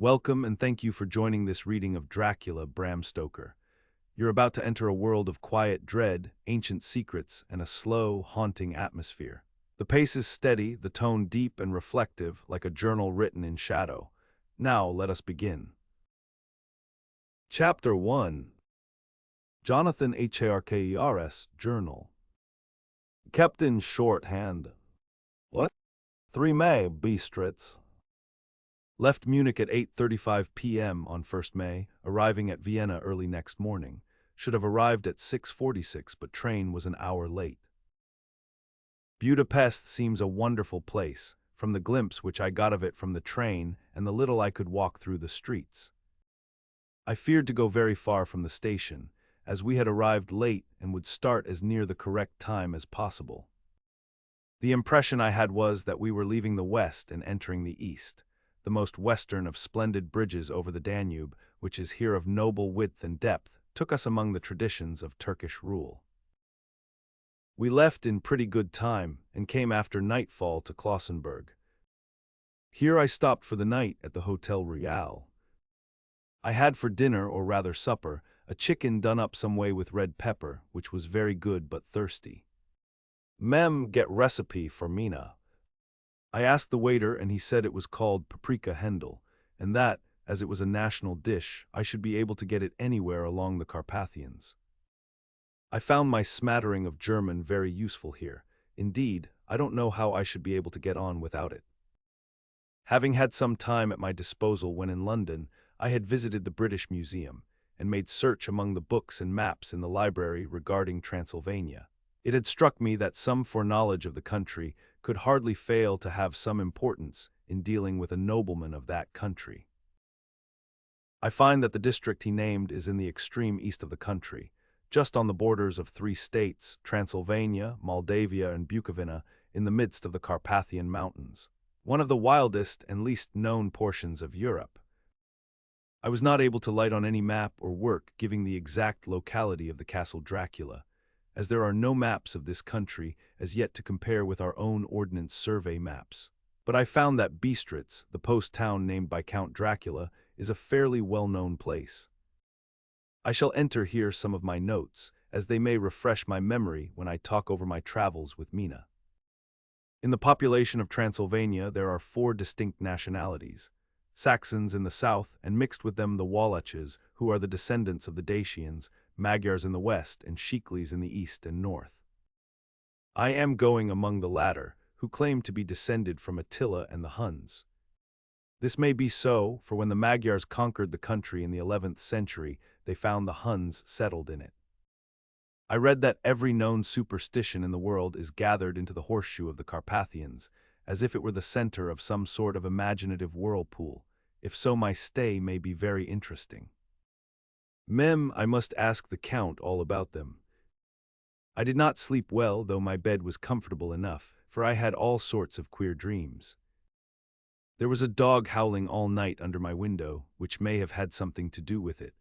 Welcome and thank you for joining this reading of Dracula, Bram Stoker. You're about to enter a world of quiet dread, ancient secrets, and a slow, haunting atmosphere. The pace is steady, the tone deep and reflective, like a journal written in shadow. Now, let us begin. Chapter 1. Jonathan Harker's Journal. Kept in shorthand. What? 3 May, Bistritz. Left Munich at 8:35 p.m. on 1st May, arriving at Vienna early next morning. Should have arrived at 6:46, but train was an hour late. Budapest seems a wonderful place, from the glimpse which I got of it from the train and the little I could walk through the streets. I feared to go very far from the station, as we had arrived late and would start as near the correct time as possible. The impression I had was that we were leaving the west and entering the east, the most western of splendid bridges over the Danube, which is here of noble width and depth, took us among the traditions of Turkish rule. We left in pretty good time and came after nightfall to Klausenburg. Here I stopped for the night at the Hotel Royal. I had for dinner, or rather supper, a chicken done up some way with red pepper, which was very good but thirsty. Get recipe for Mina. I asked the waiter and he said it was called paprika hendel, and that, as it was a national dish, I should be able to get it anywhere along the Carpathians. I found my smattering of German very useful here. Indeed, I don't know how I should be able to get on without it. Having had some time at my disposal when in London, I had visited the British Museum and made search among the books and maps in the library regarding Transylvania. It had struck me that some foreknowledge of the country could hardly fail to have some importance in dealing with a nobleman of that country. I find that the district he named is in the extreme east of the country, just on the borders of 3 states, Transylvania, Moldavia, and Bukovina, in the midst of the Carpathian Mountains, one of the wildest and least known portions of Europe. I was not able to light on any map or work giving the exact locality of the Castle Dracula, as there are no maps of this country as yet to compare with our own Ordnance Survey maps. But I found that Bistritz, the post town named by Count Dracula, is a fairly well-known place. I shall enter here some of my notes, as they may refresh my memory when I talk over my travels with Mina. In the population of Transylvania there are 4 distinct nationalities: Saxons in the south, and mixed with them the Walaches, who are the descendants of the Dacians, Magyars in the west, and Shiklis in the east and north. I am going among the latter, who claim to be descended from Attila and the Huns. This may be so, for when the Magyars conquered the country in the 11th century, they found the Huns settled in it. I read that every known superstition in the world is gathered into the horseshoe of the Carpathians, as if it were the center of some sort of imaginative whirlpool. If so, my stay may be very interesting. I must ask the Count all about them. I did not sleep well, though my bed was comfortable enough, for I had all sorts of queer dreams. There was a dog howling all night under my window, which may have had something to do with it,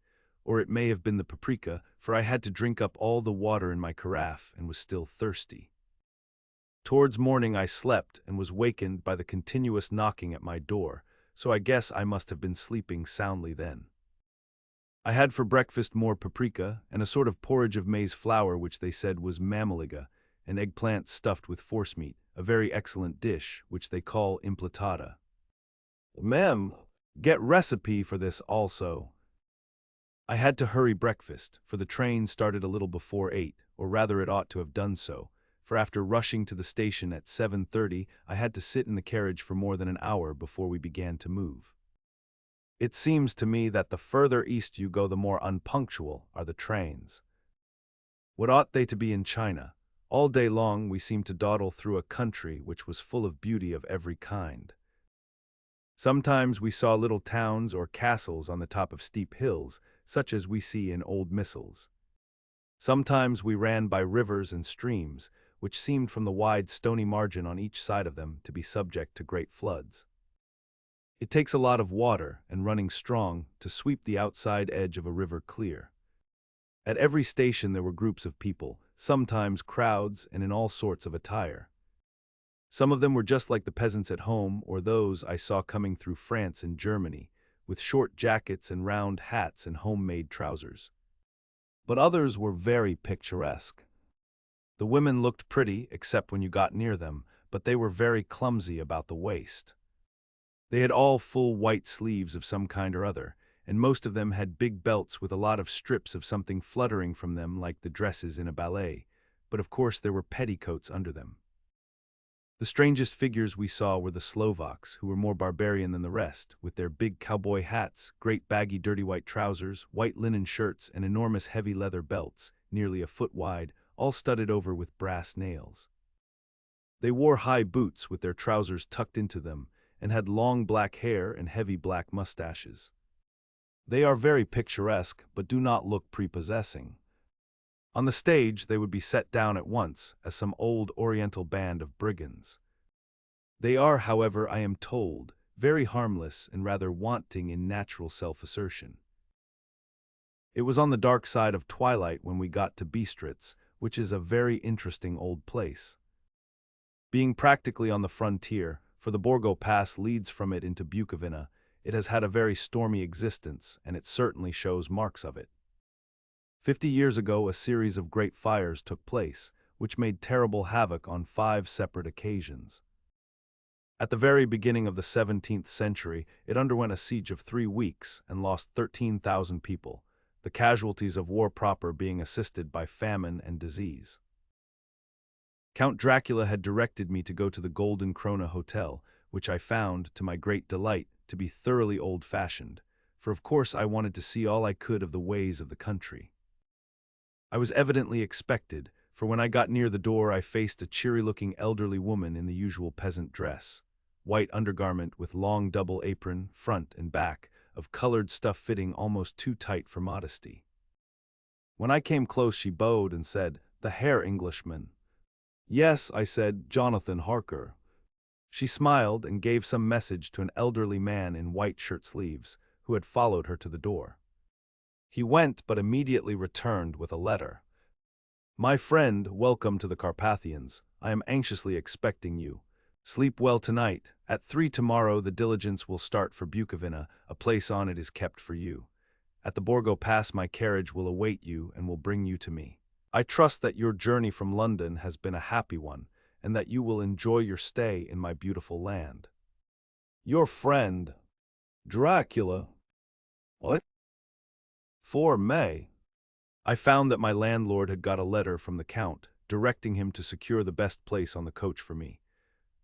or it may have been the paprika, for I had to drink up all the water in my carafe and was still thirsty. Towards morning I slept and was wakened by the continuous knocking at my door, so I guess I must have been sleeping soundly then. I had for breakfast more paprika and a sort of porridge of maize flour which they said was mammaliga, an eggplant stuffed with forcemeat, a very excellent dish, which they call implatata. Get recipe for this also. I had to hurry breakfast, for the train started a little before 8, or rather it ought to have done so, for after rushing to the station at 7:30, I had to sit in the carriage for more than an hour before we began to move. It seems to me that the further east you go, the more unpunctual are the trains. What ought they to be in China? All day long we seemed to dawdle through a country which was full of beauty of every kind. Sometimes we saw little towns or castles on the top of steep hills, such as we see in old missals. Sometimes we ran by rivers and streams, which seemed from the wide stony margin on each side of them to be subject to great floods. It takes a lot of water, and running strong, to sweep the outside edge of a river clear. At every station there were groups of people, sometimes crowds and in all sorts of attire. Some of them were just like the peasants at home or those I saw coming through France and Germany, with short jackets and round hats and homemade trousers. But others were very picturesque. The women looked pretty, except when you got near them, but they were very clumsy about the waist. They had all full white sleeves of some kind or other, and most of them had big belts with a lot of strips of something fluttering from them like the dresses in a ballet, but of course there were petticoats under them. The strangest figures we saw were the Slovaks, who were more barbarian than the rest, with their big cowboy hats, great baggy dirty white trousers, white linen shirts, and enormous heavy leather belts, nearly a foot wide, all studded over with brass nails. They wore high boots with their trousers tucked into them, and had long black hair and heavy black mustaches. They are very picturesque, but do not look prepossessing. On the stage, they would be set down at once as some old oriental band of brigands. They are, however, I am told, very harmless and rather wanting in natural self-assertion. It was on the dark side of twilight when we got to Bistritz, which is a very interesting old place. Being practically on the frontier, for the Borgo Pass leads from it into Bukovina, it has had a very stormy existence, and it certainly shows marks of it. 50 years ago, a series of great fires took place, which made terrible havoc on 5 separate occasions. At the very beginning of the 17th century, it underwent a siege of 3 weeks and lost 13,000 people, the casualties of war proper being assisted by famine and disease. Count Dracula had directed me to go to the Golden Krone Hotel, which I found, to my great delight, to be thoroughly old-fashioned, for of course I wanted to see all I could of the ways of the country. I was evidently expected, for when I got near the door I faced a cheery-looking elderly woman in the usual peasant dress, white undergarment with long double apron, front and back, of colored stuff fitting almost too tight for modesty. When I came close she bowed and said, "The Herr Englishman." "Yes," I said, "Jonathan Harker." She smiled and gave some message to an elderly man in white shirt sleeves, who had followed her to the door. He went, but immediately returned with a letter. "My friend, welcome to the Carpathians. I am anxiously expecting you. Sleep well tonight. At 3 tomorrow the diligence will start for Bukovina, a place on it is kept for you. At the Borgo Pass my carriage will await you and will bring you to me. I trust that your journey from London has been a happy one, and that you will enjoy your stay in my beautiful land. Your friend, Dracula." What? 4 May. I found that my landlord had got a letter from the Count, directing him to secure the best place on the coach for me.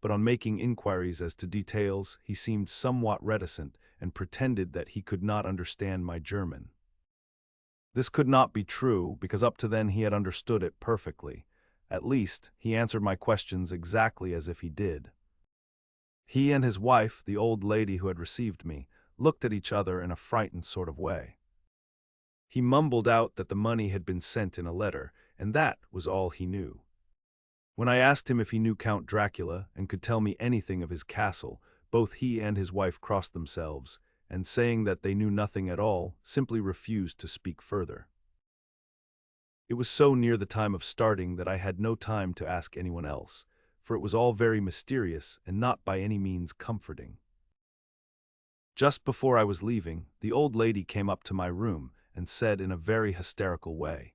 But on making inquiries as to details, he seemed somewhat reticent and pretended that he could not understand my German. This could not be true, because up to then he had understood it perfectly. At least, he answered my questions exactly as if he did. He and his wife, the old lady who had received me, looked at each other in a frightened sort of way. He mumbled out that the money had been sent in a letter, and that was all he knew. When I asked him if he knew Count Dracula and could tell me anything of his castle, both he and his wife crossed themselves, and saying that they knew nothing at all, simply refused to speak further. It was so near the time of starting that I had no time to ask anyone else, for it was all very mysterious and not by any means comforting. Just before I was leaving, the old lady came up to my room and said in a very hysterical way,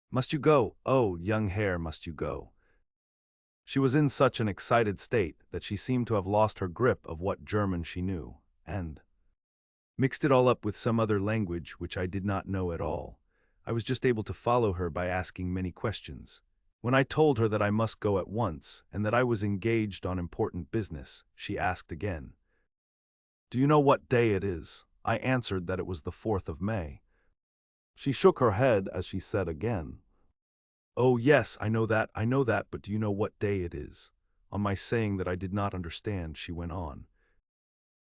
"Must you go? Oh, young Herr, must you go?" She was in such an excited state that she seemed to have lost her grip of what German she knew, and mixed it all up with some other language which I did not know at all. I was just able to follow her by asking many questions. When I told her that I must go at once, and that I was engaged on important business, she asked again, "Do you know what day it is?" I answered that it was the 4th of May. She shook her head as she said again, "Oh yes, I know that, but do you know what day it is?" On my saying that I did not understand, she went on,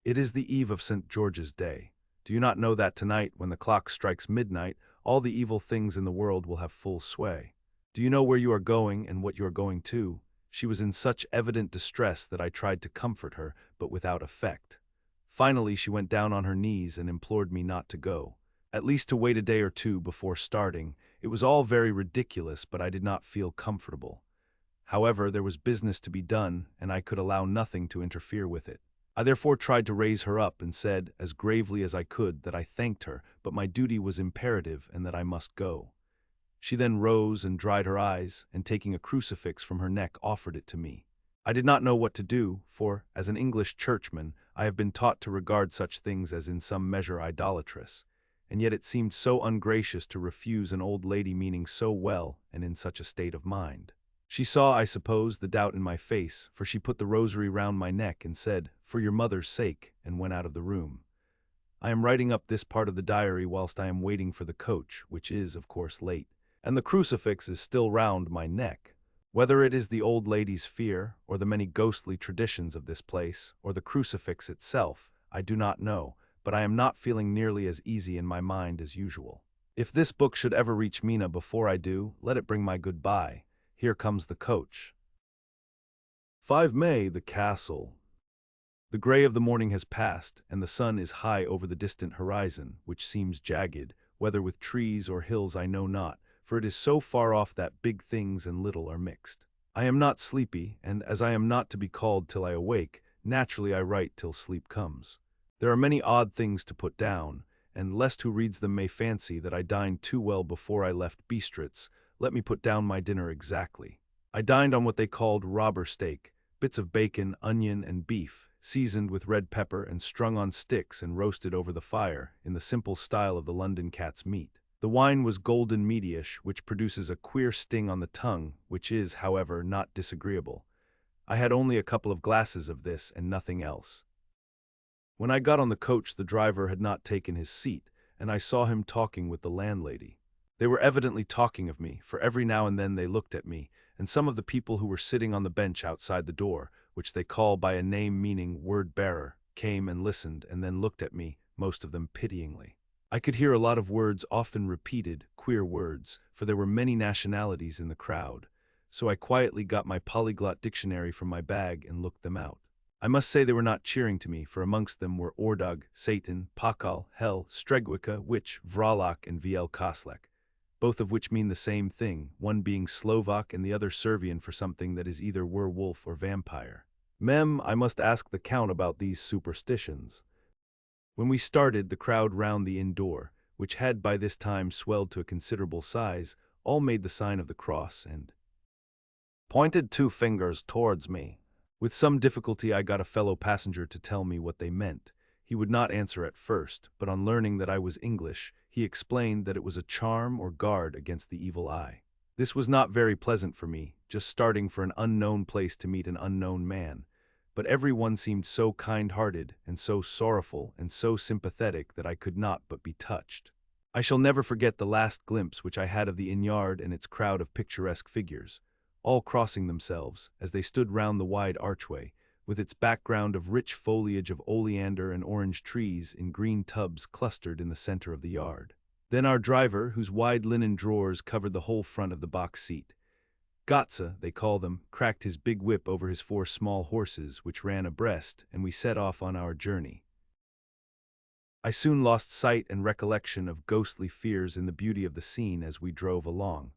"It is the eve of St. George's Day. Do you not know that tonight, when the clock strikes midnight, all the evil things in the world will have full sway? Do you know where you are going and what you are going to?" She was in such evident distress that I tried to comfort her, but without effect. Finally, she went down on her knees and implored me not to go, at least to wait a day or two before starting. It was all very ridiculous, but I did not feel comfortable. However, there was business to be done, and I could allow nothing to interfere with it. I therefore tried to raise her up and said, as gravely as I could, that I thanked her, but my duty was imperative and that I must go. She then rose and dried her eyes, and taking a crucifix from her neck offered it to me. I did not know what to do, for, as an English churchman, I have been taught to regard such things as in some measure idolatrous, and yet it seemed so ungracious to refuse an old lady meaning so well and in such a state of mind. She saw, I suppose, the doubt in my face, for she put the rosary round my neck and said, "For your mother's sake," and went out of the room. I am writing up this part of the diary whilst I am waiting for the coach, which is, of course, late, and the crucifix is still round my neck. Whether it is the old lady's fear, or the many ghostly traditions of this place, or the crucifix itself, I do not know, but I am not feeling nearly as easy in my mind as usual. If this book should ever reach Mina before I do, let it bring my goodbye. Here comes the coach. 5 May, the castle. The gray of the morning has passed, and the sun is high over the distant horizon, which seems jagged, whether with trees or hills I know not, for it is so far off that big things and little are mixed. I am not sleepy, and as I am not to be called till I awake, naturally I write till sleep comes. There are many odd things to put down, and lest who reads them may fancy that I dined too well before I left Bistritz, let me put down my dinner exactly. I dined on what they called robber steak, bits of bacon, onion, and beef, seasoned with red pepper and strung on sticks and roasted over the fire, in the simple style of the London cat's meat. The wine was golden meatish, which produces a queer sting on the tongue, which is, however, not disagreeable. I had only a couple of glasses of this and nothing else. When I got on the coach, the driver had not taken his seat, and I saw him talking with the landlady. They were evidently talking of me, for every now and then they looked at me, and some of the people who were sitting on the bench outside the door, which they call by a name meaning word-bearer, came and listened and then looked at me, most of them pityingly. I could hear a lot of words often repeated, queer words, for there were many nationalities in the crowd, so I quietly got my polyglot dictionary from my bag and looked them out. I must say they were not cheering to me, for amongst them were Ordog, Satan, Pakal, Hell, Stregwica, Witch, Vralak, and VL Koslek, both of which mean the same thing, one being Slovak and the other Servian for something that is either werewolf or vampire. I must ask the Count about these superstitions. When we started, the crowd round the inn door, which had by this time swelled to a considerable size, all made the sign of the cross and pointed 2 fingers towards me. With some difficulty I got a fellow passenger to tell me what they meant. He would not answer at first, but on learning that I was English, he explained that it was a charm or guard against the evil eye. This was not very pleasant for me, just starting for an unknown place to meet an unknown man, but every one seemed so kind-hearted and so sorrowful and so sympathetic that I could not but be touched. I shall never forget the last glimpse which I had of the inn-yard and its crowd of picturesque figures, all crossing themselves, as they stood round the wide archway, with its background of rich foliage of oleander and orange trees in green tubs clustered in the center of the yard. Then our driver, whose wide linen drawers covered the whole front of the box seat, Gotze, they call them, cracked his big whip over his 4 small horses, which ran abreast, and we set off on our journey. I soon lost sight and recollection of ghostly fears in the beauty of the scene as we drove along,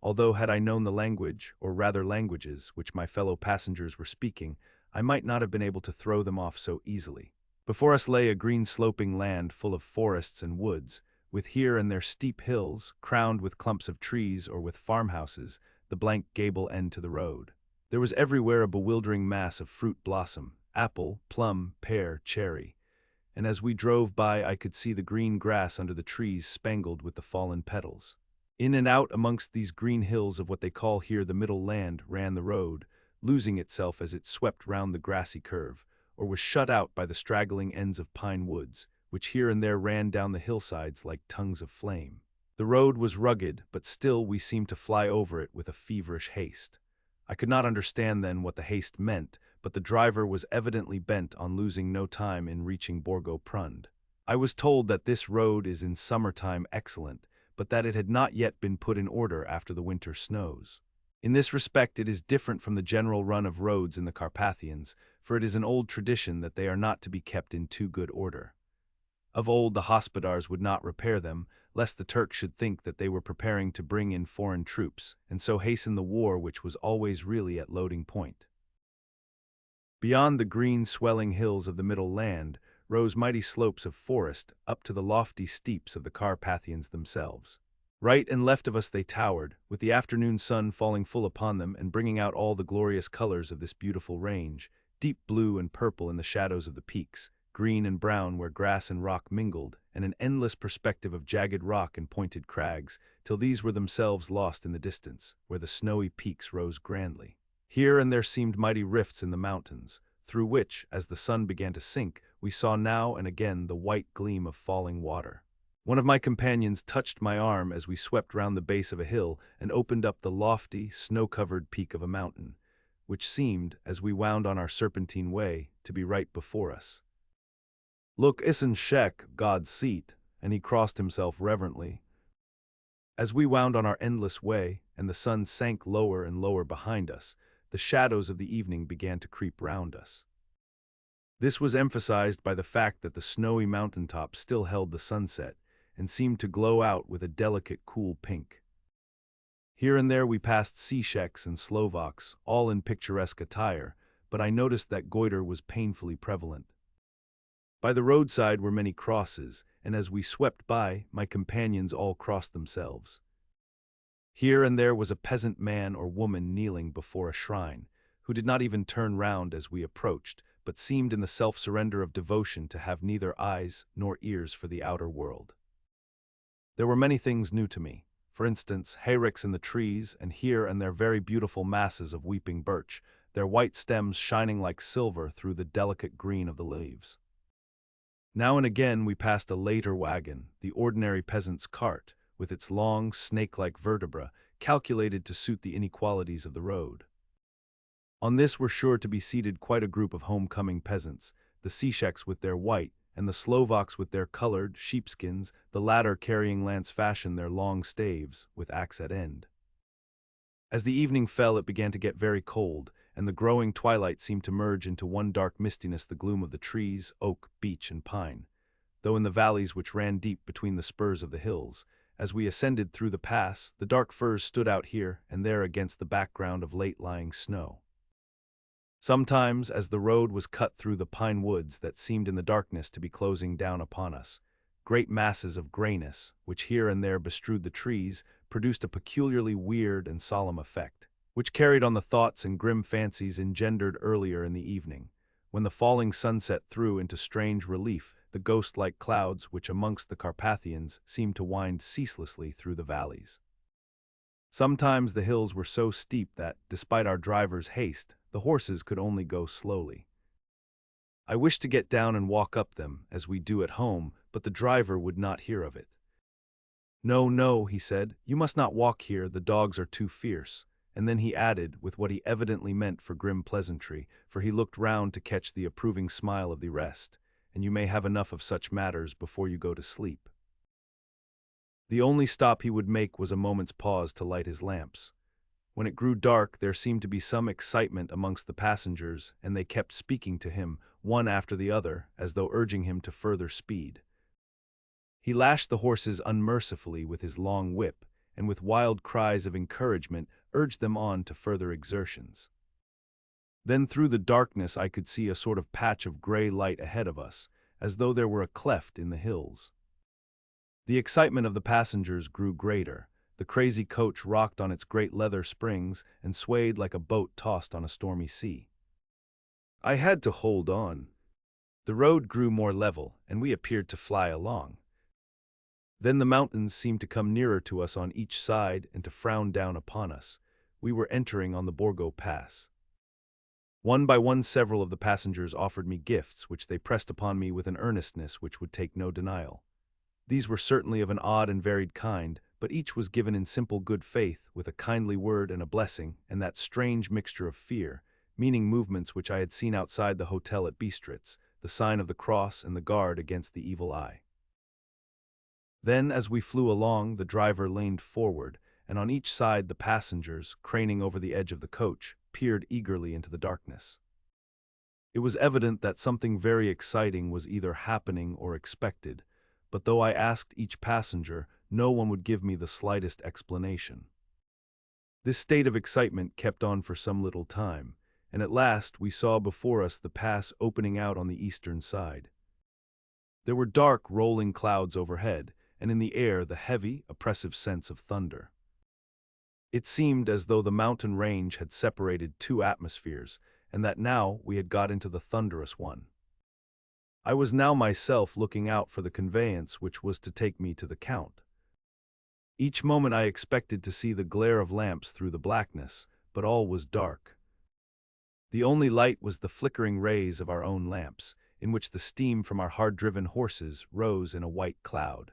although had I known the language, or rather languages, which my fellow passengers were speaking, I might not have been able to throw them off so easily. Before us lay a green sloping land full of forests and woods, with here and there steep hills, crowned with clumps of trees or with farmhouses, the blank gable end to the road. There was everywhere a bewildering mass of fruit blossom, apple, plum, pear, cherry, and as we drove by I could see the green grass under the trees spangled with the fallen petals. In and out amongst these green hills of what they call here the middle land ran the road, losing itself as it swept round the grassy curve, or was shut out by the straggling ends of pine woods, which here and there ran down the hillsides like tongues of flame. The road was rugged, but still we seemed to fly over it with a feverish haste. I could not understand then what the haste meant, but the driver was evidently bent on losing no time in reaching Borgo Prund. I was told that this road is in summertime excellent, but that it had not yet been put in order after the winter snows. In this respect it is different from the general run of roads in the Carpathians, for it is an old tradition that they are not to be kept in too good order. Of old the hospodars would not repair them, lest the Turks should think that they were preparing to bring in foreign troops, and so hasten the war which was always really at loading point. Beyond the green swelling hills of the middle land rose mighty slopes of forest up to the lofty steeps of the Carpathians themselves. Right and left of us they towered, with the afternoon sun falling full upon them and bringing out all the glorious colors of this beautiful range, deep blue and purple in the shadows of the peaks, green and brown where grass and rock mingled, and an endless perspective of jagged rock and pointed crags, till these were themselves lost in the distance, where the snowy peaks rose grandly. Here and there seemed mighty rifts in the mountains, through which, as the sun began to sink, we saw now and again the white gleam of falling water. One of my companions touched my arm as we swept round the base of a hill and opened up the lofty, snow-covered peak of a mountain, which seemed, as we wound on our serpentine way, to be right before us. "Look, isn't Shek, God's seat," and he crossed himself reverently. As we wound on our endless way, and the sun sank lower and lower behind us, the shadows of the evening began to creep round us. This was emphasized by the fact that the snowy mountaintop still held the sunset, and seemed to glow out with a delicate cool pink. Here and there we passed Czechs and Slovaks, all in picturesque attire, but I noticed that goiter was painfully prevalent. By the roadside were many crosses, and as we swept by, my companions all crossed themselves. Here and there was a peasant man or woman kneeling before a shrine, who did not even turn round as we approached, but seemed in the self-surrender of devotion to have neither eyes nor ears for the outer world. There were many things new to me. For instance, hayricks in the trees, and here and there very beautiful masses of weeping birch, their white stems shining like silver through the delicate green of the leaves. Now and again we passed a later wagon, the ordinary peasant's cart, with its long, snake-like vertebra, calculated to suit the inequalities of the road. On this were sure to be seated quite a group of homecoming peasants, the Czechs with their white, and the Slovaks with their colored sheepskins, the latter carrying lance-fashion their long staves, with axe at end. As the evening fell it began to get very cold, and the growing twilight seemed to merge into one dark mistiness the gloom of the trees, oak, beech, and pine, though in the valleys which ran deep between the spurs of the hills, as we ascended through the pass, the dark firs stood out here and there against the background of late-lying snow. Sometimes, as the road was cut through the pine woods that seemed in the darkness to be closing down upon us, great masses of grayness, which here and there bestrewed the trees, produced a peculiarly weird and solemn effect, which carried on the thoughts and grim fancies engendered earlier in the evening, when the falling sunset threw into strange relief the ghost-like clouds which amongst the Carpathians seemed to wind ceaselessly through the valleys. Sometimes the hills were so steep that, despite our driver's haste, the horses could only go slowly. I wished to get down and walk up them, as we do at home, but the driver would not hear of it. "No, no," he said, "you must not walk here, the dogs are too fierce." And then he added, with what he evidently meant for grim pleasantry, for he looked round to catch the approving smile of the rest, "and you may have enough of such matters before you go to sleep." The only stop he would make was a moment's pause to light his lamps. When it grew dark, there seemed to be some excitement amongst the passengers, and they kept speaking to him, one after the other, as though urging him to further speed. He lashed the horses unmercifully with his long whip, and with wild cries of encouragement urged them on to further exertions. Then through the darkness I could see a sort of patch of gray light ahead of us, as though there were a cleft in the hills. The excitement of the passengers grew greater. The crazy coach rocked on its great leather springs and swayed like a boat tossed on a stormy sea. I had to hold on. The road grew more level, and we appeared to fly along. Then the mountains seemed to come nearer to us on each side and to frown down upon us. We were entering on the Borgo Pass. One by one several of the passengers offered me gifts, which they pressed upon me with an earnestness which would take no denial. These were certainly of an odd and varied kind, but each was given in simple good faith, with a kindly word and a blessing, and that strange mixture of fear, meaning movements which I had seen outside the hotel at Bistritz, the sign of the cross and the guard against the evil eye. Then, as we flew along, the driver leaned forward, and on each side the passengers, craning over the edge of the coach, peered eagerly into the darkness. It was evident that something very exciting was either happening or expected, but though I asked each passenger, no one would give me the slightest explanation. This state of excitement kept on for some little time, and at last we saw before us the pass opening out on the eastern side. There were dark, rolling clouds overhead, and in the air the heavy, oppressive sense of thunder. It seemed as though the mountain range had separated two atmospheres, and that now we had got into the thunderous one. I was now myself looking out for the conveyance which was to take me to the Count. Each moment I expected to see the glare of lamps through the blackness, but all was dark. The only light was the flickering rays of our own lamps, in which the steam from our hard-driven horses rose in a white cloud.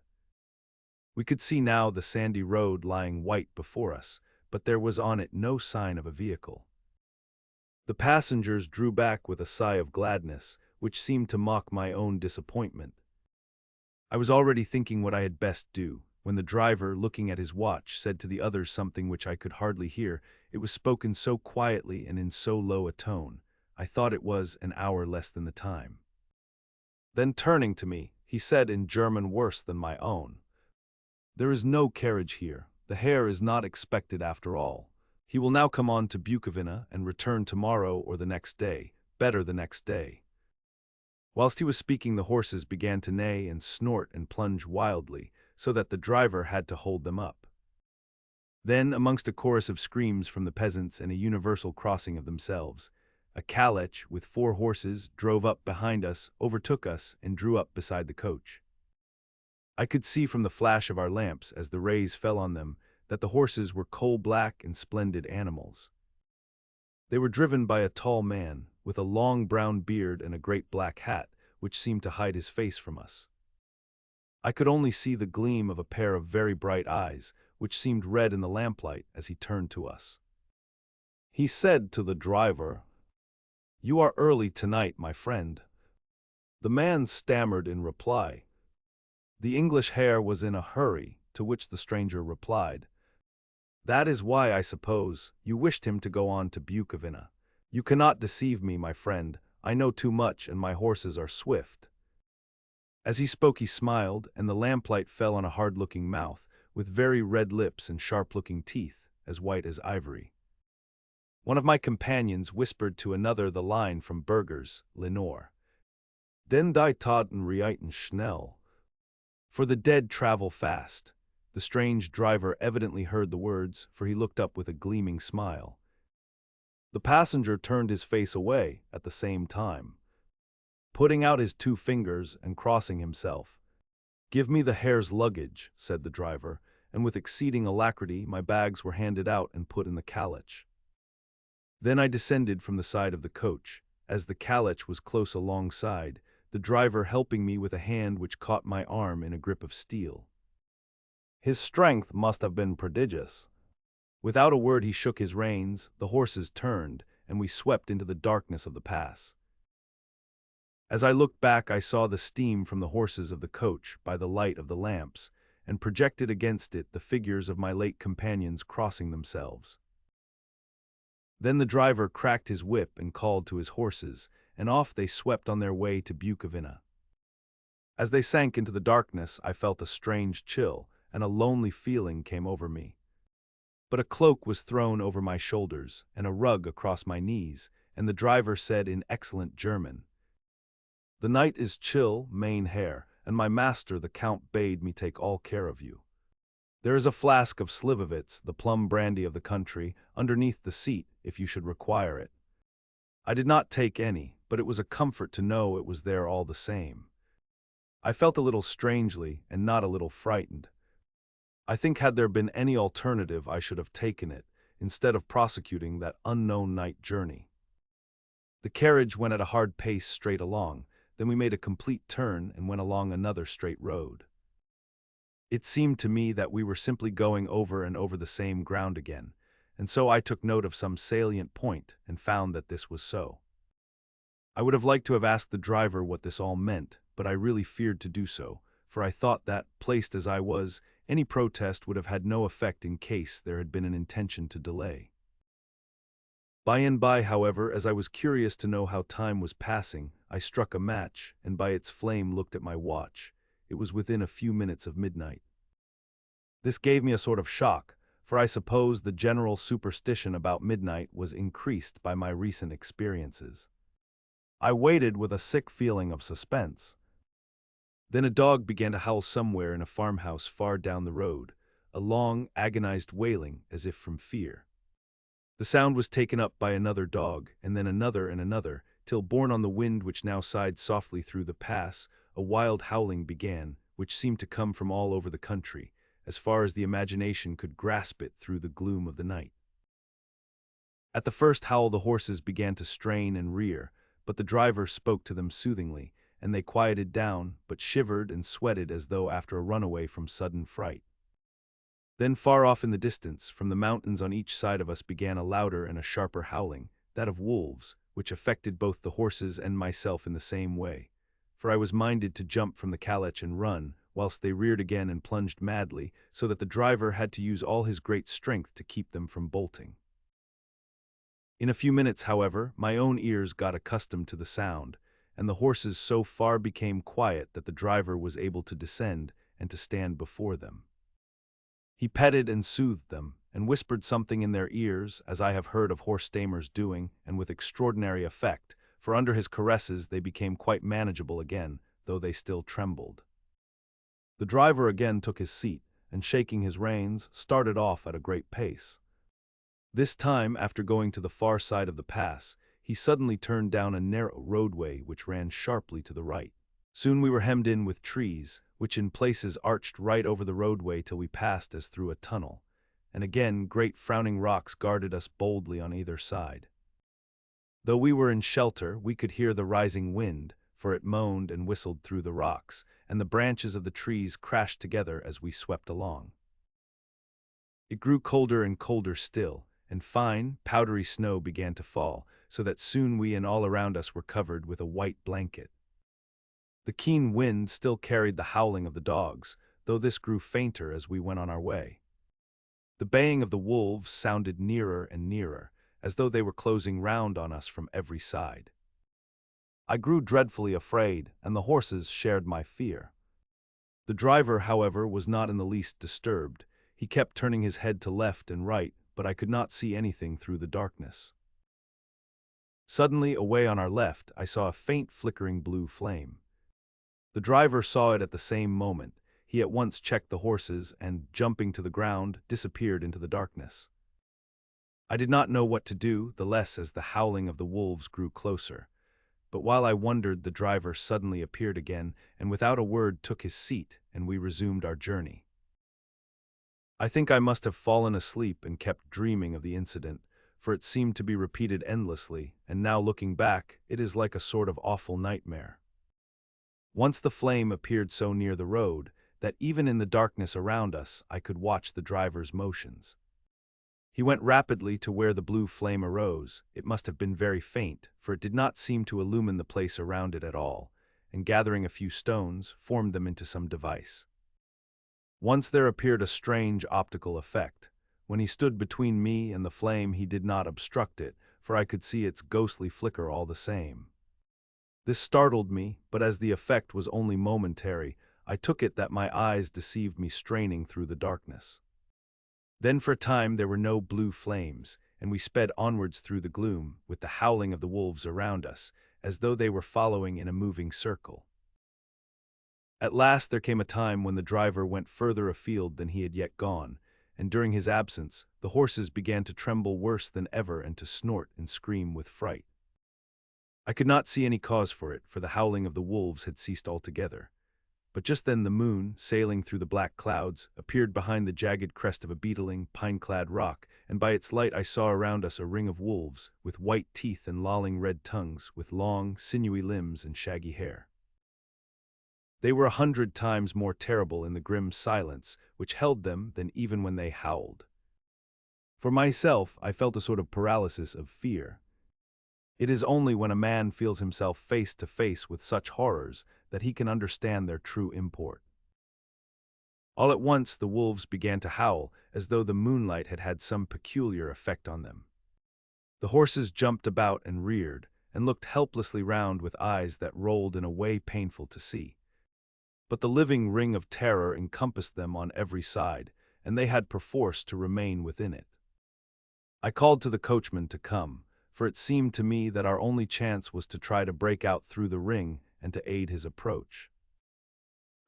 We could see now the sandy road lying white before us, but there was on it no sign of a vehicle. The passengers drew back with a sigh of gladness, which seemed to mock my own disappointment. I was already thinking what I had best do, when the driver, looking at his watch, said to the others something which I could hardly hear. It was spoken so quietly and in so low a tone, I thought it was an hour less than the time. Then turning to me, he said in German worse than my own, "There is no carriage here. The Herr is not expected after all. He will now come on to Bukovina and return tomorrow or the next day, better the next day." Whilst he was speaking, the horses began to neigh and snort and plunge wildly, so that the driver had to hold them up. Then, amongst a chorus of screams from the peasants and a universal crossing of themselves, a calèche with 4 horses drove up behind us, overtook us, and drew up beside the coach. I could see from the flash of our lamps, as the rays fell on them, that the horses were coal-black and splendid animals. They were driven by a tall man, with a long brown beard and a great black hat, which seemed to hide his face from us. I could only see the gleam of a pair of very bright eyes, which seemed red in the lamplight as he turned to us. He said to the driver, "You are early tonight, my friend." The man stammered in reply. The English Herr was in a hurry, to which the stranger replied, "That is why, I suppose, you wished him to go on to Bukovina. You cannot deceive me, my friend. I know too much, and my horses are swift." As he spoke he smiled, and the lamplight fell on a hard-looking mouth, with very red lips and sharp-looking teeth, as white as ivory. One of my companions whispered to another the line from Burger's Lenore, "Den die Toten reiten schnell." For the dead travel fast. The strange driver evidently heard the words, for he looked up with a gleaming smile. The passenger turned his face away at the same time, putting out his 2 fingers and crossing himself. "Give me the Herr's luggage," said the driver, and with exceeding alacrity my bags were handed out and put in the calèche. Then I descended from the side of the coach, as the calèche was close alongside, the driver helping me with a hand which caught my arm in a grip of steel. His strength must have been prodigious. Without a word he shook his reins, the horses turned, and we swept into the darkness of the pass. As I looked back I saw the steam from the horses of the coach by the light of the lamps, and projected against it the figures of my late companions crossing themselves. Then the driver cracked his whip and called to his horses, and off they swept on their way to Bukovina. As they sank into the darkness I felt a strange chill, and a lonely feeling came over me. But a cloak was thrown over my shoulders, and a rug across my knees, and the driver said in excellent German, "The night is chill, mein Herr, and my master the Count bade me take all care of you. There is a flask of Slivovitz, the plum brandy of the country, underneath the seat, if you should require it." I did not take any, but it was a comfort to know it was there all the same. I felt a little strangely, and not a little frightened. I think had there been any alternative I should have taken it, instead of prosecuting that unknown night journey. The carriage went at a hard pace straight along, then we made a complete turn and went along another straight road. It seemed to me that we were simply going over and over the same ground again, and so I took note of some salient point and found that this was so. I would have liked to have asked the driver what this all meant, but I really feared to do so, for I thought that, placed as I was, any protest would have had no effect in case there had been an intention to delay. By and by, however, as I was curious to know how time was passing, I struck a match, and by its flame looked at my watch. It was within a few minutes of midnight. This gave me a sort of shock, for I suppose the general superstition about midnight was increased by my recent experiences. I waited with a sick feeling of suspense. Then a dog began to howl somewhere in a farmhouse far down the road, a long, agonized wailing as if from fear. The sound was taken up by another dog, and then another and another, till, borne on the wind which now sighed softly through the pass, a wild howling began, which seemed to come from all over the country, as far as the imagination could grasp it through the gloom of the night. At the first howl the horses began to strain and rear, but the driver spoke to them soothingly, and they quieted down, but shivered and sweated as though after a runaway from sudden fright. Then far off in the distance, from the mountains on each side of us began a louder and a sharper howling, that of wolves, which affected both the horses and myself in the same way, for I was minded to jump from the calèche and run, whilst they reared again and plunged madly, so that the driver had to use all his great strength to keep them from bolting. In a few minutes, however, my own ears got accustomed to the sound, and the horses so far became quiet that the driver was able to descend and to stand before them. He petted and soothed them, and whispered something in their ears, as I have heard of horse-tamers doing, and with extraordinary effect, for under his caresses they became quite manageable again, though they still trembled. The driver again took his seat, and shaking his reins, started off at a great pace. This time, after going to the far side of the pass, he suddenly turned down a narrow roadway which ran sharply to the right. Soon we were hemmed in with trees, which in places arched right over the roadway till we passed as through a tunnel, and again great frowning rocks guarded us boldly on either side. Though we were in shelter, we could hear the rising wind, for it moaned and whistled through the rocks, and the branches of the trees crashed together as we swept along. It grew colder and colder still, and fine, powdery snow began to fall, so that soon we and all around us were covered with a white blanket. The keen wind still carried the howling of the dogs, though this grew fainter as we went on our way. The baying of the wolves sounded nearer and nearer, as though they were closing round on us from every side. I grew dreadfully afraid, and the horses shared my fear. The driver, however, was not in the least disturbed. He kept turning his head to left and right, but I could not see anything through the darkness. Suddenly, away on our left, I saw a faint flickering blue flame. The driver saw it at the same moment. He at once checked the horses and, jumping to the ground, disappeared into the darkness. I did not know what to do, the less as the howling of the wolves grew closer. But while I wondered, the driver suddenly appeared again, and without a word took his seat, and we resumed our journey. I think I must have fallen asleep and kept dreaming of the incident, for it seemed to be repeated endlessly, and now looking back, it is like a sort of awful nightmare. Once the flame appeared so near the road, that even in the darkness around us I could watch the driver's motions. He went rapidly to where the blue flame arose. It must have been very faint, for it did not seem to illumine the place around it at all, and gathering a few stones, formed them into some device. Once there appeared a strange optical effect. When he stood between me and the flame he did not obstruct it, for I could see its ghostly flicker all the same. This startled me, but as the effect was only momentary, I took it that my eyes deceived me straining through the darkness. Then for a time there were no blue flames, and we sped onwards through the gloom, with the howling of the wolves around us, as though they were following in a moving circle. At last there came a time when the driver went further afield than he had yet gone, and during his absence the horses began to tremble worse than ever and to snort and scream with fright. I could not see any cause for it, for the howling of the wolves had ceased altogether. But just then the moon, sailing through the black clouds, appeared behind the jagged crest of a beetling, pine-clad rock, and by its light I saw around us a ring of wolves, with white teeth and lolling red tongues, with long, sinewy limbs and shaggy hair. They were 100 times more terrible in the grim silence which held them than even when they howled. For myself, I felt a sort of paralysis of fear. It is only when a man feels himself face to face with such horrors that he can understand their true import. All at once the wolves began to howl, as though the moonlight had had some peculiar effect on them. The horses jumped about and reared, and looked helplessly round with eyes that rolled in a way painful to see. But the living ring of terror encompassed them on every side, and they had perforce to remain within it. I called to the coachman to come, for it seemed to me that our only chance was to try to break out through the ring and to aid his approach.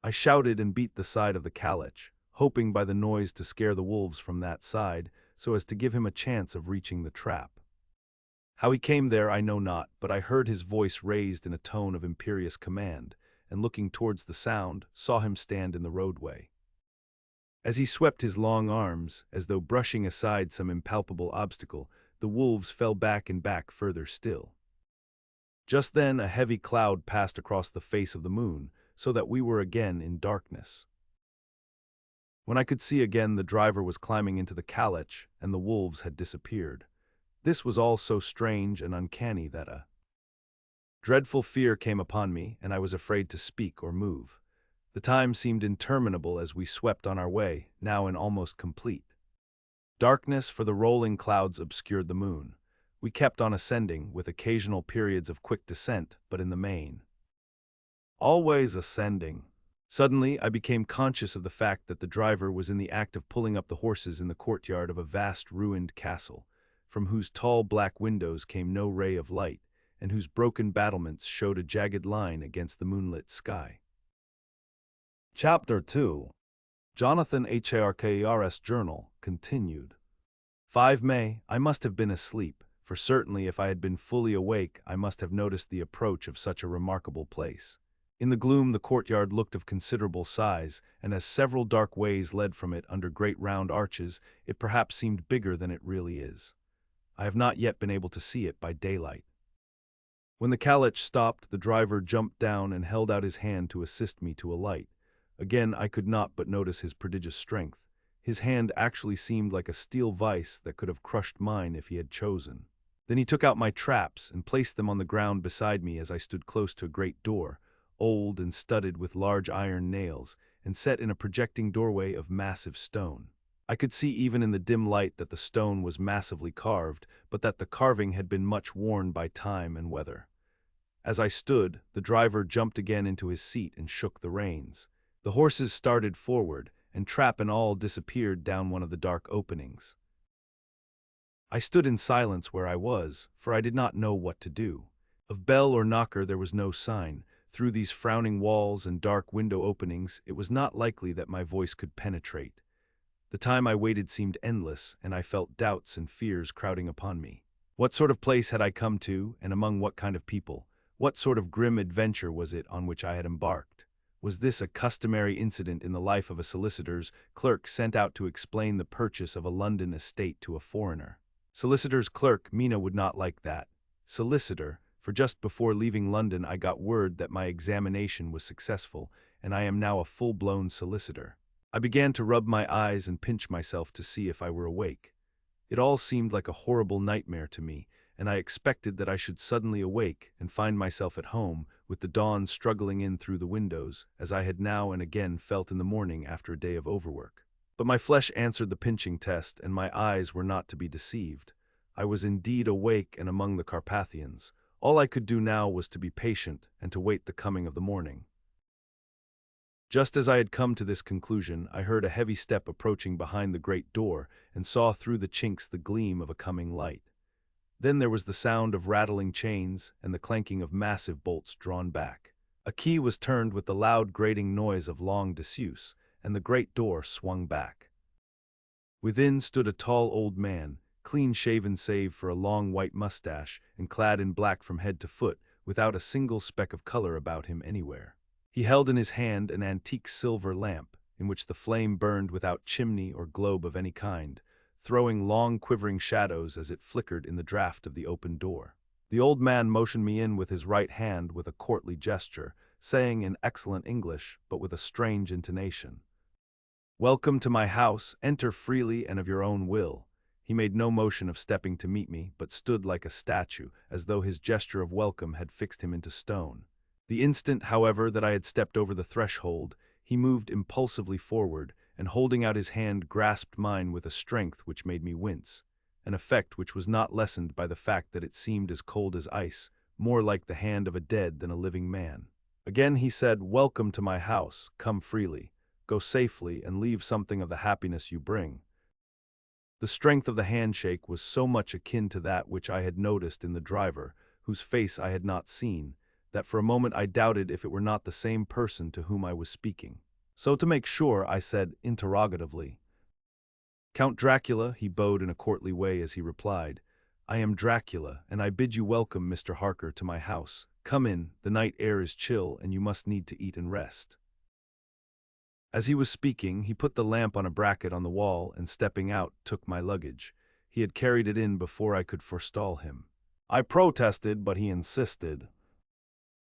I shouted and beat the side of the calich, hoping by the noise to scare the wolves from that side, so as to give him a chance of reaching the trap. How he came there I know not, but I heard his voice raised in a tone of imperious command, and looking towards the sound, saw him stand in the roadway. As he swept his long arms, as though brushing aside some impalpable obstacle, the wolves fell back and back further still. Just then a heavy cloud passed across the face of the moon, so that we were again in darkness. When I could see again, the driver was climbing into the calich, and the wolves had disappeared. This was all so strange and uncanny that a dreadful fear came upon me, and I was afraid to speak or move. The time seemed interminable as we swept on our way, now in almost complete darkness, for the rolling clouds obscured the moon. We kept on ascending, with occasional periods of quick descent, but in the main always ascending. Suddenly, I became conscious of the fact that the driver was in the act of pulling up the horses in the courtyard of a vast ruined castle, from whose tall black windows came no ray of light, and whose broken battlements showed a jagged line against the moonlit sky. Chapter 2. Jonathan Harker's Journal, continued. 5 May, I must have been asleep, for certainly if I had been fully awake I must have noticed the approach of such a remarkable place. In the gloom the courtyard looked of considerable size, and as several dark ways led from it under great round arches, it perhaps seemed bigger than it really is. I have not yet been able to see it by daylight. When the calich stopped, the driver jumped down and held out his hand to assist me to alight. Again I could not but notice his prodigious strength. His hand actually seemed like a steel vice that could have crushed mine if he had chosen. Then he took out my traps and placed them on the ground beside me as I stood close to a great door, old and studded with large iron nails, and set in a projecting doorway of massive stone. I could see even in the dim light that the stone was massively carved, but that the carving had been much worn by time and weather. As I stood, the driver jumped again into his seat and shook the reins. The horses started forward, and trap and all disappeared down one of the dark openings. I stood in silence where I was, for I did not know what to do. Of bell or knocker there was no sign. Through these frowning walls and dark window openings it was not likely that my voice could penetrate. The time I waited seemed endless, and I felt doubts and fears crowding upon me. What sort of place had I come to, and among what kind of people? What sort of grim adventure was it on which I had embarked? Was this a customary incident in the life of a solicitor's clerk sent out to explain the purchase of a London estate to a foreigner? Solicitor's clerk, Mina would not like that. Solicitor, for just before leaving London I got word that my examination was successful, and I am now a full-blown solicitor. I began to rub my eyes and pinch myself to see if I were awake. It all seemed like a horrible nightmare to me, and I expected that I should suddenly awake and find myself at home, with the dawn struggling in through the windows, as I had now and again felt in the morning after a day of overwork. But my flesh answered the pinching test, and my eyes were not to be deceived. I was indeed awake and among the Carpathians. All I could do now was to be patient and to wait the coming of the morning. Just as I had come to this conclusion, I heard a heavy step approaching behind the great door, and saw through the chinks the gleam of a coming light. Then there was the sound of rattling chains and the clanking of massive bolts drawn back. A key was turned with the loud grating noise of long disuse, and the great door swung back. Within stood a tall old man, clean-shaven save for a long white mustache, and clad in black from head to foot, without a single speck of color about him anywhere. He held in his hand an antique silver lamp, in which the flame burned without chimney or globe of any kind, throwing long quivering shadows as it flickered in the draught of the open door. The old man motioned me in with his right hand with a courtly gesture, saying in excellent English, but with a strange intonation, "Welcome to my house, enter freely and of your own will." He made no motion of stepping to meet me, but stood like a statue, as though his gesture of welcome had fixed him into stone. The instant, however, that I had stepped over the threshold, he moved impulsively forward, and holding out his hand grasped mine with a strength which made me wince, an effect which was not lessened by the fact that it seemed as cold as ice, more like the hand of a dead than a living man. Again he said, "Welcome to my house, come freely. go safely and leave something of the happiness you bring." The strength of the handshake was so much akin to that which I had noticed in the driver, whose face I had not seen, that for a moment I doubted if it were not the same person to whom I was speaking. So to make sure, I said interrogatively, "Count Dracula," he bowed in a courtly way as he replied, "I am Dracula, and I bid you welcome, Mr. Harker, to my house. Come in, the night air is chill, and you must need to eat and rest." As he was speaking, he put the lamp on a bracket on the wall and, stepping out, took my luggage. He had carried it in before I could forestall him. I protested, but he insisted.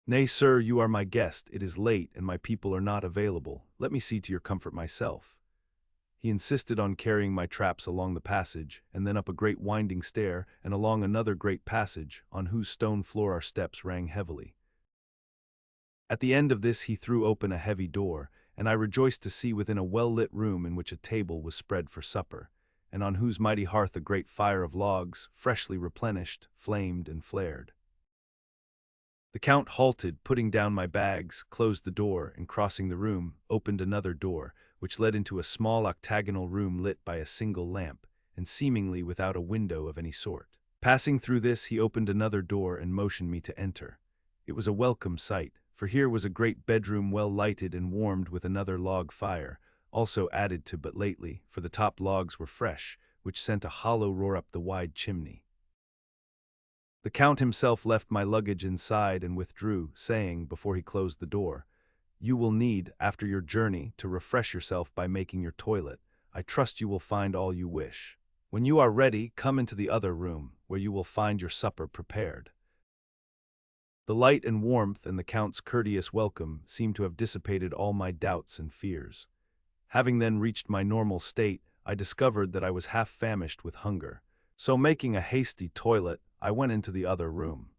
"Nay, sir, you are my guest. It is late, and my people are not available. Let me see to your comfort myself." He insisted on carrying my traps along the passage, and then up a great winding stair, and along another great passage, on whose stone floor our steps rang heavily. At the end of this he threw open a heavy door, and I rejoiced to see within a well-lit room in which a table was spread for supper, and on whose mighty hearth a great fire of logs, freshly replenished, flamed and flared. The Count halted, putting down my bags, closed the door, and crossing the room, opened another door, which led into a small octagonal room lit by a single lamp, and seemingly without a window of any sort. Passing through this, he opened another door and motioned me to enter. It was a welcome sight, for here was a great bedroom well lighted and warmed with another log fire, also added to but lately, for the top logs were fresh, which sent a hollow roar up the wide chimney. The Count himself left my luggage inside and withdrew, saying, before he closed the door, "You will need, after your journey, to refresh yourself by making your toilet. I trust you will find all you wish. When you are ready, come into the other room, where you will find your supper prepared." The light and warmth and the Count's courteous welcome seemed to have dissipated all my doubts and fears. Having then reached my normal state, I discovered that I was half famished with hunger. So making a hasty toilet, I went into the other room.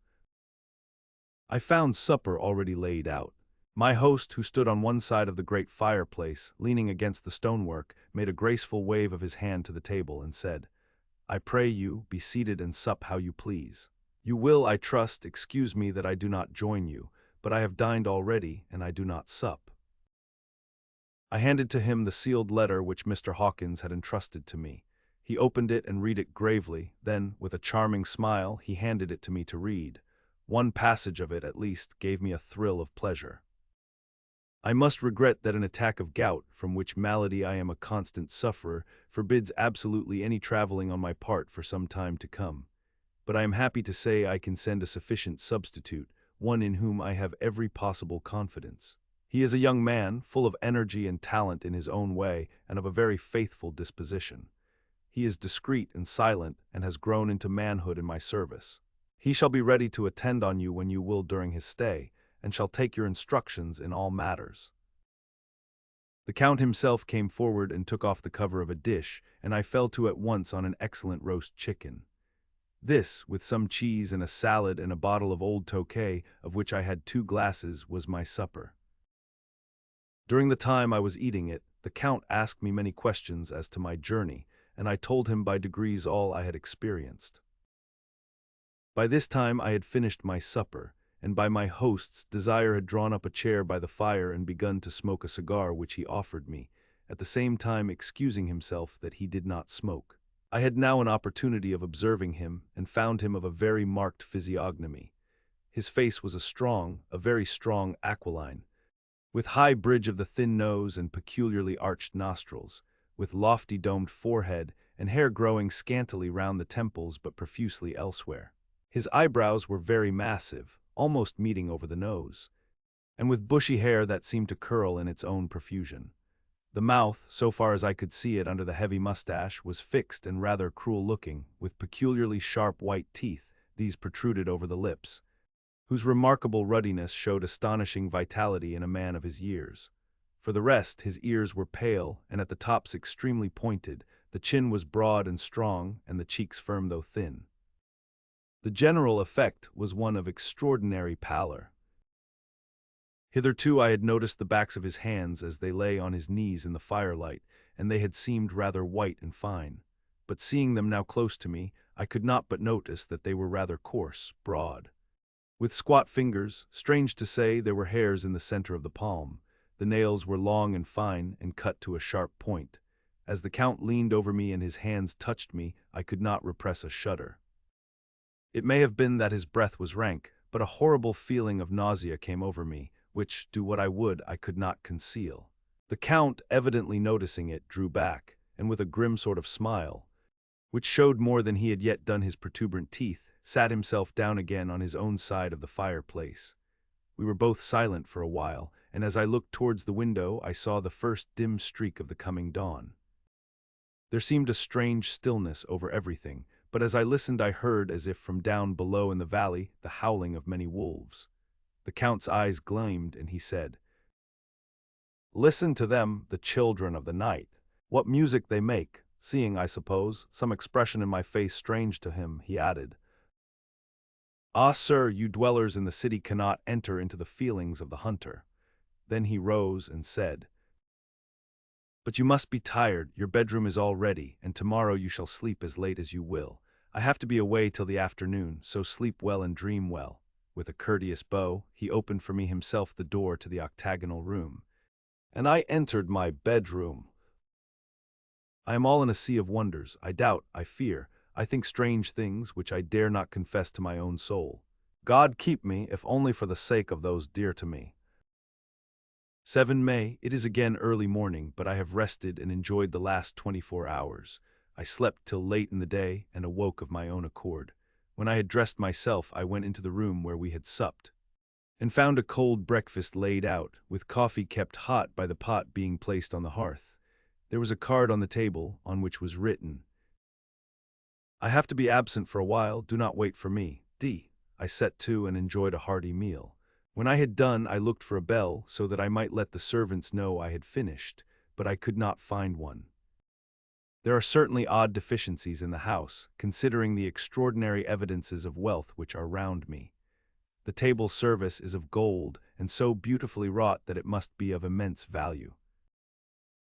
I found supper already laid out. My host, who stood on one side of the great fireplace, leaning against the stonework, made a graceful wave of his hand to the table and said, "I pray you, be seated and sup how you please. You will, I trust, excuse me that I do not join you, but I have dined already, and I do not sup." I handed to him the sealed letter which Mr. Hawkins had entrusted to me. He opened it and read it gravely, then, with a charming smile, he handed it to me to read. One passage of it, at least, gave me a thrill of pleasure. "I must regret that an attack of gout, from which malady I am a constant sufferer, forbids absolutely any traveling on my part for some time to come. But I am happy to say I can send a sufficient substitute, one in whom I have every possible confidence. He is a young man, full of energy and talent in his own way, and of a very faithful disposition. He is discreet and silent, and has grown into manhood in my service. He shall be ready to attend on you when you will during his stay, and shall take your instructions in all matters." The Count himself came forward and took off the cover of a dish, and I fell to at once on an excellent roast chicken. This, with some cheese and a salad and a bottle of old Tokay, of which I had 2 glasses, was my supper. During the time I was eating it, the Count asked me many questions as to my journey, and I told him by degrees all I had experienced. By this time I had finished my supper, and by my host's desire had drawn up a chair by the fire and begun to smoke a cigar which he offered me, at the same time excusing himself that he did not smoke. I had now an opportunity of observing him, and found him of a very marked physiognomy. His face was a very strong aquiline, with high bridge of the thin nose and peculiarly arched nostrils, with lofty domed forehead and hair growing scantily round the temples but profusely elsewhere. His eyebrows were very massive, almost meeting over the nose, and with bushy hair that seemed to curl in its own profusion. The mouth, so far as I could see it under the heavy mustache, was fixed and rather cruel-looking, with peculiarly sharp white teeth. These protruded over the lips, whose remarkable ruddiness showed astonishing vitality in a man of his years. For the rest, his ears were pale, and at the tops extremely pointed, the chin was broad and strong, and the cheeks firm though thin. The general effect was one of extraordinary pallor. Hitherto I had noticed the backs of his hands as they lay on his knees in the firelight, and they had seemed rather white and fine. But seeing them now close to me, I could not but notice that they were rather coarse, broad. With squat fingers, strange to say, there were hairs in the center of the palm. The nails were long and fine and cut to a sharp point. As the Count leaned over me and his hands touched me, I could not repress a shudder. It may have been that his breath was rank, but a horrible feeling of nausea came over me, which, do what I would, I could not conceal. The Count, evidently noticing it, drew back, and with a grim sort of smile, which showed more than he had yet done his protuberant teeth, sat himself down again on his own side of the fireplace. We were both silent for a while, and as I looked towards the window, I saw the first dim streak of the coming dawn. There seemed a strange stillness over everything, but as I listened I heard, as if from down below in the valley, the howling of many wolves. The Count's eyes gleamed, and he said, "Listen to them, the children of the night. What music they make!" Seeing, I suppose, some expression in my face strange to him, he added, "Ah, sir, you dwellers in the city cannot enter into the feelings of the hunter." Then he rose and said, "But you must be tired, your bedroom is all ready, and tomorrow you shall sleep as late as you will. I have to be away till the afternoon, so sleep well and dream well." With a courteous bow, he opened for me himself the door to the octagonal room, and I entered my bedroom. I am all in a sea of wonders. I doubt, I fear, I think strange things which I dare not confess to my own soul. God keep me, if only for the sake of those dear to me. 7 May, it is again early morning, but I have rested and enjoyed the last 24 hours. I slept till late in the day and awoke of my own accord. When I had dressed myself, I went into the room where we had supped, and found a cold breakfast laid out, with coffee kept hot by the pot being placed on the hearth. There was a card on the table, on which was written, "I have to be absent for a while, do not wait for me, D." I set to and enjoyed a hearty meal. When I had done, I looked for a bell, so that I might let the servants know I had finished, but I could not find one. There are certainly odd deficiencies in the house, considering the extraordinary evidences of wealth which are round me. The table service is of gold, and so beautifully wrought that it must be of immense value.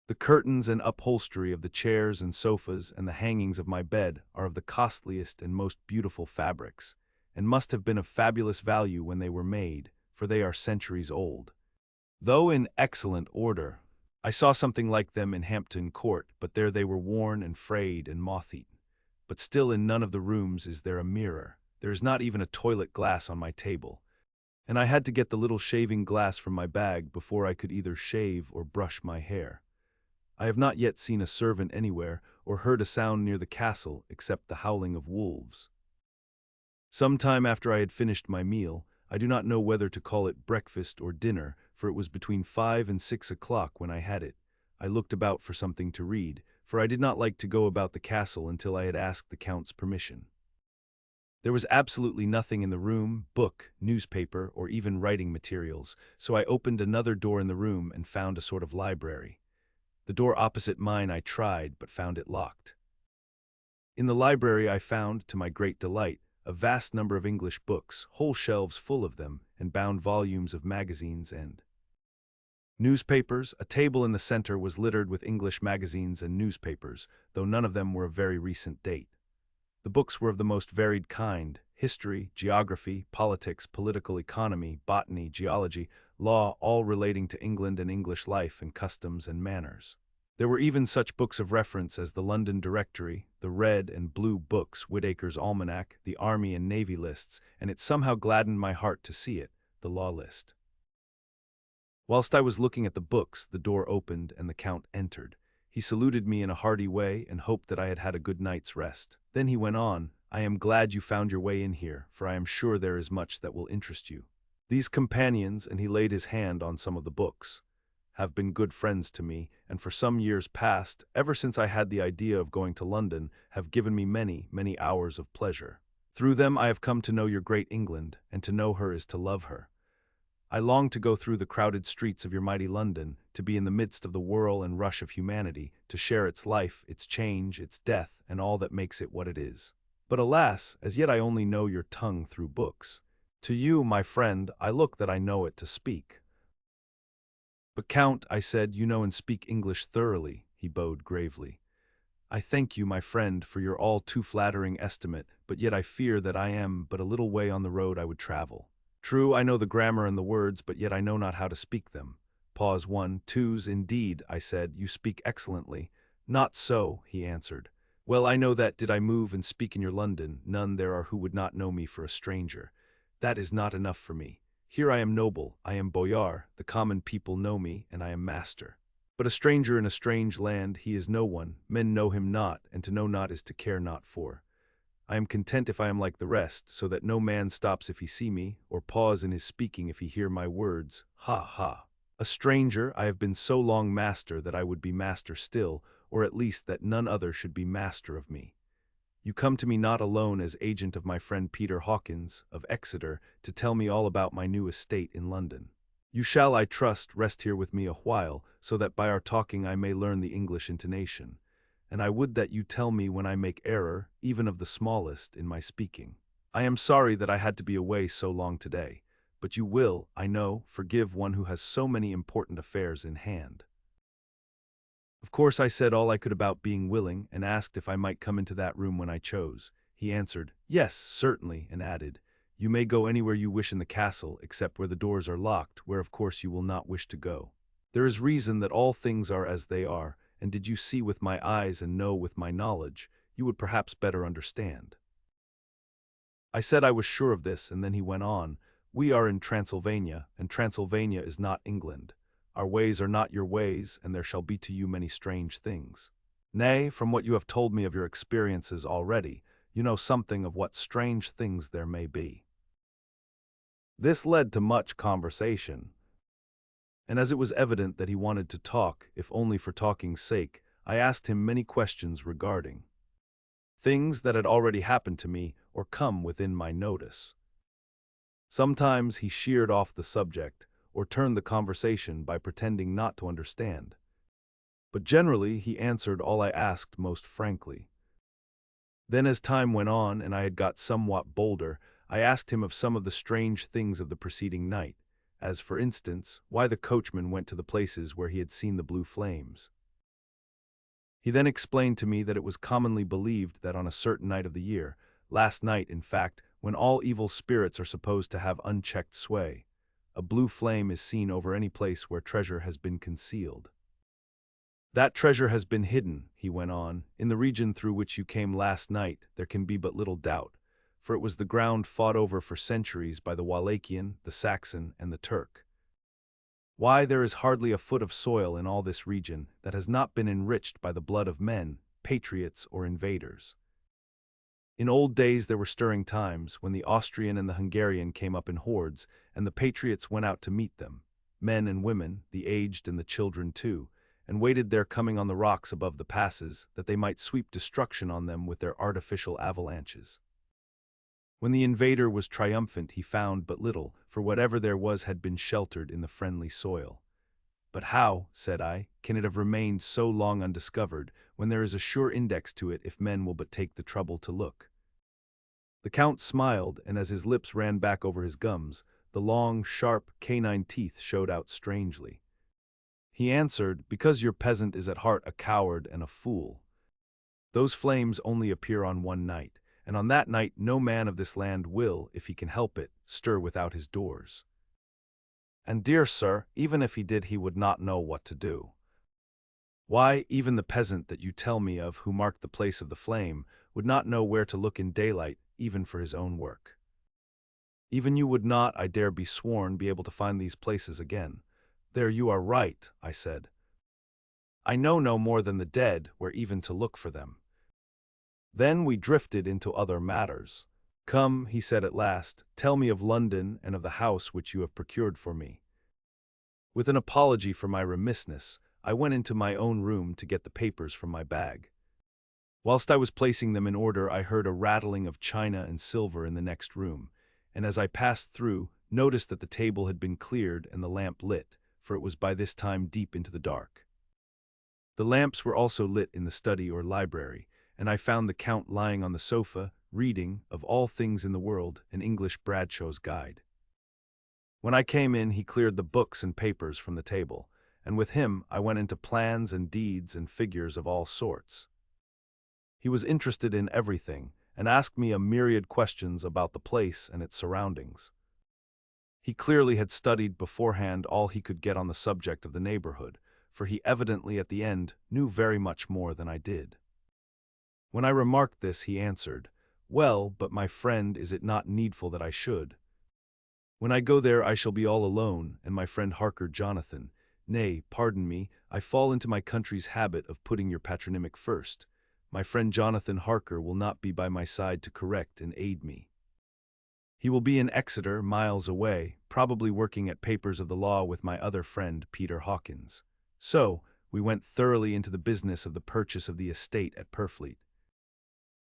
The curtains and upholstery of the chairs and sofas and the hangings of my bed are of the costliest and most beautiful fabrics, and must have been of fabulous value when they were made, for they are centuries old. Though in excellent order, I saw something like them in Hampton Court, but there they were worn and frayed and moth-eaten. But still in none of the rooms is there a mirror. There is not even a toilet glass on my table, and I had to get the little shaving glass from my bag before I could either shave or brush my hair. I have not yet seen a servant anywhere, or heard a sound near the castle, except the howling of wolves. Some time after I had finished my meal, I do not know whether to call it breakfast or dinner, for it was between 5 and 6 o'clock when I had it. I looked about for something to read, for I did not like to go about the castle until I had asked the Count's permission. There was absolutely nothing in the room, book, newspaper, or even writing materials, so I opened another door in the room and found a sort of library. The door opposite mine I tried, but found it locked. In the library I found, to my great delight, a vast number of English books, whole shelves full of them, and bound volumes of magazines and newspapers. A table in the center was littered with English magazines and newspapers, though none of them were of very recent date. The books were of the most varied kind: history, geography, politics, political economy, botany, geology, law, all relating to England and English life and customs and manners. There were even such books of reference as the London Directory, the Red and Blue Books, Whitaker's Almanac, the Army and Navy lists, and it somehow gladdened my heart to see it, the Law List. Whilst I was looking at the books, the door opened and the Count entered. He saluted me in a hearty way and hoped that I had had a good night's rest. Then he went on, "I am glad you found your way in here, for I am sure there is much that will interest you. These companions," and he laid his hand on some of the books, "have been good friends to me, and for some years past, ever since I had the idea of going to London, have given me many, many hours of pleasure. Through them I have come to know your great England, and to know her is to love her. I long to go through the crowded streets of your mighty London, to be in the midst of the whirl and rush of humanity, to share its life, its change, its death, and all that makes it what it is. But alas, as yet I only know your tongue through books. To you, my friend, I look that I know it to speak." "But Count," I said, "you know and speak English thoroughly." He bowed gravely. "I thank you, my friend, for your all too flattering estimate, but yet I fear that I am but a little way on the road I would travel. True, I know the grammar and the words, but yet I know not how to speak them. Pause 1, 2s, indeed, I said, you speak excellently. Not so, he answered. Well, I know that, did I move and speak in your London, none there are who would not know me for a stranger. That is not enough for me. Here I am noble, I am boyar, the common people know me, and I am master. But a stranger in a strange land, he is no one, men know him not, and to know not is to care not for. I am content if I am like the rest, so that no man stops if he see me, or pause in his speaking if he hear my words. Ha, ha. A stranger, I have been so long master that I would be master still, or at least that none other should be master of me. You come to me not alone as agent of my friend Peter Hawkins, of Exeter, to tell me all about my new estate in London. You shall, I trust, rest here with me a while, so that by our talking I may learn the English intonation. And I would that you tell me when I make error, even of the smallest, in my speaking. I am sorry that I had to be away so long today, but you will, I know, forgive one who has so many important affairs in hand. Of course I said all I could about being willing, and asked if I might come into that room when I chose. He answered, yes, certainly, and added, you may go anywhere you wish in the castle, except where the doors are locked, where of course you will not wish to go. There is reason that all things are as they are, and did you see with my eyes and know with my knowledge, you would perhaps better understand. I said I was sure of this, and then he went on, we are in Transylvania, and Transylvania is not England. Our ways are not your ways, and there shall be to you many strange things. Nay, from what you have told me of your experiences already, you know something of what strange things there may be. This led to much conversation, and as it was evident that he wanted to talk, if only for talking's sake, I asked him many questions regarding things that had already happened to me or come within my notice. Sometimes he sheered off the subject, or turned the conversation by pretending not to understand. But generally he answered all I asked most frankly. Then as time went on and I had got somewhat bolder, I asked him of some of the strange things of the preceding night, as, for instance, why the coachman went to the places where he had seen the blue flames. He then explained to me that it was commonly believed that on a certain night of the year, last night in fact, when all evil spirits are supposed to have unchecked sway, a blue flame is seen over any place where treasure has been concealed. That treasure has been hidden, he went on, in the region through which you came last night, there can be but little doubt, for it was the ground fought over for centuries by the Wallachian, the Saxon, and the Turk. Why, there is hardly a foot of soil in all this region that has not been enriched by the blood of men, patriots or invaders. In old days there were stirring times, when the Austrian and the Hungarian came up in hordes, and the patriots went out to meet them, men and women, the aged and the children too, and waited their coming on the rocks above the passes, that they might sweep destruction on them with their artificial avalanches. When the invader was triumphant he found but little, for whatever there was had been sheltered in the friendly soil. But how, said I, can it have remained so long undiscovered, when there is a sure index to it if men will but take the trouble to look? The Count smiled, and as his lips ran back over his gums, the long, sharp, canine teeth showed out strangely. He answered, because your peasant is at heart a coward and a fool. Those flames only appear on one night, and on that night no man of this land will, if he can help it, stir without his doors. And dear sir, even if he did he would not know what to do. Why, even the peasant that you tell me of who marked the place of the flame would not know where to look in daylight, even for his own work. Even you would not, I dare be sworn, be able to find these places again. There you are right, I said. I know no more than the dead where even to look for them. Then we drifted into other matters. Come, he said at last, tell me of London and of the house which you have procured for me. With an apology for my remissness, I went into my own room to get the papers from my bag. Whilst I was placing them in order, I heard a rattling of china and silver in the next room, and as I passed through, noticed that the table had been cleared and the lamp lit, for it was by this time deep into the dark. The lamps were also lit in the study or library, and I found the Count lying on the sofa, reading, of all things in the world, an English Bradshaw's Guide. When I came in, he cleared the books and papers from the table, and with him I went into plans and deeds and figures of all sorts. He was interested in everything, and asked me a myriad questions about the place and its surroundings. He clearly had studied beforehand all he could get on the subject of the neighborhood, for he evidently at the end knew very much more than I did. When I remarked this, he answered, "Well, but my friend, is it not needful that I should? When I go there I shall be all alone, and my friend Harker Jonathan. Nay, pardon me, I fall into my country's habit of putting your patronymic first. My friend Jonathan Harker will not be by my side to correct and aid me. He will be in Exeter, miles away, probably working at papers of the law with my other friend, Peter Hawkins." So, we went thoroughly into the business of the purchase of the estate at Purfleet.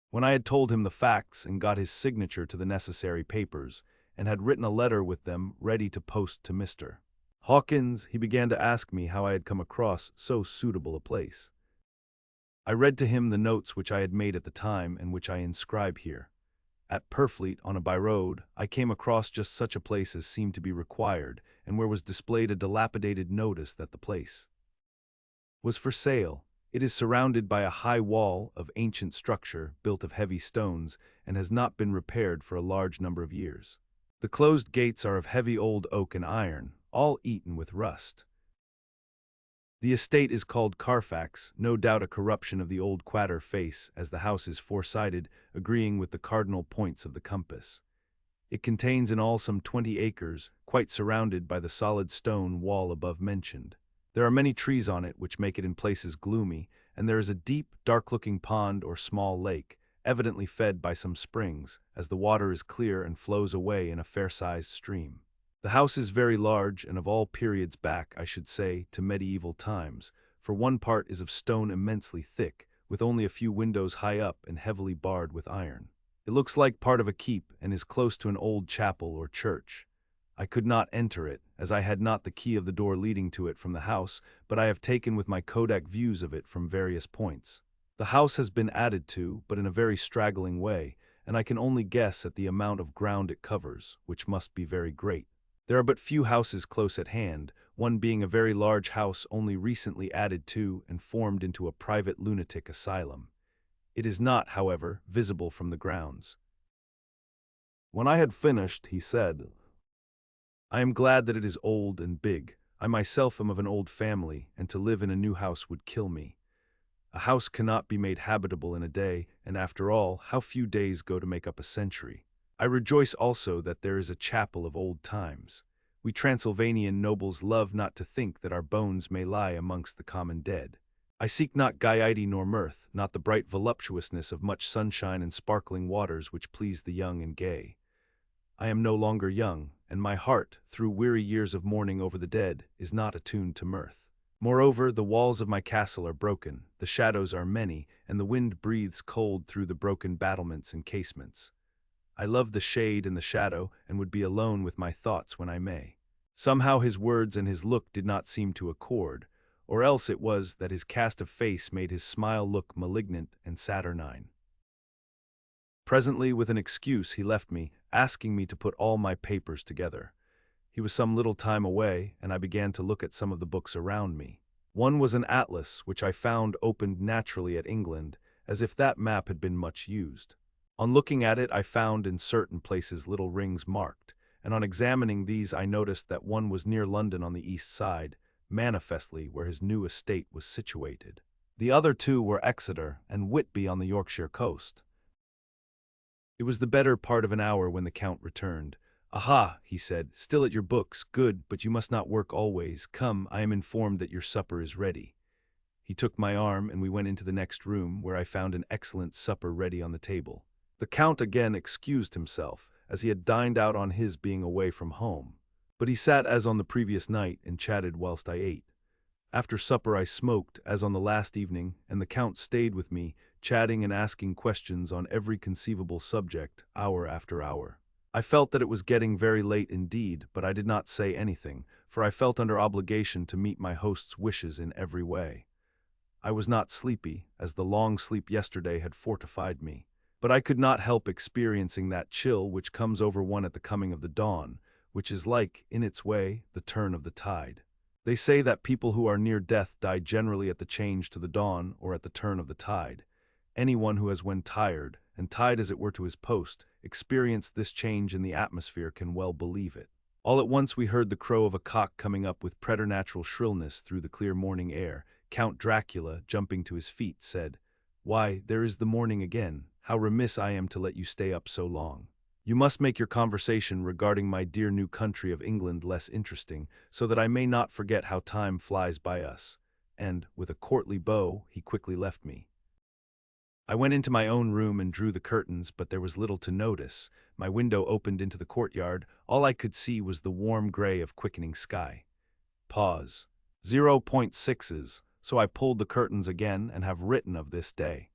When I had told him the facts and got his signature to the necessary papers, and had written a letter with them ready to post to Mr. Hawkins, he began to ask me how I had come across so suitable a place. I read to him the notes which I had made at the time and which I inscribe here. At Purfleet, on a by-road, I came across just such a place as seemed to be required, and where was displayed a dilapidated notice that the place was for sale. It is surrounded by a high wall of ancient structure built of heavy stones and has not been repaired for a large number of years. The closed gates are of heavy old oak and iron, all eaten with rust. The estate is called Carfax, no doubt a corruption of the old quater face, as the house is four-sided, agreeing with the cardinal points of the compass. It contains in all some 20 acres, quite surrounded by the solid stone wall above mentioned. There are many trees on it which make it in places gloomy, and there is a deep, dark-looking pond or small lake, evidently fed by some springs, as the water is clear and flows away in a fair-sized stream. The house is very large and of all periods back, I should say, to medieval times, for one part is of stone immensely thick, with only a few windows high up and heavily barred with iron. It looks like part of a keep and is close to an old chapel or church. I could not enter it, as I had not the key of the door leading to it from the house, but I have taken with my Kodak views of it from various points. The house has been added to, but in a very straggling way, and I can only guess at the amount of ground it covers, which must be very great. There are but few houses close at hand, one being a very large house only recently added to and formed into a private lunatic asylum. It is not, however, visible from the grounds. When I had finished, he said, "I am glad that it is old and big. I myself am of an old family, and to live in a new house would kill me. A house cannot be made habitable in a day, and after all, how few days go to make up a century. I rejoice also that there is a chapel of old times. We Transylvanian nobles love not to think that our bones may lie amongst the common dead. I seek not gaiety nor mirth, not the bright voluptuousness of much sunshine and sparkling waters which please the young and gay. I am no longer young, and my heart, through weary years of mourning over the dead, is not attuned to mirth. Moreover, the walls of my castle are broken, the shadows are many, and the wind breathes cold through the broken battlements and casements. I love the shade and the shadow, and would be alone with my thoughts when I may." Somehow his words and his look did not seem to accord, or else it was that his cast of face made his smile look malignant and saturnine. Presently, with an excuse, he left me, asking me to put all my papers together. He was some little time away, and I began to look at some of the books around me. One was an atlas, which I found opened naturally at England, as if that map had been much used. On looking at it, I found in certain places little rings marked, and on examining these I noticed that one was near London on the east side, manifestly where his new estate was situated. The other two were Exeter and Whitby on the Yorkshire coast. It was the better part of an hour when the Count returned. "Aha," he said, "still at your books, good, but you must not work always. Come, I am informed that your supper is ready." He took my arm and we went into the next room, where I found an excellent supper ready on the table. The Count again excused himself, as he had dined out on his being away from home. But he sat as on the previous night and chatted whilst I ate. After supper I smoked, as on the last evening, and the Count stayed with me, chatting and asking questions on every conceivable subject, hour after hour. I felt that it was getting very late indeed, but I did not say anything, for I felt under obligation to meet my host's wishes in every way. I was not sleepy, as the long sleep yesterday had fortified me, but I could not help experiencing that chill which comes over one at the coming of the dawn, which is like, in its way, the turn of the tide. They say that people who are near death die generally at the change to the dawn or at the turn of the tide. Anyone who has, when tired, and tied as it were to his post, experienced this change in the atmosphere can well believe it. All at once we heard the crow of a cock coming up with preternatural shrillness through the clear morning air. Count Dracula, jumping to his feet, said, "Why, there is the morning again. How remiss I am to let you stay up so long. You must make your conversation regarding my dear new country of England less interesting, so that I may not forget how time flies by us." And, with a courtly bow, he quickly left me. I went into my own room and drew the curtains, but there was little to notice. My window opened into the courtyard. All I could see was the warm gray of quickening sky. Pause. 0.6s, so I pulled the curtains again and have written of this day.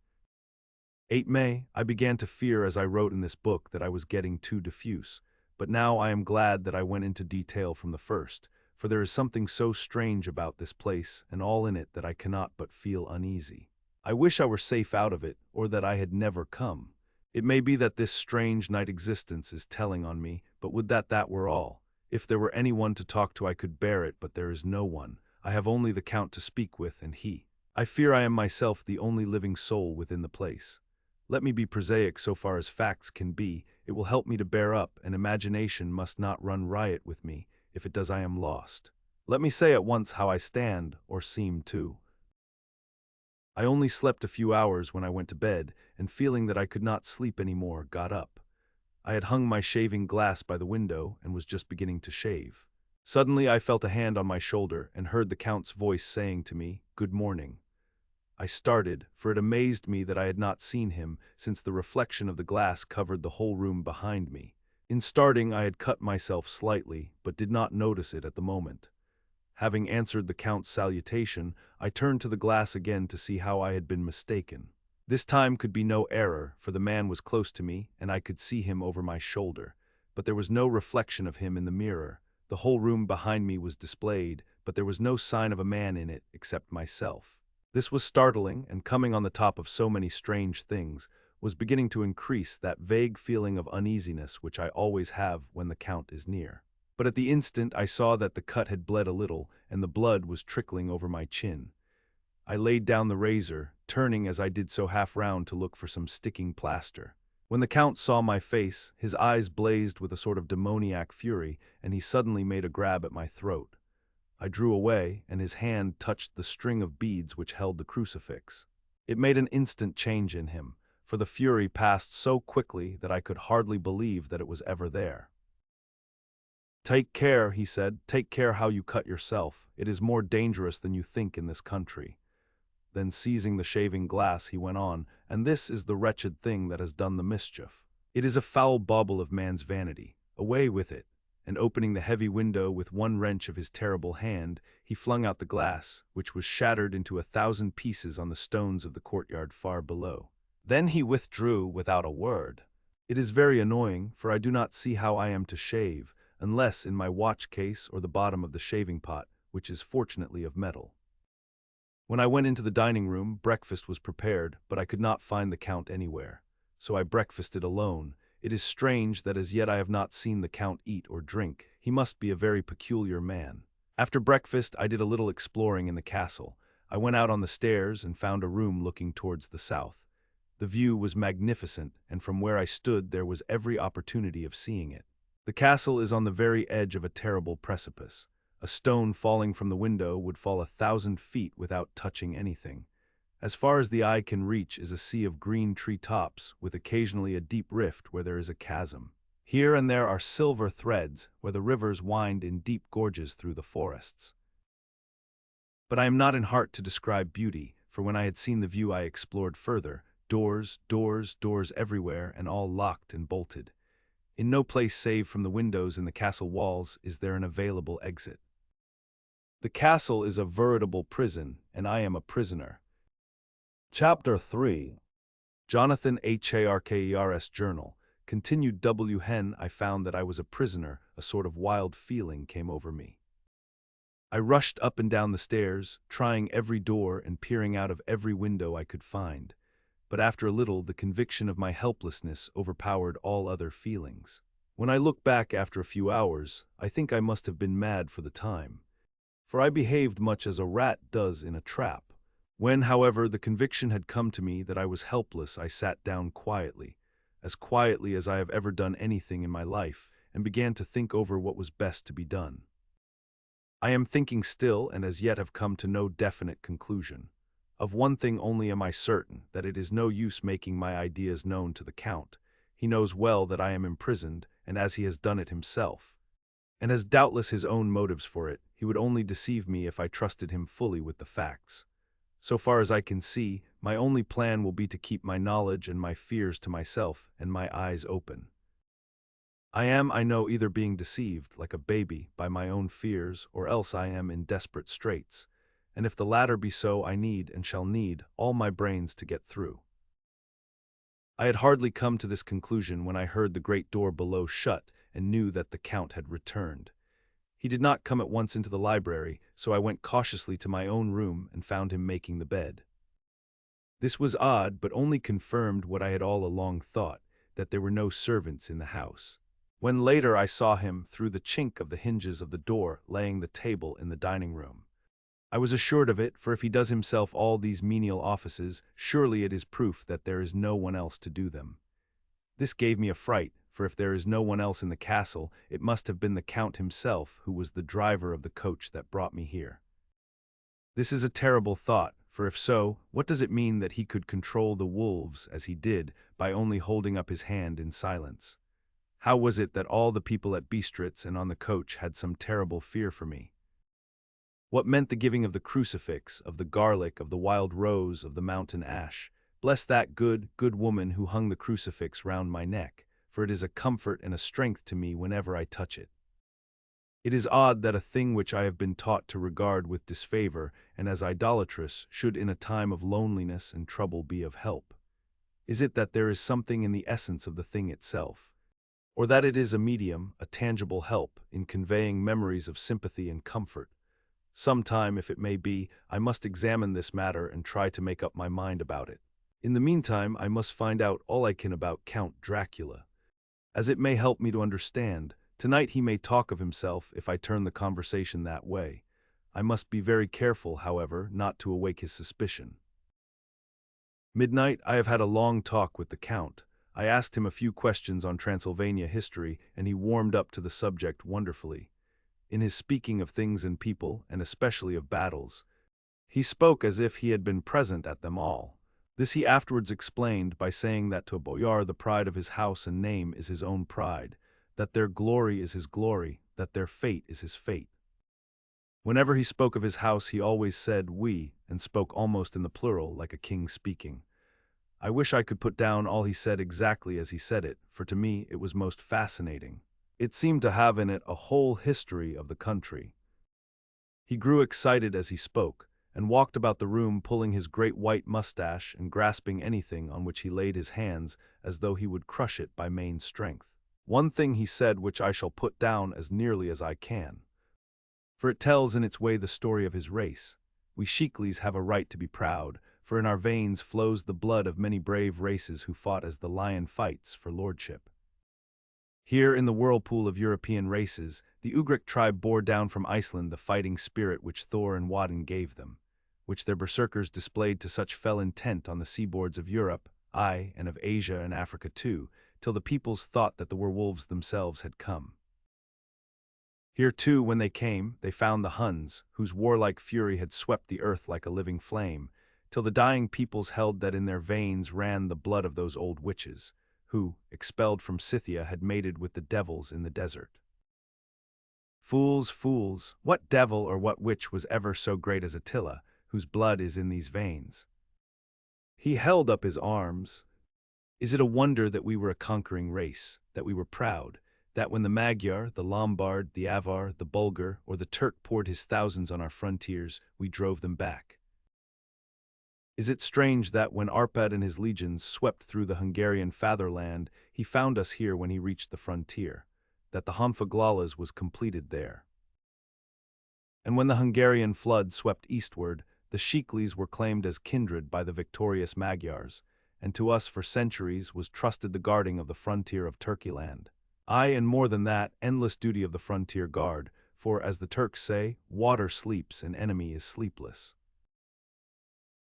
8 May, I began to fear as I wrote in this book that I was getting too diffuse, but now I am glad that I went into detail from the first, for there is something so strange about this place and all in it that I cannot but feel uneasy. I wish I were safe out of it, or that I had never come. It may be that this strange night existence is telling on me, but would that were all. If there were anyone to talk to I could bear it, but there is no one. I have only the Count to speak with, and he. I fear I am myself the only living soul within the place. Let me be prosaic so far as facts can be. It will help me to bear up, and imagination must not run riot with me. If it does, I am lost. Let me say at once how I stand, or seem to. I only slept a few hours when I went to bed, and feeling that I could not sleep any more, got up. I had hung my shaving glass by the window and was just beginning to shave. Suddenly I felt a hand on my shoulder and heard the Count's voice saying to me, "Good morning." I started, for it amazed me that I had not seen him, since the reflection of the glass covered the whole room behind me. In starting I had cut myself slightly, but did not notice it at the moment. Having answered the Count's salutation, I turned to the glass again to see how I had been mistaken. This time could be no error, for the man was close to me, and I could see him over my shoulder. But there was no reflection of him in the mirror. The whole room behind me was displayed, but there was no sign of a man in it except myself. This was startling, and coming on the top of so many strange things, was beginning to increase that vague feeling of uneasiness which I always have when the Count is near. But at the instant I saw that the cut had bled a little, and the blood was trickling over my chin. I laid down the razor, turning as I did so half round to look for some sticking plaster. When the Count saw my face, his eyes blazed with a sort of demoniac fury, and he suddenly made a grab at my throat. I drew away, and his hand touched the string of beads which held the crucifix. It made an instant change in him, for the fury passed so quickly that I could hardly believe that it was ever there. "Take care," he said, "take care how you cut yourself. It is more dangerous than you think in this country." Then seizing the shaving glass, he went on, "And this is the wretched thing that has done the mischief. It is a foul bauble of man's vanity. Away with it." And opening the heavy window with one wrench of his terrible hand, he flung out the glass, which was shattered into 1,000 pieces on the stones of the courtyard far below. Then he withdrew without a word. It is very annoying, for I do not see how I am to shave, unless in my watch case or the bottom of the shaving pot, which is fortunately of metal. When I went into the dining room, breakfast was prepared, but I could not find the Count anywhere. So I breakfasted alone. It is strange that as yet I have not seen the Count eat or drink. He must be a very peculiar man. After breakfast, I did a little exploring in the castle. I went out on the stairs and found a room looking towards the south. The view was magnificent, and from where I stood there was every opportunity of seeing it. The castle is on the very edge of a terrible precipice. A stone falling from the window would fall 1,000 feet without touching anything. As far as the eye can reach is a sea of green tree tops, with occasionally a deep rift where there is a chasm. Here and there are silver threads, where the rivers wind in deep gorges through the forests. But I am not in heart to describe beauty, for when I had seen the view I explored further. Doors, doors, doors everywhere, and all locked and bolted. In no place save from the windows in the castle walls is there an available exit. The castle is a veritable prison, and I am a prisoner. Chapter 3. Jonathan Harker's Journal. Continued W. Hen. I found that I was a prisoner. A sort of wild feeling came over me. I rushed up and down the stairs, trying every door and peering out of every window I could find. But after a little, the conviction of my helplessness overpowered all other feelings. When I look back after a few hours, I think I must have been mad for the time, for I behaved much as a rat does in a trap. When, however, the conviction had come to me that I was helpless, I sat down quietly as I have ever done anything in my life, and began to think over what was best to be done. I am thinking still and as yet have come to no definite conclusion. Of one thing only am I certain, that it is no use making my ideas known to the Count. He knows well that I am imprisoned, and as he has done it himself, and has doubtless his own motives for it, he would only deceive me if I trusted him fully with the facts. So far as I can see, my only plan will be to keep my knowledge and my fears to myself and my eyes open. I am, I know, either being deceived, like a baby, by my own fears, or else I am in desperate straits, and if the latter be so, I need, and shall need, all my brains to get through. I had hardly come to this conclusion when I heard the great door below shut and knew that the Count had returned. He did not come at once into the library, so I went cautiously to my own room and found him making the bed. This was odd, but only confirmed what I had all along thought, that there were no servants in the house. When later I saw him, through the chink of the hinges of the door, laying the table in the dining room, I was assured of it, for if he does himself all these menial offices, surely it is proof that there is no one else to do them. This gave me a fright, for if there is no one else in the castle, it must have been the Count himself who was the driver of the coach that brought me here. This is a terrible thought, for if so, what does it mean that he could control the wolves, as he did, by only holding up his hand in silence? How was it that all the people at Bistritz and on the coach had some terrible fear for me? What meant the giving of the crucifix, of the garlic, of the wild rose, of the mountain ash? Bless that good woman who hung the crucifix round my neck, for it is a comfort and a strength to me whenever I touch it. It is odd that a thing which I have been taught to regard with disfavor and as idolatrous should in a time of loneliness and trouble be of help. Is it that there is something in the essence of the thing itself? Or that it is a medium, a tangible help, in conveying memories of sympathy and comfort? Sometime, if it may be, I must examine this matter and try to make up my mind about it. In the meantime, I must find out all I can about Count Dracula, as it may help me to understand. Tonight he may talk of himself if I turn the conversation that way. I must be very careful, however, not to awake his suspicion. Midnight, I have had a long talk with the Count. I asked him a few questions on Transylvania history, and he warmed up to the subject wonderfully. In his speaking of things and people, and especially of battles, he spoke as if he had been present at them all. This he afterwards explained by saying that to a boyar the pride of his house and name is his own pride, that their glory is his glory, that their fate is his fate. Whenever he spoke of his house he always said we, and spoke almost in the plural, like a king speaking. I wish I could put down all he said exactly as he said it, for to me it was most fascinating. It seemed to have in it a whole history of the country. He grew excited as he spoke, and walked about the room pulling his great white mustache and grasping anything on which he laid his hands as though he would crush it by main strength. One thing he said which I shall put down as nearly as I can, for it tells in its way the story of his race. We Shiklis have a right to be proud, for in our veins flows the blood of many brave races who fought as the lion fights for lordship. Here in the whirlpool of European races, the Ugric tribe bore down from Iceland the fighting spirit which Thor and Woden gave them, which their berserkers displayed to such fell intent on the seaboards of Europe, aye, and of Asia and Africa too, till the peoples thought that the werewolves themselves had come. Here too, when they came, they found the Huns, whose warlike fury had swept the earth like a living flame, till the dying peoples held that in their veins ran the blood of those old witches, who, expelled from Scythia, had mated with the devils in the desert. Fools, fools, what devil or what witch was ever so great as Attila, whose blood is in these veins? He held up his arms. Is it a wonder that we were a conquering race, that we were proud, that when the Magyar, the Lombard, the Avar, the Bulgar, or the Turk poured his thousands on our frontiers, we drove them back? Is it strange that when Arpad and his legions swept through the Hungarian fatherland, he found us here when he reached the frontier, that the Honfoglalas was completed there? And when the Hungarian flood swept eastward, the Shiklis were claimed as kindred by the victorious Magyars, and to us for centuries was trusted the guarding of the frontier of Turkeyland. Aye, and more than that, endless duty of the frontier guard, for, as the Turks say, water sleeps and enemy is sleepless.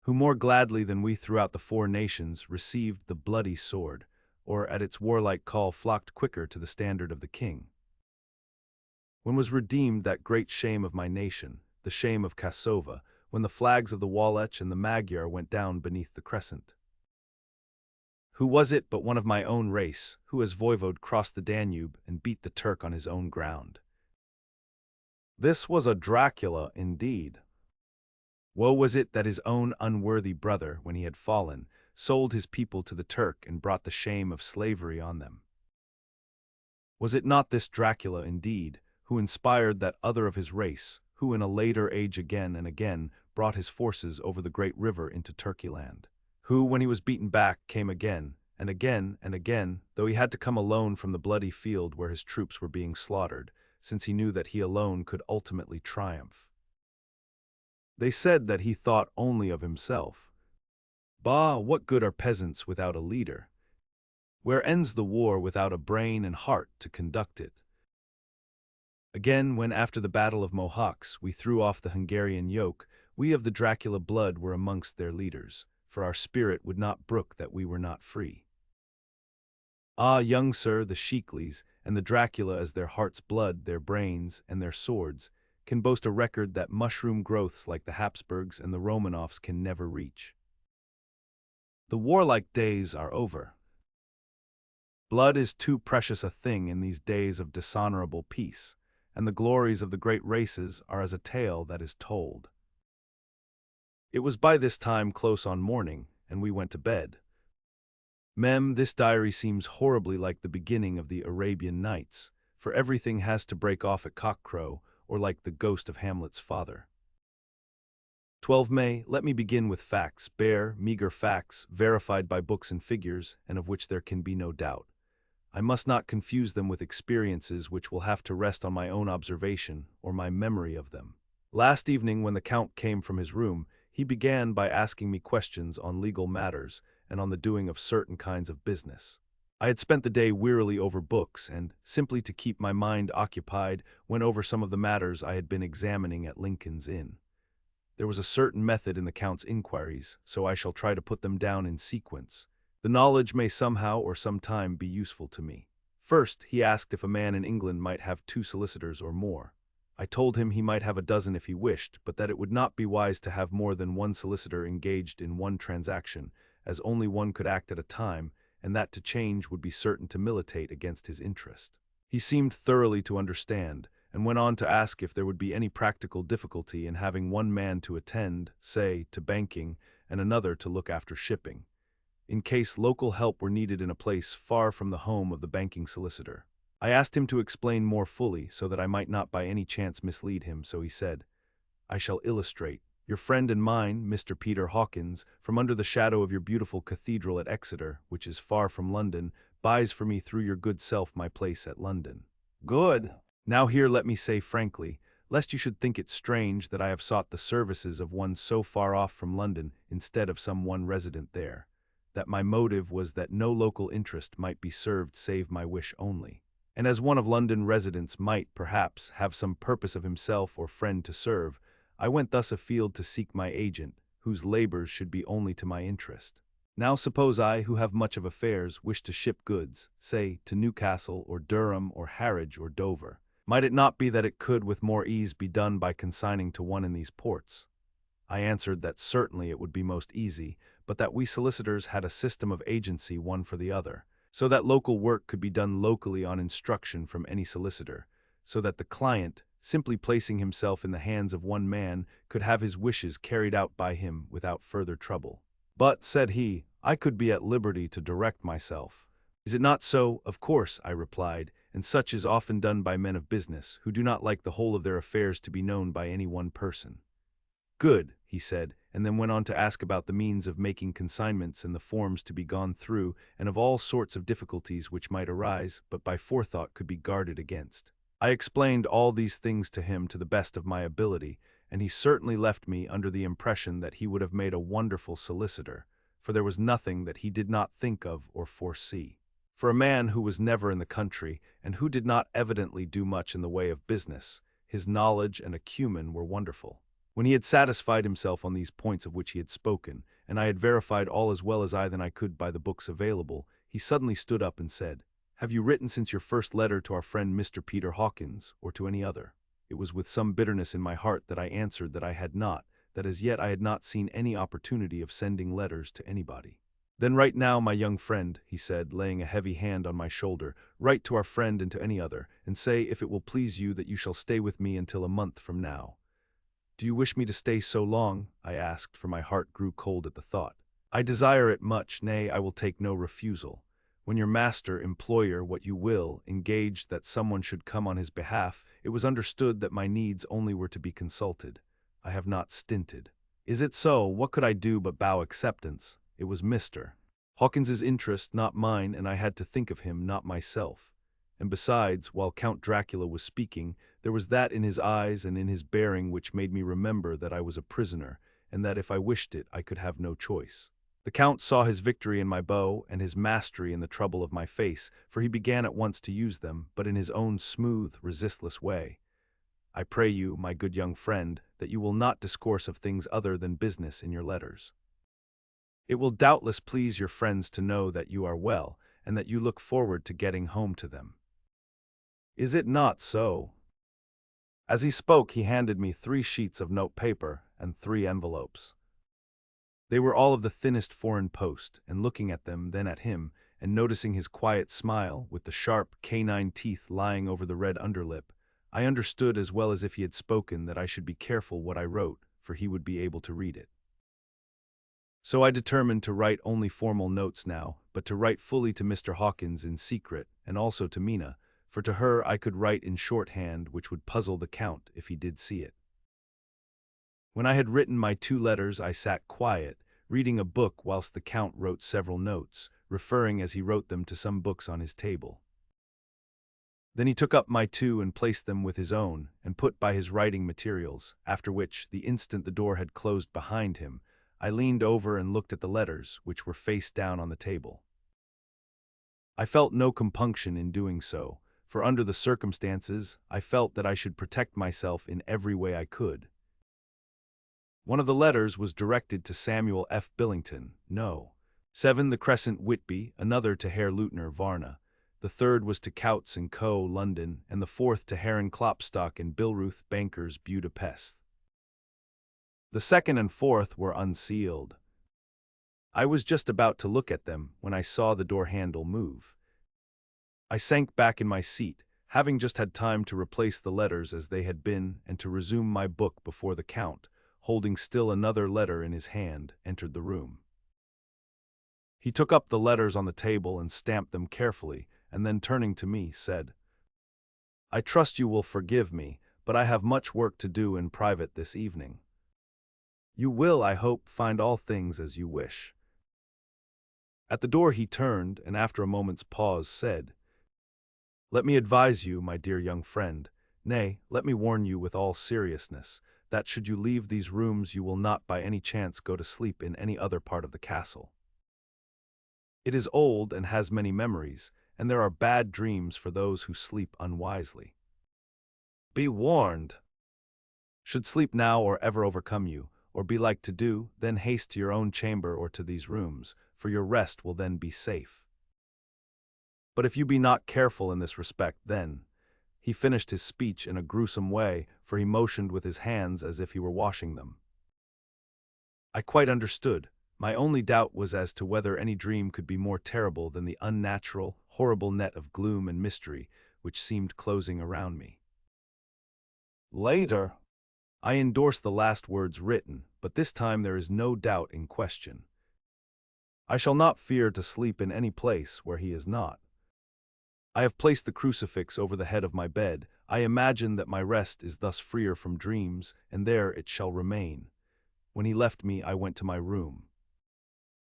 Who more gladly than we throughout the four nations received the bloody sword, or at its warlike call flocked quicker to the standard of the king. When was redeemed that great shame of my nation, the shame of Kasova, when the flags of the Wallach and the Magyar went down beneath the crescent? Who was it but one of my own race, who as voivode crossed the Danube and beat the Turk on his own ground? This was a Dracula indeed. Woe was it that his own unworthy brother, when he had fallen, sold his people to the Turk and brought the shame of slavery on them. Was it not this Dracula indeed, who inspired that other of his race, who in a later age again and again brought his forces over the great river into Turkeyland? Who, when he was beaten back, came again, and again, and again, though he had to come alone from the bloody field where his troops were being slaughtered, since he knew that he alone could ultimately triumph. They said that he thought only of himself. Bah, what good are peasants without a leader? Where ends the war without a brain and heart to conduct it? Again, when after the Battle of Mohacs we threw off the Hungarian yoke, we of the Dracula blood were amongst their leaders, for our spirit would not brook that we were not free. Ah, young sir, the Sheikleys, and the Dracula as their heart's blood, their brains, and their swords, can boast a record that mushroom growths like the Habsburgs and the Romanovs can never reach. The warlike days are over. Blood is too precious a thing in these days of dishonorable peace, and the glories of the great races are as a tale that is told. It was by this time close on morning, and we went to bed. Mem, this diary seems horribly like the beginning of the Arabian Nights, for everything has to break off at cockcrow, or like the ghost of Hamlet's father. 12 May, let me begin with facts, bare, meager facts, verified by books and figures, and of which there can be no doubt. I must not confuse them with experiences which will have to rest on my own observation or my memory of them. Last evening, when the Count came from his room, he began by asking me questions on legal matters and on the doing of certain kinds of business. I had spent the day wearily over books, and, simply to keep my mind occupied, went over some of the matters I had been examining at Lincoln's Inn. There was a certain method in the Count's inquiries, so I shall try to put them down in sequence. The knowledge may somehow or sometime be useful to me. First, he asked if a man in England might have 2 solicitors or more. I told him he might have a dozen if he wished, but that it would not be wise to have more than 1 solicitor engaged in one transaction, as only one could act at a time, and that to change would be certain to militate against his interest. He seemed thoroughly to understand, and went on to ask if there would be any practical difficulty in having one man to attend, say, to banking, and another to look after shipping, in case local help were needed in a place far from the home of the banking solicitor. I asked him to explain more fully, so that I might not by any chance mislead him, so he said, "I shall illustrate. Your friend and mine, Mr. Peter Hawkins, from under the shadow of your beautiful cathedral at Exeter, which is far from London, buys for me through your good self my place at London." Good! Now here let me say frankly, lest you should think it strange that I have sought the services of one so far off from London instead of some one resident there, that my motive was that no local interest might be served save my wish only. And as one of London residents might, perhaps, have some purpose of himself or friend to serve, I went thus afield to seek my agent, whose labors should be only to my interest. Now suppose I, who have much of affairs, wish to ship goods, say, to Newcastle or Durham or Harwich or Dover. Might it not be that it could with more ease be done by consigning to one in these ports? I answered that certainly it would be most easy, but that we solicitors had a system of agency one for the other, so that local work could be done locally on instruction from any solicitor, so that the client, simply placing himself in the hands of one man, could have his wishes carried out by him without further trouble. But, said he, I could be at liberty to direct myself. Is it not so? Of course, I replied, and such is often done by men of business, who do not like the whole of their affairs to be known by any one person. Good, he said, and then went on to ask about the means of making consignments and the forms to be gone through, and of all sorts of difficulties which might arise, but by forethought could be guarded against. I explained all these things to him to the best of my ability, and he certainly left me under the impression that he would have made a wonderful solicitor, for there was nothing that he did not think of or foresee. For a man who was never in the country, and who did not evidently do much in the way of business, his knowledge and acumen were wonderful. When he had satisfied himself on these points of which he had spoken, and I had verified all as well as I could by the books available, he suddenly stood up and said, Have you written since your first letter to our friend Mr. Peter Hawkins, or to any other? It was with some bitterness in my heart that I answered that I had not, that as yet I had not seen any opportunity of sending letters to anybody. Then write now, my young friend, he said, laying a heavy hand on my shoulder. Write to our friend and to any other, and say, if it will please you, that you shall stay with me until a month from now. Do you wish me to stay so long? I asked, for my heart grew cold at the thought. I desire it much, nay, I will take no refusal. When your master, employer, what you will, engaged that someone should come on his behalf, it was understood that my needs only were to be consulted. I have not stinted. Is it so? What could I do but bow acceptance? It was Mr. Hawkins's interest, not mine, and I had to think of him, not myself. And besides, while Count Dracula was speaking, there was that in his eyes and in his bearing which made me remember that I was a prisoner, and that if I wished it, I could have no choice. The Count saw his victory in my bow and his mastery in the trouble of my face, for he began at once to use them, but in his own smooth, resistless way. I pray you, my good young friend, that you will not discourse of things other than business in your letters. It will doubtless please your friends to know that you are well, and that you look forward to getting home to them. Is it not so? As he spoke, he handed me 3 sheets of note paper and 3 envelopes. They were all of the thinnest foreign post, and looking at them, then at him, and noticing his quiet smile, with the sharp canine teeth lying over the red underlip, I understood as well as if he had spoken that I should be careful what I wrote, for he would be able to read it. So I determined to write only formal notes now, but to write fully to Mr. Hawkins in secret, and also to Mina, for to her I could write in shorthand which would puzzle the Count if he did see it. When I had written my 2 letters, I sat quiet, reading a book whilst the Count wrote several notes, referring as he wrote them to some books on his table. Then he took up my 2 and placed them with his own, and put by his writing materials, after which, the instant the door had closed behind him, I leaned over and looked at the letters, which were face down on the table. I felt no compunction in doing so, for under the circumstances, I felt that I should protect myself in every way I could. One of the letters was directed to Samuel F. Billington, No. 7 The Crescent, Whitby, another to Herr Leutner, Varna. The third was to Coutts and Co., London, and the fourth to Herren Klopstock and Billruth, bankers, Budapest. The second and fourth were unsealed. I was just about to look at them when I saw the door handle move. I sank back in my seat, having just had time to replace the letters as they had been and to resume my book before the Count, holding still another letter in his hand, entered the room. He took up the letters on the table and stamped them carefully, and then turning to me, said, I trust you will forgive me, but I have much work to do in private this evening. You will, I hope, find all things as you wish. At the door he turned, and after a moment's pause said, Let me advise you, my dear young friend, nay, let me warn you with all seriousness, that should you leave these rooms you will not by any chance go to sleep in any other part of the castle. It is old and has many memories, and there are bad dreams for those who sleep unwisely. Be warned. Should sleep now or ever overcome you, or be like to do, then haste to your own chamber or to these rooms, for your rest will then be safe. But if you be not careful in this respect, then— He finished his speech in a gruesome way, for he motioned with his hands as if he were washing them. I quite understood. My only doubt was as to whether any dream could be more terrible than the unnatural, horrible net of gloom and mystery which seemed closing around me. Later, I endorsed the last words written, but this time there is no doubt in question. I shall not fear to sleep in any place where he is not. I have placed the crucifix over the head of my bed. I imagine that my rest is thus freer from dreams, and there it shall remain. When he left me, I went to my room.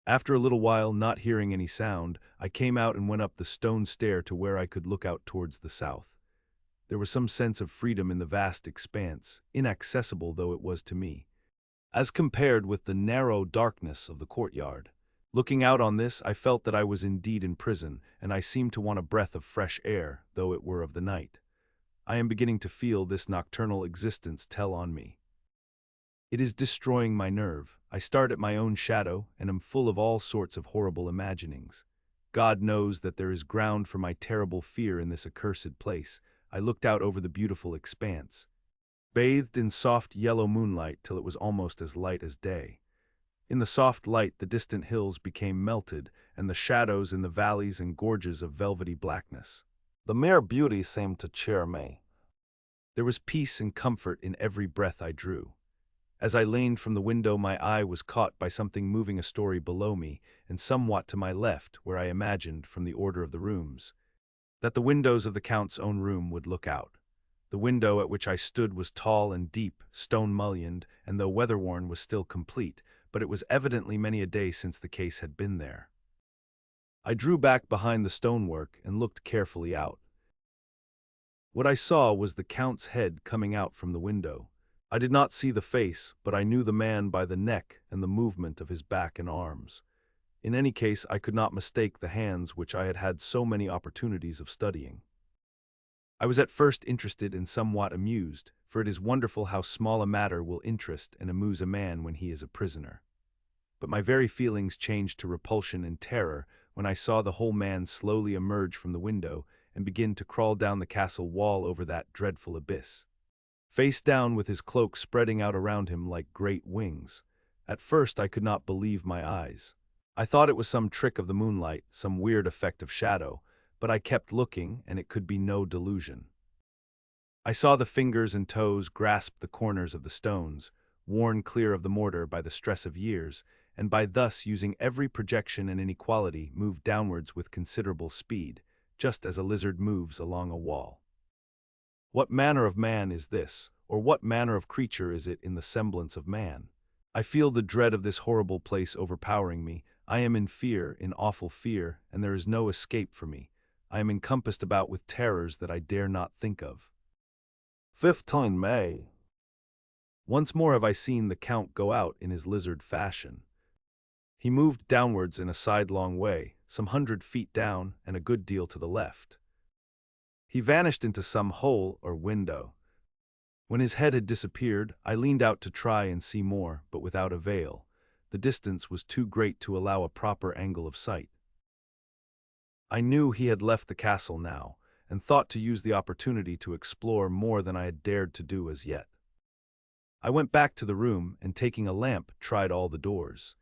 After a little while, not hearing any sound, I came out and went up the stone stair to where I could look out towards the south. There was some sense of freedom in the vast expanse, inaccessible though it was to me, as compared with the narrow darkness of the courtyard. Looking out on this, I felt that I was indeed in prison, and I seemed to want a breath of fresh air, though it were of the night. I am beginning to feel this nocturnal existence tell on me. It is destroying my nerve. I start at my own shadow, and am full of all sorts of horrible imaginings. God knows that there is ground for my terrible fear in this accursed place. I looked out over the beautiful expanse, bathed in soft yellow moonlight till it was almost as light as day. In the soft light the distant hills became melted, and the shadows in the valleys and gorges of velvety blackness. The mere beauty seemed to cheer me. There was peace and comfort in every breath I drew. As I leaned from the window, my eye was caught by something moving a story below me and somewhat to my left, where I imagined, from the order of the rooms, that the windows of the Count's own room would look out. The window at which I stood was tall and deep, stone-mullioned, and though weather-worn was still complete, but it was evidently many a day since the case had been there. I drew back behind the stonework and looked carefully out. What I saw was the Count's head coming out from the window. I did not see the face, but I knew the man by the neck and the movement of his back and arms. In any case, I could not mistake the hands which I had had so many opportunities of studying. I was at first interested and somewhat amused, for it is wonderful how small a matter will interest and amuse a man when he is a prisoner. But my very feelings changed to repulsion and terror when I saw the whole man slowly emerge from the window and begin to crawl down the castle wall over that dreadful abyss, face down with his cloak spreading out around him like great wings. At first I could not believe my eyes. I thought it was some trick of the moonlight, some weird effect of shadow, but I kept looking, and it could be no delusion. I saw the fingers and toes grasp the corners of the stones, worn clear of the mortar by the stress of years, and by thus using every projection and inequality move downwards with considerable speed, just as a lizard moves along a wall. What manner of man is this, or what manner of creature is it in the semblance of man? I feel the dread of this horrible place overpowering me. I am in fear, in awful fear, and there is no escape for me. I am encompassed about with terrors that I dare not think of. 15 May. Once more have I seen the Count go out in his lizard fashion. He moved downwards in a sidelong way, some 100 feet down and a good deal to the left. He vanished into some hole or window. When his head had disappeared, I leaned out to try and see more, but without avail. The distance was too great to allow a proper angle of sight. I knew he had left the castle now, and thought to use the opportunity to explore more than I had dared to do as yet. I went back to the room and, taking a lamp, tried all the doors.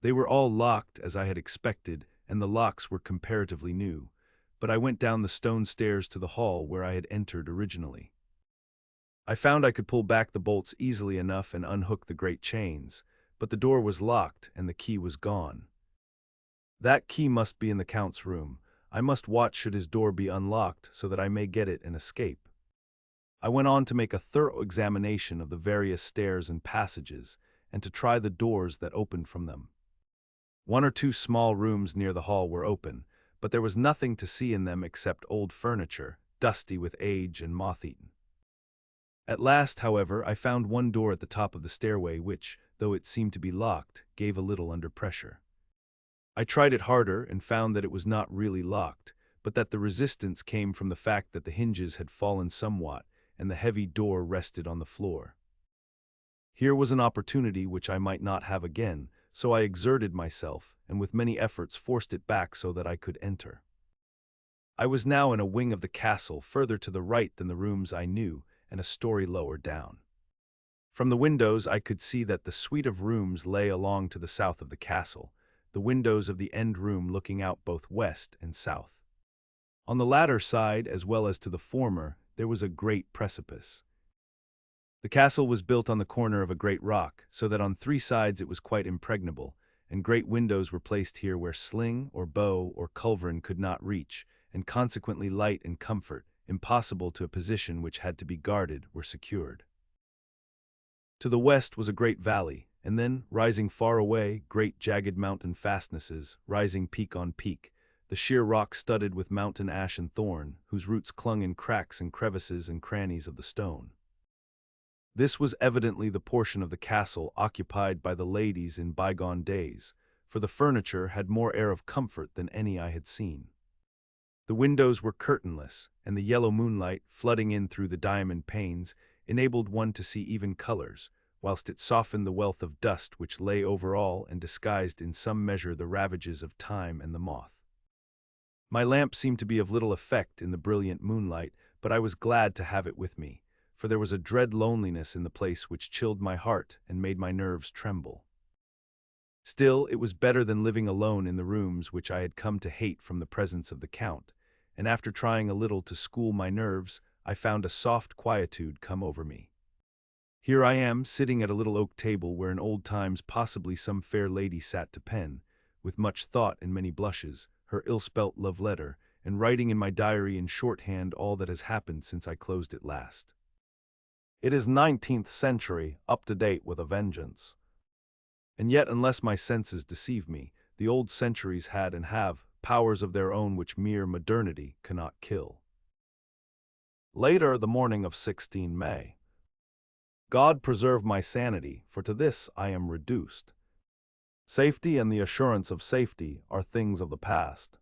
They were all locked as I had expected, and the locks were comparatively new, but I went down the stone stairs to the hall where I had entered originally. I found I could pull back the bolts easily enough and unhook the great chains, but the door was locked and the key was gone. That key must be in the Count's room. I must watch should his door be unlocked so that I may get it and escape. I went on to make a thorough examination of the various stairs and passages, and to try the doors that opened from them. 1 or 2 small rooms near the hall were open, but there was nothing to see in them except old furniture, dusty with age and moth-eaten. At last, however, I found one door at the top of the stairway which, though it seemed to be locked, gave a little under pressure. I tried it harder and found that it was not really locked, but that the resistance came from the fact that the hinges had fallen somewhat and the heavy door rested on the floor. Here was an opportunity which I might not have again, so I exerted myself and with many efforts forced it back so that I could enter. I was now in a wing of the castle further to the right than the rooms I knew, and a story lower down. From the windows I could see that the suite of rooms lay along to the south of the castle, the windows of the end room looking out both west and south. On the latter side, as well as to the former, there was a great precipice. The castle was built on the corner of a great rock, so that on 3 sides it was quite impregnable, and great windows were placed here where sling or bow or culverin could not reach, and consequently light and comfort, impossible to a position which had to be guarded, were secured. To the west was a great valley, and then, rising far away, great jagged mountain fastnesses, rising peak on peak, the sheer rock studded with mountain ash and thorn, whose roots clung in cracks and crevices and crannies of the stone. This was evidently the portion of the castle occupied by the ladies in bygone days, for the furniture had more air of comfort than any I had seen. The windows were curtainless, and the yellow moonlight, flooding in through the diamond panes, enabled one to see even colors, whilst it softened the wealth of dust which lay over all and disguised in some measure the ravages of time and the moth. My lamp seemed to be of little effect in the brilliant moonlight, but I was glad to have it with me, for there was a dread loneliness in the place which chilled my heart and made my nerves tremble. Still, it was better than living alone in the rooms which I had come to hate from the presence of the Count, and after trying a little to school my nerves, I found a soft quietude come over me. Here I am, sitting at a little oak table where in old times possibly some fair lady sat to pen, with much thought and many blushes, her ill-spelt love letter, and writing in my diary in shorthand all that has happened since I closed it last. It is 19th century, up to date with a vengeance. And yet, unless my senses deceive me, the old centuries had and have powers of their own which mere modernity cannot kill. Later, the morning of 16 May. God preserve my sanity, for to this I am reduced. Safety and the assurance of safety are things of the past.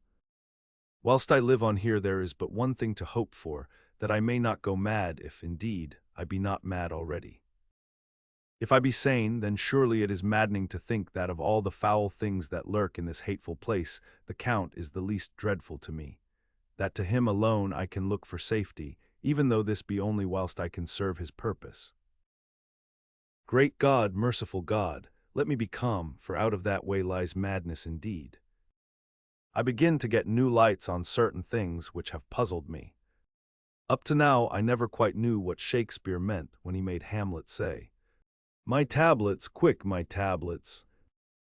Whilst I live on here there is but one thing to hope for, that I may not go mad if, indeed, I be not mad already. If I be sane, then surely it is maddening to think that of all the foul things that lurk in this hateful place, the Count is the least dreadful to me, that to him alone I can look for safety, even though this be only whilst I can serve his purpose. Great God, merciful God, let me be calm, for out of that way lies madness indeed. I begin to get new lights on certain things which have puzzled me. Up to now I never quite knew what Shakespeare meant when he made Hamlet say, "My tablets, quick, my tablets,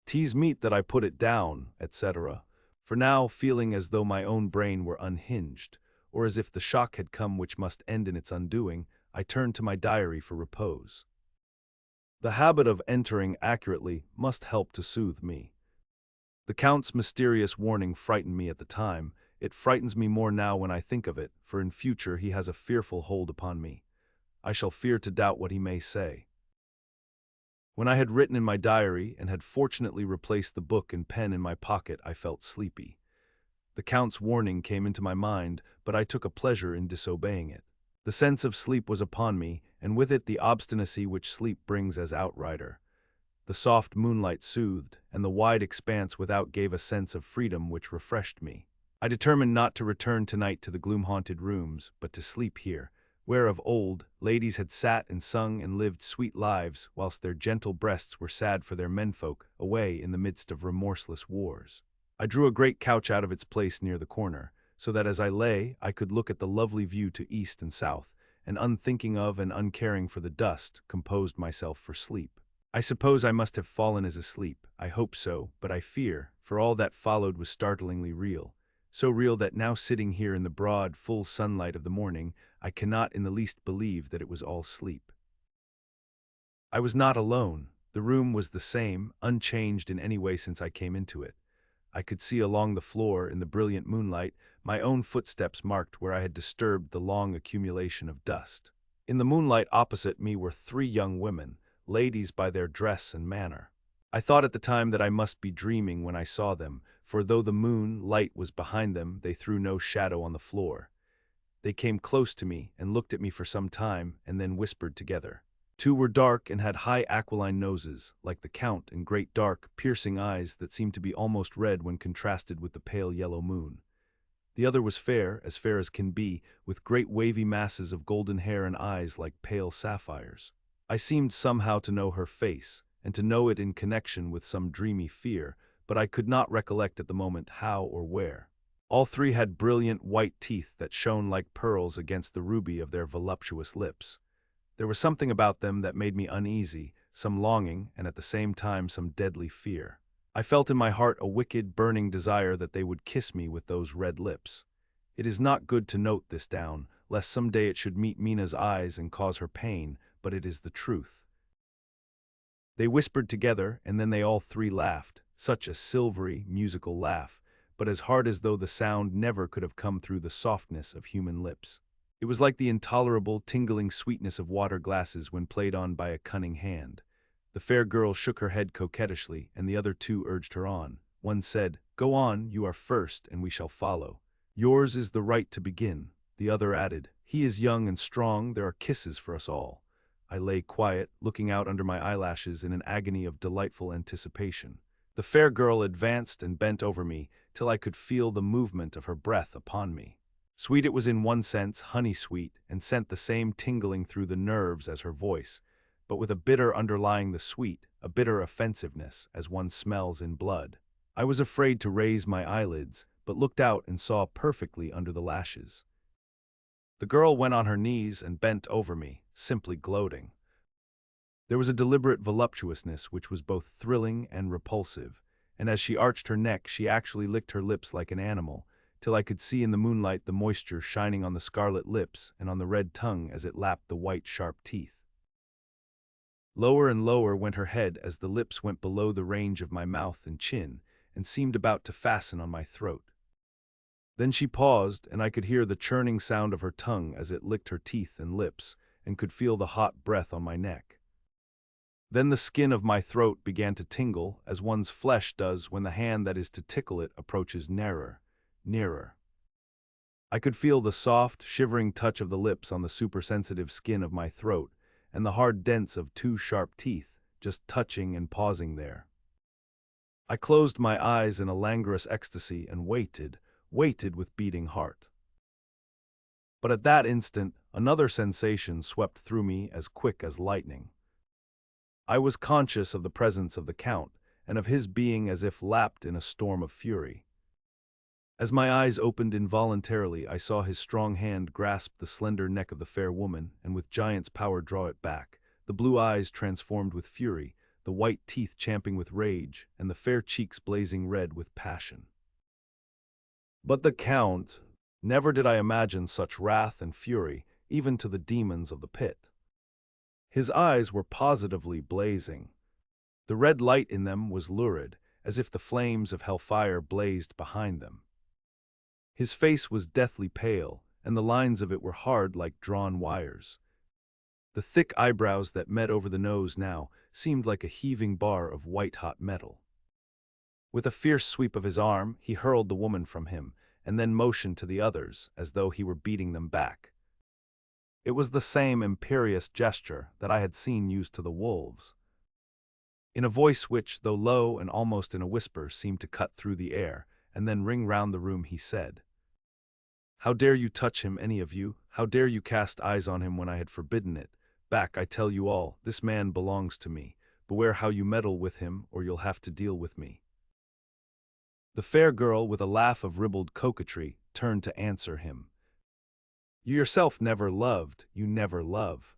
'tis meet that I put it down," etc. For now, feeling as though my own brain were unhinged, or as if the shock had come which must end in its undoing, I turned to my diary for repose. The habit of entering accurately must help to soothe me. The Count's mysterious warning frightened me at the time. It frightens me more now when I think of it, for in future he has a fearful hold upon me. I shall fear to doubt what he may say. When I had written in my diary and had fortunately replaced the book and pen in my pocket, I felt sleepy. The Count's warning came into my mind, but I took a pleasure in disobeying it. The sense of sleep was upon me, and with it the obstinacy which sleep brings as outrider. The soft moonlight soothed, and the wide expanse without gave a sense of freedom which refreshed me. I determined not to return tonight to the gloom-haunted rooms, but to sleep here, where of old ladies had sat and sung and lived sweet lives, whilst their gentle breasts were sad for their menfolk away in the midst of remorseless wars. I drew a great couch out of its place near the corner, so that as I lay I could look at the lovely view to east and south, and unthinking of and uncaring for the dust, composed myself for sleep. I suppose I must have fallen as asleep. I hope so, but I fear, for all that followed was startlingly real. So real that now sitting here in the broad, full sunlight of the morning, I cannot in the least believe that it was all sleep. I was not alone. The room was the same, unchanged in any way since I came into it. I could see along the floor, in the brilliant moonlight, my own footsteps marked where I had disturbed the long accumulation of dust. In the moonlight opposite me were 3 young women, ladies by their dress and manner. I thought at the time that I must be dreaming when I saw them, for though the moon light was behind them, they threw no shadow on the floor. They came close to me and looked at me for some time, and then whispered together. 2 were dark and had high aquiline noses, like the Count, and great dark, piercing eyes that seemed to be almost red when contrasted with the pale yellow moon. The other was fair as can be, with great wavy masses of golden hair and eyes like pale sapphires. I seemed somehow to know her face, and to know it in connection with some dreamy fear, but I could not recollect at the moment how or where. All 3 had brilliant white teeth that shone like pearls against the ruby of their voluptuous lips. There was something about them that made me uneasy, some longing, and at the same time some deadly fear. I felt in my heart a wicked, burning desire that they would kiss me with those red lips. It is not good to note this down, lest some day it should meet Mina's eyes and cause her pain, but it is the truth. They whispered together, and then they all 3 laughed, such a silvery, musical laugh, but as hard as though the sound never could have come through the softness of human lips. It was like the intolerable, tingling sweetness of water glasses when played on by a cunning hand. The fair girl shook her head coquettishly, and the other 2 urged her on. One said, "Go on, you are first, and we shall follow. Yours is the right to begin." The other added, "He is young and strong, there are kisses for us all." I lay quiet, looking out under my eyelashes in an agony of delightful anticipation. The fair girl advanced and bent over me, till I could feel the movement of her breath upon me. Sweet it was in one sense, honey-sweet, and sent the same tingling through the nerves as her voice, but with a bitter underlying the sweet, a bitter offensiveness, as one smells in blood. I was afraid to raise my eyelids, but looked out and saw perfectly under the lashes. The girl went on her knees and bent over me, simply gloating. There was a deliberate voluptuousness which was both thrilling and repulsive, and as she arched her neck she actually licked her lips like an animal, till I could see in the moonlight the moisture shining on the scarlet lips and on the red tongue as it lapped the white sharp teeth. Lower and lower went her head as the lips went below the range of my mouth and chin, and seemed about to fasten on my throat. Then she paused, and I could hear the churning sound of her tongue as it licked her teeth and lips, and could feel the hot breath on my neck. Then the skin of my throat began to tingle, as one's flesh does when the hand that is to tickle it approaches nearer, nearer. I could feel the soft, shivering touch of the lips on the supersensitive skin of my throat, and the hard dents of two sharp teeth, just touching and pausing there. I closed my eyes in a languorous ecstasy and waited with beating heart. But at that instant, another sensation swept through me as quick as lightning. I was conscious of the presence of the Count, and of his being as if lapped in a storm of fury. As my eyes opened involuntarily, I saw his strong hand grasp the slender neck of the fair woman, and with giant's power draw it back, the blue eyes transformed with fury, the white teeth champing with rage, and the fair cheeks blazing red with passion. But the Count, never did I imagine such wrath and fury, even to the demons of the pit. His eyes were positively blazing. The red light in them was lurid, as if the flames of hellfire blazed behind them. His face was deathly pale, and the lines of it were hard like drawn wires. The thick eyebrows that met over the nose now seemed like a heaving bar of white-hot metal. With a fierce sweep of his arm, he hurled the woman from him, and then motioned to the others, as though he were beating them back. It was the same imperious gesture that I had seen used to the wolves. In a voice which, though low and almost in a whisper, seemed to cut through the air, and then ring round the room, he said, "How dare you touch him, any of you? How dare you cast eyes on him when I had forbidden it? Back, I tell you all, this man belongs to me. Beware how you meddle with him, or you'll have to deal with me." The fair girl, with a laugh of ribald coquetry, turned to answer him. "You yourself never loved, you never love."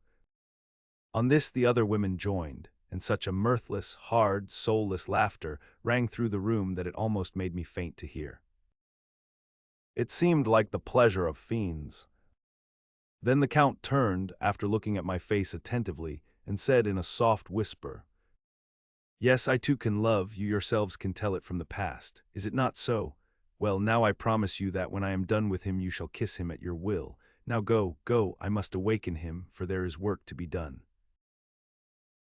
On this the other women joined, and such a mirthless, hard, soulless laughter rang through the room that it almost made me faint to hear. It seemed like the pleasure of fiends. Then the Count turned, after looking at my face attentively, and said in a soft whisper, "Yes, I too can love, you yourselves can tell it from the past. Is it not so? Well, now I promise you that when I am done with him you shall kiss him at your will. Now go, go, I must awaken him, for there is work to be done."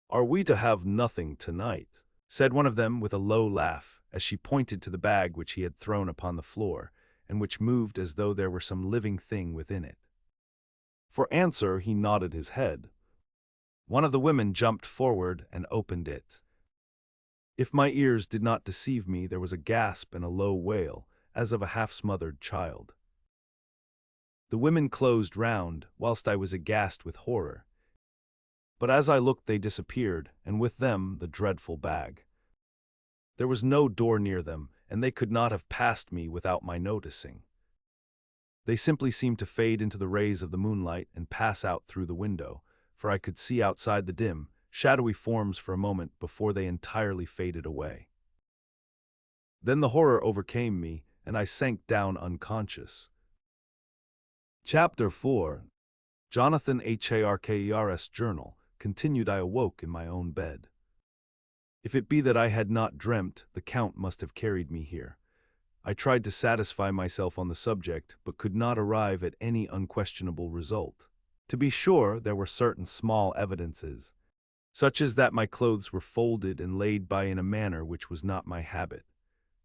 "Are we to have nothing tonight?" said one of them with a low laugh, as she pointed to the bag which he had thrown upon the floor, and which moved as though there were some living thing within it. For answer he nodded his head. One of the women jumped forward and opened it. If my ears did not deceive me, there was a gasp and a low wail, as of a half-smothered child. The women closed round, whilst I was aghast with horror. But as I looked they disappeared, and with them the dreadful bag. There was no door near them, and they could not have passed me without my noticing. They simply seemed to fade into the rays of the moonlight and pass out through the window, for I could see outside the dim, shadowy forms for a moment before they entirely faded away. Then the horror overcame me, and I sank down unconscious. Chapter 4. Jonathan Harker's Journal. Continued. I awoke in my own bed. If it be that I had not dreamt, the Count must have carried me here. I tried to satisfy myself on the subject, but could not arrive at any unquestionable result. To be sure, there were certain small evidences, such as that my clothes were folded and laid by in a manner which was not my habit.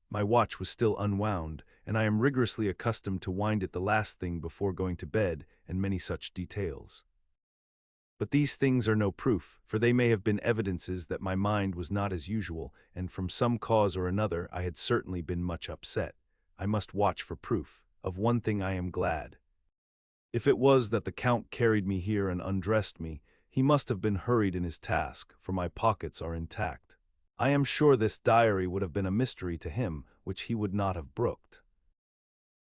My watch was still unwound, and I am rigorously accustomed to wind it the last thing before going to bed, and many such details. But these things are no proof, for they may have been evidences that my mind was not as usual, and from some cause or another I had certainly been much upset. I must watch for proof. Of one thing I am glad. If it was that the Count carried me here and undressed me, he must have been hurried in his task, for my pockets are intact. I am sure this diary would have been a mystery to him, which he would not have brooked.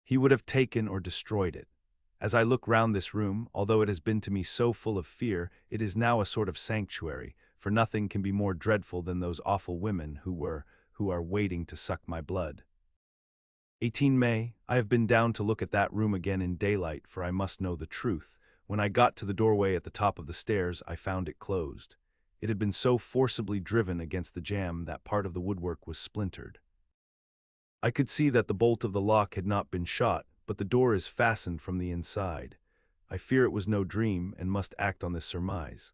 He would have taken or destroyed it. As I look round this room, although it has been to me so full of fear, it is now a sort of sanctuary, for nothing can be more dreadful than those awful women who are waiting to suck my blood. 18 May, I have been down to look at that room again in daylight, for I must know the truth. When I got to the doorway at the top of the stairs, I found it closed. It had been so forcibly driven against the jamb that part of the woodwork was splintered. I could see that the bolt of the lock had not been shot, but the door is fastened from the inside. I fear it was no dream and must act on this surmise.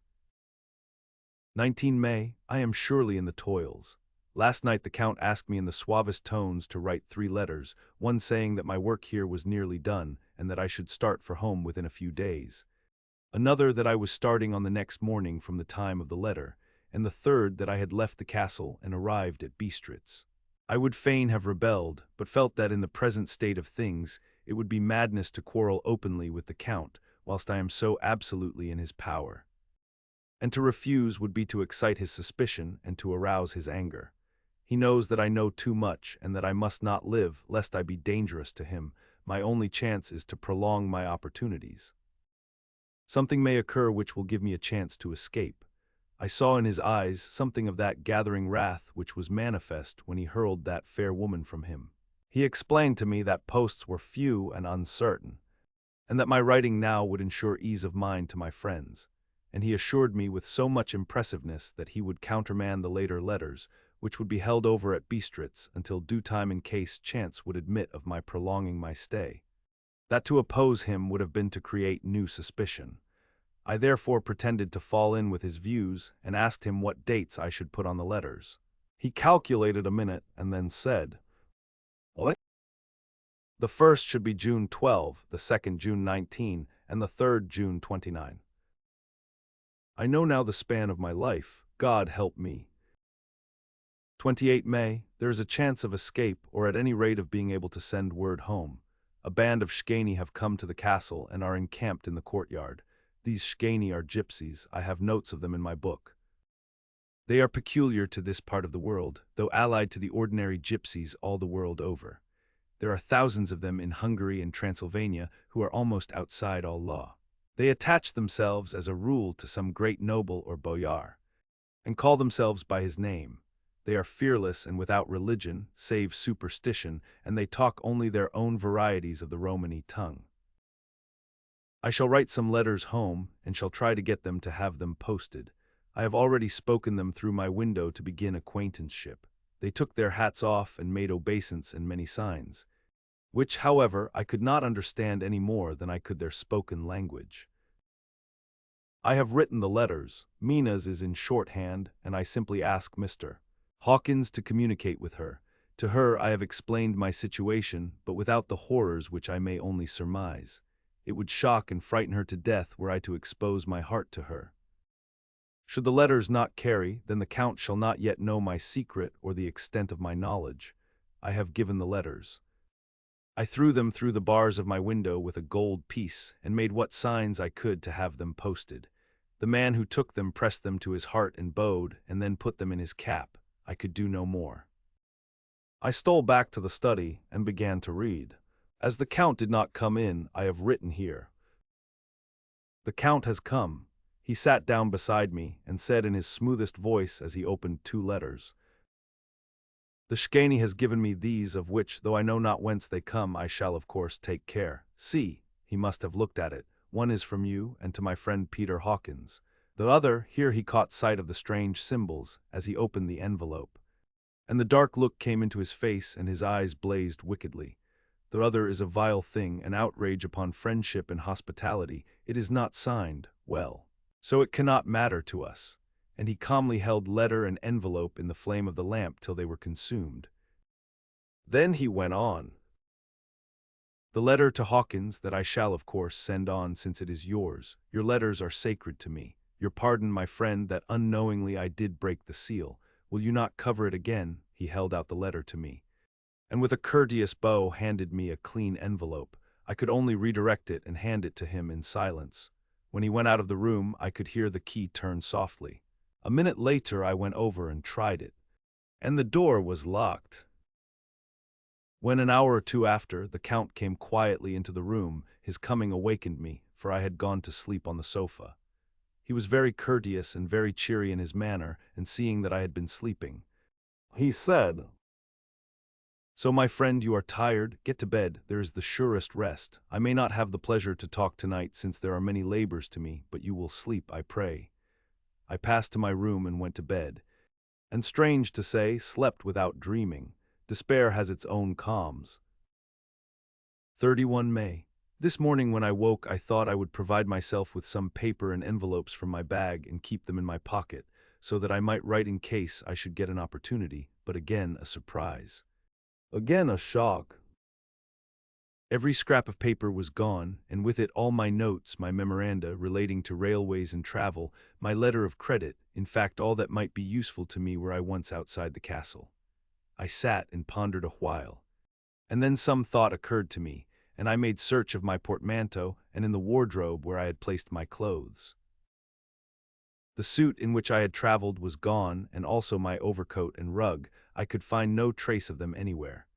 19 May, I am surely in the toils. Last night the Count asked me in the suavest tones to write 3 letters, one saying that my work here was nearly done and that I should start for home within a few days. Another that I was starting on the next morning from the time of the letter, and the third that I had left the castle and arrived at Bistritz. I would fain have rebelled, but felt that in the present state of things it would be madness to quarrel openly with the Count whilst I am so absolutely in his power. And to refuse would be to excite his suspicion and to arouse his anger. He knows that I know too much and that I must not live lest I be dangerous to him. My only chance is to prolong my opportunities. Something may occur which will give me a chance to escape. I saw in his eyes something of that gathering wrath which was manifest when he hurled that fair woman from him. He explained to me that posts were few and uncertain, and that my writing now would ensure ease of mind to my friends, and he assured me with so much impressiveness that he would countermand the later letters, which would be held over at Bistritz until due time in case chance would admit of my prolonging my stay. That to oppose him would have been to create new suspicion. I therefore pretended to fall in with his views and asked him what dates I should put on the letters. He calculated a minute and then said, "What? The first should be June 12, the second June 19, and the third June 29. I know now the span of my life. God help me. 28 May, there is a chance of escape, or at any rate of being able to send word home. A band of Shkeni have come to the castle and are encamped in the courtyard. These Shkeni are gypsies. I have notes of them in my book. They are peculiar to this part of the world, though allied to the ordinary gypsies all the world over. There are thousands of them in Hungary and Transylvania who are almost outside all law. They attach themselves as a rule to some great noble or boyar, and call themselves by his name. They are fearless and without religion, save superstition, and they talk only their own varieties of the Romany tongue. I shall write some letters home, and shall try to get them to have them posted. I have already spoken them through my window to begin acquaintanceship. They took their hats off and made obeisance and many signs, which, however, I could not understand any more than I could their spoken language. I have written the letters. Mina's is in shorthand, and I simply ask Mr. Hawkins to communicate with her. To her I have explained my situation, but without the horrors which I may only surmise. It would shock and frighten her to death were I to expose my heart to her. Should the letters not carry, then the Count shall not yet know my secret or the extent of my knowledge. I have given the letters. I threw them through the bars of my window with a gold piece, and made what signs I could to have them posted. The man who took them pressed them to his heart and bowed, and then put them in his cap. I could do no more. I stole back to the study and began to read. As the Count did not come in, I have written here. The Count has come. He sat down beside me and said in his smoothest voice as he opened 2 letters, "The Shkeni has given me these, of which, though I know not whence they come, I shall of course take care. See," he must have looked at it, "one is from you and to my friend Peter Hawkins. The other," here he caught sight of the strange symbols as he opened the envelope, and the dark look came into his face and his eyes blazed wickedly. "The other is a vile thing, an outrage upon friendship and hospitality. It is not signed, well, so it cannot matter to us." And he calmly held letter and envelope in the flame of the lamp till they were consumed. Then he went on. "The letter to Hawkins that I shall of course send on, since it is yours. Your letters are sacred to me. Your pardon, my friend, that unknowingly I did break the seal. Will you not cover it again?" He held out the letter to me. and with a courteous bow handed me a clean envelope. I could only redirect it and hand it to him in silence. When he went out of the room, I could hear the key turn softly. A minute later, I went over and tried it, and the door was locked. When an hour or two after, the Count came quietly into the room, his coming awakened me, for I had gone to sleep on the sofa. He was very courteous and very cheery in his manner, and seeing that I had been sleeping, he said, "So, my friend, you are tired? Get to bed, there is the surest rest. I may not have the pleasure to talk tonight, since there are many labors to me, but you will sleep, I pray." I passed to my room and went to bed, and strange to say, slept without dreaming. Despair has its own calms. 31 May. This morning when I woke, I thought I would provide myself with some paper and envelopes from my bag and keep them in my pocket, so that I might write in case I should get an opportunity, but again a surprise. Again a shock. Every scrap of paper was gone, and with it all my notes, my memoranda relating to railways and travel, my letter of credit, in fact all that might be useful to me were I once outside the castle. I sat and pondered a while, and then some thought occurred to me, and I made search of my portmanteau and in the wardrobe where I had placed my clothes. The suit in which I had traveled was gone, and also my overcoat and rug. I could find no trace of them anywhere.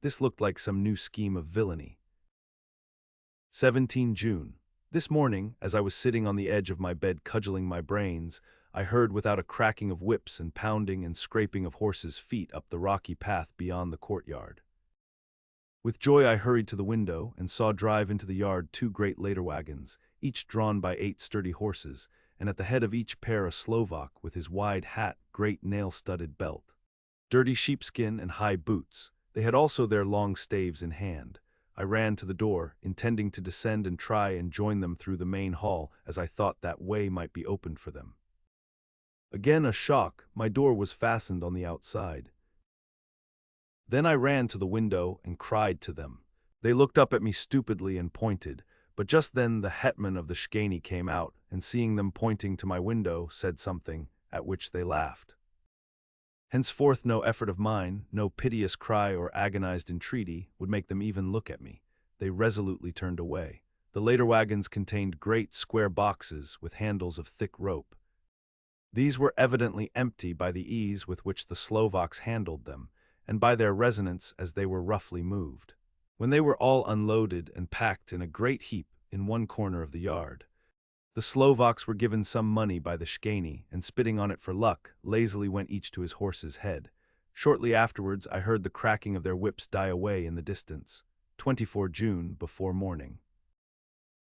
This looked like some new scheme of villainy. 17 June. This morning, as I was sitting on the edge of my bed cudgeling my brains, I heard without a cracking of whips and pounding and scraping of horses' feet up the rocky path beyond the courtyard. With joy I hurried to the window and saw drive into the yard 2 great later wagons, each drawn by 8 sturdy horses, and at the head of each pair a Slovak with his wide hat, great nail-studded belt, dirty sheepskin and high boots. They had also their long staves in hand. I ran to the door, intending to descend and try and join them through the main hall, as I thought that way might be opened for them. Again a shock, my door was fastened on the outside. Then I ran to the window and cried to them. They looked up at me stupidly and pointed, but just then the hetman of the Szgany came out, and seeing them pointing to my window, said something, at which they laughed. Henceforth no effort of mine, no piteous cry or agonized entreaty, would make them even look at me. They resolutely turned away. The later wagons contained great square boxes with handles of thick rope. These were evidently empty by the ease with which the Slovaks handled them, and by their resonance as they were roughly moved. When they were all unloaded and packed in a great heap in one corner of the yard, the Slovaks were given some money by the Szgany, and spitting on it for luck, lazily went each to his horse's head. Shortly afterwards I heard the cracking of their whips die away in the distance. 24 June, before morning.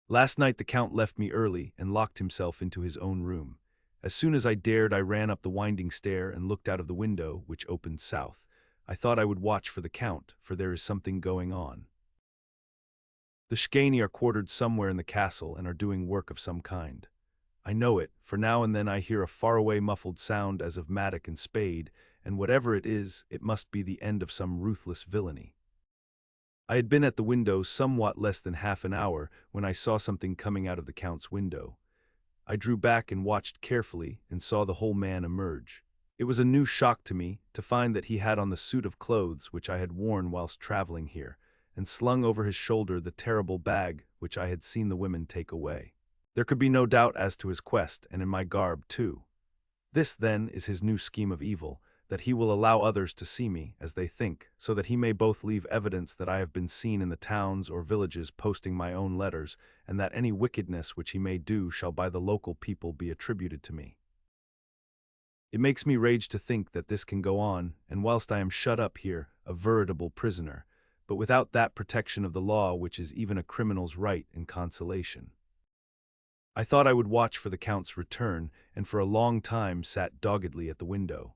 Last night the Count left me early and locked himself into his own room. As soon as I dared, I ran up the winding stair and looked out of the window, which opened south. I thought I would watch for the Count, for there is something going on. The Szgany are quartered somewhere in the castle and are doing work of some kind. I know it, for now and then I hear a faraway muffled sound as of mattock and spade, and whatever it is, it must be the end of some ruthless villainy. I had been at the window somewhat less than half an hour when I saw something coming out of the Count's window. I drew back and watched carefully and saw the whole man emerge. It was a new shock to me to find that he had on the suit of clothes which I had worn whilst traveling here, and slung over his shoulder the terrible bag which I had seen the women take away. There could be no doubt as to his quest, and in my garb too. This, then, is his new scheme of evil, that he will allow others to see me, as they think, so that he may both leave evidence that I have been seen in the towns or villages posting my own letters, and that any wickedness which he may do shall by the local people be attributed to me. It makes me rage to think that this can go on, and whilst I am shut up here, a veritable prisoner, but without that protection of the law which is even a criminal's right and consolation. I thought I would watch for the Count's return, and for a long time sat doggedly at the window.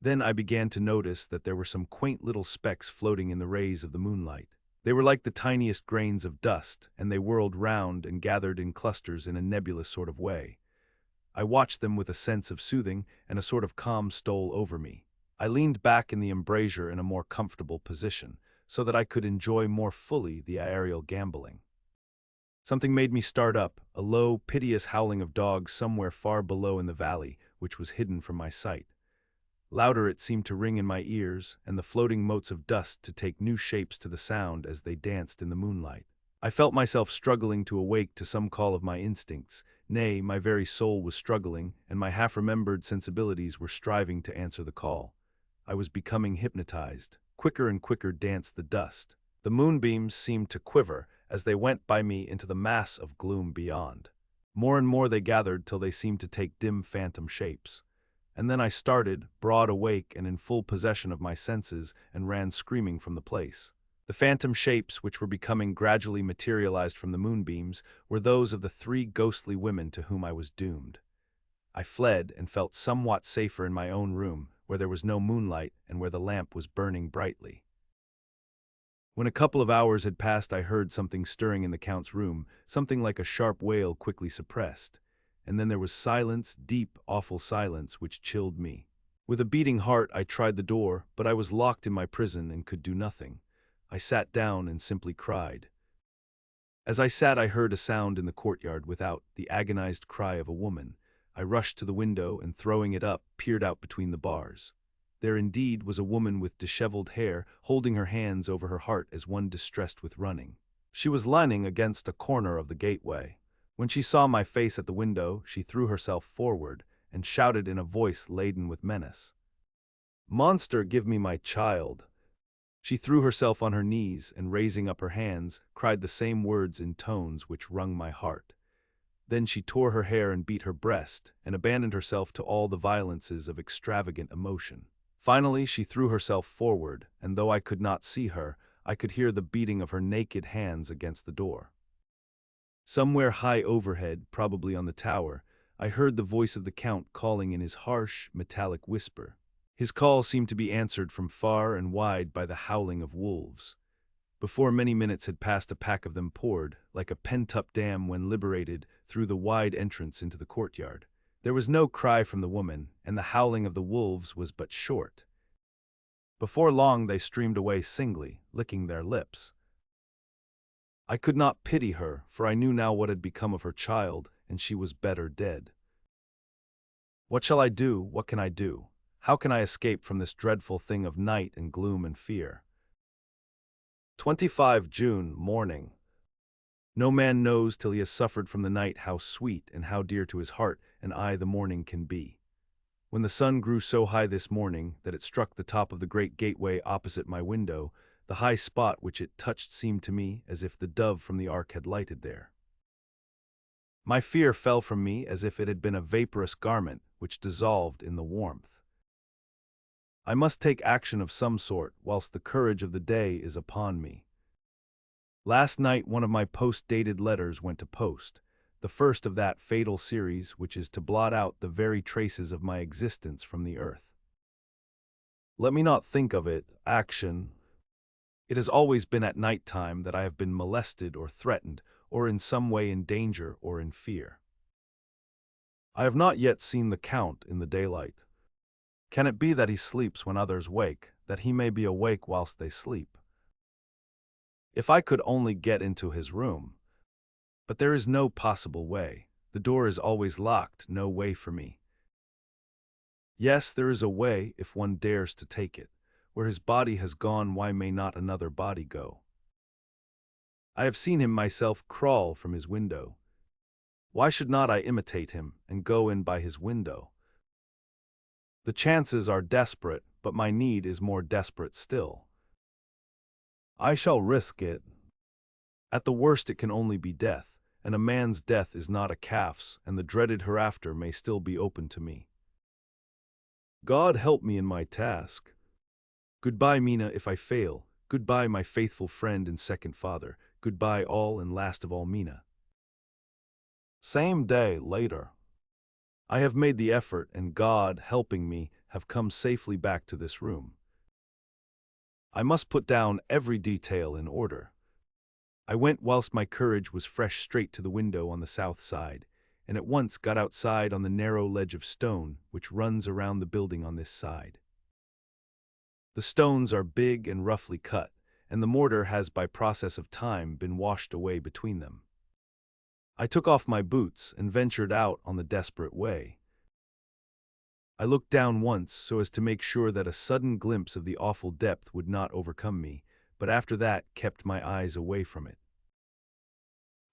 Then I began to notice that there were some quaint little specks floating in the rays of the moonlight. They were like the tiniest grains of dust, and they whirled round and gathered in clusters in a nebulous sort of way. I watched them with a sense of soothing, and a sort of calm stole over me. I leaned back in the embrasure in a more comfortable position, so that I could enjoy more fully the aerial gambolling. Something made me start up, a low, piteous howling of dogs somewhere far below in the valley, which was hidden from my sight. Louder it seemed to ring in my ears, and the floating motes of dust to take new shapes to the sound as they danced in the moonlight. I felt myself struggling to awake to some call of my instincts. Nay, my very soul was struggling, and my half-remembered sensibilities were striving to answer the call. I was becoming hypnotized. Quicker and quicker danced the dust. The moonbeams seemed to quiver as they went by me into the mass of gloom beyond. More and more they gathered till they seemed to take dim phantom shapes. And then I started, broad awake and in full possession of my senses, and ran screaming from the place. The phantom shapes, which were becoming gradually materialized from the moonbeams, were those of the 3 ghostly women to whom I was doomed. I fled and felt somewhat safer in my own room, where there was no moonlight and where the lamp was burning brightly. When a couple of hours had passed, I heard something stirring in the Count's room, something like a sharp wail quickly suppressed. And then there was silence, deep, awful silence, which chilled me. With a beating heart, I tried the door, but I was locked in my prison and could do nothing. I sat down and simply cried. As I sat, I heard a sound in the courtyard without, the agonized cry of a woman. I rushed to the window and, throwing it up, peered out between the bars. There indeed was a woman with disheveled hair, holding her hands over her heart as one distressed with running. She was leaning against a corner of the gateway. When she saw my face at the window, she threw herself forward and shouted in a voice laden with menace, "Monster, give me my child!" She threw herself on her knees and, raising up her hands, cried the same words in tones which wrung my heart. Then she tore her hair and beat her breast, and abandoned herself to all the violences of extravagant emotion. Finally, she threw herself forward, and though I could not see her, I could hear the beating of her naked hands against the door. Somewhere high overhead, probably on the tower, I heard the voice of the Count calling in his harsh, metallic whisper. His call seemed to be answered from far and wide by the howling of wolves. Before many minutes had passed, a pack of them poured, like a pent-up dam when liberated, through the wide entrance into the courtyard. There was no cry from the woman, and the howling of the wolves was but short. Before long they streamed away singly, licking their lips. I could not pity her, for I knew now what had become of her child, and she was better dead. What shall I do? What can I do? How can I escape from this dreadful thing of night and gloom and fear? 25 June, morning. No man knows till he has suffered from the night how sweet and how dear to his heart and eye the morning can be. When the sun grew so high this morning that it struck the top of the great gateway opposite my window, the high spot which it touched seemed to me as if the dove from the ark had lighted there. My fear fell from me as if it had been a vaporous garment which dissolved in the warmth. I must take action of some sort whilst the courage of the day is upon me. Last night one of my post-dated letters went to post, the first of that fatal series which is to blot out the very traces of my existence from the earth. Let me not think of it, action. It has always been at night time that I have been molested or threatened, or in some way in danger or in fear. I have not yet seen the Count in the daylight. Can it be that he sleeps when others wake, that he may be awake whilst they sleep? If I could only get into his room! But there is no possible way. The door is always locked, no way for me. Yes, there is a way, if one dares to take it. Where his body has gone, why may not another body go? I have seen him myself crawl from his window. Why should not I imitate him and go in by his window? The chances are desperate, but my need is more desperate still. I shall risk it. At the worst it can only be death, and a man's death is not a calf's, and the dreaded hereafter may still be open to me. God help me in my task. Goodbye, Mina, if I fail. Goodbye, my faithful friend and second father. Goodbye, all and last of all, Mina. Same day, later. I have made the effort, and God, helping me, have come safely back to this room. I must put down every detail in order. I went whilst my courage was fresh straight to the window on the south side, and at once got outside on the narrow ledge of stone which runs around the building on this side. The stones are big and roughly cut, and the mortar has by process of time been washed away between them. I took off my boots and ventured out on the desperate way. I looked down once so as to make sure that a sudden glimpse of the awful depth would not overcome me, but after that kept my eyes away from it.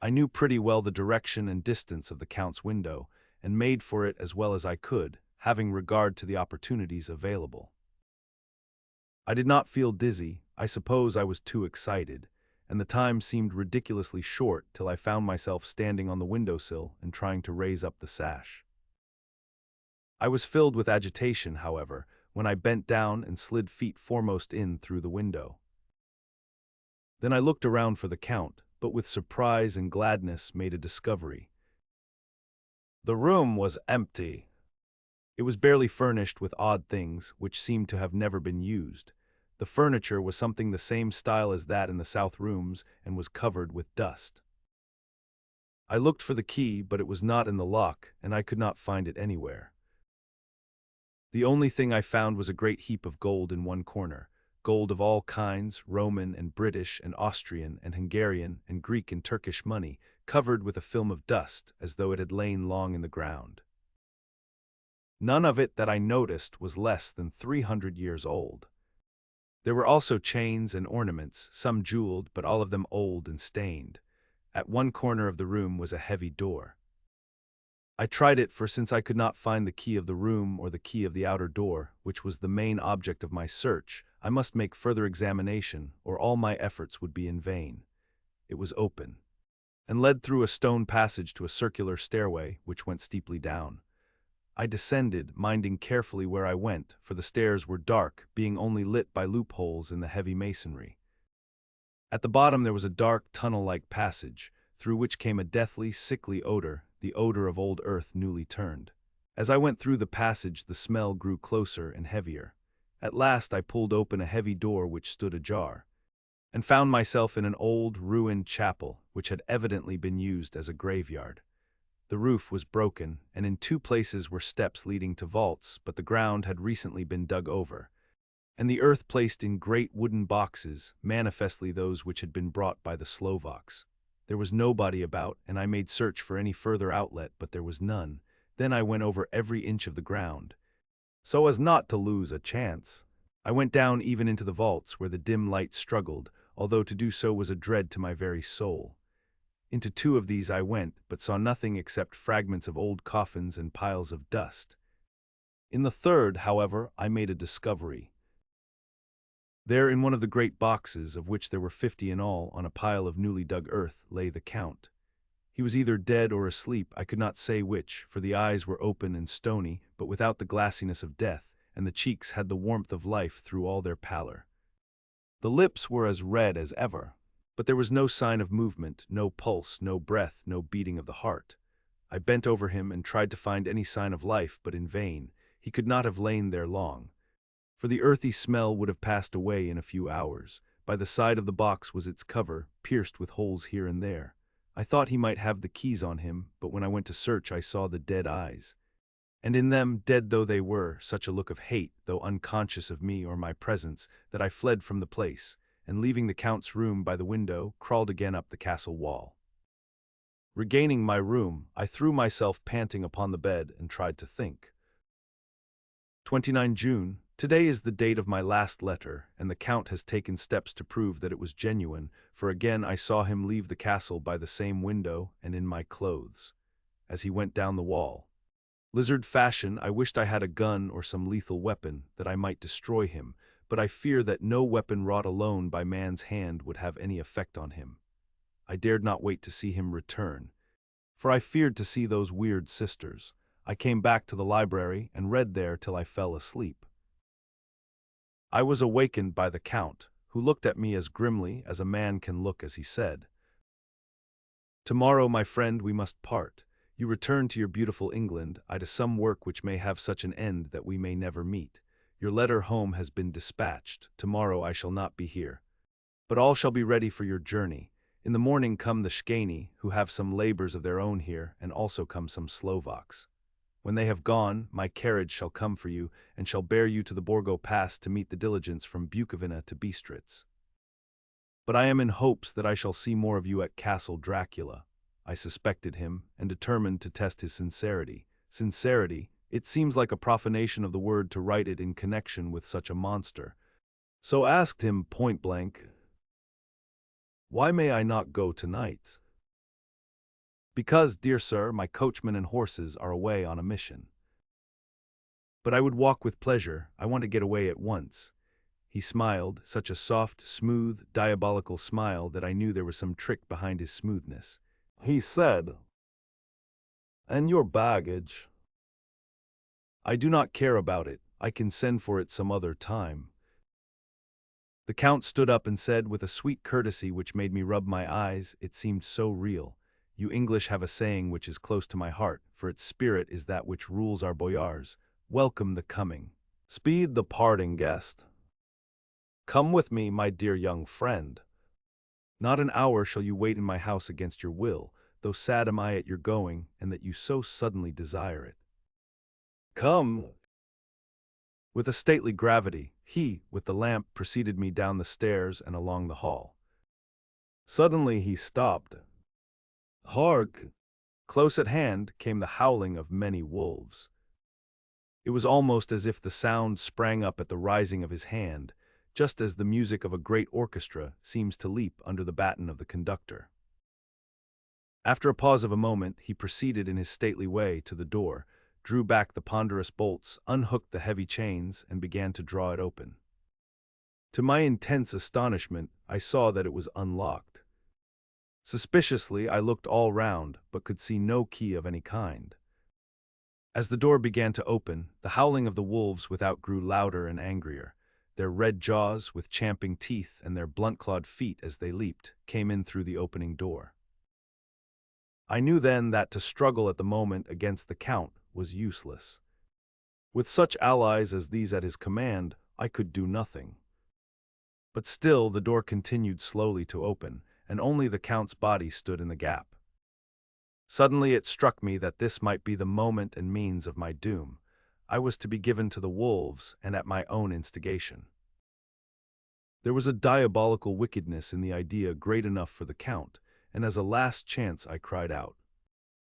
I knew pretty well the direction and distance of the Count's window, and made for it as well as I could, having regard to the opportunities available. I did not feel dizzy, I suppose I was too excited, and the time seemed ridiculously short till I found myself standing on the windowsill and trying to raise up the sash. I was filled with agitation, however, when I bent down and slid feet foremost in through the window. Then I looked around for the Count, but with surprise and gladness made a discovery. The room was empty. It was barely furnished with odd things which seemed to have never been used. The furniture was something the same style as that in the south rooms and was covered with dust. I looked for the key, but it was not in the lock, and I could not find it anywhere. The only thing I found was a great heap of gold in one corner, gold of all kinds, Roman and British and Austrian and Hungarian and Greek and Turkish money, covered with a film of dust as though it had lain long in the ground. None of it that I noticed was less than 300 years old. There were also chains and ornaments, some jeweled, but all of them old and stained. At one corner of the room was a heavy door. I tried it, for since I could not find the key of the room or the key of the outer door, which was the main object of my search, I must make further examination, or all my efforts would be in vain. It was open, and led through a stone passage to a circular stairway, which went steeply down. I descended, minding carefully where I went, for the stairs were dark, being only lit by loopholes in the heavy masonry. At the bottom there was a dark, tunnel-like passage, through which came a deathly, sickly odor, the odor of old earth newly turned. As I went through the passage, the smell grew closer and heavier. At last I pulled open a heavy door which stood ajar, and found myself in an old, ruined chapel, which had evidently been used as a graveyard. The roof was broken, and in two places were steps leading to vaults, but the ground had recently been dug over, and the earth placed in great wooden boxes, manifestly those which had been brought by the Slovaks. There was nobody about, and I made search for any further outlet, but there was none. Then I went over every inch of the ground, so as not to lose a chance. I went down even into the vaults, where the dim light struggled, although to do so was a dread to my very soul. Into two of these I went, but saw nothing except fragments of old coffins and piles of dust. In the third, however, I made a discovery. There, in one of the great boxes, of which there were 50 in all, on a pile of newly dug earth, lay the Count. He was either dead or asleep, I could not say which, for the eyes were open and stony, but without the glassiness of death, and the cheeks had the warmth of life through all their pallor. The lips were as red as ever, but there was no sign of movement, no pulse, no breath, no beating of the heart. I bent over him and tried to find any sign of life, but in vain. He could not have lain there long, for the earthy smell would have passed away in a few hours. By the side of the box was its cover, pierced with holes here and there. I thought he might have the keys on him, but when I went to search I saw the dead eyes, and in them, dead though they were, such a look of hate, though unconscious of me or my presence, that I fled from the place, and leaving the Count's room by the window, crawled again up the castle wall. Regaining my room, I threw myself panting upon the bed and tried to think. 29 June. Today is the date of my last letter, and the Count has taken steps to prove that it was genuine, for again I saw him leave the castle by the same window and in my clothes, as he went down the wall. Lizard fashion, I wished I had a gun or some lethal weapon, that I might destroy him, but I fear that no weapon wrought alone by man's hand would have any effect on him. I dared not wait to see him return, for I feared to see those weird sisters. I came back to the library and read there till I fell asleep. I was awakened by the Count, who looked at me as grimly as a man can look as he said, "Tomorrow, my friend, we must part. You return to your beautiful England, I to some work which may have such an end that we may never meet. Your letter home has been dispatched. Tomorrow I shall not be here, but all shall be ready for your journey. In the morning come the Shkani, who have some labors of their own here, and also come some Slovaks. When they have gone, my carriage shall come for you, and shall bear you to the Borgo Pass to meet the diligence from Bukovina to Bistritz. But I am in hopes that I shall see more of you at Castle Dracula." I suspected him, and determined to test his sincerity. Sincerity, It seems like a profanation of the word to write it in connection with such a monster. So asked him point blank, "Why may I not go tonight?" "Because, dear sir, my coachman and horses are away on a mission." "But I would walk with pleasure. I want to get away at once." He smiled, such a soft, smooth, diabolical smile that I knew there was some trick behind his smoothness. He said, "And your baggage?" "I do not care about it. I can send for it some other time." The Count stood up and said with a sweet courtesy which made me rub my eyes, it seemed so real, "You English have a saying which is close to my heart, for its spirit is that which rules our boyars. Welcome the coming. Speed the parting guest. Come with me, my dear young friend. Not an hour shall you wait in my house against your will, though sad am I at your going, and that you so suddenly desire it. Come." With a stately gravity, he, with the lamp, preceded me down the stairs and along the hall. Suddenly he stopped. Hark! Close at hand came the howling of many wolves. It was almost as if the sound sprang up at the rising of his hand, just as the music of a great orchestra seems to leap under the baton of the conductor. After a pause of a moment, he proceeded in his stately way to the door, drew back the ponderous bolts, unhooked the heavy chains, and began to draw it open. To my intense astonishment, I saw that it was unlocked. Suspiciously, I looked all round, but could see no key of any kind. As the door began to open, the howling of the wolves without grew louder and angrier. Their red jaws, with champing teeth, and their blunt-clawed feet as they leaped, came in through the opening door. I knew then that to struggle at the moment against the Count was useless. With such allies as these at his command, I could do nothing. But still the door continued slowly to open, and only the Count's body stood in the gap. Suddenly it struck me that this might be the moment and means of my doom. I was to be given to the wolves, and at my own instigation. There was a diabolical wickedness in the idea great enough for the Count, and as a last chance I cried out,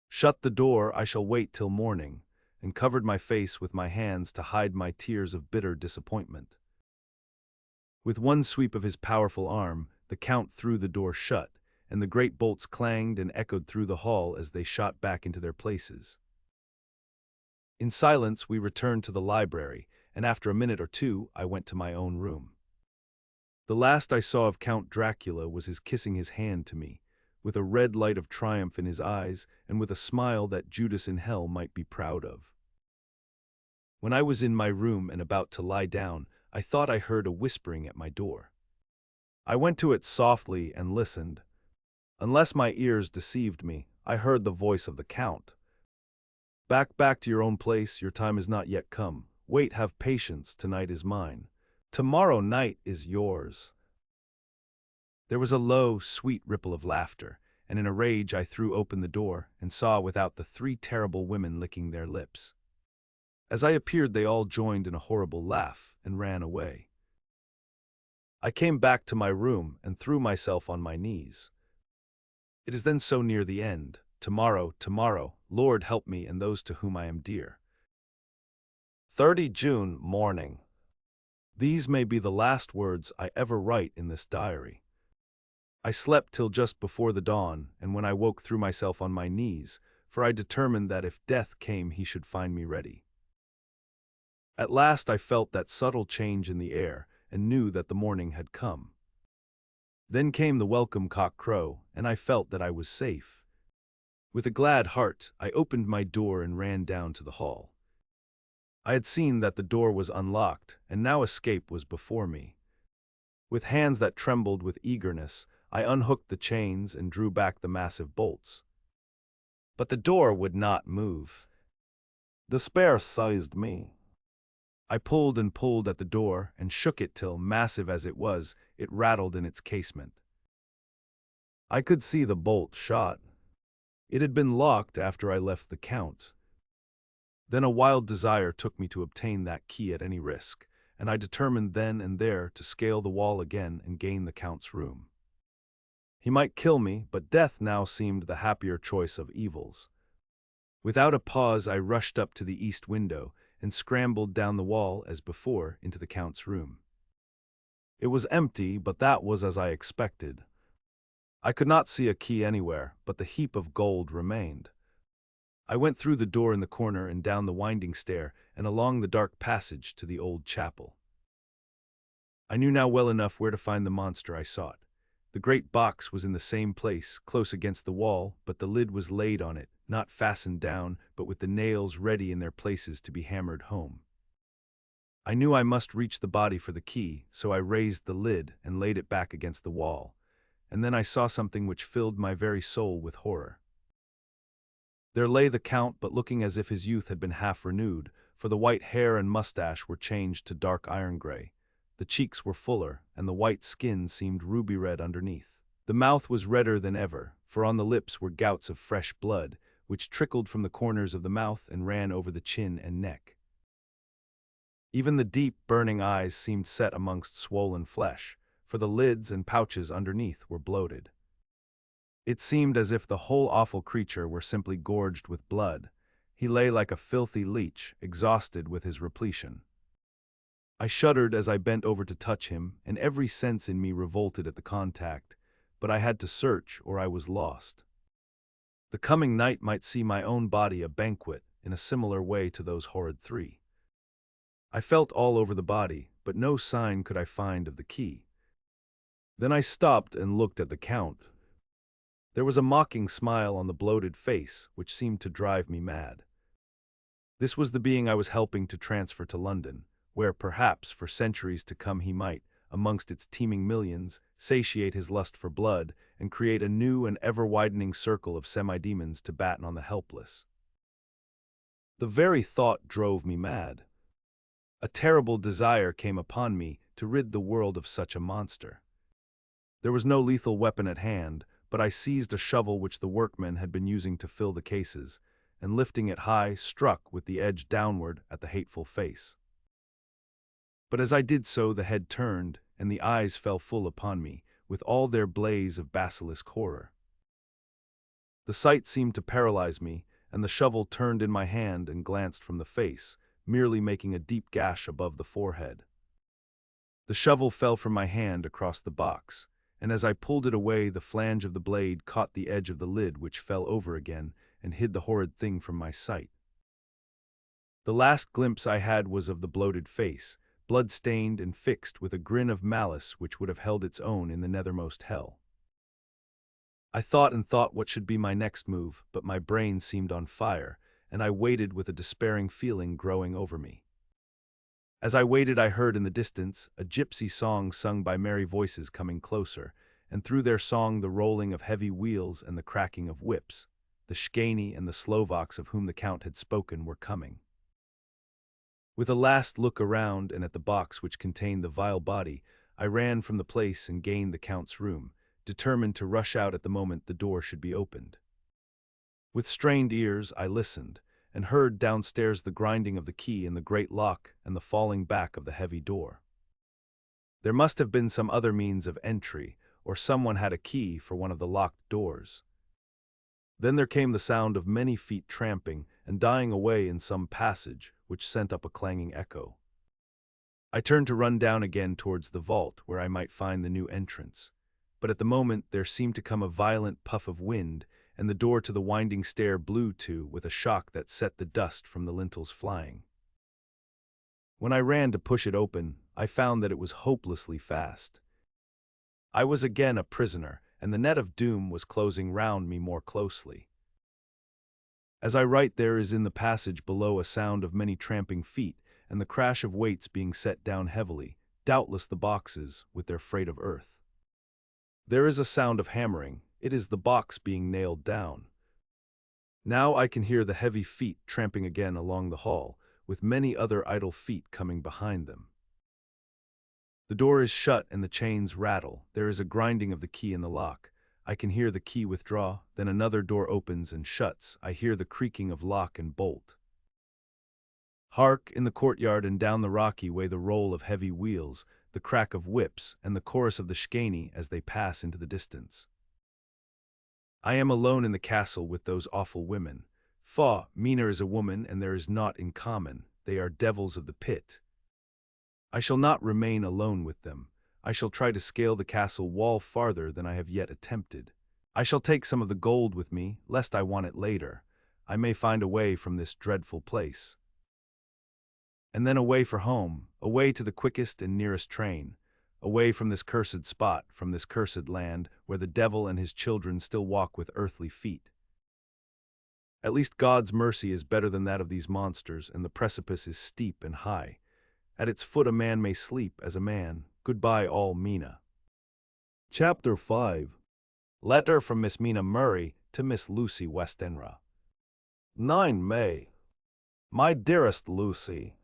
"Shut the door, I shall wait till morning," and covered my face with my hands to hide my tears of bitter disappointment. With one sweep of his powerful arm, the Count threw the door shut, and the great bolts clanged and echoed through the hall as they shot back into their places. In silence we returned to the library, and after a minute or two I went to my own room. The last I saw of Count Dracula was his kissing his hand to me, with a red light of triumph in his eyes and with a smile that Judas in hell might be proud of. When I was in my room and about to lie down, I thought I heard a whispering at my door. I went to it softly and listened. Unless my ears deceived me, I heard the voice of the Count. Back to your own place, your time is not yet come. Wait, have patience, tonight is mine. Tomorrow night is yours." There was a low, sweet ripple of laughter, and in a rage I threw open the door and saw without the three terrible women licking their lips. As I appeared, they all joined in a horrible laugh and ran away. I came back to my room and threw myself on my knees. It is then so near the end. Tomorrow, Lord help me and those to whom I am dear. 30 June morning. These may be the last words I ever write in this diary. I slept till just before the dawn, and when I woke threw myself on my knees, for I determined that if death came he should find me ready. At last I felt that subtle change in the air, and knew that the morning had come. Then came the welcome cock-crow, and I felt that I was safe. With a glad heart, I opened my door and ran down to the hall. I had seen that the door was unlocked, and now escape was before me. With hands that trembled with eagerness, I unhooked the chains and drew back the massive bolts. But the door would not move. Despair seized me. I pulled and pulled at the door and shook it till, massive as it was, it rattled in its casement. I could see the bolt shot. It had been locked after I left the Count. Then a wild desire took me to obtain that key at any risk, and I determined then and there to scale the wall again and gain the Count's room. He might kill me, but death now seemed the happier choice of evils. Without a pause, I rushed up to the east window and scrambled down the wall as before into the Count's room. It was empty, but that was as I expected. I could not see a key anywhere, but the heap of gold remained. I went through the door in the corner and down the winding stair and along the dark passage to the old chapel. I knew now well enough where to find the monster I sought. The great box was in the same place, close against the wall, but the lid was laid on it, not fastened down, but with the nails ready in their places to be hammered home. I knew I must reach the body for the key, so I raised the lid and laid it back against the wall, and then I saw something which filled my very soul with horror. There lay the Count, but looking as if his youth had been half renewed, for the white hair and mustache were changed to dark iron gray. The cheeks were fuller, and the white skin seemed ruby red underneath. The mouth was redder than ever, for on the lips were gouts of fresh blood, which trickled from the corners of the mouth and ran over the chin and neck. Even the deep, burning eyes seemed set amongst swollen flesh, for the lids and pouches underneath were bloated. It seemed as if the whole awful creature were simply gorged with blood. He lay like a filthy leech, exhausted with his repletion. I shuddered as I bent over to touch him, and every sense in me revolted at the contact, but I had to search or I was lost. The coming night might see my own body a banquet in a similar way to those horrid three. I felt all over the body, but no sign could I find of the key. Then I stopped and looked at the Count. There was a mocking smile on the bloated face, which seemed to drive me mad. This was the being I was helping to transfer to London, where perhaps for centuries to come he might, amongst its teeming millions, satiate his lust for blood and create a new and ever-widening circle of semi-demons to batten on the helpless. The very thought drove me mad. A terrible desire came upon me to rid the world of such a monster. There was no lethal weapon at hand, but I seized a shovel which the workmen had been using to fill the cases, and lifting it high, struck with the edge downward at the hateful face. But as I did so, the head turned, and the eyes fell full upon me, with all their blaze of basilisk horror. The sight seemed to paralyze me, and the shovel turned in my hand and glanced from the face, merely making a deep gash above the forehead. The shovel fell from my hand across the box, and as I pulled it away, the flange of the blade caught the edge of the lid, which fell over again and hid the horrid thing from my sight. The last glimpse I had was of the bloated face, blood-stained and fixed with a grin of malice which would have held its own in the nethermost hell. I thought and thought what should be my next move, but my brain seemed on fire, and I waited with a despairing feeling growing over me. As I waited, I heard in the distance a gypsy song sung by merry voices coming closer, and through their song the rolling of heavy wheels and the cracking of whips. The Shkani and the Slovaks of whom the Count had spoken were coming. With a last look around and at the box which contained the vile body, I ran from the place and gained the Count's room, determined to rush out at the moment the door should be opened. With strained ears I listened, and heard downstairs the grinding of the key in the great lock and the falling back of the heavy door. There must have been some other means of entry, or someone had a key for one of the locked doors. Then there came the sound of many feet tramping and dying away in some passage, which sent up a clanging echo. I turned to run down again towards the vault, where I might find the new entrance. But at the moment there seemed to come a violent puff of wind, and the door to the winding stair blew to with a shock that set the dust from the lintels flying. When I ran to push it open, I found that it was hopelessly fast. I was again a prisoner, and the net of doom was closing round me more closely. As I write, there is in the passage below a sound of many tramping feet, and the crash of weights being set down heavily, doubtless the boxes with their freight of earth. There is a sound of hammering. It is the box being nailed down. Now I can hear the heavy feet tramping again along the hall, with many other idle feet coming behind them. The door is shut and the chains rattle. There is a grinding of the key in the lock. I can hear the key withdraw, then another door opens and shuts. I hear the creaking of lock and bolt. Hark, in the courtyard and down the rocky way, the roll of heavy wheels, the crack of whips, and the chorus of the Shkani as they pass into the distance. I am alone in the castle with those awful women. Faugh, Mina is a woman, and there is naught in common. They are devils of the pit. I shall not remain alone with them. I shall try to scale the castle wall farther than I have yet attempted. I shall take some of the gold with me, lest I want it later. I may find a way from this dreadful place. And then away for home, away to the quickest and nearest train, away from this cursed spot, from this cursed land, where the devil and his children still walk with earthly feet. At least God's mercy is better than that of these monsters, and the precipice is steep and high. At its foot a man may sleep as a man. Goodbye all, Mina. Chapter 5. Letter from Miss Mina Murray to Miss Lucy Westenra. 9 May. My dearest Lucy,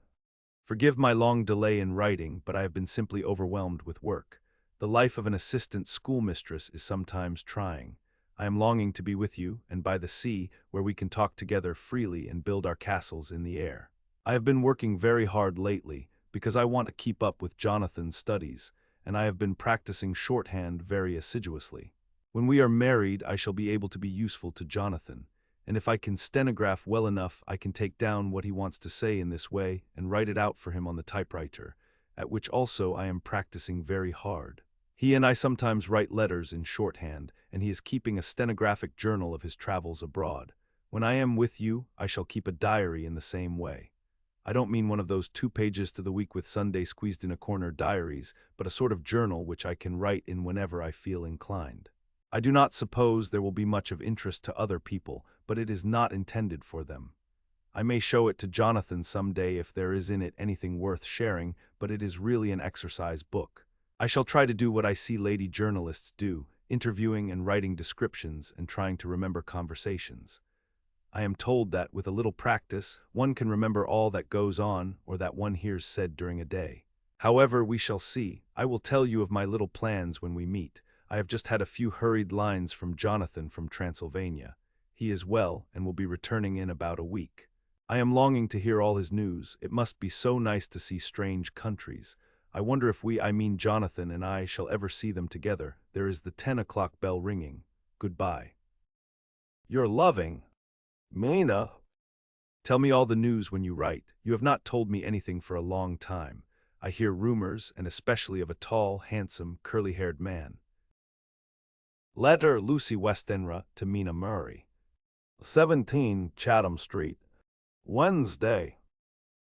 forgive my long delay in writing, but I have been simply overwhelmed with work. The life of an assistant schoolmistress is sometimes trying. I am longing to be with you, and by the sea, where we can talk together freely and build our castles in the air. I have been working very hard lately, because I want to keep up with Jonathan's studies, and I have been practicing shorthand very assiduously. When we are married, I shall be able to be useful to Jonathan, and if I can stenograph well enough, I can take down what he wants to say in this way and write it out for him on the typewriter, at which also I am practicing very hard. He and I sometimes write letters in shorthand, and he is keeping a stenographic journal of his travels abroad. When I am with you, I shall keep a diary in the same way. I don't mean one of those 2 pages to the week with Sunday squeezed in a corner diaries, but a sort of journal which I can write in whenever I feel inclined. I do not suppose there will be much of interest to other people, but it is not intended for them. I may show it to Jonathan some day if there is in it anything worth sharing, but it is really an exercise book. I shall try to do what I see lady journalists do, interviewing and writing descriptions and trying to remember conversations. I am told that, with a little practice, one can remember all that goes on or that one hears said during a day. However, we shall see. I will tell you of my little plans when we meet. I have just had a few hurried lines from Jonathan from Transylvania. He is well and will be returning in about a week. I am longing to hear all his news. It must be so nice to see strange countries. I wonder if Jonathan and I, shall ever see them together. There is the 10 o'clock bell ringing. Goodbye. Your loving Mina. Tell me all the news when you write. You have not told me anything for a long time. I hear rumors, and especially of a tall, handsome, curly-haired man. Letter Lucy Westenra to Mina Murray. 17 Chatham Street, Wednesday.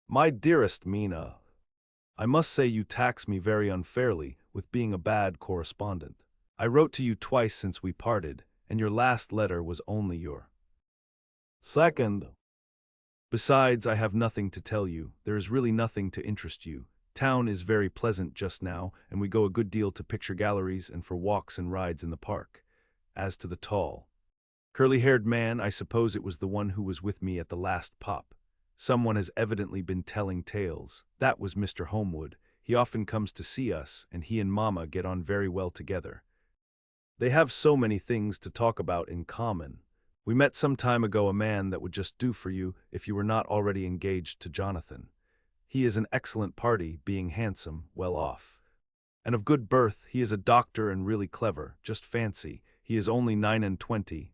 My dearest Mina, I must say you tax me very unfairly with being a bad correspondent. I wrote to you twice since we parted, and your last letter was only your second. Besides, I have nothing to tell you. There is really nothing to interest you. Town is very pleasant just now, and we go a good deal to picture galleries and for walks and rides in the park. As to the tall, curly-haired man, I suppose it was the one who was with me at the last pop. Someone has evidently been telling tales. That was Mr. Homewood. He often comes to see us, and he and Mamma get on very well together. They have so many things to talk about in common. We met some time ago a man that would just do for you if you were not already engaged to Jonathan. He is an excellent party, being handsome, well off, and of good birth. He is a doctor and really clever. Just fancy, he is only 29,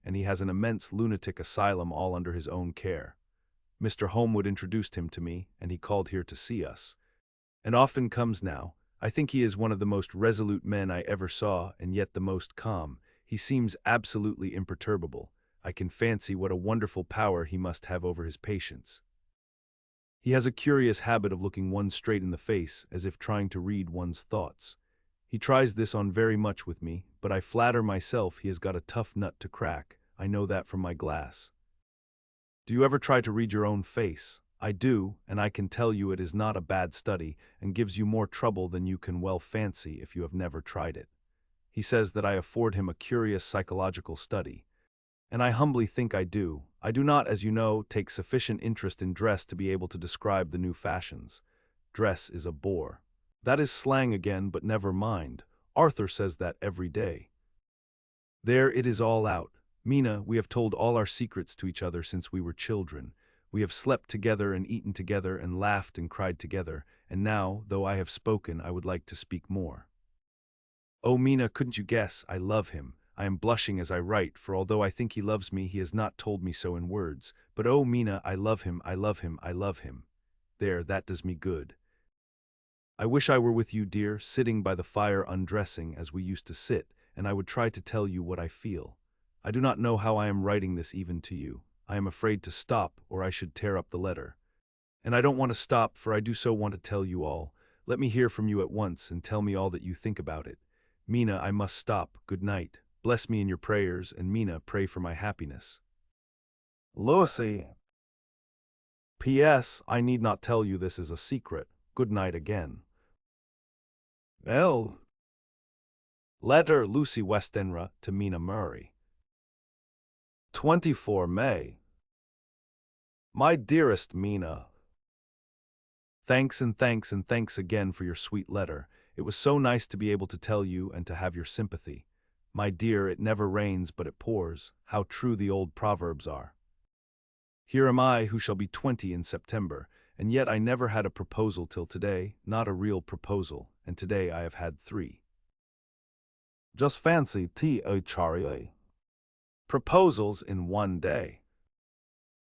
and he has an immense lunatic asylum all under his own care. Mr. Homewood introduced him to me, and he called here to see us, and often comes now. I think he is one of the most resolute men I ever saw, and yet the most calm. He seems absolutely imperturbable. I can fancy what a wonderful power he must have over his patients. He has a curious habit of looking one straight in the face, as if trying to read one's thoughts. He tries this on very much with me, but I flatter myself he has got a tough nut to crack. I know that from my glass. Do you ever try to read your own face? I do, and I can tell you it is not a bad study, and gives you more trouble than you can well fancy if you have never tried it. He says that I afford him a curious psychological study, and I humbly think I do. I do not, as you know, take sufficient interest in dress to be able to describe the new fashions. Dress is a bore. That is slang again, but never mind. Arthur says that every day. There, it is all out. Mina, we have told all our secrets to each other since we were children. We have slept together and eaten together and laughed and cried together, and now, though I have spoken, I would like to speak more. Oh, Mina, couldn't you guess? I love him. I am blushing as I write, for although I think he loves me, he has not told me so in words. But oh, Mina, I love him, I love him, I love him. There, that does me good. I wish I were with you, dear, sitting by the fire undressing as we used to sit, and I would try to tell you what I feel. I do not know how I am writing this even to you. I am afraid to stop, or I should tear up the letter. And I don't want to stop, for I do so want to tell you all. Let me hear from you at once, and tell me all that you think about it. Mina, I must stop. Good night. Bless me in your prayers, and Mina, pray for my happiness. Lucy. P.S. I need not tell you this is a secret. Good night again. L. Letter Lucy Westenra to Mina Murray. 24 May. My dearest Mina, thanks and thanks and thanks again for your sweet letter. It was so nice to be able to tell you and to have your sympathy. My dear, it never rains but it pours. How true the old proverbs are. Here am I, who shall be 20 in September, and yet I never had a proposal till today, not a real proposal, and today I have had 3. Just fancy T.O. proposals in one day.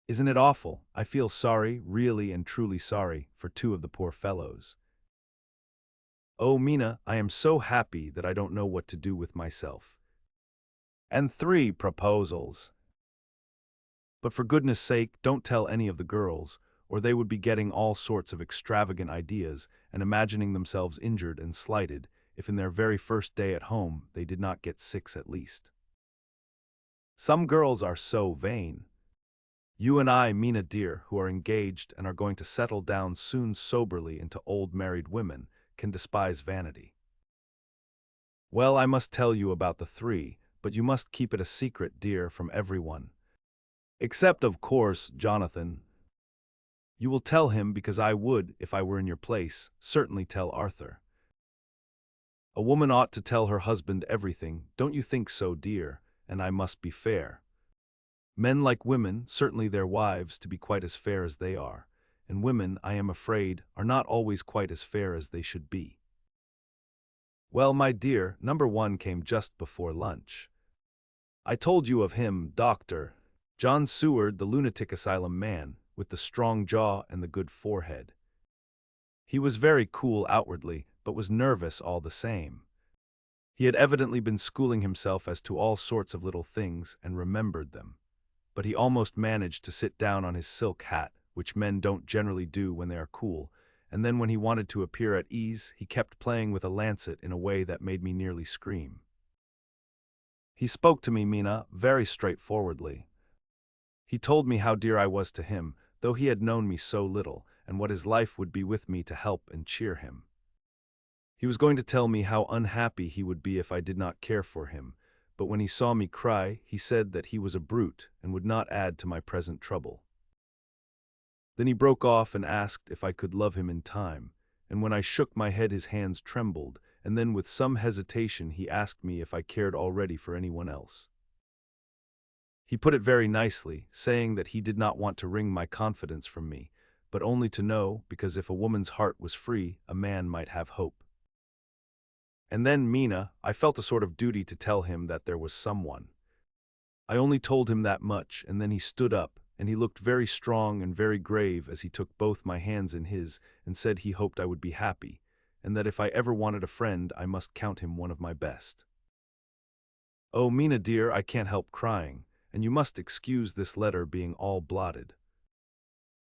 Isn't it awful? I feel sorry, really and truly sorry, for 2 of the poor fellows. Oh, Mina, I am so happy that I don't know what to do with myself. And 3 proposals. But for goodness sake, don't tell any of the girls, or they would be getting all sorts of extravagant ideas and imagining themselves injured and slighted if in their very first day at home they did not get 6 at least. Some girls are so vain. You and I, Mina dear, who are engaged and are going to settle down soon soberly into old married women, can despise vanity. Well, I must tell you about the 3, but you must keep it a secret, dear, from everyone. Except, of course, Jonathan. You will tell him because I would, if I were in your place, certainly tell Arthur. A woman ought to tell her husband everything, don't you think so, dear? And I must be fair. Men like women, certainly their wives, to be quite as fair as they are, and women, I am afraid, are not always quite as fair as they should be. Well, my dear, number 1 came just before lunch. I told you of him, Dr. John Seward, the lunatic asylum man, with the strong jaw and the good forehead. He was very cool outwardly, but was nervous all the same. He had evidently been schooling himself as to all sorts of little things and remembered them. But he almost managed to sit down on his silk hat, which men don't generally do when they are cool, and then when he wanted to appear at ease, he kept playing with a lancet in a way that made me nearly scream. He spoke to me, Mina, very straightforwardly. He told me how dear I was to him, though he had known me so little, and what his life would be with me to help and cheer him. He was going to tell me how unhappy he would be if I did not care for him, but when he saw me cry, he said that he was a brute and would not add to my present trouble. Then he broke off and asked if I could love him in time, and when I shook my head his hands trembled, and then with some hesitation he asked me if I cared already for anyone else. He put it very nicely, saying that he did not want to wring my confidence from me, but only to know, because if a woman's heart was free, a man might have hope. And then, Mina, I felt a sort of duty to tell him that there was someone. I only told him that much, and then he stood up, and he looked very strong and very grave as he took both my hands in his and said he hoped I would be happy, and that if I ever wanted a friend I must count him one of my best. Oh, Mina dear, I can't help crying, and you must excuse this letter being all blotted.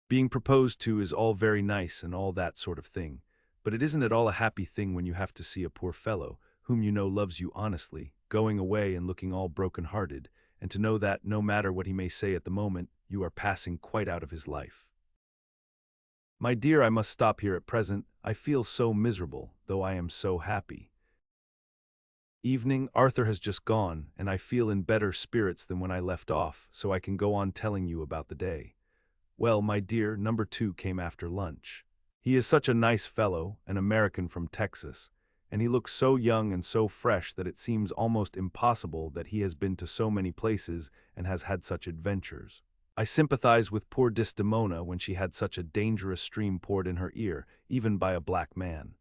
Being proposed to is all very nice and all that sort of thing, but it isn't at all a happy thing when you have to see a poor fellow, whom you know loves you honestly, going away and looking all broken-hearted, and to know that, no matter what he may say at the moment, you are passing quite out of his life. My dear, I must stop here at present. I feel so miserable, though I am so happy. Evening, Arthur has just gone, and I feel in better spirits than when I left off, so I can go on telling you about the day. Well, my dear, number 2 came after lunch. He is such a nice fellow, an American from Texas, and he looks so young and so fresh that it seems almost impossible that he has been to so many places and has had such adventures. I sympathize with poor Desdemona when she had such a dangerous stream poured in her ear, even by a black man.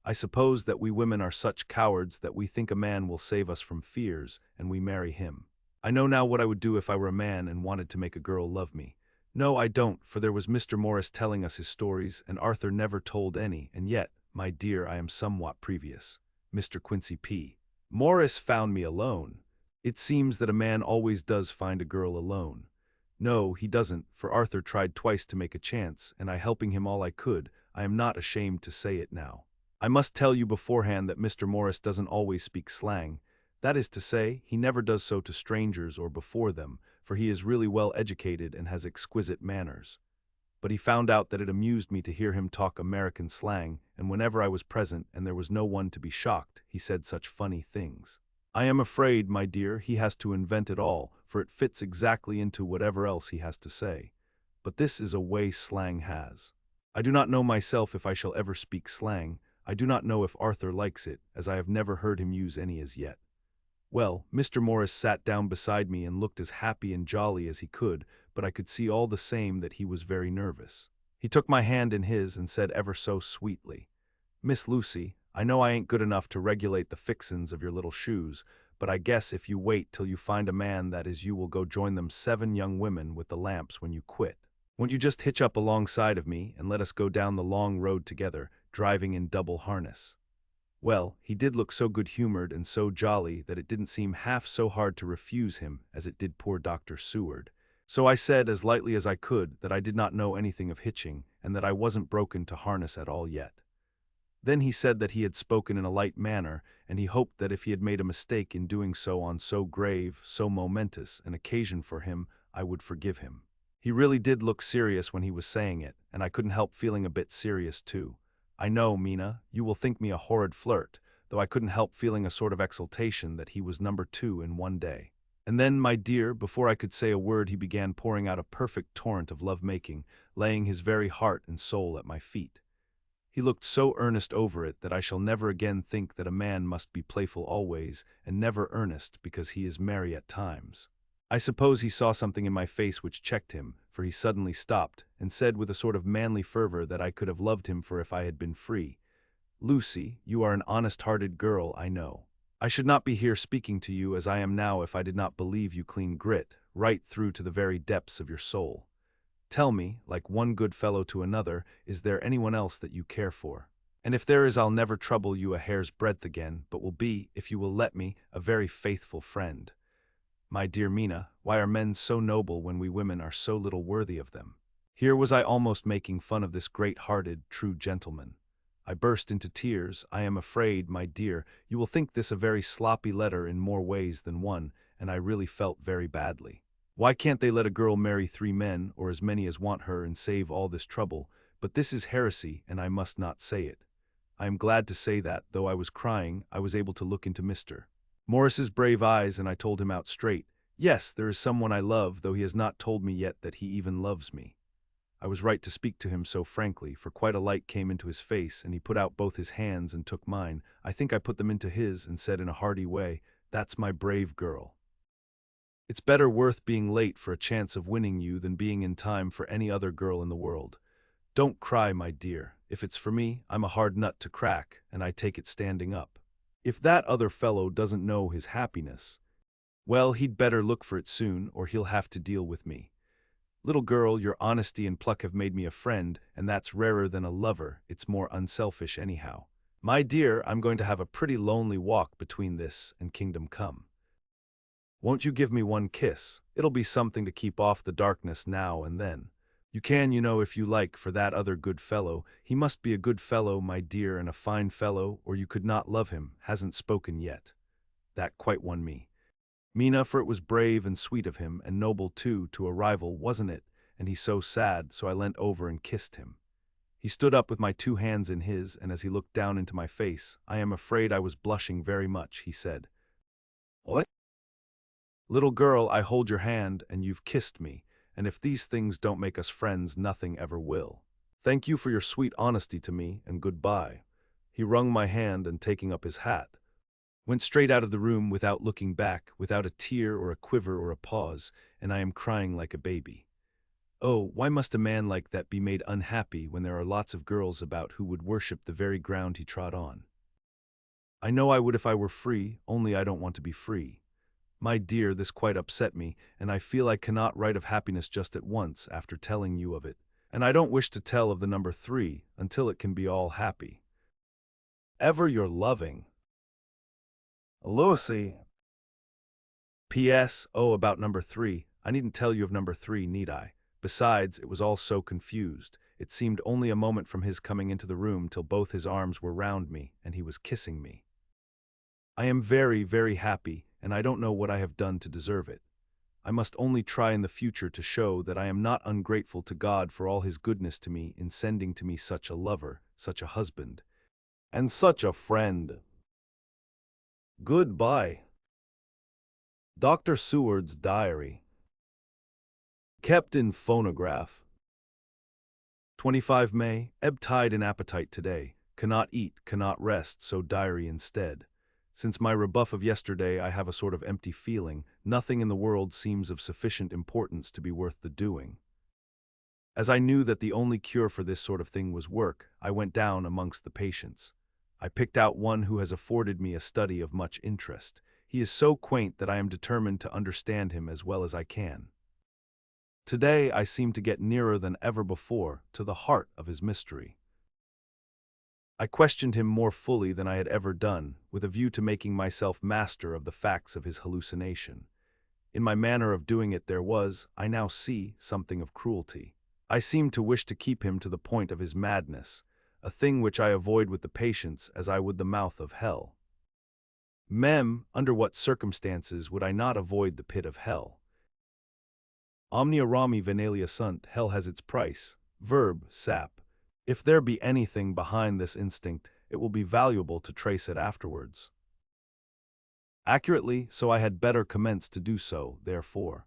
I suppose that we women are such cowards that we think a man will save us from fears, and we marry him. I know now what I would do if I were a man and wanted to make a girl love me. No, I don't, for there was Mr. Morris telling us his stories, and Arthur never told any, and yet, my dear, I am somewhat previous. Mr. Quincy P. Morris found me alone. It seems that a man always does find a girl alone. No, he doesn't, for Arthur tried twice to make a chance, and I helping him all I could. I am not ashamed to say it now. I must tell you beforehand that Mr. Morris doesn't always speak slang. That is to say, he never does so to strangers or before them, for he is really well educated and has exquisite manners. But he found out that it amused me to hear him talk American slang, and whenever I was present and there was no one to be shocked, he said such funny things. I am afraid, my dear, he has to invent it all, for it fits exactly into whatever else he has to say. But this is a way slang has. I do not know myself if I shall ever speak slang. I do not know if Arthur likes it, as I have never heard him use any as yet. Well, Mr. Morris sat down beside me and looked as happy and jolly as he could, but I could see all the same that he was very nervous. He took my hand in his and said ever so sweetly, "Miss Lucy, I know I ain't good enough to regulate the fixins of your little shoes, but I guess if you wait till you find a man that is you will go join them 7 young women with the lamps when you quit. Won't you just hitch up alongside of me and let us go down the long road together, driving in double harness?" Well, he did look so good-humored and so jolly that it didn't seem half so hard to refuse him as it did poor Dr. Seward. So I said as lightly as I could that I did not know anything of hitching and that I wasn't broken to harness at all yet. Then he said that he had spoken in a light manner, and he hoped that if he had made a mistake in doing so on so grave, so momentous an occasion for him, I would forgive him. He really did look serious when he was saying it, and I couldn't help feeling a bit serious too. I know, Mina, you will think me a horrid flirt, though I couldn't help feeling a sort of exultation that he was number 2 in one day. And then, my dear, before I could say a word he began pouring out a perfect torrent of love-making, laying his very heart and soul at my feet. He looked so earnest over it that I shall never again think that a man must be playful always and never earnest because he is merry at times. I suppose he saw something in my face which checked him, for he suddenly stopped, and said with a sort of manly fervor that I could have loved him for if I had been free, "Lucy, you are an honest-hearted girl, I know. I should not be here speaking to you as I am now if I did not believe you clean grit, right through to the very depths of your soul. Tell me, like one good fellow to another, is there anyone else that you care for? And if there is, I'll never trouble you a hair's breadth again, but will be, if you will let me, a very faithful friend. My dear Mina, why are men so noble when we women are so little worthy of them?" Here was I almost making fun of this great-hearted, true gentleman. I burst into tears. I am afraid, my dear, you will think this a very sloppy letter in more ways than one, and I really felt very badly. Why can't they let a girl marry 3 men, or as many as want her, and save all this trouble? But this is heresy, and I must not say it. I am glad to say that, though I was crying, I was able to look into Mr. Morris's brave eyes, and I told him out straight, "Yes, there is someone I love, though he has not told me yet that he even loves me." I was right to speak to him so frankly, for quite a light came into his face, and he put out both his hands and took mine. I think I put them into his, and said in a hearty way, "That's my brave girl. It's better worth being late for a chance of winning you than being in time for any other girl in the world. Don't cry, my dear. If it's for me, I'm a hard nut to crack, and I take it standing up. If that other fellow doesn't know his happiness, well, he'd better look for it soon, or he'll have to deal with me. Little girl, your honesty and pluck have made me a friend, and that's rarer than a lover. It's more unselfish anyhow. My dear, I'm going to have a pretty lonely walk between this and Kingdom Come. Won't you give me one kiss? It'll be something to keep off the darkness now and then. You can, you know, if you like, for that other good fellow. He must be a good fellow, my dear, and a fine fellow, or you could not love him. Hasn't spoken yet." That quite won me. Mina, for it was brave and sweet of him, and noble too, to a rival, wasn't it? And he's so sad, so I leant over and kissed him. He stood up with my 2 hands in his, and as he looked down into my face, I am afraid I was blushing very much, he said, "What? Little girl, I hold your hand, and you've kissed me, and if these things don't make us friends, nothing ever will. Thank you for your sweet honesty to me, and goodbye." He wrung my hand, and taking up his hat, went straight out of the room without looking back, without a tear or a quiver or a pause, and I am crying like a baby. Oh, why must a man like that be made unhappy when there are lots of girls about who would worship the very ground he trod on? I know I would if I were free, only I don't want to be free. My dear, this quite upset me, and I feel I cannot write of happiness just at once after telling you of it. And I don't wish to tell of the number 3 until it can be all happy. Ever your loving Lucy. P.S. Oh, about number 3. I needn't tell you of number 3, need I? Besides, it was all so confused. It seemed only a moment from his coming into the room till both his arms were round me, and he was kissing me. I am very, very happy, and I don't know what I have done to deserve it. I must only try in the future to show that I am not ungrateful to God for all his goodness to me in sending to me such a lover, such a husband, and such a friend. Goodbye. Dr. Seward's diary. Kept in phonograph. 25 May, ebb tide in appetite today. Cannot eat, cannot rest, so diary instead. Since my rebuff of yesterday, I have a sort of empty feeling. Nothing in the world seems of sufficient importance to be worth the doing. As I knew that the only cure for this sort of thing was work, I went down amongst the patients. I picked out one who has afforded me a study of much interest. He is so quaint that I am determined to understand him as well as I can. Today I seem to get nearer than ever before to the heart of his mystery. I questioned him more fully than I had ever done, with a view to making myself master of the facts of his hallucination. In my manner of doing it there was, I now see, something of cruelty. I seemed to wish to keep him to the point of his madness, a thing which I avoid with the patients as I would the mouth of hell. Mem, under what circumstances would I not avoid the pit of hell? Omnia rami venalia sunt, hell has its price. Verb, sap. If there be anything behind this instinct, it will be valuable to trace it afterwards. Accurately, so I had better commence to do so, therefore.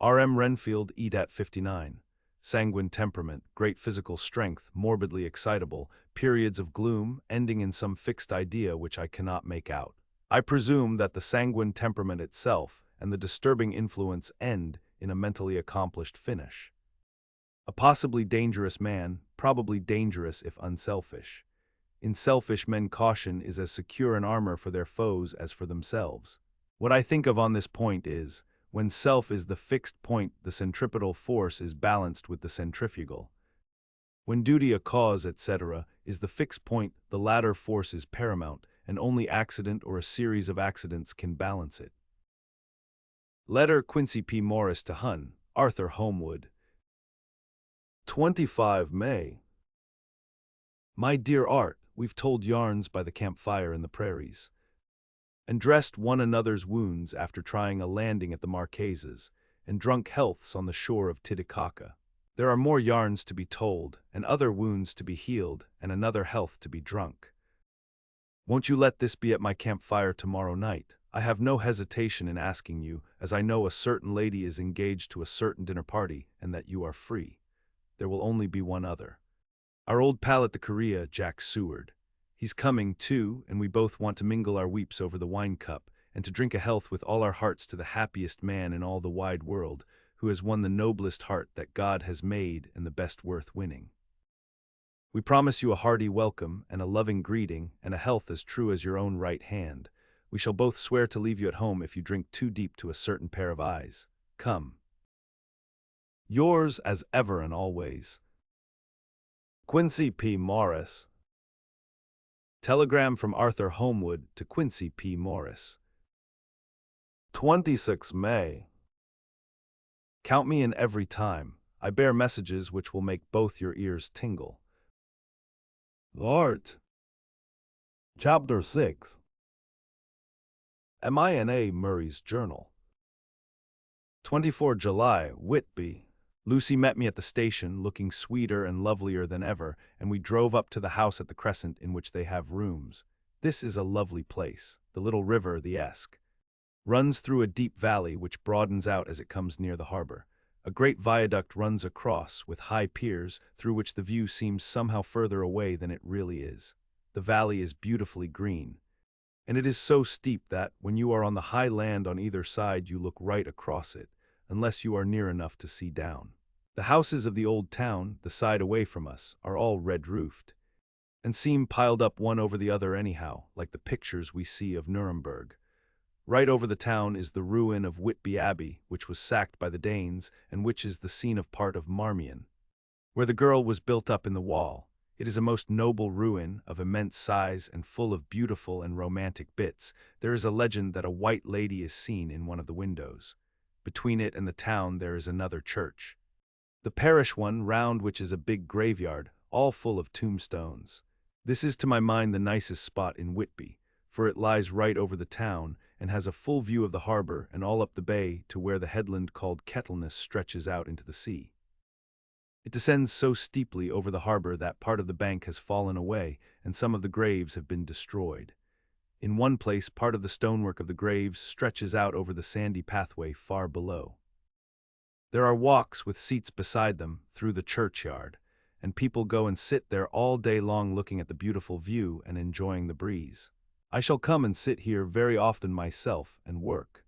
R.M. Renfield, edat 59. Sanguine temperament, great physical strength, morbidly excitable, periods of gloom, ending in some fixed idea which I cannot make out. I presume that the sanguine temperament itself and the disturbing influence end in a mentally accomplished finish. A possibly dangerous man, probably dangerous if unselfish. In selfish men caution is as secure an armor for their foes as for themselves. What I think of on this point is, when self is the fixed point, the centripetal force is balanced with the centrifugal. When duty a cause, etc., is the fixed point, the latter force is paramount, and only accident or a series of accidents can balance it. Letter Quincy P. Morris to Hun, Arthur Homewood. 25 May. My dear Art, we've told yarns by the campfire in the prairies, and dressed one another's wounds after trying a landing at the Marquesas, and drunk healths on the shore of Titicaca. There are more yarns to be told, and other wounds to be healed, and another health to be drunk. Won't you let this be at my campfire tomorrow night? I have no hesitation in asking you, as I know a certain lady is engaged to a certain dinner party, and that you are free. There will only be one other. Our old pal at the Korea, Jack Seward. He's coming, too, and we both want to mingle our weeps over the wine cup, and to drink a health with all our hearts to the happiest man in all the wide world, who has won the noblest heart that God has made and the best worth winning. We promise you a hearty welcome and a loving greeting and a health as true as your own right hand. We shall both swear to leave you at home if you drink too deep to a certain pair of eyes. Come. Yours as ever and always, Quincy P. Morris. Telegram from Arthur Homewood to Quincy P. Morris. 26 May. Count me in every time. I bear messages which will make both your ears tingle. Art. Chapter 6. Mina Murray's Journal. 24 July, Whitby. Lucy met me at the station, looking sweeter and lovelier than ever, and we drove up to the house at the Crescent in which they have rooms. This is a lovely place. The little river, the Esk, runs through a deep valley which broadens out as it comes near the harbor. A great viaduct runs across, with high piers, through which the view seems somehow further away than it really is. The valley is beautifully green, and it is so steep that, when you are on the high land on either side, you look right across it. unless you are near enough to see down. The houses of the old town, the side away from us, are all red-roofed, and seem piled up one over the other anyhow, like the pictures we see of Nuremberg. Right over the town is the ruin of Whitby Abbey, which was sacked by the Danes, and which is the scene of part of Marmion, where the girl was built up in the wall. It is a most noble ruin, of immense size and full of beautiful and romantic bits. There is a legend that a white lady is seen in one of the windows. Between it and the town there is another church, the parish one, round which is a big graveyard, all full of tombstones. This is to my mind the nicest spot in Whitby, for it lies right over the town and has a full view of the harbor and all up the bay to where the headland called Kettleness stretches out into the sea. It descends so steeply over the harbor that part of the bank has fallen away and some of the graves have been destroyed. In one place, part of the stonework of the graves stretches out over the sandy pathway far below. There are walks with seats beside them through the churchyard, and people go and sit there all day long looking at the beautiful view and enjoying the breeze. I shall come and sit here very often myself and work.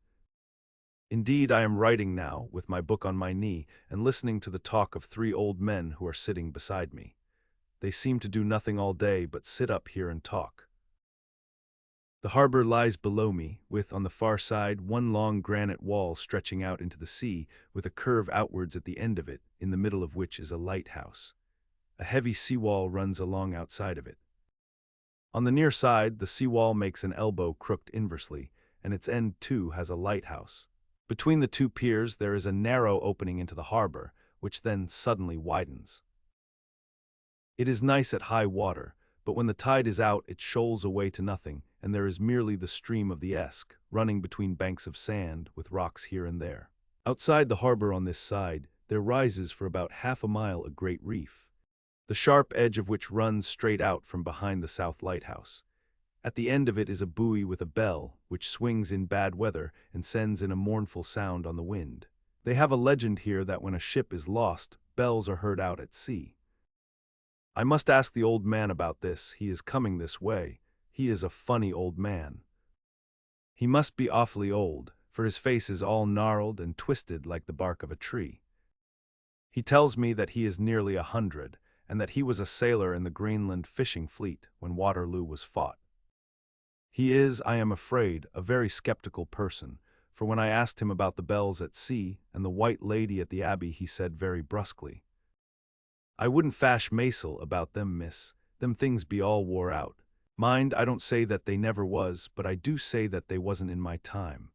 Indeed, I am writing now, with my book on my knee, and listening to the talk of 3 old men who are sitting beside me. They seem to do nothing all day but sit up here and talk. The harbor lies below me, with, on the far side, one long granite wall stretching out into the sea, with a curve outwards at the end of it, in the middle of which is a lighthouse. A heavy seawall runs along outside of it. On the near side, the seawall makes an elbow crooked inversely, and its end, too, has a lighthouse. Between the 2 piers there is a narrow opening into the harbor, which then suddenly widens. It is nice at high water, but when the tide is out it shoals away to nothing, and there is merely the stream of the Esk, running between banks of sand, with rocks here and there. Outside the harbor on this side, there rises for about half a mile a great reef, the sharp edge of which runs straight out from behind the south lighthouse. At the end of it is a buoy with a bell, which swings in bad weather and sends in a mournful sound on the wind. They have a legend here that when a ship is lost, bells are heard out at sea. I must ask the old man about this. He is coming this way. He is a funny old man. He must be awfully old, for his face is all gnarled and twisted like the bark of a tree. He tells me that he is nearly 100, and that he was a sailor in the Greenland fishing fleet when Waterloo was fought. He is, I am afraid, a very skeptical person, for when I asked him about the bells at sea and the white lady at the abbey, he said very brusquely, "I wouldn't fash maisel about them, miss. Them things be all wore out. Mind, I don't say that they never was, but I do say that they wasn't in my time.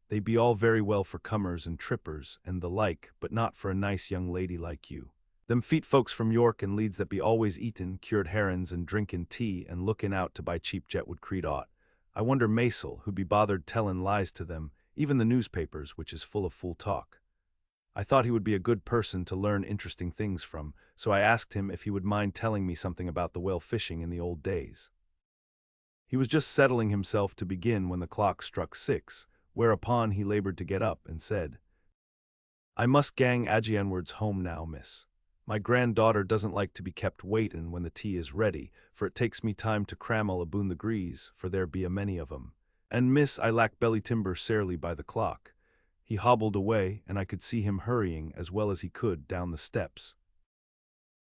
They be all very well for cummers and trippers and the like, but not for a nice young lady like you. Them feet folks from York and Leeds that be always eatin' cured herrins and drinkin' tea and lookin' out to buy cheap jet would creed aught. I wonder Maisel, who'd be bothered tellin' lies to them, even the newspapers, which is full of fool talk. I thought he would be a good person to learn interesting things from, so I asked him if he would mind telling me something about the whale fishing in the old days. He was just settling himself to begin when the clock struck 6, whereupon he labored to get up and said, "I must gang Agianwards home now, miss. My granddaughter doesn't like to be kept waitin' when the tea is ready, for it takes me time to crammel aboon the grease, for there be a many of 'em. And miss, I lack belly timber sairly by the clock." He hobbled away, and I could see him hurrying as well as he could down the steps.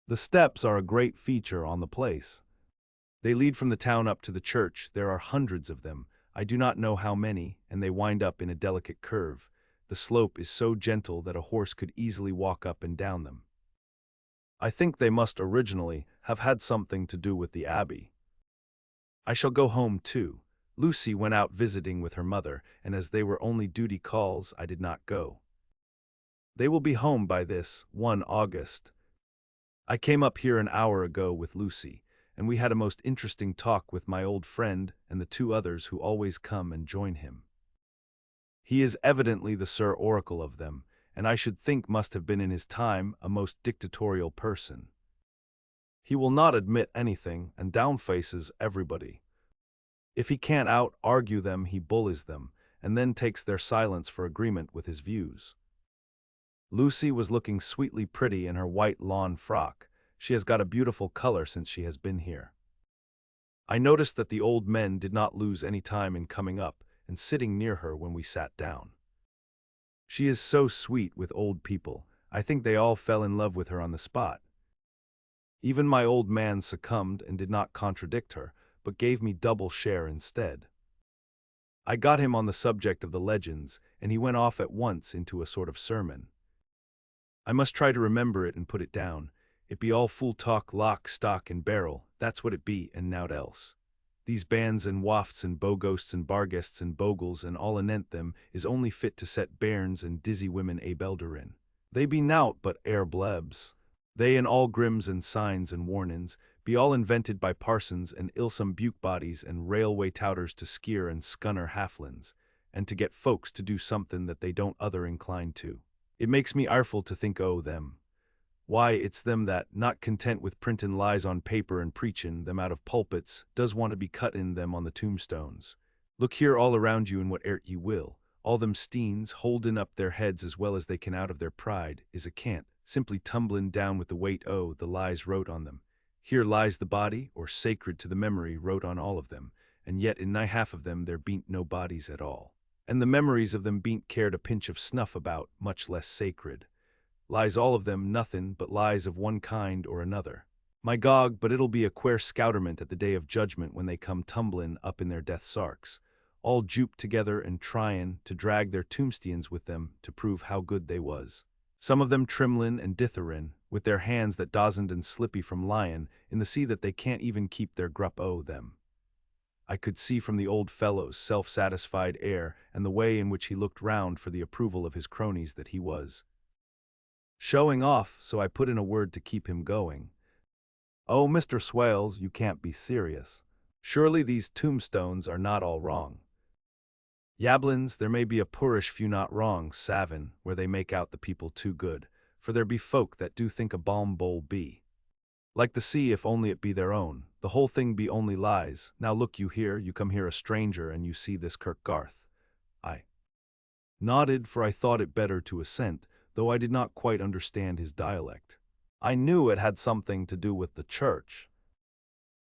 The steps are a great feature on the place. They lead from the town up to the church. There are hundreds of them, I do not know how many, and they wind up in a delicate curve. The slope is so gentle that a horse could easily walk up and down them. I think they must originally have had something to do with the abbey. I shall go home too. Lucy went out visiting with her mother, and as they were only duty calls, I did not go. They will be home by this 1 August. I came up here an hour ago with Lucy, and we had a most interesting talk with my old friend and the 2 others who always come and join him. He is evidently the Sir Oracle of them, and I should think must have been in his time a most dictatorial person. He will not admit anything and downfaces everybody. If he can't out-argue them, he bullies them, and then takes their silence for agreement with his views. Lucy was looking sweetly pretty in her white lawn frock. She has got a beautiful color since she has been here. I noticed that the old men did not lose any time in coming up and sitting near her when we sat down. She is so sweet with old people. I think they all fell in love with her on the spot. Even my old man succumbed and did not contradict her, but gave me double share instead. I got him on the subject of the legends, and he went off at once into a sort of sermon. I must try to remember it and put it down. It be all fool talk, lock, stock, and barrel, that's what it be, and nowt else. These bands and wafts and boghosts and barguests and bogles and all anent them is only fit to set bairns and dizzy women abelderin. They be nowt but air blebs. They and all grims and signs and warnins be all invented by parsons and ilsome buke bodies and railway touters to skeer and scunner halflins, and to get folks to do something that they don't other incline to. It makes me ireful to think o' them. Why, it's them that, not content with printin' lies on paper and preachin' them out of pulpits, does want to be cuttin' them on the tombstones. Look here all around you in whate'er ye will, all them steens, holdin' up their heads as well as they can out of their pride, is a cant, simply tumblin' down with the weight o' the lies wrote on them. Here lies the body, or sacred to the memory, wrote on all of them, and yet in nigh half of them there bean't no bodies at all. And the memories of them bean't cared a pinch of snuff about, much less sacred. Lies all of them nothin' but lies of one kind or another. My gog, but it'll be a quare scouterment at the day of judgment when they come tumblin' up in their death sarks, all juped together and tryin' to drag their tombsteans with them to prove how good they was. Some of them trimlin' and ditherin', with their hands that dozened and slippy from lyin' in the sea that they can't even keep their grup o' them. I could see from the old fellow's self-satisfied air and the way in which he looked round for the approval of his cronies that he was showing off, so I put in a word to keep him going. "Oh, Mr. Swales, you can't be serious. Surely these tombstones are not all wrong." "Yablins, there may be a poorish few not wrong, Savin, where they make out the people too good, for there be folk that do think a balm bowl be like the sea if only it be their own. The whole thing be only lies. Now look you here, you come here a stranger and you see this Kirkgarth." I nodded, for I thought it better to assent, though I did not quite understand his dialect. "I knew it had something to do with the church."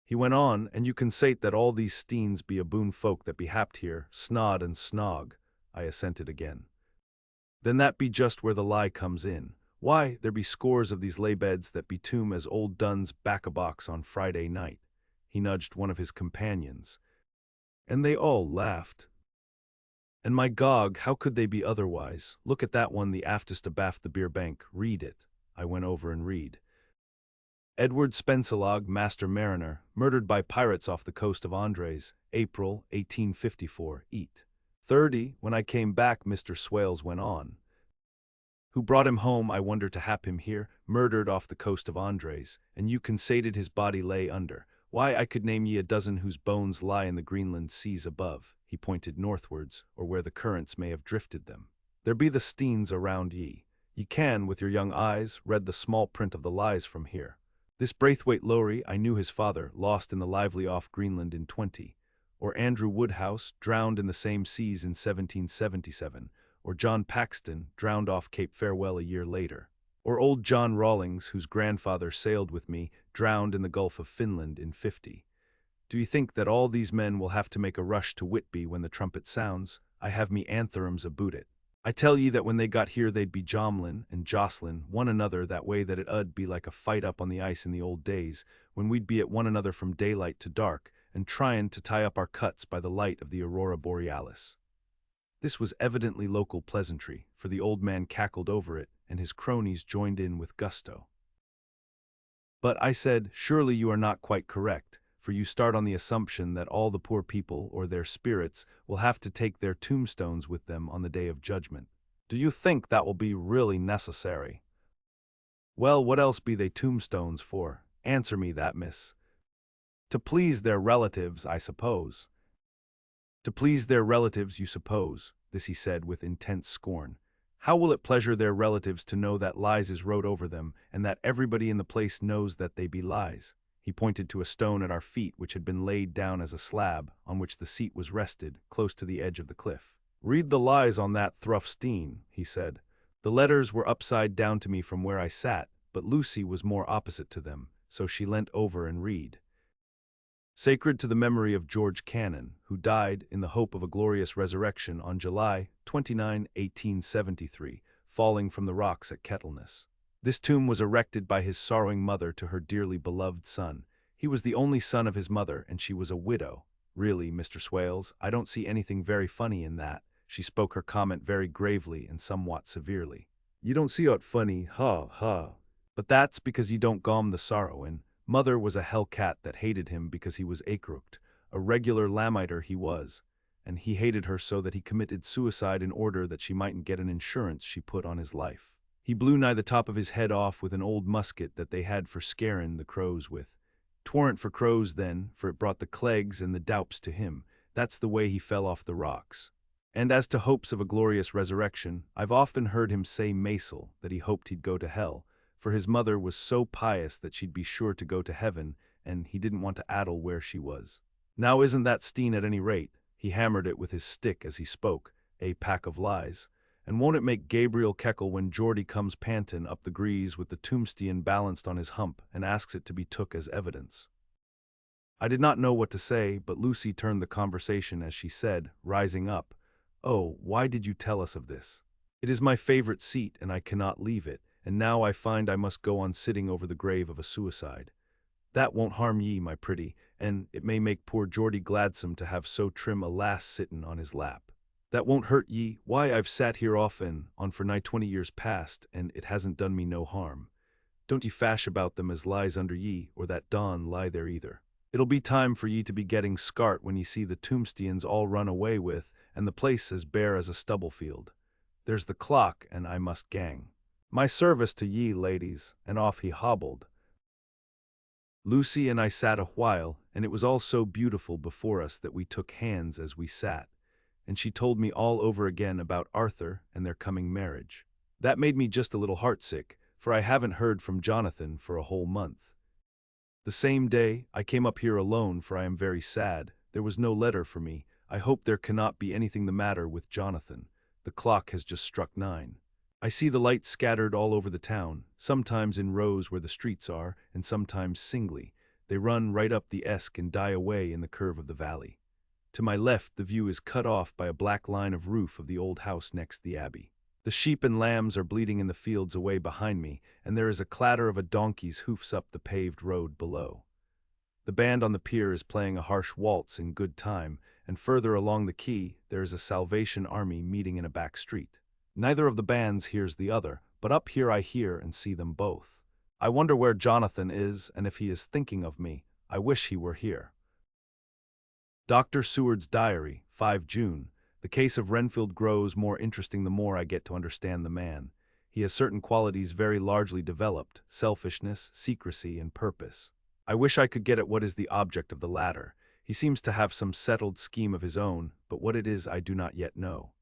He went on, "And you consate that all these steens be a boon folk that be happed here, snod and snog." I assented again. "Then that be just where the lie comes in. Why, there be scores of these laybeds that be tomb as old Dunn's back-a-box on Friday night." He nudged one of his companions. And they all laughed. "And my gog, how could they be otherwise? Look at that one the aftest abaft the beer bank, read it." I went over and read. "Edward Spencelog, Master Mariner, murdered by pirates off the coast of Andres, April, 1854, eat. 30, when I came back," Mr. Swales went on. "Who brought him home, I wonder, to hap him here, murdered off the coast of Andres, and you consated his body lay under. Why, I could name ye a dozen whose bones lie in the Greenland seas above." He pointed northwards, or where the currents may have drifted them. "There be the steens around ye. Ye can, with your young eyes, read the small print of the lies from here. This Braithwaite Lowry, I knew his father, lost in the lively off Greenland in 20. Or Andrew Woodhouse, drowned in the same seas in 1777. Or John Paxton, drowned off Cape Farewell a year later. Or old John Rawlings, whose grandfather sailed with me, drowned in the Gulf of Finland in 50. Do you think that all these men will have to make a rush to Whitby when the trumpet sounds? I have me antherems aboot it. I tell ye that when they got here they'd be jomlin' and jostlin' one another that way that it 'ud be like a fight up on the ice in the old days, when we'd be at one another from daylight to dark, and tryin' to tie up our cuts by the light of the aurora borealis." This was evidently local pleasantry, for the old man cackled over it, and his cronies joined in with gusto. "But," I said, "surely you are not quite correct, for you start on the assumption that all the poor people, or their spirits, will have to take their tombstones with them on the day of judgment. Do you think that will be really necessary?" "Well, what else be they tombstones for? Answer me that, miss." "To please their relatives, I suppose." "To please their relatives, you suppose?" This he said with intense scorn. "How will it pleasure their relatives to know that lies is wrote over them, and that everybody in the place knows that they be lies?" He pointed to a stone at our feet which had been laid down as a slab, on which the seat was rested, close to the edge of the cliff. "Read the lies on that thruff-steen," he said. The letters were upside down to me from where I sat, but Lucy was more opposite to them, so she leant over and read. Sacred to the memory of George Cannon, who died in the hope of a glorious resurrection on July 29, 1873, falling from the rocks at Kettleness. This tomb was erected by his sorrowing mother to her dearly beloved son. He was the only son of his mother, and she was a widow. Really, Mr. Swales, I don't see anything very funny in that. She spoke her comment very gravely and somewhat severely. You don't see aught funny, ha, ha. But that's because you don't gom the sorrow in. Mother was a hell cat that hated him because he was acrooked. A regular lamiter he was, and he hated her so that he committed suicide in order that she mightn't get an insurance she put on his life. He blew nigh the top of his head off with an old musket that they had for scarin' the crows with. 'Twarn't for crows then, for it brought the clegs and the doups to him. That's the way he fell off the rocks. And as to hopes of a glorious resurrection, I've often heard him say maisel, that he hoped he'd go to hell, for his mother was so pious that she'd be sure to go to heaven, and he didn't want to addle where she was. Now isn't that Steen at any rate? He hammered it with his stick as he spoke, a pack of lies. And won't it make Gabriel keckle when Geordie comes pantin' up the grease with the tombstone balanced on his hump and asks it to be took as evidence? I did not know what to say, but Lucy turned the conversation as she said, rising up, "Oh, why did you tell us of this? It is my favorite seat, and I cannot leave it, and now I find I must go on sitting over the grave of a suicide. That won't harm ye, my pretty, and it may make poor Geordie gladsome to have so trim a lass sittin' on his lap. That won't hurt ye. Why, I've sat here often, on for nigh 20 years past, and it hasn't done me no harm. Don't ye fash about them as lies under ye, or that Don lie there either. It'll be time for ye to be getting scart when ye see the tombsteans all run away with, and the place as bare as a stubble field. There's the clock, and I must gang. My service to ye, ladies," and off he hobbled. Lucy and I sat a while, and it was all so beautiful before us that we took hands as we sat, and she told me all over again about Arthur and their coming marriage. That made me just a little heartsick, for I haven't heard from Jonathan for a whole month. The same day, I came up here alone, for I am very sad. There was no letter for me. I hope there cannot be anything the matter with Jonathan. The clock has just struck 9. I see the lights scattered all over the town, sometimes in rows where the streets are, and sometimes singly. They run right up the Esk and die away in the curve of the valley. To my left, the view is cut off by a black line of roof of the old house next the abbey. The sheep and lambs are bleating in the fields away behind me, and there is a clatter of a donkey's hoofs up the paved road below. The band on the pier is playing a harsh waltz in good time, and further along the quay there is a Salvation Army meeting in a back street. Neither of the bands hears the other, but up here I hear and see them both. I wonder where Jonathan is, and if he is thinking of me. I wish he were here. Dr. Seward's Diary, 5 June. The case of Renfield grows more interesting the more I get to understand the man. He has certain qualities very largely developed: selfishness, secrecy, and purpose. I wish I could get at what is the object of the latter. He seems to have some settled scheme of his own, but what it is I do not yet know.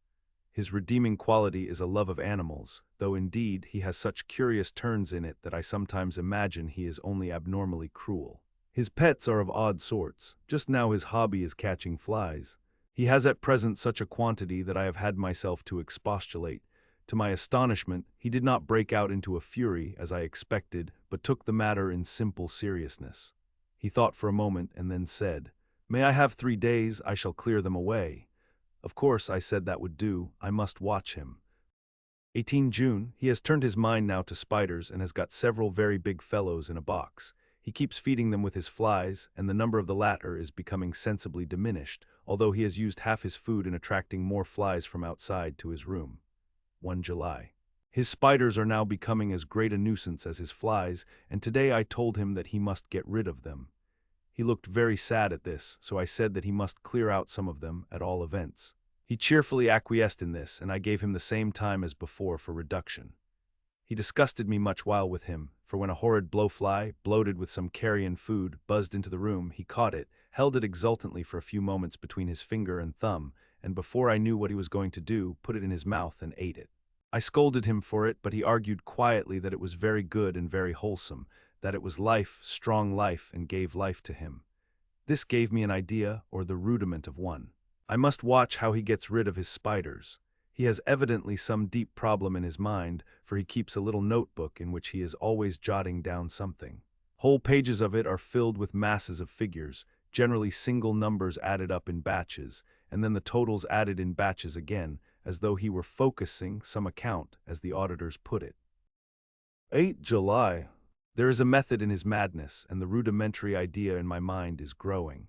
His redeeming quality is a love of animals, though indeed he has such curious turns in it that I sometimes imagine he is only abnormally cruel. His pets are of odd sorts. Just now his hobby is catching flies. He has at present such a quantity that I have had myself to expostulate. To my astonishment, he did not break out into a fury, as I expected, but took the matter in simple seriousness. He thought for a moment and then said, "May I have 3 days? I shall clear them away." Of course, I said that would do. I must watch him. 18 June. He has turned his mind now to spiders and has got several very big fellows in a box. He keeps feeding them with his flies, and the number of the latter is becoming sensibly diminished, although he has used half his food in attracting more flies from outside to his room. 1 July. His spiders are now becoming as great a nuisance as his flies, and today I told him that he must get rid of them. He looked very sad at this, so I said that he must clear out some of them, at all events. He cheerfully acquiesced in this, and I gave him the same time as before for reduction. He disgusted me much while with him, for when a horrid blowfly, bloated with some carrion food, buzzed into the room, he caught it, held it exultantly for a few moments between his finger and thumb, and before I knew what he was going to do, put it in his mouth and ate it. I scolded him for it, but he argued quietly that it was very good and very wholesome, that it was life, strong life, and gave life to him. This gave me an idea, or the rudiment of one. I must watch how he gets rid of his spiders. He has evidently some deep problem in his mind, for he keeps a little notebook in which he is always jotting down something. Whole pages of it are filled with masses of figures, generally single numbers added up in batches, and then the totals added in batches again, as though he were focusing some account, as the auditors put it. 8 July. There is a method in his madness, and the rudimentary idea in my mind is growing.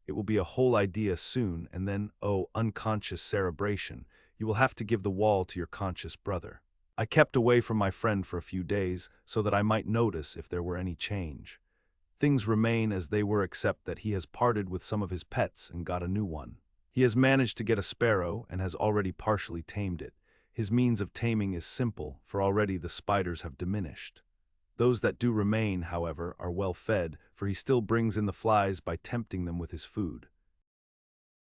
It will be a whole idea soon, and then, oh, unconscious cerebration, you will have to give the wall to your conscious brother. I kept away from my friend for a few days, so that I might notice if there were any change. Things remain as they were except that he has parted with some of his pets and got a new one. He has managed to get a sparrow and has already partially tamed it. His means of taming is simple, for already the spiders have diminished. Those that do remain, however, are well fed, for he still brings in the flies by tempting them with his food.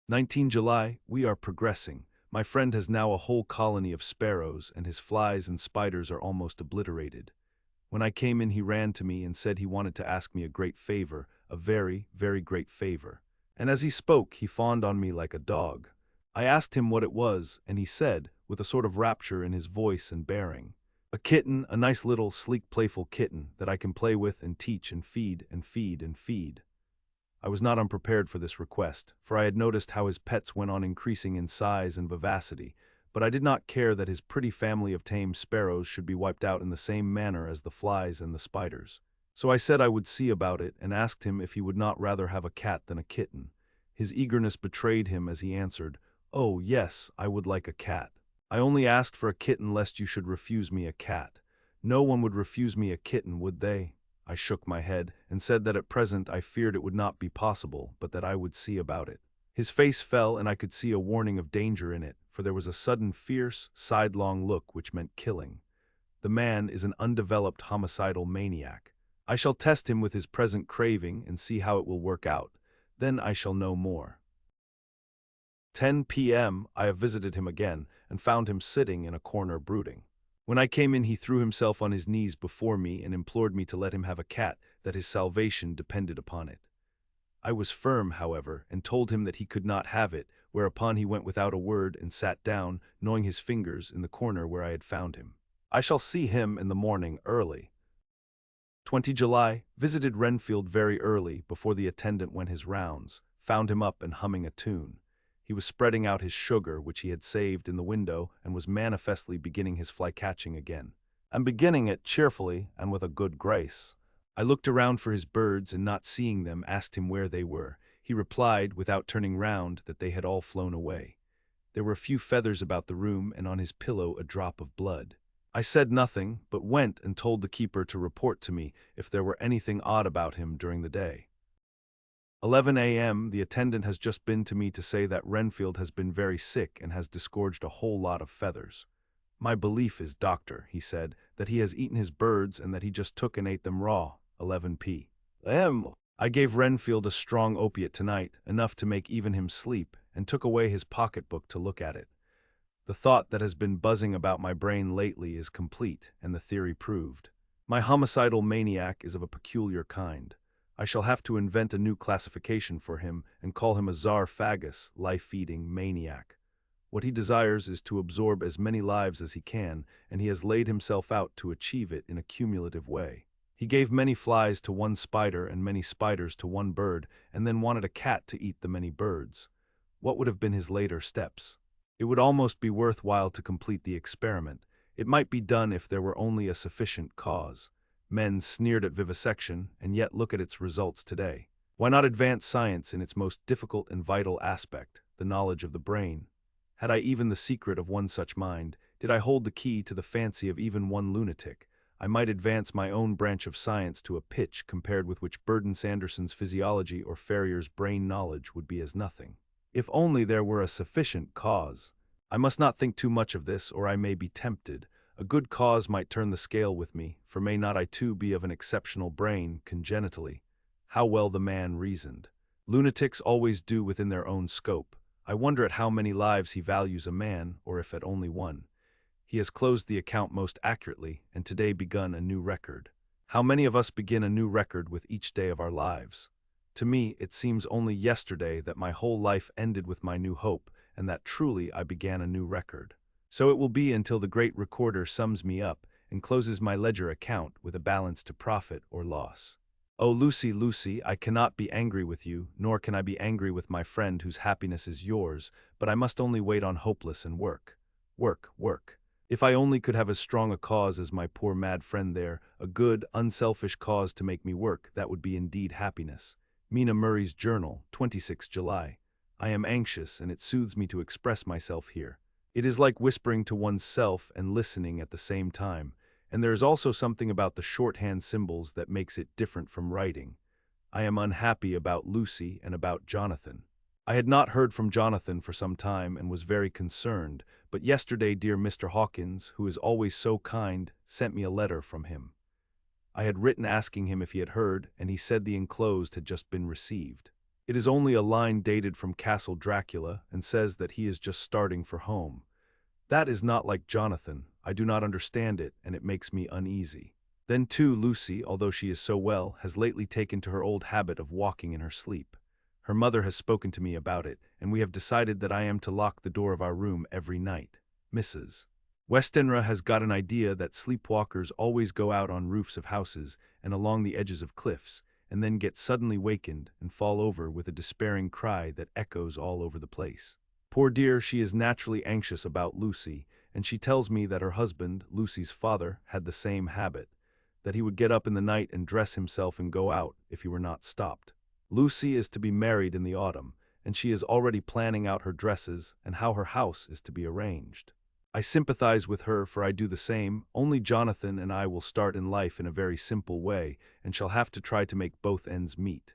19 July, we are progressing. My friend has now a whole colony of sparrows, and his flies and spiders are almost obliterated. When I came in, he ran to me and said he wanted to ask me a great favor, a very, very great favor. And as he spoke, he fawned on me like a dog. I asked him what it was, and he said, with a sort of rapture in his voice and bearing, "A kitten, a nice little, sleek, playful kitten that I can play with and teach and feed and feed and feed." I was not unprepared for this request, for I had noticed how his pets went on increasing in size and vivacity, but I did not care that his pretty family of tame sparrows should be wiped out in the same manner as the flies and the spiders. So I said I would see about it and asked him if he would not rather have a cat than a kitten. His eagerness betrayed him as he answered, "Oh, yes, I would like a cat. I only asked for a kitten lest you should refuse me a cat. No one would refuse me a kitten, would they?" I shook my head and said that at present I feared it would not be possible, but that I would see about it. His face fell, and I could see a warning of danger in it, for there was a sudden fierce, sidelong look which meant killing. The man is an undeveloped homicidal maniac. I shall test him with his present craving and see how it will work out. Then I shall know more. 10 p.m. I have visited him again, and found him sitting in a corner brooding. When I came in, he threw himself on his knees before me and implored me to let him have a cat, that his salvation depended upon it. I was firm, however, and told him that he could not have it, whereupon he went without a word and sat down, gnawing his fingers in the corner where I had found him. I shall see him in the morning early. 20 July, visited Renfield very early, before the attendant went his rounds, found him up and humming a tune. He was spreading out his sugar, which he had saved, in the window, and was manifestly beginning his fly-catching again. And beginning it cheerfully and with a good grace. I looked around for his birds, and not seeing them, asked him where they were. He replied, without turning round, that they had all flown away. There were a few feathers about the room, and on his pillow a drop of blood. I said nothing, but went and told the keeper to report to me if there were anything odd about him during the day. 11 a.m. The attendant has just been to me to say that Renfield has been very sick and has disgorged a whole lot of feathers. "My belief is, doctor," he said, "that he has eaten his birds and that he just took and ate them raw." 11 p.m. I gave Renfield a strong opiate tonight, enough to make even him sleep, and took away his pocketbook to look at it. The thought that has been buzzing about my brain lately is complete, and the theory proved. My homicidal maniac is of a peculiar kind. I shall have to invent a new classification for him and call him a zarphagus, life-eating maniac. What he desires is to absorb as many lives as he can, and he has laid himself out to achieve it in a cumulative way. He gave many flies to one spider and many spiders to one bird, and then wanted a cat to eat the many birds. What would have been his later steps? It would almost be worthwhile to complete the experiment. It might be done if there were only a sufficient cause. Men sneered at vivisection, and yet look at its results today. Why not advance science in its most difficult and vital aspect, the knowledge of the brain? Had I even the secret of one such mind, did I hold the key to the fancy of even one lunatic, I might advance my own branch of science to a pitch compared with which Burden Sanderson's physiology or Ferrier's brain knowledge would be as nothing. If only there were a sufficient cause. I must not think too much of this, or I may be tempted. A good cause might turn the scale with me, for may not I too be of an exceptional brain, congenitally? How well the man reasoned. Lunatics always do within their own scope. I wonder at how many lives he values a man, or if at only one. He has closed the account most accurately, and today begun a new record. How many of us begin a new record with each day of our lives? To me, it seems only yesterday that my whole life ended with my new hope, and that truly I began a new record. So it will be until the great recorder sums me up and closes my ledger account with a balance to profit or loss. Oh, Lucy, Lucy, I cannot be angry with you, nor can I be angry with my friend whose happiness is yours, but I must only wait on hopeless and work. Work, work. If I only could have as strong a cause as my poor mad friend there, a good, unselfish cause to make me work, that would be indeed happiness. Mina Murray's Journal, 26 July. I am anxious, and it soothes me to express myself here. It is like whispering to one's self and listening at the same time, and there is also something about the shorthand symbols that makes it different from writing. I am unhappy about Lucy and about Jonathan. I had not heard from Jonathan for some time and was very concerned, but yesterday dear Mr. Hawkins, who is always so kind, sent me a letter from him. I had written asking him if he had heard, and he said the enclosed had just been received. It is only a line dated from Castle Dracula and says that he is just starting for home. That is not like Jonathan. I do not understand it, and it makes me uneasy. Then too, Lucy, although she is so well, has lately taken to her old habit of walking in her sleep. Her mother has spoken to me about it, and we have decided that I am to lock the door of our room every night. Mrs. Westenra has got an idea that sleepwalkers always go out on roofs of houses and along the edges of cliffs, and then get suddenly wakened and fall over with a despairing cry that echoes all over the place. Poor dear, she is naturally anxious about Lucy, and she tells me that her husband, Lucy's father, had the same habit, that he would get up in the night and dress himself and go out if he were not stopped. Lucy is to be married in the autumn, and she is already planning out her dresses and how her house is to be arranged. I sympathize with her, for I do the same, only Jonathan and I will start in life in a very simple way, and shall have to try to make both ends meet.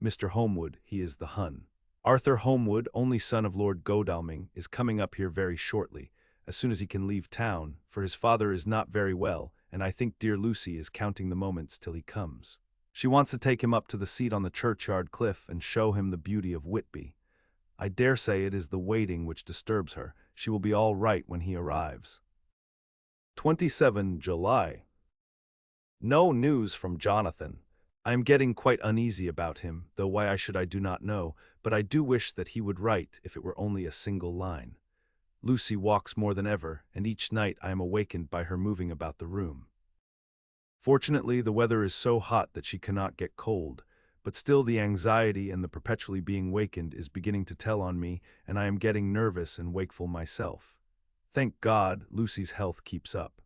Mr. Holmwood, he is the Hun. Arthur Holmwood, only son of Lord Godalming, is coming up here very shortly, as soon as he can leave town, for his father is not very well, and I think dear Lucy is counting the moments till he comes. She wants to take him up to the seat on the churchyard cliff and show him the beauty of Whitby. I dare say it is the waiting which disturbs her. She will be all right when he arrives. 27 July. No news from Jonathan. I am getting quite uneasy about him, though why I should I do not know, but I do wish that he would write if it were only a single line. Lucy walks more than ever, and each night I am awakened by her moving about the room. Fortunately, the weather is so hot that she cannot get cold, but still the anxiety and the perpetually being wakened is beginning to tell on me, and I am getting nervous and wakeful myself. Thank God, Lucy's health keeps up.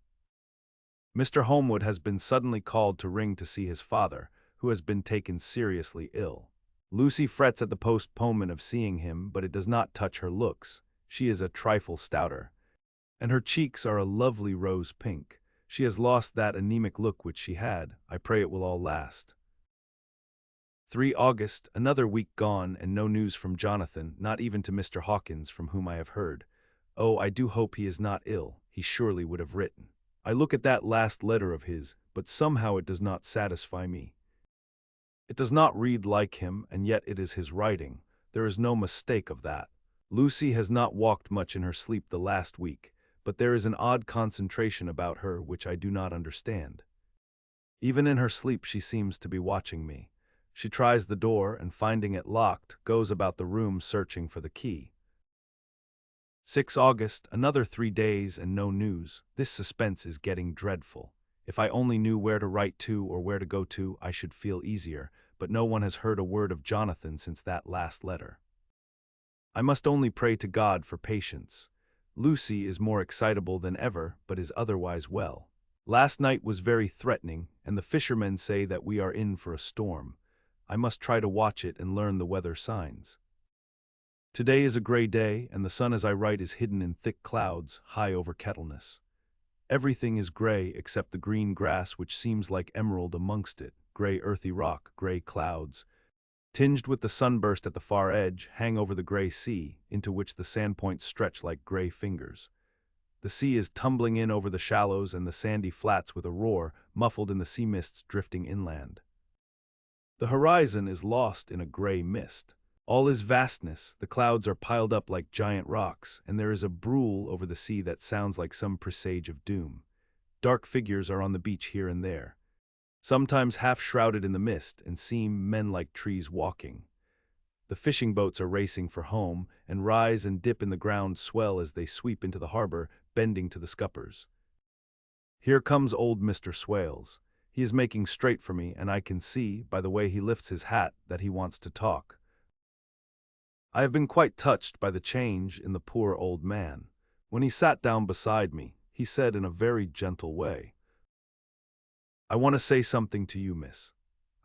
Mr. Holmwood has been suddenly called to ring to see his father, who has been taken seriously ill. Lucy frets at the postponement of seeing him, but it does not touch her looks. She is a trifle stouter, and her cheeks are a lovely rose pink. She has lost that anemic look which she had. I pray it will all last. 3 August, another week gone, and no news from Jonathan, not even to Mr. Hawkins, from whom I have heard. Oh, I do hope he is not ill. He surely would have written. I look at that last letter of his, but somehow it does not satisfy me. It does not read like him, and yet it is his writing. There is no mistake of that. Lucy has not walked much in her sleep the last week, but there is an odd concentration about her which I do not understand. Even in her sleep she seems to be watching me. She tries the door, and finding it locked, goes about the room searching for the key. 6 August, another 3 days and no news. This suspense is getting dreadful. If I only knew where to write to or where to go to, I should feel easier, but no one has heard a word of Jonathan since that last letter. I must only pray to God for patience. Lucy is more excitable than ever, but is otherwise well. Last night was very threatening, and the fishermen say that we are in for a storm. I must try to watch it and learn the weather signs. Today is a gray day, and the sun as I write is hidden in thick clouds, high over Kettleness. Everything is gray except the green grass which seems like emerald amongst it, gray earthy rock, gray clouds, tinged with the sunburst at the far edge, hang over the gray sea, into which the sandpoints stretch like gray fingers. The sea is tumbling in over the shallows and the sandy flats with a roar, muffled in the sea mists drifting inland. The horizon is lost in a gray mist. All is vastness, the clouds are piled up like giant rocks, and there is a brool over the sea that sounds like some presage of doom. Dark figures are on the beach here and there, sometimes half shrouded in the mist, and seem men like trees walking. The fishing boats are racing for home, and rise and dip in the ground swell as they sweep into the harbor, bending to the scuppers. Here comes old Mr. Swales. He is making straight for me, and I can see, by the way he lifts his hat, that he wants to talk. I have been quite touched by the change in the poor old man. When he sat down beside me, he said in a very gentle way, "I want to say something to you, miss."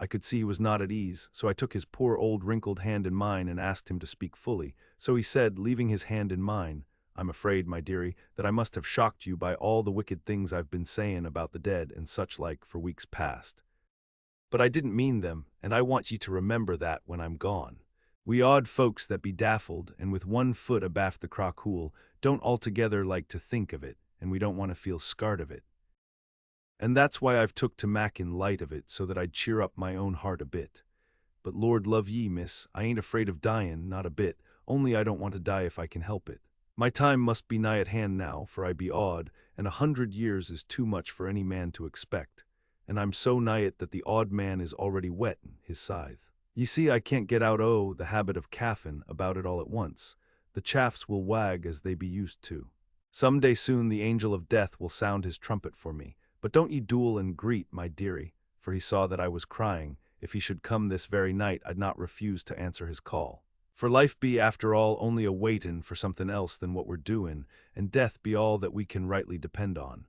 I could see he was not at ease, so I took his poor old wrinkled hand in mine and asked him to speak fully. So he said, leaving his hand in mine, "I'm afraid, my dearie, that I must have shocked you by all the wicked things I've been saying about the dead and such like for weeks past. But I didn't mean them, and I want ye to remember that when I'm gone. We odd folks that be daffled, and with one foot abaft the crockhool, don't altogether like to think of it, and we don't want to feel scarred of it. And that's why I've took to mak in light of it, so that I'd cheer up my own heart a bit. But Lord love ye, miss, I ain't afraid of dyin', not a bit, only I don't want to die if I can help it. My time must be nigh at hand now, for I be odd, and 100 years is too much for any man to expect, and I'm so nigh it that the odd man is already whettin' his scythe. Ye see, I can't get out the habit of caffin about it all at once. The chaffs will wag as they be used to. Some day soon the angel of death will sound his trumpet for me, but don't ye duel and greet, my dearie," for he saw that I was crying. "If he should come this very night, I'd not refuse to answer his call. For life be, after all, only a waitin' for something else than what we're doin', and death be all that we can rightly depend on.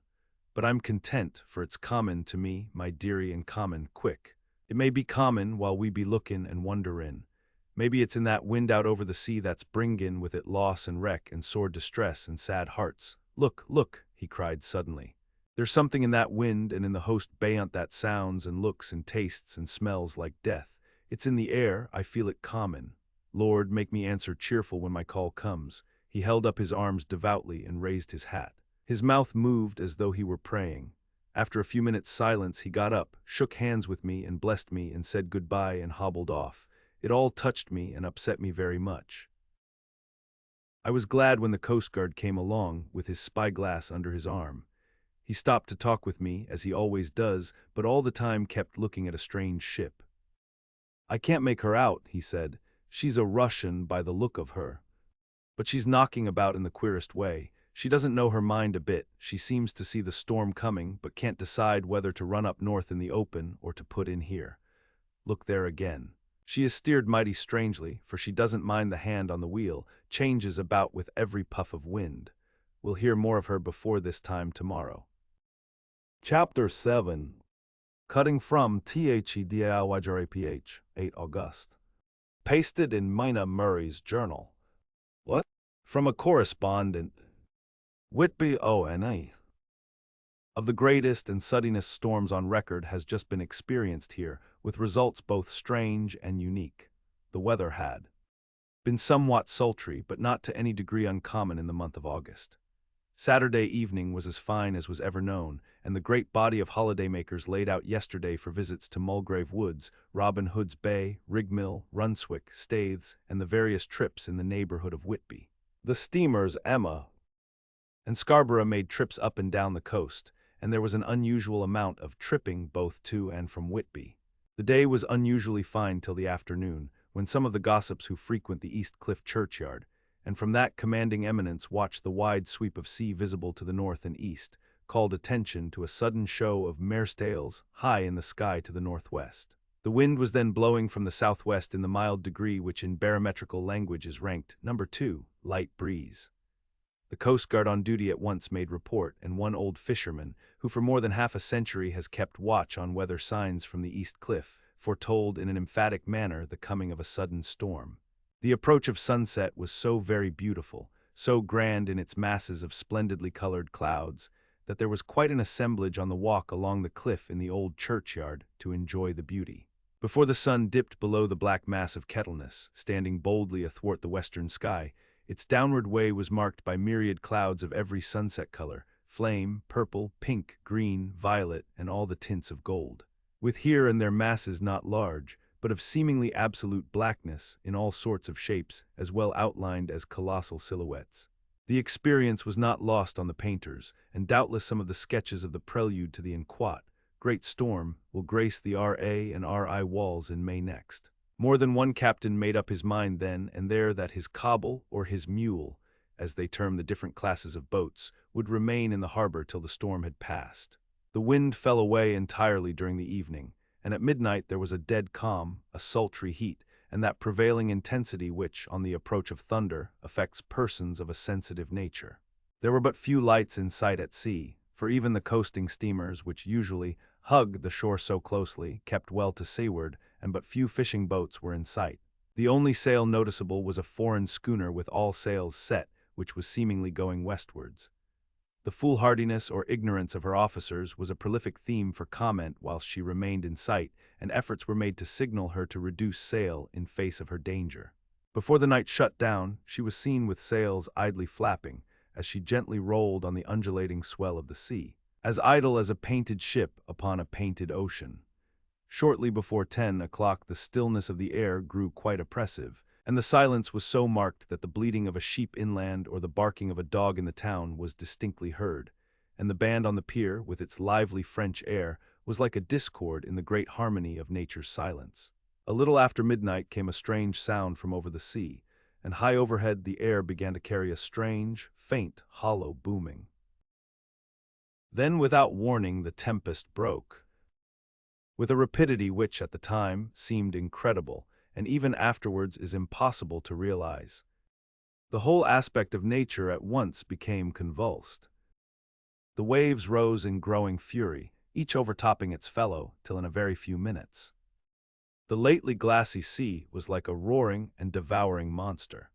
But I'm content, for it's common to me, my dearie, and common quick. It may be common while we be lookin' and wonderin'. Maybe it's in that wind out over the sea that's bringin' with it loss and wreck and sore distress and sad hearts. Look, look," he cried suddenly. "There's something in that wind and in the host beyant that sounds and looks and tastes and smells like death. It's in the air, I feel it common. Lord, make me answer cheerful when my call comes." He held up his arms devoutly and raised his hat. His mouth moved as though he were praying. After a few minutes' silence, he got up, shook hands with me and blessed me and said goodbye and hobbled off. It all touched me and upset me very much. I was glad when the Coast Guard came along with his spyglass under his arm. He stopped to talk with me, as he always does, but all the time kept looking at a strange ship. "I can't make her out," he said. "She's a Russian by the look of her. But she's knocking about in the queerest way. She doesn't know her mind a bit. She seems to see the storm coming, but can't decide whether to run up north in the open or to put in here. Look there again. She is steered mighty strangely, for she doesn't mind the hand on the wheel, changes about with every puff of wind. We'll hear more of her before this time tomorrow." Chapter 7. Cutting from THEDIYJRAPH, 8 August. Pasted in Mina Murray's journal. What? From a correspondent. Whitby, ONA. Of the greatest and suddennest storms on record has just been experienced here, with results both strange and unique. The weather had been somewhat sultry, but not to any degree uncommon in the month of August. Saturday evening was as fine as was ever known, and the great body of holidaymakers laid out yesterday for visits to Mulgrave Woods, Robin Hood's Bay, Rigmill, Runswick, Staithes, and the various trips in the neighborhood of Whitby. The steamers Emma and Scarborough made trips up and down the coast, and there was an unusual amount of tripping both to and from Whitby. The day was unusually fine till the afternoon, when some of the gossips who frequent the East Cliff churchyard, and from that commanding eminence watched the wide sweep of sea visible to the north and east, called attention to a sudden show of maresails high in the sky to the northwest. The wind was then blowing from the southwest in the mild degree which in barometrical language is ranked number 2, light breeze. The Coast Guard on duty at once made report, and one old fisherman, who for more than half a century has kept watch on weather signs from the East Cliff, foretold in an emphatic manner the coming of a sudden storm. The approach of sunset was so very beautiful, so grand in its masses of splendidly colored clouds, that there was quite an assemblage on the walk along the cliff in the old churchyard to enjoy the beauty. Before the sun dipped below the black mass of Kettleness, standing boldly athwart the western sky, its downward way was marked by myriad clouds of every sunset color, flame, purple, pink, green, violet, and all the tints of gold, with here and there masses not large, but of seemingly absolute blackness in all sorts of shapes, as well outlined as colossal silhouettes. The experience was not lost on the painters, and doubtless some of the sketches of the prelude to the Inquat, Great Storm, will grace the R.A. and R.I. walls in May next. More than one captain made up his mind then and there that his cobble or his mule, as they term the different classes of boats, would remain in the harbor till the storm had passed. The wind fell away entirely during the evening, and at midnight there was a dead calm, a sultry heat, and that prevailing intensity which, on the approach of thunder, affects persons of a sensitive nature. There were but few lights in sight at sea, for even the coasting steamers, which usually hug the shore so closely, kept well to seaward, and but few fishing boats were in sight. The only sail noticeable was a foreign schooner with all sails set, which was seemingly going westwards. The foolhardiness or ignorance of her officers was a prolific theme for comment whilst she remained in sight, and efforts were made to signal her to reduce sail in face of her danger. Before the night shut down, she was seen with sails idly flapping, as she gently rolled on the undulating swell of the sea, as idle as a painted ship upon a painted ocean. Shortly before 10 o'clock the stillness of the air grew quite oppressive, and the silence was so marked that the bleating of a sheep inland or the barking of a dog in the town was distinctly heard, and the band on the pier, with its lively French air, was like a discord in the great harmony of nature's silence. A little after midnight came a strange sound from over the sea, and high overhead the air began to carry a strange, faint, hollow booming. Then without warning the tempest broke, with a rapidity which at the time seemed incredible, and even afterwards is impossible to realize. The whole aspect of nature at once became convulsed. The waves rose in growing fury, each overtopping its fellow, till in a very few minutes the lately glassy sea was like a roaring and devouring monster.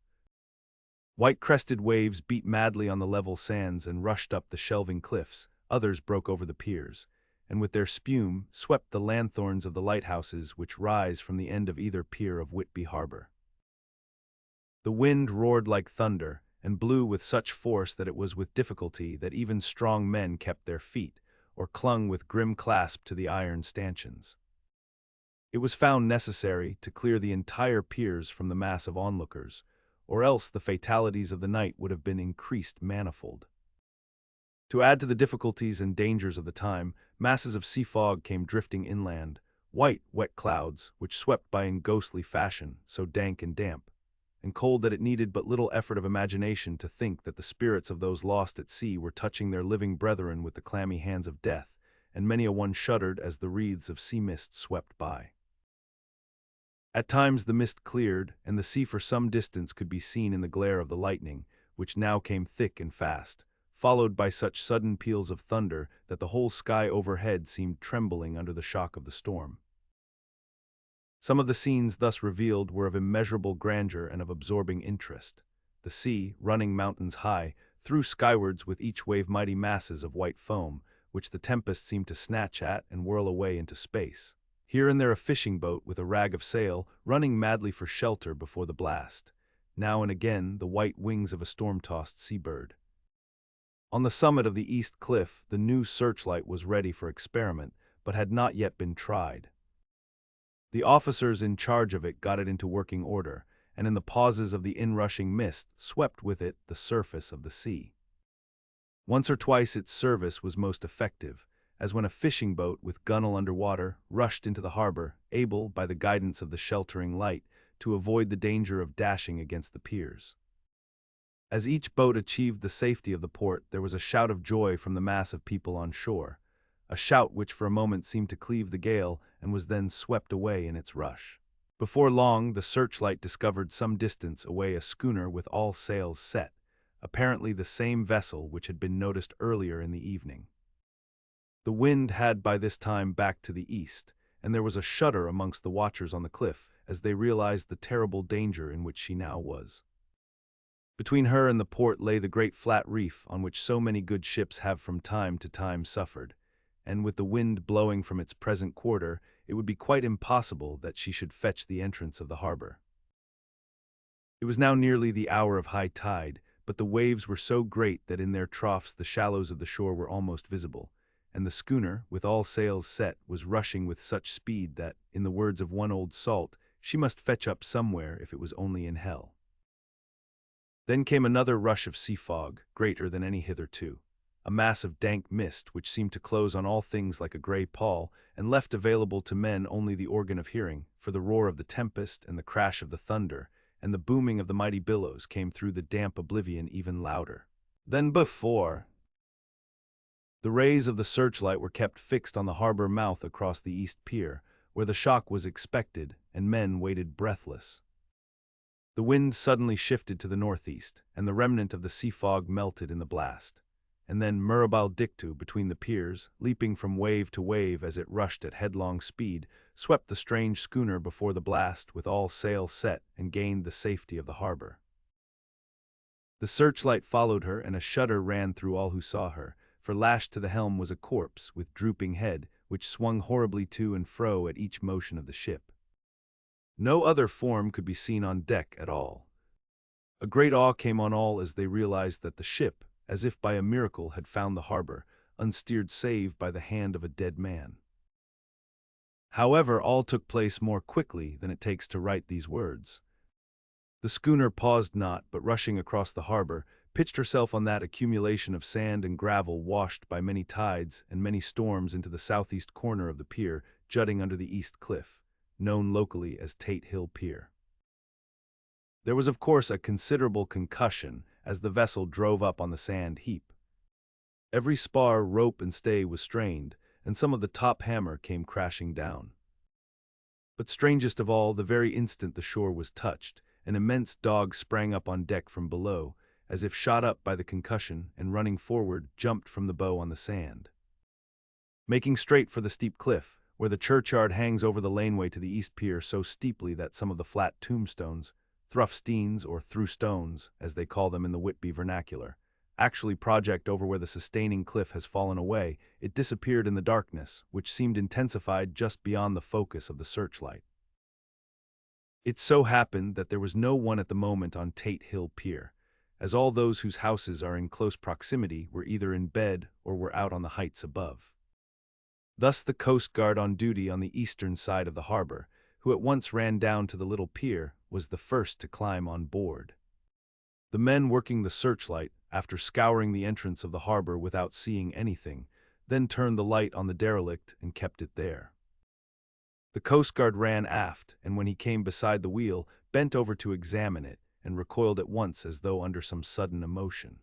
White-crested waves beat madly on the level sands and rushed up the shelving cliffs, others broke over the piers, and with their spume swept the lanthorns of the lighthouses which rise from the end of either pier of Whitby harbor. The wind roared like thunder, and blew with such force that it was with difficulty that even strong men kept their feet, or clung with grim clasp to the iron stanchions. It was found necessary to clear the entire piers from the mass of onlookers, or else the fatalities of the night would have been increased manifold. To add to the difficulties and dangers of the time, masses of sea fog came drifting inland, white, wet clouds, which swept by in ghostly fashion, so dank and damp, and cold that it needed but little effort of imagination to think that the spirits of those lost at sea were touching their living brethren with the clammy hands of death, and many a one shuddered as the wreaths of sea mist swept by. At times the mist cleared, and the sea for some distance could be seen in the glare of the lightning, which now came thick and fast, followed by such sudden peals of thunder that the whole sky overhead seemed trembling under the shock of the storm. Some of the scenes thus revealed were of immeasurable grandeur and of absorbing interest. The sea, running mountains high, threw skywards with each wave mighty masses of white foam, which the tempest seemed to snatch at and whirl away into space. Here and there a fishing boat with a rag of sail, running madly for shelter before the blast. Now and again the white wings of a storm-tossed seabird. On the summit of the east cliff the new searchlight was ready for experiment, but had not yet been tried. The officers in charge of it got it into working order, and in the pauses of the inrushing mist swept with it the surface of the sea. Once or twice its service was most effective, as when a fishing boat with gunwale under water rushed into the harbor, able, by the guidance of the sheltering light, to avoid the danger of dashing against the piers. As each boat achieved the safety of the port, there was a shout of joy from the mass of people on shore, a shout which for a moment seemed to cleave the gale and was then swept away in its rush. Before long, the searchlight discovered some distance away a schooner with all sails set, apparently the same vessel which had been noticed earlier in the evening. The wind had by this time backed to the east, and there was a shudder amongst the watchers on the cliff as they realized the terrible danger in which she now was. Between her and the port lay the great flat reef on which so many good ships have from time to time suffered, and with the wind blowing from its present quarter, it would be quite impossible that she should fetch the entrance of the harbor. It was now nearly the hour of high tide, but the waves were so great that in their troughs the shallows of the shore were almost visible, and the schooner, with all sails set, was rushing with such speed that, in the words of one old salt, she must fetch up somewhere if it was only in hell. Then came another rush of sea fog, greater than any hitherto, a mass of dank mist which seemed to close on all things like a grey pall, and left available to men only the organ of hearing, for the roar of the tempest and the crash of the thunder, and the booming of the mighty billows came through the damp oblivion even louder than before. The rays of the searchlight were kept fixed on the harbor mouth across the east pier, where the shock was expected, and men waited breathless. The wind suddenly shifted to the northeast, and the remnant of the sea fog melted in the blast. And then mirabile dictu between the piers, leaping from wave to wave as it rushed at headlong speed, swept the strange schooner before the blast with all sail set and gained the safety of the harbor. The searchlight followed her, and a shudder ran through all who saw her, for lashed to the helm was a corpse with drooping head, which swung horribly to and fro at each motion of the ship. No other form could be seen on deck at all. A great awe came on all as they realized that the ship, as if by a miracle, had found the harbor, unsteered save by the hand of a dead man. However, all took place more quickly than it takes to write these words. The schooner paused not, but rushing across the harbor, pitched herself on that accumulation of sand and gravel washed by many tides and many storms into the southeast corner of the pier, jutting under the east cliff, known locally as Tate Hill Pier. There was of course a considerable concussion as the vessel drove up on the sand heap. Every spar, rope, and stay was strained, and some of the top hammer came crashing down. But strangest of all, the very instant the shore was touched, an immense dog sprang up on deck from below, as if shot up by the concussion, and running forward, jumped from the bow on the sand. Making straight for the steep cliff, where the churchyard hangs over the laneway to the east pier so steeply that some of the flat tombstones, thruffsteins or through stones, as they call them in the Whitby vernacular, actually project over where the sustaining cliff has fallen away, it disappeared in the darkness, which seemed intensified just beyond the focus of the searchlight. It so happened that there was no one at the moment on Tate Hill Pier, as all those whose houses are in close proximity were either in bed or were out on the heights above. Thus the Coast Guard on duty on the eastern side of the harbor, who at once ran down to the little pier, was the first to climb on board. The men working the searchlight, after scouring the entrance of the harbor without seeing anything, then turned the light on the derelict and kept it there. The Coast Guard ran aft, and when he came beside the wheel, bent over to examine it, and recoiled at once as though under some sudden emotion.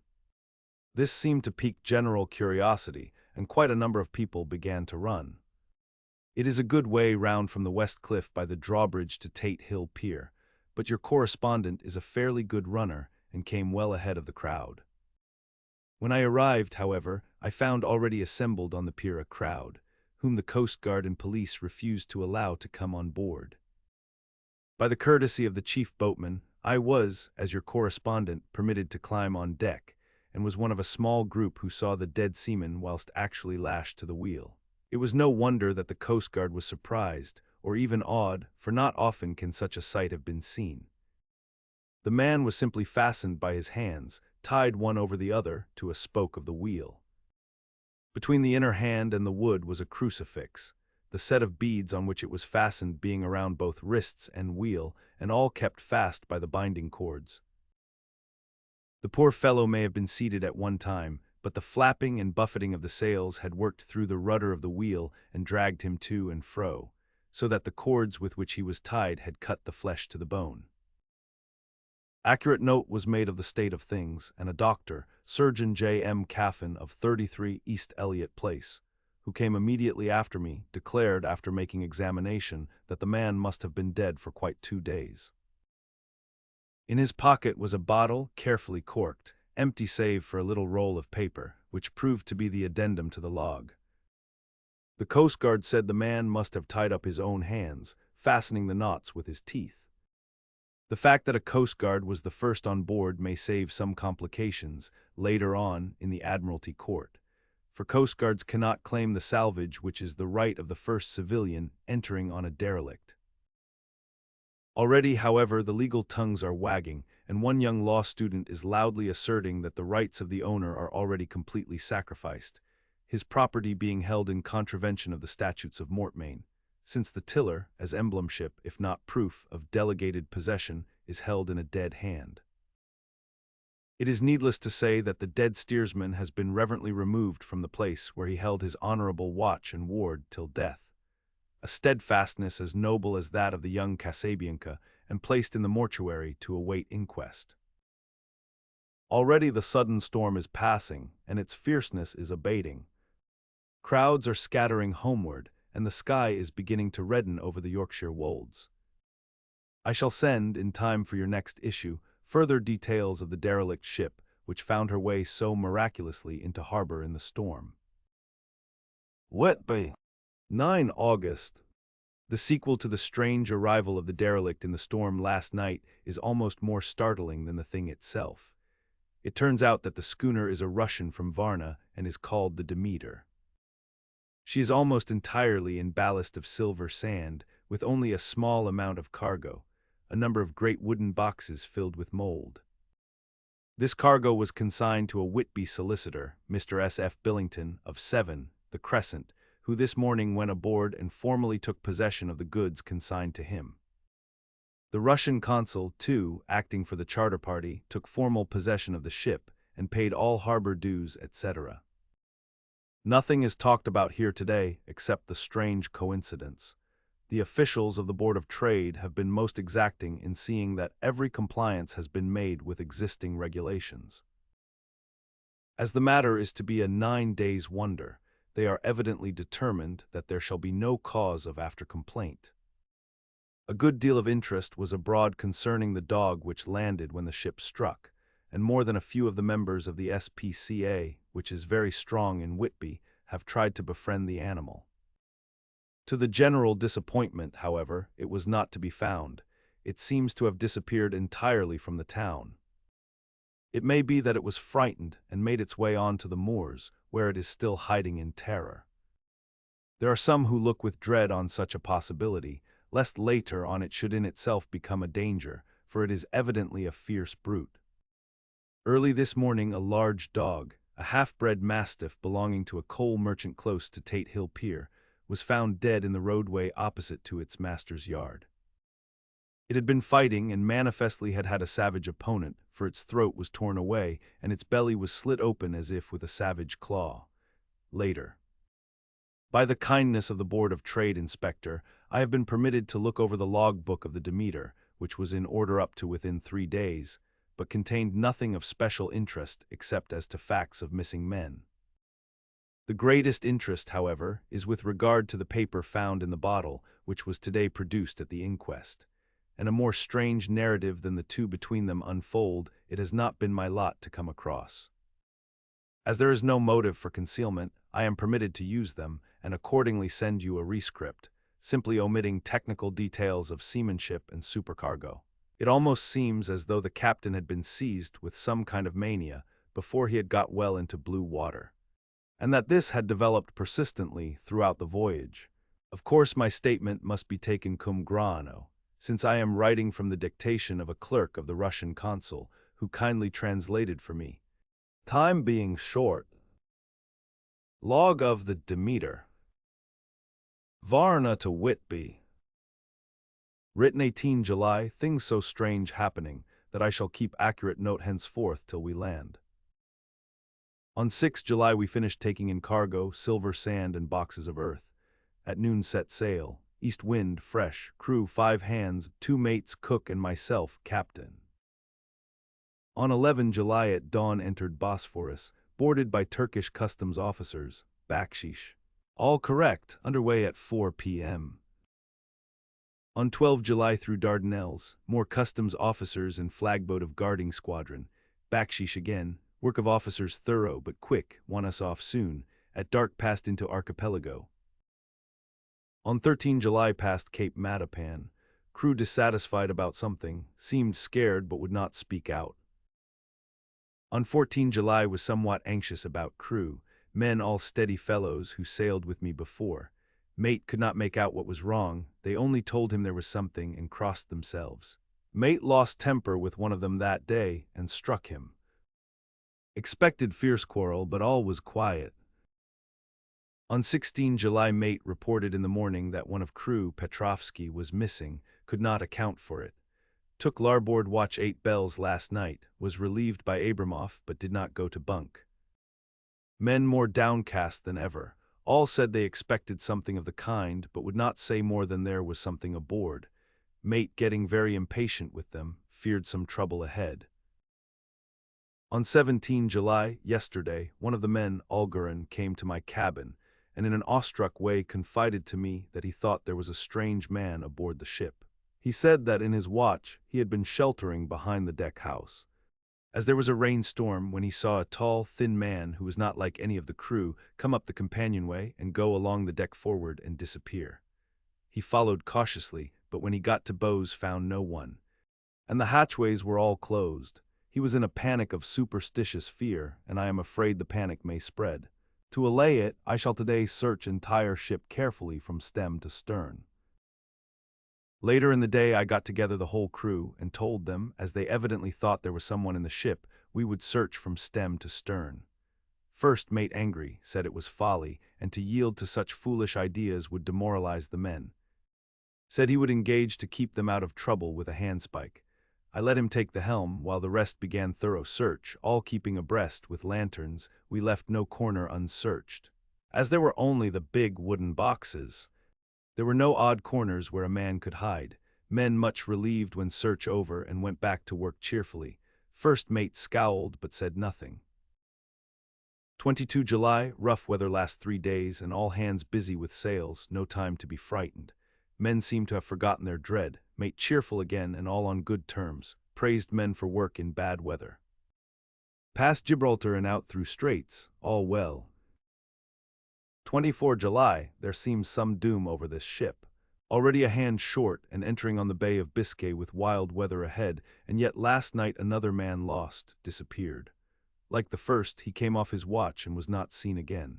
This seemed to pique general curiosity, and quite a number of people began to run. It is a good way round from the West Cliff by the drawbridge to Tate Hill Pier, but your correspondent is a fairly good runner and came well ahead of the crowd. When I arrived, however, I found already assembled on the pier a crowd, whom the Coast Guard and police refused to allow to come on board. By the courtesy of the chief boatman, I was, as your correspondent, permitted to climb on deck, and was one of a small group who saw the dead seaman whilst actually lashed to the wheel. It was no wonder that the Coast Guard was surprised, or even awed, for not often can such a sight have been seen. The man was simply fastened by his hands, tied one over the other, to a spoke of the wheel. Between the inner hand and the wood was a crucifix, the set of beads on which it was fastened being around both wrists and wheel, and all kept fast by the binding cords. The poor fellow may have been seated at one time, but the flapping and buffeting of the sails had worked through the rudder of the wheel and dragged him to and fro, so that the cords with which he was tied had cut the flesh to the bone. Accurate note was made of the state of things, and a doctor, Surgeon J. M. Caffin of 33 East Elliot Place, who came immediately after me, declared after making examination that the man must have been dead for quite 2 days. In his pocket was a bottle, carefully corked, empty save for a little roll of paper, which proved to be the addendum to the log. The Coast Guard said the man must have tied up his own hands, fastening the knots with his teeth. The fact that a Coast Guard was the first on board may save some complications later on in the Admiralty Court, for Coast Guards cannot claim the salvage which is the right of the first civilian entering on a derelict. Already, however, the legal tongues are wagging, and one young law student is loudly asserting that the rights of the owner are already completely sacrificed, his property being held in contravention of the statutes of mortmain, since the tiller, as emblemship, if not proof, of delegated possession, is held in a dead hand. It is needless to say that the dead steersman has been reverently removed from the place where he held his honorable watch and ward till death, a steadfastness as noble as that of the young Casabianca, and placed in the mortuary to await inquest. Already the sudden storm is passing, and its fierceness is abating, Crowds are scattering homeward, and the sky is beginning to redden over the Yorkshire wolds. I shall send, in time for your next issue, further details of the derelict ship which found her way so miraculously into harbor in the storm. Whitby, 9 August. The sequel to the strange arrival of the derelict in the storm last night is almost more startling than the thing itself. It turns out that the schooner is a Russian from Varna and is called the Demeter. She is almost entirely in ballast of silver sand, with only a small amount of cargo, a number of great wooden boxes filled with mold. This cargo was consigned to a Whitby solicitor, Mr. S.F. Billington, of 7, the Crescent, who this morning went aboard and formally took possession of the goods consigned to him. The Russian consul, too, acting for the charter party, took formal possession of the ship and paid all harbor dues, etc. Nothing is talked about here today except the strange coincidence. The officials of the Board of Trade have been most exacting in seeing that every compliance has been made with existing regulations. As the matter is to be a 9 days' wonder, they are evidently determined that there shall be no cause of after complaint. A good deal of interest was abroad concerning the dog which landed when the ship struck, and more than a few of the members of the SPCA, which is very strong in Whitby, have tried to befriend the animal. To the general disappointment, however, it was not to be found. It seems to have disappeared entirely from the town. It may be that it was frightened and made its way on to the moors, where it is still hiding in terror. There are some who look with dread on such a possibility, lest later on it should in itself become a danger, for it is evidently a fierce brute. Early this morning a large dog, a half-bred mastiff belonging to a coal merchant close to Tate Hill Pier, was found dead in the roadway opposite to its master's yard. It had been fighting and manifestly had had a savage opponent, for its throat was torn away and its belly was slit open as if with a savage claw. Later. By the kindness of the Board of Trade Inspector, I have been permitted to look over the log book of the Demeter, which was in order up to within 3 days, but contained nothing of special interest except as to facts of missing men. The greatest interest, however, is with regard to the paper found in the bottle, which was today produced at the inquest. And a more strange narrative than the two between them unfold, it has not been my lot to come across. As there is no motive for concealment, I am permitted to use them, and accordingly send you a rescript, simply omitting technical details of seamanship and supercargo. It almost seems as though the captain had been seized with some kind of mania before he had got well into blue water, and that this had developed persistently throughout the voyage. Of course my statement must be taken cum grano, since I am writing from the dictation of a clerk of the Russian consul, who kindly translated for me. Time being short. Log of the Demeter. Varna to Whitby. Written 18 July, things so strange happening, that I shall keep accurate note henceforth till we land. On 6 July we finished taking in cargo, silver sand and boxes of earth. At noon set sail, east wind, fresh, crew 5 hands, 2 mates, cook and myself, captain. On 11 July at dawn entered Bosphorus, boarded by Turkish customs officers, bakshish. All correct, underway at 4 p.m. On 12 July through Dardanelles, more customs officers and flagboat of guarding squadron, bakshish again, work of officers thorough but quick, want us off soon, at dark passed into archipelago. On 13 July past Cape Matapan, crew dissatisfied about something, seemed scared but would not speak out. On 14 July was somewhat anxious about crew, men all steady fellows who sailed with me before. Mate could not make out what was wrong, they only told him there was something and crossed themselves. Mate lost temper with one of them that day and struck him. Expected fierce quarrel, but all was quiet. On 16 July mate reported in the morning that one of crew, Petrovsky, was missing, could not account for it. Took larboard watch 8 bells last night, was relieved by Abramoff but did not go to bunk. Men more downcast than ever. All said they expected something of the kind, but would not say more than there was something aboard. Mate, getting very impatient with them, feared some trouble ahead. On 17 July, yesterday, one of the men, Ulgerin, came to my cabin, and in an awestruck way confided to me that he thought there was a strange man aboard the ship. He said that in his watch he had been sheltering behind the deck house, as there was a rainstorm, when he saw a tall, thin man who was not like any of the crew come up the companionway and go along the deck forward and disappear. He followed cautiously, but when he got to bows found no one, and the hatchways were all closed. He was in a panic of superstitious fear, and I am afraid the panic may spread. To allay it, I shall today search entire ship carefully from stem to stern. Later in the day I got together the whole crew and told them, as they evidently thought there was someone in the ship, we would search from stem to stern. First mate, angry, said it was folly, and to yield to such foolish ideas would demoralize the men. Said he would engage to keep them out of trouble with a handspike. I let him take the helm, while the rest began thorough search, all keeping abreast with lanterns. We left no corner unsearched. As there were only the big wooden boxes, there were no odd corners where a man could hide. Men much relieved when search over and went back to work cheerfully. First mate scowled but said nothing. 22 July, rough weather last 3 days and all hands busy with sails, no time to be frightened. Men seemed to have forgotten their dread, mate cheerful again and all on good terms, praised men for work in bad weather. Past Gibraltar and out through straits, all well. 24 July, there seems some doom over this ship. Already a hand short and entering on the Bay of Biscay with wild weather ahead, and yet last night another man lost, disappeared. Like the first, he came off his watch and was not seen again.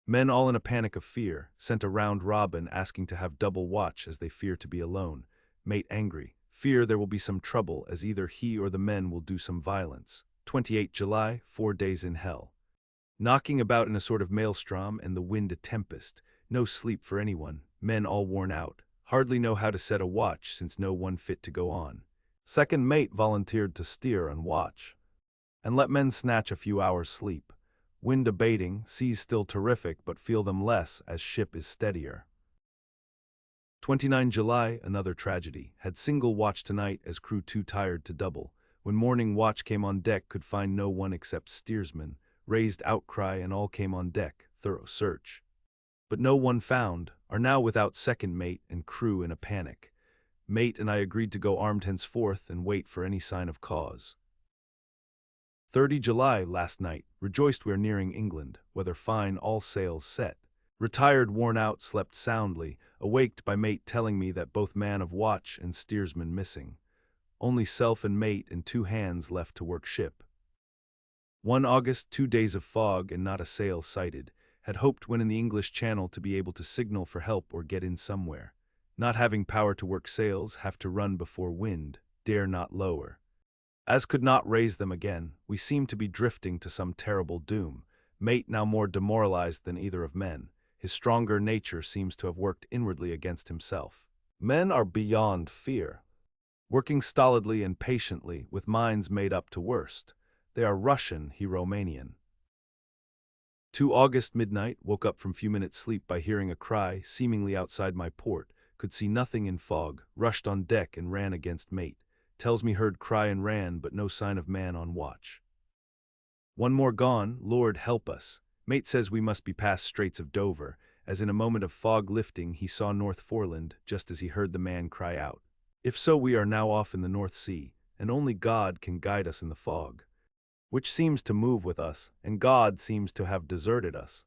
Men all in a panic of fear, sent a round robin asking to have double watch as they fear to be alone. Mate angry, fear there will be some trouble as either he or the men will do some violence. 28 July, 4 days in hell. Knocking about in a sort of maelstrom and the wind a tempest, no sleep for anyone, men all worn out, hardly know how to set a watch since no one fit to go on. Second mate volunteered to steer on watch, and let men snatch a few hours' sleep. Wind abating, seas still terrific but feel them less as ship is steadier. 29 July, another tragedy. Had single watch tonight as crew too tired to double. When morning watch came on deck could find no one except steersman. Raised outcry and all came on deck, thorough search. But no one found, are now without second mate and crew in a panic. Mate and I agreed to go armed henceforth and wait for any sign of cause. 30 July, last night, rejoiced we are nearing England, weather fine, all sails set. Retired worn out, slept soundly, awaked by mate telling me that both man of watch and steersman missing. Only self and mate and 2 hands left to work ship. 1 August, 2 days of fog and not a sail sighted. Had hoped when in the English Channel to be able to signal for help or get in somewhere. Not having power to work sails, have to run before wind, dare not lower. As could not raise them again, we seem to be drifting to some terrible doom. Mate now more demoralized than either of men. His stronger nature seems to have worked inwardly against himself. Men are beyond fear, working stolidly and patiently with minds made up to worst. They are Russian, he Romanian. 2 August midnight, woke up from few minutes' sleep by hearing a cry, seemingly outside my port, could see nothing in fog, rushed on deck and ran against mate. Tells me heard cry and ran, but no sign of man on watch. 1 more gone, Lord help us. Mate says we must be past Straits of Dover, as in a moment of fog lifting he saw North Foreland, just as he heard the man cry out. If so, we are now off in the North Sea, and only God can guide us in the fog, which seems to move with us, and God seems to have deserted us.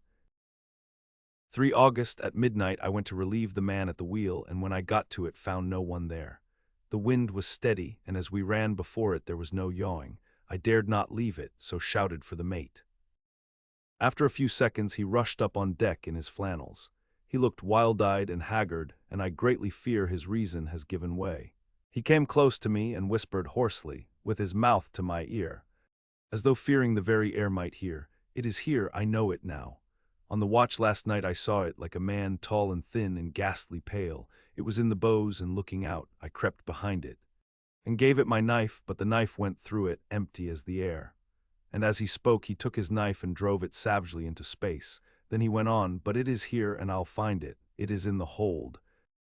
3 August, at midnight I went to relieve the man at the wheel, and when I got to it found no one there. The wind was steady, and as we ran before it there was no yawing. I dared not leave it, so shouted for the mate. After a few seconds he rushed up on deck in his flannels. He looked wild-eyed and haggard, and I greatly fear his reason has given way. He came close to me and whispered hoarsely, with his mouth to my ear, as though fearing the very air might hear, "It is here, I know it now. On the watch last night I saw it, like a man tall and thin and ghastly pale. It was in the bows and looking out. I crept behind it and gave it my knife, but the knife went through it, empty as the air." And as he spoke he took his knife and drove it savagely into space. Then he went on, "But it is here and I'll find it. It is in the hold.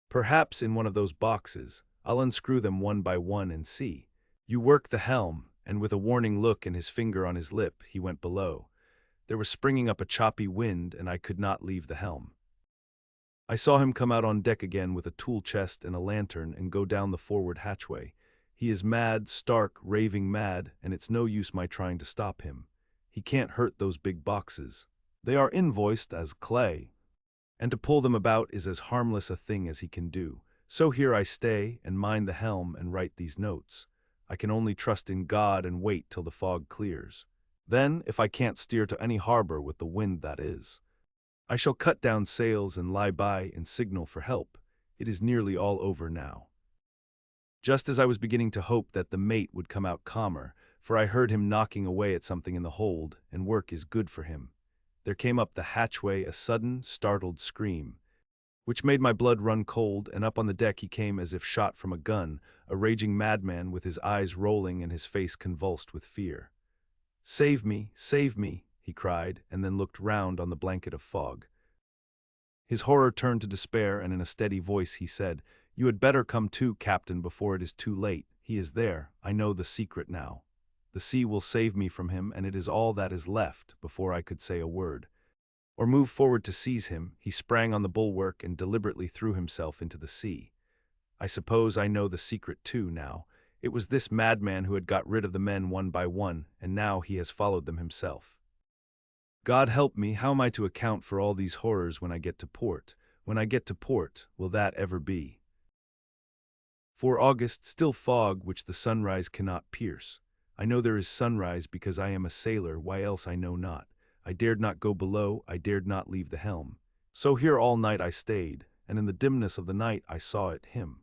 Perhaps in one of those boxes. I'll unscrew them one by one and see. You work the helm," and with a warning look and his finger on his lip, he went below. There was springing up a choppy wind, and I could not leave the helm. I saw him come out on deck again with a tool chest and a lantern and go down the forward hatchway. He is mad, stark, raving mad, and it's no use my trying to stop him. He can't hurt those big boxes. They are invoiced as clay, and to pull them about is as harmless a thing as he can do. So here I stay and mind the helm and write these notes. I can only trust in God and wait till the fog clears. Then, if I can't steer to any harbor with the wind that is, I shall cut down sails and lie by and signal for help. It is nearly all over now. Just as I was beginning to hope that the mate would come out calmer, for I heard him knocking away at something in the hold, and work is good for him, there came up the hatchway a sudden, startled scream, which made my blood run cold, and up on the deck he came as if shot from a gun, a raging madman with his eyes rolling and his face convulsed with fear. Save me, he cried, and then looked round on the blanket of fog. His horror turned to despair, and in a steady voice he said, "You had better come to, Captain, before it is too late. He is there. I know the secret now. The sea will save me from him, and it is all that is left." Before I could say a word, or move forward to seize him, he sprang on the bulwark and deliberately threw himself into the sea. I suppose I know the secret too now. It was this madman who had got rid of the men one by one, and now he has followed them himself. God help me, how am I to account for all these horrors when I get to port? When I get to port, will that ever be? For August, still fog which the sunrise cannot pierce. I know there is sunrise because I am a sailor, why else I know not. I dared not go below, I dared not leave the helm. So here all night I stayed, and in the dimness of the night I saw it, him.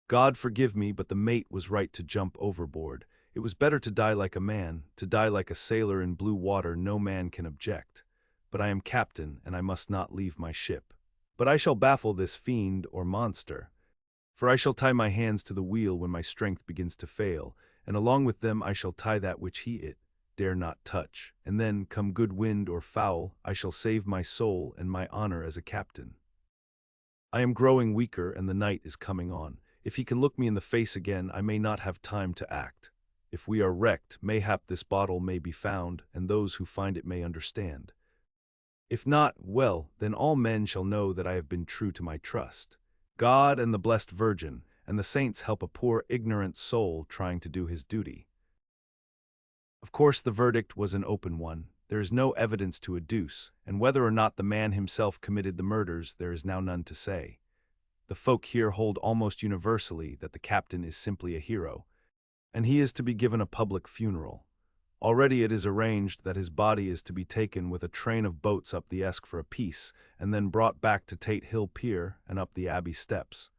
God forgive me, but the mate was right to jump overboard. It was better to die like a man, to die like a sailor in blue water. No man can object. But I am captain, and I must not leave my ship. But I shall baffle this fiend or monster, for I shall tie my hands to the wheel when my strength begins to fail, and along with them I shall tie that which it dare not touch, and then, come good wind or foul, I shall save my soul and my honor as a captain. I am growing weaker, and the night is coming on. If he can look me in the face again, I may not have time to act. If we are wrecked, mayhap this bottle may be found, and those who find it may understand. If not, well, then all men shall know that I have been true to my trust. God and the blessed Virgin and the saints help a poor ignorant soul trying to do his duty. Of course the verdict was an open one. There is no evidence to adduce, and whether or not the man himself committed the murders there is now none to say. The folk here hold almost universally that the captain is simply a hero, and he is to be given a public funeral. Already it is arranged that his body is to be taken with a train of boats up the Esk for a piece, and then brought back to Tate Hill Pier and up the Abbey steps.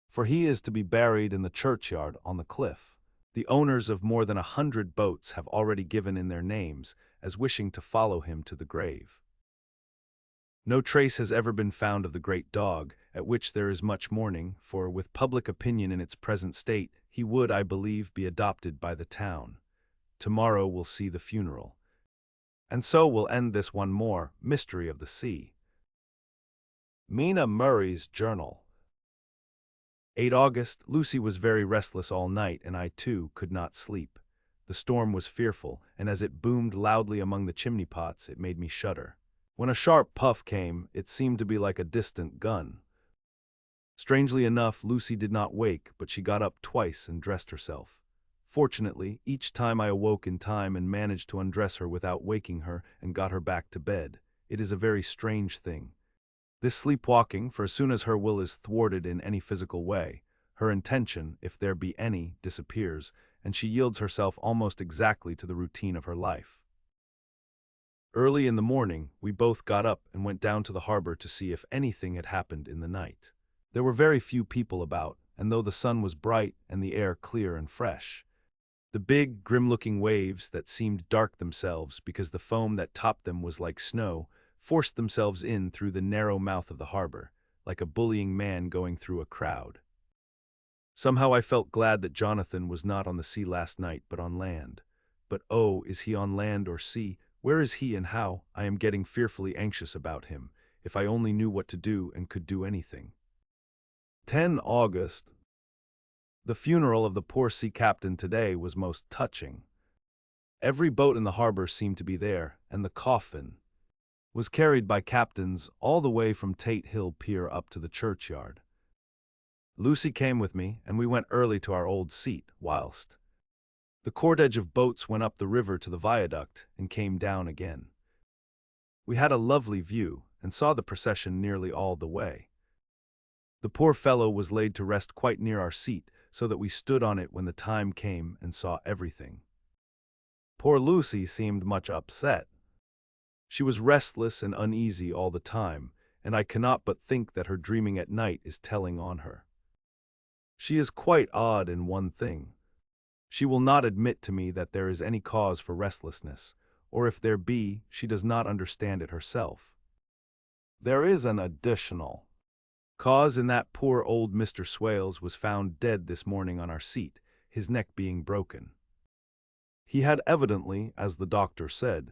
For he is to be buried in the churchyard on the cliff. The owners of more than 100 boats have already given in their names as wishing to follow him to the grave. No trace has ever been found of the great dog, at which there is much mourning, for with public opinion in its present state, he would, I believe, be adopted by the town. Tomorrow will see the funeral. And so will end this one more mystery of the sea. Mina Murray's Journal. 8 August, Lucy was very restless all night, and I too could not sleep. The storm was fearful, and as it boomed loudly among the chimney pots, it made me shudder. When a sharp puff came, it seemed to be like a distant gun. Strangely enough, Lucy did not wake, but she got up twice and dressed herself. Fortunately, each time I awoke in time and managed to undress her without waking her and got her back to bed. It is a very strange thing, this sleepwalking, for as soon as her will is thwarted in any physical way, her intention, if there be any, disappears, and she yields herself almost exactly to the routine of her life. Early in the morning, we both got up and went down to the harbor to see if anything had happened in the night. There were very few people about, and though the sun was bright and the air clear and fresh, the big, grim-looking waves that seemed dark themselves because the foam that topped them was like snow forced themselves in through the narrow mouth of the harbor, like a bullying man going through a crowd. Somehow I felt glad that Jonathan was not on the sea last night, but on land. But oh, is he on land or sea? Where is he and how? I am getting fearfully anxious about him. If I only knew what to do and could do anything. 10 August. The funeral of the poor sea captain today was most touching. Every boat in the harbor seemed to be there, and the coffin was carried by captains all the way from Tate Hill Pier up to the churchyard. Lucy came with me, and we went early to our old seat, whilst the cordage of boats went up the river to the viaduct and came down again. We had a lovely view, and saw the procession nearly all the way. The poor fellow was laid to rest quite near our seat, so that we stood on it when the time came and saw everything. Poor Lucy seemed much upset. She was restless and uneasy all the time, and I cannot but think that her dreaming at night is telling on her. She is quite odd in one thing. She will not admit to me that there is any cause for restlessness, or if there be, she does not understand it herself. There is an additional cause in that poor old Mr. Swales was found dead this morning on our seat, his neck being broken. He had evidently, as the doctor said,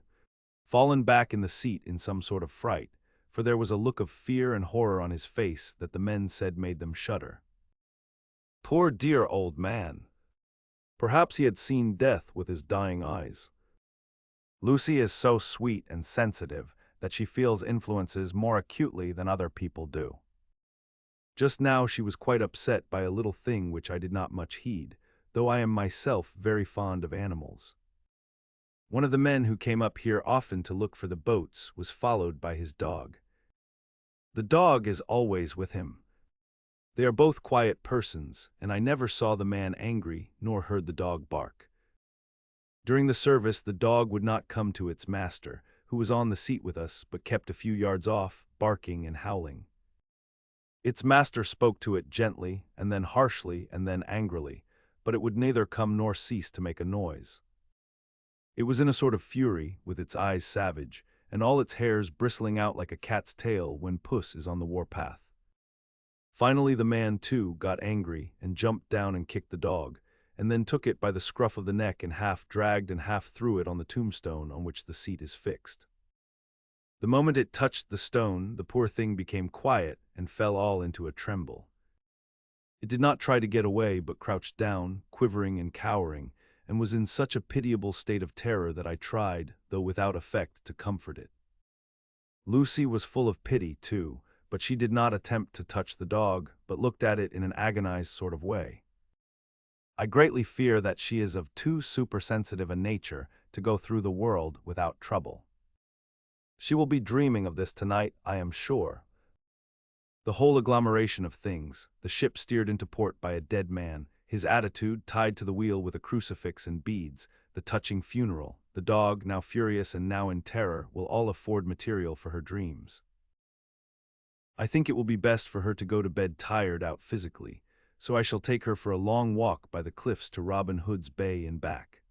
fallen back in the seat in some sort of fright, for there was a look of fear and horror on his face that the men said made them shudder. Poor dear old man! Perhaps he had seen death with his dying eyes. Lucy is so sweet and sensitive that she feels influences more acutely than other people do. Just now she was quite upset by a little thing which I did not much heed, though I am myself very fond of animals. One of the men who came up here often to look for the boats was followed by his dog. The dog is always with him. They are both quiet persons, and I never saw the man angry nor heard the dog bark. During the service the dog would not come to its master, who was on the seat with us, but kept a few yards off, barking and howling. Its master spoke to it gently, and then harshly, and then angrily, but it would neither come nor cease to make a noise. It was in a sort of fury, with its eyes savage, and all its hairs bristling out like a cat's tail when puss is on the warpath. Finally the man, too, got angry, and jumped down and kicked the dog, and then took it by the scruff of the neck and half dragged and half threw it on the tombstone on which the seat is fixed. The moment it touched the stone, the poor thing became quiet and fell all into a tremble. It did not try to get away, but crouched down, quivering and cowering, and was in such a pitiable state of terror that I tried, though without effect, to comfort it. Lucy was full of pity, too, but she did not attempt to touch the dog, but looked at it in an agonized sort of way. I greatly fear that she is of too supersensitive a nature to go through the world without trouble. She will be dreaming of this tonight, I am sure. The whole agglomeration of things, the ship steered into port by a dead man, his attitude tied to the wheel with a crucifix and beads, the touching funeral, the dog, now furious and now in terror, will all afford material for her dreams. I think it will be best for her to go to bed tired out physically, so I shall take her for a long walk by the cliffs to Robin Hood's Bay and back.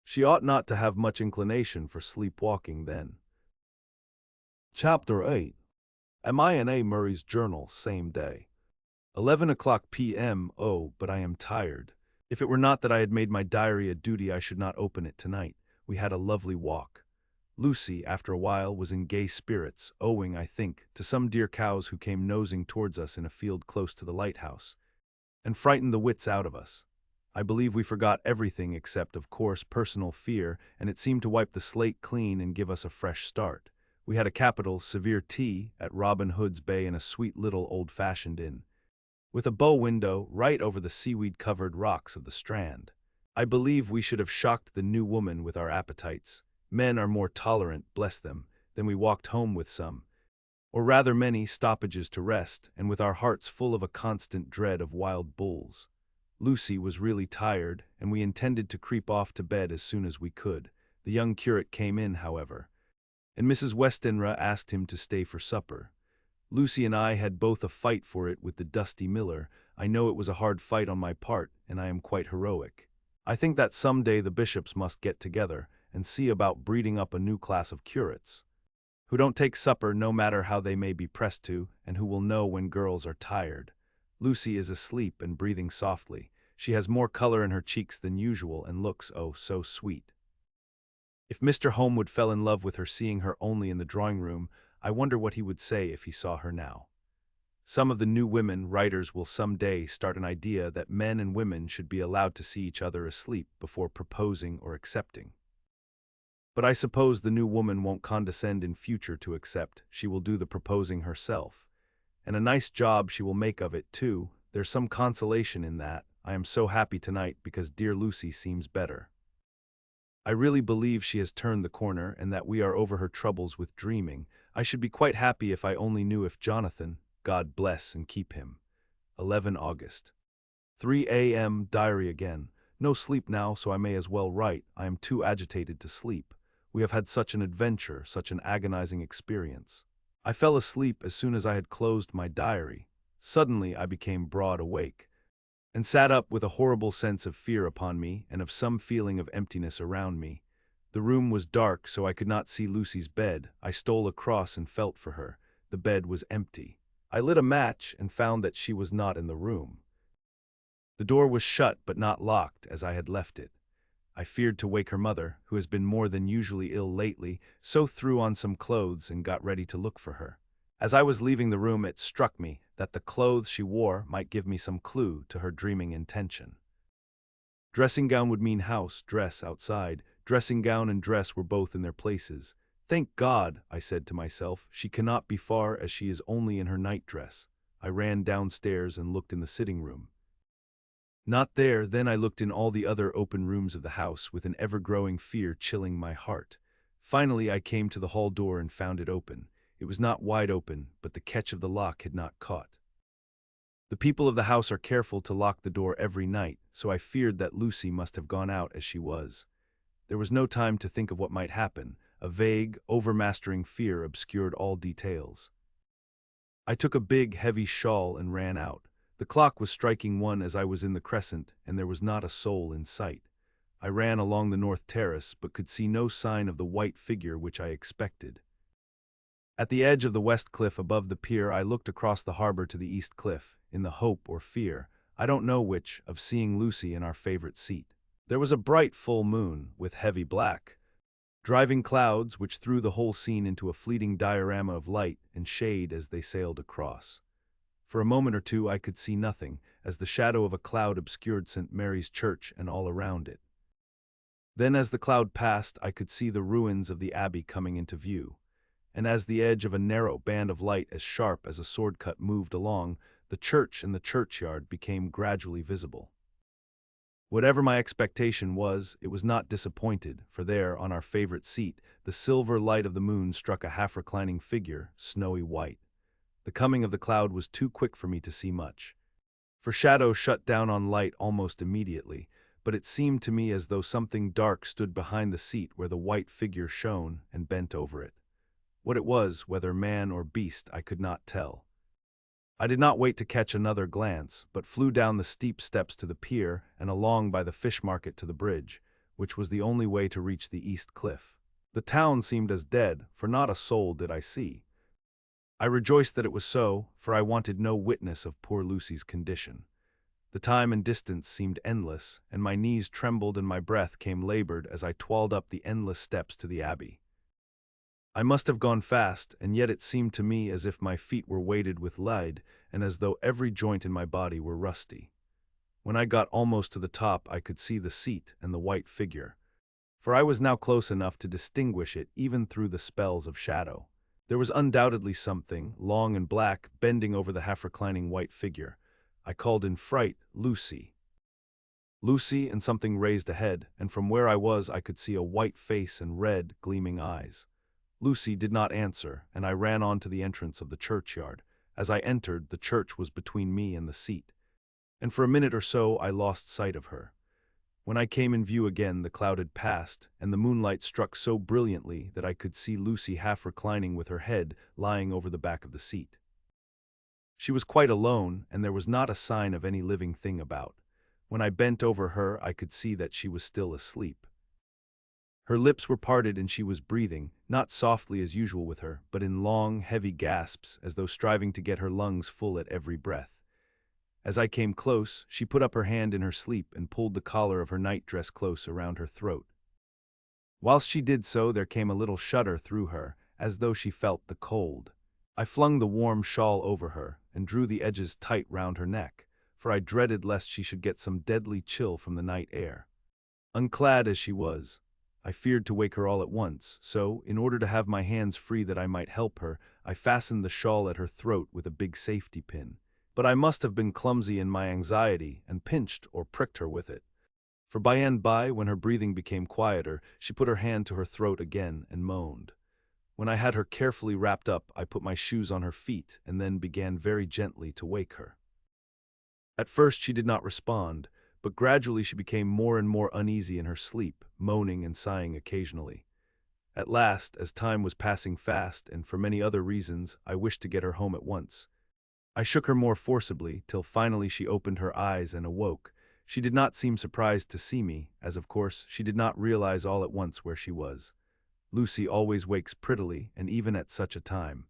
She ought not to have much inclination for sleepwalking then. Chapter 8. Mina Murray's Journal, same day. 11:00 p.m. Oh, but I am tired. If it were not that I had made my diary a duty, I should not open it tonight. We had a lovely walk. Lucy, after a while, was in gay spirits, owing, I think, to some dear cows who came nosing towards us in a field close to the lighthouse, and frightened the wits out of us. I believe we forgot everything except, of course, personal fear, and it seemed to wipe the slate clean and give us a fresh start. We had a capital, severe tea at Robin Hood's Bay in a sweet little old-fashioned inn, with a bow window right over the seaweed-covered rocks of the Strand. I believe we should have shocked the new woman with our appetites. Men are more tolerant, bless them, than we walked home with some, or rather many, stoppages to rest, and with our hearts full of a constant dread of wild bulls. Lucy was really tired, and we intended to creep off to bed as soon as we could. The young curate came in, however, and Mrs. Westenra asked him to stay for supper. Lucy and I had both a fight for it with the dusty miller. I know it was a hard fight on my part, and I am quite heroic. I think that some day the bishops must get together and see about breeding up a new class of curates, who don't take supper no matter how they may be pressed to, and who will know when girls are tired. Lucy is asleep and breathing softly. She has more color in her cheeks than usual and looks, oh, so sweet. If Mr. Homewood fell in love with her seeing her only in the drawing-room, I wonder what he would say if he saw her now. Some of the new women writers will someday start an idea that men and women should be allowed to see each other asleep before proposing or accepting. But I suppose the new woman won't condescend in future to accept, she will do the proposing herself. And a nice job she will make of it, too. There's some consolation in that. I am so happy tonight because dear Lucy seems better. I really believe she has turned the corner and that we are over her troubles with dreaming. I should be quite happy if I only knew if Jonathan, God bless and keep him. 11 August. 3 a.m. Diary again. No sleep now, so I may as well write. I am too agitated to sleep. We have had such an adventure, such an agonizing experience. I fell asleep as soon as I had closed my diary. Suddenly I became broad awake, and sat up with a horrible sense of fear upon me and of some feeling of emptiness around me. The room was dark, so I could not see Lucy's bed. I stole across and felt for her. The bed was empty. I lit a match and found that she was not in the room. The door was shut but not locked as I had left it. I feared to wake her mother, who has been more than usually ill lately, so threw on some clothes and got ready to look for her. As I was leaving the room, it struck me that the clothes she wore might give me some clue to her dreaming intention. Dressing gown would mean house, dress outside. Dressing gown and dress were both in their places. Thank God, I said to myself, she cannot be far as she is only in her nightdress. I ran downstairs and looked in the sitting room. Not there. Then I looked in all the other open rooms of the house with an ever-growing fear chilling my heart. Finally I came to the hall door and found it open. It was not wide open, but the catch of the lock had not caught. The people of the house are careful to lock the door every night, so I feared that Lucy must have gone out as she was. There was no time to think of what might happen. A vague, overmastering fear obscured all details. I took a big, heavy shawl and ran out. The clock was striking 1 as I was in the crescent, and there was not a soul in sight. I ran along the north terrace, but could see no sign of the white figure which I expected. At the edge of the west cliff above the pier, I looked across the harbor to the east cliff, in the hope or fear, I don't know which, of seeing Lucy in our favorite seat. There was a bright full moon, with heavy black, driving clouds which threw the whole scene into a fleeting diorama of light and shade as they sailed across. For a moment or two I could see nothing, as the shadow of a cloud obscured St. Mary's Church and all around it. Then as the cloud passed, I could see the ruins of the abbey coming into view, and as the edge of a narrow band of light as sharp as a sword cut moved along, the church and the churchyard became gradually visible. Whatever my expectation was, it was not disappointed, for there, on our favorite seat, the silver light of the moon struck a half-reclining figure, snowy white. The coming of the cloud was too quick for me to see much, for shadow shut down on light almost immediately, but it seemed to me as though something dark stood behind the seat where the white figure shone and bent over it. What it was, whether man or beast, I could not tell. I did not wait to catch another glance, but flew down the steep steps to the pier and along by the fish market to the bridge, which was the only way to reach the east cliff. The town seemed as dead, for not a soul did I see. I rejoiced that it was so, for I wanted no witness of poor Lucy's condition. The time and distance seemed endless, and my knees trembled and my breath came labored as I toiled up the endless steps to the abbey. I must have gone fast, and yet it seemed to me as if my feet were weighted with lead, and as though every joint in my body were rusty. When I got almost to the top, I could see the seat and the white figure, for I was now close enough to distinguish it even through the spells of shadow. There was undoubtedly something, long and black, bending over the half-reclining white figure. I called in fright, "Lucy!" Lucy, and something raised a head, and from where I was I could see a white face and red, gleaming eyes. Lucy did not answer, and I ran on to the entrance of the churchyard. As I entered, the church was between me and the seat, and for a minute or so I lost sight of her. When I came in view again, the cloud had passed, and the moonlight struck so brilliantly that I could see Lucy half reclining with her head lying over the back of the seat. She was quite alone, and there was not a sign of any living thing about. When I bent over her, I could see that she was still asleep. Her lips were parted and she was breathing, not softly as usual with her, but in long, heavy gasps, as though striving to get her lungs full at every breath. As I came close, she put up her hand in her sleep and pulled the collar of her nightdress close around her throat. Whilst she did so, there came a little shudder through her, as though she felt the cold. I flung the warm shawl over her, and drew the edges tight round her neck, for I dreaded lest she should get some deadly chill from the night air. Unclad as she was, I feared to wake her all at once, so, in order to have my hands free that I might help her, I fastened the shawl at her throat with a big safety pin. But I must have been clumsy in my anxiety and pinched or pricked her with it. For by and by, when her breathing became quieter, she put her hand to her throat again and moaned. When I had her carefully wrapped up, I put my shoes on her feet and then began very gently to wake her. At first she did not respond, but gradually she became more and more uneasy in her sleep, moaning and sighing occasionally. At last, as time was passing fast and for many other reasons, I wished to get her home at once. I shook her more forcibly, till finally she opened her eyes and awoke. She did not seem surprised to see me, as of course she did not realize all at once where she was. Lucy always wakes prettily, and even at such a time.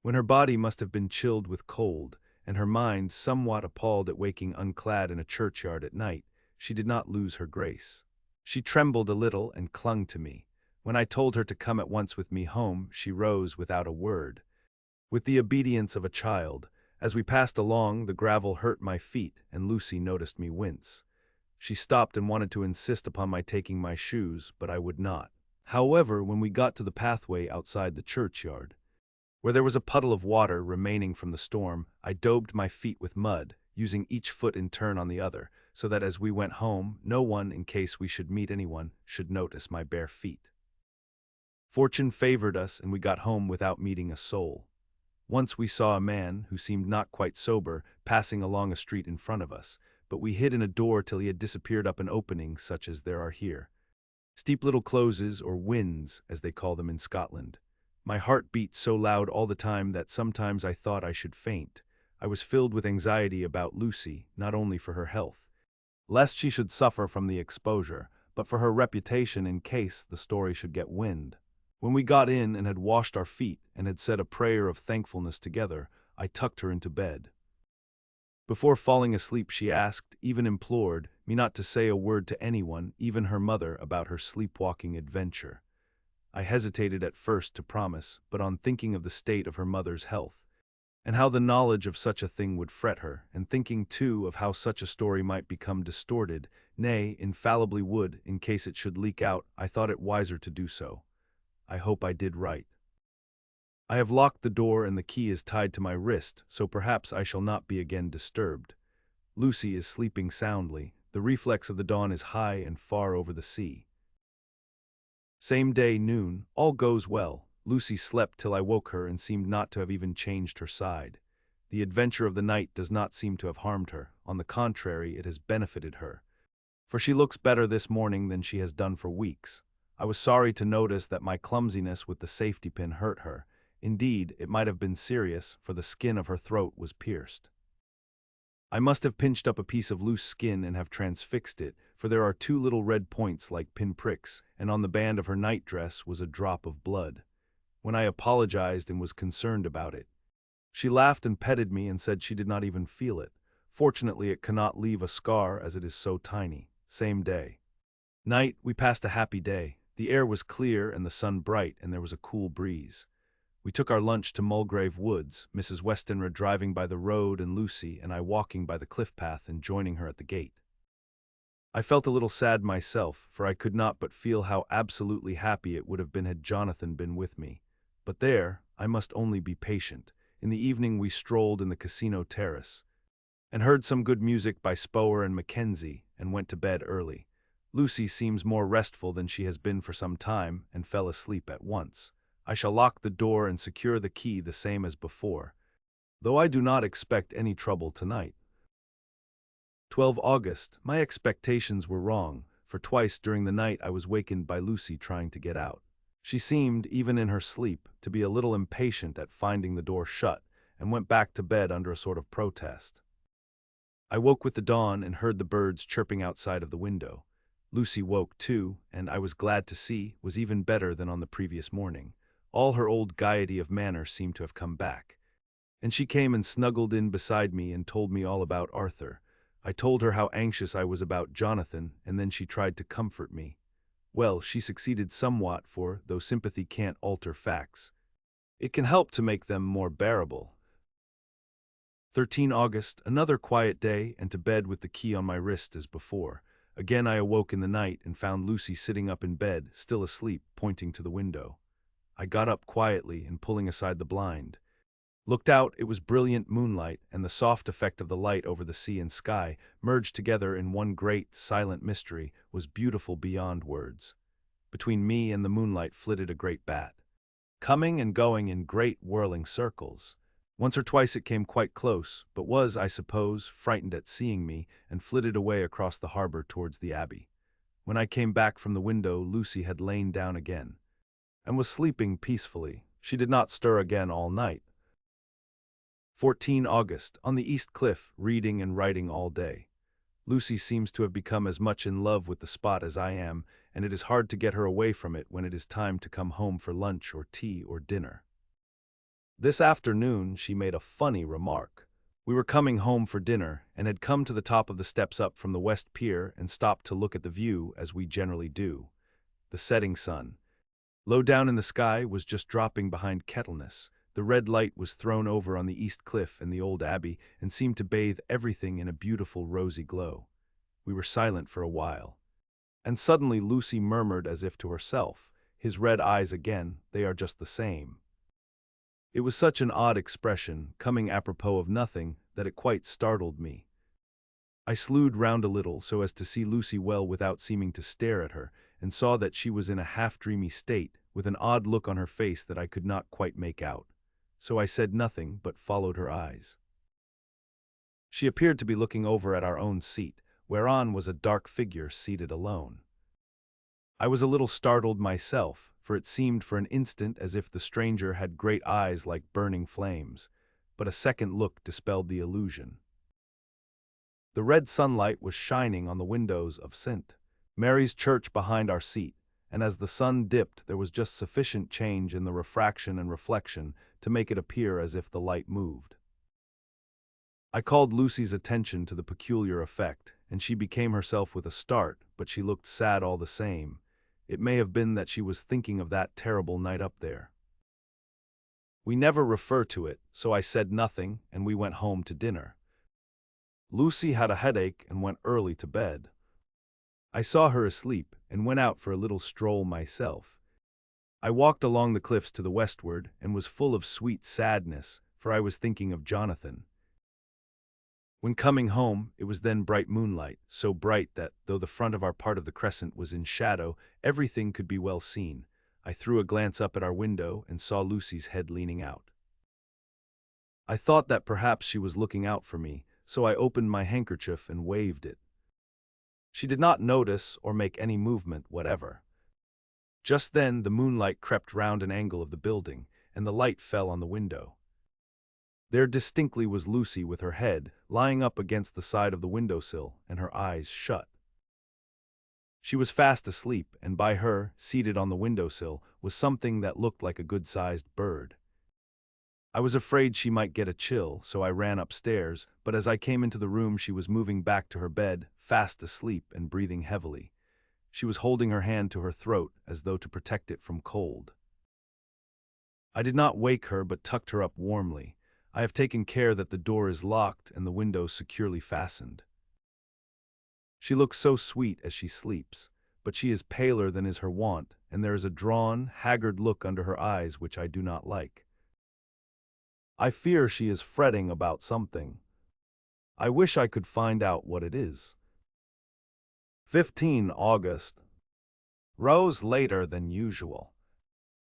When her body must have been chilled with cold, and her mind somewhat appalled at waking unclad in a churchyard at night, she did not lose her grace. She trembled a little and clung to me. When I told her to come at once with me home, she rose without a word. With the obedience of a child, as we passed along, the gravel hurt my feet, and Lucy noticed me wince. She stopped and wanted to insist upon my taking my shoes, but I would not. However, when we got to the pathway outside the churchyard, where there was a puddle of water remaining from the storm, I daubed my feet with mud, using each foot in turn on the other, so that as we went home, no one, in case we should meet anyone, should notice my bare feet. Fortune favored us, and we got home without meeting a soul. Once we saw a man, who seemed not quite sober, passing along a street in front of us, but we hid in a door till he had disappeared up an opening such as there are here. Steep little closes, or wynds, as they call them in Scotland. My heart beat so loud all the time that sometimes I thought I should faint. I was filled with anxiety about Lucy, not only for her health, lest she should suffer from the exposure, but for her reputation in case the story should get wind. When we got in and had washed our feet and had said a prayer of thankfulness together, I tucked her into bed. Before falling asleep she asked, even implored, me not to say a word to anyone, even her mother, about her sleepwalking adventure. I hesitated at first to promise, but on thinking of the state of her mother's health, and how the knowledge of such a thing would fret her, and thinking too of how such a story might become distorted, nay, infallibly would, in case it should leak out, I thought it wiser to do so. I hope I did right. I have locked the door and the key is tied to my wrist, so perhaps I shall not be again disturbed. Lucy is sleeping soundly. The reflex of the dawn is high and far over the sea. Same day, noon. All goes well. Lucy slept till I woke her and seemed not to have even changed her side. The adventure of the night does not seem to have harmed her. On the contrary, it has benefited her, for she looks better this morning than she has done for weeks. I was sorry to notice that my clumsiness with the safety pin hurt her. Indeed, it might have been serious, for the skin of her throat was pierced. I must have pinched up a piece of loose skin and have transfixed it, for there are 2 little red points like pinpricks, and on the band of her nightdress was a drop of blood. When I apologized and was concerned about it, she laughed and petted me and said she did not even feel it. Fortunately, it cannot leave a scar as it is so tiny. Same day. Night, we passed a happy day. The air was clear and the sun bright, and there was a cool breeze. We took our lunch to Mulgrave Woods, Mrs. Westenra driving by the road and Lucy and I walking by the cliff path and joining her at the gate. I felt a little sad myself, for I could not but feel how absolutely happy it would have been had Jonathan been with me. But there, I must only be patient. In the evening we strolled in the casino terrace, and heard some good music by Spower and Mackenzie, and went to bed early. Lucy seems more restful than she has been for some time, and fell asleep at once. I shall lock the door and secure the key the same as before, though I do not expect any trouble tonight. 12 August. My expectations were wrong, for twice during the night I was wakened by Lucy trying to get out. She seemed, even in her sleep, to be a little impatient at finding the door shut, and went back to bed under a sort of protest. I woke with the dawn and heard the birds chirping outside of the window. Lucy woke too, and I was glad to see, was even better than on the previous morning. All her old gaiety of manner seemed to have come back, and she came and snuggled in beside me and told me all about Arthur. I told her how anxious I was about Jonathan, and then she tried to comfort me. Well, she succeeded somewhat, for, though sympathy can't alter facts, it can help to make them more bearable. 13 August, another quiet day, and to bed with the key on my wrist as before. Again I awoke in the night and found Lucy sitting up in bed, still asleep, pointing to the window. I got up quietly and pulling aside the blind. Looked out, it was brilliant moonlight, and the soft effect of the light over the sea and sky, merged together in one great, silent mystery, was beautiful beyond words. Between me and the moonlight flitted a great bat, coming and going in great whirling circles. Once or twice it came quite close, but was, I suppose, frightened at seeing me, and flitted away across the harbor towards the abbey. When I came back from the window, Lucy had lain down again, and was sleeping peacefully. She did not stir again all night. 14 August, on the East Cliff, reading and writing all day. Lucy seems to have become as much in love with the spot as I am, and it is hard to get her away from it when it is time to come home for lunch or tea or dinner. This afternoon she made a funny remark. We were coming home for dinner, and had come to the top of the steps up from the West Pier and stopped to look at the view, as we generally do. The setting sun, low down in the sky, was just dropping behind Kettleness. The red light was thrown over on the East Cliff and the old abbey, and seemed to bathe everything in a beautiful rosy glow. We were silent for a while, and suddenly Lucy murmured as if to herself, "His red eyes again, they are just the same." It was such an odd expression, coming apropos of nothing, that it quite startled me. I slewed round a little so as to see Lucy well without seeming to stare at her, and saw that she was in a half-dreamy state, with an odd look on her face that I could not quite make out. So I said nothing, but followed her eyes. She appeared to be looking over at our own seat, whereon was a dark figure seated alone. I was a little startled myself, for it seemed for an instant as if the stranger had great eyes like burning flames, but a second look dispelled the illusion. The red sunlight was shining on the windows of St. Mary's Church behind our seat, and as the sun dipped there was just sufficient change in the refraction and reflection to make it appear as if the light moved. I called Lucy's attention to the peculiar effect, and she became herself with a start, but she looked sad all the same. It may have been that she was thinking of that terrible night up there. We never refer to it, so I said nothing, and we went home to dinner. Lucy had a headache and went early to bed. I saw her asleep, and went out for a little stroll myself. I walked along the cliffs to the westward, and was full of sweet sadness, for I was thinking of Jonathan. When coming home, it was then bright moonlight, so bright that, though the front of our part of the crescent was in shadow, everything could be well seen. I threw a glance up at our window, and saw Lucy's head leaning out. I thought that perhaps she was looking out for me, so I opened my handkerchief and waved it. She did not notice or make any movement whatever. Just then the moonlight crept round an angle of the building, and the light fell on the window. There distinctly was Lucy with her head lying up against the side of the windowsill and her eyes shut. She was fast asleep, and by her, seated on the windowsill, was something that looked like a good-sized bird. I was afraid she might get a chill, so I ran upstairs, but as I came into the room she was moving back to her bed, fast asleep and breathing heavily. She was holding her hand to her throat as though to protect it from cold. I did not wake her but tucked her up warmly. I have taken care that the door is locked and the windows securely fastened. She looks so sweet as she sleeps, but she is paler than is her wont, and there is a drawn, haggard look under her eyes which I do not like. I fear she is fretting about something. I wish I could find out what it is. 15 August. Rose later than usual.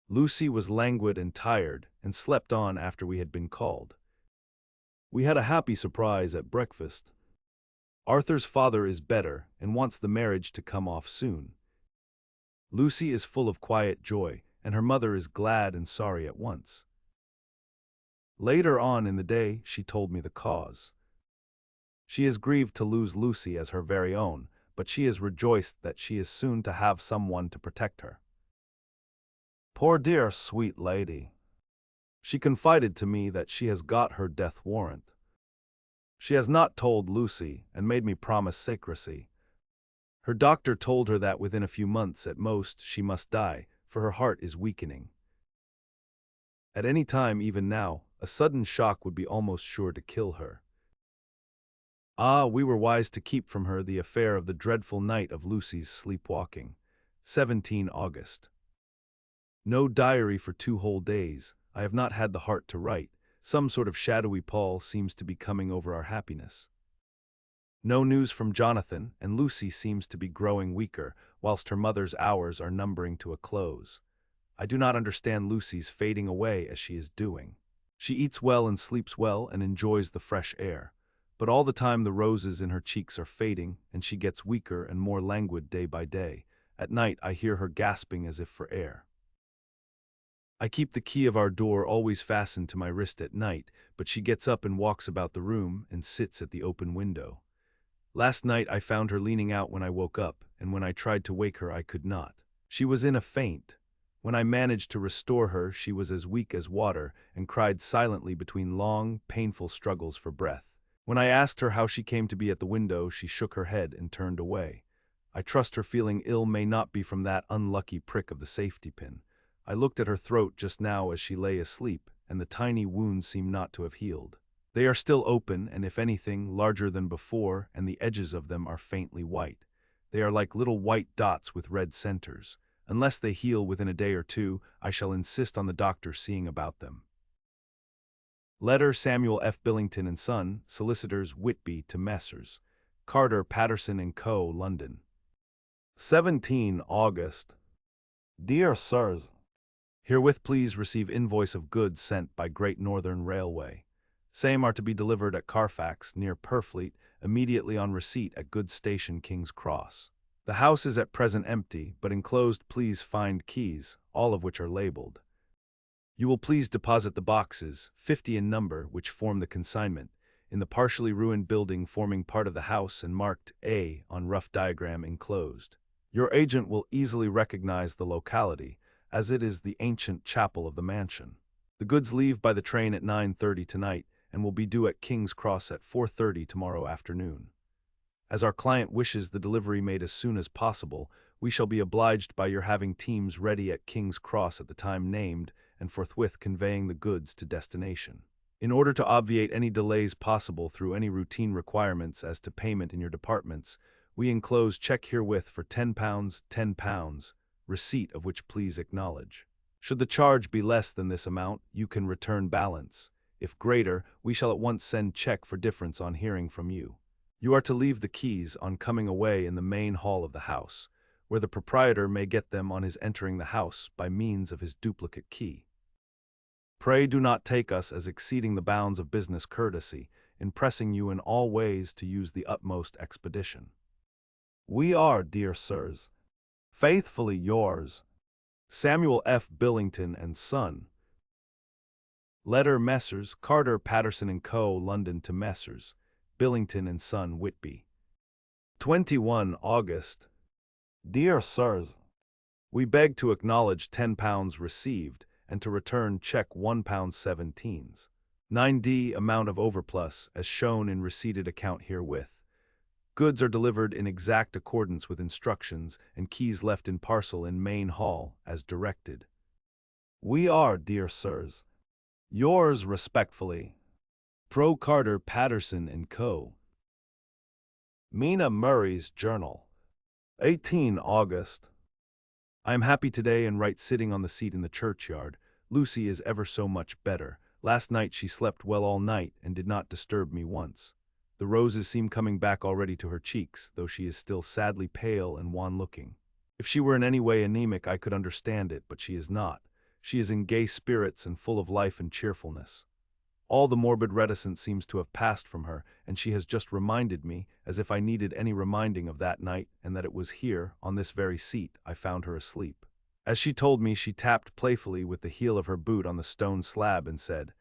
Lucy was languid and tired, and slept on after we had been called. We had a happy surprise at breakfast. Arthur's father is better, and wants the marriage to come off soon. Lucy is full of quiet joy, and her mother is glad and sorry at once. Later on in the day she told me the cause. She is grieved to lose Lucy as her very own, but she is rejoiced that she is soon to have someone to protect her. Poor dear sweet lady. She confided to me that she has got her death warrant. She has not told Lucy, and made me promise secrecy. Her doctor told her that within a few months at most she must die, for her heart is weakening. At any time, even now, A sudden shock would be almost sure to kill her. Ah, we were wise to keep from her the affair of the dreadful night of Lucy's sleepwalking. 17 August. No diary for 2 whole days. I have not had the heart to write. Some sort of shadowy pall seems to be coming over our happiness. No news from Jonathan, and Lucy seems to be growing weaker, whilst her mother's hours are numbering to a close. I do not understand Lucy's fading away as she is doing. She eats well and sleeps well and enjoys the fresh air. But all the time the roses in her cheeks are fading, and she gets weaker and more languid day by day. At night I hear her gasping as if for air. I keep the key of our door always fastened to my wrist at night, but she gets up and walks about the room and sits at the open window. Last night I found her leaning out when I woke up, and when I tried to wake her I could not. She was in a faint. When I managed to restore her, she was as weak as water and cried silently between long, painful struggles for breath. When I asked her how she came to be at the window, she shook her head and turned away. I trust her feeling ill may not be from that unlucky prick of the safety pin. I looked at her throat just now as she lay asleep, and the tiny wounds seem not to have healed. They are still open, and if anything, larger than before, and the edges of them are faintly white. They are like little white dots with red centers. Unless they heal within a day or two, I shall insist on the doctor seeing about them. Letter Samuel F. Billington and Son, Solicitors, Whitby, to Messrs. Carter, Patterson and Co., London. 17 August. Dear Sirs, herewith please receive invoice of goods sent by Great Northern Railway. Same are to be delivered at Carfax, near Purfleet, immediately on receipt at goods station King's Cross. The house is at present empty, but enclosed please find keys, all of which are labeled. You will please deposit the boxes, 50 in number, which form the consignment, in the partially ruined building forming part of the house and marked A on rough diagram enclosed. Your agent will easily recognize the locality, as it is the ancient chapel of the mansion. The goods leave by the train at 9:30 tonight and will be due at King's Cross at 4:30 tomorrow afternoon. As our client wishes the delivery made as soon as possible, we shall be obliged by your having teams ready at King's Cross at the time named and forthwith conveying the goods to destination. In order to obviate any delays possible through any routine requirements as to payment in your departments, we enclose check herewith for £10, receipt of which please acknowledge. Should the charge be less than this amount, you can return balance. If greater, we shall at once send check for difference on hearing from you. You are to leave the keys on coming away in the main hall of the house, where the proprietor may get them on his entering the house by means of his duplicate key. Pray do not take us as exceeding the bounds of business courtesy in pressing you in all ways to use the utmost expedition. We are, dear sirs, faithfully yours, Samuel F. Billington and Son. Letter Messrs. Carter, Patterson and Co., London to Messrs. Billington and Son, Whitby. 21 August. Dear Sirs, we beg to acknowledge £10 received and to return check £1.17. 9d amount of overplus as shown in receipted account herewith. Goods are delivered in exact accordance with instructions and keys left in parcel in main hall as directed. We are, dear sirs, yours respectfully, Pro Carter, Patterson and Co. Mina Murray's Journal. 18 August. I am happy today and write sitting on the seat in the churchyard. Lucy is ever so much better. Last night she slept well all night and did not disturb me once. The roses seem coming back already to her cheeks, though she is still sadly pale and wan-looking. If she were in any way anemic I could understand it, but she is not. She is in gay spirits and full of life and cheerfulness. All the morbid reticence seems to have passed from her, and she has just reminded me, as if I needed any reminding of that night, and that it was here, on this very seat, I found her asleep. As she told me, she tapped playfully with the heel of her boot on the stone slab and said,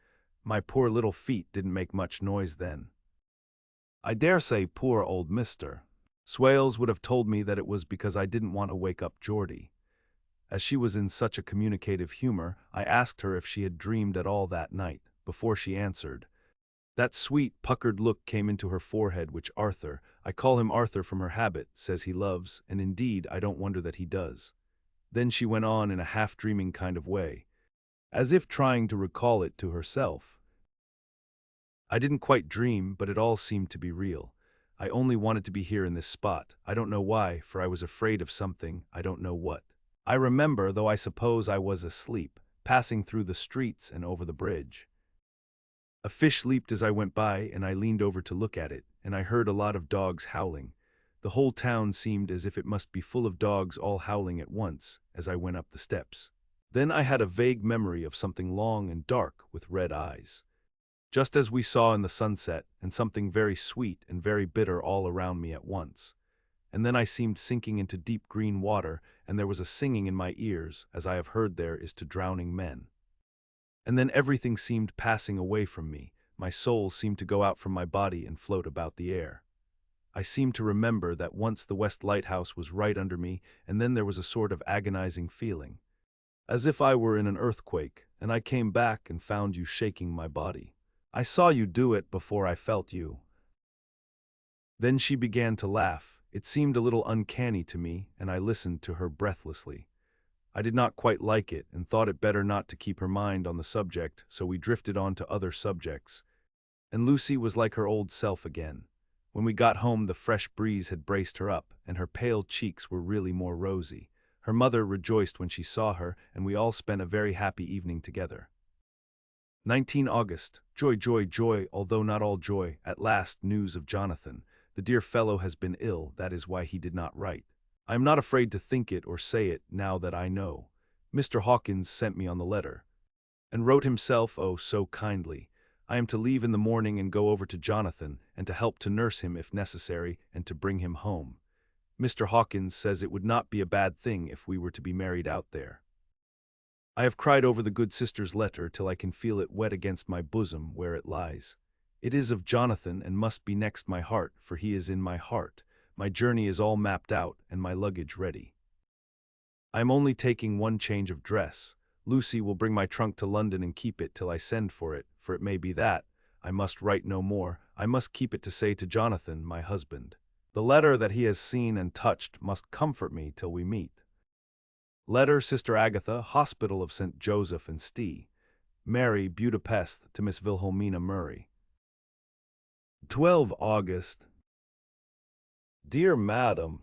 "My poor little feet didn't make much noise then." I dare say poor old Mr. Swales would have told me that it was because I didn't want to wake up Geordie. As she was in such a communicative humor, I asked her if she had dreamed at all that night. Before she answered, that sweet, puckered look came into her forehead which Arthur, I call him Arthur from her habit, says he loves, and indeed I don't wonder that he does. Then she went on in a half-dreaming kind of way, as if trying to recall it to herself. I didn't quite dream, but it all seemed to be real. I only wanted to be here in this spot. I don't know why, for I was afraid of something, I don't know what. I remember, though I suppose I was asleep, passing through the streets and over the bridge. A fish leaped as I went by, and I leaned over to look at it, and I heard a lot of dogs howling. The whole town seemed as if it must be full of dogs all howling at once, as I went up the steps. Then I had a vague memory of something long and dark with red eyes. Just as we saw in the sunset, and something very sweet and very bitter all around me at once. And then I seemed sinking into deep green water, and there was a singing in my ears, as I have heard there is to drowning men. And then everything seemed passing away from me, my soul seemed to go out from my body and float about the air. I seemed to remember that once the West Lighthouse was right under me, and then there was a sort of agonizing feeling, as if I were in an earthquake, and I came back and found you shaking my body. I saw you do it before I felt you. Then she began to laugh. It seemed a little uncanny to me, and I listened to her breathlessly. I did not quite like it, and thought it better not to keep her mind on the subject, so we drifted on to other subjects. And Lucy was like her old self again. When we got home, the fresh breeze had braced her up, and her pale cheeks were really more rosy. Her mother rejoiced when she saw her, and we all spent a very happy evening together. 19 August. Joy, joy, joy, although not all joy. At last, news of Jonathan. The dear fellow has been ill, that is why he did not write. I am not afraid to think it or say it, now that I know. Mr. Hawkins sent me on the letter, and wrote himself, oh, so kindly. I am to leave in the morning and go over to Jonathan, and to help to nurse him if necessary, and to bring him home. Mr. Hawkins says it would not be a bad thing if we were to be married out there. I have cried over the good sister's letter till I can feel it wet against my bosom where it lies. It is of Jonathan and must be next my heart, for he is in my heart. My journey is all mapped out and my luggage ready. I am only taking one change of dress. Lucy will bring my trunk to London and keep it till I send for it may be that I must write no more. I must keep it to say to Jonathan, my husband. The letter that he has seen and touched must comfort me till we meet. Letter, Sister Agatha, Hospital of St. Joseph and Stee. Mary, Budapest, to Miss Wilhelmina Murray. 12 August. Dear Madam,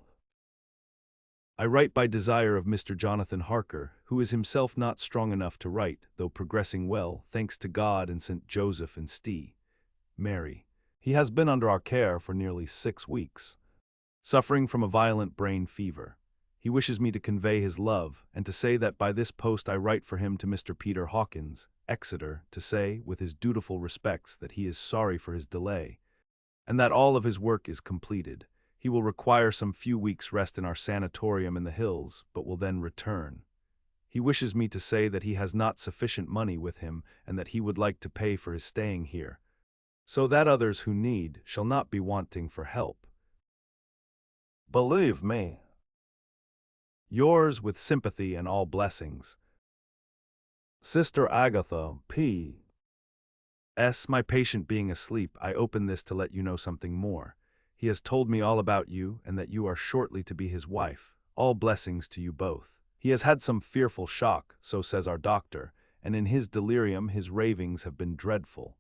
I write by desire of Mr. Jonathan Harker, who is himself not strong enough to write, though progressing well, thanks to God and St. Joseph and Stee. Mary. He has been under our care for nearly 6 weeks, suffering from a violent brain fever. He wishes me to convey his love, and to say that by this post I write for him to Mr. Peter Hawkins, Exeter, to say, with his dutiful respects, that he is sorry for his delay, and that all of his work is completed. He will require some few weeks' rest in our sanatorium in the hills, but will then return. He wishes me to say that he has not sufficient money with him, and that he would like to pay for his staying here, so that others who need shall not be wanting for help. Believe me, yours with sympathy and all blessings, Sister Agatha, P. S. My patient being asleep, I open this to let you know something more. He has told me all about you, and that you are shortly to be his wife. All blessings to you both. He has had some fearful shock, so says our doctor, and in his delirium his ravings have been dreadful.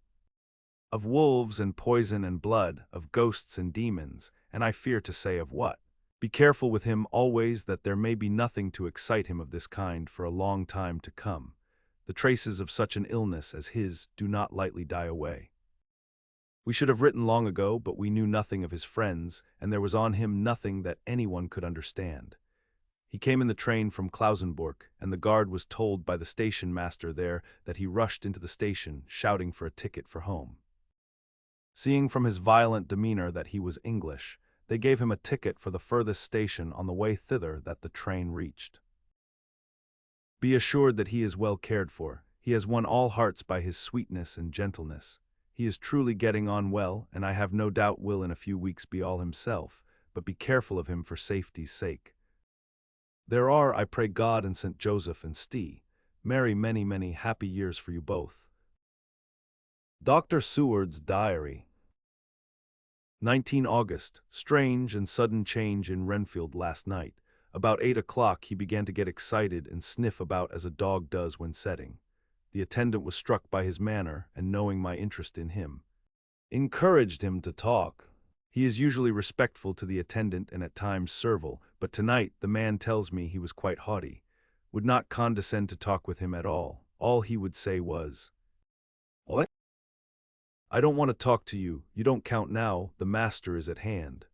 Of wolves and poison and blood, of ghosts and demons, and I fear to say of what. Be careful with him always, that there may be nothing to excite him of this kind for a long time to come. The traces of such an illness as his do not lightly die away. We should have written long ago, but we knew nothing of his friends, and there was on him nothing that anyone could understand. He came in the train from Klausenburg, and the guard was told by the station master there that he rushed into the station, shouting for a ticket for home. Seeing from his violent demeanor that he was English, they gave him a ticket for the furthest station on the way thither that the train reached. Be assured that he is well cared for. He has won all hearts by his sweetness and gentleness. He is truly getting on well, and I have no doubt will in a few weeks be all himself, but be careful of him for safety's sake. There are, I pray God and St. Joseph and Stee, Mary, many, many happy years for you both. Dr. Seward's Diary. 19 August. Strange and sudden change in Renfield last night. About 8 o'clock he began to get excited and sniff about as a dog does when setting. The attendant was struck by his manner, and knowing my interest in him, encouraged him to talk. He is usually respectful to the attendant and at times servile, but tonight the man tells me he was quite haughty, would not condescend to talk with him at all. All he would say was, "What? I don't want to talk to you, you don't count now, the master is at hand."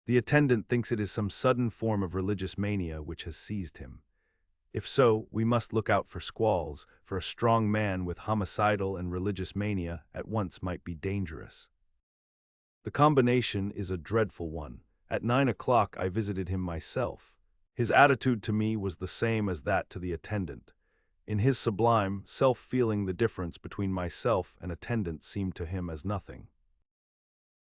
The attendant thinks it is some sudden form of religious mania which has seized him. If so, we must look out for squalls, for a strong man with homicidal and religious mania at once might be dangerous. The combination is a dreadful one. At 9 o'clock I visited him myself. His attitude to me was the same as that to the attendant. In his sublime self-feeling, the difference between myself and attendant seemed to him as nothing.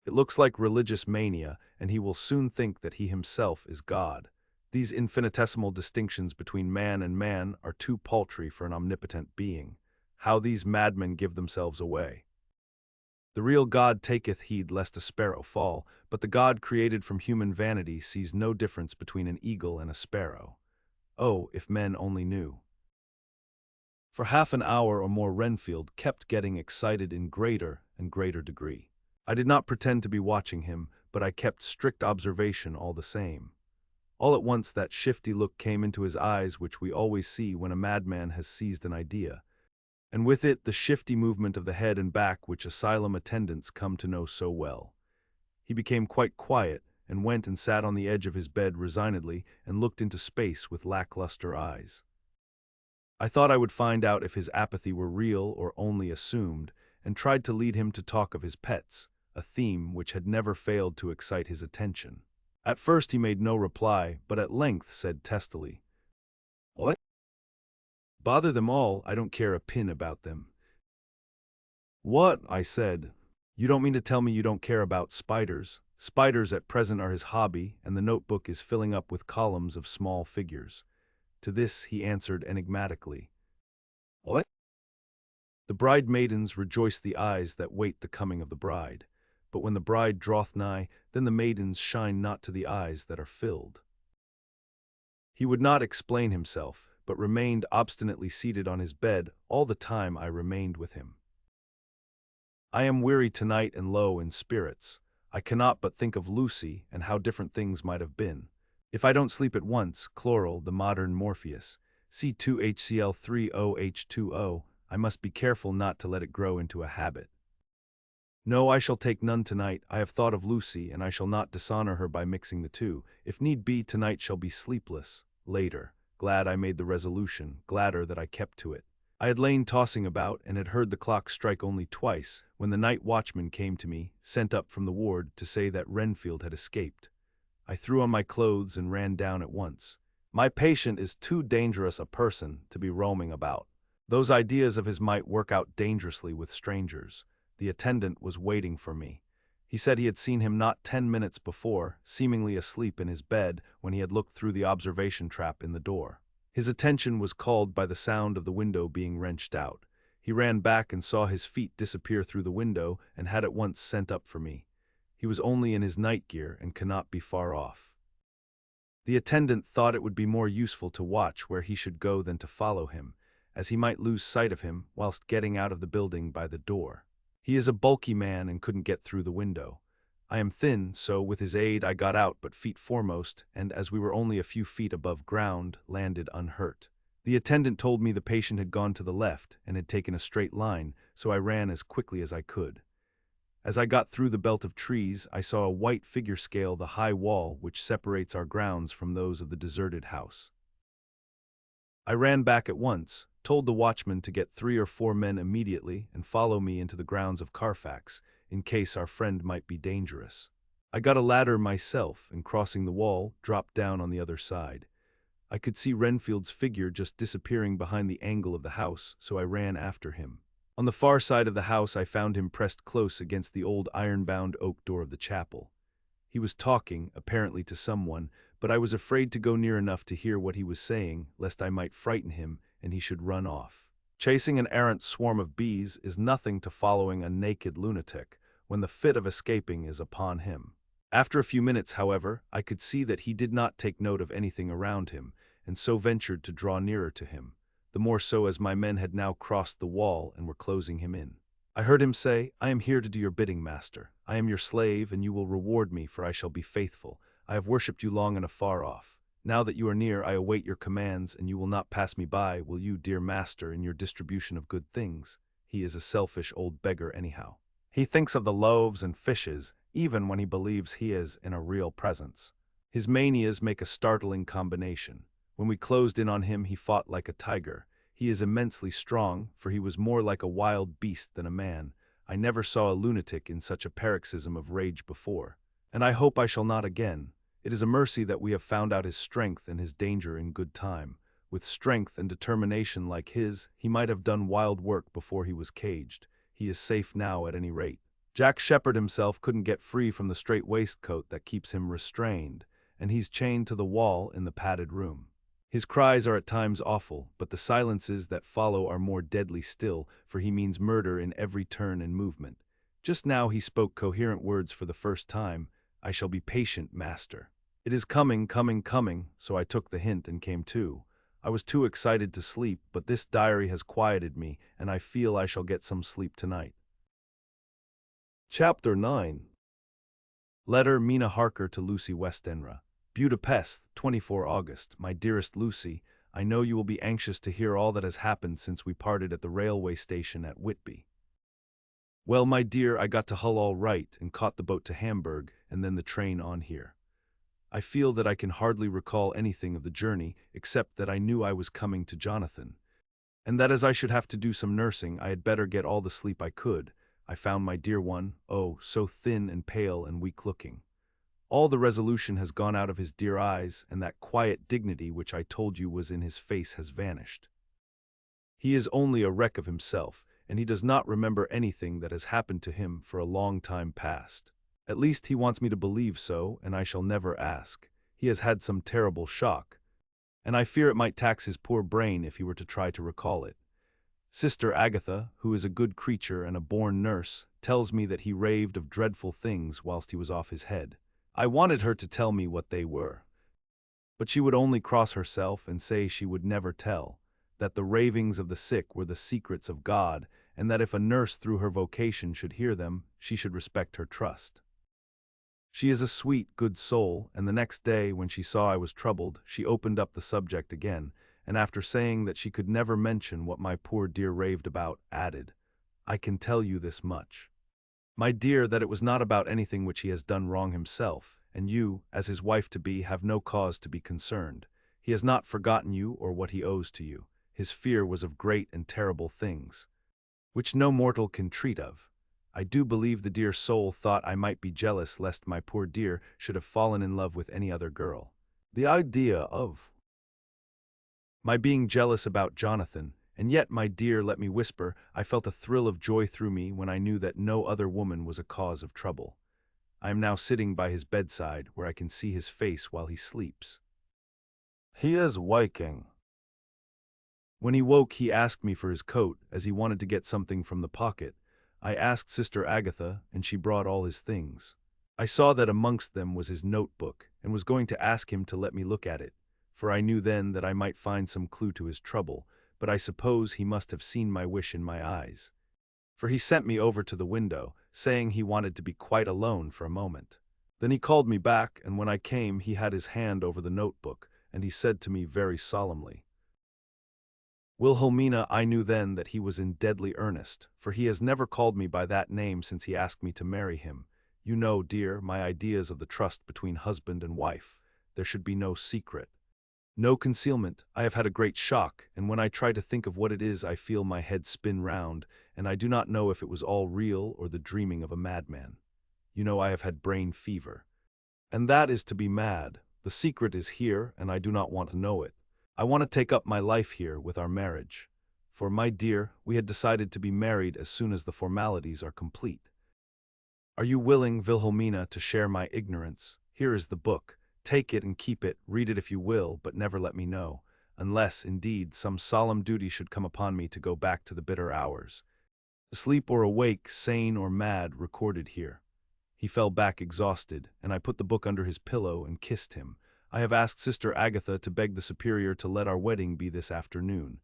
It looks like religious mania, and he will soon think that he himself is God. These infinitesimal distinctions between man and man are too paltry for an omnipotent being. How these madmen give themselves away! The real God taketh heed lest a sparrow fall, but the God created from human vanity sees no difference between an eagle and a sparrow. Oh, if men only knew! For half an hour or more Renfield kept getting excited in greater and greater degree. I did not pretend to be watching him, but I kept strict observation all the same. All at once that shifty look came into his eyes which we always see when a madman has seized an idea, and with it the shifty movement of the head and back which asylum attendants come to know so well. He became quite quiet, and went and sat on the edge of his bed resignedly and looked into space with lackluster eyes. I thought I would find out if his apathy were real or only assumed, and tried to lead him to talk of his pets, a theme which had never failed to excite his attention. At first he made no reply, but at length said testily, "What? Bother them all, I don't care a pin about them." "What?" I said. "You don't mean to tell me you don't care about spiders?" Spiders at present are his hobby, and the notebook is filling up with columns of small figures. To this he answered enigmatically, "What?" The bride maidens rejoice the eyes that wait the coming of the bride. But when the bride draweth nigh, then the maidens shine not to the eyes that are filled. He would not explain himself, but remained obstinately seated on his bed all the time I remained with him. I am weary tonight and low in spirits. I cannot but think of Lucy and how different things might have been. If I don't sleep at once, chloral, the modern Morpheus, C2HCl3OH20, I must be careful not to let it grow into a habit. No, I shall take none tonight. I have thought of Lucy, and I shall not dishonor her by mixing the two. If need be, tonight shall be sleepless. Later, glad I made the resolution, gladder that I kept to it. I had lain tossing about, and had heard the clock strike only twice, when the night watchman came to me, sent up from the ward, to say that Renfield had escaped. I threw on my clothes and ran down at once. My patient is too dangerous a person to be roaming about. Those ideas of his might work out dangerously with strangers. The attendant was waiting for me. He said he had seen him not 10 minutes before, seemingly asleep in his bed, when he had looked through the observation trap in the door. His attention was called by the sound of the window being wrenched out. He ran back and saw his feet disappear through the window, and had at once sent up for me. He was only in his night gear and cannot be far off. The attendant thought it would be more useful to watch where he should go than to follow him, as he might lose sight of him whilst getting out of the building by the door. He is a bulky man and couldn't get through the window. I am thin, so with his aid I got out but feet foremost, and as we were only a few feet above ground, landed unhurt. The attendant told me the patient had gone to the left and had taken a straight line, so I ran as quickly as I could. As I got through the belt of trees, I saw a white figure scale the high wall which separates our grounds from those of the deserted house. I ran back at once, told the watchman to get 3 or 4 men immediately and follow me into the grounds of Carfax, in case our friend might be dangerous. I got a ladder myself, and crossing the wall, dropped down on the other side. I could see Renfield's figure just disappearing behind the angle of the house, so I ran after him. On the far side of the house I found him pressed close against the old iron-bound oak door of the chapel. He was talking, apparently to someone, but I was afraid to go near enough to hear what he was saying, lest I might frighten him and he should run off. Chasing an errant swarm of bees is nothing to following a naked lunatic, when the fit of escaping is upon him. After a few minutes, however, I could see that he did not take note of anything around him, and so ventured to draw nearer to him, the more so as my men had now crossed the wall and were closing him in. I heard him say, I am here to do your bidding, master. I am your slave, and you will reward me, for I shall be faithful. I have worshipped you long and afar off. Now that you are near, I await your commands, and you will not pass me by, will you, dear master, in your distribution of good things? He is a selfish old beggar anyhow. He thinks of the loaves and fishes, even when he believes he is in a real presence. His manias make a startling combination. When we closed in on him, he fought like a tiger. He is immensely strong, for he was more like a wild beast than a man. I never saw a lunatic in such a paroxysm of rage before, and I hope I shall not again. It is a mercy that we have found out his strength and his danger in good time. With strength and determination like his, he might have done wild work before he was caged. He is safe now at any rate. Jack Shepherd himself couldn't get free from the strait waistcoat that keeps him restrained, and he's chained to the wall in the padded room. His cries are at times awful, but the silences that follow are more deadly still, for he means murder in every turn and movement. Just now he spoke coherent words for the first time. I shall be patient, master. It is coming, coming, coming, so I took the hint and came too. I was too excited to sleep, but this diary has quieted me, and I feel I shall get some sleep tonight. Chapter 9. Letter Mina Harker to Lucy Westenra. Budapest, 24 August. My dearest Lucy, I know you will be anxious to hear all that has happened since we parted at the railway station at Whitby. Well, my dear, I got to Hull all right and caught the boat to Hamburg and then the train on here. I feel that I can hardly recall anything of the journey except that I knew I was coming to Jonathan, and that as I should have to do some nursing, I had better get all the sleep I could. I found my dear one, oh, so thin and pale and weak-looking. All the resolution has gone out of his dear eyes, and that quiet dignity which I told you was in his face has vanished. He is only a wreck of himself, and he does not remember anything that has happened to him for a long time past. At least he wants me to believe so, and I shall never ask. He has had some terrible shock, and I fear it might tax his poor brain if he were to try to recall it. Sister Agatha, who is a good creature and a born nurse, tells me that he raved of dreadful things whilst he was off his head. I wanted her to tell me what they were, but she would only cross herself and say she would never tell, that the ravings of the sick were the secrets of God, and that if a nurse through her vocation should hear them, she should respect her trust. She is a sweet, good soul, and the next day, when she saw I was troubled, she opened up the subject again, and after saying that she could never mention what my poor dear raved about, added, I can tell you this much, my dear, that it was not about anything which he has done wrong himself, and you, as his wife-to-be, have no cause to be concerned. He has not forgotten you or what he owes to you. His fear was of great and terrible things, which no mortal can treat of. I do believe the dear soul thought I might be jealous lest my poor dear should have fallen in love with any other girl. The idea of my being jealous about Jonathan, and yet, my dear, let me whisper, I felt a thrill of joy through me when I knew that no other woman was a cause of trouble. I am now sitting by his bedside, where I can see his face while he sleeps. He is waking. When he woke, he asked me for his coat, as he wanted to get something from the pocket. I asked Sister Agatha, and she brought all his things. I saw that amongst them was his notebook, and was going to ask him to let me look at it, for I knew then that I might find some clue to his trouble, but I suppose he must have seen my wish in my eyes, for he sent me over to the window, saying he wanted to be quite alone for a moment. Then he called me back, and when I came he had his hand over the notebook, and he said to me very solemnly, Wilhelmina, I knew then that he was in deadly earnest, for he has never called me by that name since he asked me to marry him. You know, dear, my ideas of the trust between husband and wife. There should be no secret, no concealment. I have had a great shock, and when I try to think of what it is, I feel my head spin round, and I do not know if it was all real or the dreaming of a madman. You know I have had brain fever, and that is to be mad. The secret is here, and I do not want to know it. I want to take up my life here with our marriage, for, my dear, we had decided to be married as soon as the formalities are complete. Are you willing, Wilhelmina, to share my ignorance? Here is the book. Take it and keep it, read it if you will, but never let me know, unless, indeed, some solemn duty should come upon me to go back to the bitter hours. Asleep or awake, sane or mad, recorded here. He fell back exhausted, and I put the book under his pillow and kissed him. I have asked Sister Agatha to beg the Superior to let our wedding be this afternoon,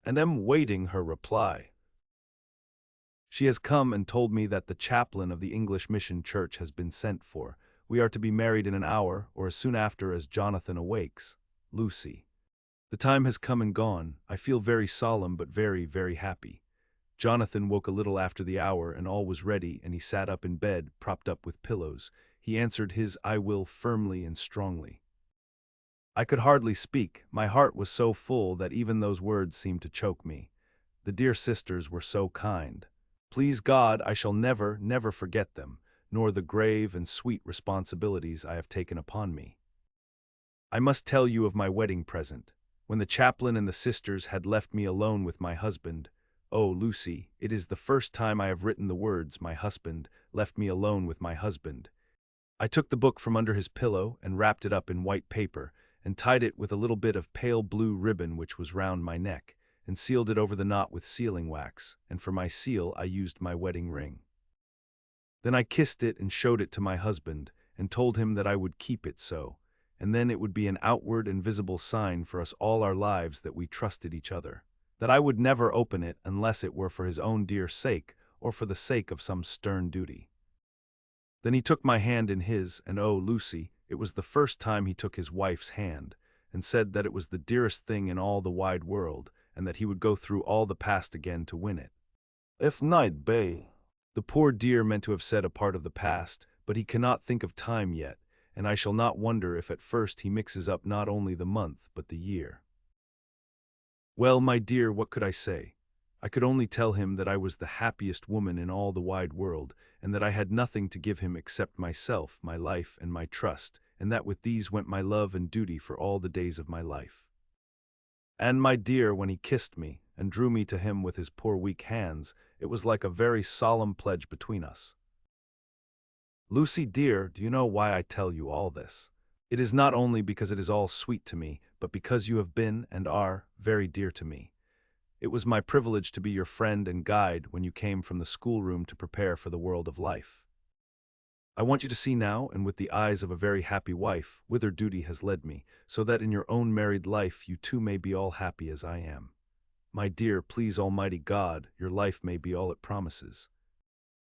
and am waiting her reply. She has come and told me that the chaplain of the English Mission Church has been sent for. We are to be married in an hour, or as soon after as Jonathan awakes. Lucy. The time has come and gone. I feel very solemn but very, very happy. Jonathan woke a little after the hour and all was ready, and he sat up in bed, propped up with pillows. He answered his "I will" firmly and strongly. I could hardly speak. My heart was so full that even those words seemed to choke me. The dear sisters were so kind. Please God, I shall never, never forget them, nor the grave and sweet responsibilities I have taken upon me. I must tell you of my wedding present. When the chaplain and the sisters had left me alone with my husband, oh, Lucy, it is the first time I have written the words, my husband, left me alone with my husband. I took the book from under his pillow and wrapped it up in white paper, and tied it with a little bit of pale blue ribbon which was round my neck, and sealed it over the knot with sealing wax, and for my seal I used my wedding ring. Then I kissed it and showed it to my husband, and told him that I would keep it so, and then it would be an outward and visible sign for us all our lives that we trusted each other, that I would never open it unless it were for his own dear sake, or for the sake of some stern duty. Then he took my hand in his, and oh, Lucy, it was the first time he took his wife's hand, and said that it was the dearest thing in all the wide world, and that he would go through all the past again to win it. If night be. The poor dear meant to have said a part of the past, but he cannot think of time yet, and I shall not wonder if at first he mixes up not only the month but the year. Well, my dear, what could I say? I could only tell him that I was the happiest woman in all the wide world, and that I had nothing to give him except myself, my life, and my trust, and that with these went my love and duty for all the days of my life. And, my dear, when he kissed me, and drew me to him with his poor weak hands, it was like a very solemn pledge between us. Lucy, dear, do you know why I tell you all this? It is not only because it is all sweet to me, but because you have been, and are, very dear to me. It was my privilege to be your friend and guide when you came from the schoolroom to prepare for the world of life. I want you to see now, and with the eyes of a very happy wife, whither duty has led me, so that in your own married life you too may be all happy as I am. My dear, please Almighty God, your life may be all it promises.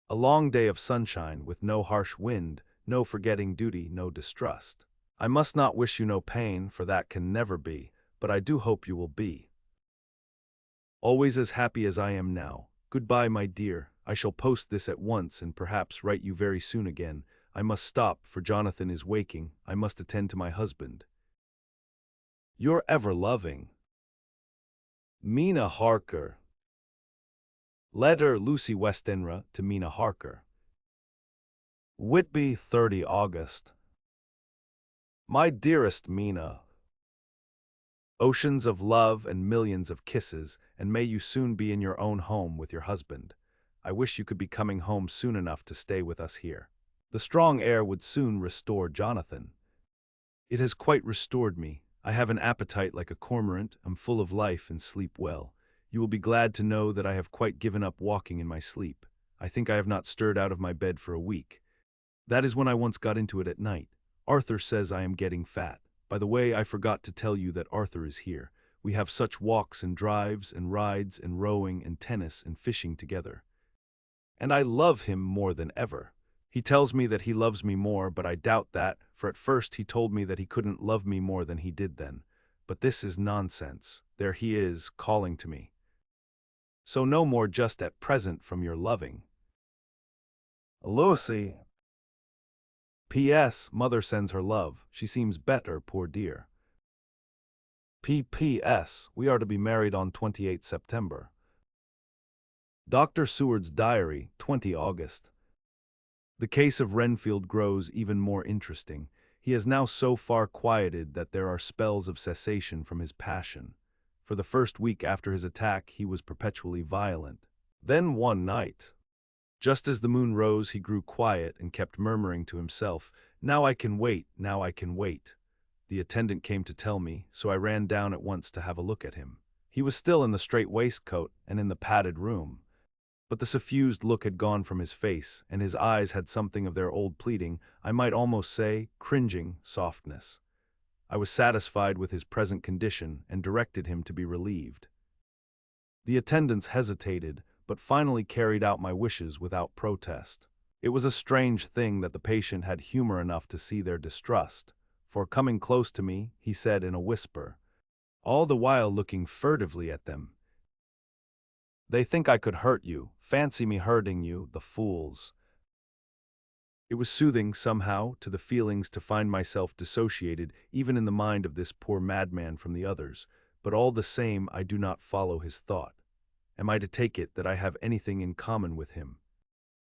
A long day of sunshine, with no harsh wind, no forgetting duty, no distrust. I must not wish you no pain, for that can never be, but I do hope you will be. Always as happy as I am now. Goodbye, my dear. I shall post this at once and perhaps write you very soon again. I must stop, for Jonathan is waking. I must attend to my husband. Your ever-loving Mina Harker. Letter Lucy Westenra to Mina Harker. Whitby, 30 August. My dearest Mina, oceans of love and millions of kisses, and may you soon be in your own home with your husband. I wish you could be coming home soon enough to stay with us here. The strong air would soon restore Jonathan. It has quite restored me. I have an appetite like a cormorant, am full of life and sleep well. You will be glad to know that I have quite given up walking in my sleep. I think I have not stirred out of my bed for a week. That is when I once got into it at night. Arthur says I am getting fat. By the way, I forgot to tell you that Arthur is here. We have such walks and drives and rides and rowing and tennis and fishing together. And I love him more than ever. He tells me that he loves me more, but I doubt that, for at first he told me that he couldn't love me more than he did then. But this is nonsense. There he is, calling to me. So no more just at present from your loving Lucy. P.S. Mother sends her love. She seems better, poor dear. P.P.S. We are to be married on 28 September. Dr. Seward's diary, 20 August. The case of Renfield grows even more interesting. He is now so far quieted that there are spells of cessation from his passion. For the first week after his attack, he was perpetually violent. Then one night, just as the moon rose, he grew quiet and kept murmuring to himself, "Now I can wait, now I can wait." The attendant came to tell me, so I ran down at once to have a look at him. He was still in the strait waistcoat and in the padded room. But the suffused look had gone from his face, and his eyes had something of their old pleading, I might almost say, cringing, softness. I was satisfied with his present condition and directed him to be relieved. The attendants hesitated, but finally carried out my wishes without protest. It was a strange thing that the patient had humor enough to see their distrust, for coming close to me, he said in a whisper, all the while looking furtively at them, "They think I could hurt you, fancy me hurting you, the fools." It was soothing, somehow, to the feelings to find myself dissociated even in the mind of this poor madman from the others, but all the same I do not follow his thought. Am I to take it that I have anything in common with him,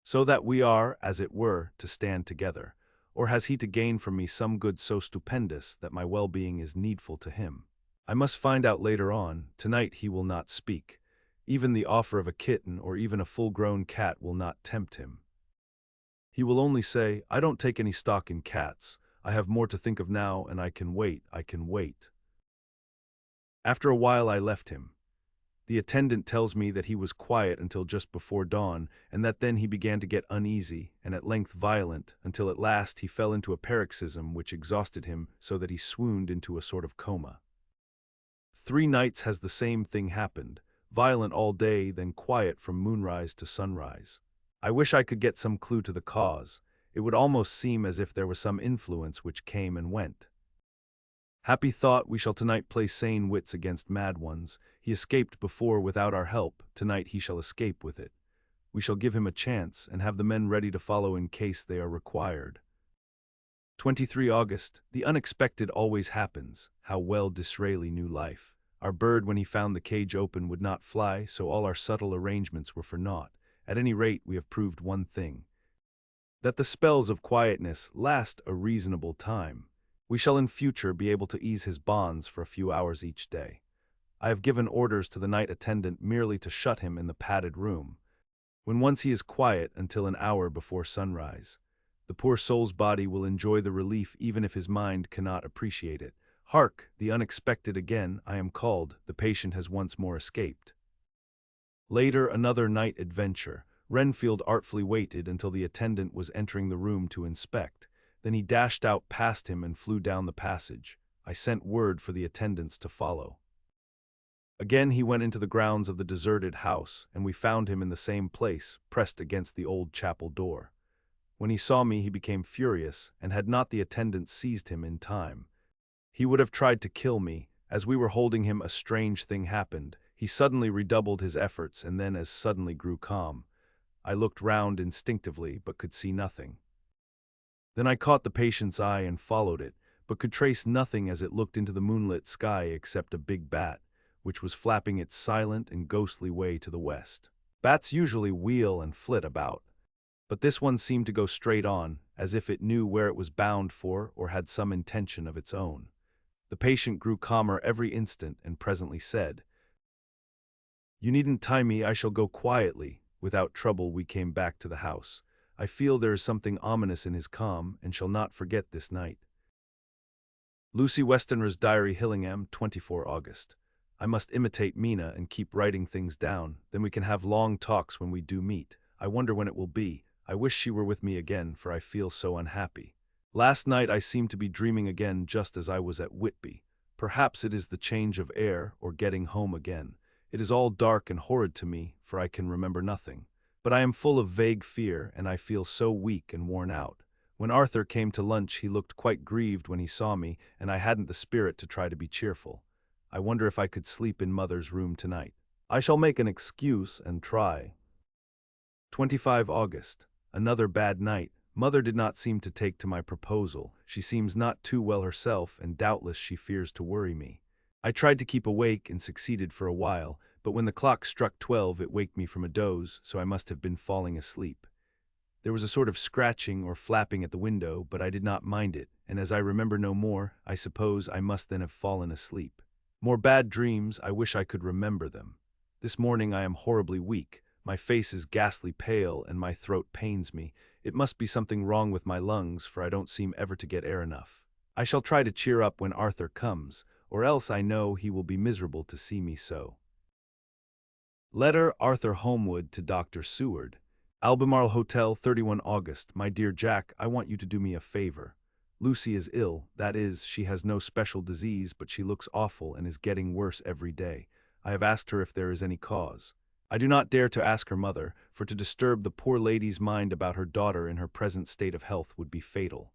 so that we are, as it were, to stand together? Or has he to gain from me some good so stupendous that my well-being is needful to him? I must find out later on. Tonight he will not speak. Even the offer of a kitten or even a full-grown cat will not tempt him. He will only say, "I don't take any stock in cats. I have more to think of now, and I can wait, I can wait." After a while I left him. The attendant tells me that he was quiet until just before dawn, and that then he began to get uneasy, and at length violent, until at last he fell into a paroxysm which exhausted him so that he swooned into a sort of coma. 3 nights has the same thing happened, violent all day, then quiet from moonrise to sunrise. I wish I could get some clue to the cause. It would almost seem as if there was some influence which came and went. Happy thought, we shall tonight play sane wits against mad ones. He escaped before without our help, tonight he shall escape with it. We shall give him a chance, and have the men ready to follow in case they are required. 23 August. The unexpected always happens. How well Disraeli knew life. Our bird, when he found the cage open, would not fly, so all our subtle arrangements were for naught. At any rate, we have proved one thing, that the spells of quietness last a reasonable time. We shall in future be able to ease his bonds for a few hours each day. I have given orders to the night attendant merely to shut him in the padded room, when once he is quiet, until an hour before sunrise. The poor soul's body will enjoy the relief even if his mind cannot appreciate it. Hark! The unexpected again. I am called. The patient has once more escaped. Later, another night adventure. Renfield artfully waited until the attendant was entering the room to inspect. Then he dashed out past him and flew down the passage. I sent word for the attendants to follow. Again he went into the grounds of the deserted house, and we found him in the same place, pressed against the old chapel door. When he saw me he became furious, and had not the attendants seized him in time, he would have tried to kill me. As we were holding him, a strange thing happened. He suddenly redoubled his efforts, and then as suddenly grew calm. I looked round instinctively, but could see nothing. Then I caught the patient's eye and followed it, but could trace nothing as it looked into the moonlit sky except a big bat, which was flapping its silent and ghostly way to the west. Bats usually wheel and flit about, but this one seemed to go straight on, as if it knew where it was bound for or had some intention of its own. The patient grew calmer every instant and presently said, "You needn't tie me, I shall go quietly." Without trouble we came back to the house. I feel there is something ominous in his calm, and shall not forget this night. Lucy Westenra's Diary, Hillingham, 24 August. I must imitate Mina and keep writing things down, then we can have long talks when we do meet. I wonder when it will be. I wish she were with me again, for I feel so unhappy. Last night I seemed to be dreaming again just as I was at Whitby. Perhaps it is the change of air, or getting home again. It is all dark and horrid to me, for I can remember nothing. But I am full of vague fear, and I feel so weak and worn out. When Arthur came to lunch he looked quite grieved when he saw me, and I hadn't the spirit to try to be cheerful. I wonder if I could sleep in Mother's room tonight. I shall make an excuse and try. 25 August. Another bad night. Mother did not seem to take to my proposal. She seems not too well herself, and doubtless she fears to worry me. I tried to keep awake and succeeded for a while, but when the clock struck 12 it waked me from a doze, so I must have been falling asleep. There was a sort of scratching or flapping at the window, but I did not mind it, and as I remember no more, I suppose I must then have fallen asleep. More bad dreams, I wish I could remember them. This morning I am horribly weak. My face is ghastly pale, and my throat pains me. It must be something wrong with my lungs, for I don't seem ever to get air enough. I shall try to cheer up when Arthur comes, or else I know he will be miserable to see me so. Letter Arthur Holmwood to Dr. Seward. Albemarle Hotel, 31 August. My dear Jack, I want you to do me a favor. Lucy is ill. That is, she has no special disease, but she looks awful and is getting worse every day. I have asked her if there is any cause. I do not dare to ask her mother, for to disturb the poor lady's mind about her daughter in her present state of health would be fatal.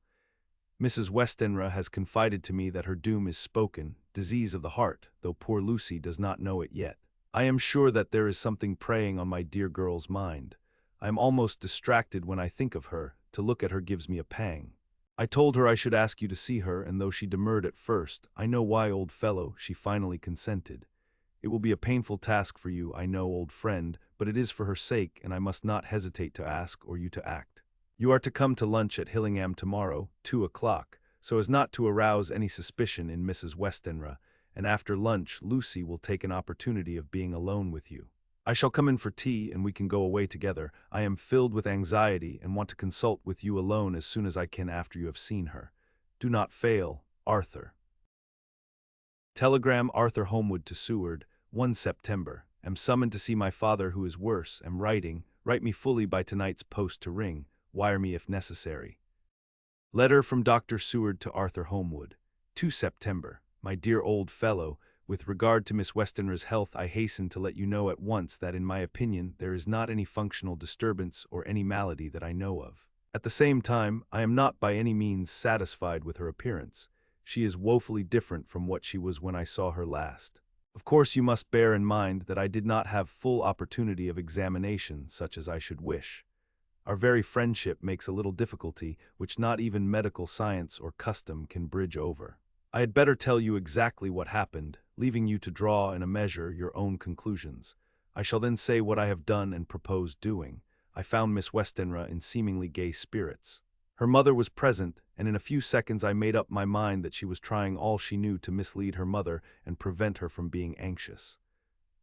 Mrs. Westenra has confided to me that her doom is spoken, disease of the heart, though poor Lucy does not know it yet. I am sure that there is something preying on my dear girl's mind. I am almost distracted when I think of her. To look at her gives me a pang. I told her I should ask you to see her, and though she demurred at first, I know why, old fellow, she finally consented. It will be a painful task for you, I know, old friend, but it is for her sake, and I must not hesitate to ask or you to act. You are to come to lunch at Hillingham tomorrow, 2 o'clock, so as not to arouse any suspicion in Mrs. Westenra, and after lunch Lucy will take an opportunity of being alone with you. I shall come in for tea and we can go away together. I am filled with anxiety and want to consult with you alone as soon as I can after you have seen her. Do not fail, Arthur. Telegram Arthur Homewood to Seward, 1 September. Am summoned to see my father who is worse. Am writing. Write me fully by tonight's post to ring. Wire me if necessary. Letter from Dr. Seward to Arthur Homewood, 2 September. My dear old fellow, with regard to Miss Westenra's health, I hasten to let you know at once that in my opinion there is not any functional disturbance or any malady that I know of. At the same time, I am not by any means satisfied with her appearance. She is woefully different from what she was when I saw her last. Of course you must bear in mind that I did not have full opportunity of examination such as I should wish. Our very friendship makes a little difficulty which not even medical science or custom can bridge over. I had better tell you exactly what happened, leaving you to draw in a measure your own conclusions. I shall then say what I have done and propose doing. I found Miss Westenra in seemingly gay spirits. Her mother was present, and in a few seconds I made up my mind that she was trying all she knew to mislead her mother and prevent her from being anxious.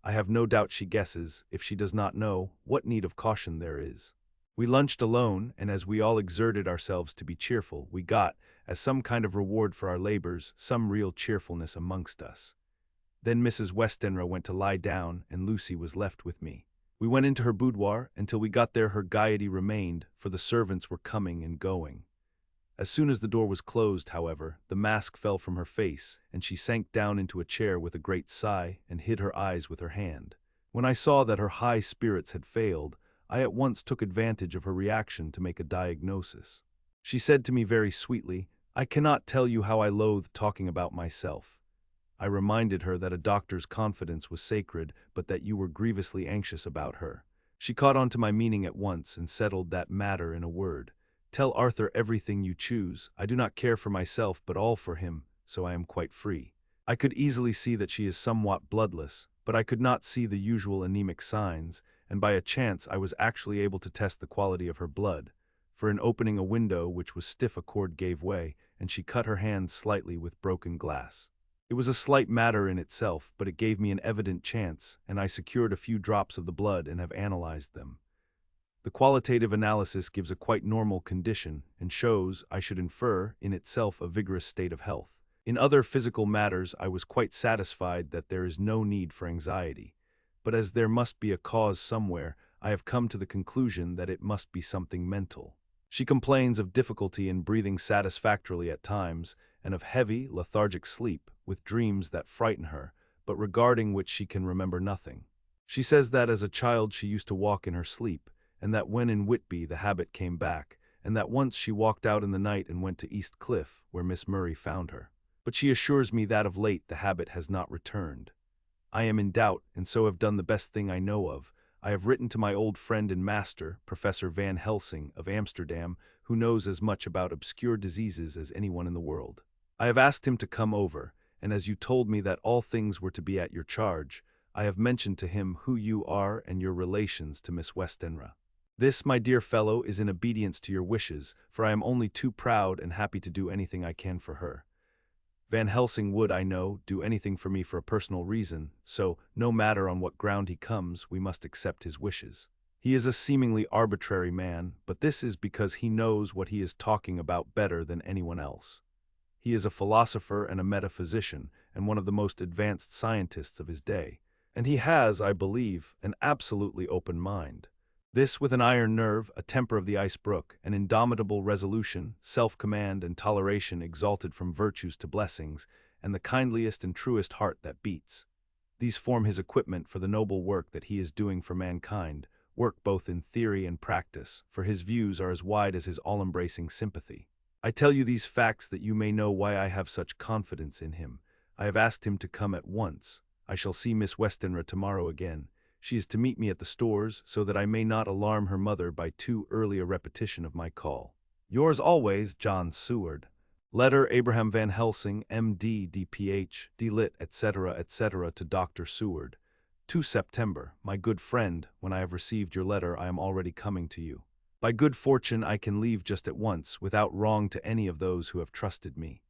I have no doubt she guesses, if she does not know, what need of caution there is. We lunched alone, and as we all exerted ourselves to be cheerful, we got, as some kind of reward for our labors, some real cheerfulness amongst us. Then Mrs. Westenra went to lie down, and Lucy was left with me. We went into her boudoir, and till we got there her gaiety remained, for the servants were coming and going. As soon as the door was closed, however, the mask fell from her face, and she sank down into a chair with a great sigh, and hid her eyes with her hand. When I saw that her high spirits had failed, I at once took advantage of her reaction to make a diagnosis. She said to me very sweetly, "I cannot tell you how I loathe talking about myself." I reminded her that a doctor's confidence was sacred, but that you were grievously anxious about her. She caught on to my meaning at once and settled that matter in a word. "Tell Arthur everything you choose. I do not care for myself, but all for him, so I am quite free." I could easily see that she is somewhat bloodless, but I could not see the usual anemic signs, and by a chance I was actually able to test the quality of her blood, for in opening a window which was stiff a cord gave way, and she cut her hand slightly with broken glass. It was a slight matter in itself, but it gave me an evident chance, and I secured a few drops of the blood and have analyzed them. The qualitative analysis gives a quite normal condition and shows, I should infer, in itself a vigorous state of health. In other physical matters I was quite satisfied that there is no need for anxiety, but as there must be a cause somewhere, I have come to the conclusion that it must be something mental. She complains of difficulty in breathing satisfactorily at times, and of heavy, lethargic sleep, with dreams that frighten her, but regarding which she can remember nothing. She says that as a child she used to walk in her sleep, and that when in Whitby the habit came back, and that once she walked out in the night and went to East Cliff, where Miss Murray found her. But she assures me that of late the habit has not returned. I am in doubt, and so have done the best thing I know of. I have written to my old friend and master, Professor Van Helsing, of Amsterdam, who knows as much about obscure diseases as anyone in the world. I have asked him to come over, and as you told me that all things were to be at your charge, I have mentioned to him who you are and your relations to Miss Westenra. This, my dear fellow, is in obedience to your wishes, for I am only too proud and happy to do anything I can for her. Van Helsing would, I know, do anything for me for a personal reason, so, no matter on what ground he comes, we must accept his wishes. He is a seemingly arbitrary man, but this is because he knows what he is talking about better than anyone else. He is a philosopher and a metaphysician, and one of the most advanced scientists of his day, and he has, I believe, an absolutely open mind. This with an iron nerve, a temper of the ice brook, an indomitable resolution, self-command and toleration exalted from virtues to blessings, and the kindliest and truest heart that beats. These form his equipment for the noble work that he is doing for mankind, work both in theory and practice, for his views are as wide as his all-embracing sympathy. I tell you these facts that you may know why I have such confidence in him. I have asked him to come at once. I shall see Miss Westenra tomorrow again. She is to meet me at the stores, so that I may not alarm her mother by too early a repetition of my call. Yours always, John Seward. Letter Abraham Van Helsing, M.D., D.Ph., D.Lit., etc., etc., to Dr. Seward. 2 September. My good friend, when I have received your letter, I am already coming to you. By good fortune I can leave just at once, without wrong to any of those who have trusted me.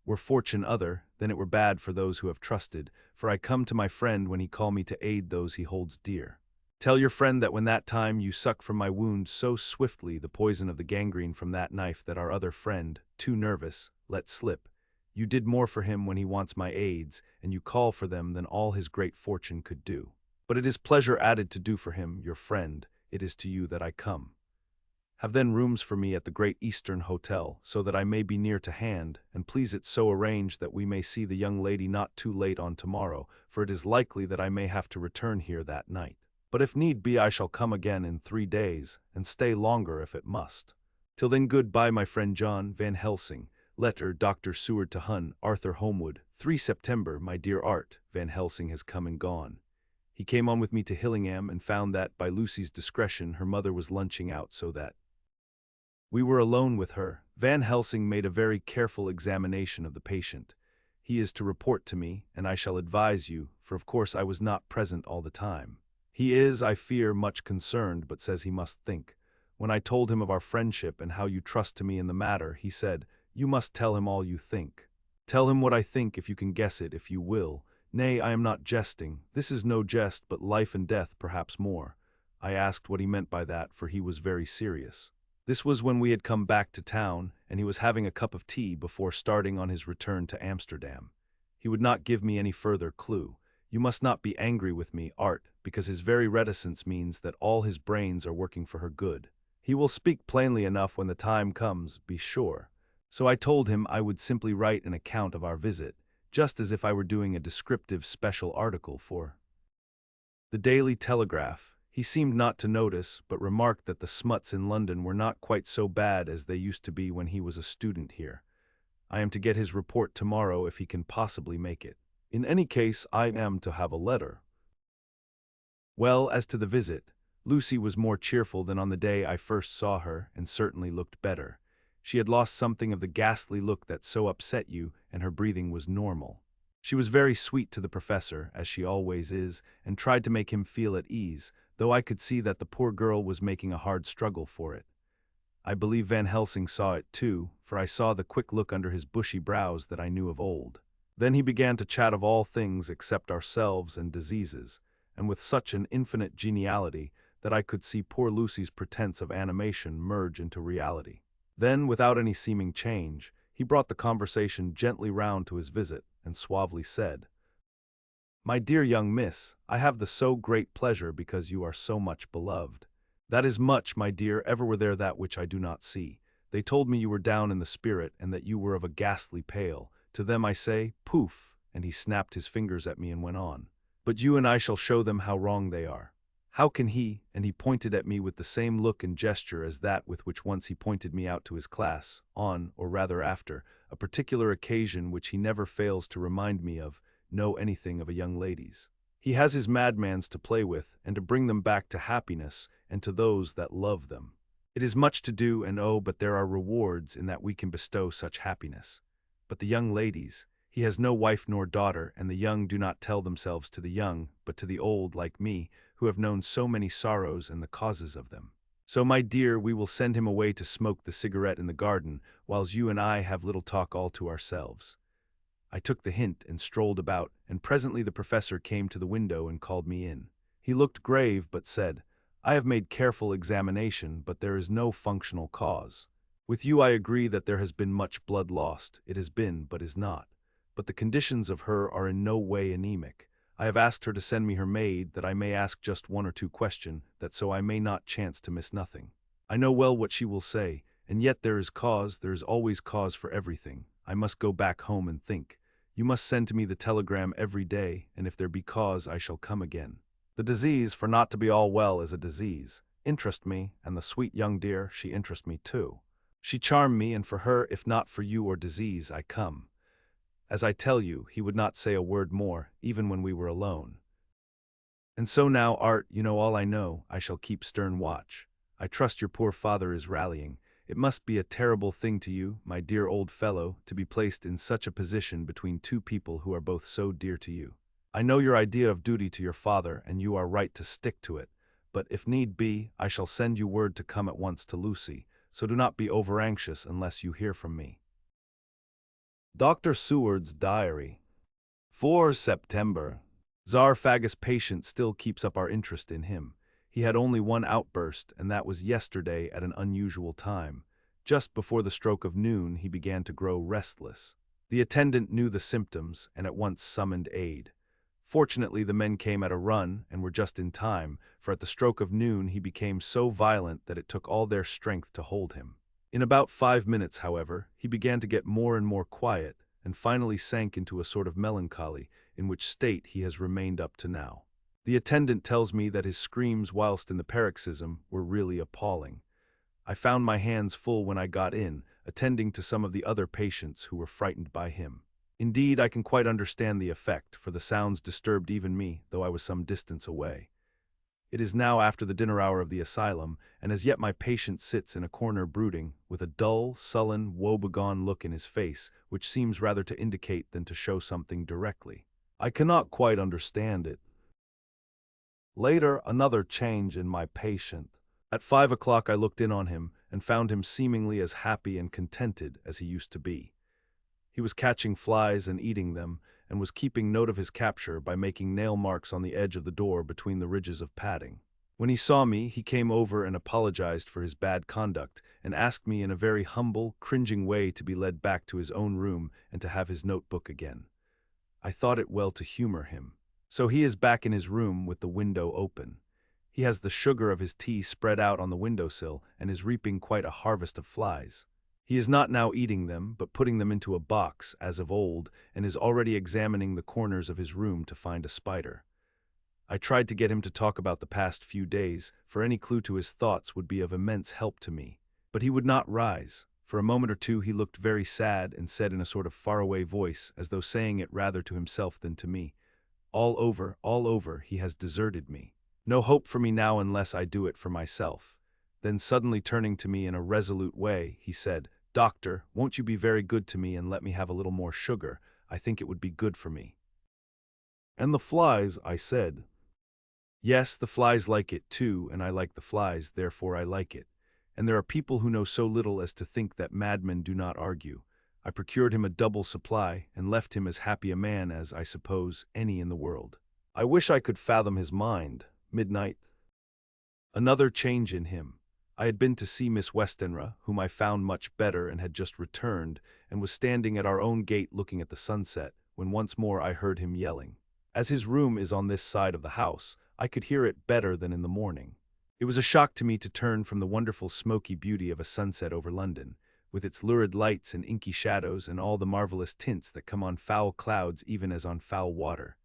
Were fortune other, then it were bad for those who have trusted, for I come to my friend when he call me to aid those he holds dear. Tell your friend that when that time you suck from my wound so swiftly the poison of the gangrene from that knife that our other friend, too nervous, let slip, you did more for him when he wants my aids, and you call for them than all his great fortune could do. But it is pleasure added to do for him, your friend, it is to you that I come. Have then rooms for me at the Great Eastern Hotel, so that I may be near to hand, and please it so arrange that we may see the young lady not too late on tomorrow, for it is likely that I may have to return here that night. But if need be I shall come again in 3 days, and stay longer if it must. Till then good-bye, my friend John Van Helsing. Letter Dr. Seward to Hun, Arthur Homewood, 3 September. My dear Art, Van Helsing has come and gone. He came on with me to Hillingham and found that, by Lucy's discretion, her mother was lunching out so that we were alone with her. Van Helsing made a very careful examination of the patient. He is to report to me, and I shall advise you, for of course I was not present all the time. He is, I fear, much concerned, but says he must think. When I told him of our friendship and how you trust to me in the matter, he said, "You must tell him all you think. Tell him what I think if you can guess it, if you will. Nay, I am not jesting. This is no jest, but life and death, perhaps more." I asked what he meant by that, for he was very serious. This was when we had come back to town, and he was having a cup of tea before starting on his return to Amsterdam. He would not give me any further clue. You must not be angry with me, Art, because his very reticence means that all his brains are working for her good. He will speak plainly enough when the time comes, be sure. So I told him I would simply write an account of our visit, just as if I were doing a descriptive special article for the Daily Telegraph. He seemed not to notice, but remarked that the smuts in London were not quite so bad as they used to be when he was a student here. I am to get his report tomorrow if he can possibly make it. In any case, I am to have a letter. Well, as to the visit, Lucy was more cheerful than on the day I first saw her, and certainly looked better. She had lost something of the ghastly look that so upset you, and her breathing was normal. She was very sweet to the professor, as she always is, and tried to make him feel at ease, though I could see that the poor girl was making a hard struggle for it. I believe Van Helsing saw it too, for I saw the quick look under his bushy brows that I knew of old. Then he began to chat of all things except ourselves and diseases, and with such an infinite geniality that I could see poor Lucy's pretense of animation merge into reality. Then, without any seeming change, he brought the conversation gently round to his visit, and suavely said, "My dear young miss, I have the so great pleasure because you are so much beloved. That is much, my dear, ever were there that which I do not see. They told me you were down in the spirit, and that you were of a ghastly pale. To them I say, poof," and he snapped his fingers at me and went on. "But you and I shall show them how wrong they are. How can he," and he pointed at me with the same look and gesture as that with which once he pointed me out to his class, on, or rather after, a particular occasion which he never fails to remind me of, know anything of a young lady's. He has his madmans to play with, and to bring them back to happiness, and to those that love them. It is much to do, and oh, but there are rewards in that we can bestow such happiness. But the young ladies, he has no wife nor daughter, and the young do not tell themselves to the young, but to the old, like me, who have known so many sorrows and the causes of them. So, my dear, we will send him away to smoke the cigarette in the garden, whiles you and I have little talk all to ourselves." I took the hint and strolled about, and presently the professor came to the window and called me in. He looked grave, but said, "I have made careful examination, but there is no functional cause. With you I agree that there has been much blood lost. It has been, but is not. But the conditions of her are in no way anemic. I have asked her to send me her maid, that I may ask just 1 or 2 questions, that so I may not chance to miss nothing. I know well what she will say, and yet there is always cause for everything. I must go back home and think. You must send to me the telegram every day, and if there be cause, I shall come again. The disease, for not to be all well is a disease, interest me, and the sweet young dear, she interest me too. She charm me, and for her, if not for you or disease, I come. As I tell you, he would not say a word more, even when we were alone. And so now, Art, you know all I know, I shall keep stern watch. I trust your poor father is rallying. It must be a terrible thing to you, my dear old fellow, to be placed in such a position between two people who are both so dear to you. I know your idea of duty to your father, and you are right to stick to it, but if need be, I shall send you word to come at once to Lucy, so do not be over-anxious unless you hear from me. Dr. Seward's Diary. 4 September. Zarfagus patient still keeps up our interest in him. He had only one outburst, and that was yesterday at an unusual time. Just before the stroke of noon, he began to grow restless. The attendant knew the symptoms and at once summoned aid. Fortunately, the men came at a run and were just in time, for at the stroke of noon he became so violent that it took all their strength to hold him. In about 5 minutes, however, he began to get more and more quiet, and finally sank into a sort of melancholy, in which state he has remained up to now. The attendant tells me that his screams whilst in the paroxysm were really appalling. I found my hands full when I got in, attending to some of the other patients who were frightened by him. Indeed, I can quite understand the effect, for the sounds disturbed even me, though I was some distance away. It is now after the dinner hour of the asylum, and as yet my patient sits in a corner brooding, with a dull, sullen, woebegone look in his face, which seems rather to indicate than to show something directly. I cannot quite understand it. Later, another change in my patient. At 5 o'clock I looked in on him, and found him seemingly as happy and contented as he used to be. He was catching flies and eating them, and was keeping note of his capture by making nail marks on the edge of the door between the ridges of padding. When he saw me, he came over and apologized for his bad conduct, and asked me in a very humble, cringing way to be led back to his own room and to have his notebook again. I thought it well to humor him. So he is back in his room with the window open. He has the sugar of his tea spread out on the windowsill and is reaping quite a harvest of flies. He is not now eating them, but putting them into a box, as of old, and is already examining the corners of his room to find a spider. I tried to get him to talk about the past few days, for any clue to his thoughts would be of immense help to me. But he would not rise. For a moment or two he looked very sad and said in a sort of faraway voice, as though saying it rather to himself than to me, all over, he has deserted me. No hope for me now unless I do it for myself." Then suddenly turning to me in a resolute way, he said, "Doctor, won't you be very good to me and let me have a little more sugar? I think it would be good for me." "And the flies," I said. "Yes, the flies like it too, and I like the flies, therefore I like it. And there are people who know so little as to think that madmen do not argue. I procured him a double supply, and left him as happy a man as, I suppose, any in the world. I wish I could fathom his mind. Midnight. Another change in him. I had been to see Miss Westenra, whom I found much better and had just returned, and was standing at our own gate looking at the sunset, when once more I heard him yelling. As his room is on this side of the house, I could hear it better than in the morning. It was a shock to me to turn from the wonderful smoky beauty of a sunset over London, with its lurid lights and inky shadows and all the marvelous tints that come on foul clouds even as on foul water,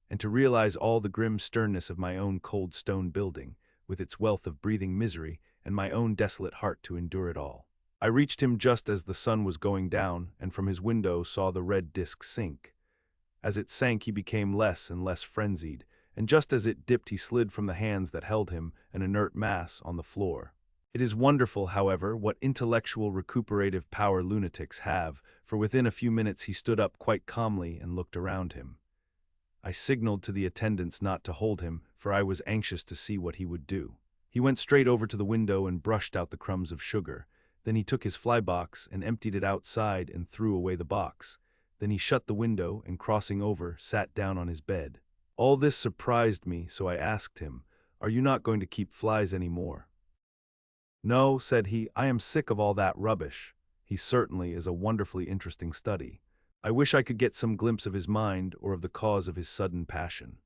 and to realize all the grim sternness of my own cold stone building, with its wealth of breathing misery, and my own desolate heart to endure it all. I reached him just as the sun was going down, and from his window saw the red disk sink. As it sank he became less and less frenzied, and just as it dipped he slid from the hands that held him, an inert mass, on the floor. It is wonderful, however, what intellectual recuperative power lunatics have, for within a few minutes he stood up quite calmly and looked around him. I signaled to the attendants not to hold him, for I was anxious to see what he would do. He went straight over to the window and brushed out the crumbs of sugar. Then he took his fly box and emptied it outside and threw away the box. Then he shut the window and, crossing over, sat down on his bed. All this surprised me, so I asked him, "Are you not going to keep flies any more?" "No," said he, "I am sick of all that rubbish." He certainly is a wonderfully interesting study. I wish I could get some glimpse of his mind or of the cause of his sudden passion.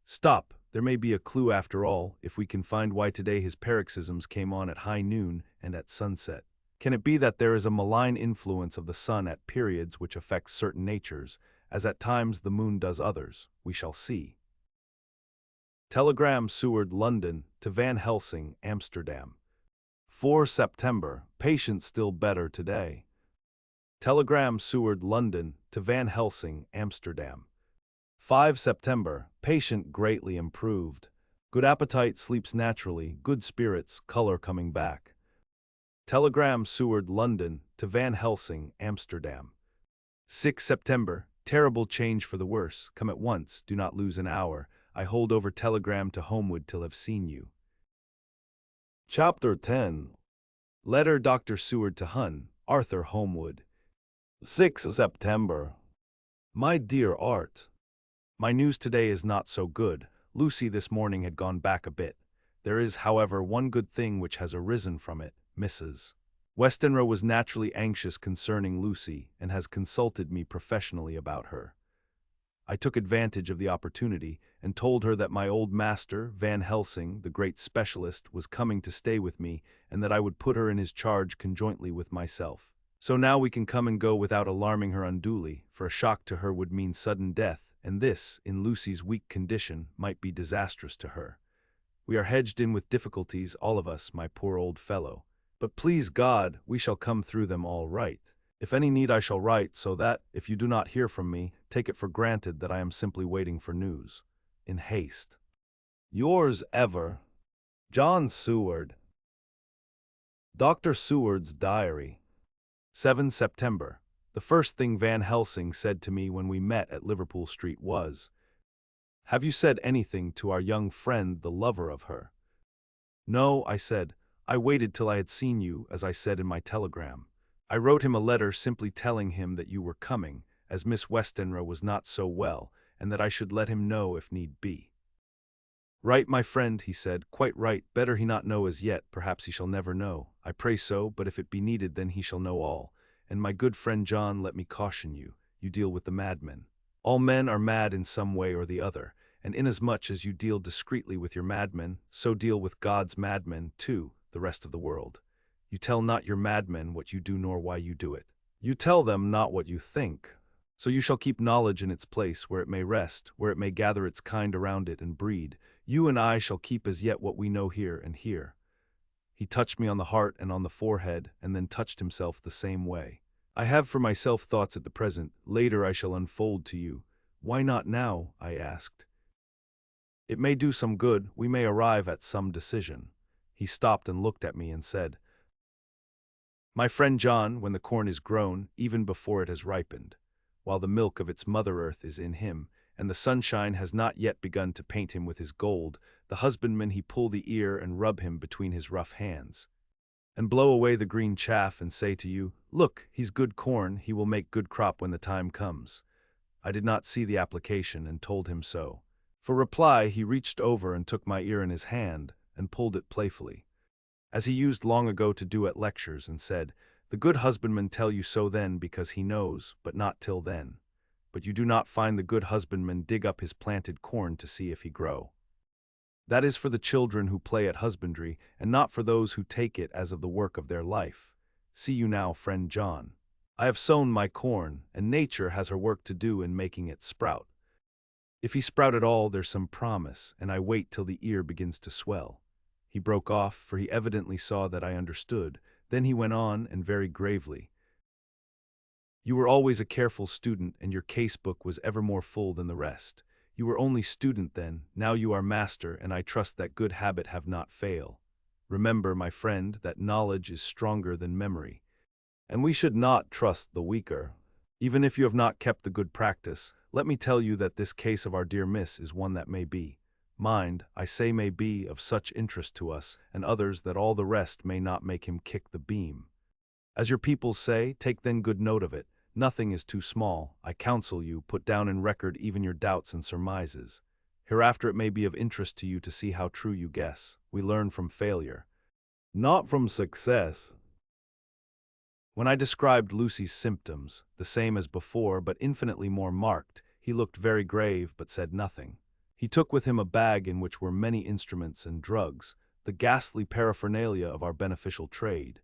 Stop, there may be a clue after all, if we can find why today his paroxysms came on at high noon and at sunset. Can it be that there is a malign influence of the sun at periods which affects certain natures, as at times the moon does others. We shall see. Telegram Seward, London, to Van Helsing, Amsterdam. 4 September, patient still better today. Telegram Seward, London, to Van Helsing, Amsterdam. 5 September, patient greatly improved. Good appetite, sleeps naturally, good spirits, color coming back. Telegram Seward, London, to Van Helsing, Amsterdam. 6 September, terrible change for the worse, come at once, do not lose an hour, I hold over telegram to Homewood till have seen you. Chapter 10. Letter Dr. Seward to Hun, Arthur Homewood. 6 September. My dear Art, my news today is not so good. Lucy this morning had gone back a bit. There is, however, one good thing which has arisen from it. Mrs. Westenra was naturally anxious concerning Lucy, and has consulted me professionally about her. I took advantage of the opportunity, and told her that my old master, Van Helsing, the great specialist, was coming to stay with me, and that I would put her in his charge conjointly with myself. So now we can come and go without alarming her unduly, for a shock to her would mean sudden death, and this, in Lucy's weak condition, might be disastrous to her. We are hedged in with difficulties, all of us, my poor old fellow. But please God, we shall come through them all right. If any need I shall write, so that, if you do not hear from me, take it for granted that I am simply waiting for news. In haste. Yours ever, John Seward. Dr. Seward's Diary. 7 September. The first thing Van Helsing said to me when we met at Liverpool Street was, "Have you said anything to our young friend, the lover of her?" "No," I said. "I waited till I had seen you, as I said in my telegram. I wrote him a letter simply telling him that you were coming, as Miss Westenra was not so well, and that I should let him know if need be." "Right, my friend," he said, "quite right. Better he not know as yet, perhaps he shall never know. I pray so, but if it be needed then he shall know all. And my good friend John, let me caution you, you deal with the madmen. All men are mad in some way or the other, and inasmuch as you deal discreetly with your madmen, so deal with God's madmen, too, the rest of the world. You tell not your madmen what you do nor why you do it. You tell them not what you think. So you shall keep knowledge in its place where it may rest, where it may gather its kind around it and breed. You and I shall keep as yet what we know here and here." He touched me on the heart and on the forehead, and then touched himself the same way. "I have for myself thoughts at the present, later I shall unfold to you." "Why not now?" I asked. "It may do some good, we may arrive at some decision." He stopped and looked at me and said, "My friend John, when the corn is grown, even before it has ripened, while the milk of its mother earth is in him, and the sunshine has not yet begun to paint him with his gold, the husbandman he pull the ear and rub him between his rough hands, and blow away the green chaff and say to you, 'Look, he's good corn, he will make good crop when the time comes.' I did not see the application and told him so. For reply he reached over and took my ear in his hand and pulled it playfully, as he used long ago to do at lectures, and said, 'The good husbandman tell you so then because he knows, but not till then. But you do not find the good husbandman dig up his planted corn to see if he grow. That is for the children who play at husbandry, and not for those who take it as of the work of their life. See you now, friend John. I have sown my corn, and nature has her work to do in making it sprout. If he sprout at all, there's some promise, and I wait till the ear begins to swell.'" He broke off, for he evidently saw that I understood. Then he went on, and very gravely, "You were always a careful student, and your case-book was ever more full than the rest. You were only student then, now you are master, and I trust that good habit have not fail. Remember, my friend, that knowledge is stronger than memory, and we should not trust the weaker. Even if you have not kept the good practice, let me tell you that this case of our dear miss is one that may be, mind, I say may be, of such interest to us and others that all the rest may not make him kick the beam. As your people say, take then good note of it. Nothing is too small. I counsel you, put down in record even your doubts and surmises. Hereafter it may be of interest to you to see how true you guess. We learn from failure, not from success." When I described Lucy's symptoms, the same as before but infinitely more marked, he looked very grave but said nothing. He took with him a bag in which were many instruments and drugs, the ghastly paraphernalia of our beneficial trade.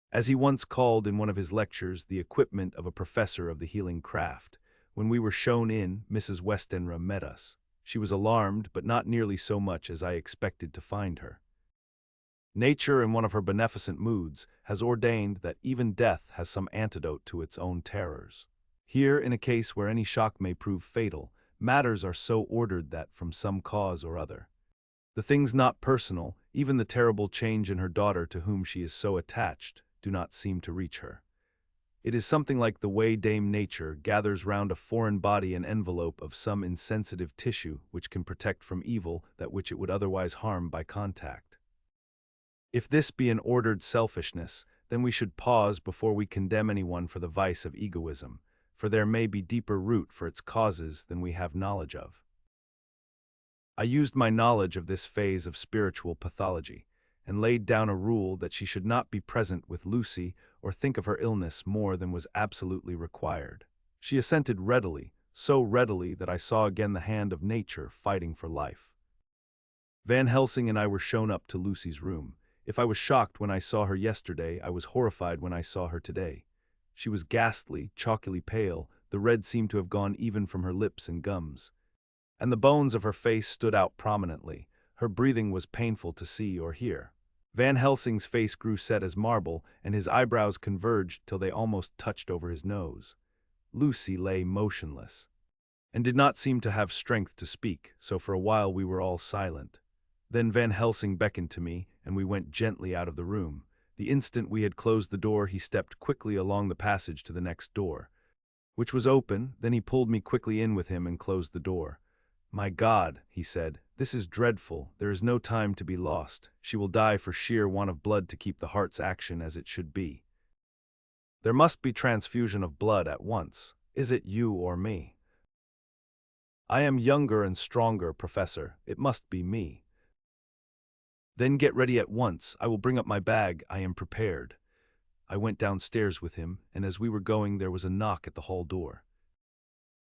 As he once called in one of his lectures the equipment of a professor of the healing craft, When we were shown in, Mrs. Westenra met us. She was alarmed, but not nearly so much as I expected to find her. Nature, in one of her beneficent moods, has ordained that even death has some antidote to its own terrors. Here, in a case where any shock may prove fatal, matters are so ordered that, from some cause or other, the things not personal, even the terrible change in her daughter to whom she is so attached, do not seem to reach her. It is something like the way Dame Nature gathers round a foreign body an envelope of some insensitive tissue which can protect from evil that which it would otherwise harm by contact. If this be an ordered selfishness, then we should pause before we condemn anyone for the vice of egoism, for there may be deeper root for its causes than we have knowledge of. I used my knowledge of this phase of spiritual pathology, and laid down a rule that she should not be present with Lucy or think of her illness more than was absolutely required. She assented readily, so readily that I saw again the hand of nature fighting for life. Van Helsing and I were shown up to Lucy's room. If I was shocked when I saw her yesterday, I was horrified when I saw her today. She was ghastly, chalkily pale, the red seemed to have gone even from her lips and gums, and the bones of her face stood out prominently. Her breathing was painful to see or hear. Van Helsing's face grew set as marble, and his eyebrows converged till they almost touched over his nose. Lucy lay motionless, and did not seem to have strength to speak, so for a while we were all silent. Then Van Helsing beckoned to me, and we went gently out of the room. The instant we had closed the door, he stepped quickly along the passage to the next door, which was open. Then he pulled me quickly in with him and closed the door. "My God," he said, "this is dreadful. There is no time to be lost. She will die for sheer want of blood to keep the heart's action as it should be. There must be transfusion of blood at once. Is it you or me? I am younger and stronger, Professor. It must be me." "Then get ready at once. I will bring up my bag. I am prepared." I went downstairs with him, and as we were going there was a knock at the hall door.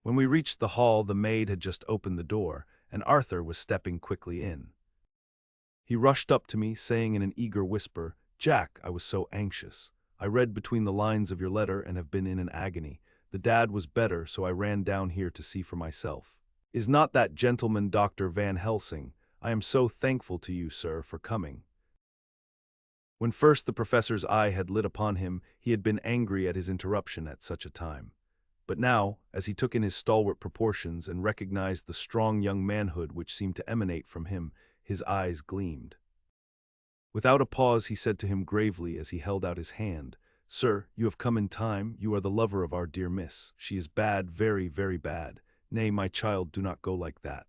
When we reached the hall, the maid had just opened the door, and Arthur was stepping quickly in. He rushed up to me, saying in an eager whisper, "Jack, I was so anxious. I read between the lines of your letter and have been in an agony. The dad was better, so I ran down here to see for myself. Is not that gentleman Dr. Van Helsing? I am so thankful to you, sir, for coming." When first the professor's eye had lit upon him, he had been angry at his interruption at such a time. But now, as he took in his stalwart proportions and recognized the strong young manhood which seemed to emanate from him, his eyes gleamed. Without a pause he said to him gravely as he held out his hand, "Sir, you have come in time. You are the lover of our dear miss. She is bad, very, very bad. Nay, my child, do not go like that."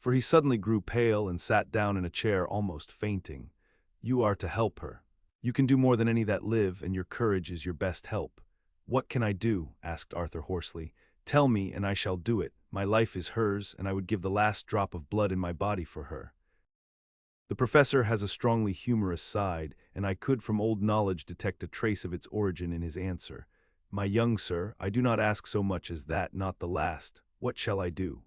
For he suddenly grew pale and sat down in a chair almost fainting. "You are to help her. You can do more than any that live, and your courage is your best help." "What can I do?" asked Arthur hoarsely. "Tell me, and I shall do it. My life is hers, and I would give the last drop of blood in my body for her." The professor has a strongly humorous side, and I could from old knowledge detect a trace of its origin in his answer. "My young sir, I do not ask so much as that, not the last. What shall I do?"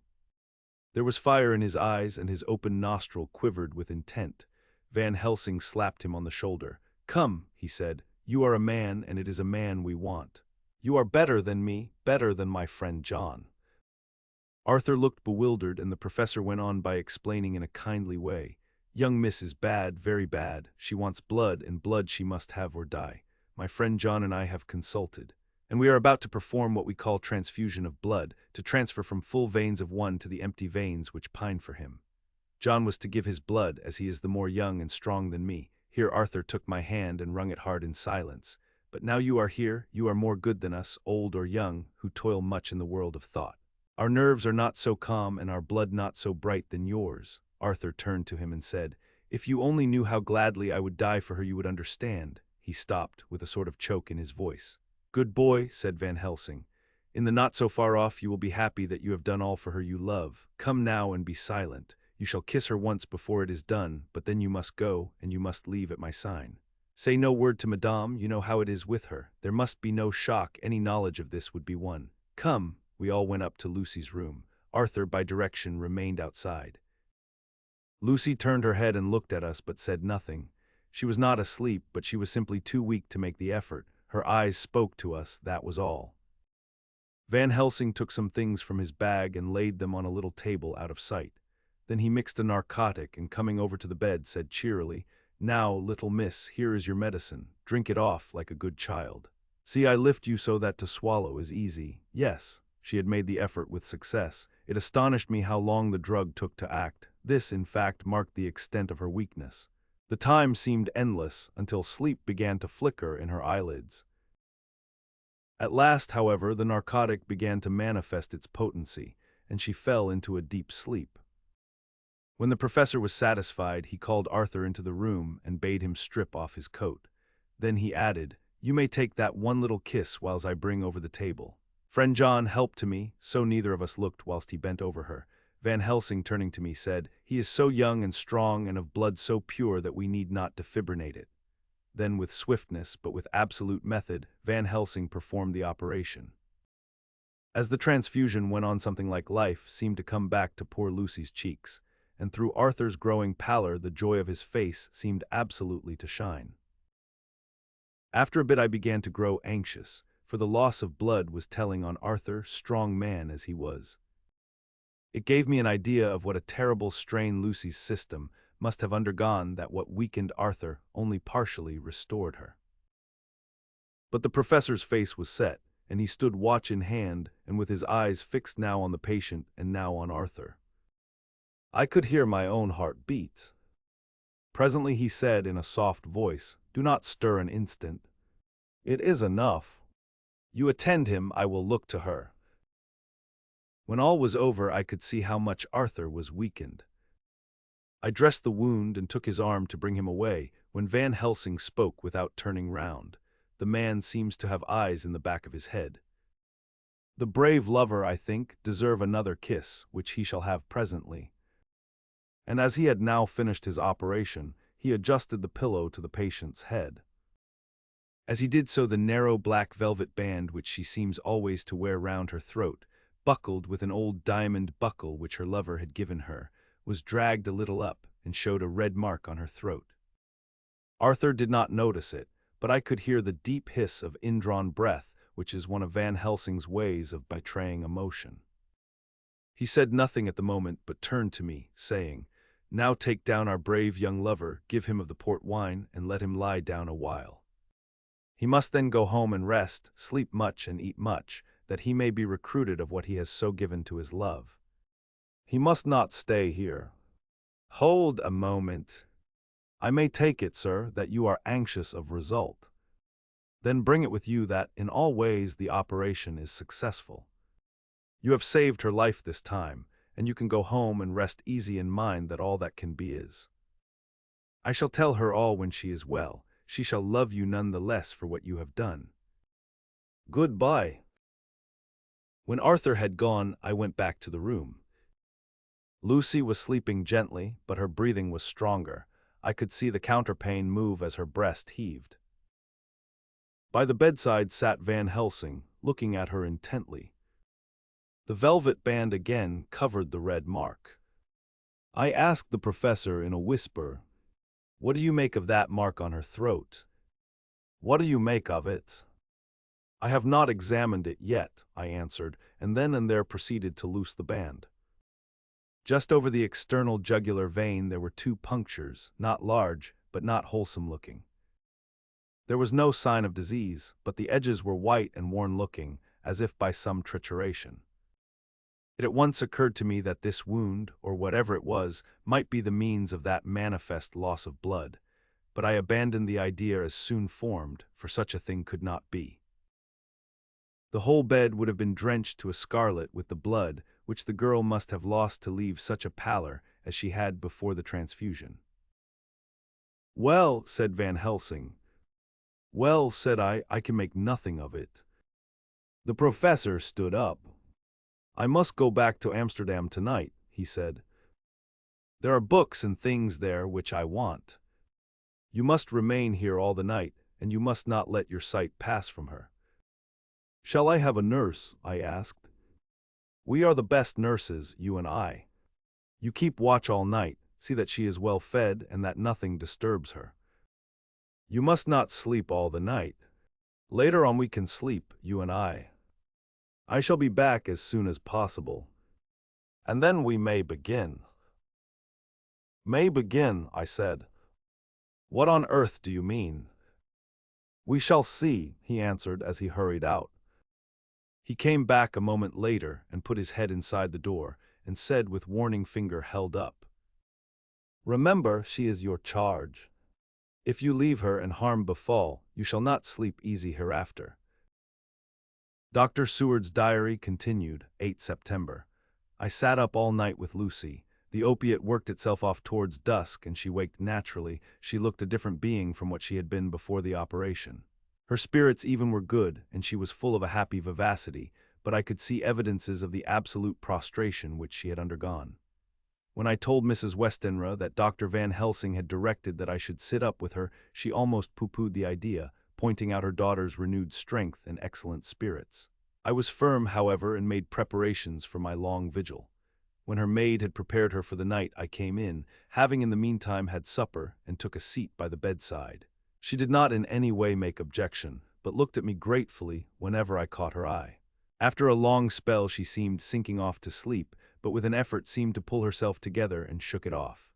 There was fire in his eyes, and his open nostril quivered with intent. Van Helsing slapped him on the shoulder. "Come," he said, "you are a man, and it is a man we want. You are better than me, better than my friend John." Arthur looked bewildered, and the professor went on by explaining in a kindly way. "Young miss is bad, very bad. She wants blood, and blood she must have or die. My friend John and I have consulted, and we are about to perform what we call transfusion of blood, to transfer from full veins of one to the empty veins which pine for him. John was to give his blood, as he is the more young and strong than me." Here Arthur took my hand and wrung it hard in silence. "But now you are here, you are more good than us, old or young, who toil much in the world of thought. Our nerves are not so calm and our blood not so bright than yours." Arthur turned to him and said, "If you only knew how gladly I would die for her, you would understand." He stopped, with a sort of choke in his voice. "Good boy," said Van Helsing. "In the not so far off you will be happy that you have done all for her you love. Come now and be silent. You shall kiss her once before it is done, but then you must go, and you must leave at my sign. Say no word to Madame, you know how it is with her. There must be no shock, any knowledge of this would be one. Come." We all went up to Lucy's room. Arthur, by direction, remained outside. Lucy turned her head and looked at us, but said nothing. She was not asleep, but she was simply too weak to make the effort. Her eyes spoke to us, that was all. Van Helsing took some things from his bag and laid them on a little table out of sight. Then he mixed a narcotic and coming over to the bed said cheerily, "Now, little miss, here is your medicine. Drink it off like a good child. See, I lift you so that to swallow is easy." Yes, she had made the effort with success. It astonished me how long the drug took to act. This, in fact, marked the extent of her weakness. The time seemed endless until sleep began to flicker in her eyelids. At last, however, the narcotic began to manifest its potency, and she fell into a deep sleep. When the professor was satisfied, he called Arthur into the room and bade him strip off his coat. Then he added, "You may take that one little kiss whiles I bring over the table." Friend John helped to me, so neither of us looked whilst he bent over her. Van Helsing, turning to me, said, "He is so young and strong and of blood so pure that we need not defibrinate it." Then with swiftness, but with absolute method, Van Helsing performed the operation. As the transfusion went on, something like life seemed to come back to poor Lucy's cheeks, and through Arthur's growing pallor the joy of his face seemed absolutely to shine. After a bit I began to grow anxious, for the loss of blood was telling on Arthur, strong man as he was. It gave me an idea of what a terrible strain Lucy's system must have undergone, that what weakened Arthur only partially restored her. But the professor's face was set, and he stood watch in hand and with his eyes fixed now on the patient and now on Arthur. I could hear my own heart beats. Presently he said in a soft voice, "Do not stir an instant. It is enough. You attend him, I will look to her." When all was over, I could see how much Arthur was weakened. I dressed the wound and took his arm to bring him away, when Van Helsing spoke without turning round. The man seems to have eyes in the back of his head. "The brave lover, I think, deserve another kiss, which he shall have presently." And as he had now finished his operation, he adjusted the pillow to the patient's head. As he did so, the narrow black velvet band which she seems always to wear round her throat, buckled with an old diamond buckle which her lover had given her, was dragged a little up and showed a red mark on her throat. Arthur did not notice it, but I could hear the deep hiss of indrawn breath, which is one of Van Helsing's ways of betraying emotion. He said nothing at the moment, but turned to me, saying, "Now take down our brave young lover, give him of the port wine, and let him lie down a while. He must then go home and rest, sleep much and eat much, that he may be recruited of what he has so given to his love. He must not stay here." "Hold a moment. I may take it, sir, that you are anxious of result. Then bring it with you that, in all ways, the operation is successful. You have saved her life this time, and you can go home and rest easy in mind that all that can be is. I shall tell her all when she is well. She shall love you none the less for what you have done. Goodbye." When Arthur had gone, I went back to the room. Lucy was sleeping gently, but her breathing was stronger. I could see the counterpane move as her breast heaved. By the bedside sat Van Helsing, looking at her intently. The velvet band again covered the red mark. I asked the professor in a whisper, "What do you make of that mark on her throat? What do you make of it?" "I have not examined it yet," I answered, and then and there proceeded to loose the band. Just over the external jugular vein there were 2 punctures, not large, but not wholesome looking. There was no sign of disease, but the edges were white and worn-looking, as if by some trituration. It at once occurred to me that this wound, or whatever it was, might be the means of that manifest loss of blood, but I abandoned the idea as soon formed, for such a thing could not be. The whole bed would have been drenched to a scarlet with the blood which the girl must have lost to leave such a pallor as she had before the transfusion. "Well," said Van Helsing. "Well," said I can make nothing of it." The professor stood up. "I must go back to Amsterdam tonight," he said. "There are books and things there which I want. You must remain here all the night, and you must not let your sight pass from her." "Shall I have a nurse?" I asked. "We are the best nurses, you and I. You keep watch all night, see that she is well fed and that nothing disturbs her. You must not sleep all the night. Later on we can sleep, you and I." I shall be back as soon as possible. And then we may begin. May begin, I said. What on earth do you mean? We shall see, he answered as he hurried out. He came back a moment later and put his head inside the door and said with warning finger held up, "Remember, she is your charge. If you leave her and harm befall, you shall not sleep easy hereafter." Dr. Seward's diary continued, 8 September. I sat up all night with Lucy. The opiate worked itself off towards dusk and she waked naturally. She looked a different being from what she had been before the operation. Her spirits even were good and she was full of a happy vivacity, but I could see evidences of the absolute prostration which she had undergone. When I told Mrs. Westenra that Dr. Van Helsing had directed that I should sit up with her, she almost pooh-poohed the idea, pointing out her daughter's renewed strength and excellent spirits. I was firm, however, and made preparations for my long vigil. When her maid had prepared her for the night, I came in, having in the meantime had supper, and took a seat by the bedside. She did not in any way make objection, but looked at me gratefully whenever I caught her eye. After a long spell she seemed sinking off to sleep, but with an effort seemed to pull herself together and shook it off.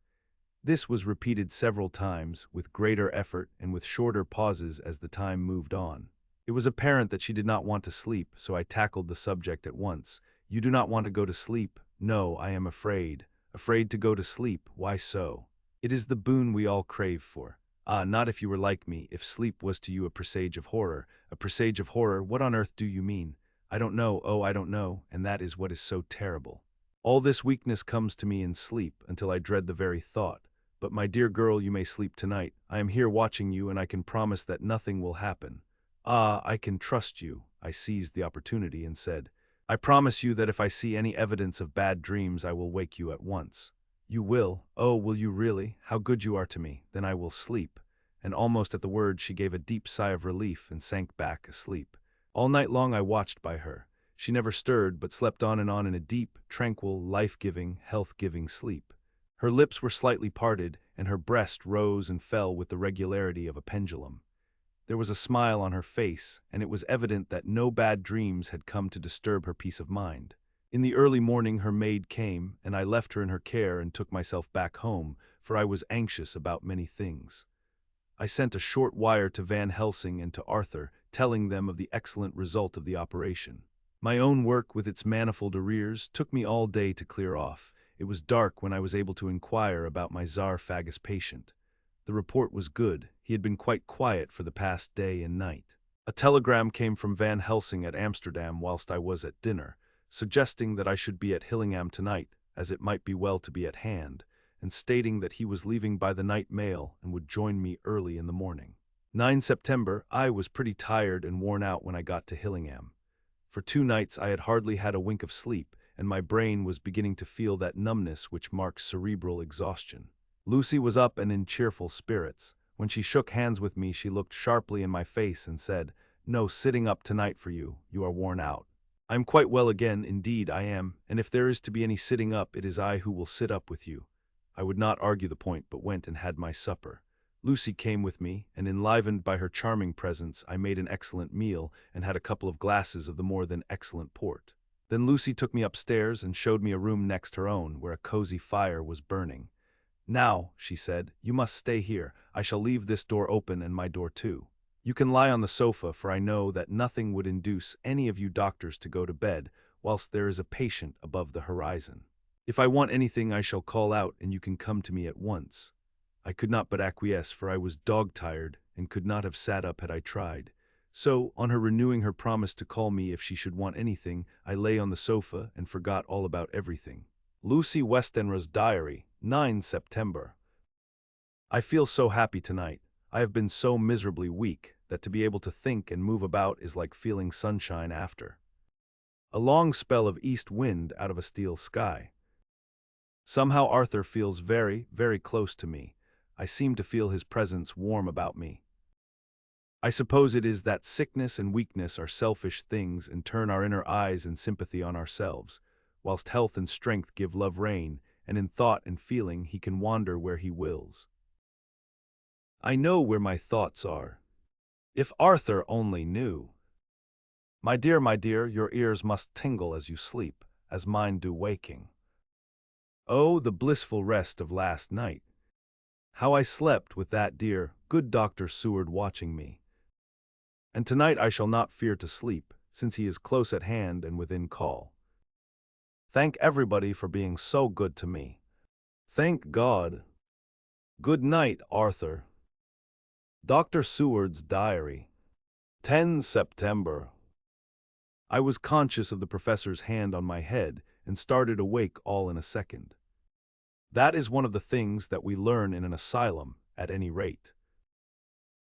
This was repeated several times, with greater effort and with shorter pauses as the time moved on. It was apparent that she did not want to sleep, so I tackled the subject at once. "You do not want to go to sleep?" "No, I am afraid." "Afraid to go to sleep? Why so?" "It is the boon we all crave for." "Ah, not if you were like me, if sleep was to you a presage of horror." "A presage of horror? What on earth do you mean?" "I don't know, oh, I don't know, and that is what is so terrible. All this weakness comes to me in sleep, until I dread the very thought. But my dear girl, you may sleep tonight. I am here watching you, and I can promise that nothing will happen." "Ah, I can trust you." I seized the opportunity and said, "I promise you that if I see any evidence of bad dreams, I will wake you at once." "You will? Oh, will you really? How good you are to me. Then I will sleep." And almost at the word she gave a deep sigh of relief and sank back asleep. All night long I watched by her. She never stirred, but slept on in a deep, tranquil, life-giving, health-giving sleep. Her lips were slightly parted, and her breast rose and fell with the regularity of a pendulum. There was a smile on her face, and it was evident that no bad dreams had come to disturb her peace of mind. In the early morning her maid came, and I left her in her care and took myself back home, for I was anxious about many things. I sent a short wire to Van Helsing and to Arthur, telling them of the excellent result of the operation. My own work, with its manifold arrears, took me all day to clear off. It was dark when I was able to inquire about my Zarfagus patient. The report was good. He had been quite quiet for the past day and night. A telegram came from Van Helsing at Amsterdam whilst I was at dinner, suggesting that I should be at Hillingham tonight, as it might be well to be at hand, and stating that he was leaving by the night mail and would join me early in the morning. 9 September, I was pretty tired and worn out when I got to Hillingham. For 2 nights I had hardly had a wink of sleep, and my brain was beginning to feel that numbness which marks cerebral exhaustion. Lucy was up and in cheerful spirits. When she shook hands with me, she looked sharply in my face and said, "No sitting up tonight for you. You are worn out." "I am quite well again, indeed I am, and if there is to be any sitting up, it is I who will sit up with you." I would not argue the point, but went and had my supper. Lucy came with me, and enlivened by her charming presence, I made an excellent meal and had a couple of glasses of the more than excellent port. Then Lucy took me upstairs and showed me a room next her own, where a cozy fire was burning. "Now," she said, "you must stay here. I shall leave this door open and my door too. You can lie on the sofa, for I know that nothing would induce any of you doctors to go to bed whilst there is a patient above the horizon. If I want anything I shall call out and you can come to me at once." I could not but acquiesce, for I was dog-tired and could not have sat up had I tried. So, on her renewing her promise to call me if she should want anything, I lay on the sofa and forgot all about everything. Lucy Westenra's diary, 9 September. I feel so happy tonight. I have been so miserably weak that to be able to think and move about is like feeling sunshine after a long spell of east wind out of a steel sky. Somehow Arthur feels very, very close to me. I seem to feel his presence warm about me. I suppose it is that sickness and weakness are selfish things and turn our inner eyes and sympathy on ourselves, whilst health and strength give love rein, and in thought and feeling he can wander where he wills. I know where my thoughts are. If Arthur only knew. my dear, your ears must tingle as you sleep, as mine do waking. Oh, the blissful rest of last night! How I slept with that dear, good Dr. Seward watching me. And tonight I shall not fear to sleep, since he is close at hand and within call. Thank everybody for being so good to me. Thank God. Good night, Arthur. Dr. Seward's Diary. 10 September. I was conscious of the professor's hand on my head and started awake all in a second. That is one of the things that we learn in an asylum, at any rate.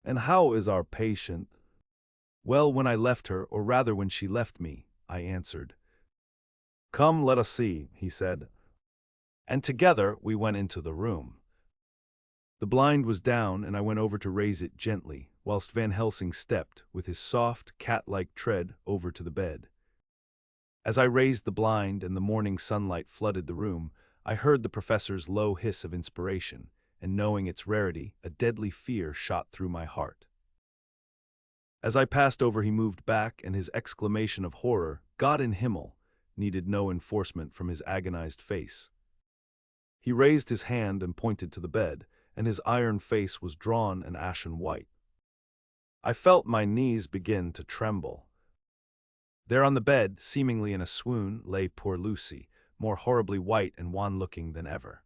And how is our patient? Well, when I left her, or rather when she left me, I answered. Come, let us see, he said. And together we went into the room. The blind was down, and I went over to raise it gently, whilst Van Helsing stepped, with his soft, cat-like tread, over to the bed. As I raised the blind and the morning sunlight flooded the room, I heard the professor's low hiss of inspiration, and knowing its rarity, a deadly fear shot through my heart. As I passed over, he moved back, and his exclamation of horror, God in Himmel, needed no enforcement from his agonized face. He raised his hand and pointed to the bed, and his iron face was drawn and ashen white. I felt my knees begin to tremble. There on the bed, seemingly in a swoon, lay poor Lucy, more horribly white and wan-looking than ever.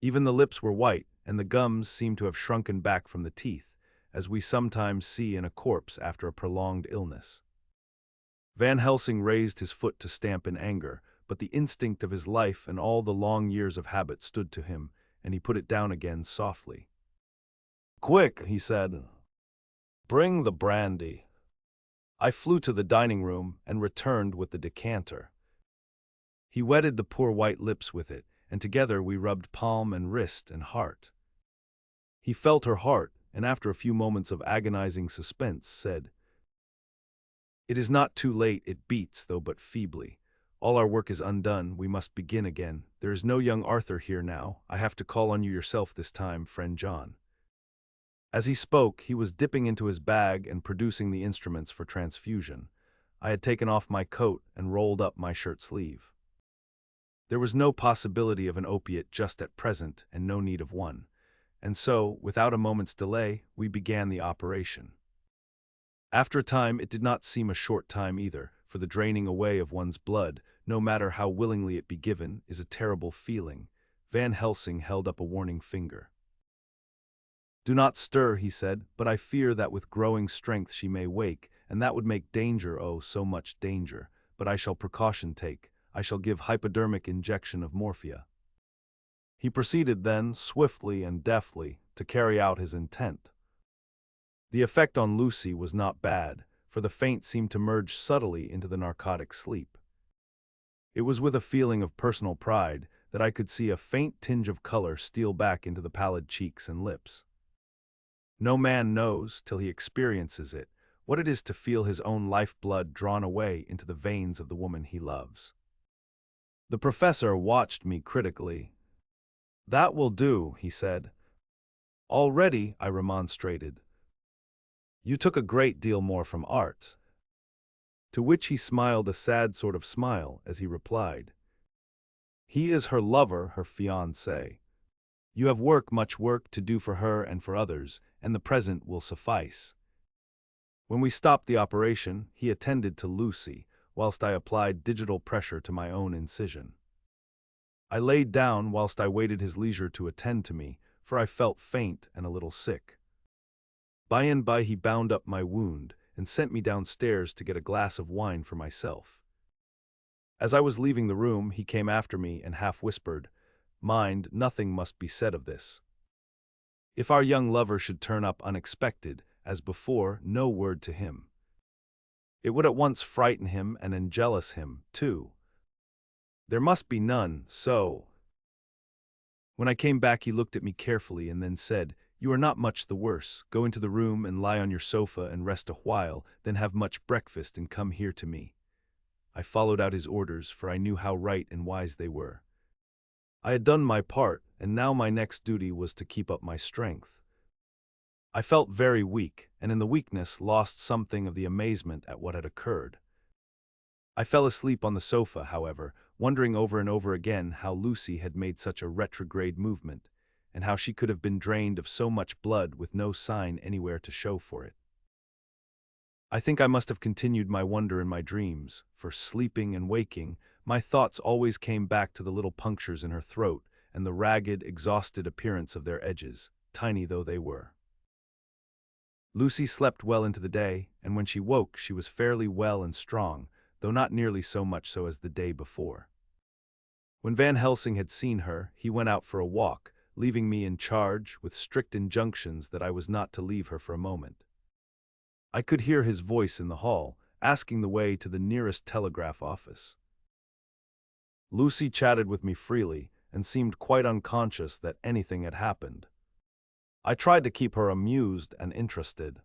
Even the lips were white, and the gums seemed to have shrunken back from the teeth, as we sometimes see in a corpse after a prolonged illness. Van Helsing raised his foot to stamp in anger, but the instinct of his life and all the long years of habit stood to him, and he put it down again softly. Quick, he said. Bring the brandy. I flew to the dining room and returned with the decanter. He wetted the poor white lips with it, and together we rubbed palm and wrist and heart. He felt her heart, and after a few moments of agonizing suspense, said, It is not too late, it beats, though but feebly. All our work is undone, we must begin again. There is no young Arthur here now. I have to call on you yourself this time, friend John. As he spoke, he was dipping into his bag and producing the instruments for transfusion. I had taken off my coat and rolled up my shirt sleeve. There was no possibility of an opiate just at present, and no need of one. And so, without a moment's delay, we began the operation. After a time, it did not seem a short time either, for the draining away of one's blood, no matter how willingly it be given, is a terrible feeling. Van Helsing held up a warning finger. Do not stir, he said, but I fear that with growing strength she may wake, and that would make danger, oh, so much danger. But I shall precaution take. I shall give hypodermic injection of morphia. He proceeded then, swiftly and deftly, to carry out his intent. The effect on Lucy was not bad, for the faint seemed to merge subtly into the narcotic sleep. It was with a feeling of personal pride that I could see a faint tinge of color steal back into the pallid cheeks and lips. No man knows, till he experiences it, what it is to feel his own life-blood drawn away into the veins of the woman he loves. The professor watched me critically. That will do, he said. Already, I remonstrated. You took a great deal more from art. To which he smiled a sad sort of smile as he replied. He is her lover, her fiancé. You have much work to do for her and for others, and the present will suffice. When we stopped the operation, he attended to Lucy, whilst I applied digital pressure to my own incision. I laid down whilst I waited his leisure to attend to me, for I felt faint and a little sick. By and by he bound up my wound and sent me downstairs to get a glass of wine for myself. As I was leaving the room, he came after me and half whispered, Mind, nothing must be said of this. If our young lover should turn up unexpected, as before, no word to him. It would at once frighten him and enjealous him, too. There must be none, so. When I came back, he looked at me carefully and then said, You are not much the worse. Go into the room and lie on your sofa and rest a while, then have much breakfast and come here to me. I followed out his orders, for I knew how right and wise they were. I had done my part, and now my next duty was to keep up my strength. I felt very weak, and in the weakness lost something of the amazement at what had occurred. I fell asleep on the sofa, however, wondering over and over again how Lucy had made such a retrograde movement, and how she could have been drained of so much blood with no sign anywhere to show for it. I think I must have continued my wonder in my dreams, for sleeping and waking, my thoughts always came back to the little punctures in her throat and the ragged, exhausted appearance of their edges, tiny though they were. Lucy slept well into the day, and when she woke she was fairly well and strong, though not nearly so much so as the day before. When Van Helsing had seen her, he went out for a walk, leaving me in charge with strict injunctions that I was not to leave her for a moment. I could hear his voice in the hall, asking the way to the nearest telegraph office. Lucy chatted with me freely and seemed quite unconscious that anything had happened. I tried to keep her amused and interested.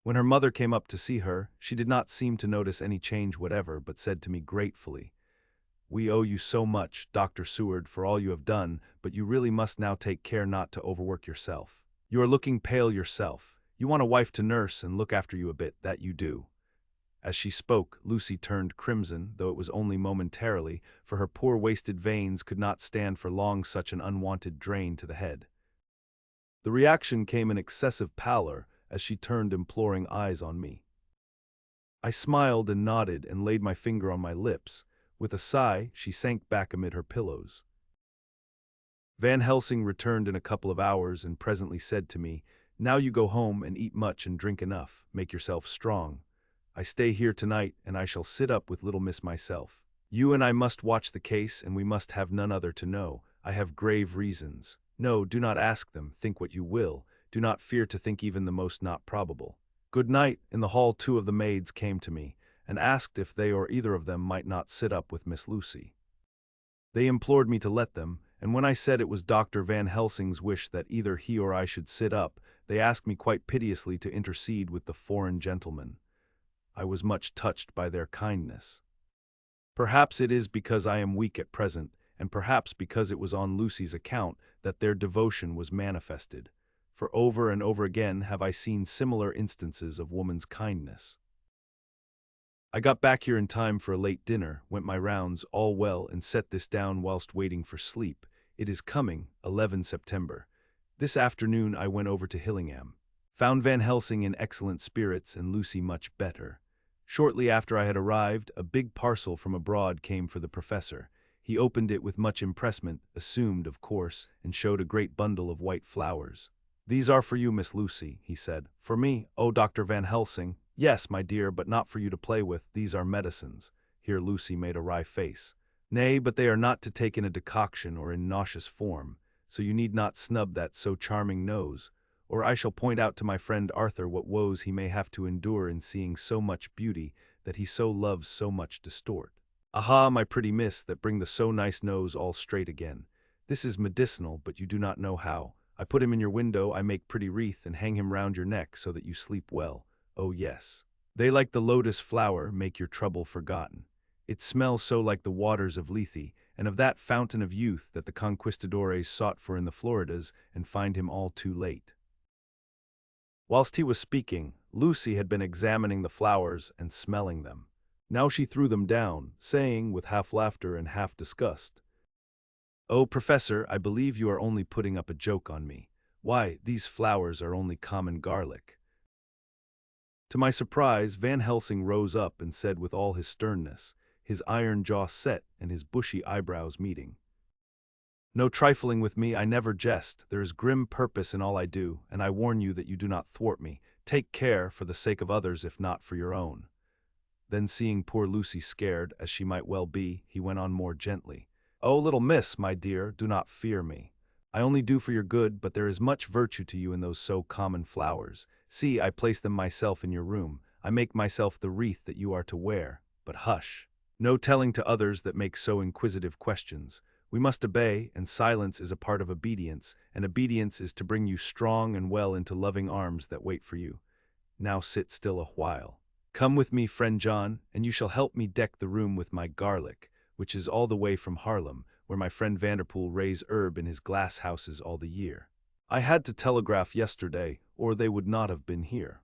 When her mother came up to see her, she did not seem to notice any change whatever, but said to me gratefully, "We owe you so much, Dr. Seward, for all you have done, but you really must now take care not to overwork yourself. You are looking pale yourself. You want a wife to nurse and look after you a bit, that you do." As she spoke, Lucy turned crimson, though it was only momentarily, for her poor wasted veins could not stand for long such an unwanted drain to the head. The reaction came in excessive pallor as she turned imploring eyes on me. I smiled and nodded and laid my finger on my lips. With a sigh, she sank back amid her pillows. Van Helsing returned in a couple of hours and presently said to me, "Now you go home and eat much and drink enough, make yourself strong. I stay here tonight and I shall sit up with little miss myself. You and I must watch the case and we must have none other to know. I have grave reasons. No, do not ask them, think what you will. Do not fear to think even the most not probable. Good night." In the hall 2 of the maids came to me and asked if they or either of them might not sit up with Miss Lucy. They implored me to let them, and when I said it was Dr. Van Helsing's wish that either he or I should sit up, they asked me quite piteously to intercede with the foreign gentleman. I was much touched by their kindness. Perhaps it is because I am weak at present, and perhaps because it was on Lucy's account that their devotion was manifested, for over and over again have I seen similar instances of woman's kindness. I got back here in time for a late dinner, went my rounds, all well, and set this down whilst waiting for sleep. It is coming, 11 September. This afternoon I went over to Hillingham. Found Van Helsing in excellent spirits and Lucy much better. Shortly after I had arrived, a big parcel from abroad came for the professor. He opened it with much impressment, assumed, of course, and showed a great bundle of white flowers. "These are for you, Miss Lucy," he said. "For me? Oh, Dr. Van Helsing. Yes, my dear, but not for you to play with. These are medicines." Here Lucy made a wry face. "Nay, but they are not to take in a decoction or in nauseous form, so you need not snub that so charming nose, or I shall point out to my friend Arthur what woes he may have to endure in seeing so much beauty that he so loves so much distort. Aha, my pretty miss, that bring the so nice nose all straight again. This is medicinal, but you do not know how. I put him in your window, I make pretty wreath and hang him round your neck so that you sleep well. Oh yes. They like the lotus flower, make your trouble forgotten. It smells so like the waters of Lethe, and of that fountain of youth that the conquistadores sought for in the Floridas and find him all too late." Whilst he was speaking, Lucy had been examining the flowers and smelling them. Now she threw them down, saying, with half laughter and half disgust, "Oh, Professor, I believe you are only putting up a joke on me. Why, these flowers are only common garlic." To my surprise, Van Helsing rose up and said with all his sternness, his iron jaw set and his bushy eyebrows meeting, "No trifling with me, I never jest. There is grim purpose in all I do, and I warn you that you do not thwart me. Take care, for the sake of others if not for your own." Then seeing poor Lucy scared, as she might well be, he went on more gently, "Oh, little miss, my dear, do not fear me. I only do for your good, but there is much virtue to you in those so common flowers. See, I place them myself in your room. I make myself the wreath that you are to wear. But hush! No telling to others that make so inquisitive questions. We must obey, and silence is a part of obedience, and obedience is to bring you strong and well into loving arms that wait for you. Now sit still a while. Come with me, friend John, and you shall help me deck the room with my garlic, which is all the way from Haarlem, where my friend Vanderpool raise herb in his glass houses all the year. I had to telegraph yesterday, or they would not have been here.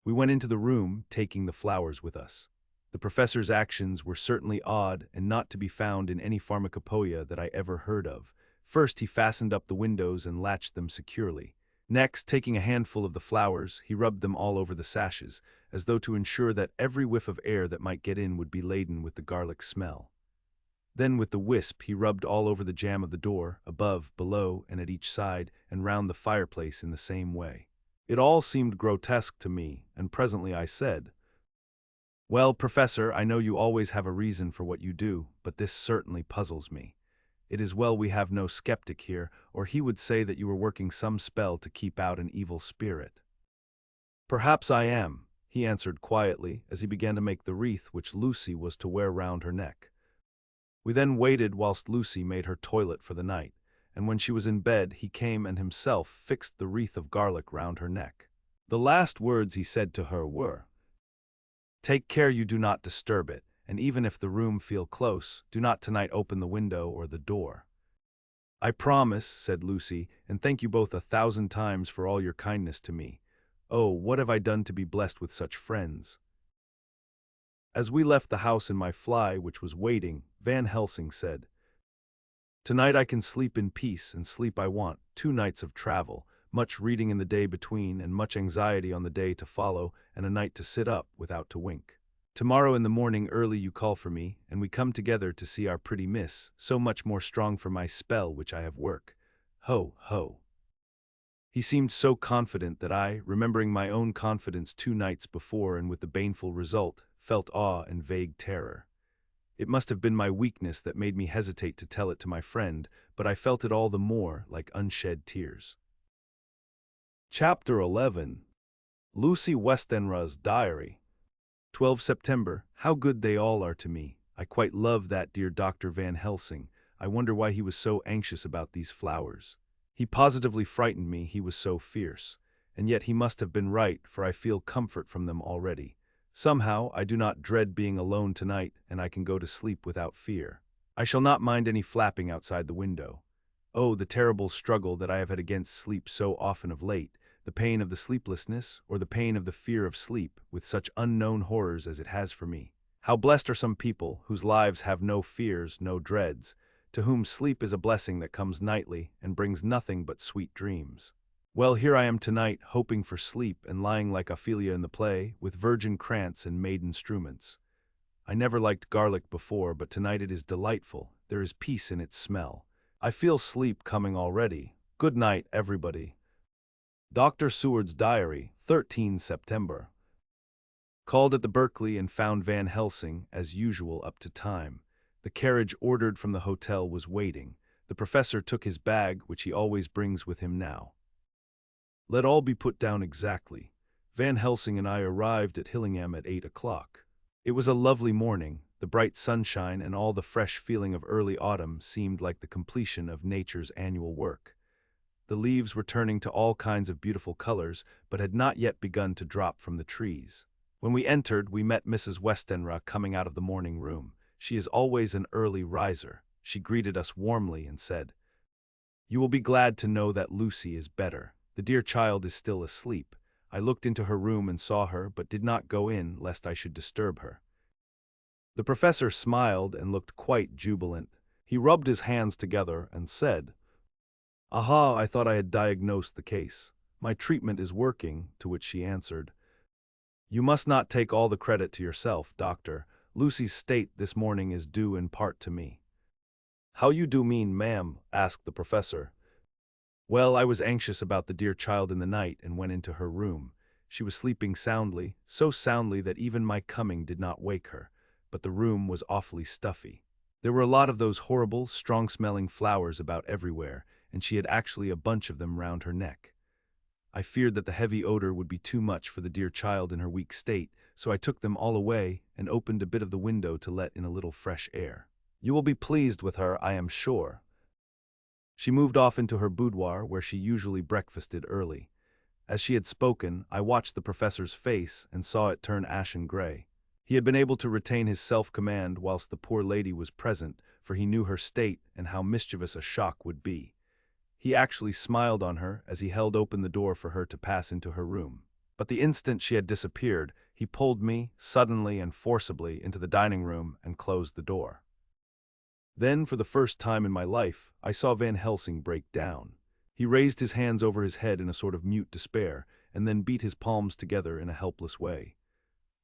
We went into the room, taking the flowers with us. The professor's actions were certainly odd and not to be found in any pharmacopoeia that I ever heard of. First, he fastened up the windows and latched them securely. Next, taking a handful of the flowers, he rubbed them all over the sashes, as though to ensure that every whiff of air that might get in would be laden with the garlic smell. Then with the wisp he rubbed all over the jamb of the door, above, below, and at each side, and round the fireplace in the same way. It all seemed grotesque to me, and presently I said, "Well, Professor, I know you always have a reason for what you do, but this certainly puzzles me. It is well we have no skeptic here, or he would say that you were working some spell to keep out an evil spirit." "Perhaps I am," he answered quietly, as he began to make the wreath which Lucy was to wear round her neck. We then waited whilst Lucy made her toilet for the night, and when she was in bed he came and himself fixed the wreath of garlic round her neck. The last words he said to her were, "Take care you do not disturb it, and even if the room feel close, do not tonight open the window or the door." "I promise," said Lucy, "and thank you both 1,000 times for all your kindness to me. Oh, what have I done to be blessed with such friends?" As we left the house in my fly, which was waiting, Van Helsing said, "Tonight I can sleep in peace, and sleep I want. 2 nights of travel, much reading in the day between, and much anxiety on the day to follow, and a night to sit up without to wink. Tomorrow in the morning early you call for me, and we come together to see our pretty miss, so much more strong for my spell which I have work. Ho, ho." He seemed so confident that I, remembering my own confidence 2 nights before and with the baneful result, felt awe and vague terror. It must have been my weakness that made me hesitate to tell it to my friend, but I felt it all the more like unshed tears. Chapter 11. Lucy Westenra's Diary. 12 September. How good they all are to me. I quite love that dear Dr. Van Helsing. I wonder why he was so anxious about these flowers. He positively frightened me, he was so fierce. And yet he must have been right, for I feel comfort from them already. Somehow, I do not dread being alone tonight, and I can go to sleep without fear. I shall not mind any flapping outside the window. Oh, the terrible struggle that I have had against sleep so often of late, the pain of the sleeplessness, or the pain of the fear of sleep, with such unknown horrors as it has for me. How blessed are some people, whose lives have no fears, no dreads, to whom sleep is a blessing that comes nightly, and brings nothing but sweet dreams. Well, here I am tonight, hoping for sleep, and lying like Ophelia in the play, with virgin krantz and maiden struments. I never liked garlic before, but tonight it is delightful. There is peace in its smell. I feel sleep coming already. Good night, everybody. Dr. Seward's Diary, 13 September. Called at the Berkeley and found Van Helsing, as usual, up to time. The carriage ordered from the hotel was waiting. The professor took his bag, which he always brings with him now. Let all be put down exactly. Van Helsing and I arrived at Hillingham at 8 o'clock. It was a lovely morning. The bright sunshine and all the fresh feeling of early autumn seemed like the completion of nature's annual work. The leaves were turning to all kinds of beautiful colors, but had not yet begun to drop from the trees. When we entered, we met Mrs. Westenra coming out of the morning room. She is always an early riser. She greeted us warmly and said, "You will be glad to know that Lucy is better. The dear child is still asleep. I looked into her room and saw her, but did not go in, lest I should disturb her." The professor smiled and looked quite jubilant. He rubbed his hands together and said, "Aha, I thought I had diagnosed the case. My treatment is working," to which she answered, "You must not take all the credit to yourself, doctor. Lucy's state this morning is due in part to me." "How you do mean, ma'am?" asked the professor. "Well, I was anxious about the dear child in the night and went into her room. She was sleeping soundly, so soundly that even my coming did not wake her, but the room was awfully stuffy. There were a lot of those horrible, strong-smelling flowers about everywhere, and she had actually a bunch of them round her neck. I feared that the heavy odor would be too much for the dear child in her weak state, so I took them all away and opened a bit of the window to let in a little fresh air. You will be pleased with her, I am sure." She moved off into her boudoir, where she usually breakfasted early. As she had spoken, I watched the professor's face and saw it turn ashen gray. He had been able to retain his self-command whilst the poor lady was present, for he knew her state and how mischievous a shock would be. He actually smiled on her as he held open the door for her to pass into her room. But the instant she had disappeared, he pulled me, suddenly and forcibly, into the dining room and closed the door. Then, for the first time in my life, I saw Van Helsing break down. He raised his hands over his head in a sort of mute despair, and then beat his palms together in a helpless way.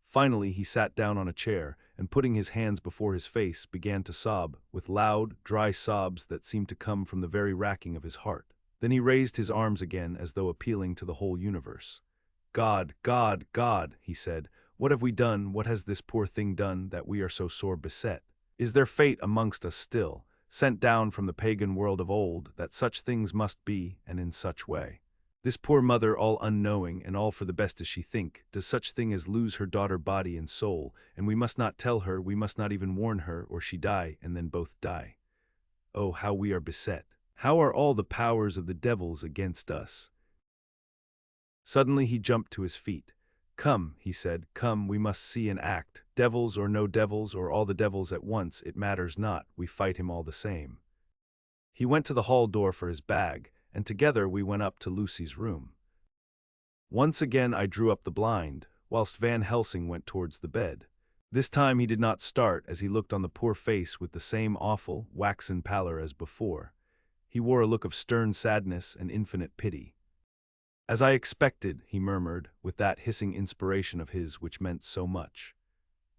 Finally, he sat down on a chair, and putting his hands before his face, began to sob, with loud, dry sobs that seemed to come from the very racking of his heart. Then he raised his arms again as though appealing to the whole universe. "God, God, God," he said, "what have we done, what has this poor thing done, that we are so sore beset? Is there fate amongst us still, sent down from the pagan world of old, that such things must be, and in such way? This poor mother, all unknowing, and all for the best as she think, does such thing as lose her daughter body and soul, and we must not tell her, we must not even warn her, or she die, and then both die. Oh, how we are beset! How are all the powers of the devils against us?" Suddenly he jumped to his feet. "Come," he said, "come, we must see and act. Devils or no devils, or all the devils at once, it matters not, we fight him all the same." He went to the hall door for his bag, and together we went up to Lucy's room. Once again I drew up the blind, whilst Van Helsing went towards the bed. This time he did not start as he looked on the poor face with the same awful, waxen pallor as before. He wore a look of stern sadness and infinite pity. "As I expected," he murmured, with that hissing inspiration of his which meant so much.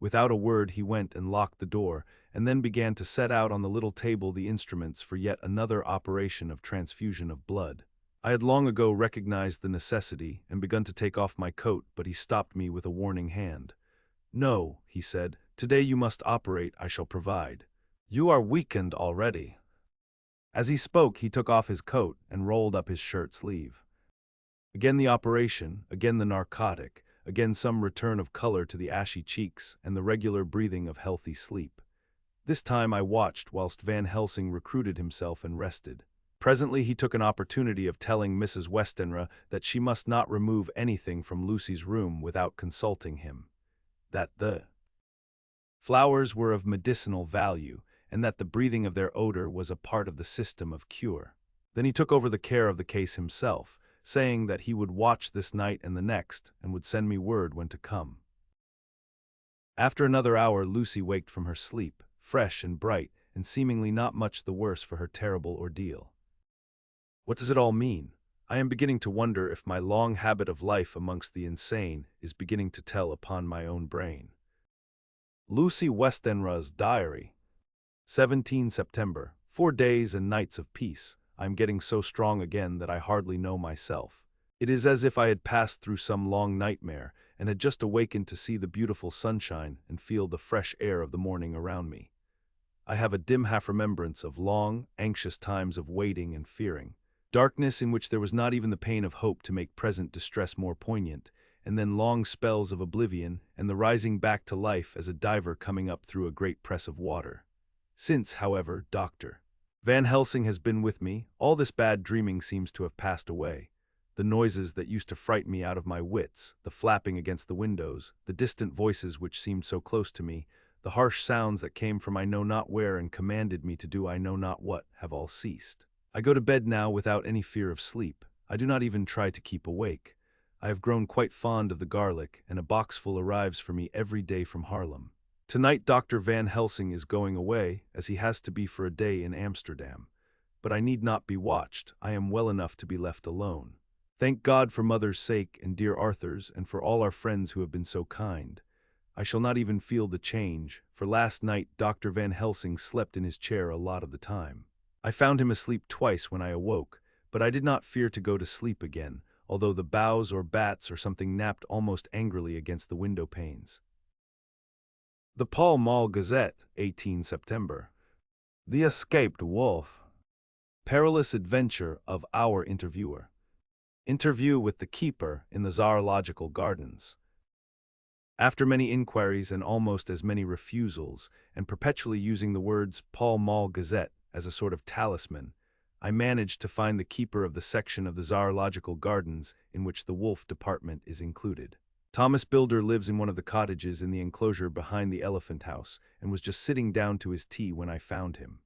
Without a word he went and locked the door, and then began to set out on the little table the instruments for yet another operation of transfusion of blood. I had long ago recognized the necessity and begun to take off my coat, but he stopped me with a warning hand. "No," he said, "today you must operate, I shall provide. You are weakened already." As he spoke he took off his coat and rolled up his shirt sleeve. Again the operation, again the narcotic, again some return of color to the ashy cheeks and the regular breathing of healthy sleep. This time I watched whilst Van Helsing recruited himself and rested. Presently he took an opportunity of telling Mrs. Westenra that she must not remove anything from Lucy's room without consulting him, that the flowers were of medicinal value, and that the breathing of their odor was a part of the system of cure. Then he took over the care of the case himself, saying that he would watch this night and the next, and would send me word when to come. After another hour Lucy waked from her sleep, fresh and bright, and seemingly not much the worse for her terrible ordeal. What does it all mean? I am beginning to wonder if my long habit of life amongst the insane is beginning to tell upon my own brain. Lucy Westenra's Diary. 17 September. 4 days and nights of peace. I am getting so strong again that I hardly know myself. It is as if I had passed through some long nightmare and had just awakened to see the beautiful sunshine and feel the fresh air of the morning around me. I have a dim half-remembrance of long, anxious times of waiting and fearing. Darkness in which there was not even the pain of hope to make present distress more poignant, and then long spells of oblivion and the rising back to life as a diver coming up through a great press of water. Since, however, Dr. Van Helsing has been with me, all this bad dreaming seems to have passed away. The noises that used to frighten me out of my wits, the flapping against the windows, the distant voices which seemed so close to me, the harsh sounds that came from I know not where and commanded me to do I know not what, have all ceased. I go to bed now without any fear of sleep. I do not even try to keep awake. I have grown quite fond of the garlic, and a boxful arrives for me every day from Haarlem. Tonight Dr. Van Helsing is going away, as he has to be for a day in Amsterdam. But I need not be watched. I am well enough to be left alone. Thank God for Mother's sake and dear Arthur's, and for all our friends who have been so kind. I shall not even feel the change, for last night Dr. Van Helsing slept in his chair a lot of the time. I found him asleep twice when I awoke, but I did not fear to go to sleep again, although the boughs or bats or something napped almost angrily against the window panes. The Pall Mall Gazette, 18 September. The Escaped Wolf. Perilous Adventure of Our Interviewer. Interview with the Keeper in the Zoological Gardens. After many inquiries and almost as many refusals, and perpetually using the words Pall Mall Gazette as a sort of talisman, I managed to find the keeper of the section of the Zoological Gardens in which the wolf department is included. Thomas Builder lives in one of the cottages in the enclosure behind the elephant house, and was just sitting down to his tea when I found him.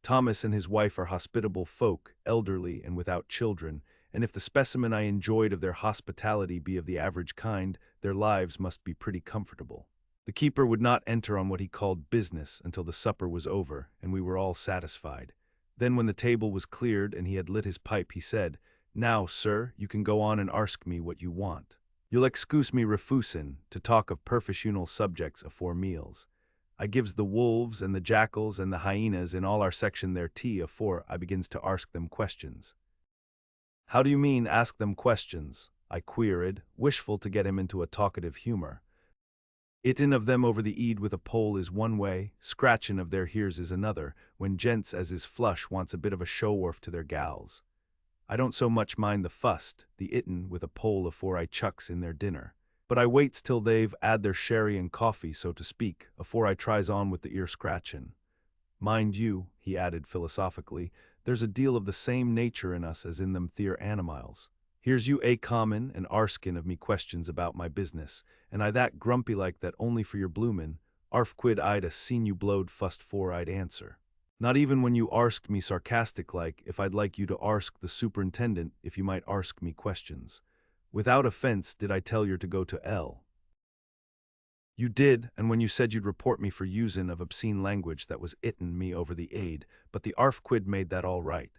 Thomas and his wife are hospitable folk, elderly and without children, and if the specimen I enjoyed of their hospitality be of the average kind, their lives must be pretty comfortable. The keeper would not enter on what he called business until the supper was over, and we were all satisfied. Then when the table was cleared and he had lit his pipe, he said, "Now, sir, you can go on and arsk me what you want. You'll excuse me refusin' to talk of professional subjects afore meals. I gives the wolves and the jackals and the hyenas in all our section their tea afore I begins to arsk them questions." "How do you mean, ask them questions?" I queried, wishful to get him into a talkative humor. "Itin' of them over the ead with a pole is one way, scratchin' of their hears is another, when gents as is flush wants a bit of a show-orf to their gals. I don't so much mind the fust, the itin' with a pole afore I chucks in their dinner. But I waits till they've 'ad their sherry and coffee, so to speak, afore I tries on with the ear scratchin'. Mind you," he added philosophically, "there's a deal of the same nature in us as in them theer animals. Here's you common and arskin' of me questions about my business, and I that grumpy like that only for your bloomin', arf quid I'd a seen you blowed fust 'fore I'd answer. Not even when you arsked me sarcastic like if I'd like you to arsk the superintendent if you might arsk me questions. Without offense did I tell yer to go to L. You did, and when you said you'd report me for usin' of obscene language that was itin' me over the aid, but the arf quid made that all right.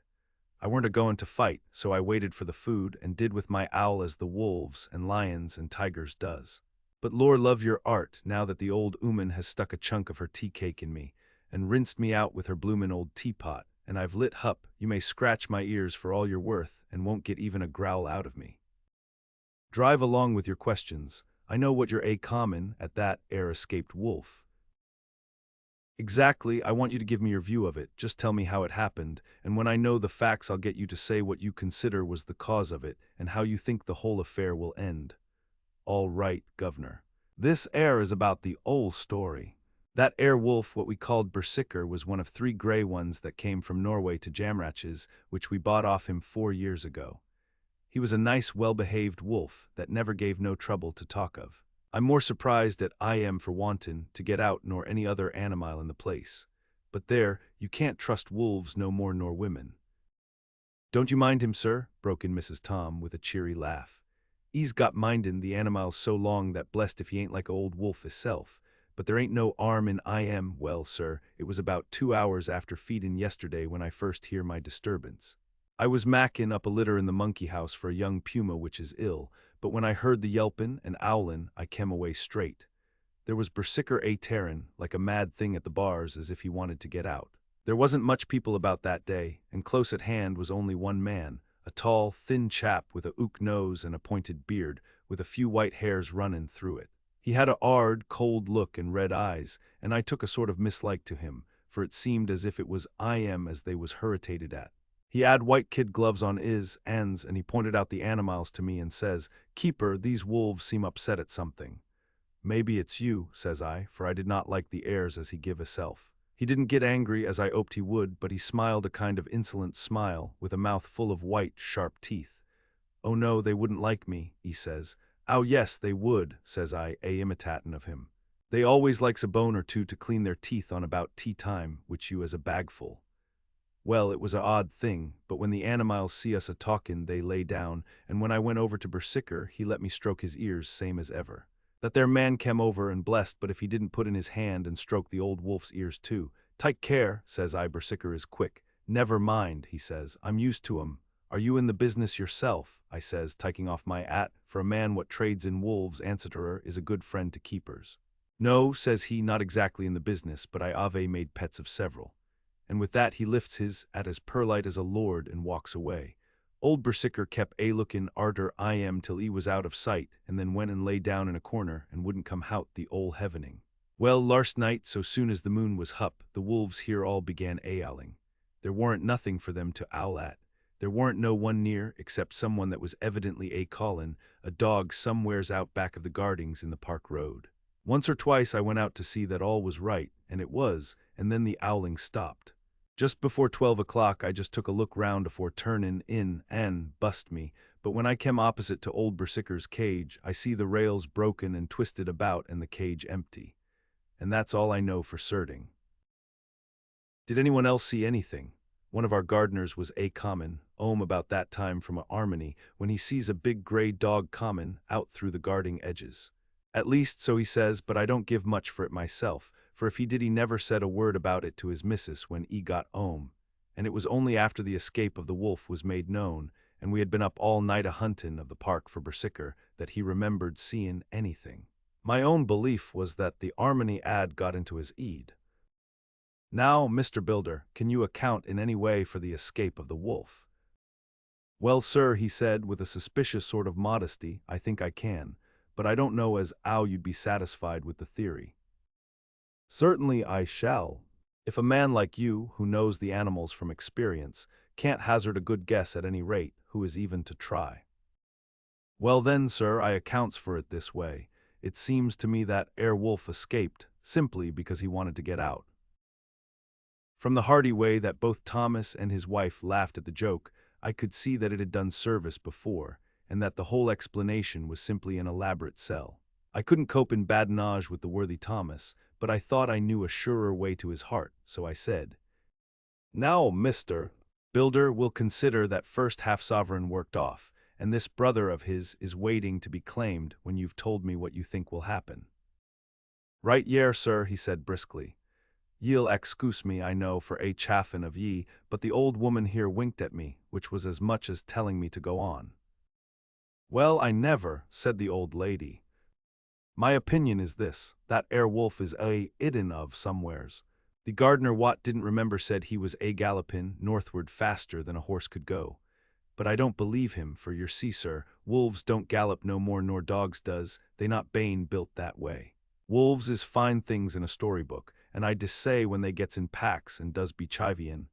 I weren't a-goin' to fight, so I waited for the food and did with my owl as the wolves and lions and tigers does. But lor love your art, now that the old 'ooman has stuck a chunk of her tea cake in me, and rinsed me out with her bloomin' old teapot, and I've lit hup, you may scratch my ears for all you're worth and won't get even a growl out of me. Drive along with your questions. I know what you're common at that escaped wolf." "Exactly, I want you to give me your view of it, just tell me how it happened, and when I know the facts I'll get you to say what you consider was the cause of it, and how you think the whole affair will end." "All right, governor. This is about the ole story. That wolf what we called Berserker was one of 3 grey ones that came from Norway to Jamratches, which we bought off him 4 years ago. He was a nice, well-behaved wolf that never gave no trouble to talk of. I'm more surprised at I am for wantin' to get out nor any other animal in the place. But there, you can't trust wolves no more nor women." "Don't you mind him, sir?" broke in Mrs. Tom with a cheery laugh. "'E's got mindin' the animals so long that blessed if he ain't like a old wolf hisself. But there ain't no 'arm in I am. Well, sir, it was about 2 hours after feedin' yesterday when I first hear my disturbance. I was mackin' up a litter in the monkey house for a young puma which is ill, but when I heard the yelpin' and owlin', I kem away straight. There was Berserker tearin' like a mad thing at the bars as if he wanted to get out. There wasn't much people about that day, and close at hand was only one man, a tall, thin chap with a hook nose and a pointed beard, with a few white hairs runnin' through it. He had a 'ard, cold look and red eyes, and I took a sort of mislike to him, for it seemed as if it was I am as they was hurritated at. He had white kid gloves on his hands, and he pointed out the animals to me and says, 'Keeper, these wolves seem upset at something.' 'Maybe it's you,' says I, for I did not like the airs as he give hisself. He didn't get angry as I hoped he would, but he smiled a kind of insolent smile, with a mouth full of white, sharp teeth. 'Oh no, they wouldn't like me,' he says. 'Ow yes, they would,' says I, imitatin' of him. 'They always likes a bone or two to clean their teeth on about tea time, which you as a bagful.' Well, it was a odd thing, but when the animals see us a-talkin' they lay down, and when I went over to Berserker, he let me stroke his ears same as ever. That there man kem over and blessed, but if he didn't put in his hand and stroke the old wolf's ears too. 'Take care,' says I, 'Berserker is quick.' 'Never mind,' he says, 'I'm used to 'em. Are you in the business yourself?' I says, taking off my 'at, for a man what trades in wolves, answerer, is a good friend to keepers. 'No,' says he, 'not exactly in the business, but I ave made pets of several.' And with that he lifts his 'at as perlite as a lord and walks away. Old Berserker kep lookin' arter I am till he was out of sight, and then went and lay down in a corner and wouldn't come hout the ole heavening. Well, larst night, so soon as the moon was hup, the wolves here all began owling. There warn't nothing for them to owl at. There warn't no one near, except someone that was evidently callin', a dog somewheres out back of the gardings in the park road. Once or twice I went out to see that all was right, and it was, and then the owling stopped. Just before 12 o'clock I just took a look round afore turnin' in and bust me, but when I kem opposite to old Berserker's cage, I see the rails broken and twisted about and the cage empty. And that's all I know for certing." Did anyone else see anything? One of our gardeners was a common, about that time from Armany, when he sees a big grey dog common out through the guarding edges. At least, so he says, but I don't give much for it myself, for if he did he never said a word about it to his missus when he got 'ome. And it was only after the escape of the wolf was made known, and we had been up all night a-huntin' of the park for Berserker, that he remembered seein' anything. My own belief was that the Armany ad got into his eed. Now, Mr. Builder, can you account in any way for the escape of the wolf? Well, sir, he said, with a suspicious sort of modesty, I think I can, but I don't know as 'ow you'd be satisfied with the theory. Certainly I shall. If a man like you, who knows the animals from experience, can't hazard a good guess at any rate, who is even to try? Well then, sir, I accounts for it this way. It seems to me that wolf escaped, simply because he wanted to get out. From the hearty way that both Thomas and his wife laughed at the joke, I could see that it had done service before, and that the whole explanation was simply an elaborate sell. I couldn't cope in badinage with the worthy Thomas, but I thought I knew a surer way to his heart, so I said, Now, Mr. Builder, we'll consider that first half-sovereign worked off, and this brother of his is waiting to be claimed when you've told me what you think will happen. Right yere, sir, he said briskly. Ye'll excuse me, I know, for a chaffin' of ye, but the old woman here winked at me, which was as much as telling me to go on. Well, I never, said the old lady. My opinion is this, that wolf is idden of somewheres. The gardener what didn't remember said he was gallopin' northward faster than a horse could go. But I don't believe him, for yer see, sir, wolves don't gallop no more nor dogs does, they not bane built that way. Wolves is fine things in a storybook, and I dessay when they gets in packs and does be chivying,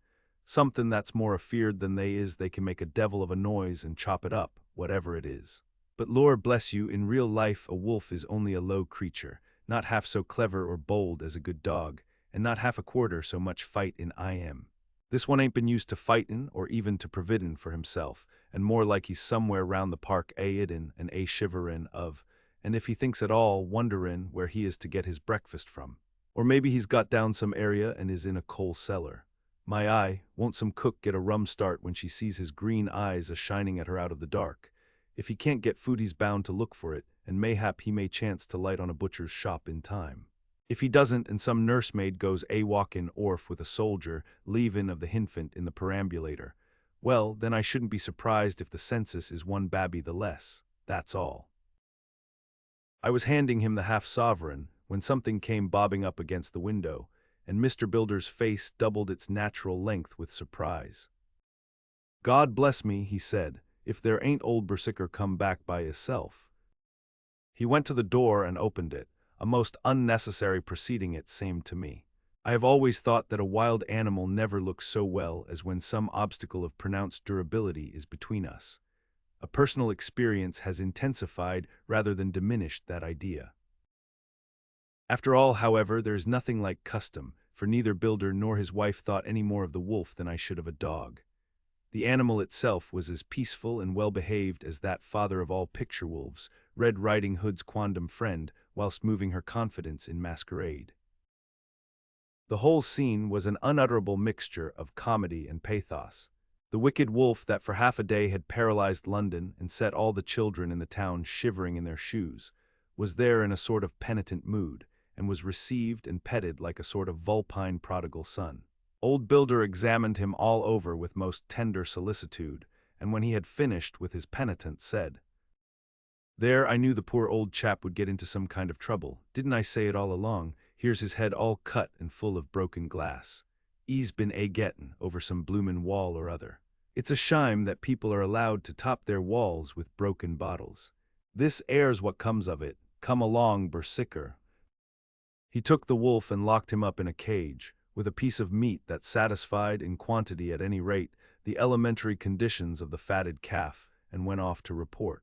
something that's more afeard than they can make a devil of a noise and chop it up, whatever it is. But Lord bless you, in real life a wolf is only a low creature, not half so clever or bold as a good dog, and not half a quarter so much fight in I am. This one ain't been used to fightin' or even to providin' for himself, and more like he's somewhere round the park idden and shiverin' of, and if he thinks at all, wonderin' where he is to get his breakfast from. Or maybe he's got down some area and is in a coal cellar. My eye, won't some cook get a rum start when she sees his green eyes a-shining at her out of the dark? If he can't get food he's bound to look for it, and mayhap he may chance to light on a butcher's shop in time. If he doesn't, and some nursemaid goes a-walkin' orf with a soldier, leavin' of the hinfant in the perambulator, well, then I shouldn't be surprised if the census is one babby the less, that's all. I was handing him the half-sovereign, when something came bobbing up against the window, and Mr. Builder's face doubled its natural length with surprise. God bless me, he said, if there ain't old Berserker come back by hisself. He went to the door and opened it, a most unnecessary proceeding it seemed to me. I have always thought that a wild animal never looks so well as when some obstacle of pronounced durability is between us. A personal experience has intensified rather than diminished that idea. After all, however, there is nothing like custom, for neither Builder nor his wife thought any more of the wolf than I should of a dog. The animal itself was as peaceful and well-behaved as that father of all picture wolves, Red Riding Hood's quondam friend, whilst moving her confidence in masquerade. The whole scene was an unutterable mixture of comedy and pathos. The wicked wolf that for half a day had paralyzed London and set all the children in the town shivering in their shoes, was there in a sort of penitent mood, and was received and petted like a sort of vulpine prodigal son. Old Builder examined him all over with most tender solicitude, and when he had finished with his penitence said, There, I knew the poor old chap would get into some kind of trouble. Didn't I say it all along? Here's his head all cut and full of broken glass. He's been gettin' over some bloomin' wall or other. It's a shime that people are allowed to top their walls with broken bottles. This air's what comes of it. Come along, Berserker. He took the wolf and locked him up in a cage, with a piece of meat that satisfied, in quantity at any rate, the elementary conditions of the fatted calf, and went off to report.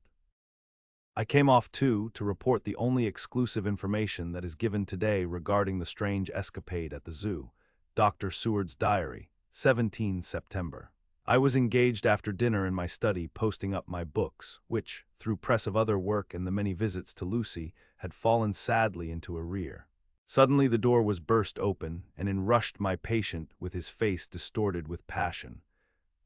I came off too, to report the only exclusive information that is given today regarding the strange escapade at the zoo, Dr. Seward's diary, 17 September. I was engaged after dinner in my study posting up my books, which, through press of other work and the many visits to Lucy, had fallen sadly into arrear. Suddenly the door was burst open, and in rushed my patient with his face distorted with passion.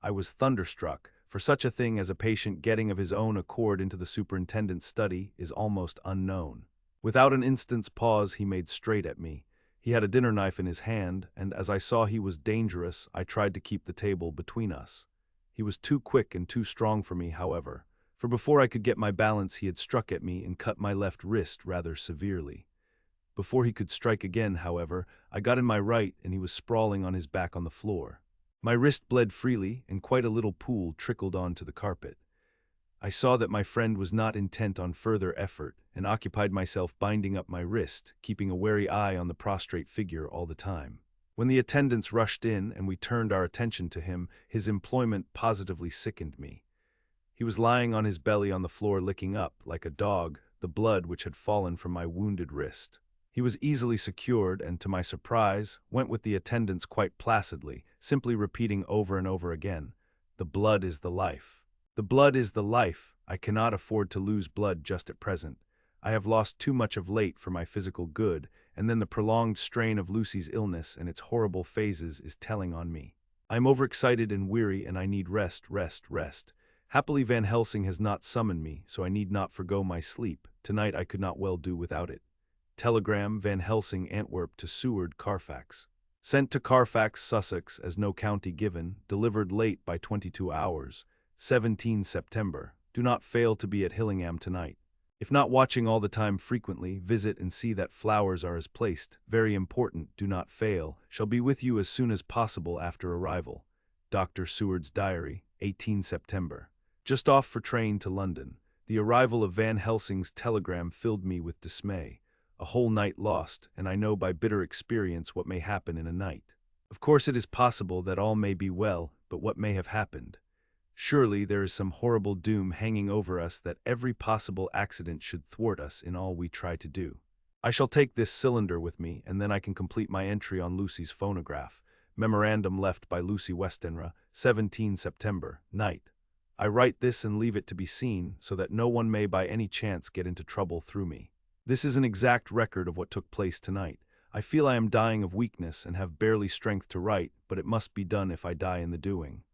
I was thunderstruck, for such a thing as a patient getting of his own accord into the superintendent's study is almost unknown. Without an instant's pause he made straight at me. He had a dinner knife in his hand, and as I saw he was dangerous, I tried to keep the table between us. He was too quick and too strong for me, however, for before I could get my balance he had struck at me and cut my left wrist rather severely. Before he could strike again, however, I got in my right and he was sprawling on his back on the floor. My wrist bled freely, and quite a little pool trickled onto the carpet. I saw that my friend was not intent on further effort, and occupied myself binding up my wrist, keeping a wary eye on the prostrate figure all the time. When the attendants rushed in and we turned our attention to him, his employment positively sickened me. He was lying on his belly on the floor licking up, like a dog, the blood which had fallen from my wounded wrist. He was easily secured and, to my surprise, went with the attendants quite placidly, simply repeating over and over again, "The blood is the life. The blood is the life. I cannot afford to lose blood just at present. I have lost too much of late for my physical good, and then the prolonged strain of Lucy's illness and its horrible phases is telling on me. I am overexcited and weary, and I need rest, rest, rest. Happily Van Helsing has not summoned me, so I need not forgo my sleep. Tonight I could not well do without it. Telegram, Van Helsing, Antwerp to Seward, Carfax. Sent to Carfax, Sussex, as no county given, delivered late by 22 hours, 17 September. Do not fail to be at Hillingham tonight. If not watching all the time frequently, visit and see that flowers are as placed. Very important, do not fail. Shall be with you as soon as possible after arrival. Dr. Seward's Diary, 18 September. Just off for train to London. The arrival of Van Helsing's telegram filled me with dismay. A whole night lost, and I know by bitter experience what may happen in a night. Of course it is possible that all may be well, but what may have happened? Surely there is some horrible doom hanging over us that every possible accident should thwart us in all we try to do. I shall take this cylinder with me, and then I can complete my entry on Lucy's phonograph. Memorandum left by Lucy Westenra, 17 September, night. I write this and leave it to be seen, so that no one may by any chance get into trouble through me. This is an exact record of what took place tonight. I feel I am dying of weakness and have barely strength to write, but it must be done if I die in the doing.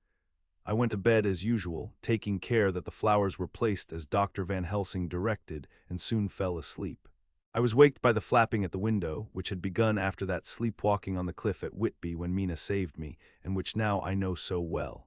I went to bed as usual, taking care that the flowers were placed as Dr. Van Helsing directed, and soon fell asleep. I was waked by the flapping at the window, which had begun after that sleepwalking on the cliff at Whitby when Mina saved me, and which now I know so well.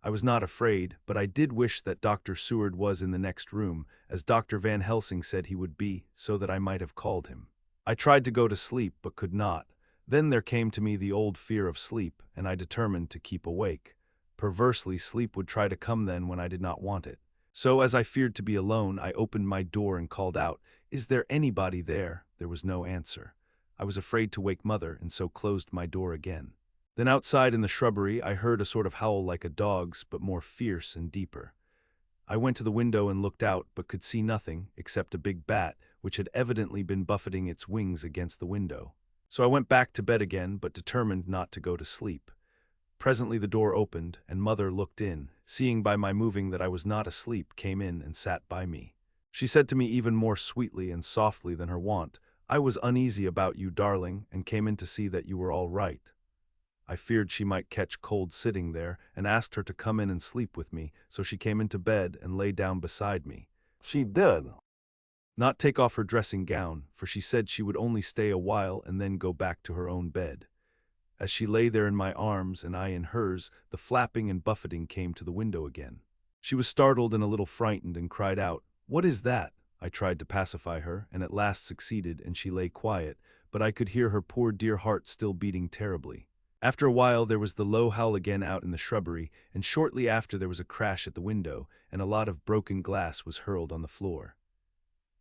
I was not afraid, but I did wish that Dr. Seward was in the next room, as Dr. Van Helsing said he would be, so that I might have called him. I tried to go to sleep, but could not. Then there came to me the old fear of sleep, and I determined to keep awake. Perversely, sleep would try to come then when I did not want it. So, as I feared to be alone, I opened my door and called out, "Is there anybody there?" There was no answer. I was afraid to wake Mother, and so closed my door again. Then outside in the shrubbery I heard a sort of howl like a dog's, but more fierce and deeper. I went to the window and looked out, but could see nothing, except a big bat, which had evidently been buffeting its wings against the window. So I went back to bed again, but determined not to go to sleep. Presently the door opened, and Mother looked in, seeing by my moving that I was not asleep, came in and sat by me. She said to me even more sweetly and softly than her wont, "I was uneasy about you, darling, and came in to see that you were all right." I feared she might catch cold sitting there, and asked her to come in and sleep with me, so she came into bed and lay down beside me. She did not take off her dressing gown, for she said she would only stay a while and then go back to her own bed. As she lay there in my arms and I in hers, the flapping and buffeting came to the window again. She was startled and a little frightened and cried out, "What is that?" I tried to pacify her, and at last succeeded, and she lay quiet, but I could hear her poor dear heart still beating terribly. After a while there was the low howl again out in the shrubbery, and shortly after there was a crash at the window, and a lot of broken glass was hurled on the floor.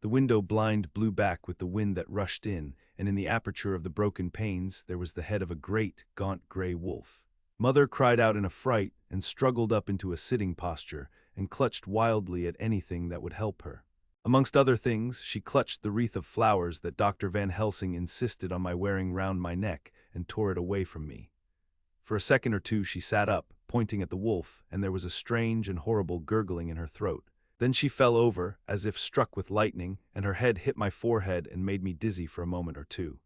The window blind blew back with the wind that rushed in, and in the aperture of the broken panes there was the head of a great, gaunt grey wolf. Mother cried out in a fright, and struggled up into a sitting posture, and clutched wildly at anything that would help her. Amongst other things, she clutched the wreath of flowers that Dr. Van Helsing insisted on my wearing round my neck, and tore it away from me. For a second or two she sat up, pointing at the wolf, and there was a strange and horrible gurgling in her throat. Then she fell over, as if struck with lightning, and her head hit my forehead and made me dizzy for a moment or two.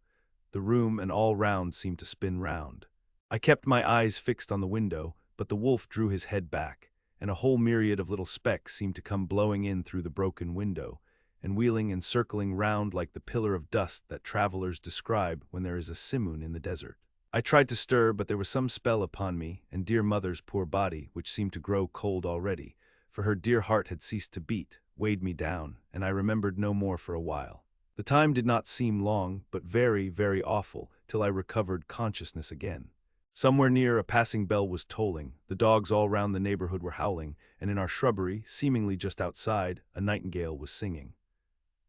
The room and all round seemed to spin round. I kept my eyes fixed on the window, but the wolf drew his head back, and a whole myriad of little specks seemed to come blowing in through the broken window, and wheeling and circling round like the pillar of dust that travelers describe when there is a simoon in the desert. I tried to stir, but there was some spell upon me, and dear mother's poor body, which seemed to grow cold already, for her dear heart had ceased to beat, weighed me down, and I remembered no more for a while. The time did not seem long, but very, very awful, till I recovered consciousness again. Somewhere near, a passing bell was tolling, the dogs all round the neighborhood were howling, and in our shrubbery, seemingly just outside, a nightingale was singing.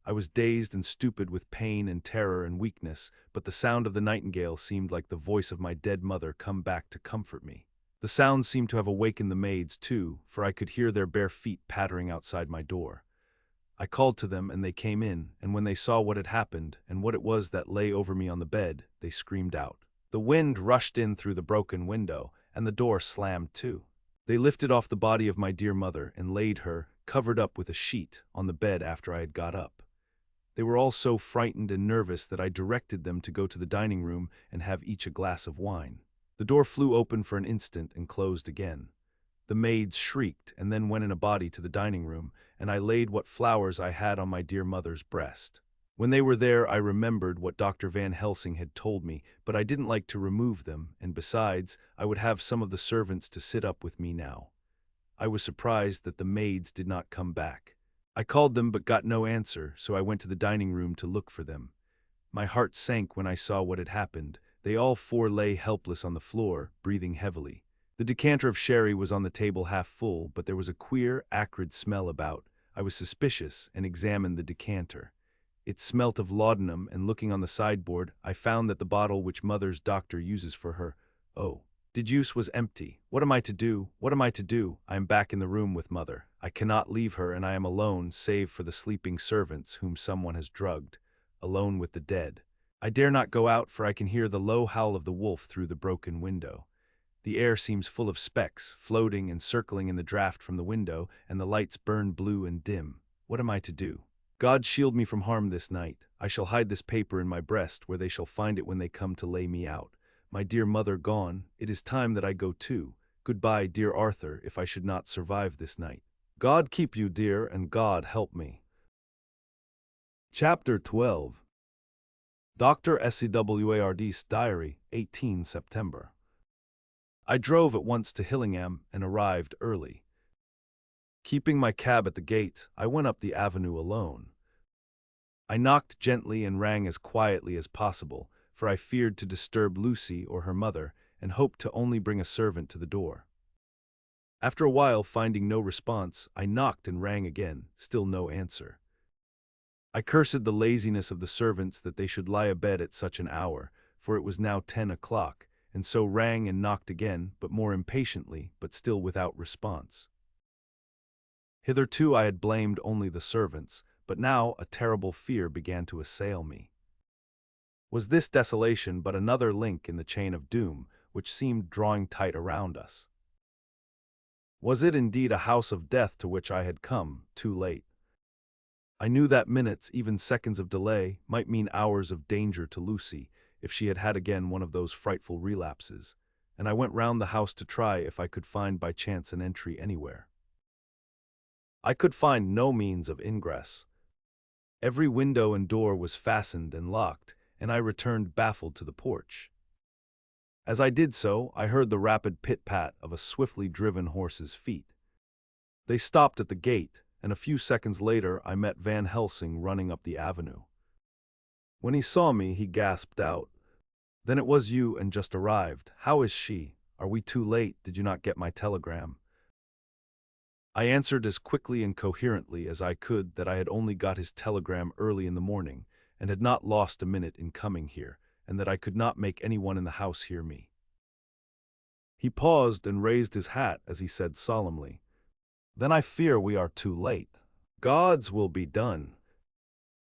I was dazed and stupid with pain and terror and weakness, but the sound of the nightingale seemed like the voice of my dead mother come back to comfort me. The sound seemed to have awakened the maids, too, for I could hear their bare feet pattering outside my door. I called to them, and they came in, and when they saw what had happened, and what it was that lay over me on the bed, they screamed out. The wind rushed in through the broken window, and the door slammed too. They lifted off the body of my dear mother and laid her, covered up with a sheet, on the bed after I had got up. They were all so frightened and nervous that I directed them to go to the dining room and have each a glass of wine. The door flew open for an instant and closed again. The maids shrieked and then went in a body to the dining room, and I laid what flowers I had on my dear mother's breast. When they were there, I remembered what Dr. Van Helsing had told me, but I didn't like to remove them, and besides, I would have some of the servants to sit up with me now. I was surprised that the maids did not come back. I called them but got no answer, so I went to the dining room to look for them. My heart sank when I saw what had happened. They all four lay helpless on the floor, breathing heavily. The decanter of sherry was on the table half full, but there was a queer, acrid smell about. I was suspicious and examined the decanter. It smelt of laudanum, and looking on the sideboard, I found that the bottle which mother's doctor uses for her, use was empty. What am I to do? What am I to do? I am back in the room with mother. I cannot leave her, and I am alone, save for the sleeping servants whom someone has drugged. Alone with the dead. I dare not go out, for I can hear the low howl of the wolf through the broken window. The air seems full of specks, floating and circling in the draught from the window, and the lights burn blue and dim. What am I to do? God shield me from harm this night. I shall hide this paper in my breast, where they shall find it when they come to lay me out. My dear mother gone, it is time that I go too. Goodbye, dear Arthur, if I should not survive this night. God keep you, dear, and God help me. Chapter 12. Dr. Seward's Diary, 18 September. I drove at once to Hillingham and arrived early. Keeping my cab at the gate, I went up the avenue alone. I knocked gently and rang as quietly as possible, for I feared to disturb Lucy or her mother, and hoped to only bring a servant to the door. After a while, finding no response, I knocked and rang again, still no answer. I cursed the laziness of the servants that they should lie abed at such an hour, for it was now 10 o'clock, and so rang and knocked again, but more impatiently, but still without response. Hitherto I had blamed only the servants, but now a terrible fear began to assail me. Was this desolation but another link in the chain of doom, which seemed drawing tight around us? Was it indeed a house of death to which I had come, too late? I knew that minutes, even seconds of delay, might mean hours of danger to Lucy, if she had had again one of those frightful relapses, and I went round the house to try if I could find by chance an entry anywhere. I could find no means of ingress. Every window and door was fastened and locked, and I returned baffled to the porch. As I did so, I heard the rapid pit-pat of a swiftly driven horse's feet. They stopped at the gate, and a few seconds later I met Van Helsing running up the avenue. When he saw me, he gasped out, "Then it was you, and just arrived. How is she? Are we too late? Did you not get my telegram?" I answered as quickly and coherently as I could that I had only got his telegram early in the morning, and had not lost a minute in coming here, and that I could not make anyone in the house hear me. He paused and raised his hat as he said solemnly, "Then I fear we are too late. God's will be done."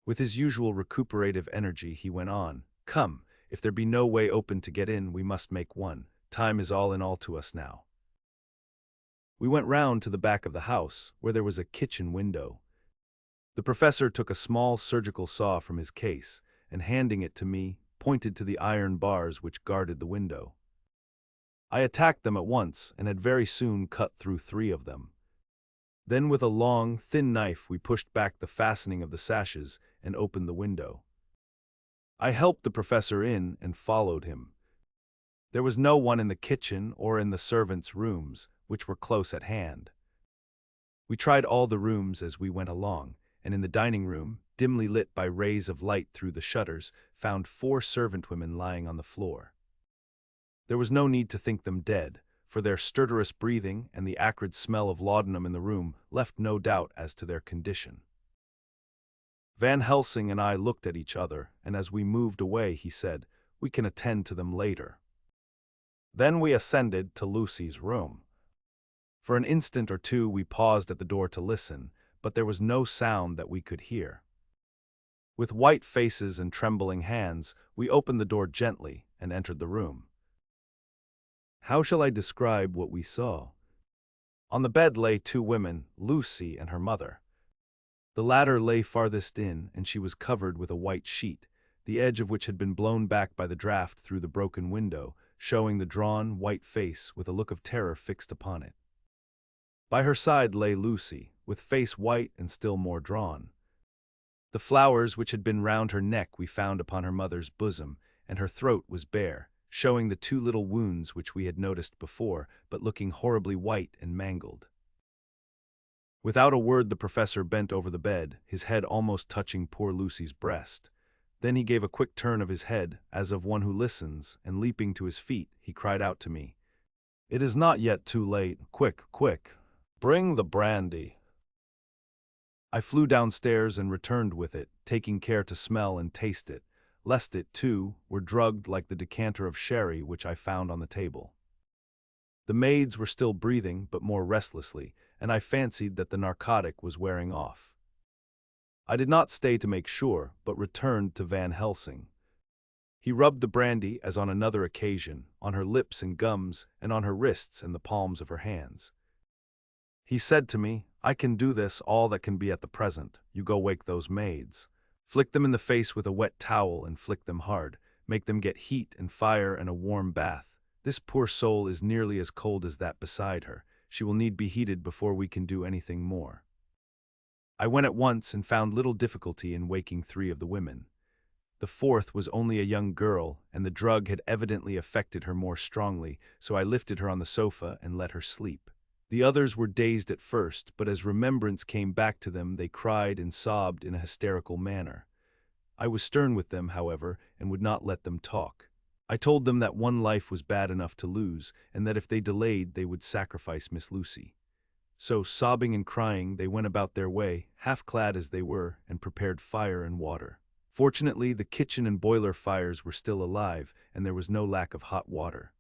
With his usual recuperative energy, he went on, "Come, if there be no way open to get in, we must make one. Time is all in all to us now." We went round to the back of the house, where there was a kitchen window. The professor took a small surgical saw from his case, and handing it to me, pointed to the iron bars which guarded the window. I attacked them at once and had very soon cut through 3 of them. Then with a long, thin knife we pushed back the fastening of the sashes and opened the window. I helped the professor in and followed him. There was no one in the kitchen or in the servants' rooms, which were close at hand. We tried all the rooms as we went along, and in the dining room, dimly lit by rays of light through the shutters, found 4 servant women lying on the floor. There was no need to think them dead, for their stertorous breathing and the acrid smell of laudanum in the room left no doubt as to their condition. Van Helsing and I looked at each other, and as we moved away he said, "We can attend to them later." Then we ascended to Lucy's room. For an instant or two we paused at the door to listen, but there was no sound that we could hear. With white faces and trembling hands, we opened the door gently and entered the room. How shall I describe what we saw? On the bed lay 2 women, Lucy and her mother. The latter lay farthest in, and she was covered with a white sheet, the edge of which had been blown back by the draught through the broken window, showing the drawn, white face with a look of terror fixed upon it. By her side lay Lucy, with face white and still more drawn. The flowers which had been round her neck we found upon her mother's bosom, and her throat was bare, showing the 2 little wounds which we had noticed before, but looking horribly white and mangled. Without a word the professor bent over the bed, his head almost touching poor Lucy's breast. Then he gave a quick turn of his head, as of one who listens, and leaping to his feet, he cried out to me, "It is not yet too late. Quick, quick! Bring the brandy!" I flew downstairs and returned with it, taking care to smell and taste it, lest it, too, were drugged like the decanter of sherry which I found on the table. The maids were still breathing, but more restlessly, and I fancied that the narcotic was wearing off. I did not stay to make sure, but returned to Van Helsing. He rubbed the brandy, as on another occasion, on her lips and gums, and on her wrists and the palms of her hands. He said to me, "I can do this all that can be at the present. You go wake those maids. Flick them in the face with a wet towel and flick them hard. Make them get heat and fire and a warm bath. This poor soul is nearly as cold as that beside her. She will need be heated before we can do anything more." I went at once and found little difficulty in waking 3 of the women. The 4th was only a young girl, and the drug had evidently affected her more strongly, so I lifted her on the sofa and let her sleep. The others were dazed at first, but as remembrance came back to them, they cried and sobbed in a hysterical manner. I was stern with them, however, and would not let them talk. I told them that one life was bad enough to lose, and that if they delayed they would sacrifice Miss Lucy. So, sobbing and crying, they went about their way, half-clad as they were, and prepared fire and water. Fortunately, the kitchen and boiler fires were still alive, and there was no lack of hot water.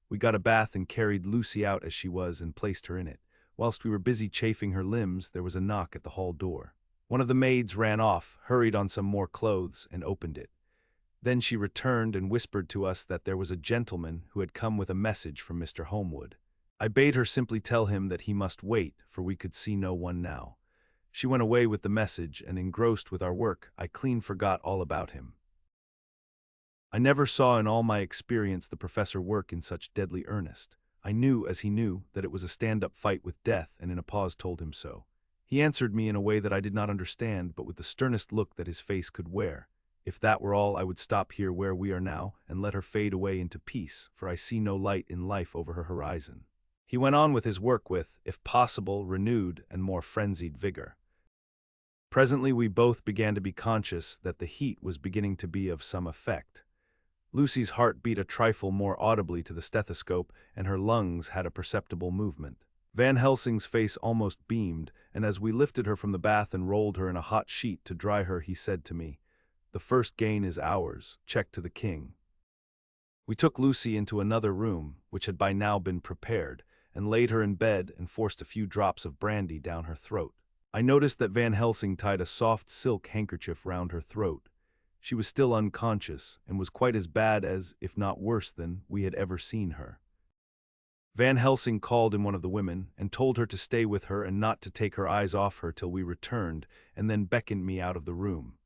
We got a bath and carried Lucy out as she was and placed her in it. Whilst we were busy chafing her limbs, there was a knock at the hall door. One of the maids ran off, hurried on some more clothes, and opened it. Then she returned and whispered to us that there was a gentleman who had come with a message from Mr. Holmwood. I bade her simply tell him that he must wait, for we could see no one now. She went away with the message, and engrossed with our work, I clean forgot all about him. I never saw in all my experience the professor work in such deadly earnest. I knew, as he knew, that it was a stand-up fight with death, and in a pause told him so. He answered me in a way that I did not understand, but with the sternest look that his face could wear. If that were all, I would stop here where we are now, and let her fade away into peace, for I see no light in life over her horizon. He went on with his work with, if possible, renewed and more frenzied vigor. Presently we both began to be conscious that the heat was beginning to be of some effect. Lucy's heart beat a trifle more audibly to the stethoscope, and her lungs had a perceptible movement. Van Helsing's face almost beamed, and as we lifted her from the bath and rolled her in a hot sheet to dry her, he said to me, "The first gain is ours. Check to the king." We took Lucy into another room, which had by now been prepared, and laid her in bed and forced a few drops of brandy down her throat. I noticed that Van Helsing tied a soft silk handkerchief round her throat. She was still unconscious, and was quite as bad as, if not worse than, we had ever seen her. Van Helsing called in one of the women, and told her to stay with her and not to take her eyes off her till we returned, and then beckoned me out of the room.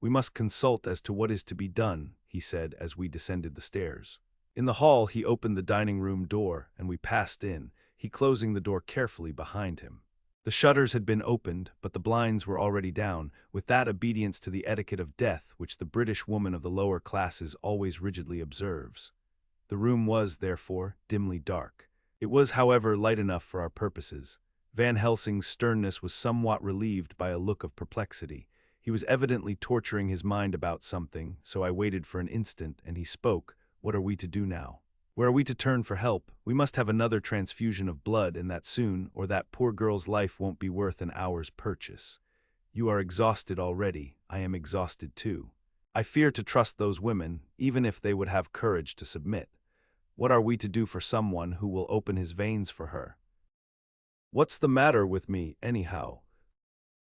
We must consult as to what is to be done, he said as we descended the stairs. In the hall, he opened the dining room door, and we passed in, he closing the door carefully behind him. The shutters had been opened, but the blinds were already down, with that obedience to the etiquette of death which the British woman of the lower classes always rigidly observes. The room was, therefore, dimly dark. It was, however, light enough for our purposes. Van Helsing's sternness was somewhat relieved by a look of perplexity. He was evidently torturing his mind about something, so I waited for an instant, and he spoke. What are we to do now? Where are we to turn for help? We must have another transfusion of blood, and that soon, or that poor girl's life won't be worth an hour's purchase. You are exhausted already. I am exhausted too. I fear to trust those women, even if they would have courage to submit. What are we to do for someone who will open his veins for her? What's the matter with me, anyhow?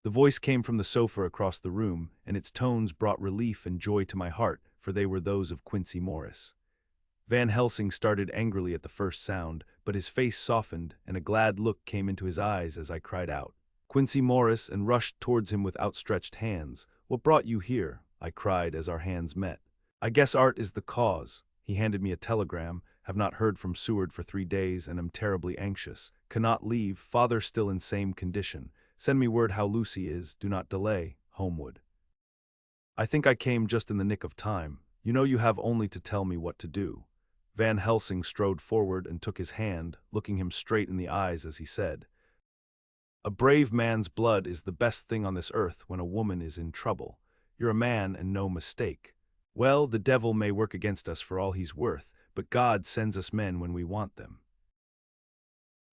The voice came from the sofa across the room, and its tones brought relief and joy to my heart, for they were those of Quincy Morris. Van Helsing started angrily at the first sound, but his face softened, and a glad look came into his eyes as I cried out, "Quincy Morris," and rushed towards him with outstretched hands. "What brought you here?" I cried as our hands met. "I guess art is the cause." He handed me a telegram. "Have not heard from Seward for 3 days, and am terribly anxious. Cannot leave, father still in same condition. Send me word how Lucy is, do not delay. Homewood." I think I came just in the nick of time. You know you have only to tell me what to do. Van Helsing strode forward and took his hand, looking him straight in the eyes as he said, "A brave man's blood is the best thing on this earth when a woman is in trouble. You're a man and no mistake. Well, the devil may work against us for all he's worth, but God sends us men when we want them."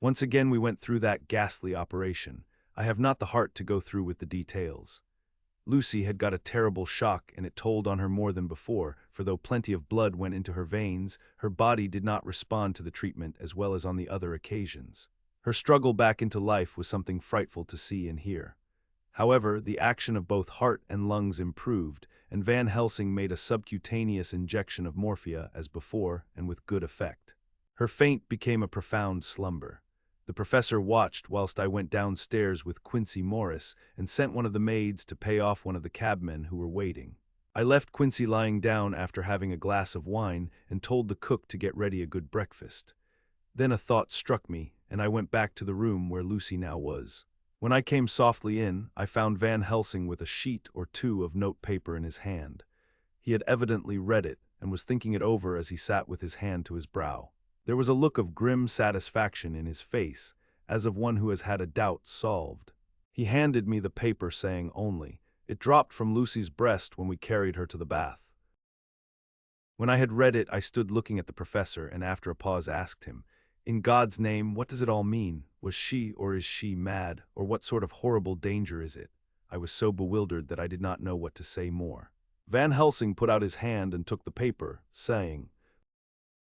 Once again we went through that ghastly operation. I have not the heart to go through with the details. Lucy had got a terrible shock, and it told on her more than before, for though plenty of blood went into her veins, her body did not respond to the treatment as well as on the other occasions. Her struggle back into life was something frightful to see and hear. However, the action of both heart and lungs improved, and Van Helsing made a subcutaneous injection of morphia as before, and with good effect. Her faint became a profound slumber. The professor watched whilst I went downstairs with Quincy Morris and sent one of the maids to pay off one of the cabmen who were waiting. I left Quincy lying down after having a glass of wine and told the cook to get ready a good breakfast. Then a thought struck me, and I went back to the room where Lucy now was. When I came softly in, I found Van Helsing with a sheet or two of notepaper in his hand. He had evidently read it and was thinking it over as he sat with his hand to his brow. There was a look of grim satisfaction in his face, as of one who has had a doubt solved. He handed me the paper, saying only, "It dropped from Lucy's breast when we carried her to the bath." When I had read it, I stood looking at the professor, and after a pause asked him, "In God's name, what does it all mean? Was she, or is she, mad, or what sort of horrible danger is it?" I was so bewildered that I did not know what to say more. Van Helsing put out his hand and took the paper, saying,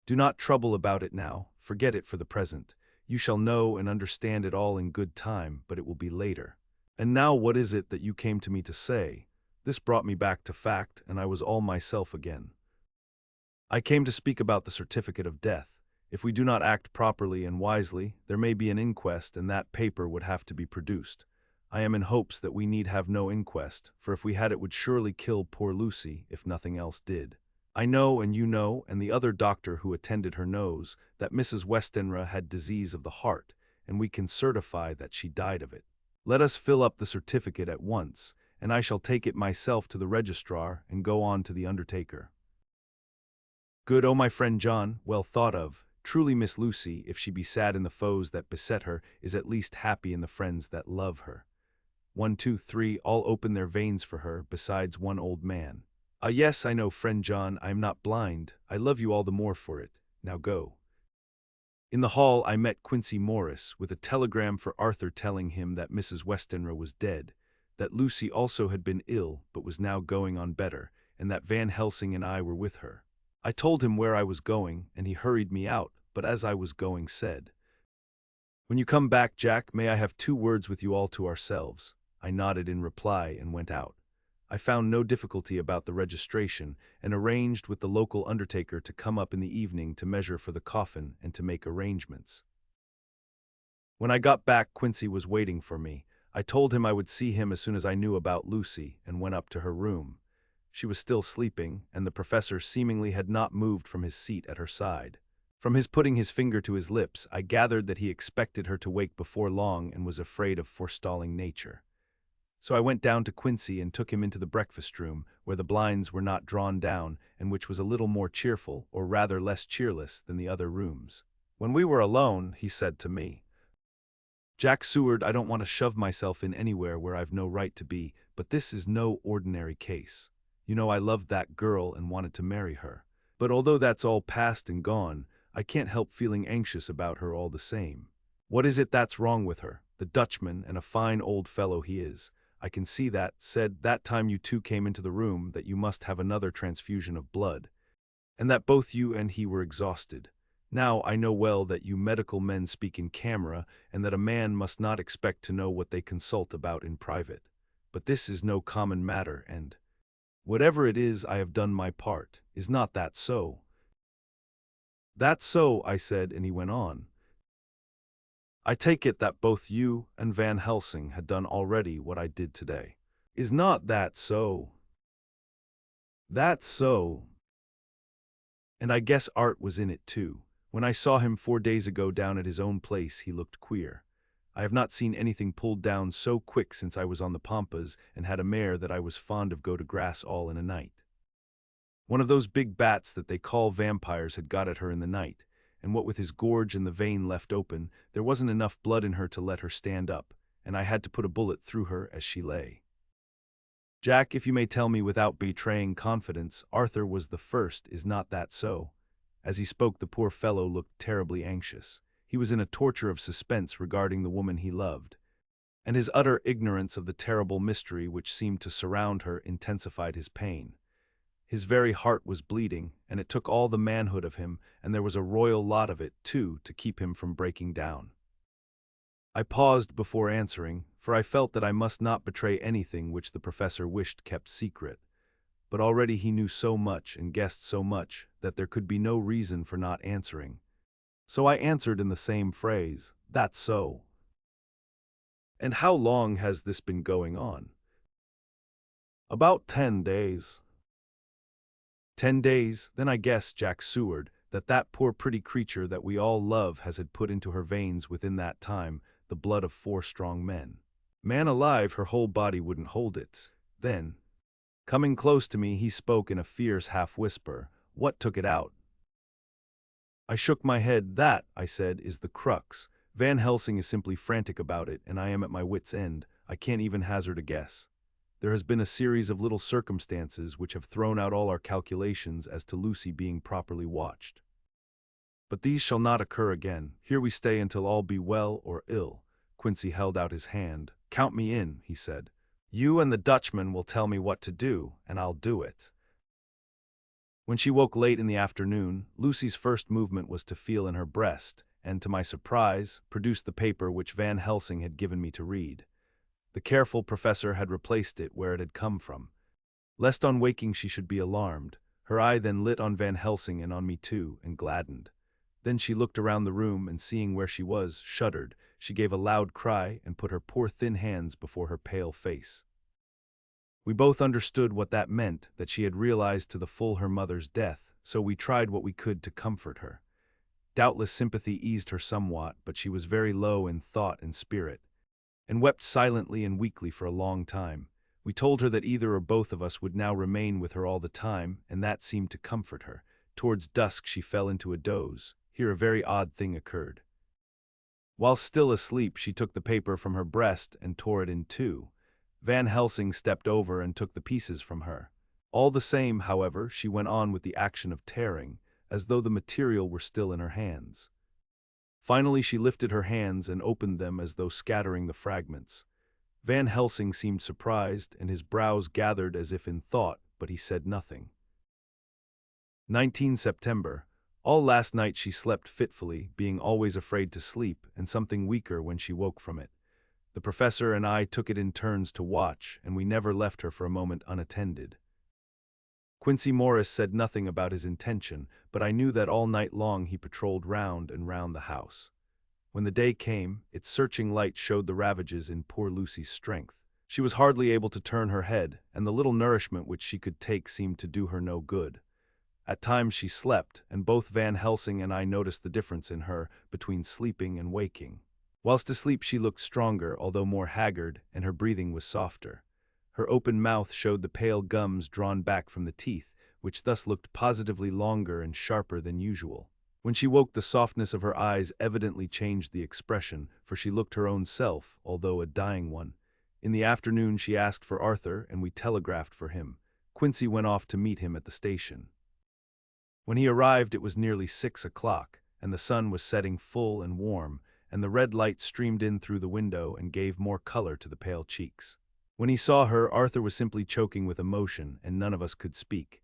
"Do not trouble about it now, forget it for the present. You shall know and understand it all in good time, but it will be later. And now what is it that you came to me to say?" This brought me back to fact, and I was all myself again. "I came to speak about the certificate of death. If we do not act properly and wisely, there may be an inquest, and that paper would have to be produced. I am in hopes that we need have no inquest, for if we had it would surely kill poor Lucy, if nothing else did. I know, and you know, and the other doctor who attended her knows, that Mrs. Westenra had disease of the heart, and we can certify that she died of it. Let us fill up the certificate at once, and I shall take it myself to the registrar and go on to the undertaker." "Good, oh my friend John, well thought of. Truly Miss Lucy, if she be sad in the foes that beset her, is at least happy in the friends that love her. 1, 2, 3, all open their veins for her, besides one old man. Ah yes, I know, friend John, I am not blind. I love you all the more for it. Now go." In the hall I met Quincy Morris, with a telegram for Arthur telling him that Mrs. Westenra was dead, that Lucy also had been ill but was now going on better, and that Van Helsing and I were with her. I told him where I was going, and he hurried me out, but as I was going said, "When you come back, Jack, may I have 2 words with you all to ourselves?" I nodded in reply and went out. I found no difficulty about the registration, and arranged with the local undertaker to come up in the evening to measure for the coffin and to make arrangements. When I got back, Quincy was waiting for me. I told him I would see him as soon as I knew about Lucy, and went up to her room. She was still sleeping, and the professor seemingly had not moved from his seat at her side. From his putting his finger to his lips, I gathered that he expected her to wake before long and was afraid of forestalling nature. So I went down to Quincy and took him into the breakfast room, where the blinds were not drawn down and which was a little more cheerful, or rather less cheerless, than the other rooms. When we were alone, he said to me, "Jack Seward, I don't want to shove myself in anywhere where I've no right to be, but this is no ordinary case. You know I loved that girl and wanted to marry her. But although that's all past and gone, I can't help feeling anxious about her all the same. What is it that's wrong with her? The Dutchman, and a fine old fellow he is. I can see that, said that time you two came into the room, that you must have another transfusion of blood, and that both you and he were exhausted. Now I know well that you medical men speak in camera, and that a man must not expect to know what they consult about in private. But this is no common matter, and whatever it is, I have done my part. Is not that so?" "That's so," I said, and he went on. "I take it that both you and Van Helsing had done already what I did today. Is not that so?" "That's so. And I guess Art was in it too. When I saw him 4 days ago down at his own place, he looked queer. I have not seen anything pulled down so quick since I was on the Pampas and had a mare that I was fond of go to grass all in a night. One of those big bats that they call vampires had got at her in the night, and what with his gorge and the vein left open, there wasn't enough blood in her to let her stand up, and I had to put a bullet through her as she lay. Jack, if you may tell me without betraying confidence, Arthur was the first, is not that so?" As he spoke, the poor fellow looked terribly anxious. He was in a torture of suspense regarding the woman he loved, and his utter ignorance of the terrible mystery which seemed to surround her intensified his pain. His very heart was bleeding, and it took all the manhood of him, and there was a royal lot of it, too, to keep him from breaking down. I paused before answering, for I felt that I must not betray anything which the professor wished kept secret. But already he knew so much and guessed so much that there could be no reason for not answering. So I answered in the same phrase, "That's so." "And how long has this been going on?" "About 10 days. 10 days, then I guess, Jack Seward, that poor pretty creature that we all love has had put into her veins within that time the blood of 4 strong men. Man alive, her whole body wouldn't hold it. Then, coming close to me, he spoke in a fierce half-whisper, "What took it out?" I shook my head. "That," I said, "is the crux. Van Helsing is simply frantic about it, and I am at my wit's end. I can't even hazard a guess. There has been a series of little circumstances which have thrown out all our calculations as to Lucy being properly watched. But these shall not occur again. Here we stay until all be well or ill." Quincy held out his hand. "Count me in," he said. "You and the Dutchman will tell me what to do, and I'll do it." When she woke late in the afternoon, Lucy's first movement was to feel in her breast, and, to my surprise, produce the paper which Van Helsing had given me to read. The careful professor had replaced it where it had come from, lest on waking she should be alarmed. Her eye then lit on Van Helsing and on me too, and gladdened. Then she looked around the room, and seeing where she was, shuddered. She gave a loud cry and put her poor thin hands before her pale face. We both understood what that meant, that she had realized to the full her mother's death, so we tried what we could to comfort her. Doubtless sympathy eased her somewhat, but she was very low in thought and spirit, and wept silently and weakly for a long time. We told her that either or both of us would now remain with her all the time, and that seemed to comfort her. Towards dusk she fell into a doze. Here a very odd thing occurred. While still asleep, she took the paper from her breast and tore it in two. Van Helsing stepped over and took the pieces from her. All the same, however, she went on with the action of tearing, as though the material were still in her hands. Finally she lifted her hands and opened them as though scattering the fragments. Van Helsing seemed surprised, and his brows gathered as if in thought, but he said nothing. 19 September. All last night she slept fitfully, being always afraid to sleep, and something weaker when she woke from it. The professor and I took it in turns to watch, and we never left her for a moment unattended. Quincy Morris said nothing about his intention, but I knew that all night long he patrolled round and round the house. When the day came, its searching light showed the ravages in poor Lucy's strength. She was hardly able to turn her head, and the little nourishment which she could take seemed to do her no good. At times she slept, and both Van Helsing and I noticed the difference in her between sleeping and waking. Whilst asleep she looked stronger, although more haggard, and her breathing was softer. Her open mouth showed the pale gums drawn back from the teeth, which thus looked positively longer and sharper than usual. When she woke, the softness of her eyes evidently changed the expression, for she looked her own self, although a dying one. In the afternoon she asked for Arthur, and we telegraphed for him. Quincy went off to meet him at the station. When he arrived it was nearly 6 o'clock, and the sun was setting full and warm, and the red light streamed in through the window and gave more color to the pale cheeks. When he saw her, Arthur was simply choking with emotion, and none of us could speak.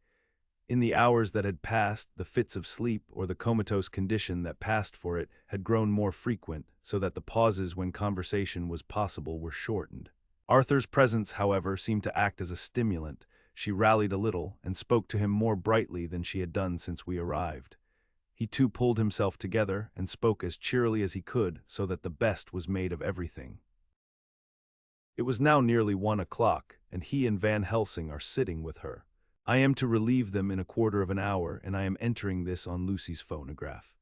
In the hours that had passed, the fits of sleep or the comatose condition that passed for it had grown more frequent, so that the pauses when conversation was possible were shortened. Arthur's presence, however, seemed to act as a stimulant. She rallied a little, and spoke to him more brightly than she had done since we arrived. He too pulled himself together, and spoke as cheerily as he could, so that the best was made of everything. It was now nearly 1 o'clock, and he and Van Helsing are sitting with her. I am to relieve them in a quarter of an hour, and I am entering this on Lucy's phonograph.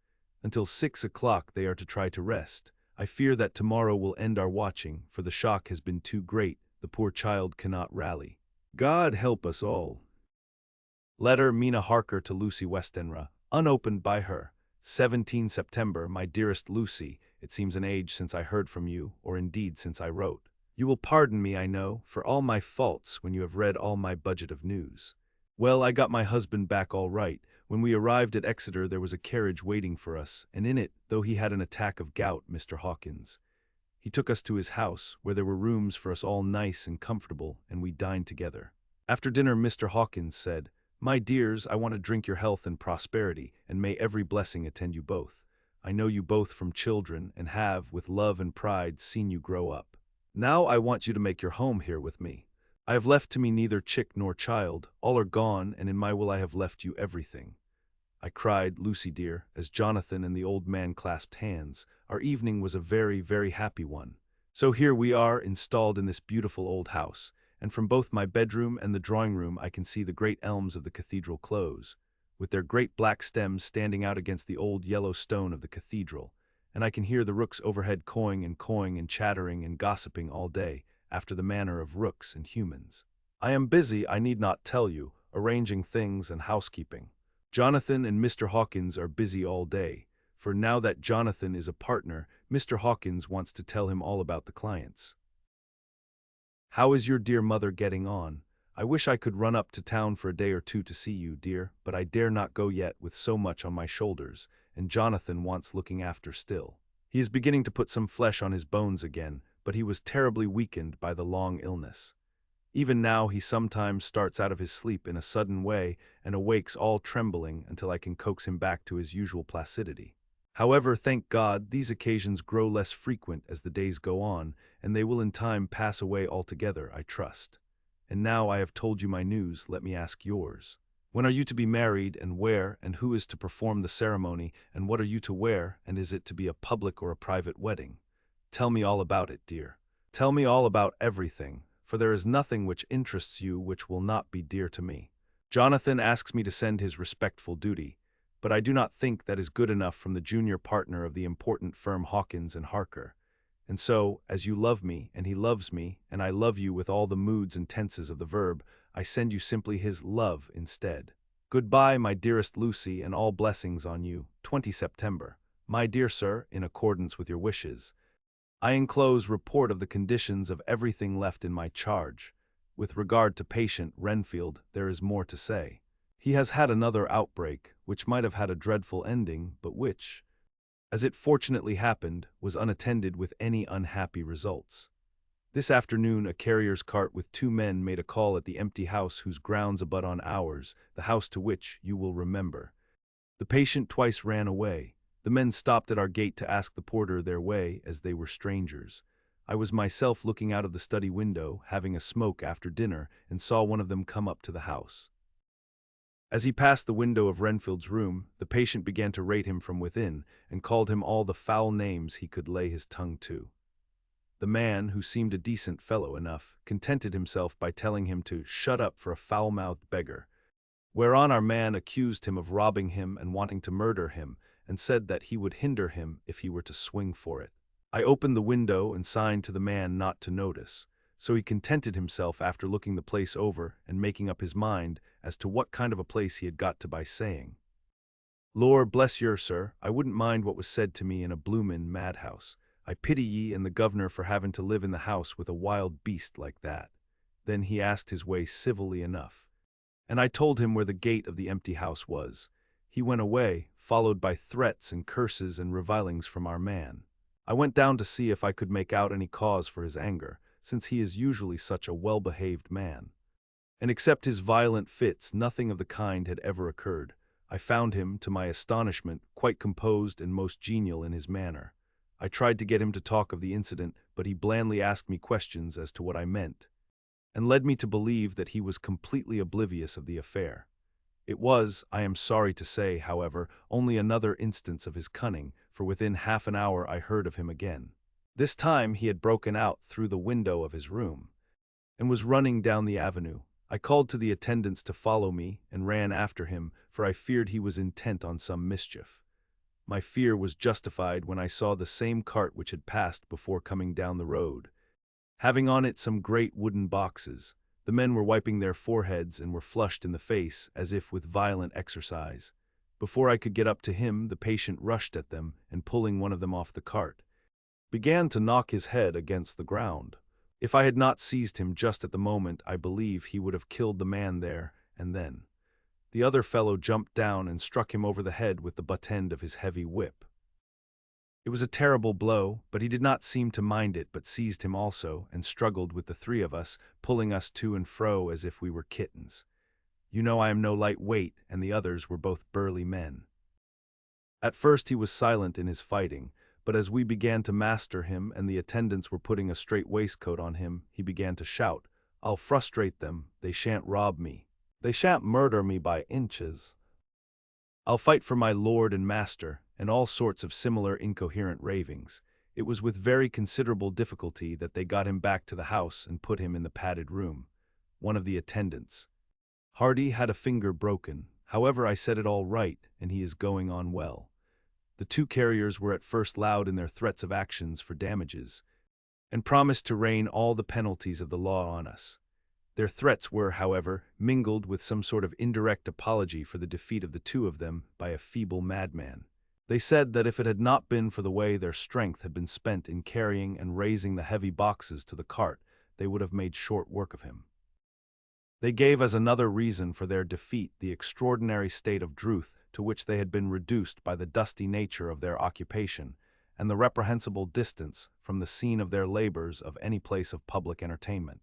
Until 6 o'clock they are to try to rest. I fear that tomorrow will end our watching, for the shock has been too great. The poor child cannot rally. God help us all. Letter Mina Harker to Lucy Westenra, unopened by her. 17 September, my dearest Lucy, it seems an age since I heard from you, or indeed since I wrote. You will pardon me, I know, for all my faults when you have read all my budget of news. Well, I got my husband back all right. When we arrived at Exeter there was a carriage waiting for us, and in it, though he had an attack of gout, Mr. Hawkins. He took us to his house, where there were rooms for us all nice and comfortable, and we dined together. After dinner Mr. Hawkins said, "My dears, I want to drink your health and prosperity, and may every blessing attend you both. I know you both from children, and have, with love and pride, seen you grow up. Now I want you to make your home here with me. I have left to me neither chick nor child, all are gone, and in my will I have left you everything." I cried, Lucy dear, as Jonathan and the old man clasped hands. Our evening was a very, very happy one. So here we are, installed in this beautiful old house, and from both my bedroom and the drawing-room I can see the great elms of the cathedral close, with their great black stems standing out against the old yellow stone of the cathedral, and I can hear the rooks overhead cawing and chattering and gossiping all day, after the manner of rooks and humans. I am busy, I need not tell you, arranging things and housekeeping. Jonathan and Mr. Hawkins are busy all day, for now that Jonathan is a partner, Mr. Hawkins wants to tell him all about the clients. How is your dear mother getting on? I wish I could run up to town for a day or two to see you, dear, but I dare not go yet with so much on my shoulders, and Jonathan wants looking after still. He is beginning to put some flesh on his bones again, but he was terribly weakened by the long illness. Even now he sometimes starts out of his sleep in a sudden way and awakes all trembling until I can coax him back to his usual placidity. However, thank God, these occasions grow less frequent as the days go on, and they will in time pass away altogether, I trust. And now I have told you my news, let me ask yours. When are you to be married, and where, and who is to perform the ceremony, and what are you to wear, and is it to be a public or a private wedding? Tell me all about it, dear. Tell me all about everything, for there is nothing which interests you which will not be dear to me. Jonathan asks me to send his respectful duty, but I do not think that is good enough from the junior partner of the important firm Hawkins and Harker. And so, as you love me, and he loves me, and I love you with all the moods and tenses of the verb, I send you simply his love instead. Goodbye, my dearest Lucy, and all blessings on you. 20 September. My dear sir, in accordance with your wishes, I enclose report of the conditions of everything left in my charge. With regard to patient Renfield, there is more to say. He has had another outbreak, which might have had a dreadful ending, but which, as it fortunately happened, was unattended with any unhappy results. This afternoon a carrier's cart with 2 men made a call at the empty house whose grounds abut on ours, the house to which, you will remember, the patient twice ran away. The men stopped at our gate to ask the porter their way, as they were strangers. I was myself looking out of the study window, having a smoke after dinner, and saw one of them come up to the house. As he passed the window of Renfield's room, the patient began to rate him from within, and called him all the foul names he could lay his tongue to. The man, who seemed a decent fellow enough, contented himself by telling him to shut up for a foul-mouthed beggar, whereon our man accused him of robbing him and wanting to murder him, and said that he would hinder him if he were to swing for it. I opened the window and signed to the man not to notice, so he contented himself after looking the place over and making up his mind as to what kind of a place he had got to by saying, "Lor bless yer, sir, I wouldn't mind what was said to me in a bloomin' madhouse. I pity ye and the governor for having to live in the house with a wild beast like that." Then he asked his way civilly enough, and I told him where the gate of the empty house was. He went away, followed by threats and curses and revilings from our man. I went down to see if I could make out any cause for his anger, since he is usually such a well-behaved man. And except his violent fits, nothing of the kind had ever occurred. I found him, to my astonishment, quite composed and most genial in his manner. I tried to get him to talk of the incident, but he blandly asked me questions as to what I meant, and led me to believe that he was completely oblivious of the affair. It was, I am sorry to say, however, only another instance of his cunning, for within half an hour I heard of him again. This time he had broken out through the window of his room, and was running down the avenue. I called to the attendants to follow me, and ran after him, for I feared he was intent on some mischief. My fear was justified when I saw the same cart which had passed before coming down the road, having on it some great wooden boxes. The men were wiping their foreheads and were flushed in the face, as if with violent exercise. Before I could get up to him, the patient rushed at them, and pulling one of them off the cart, began to knock his head against the ground. If I had not seized him just at the moment, I believe he would have killed the man there and then. The other fellow jumped down and struck him over the head with the butt end of his heavy whip. It was a terrible blow, but he did not seem to mind it, but seized him also, and struggled with the three of us, pulling us to and fro as if we were kittens. You know I am no light weight, and the others were both burly men. At first he was silent in his fighting, but as we began to master him and the attendants were putting a straight waistcoat on him, he began to shout, "I'll frustrate them, they shan't rob me. They shan't murder me by inches. I'll fight for my lord and master," and all sorts of similar incoherent ravings. It was with very considerable difficulty that they got him back to the house and put him in the padded room. One of the attendants, Hardy, had a finger broken. However, I set it all right, and he is going on well. The two carriers were at first loud in their threats of actions for damages, and promised to rain all the penalties of the law on us. Their threats were, however, mingled with some sort of indirect apology for the defeat of the two of them by a feeble madman. They said that if it had not been for the way their strength had been spent in carrying and raising the heavy boxes to the cart, they would have made short work of him. They gave as another reason for their defeat the extraordinary state of drouth to which they had been reduced by the dusty nature of their occupation, and the reprehensible distance from the scene of their labors of any place of public entertainment.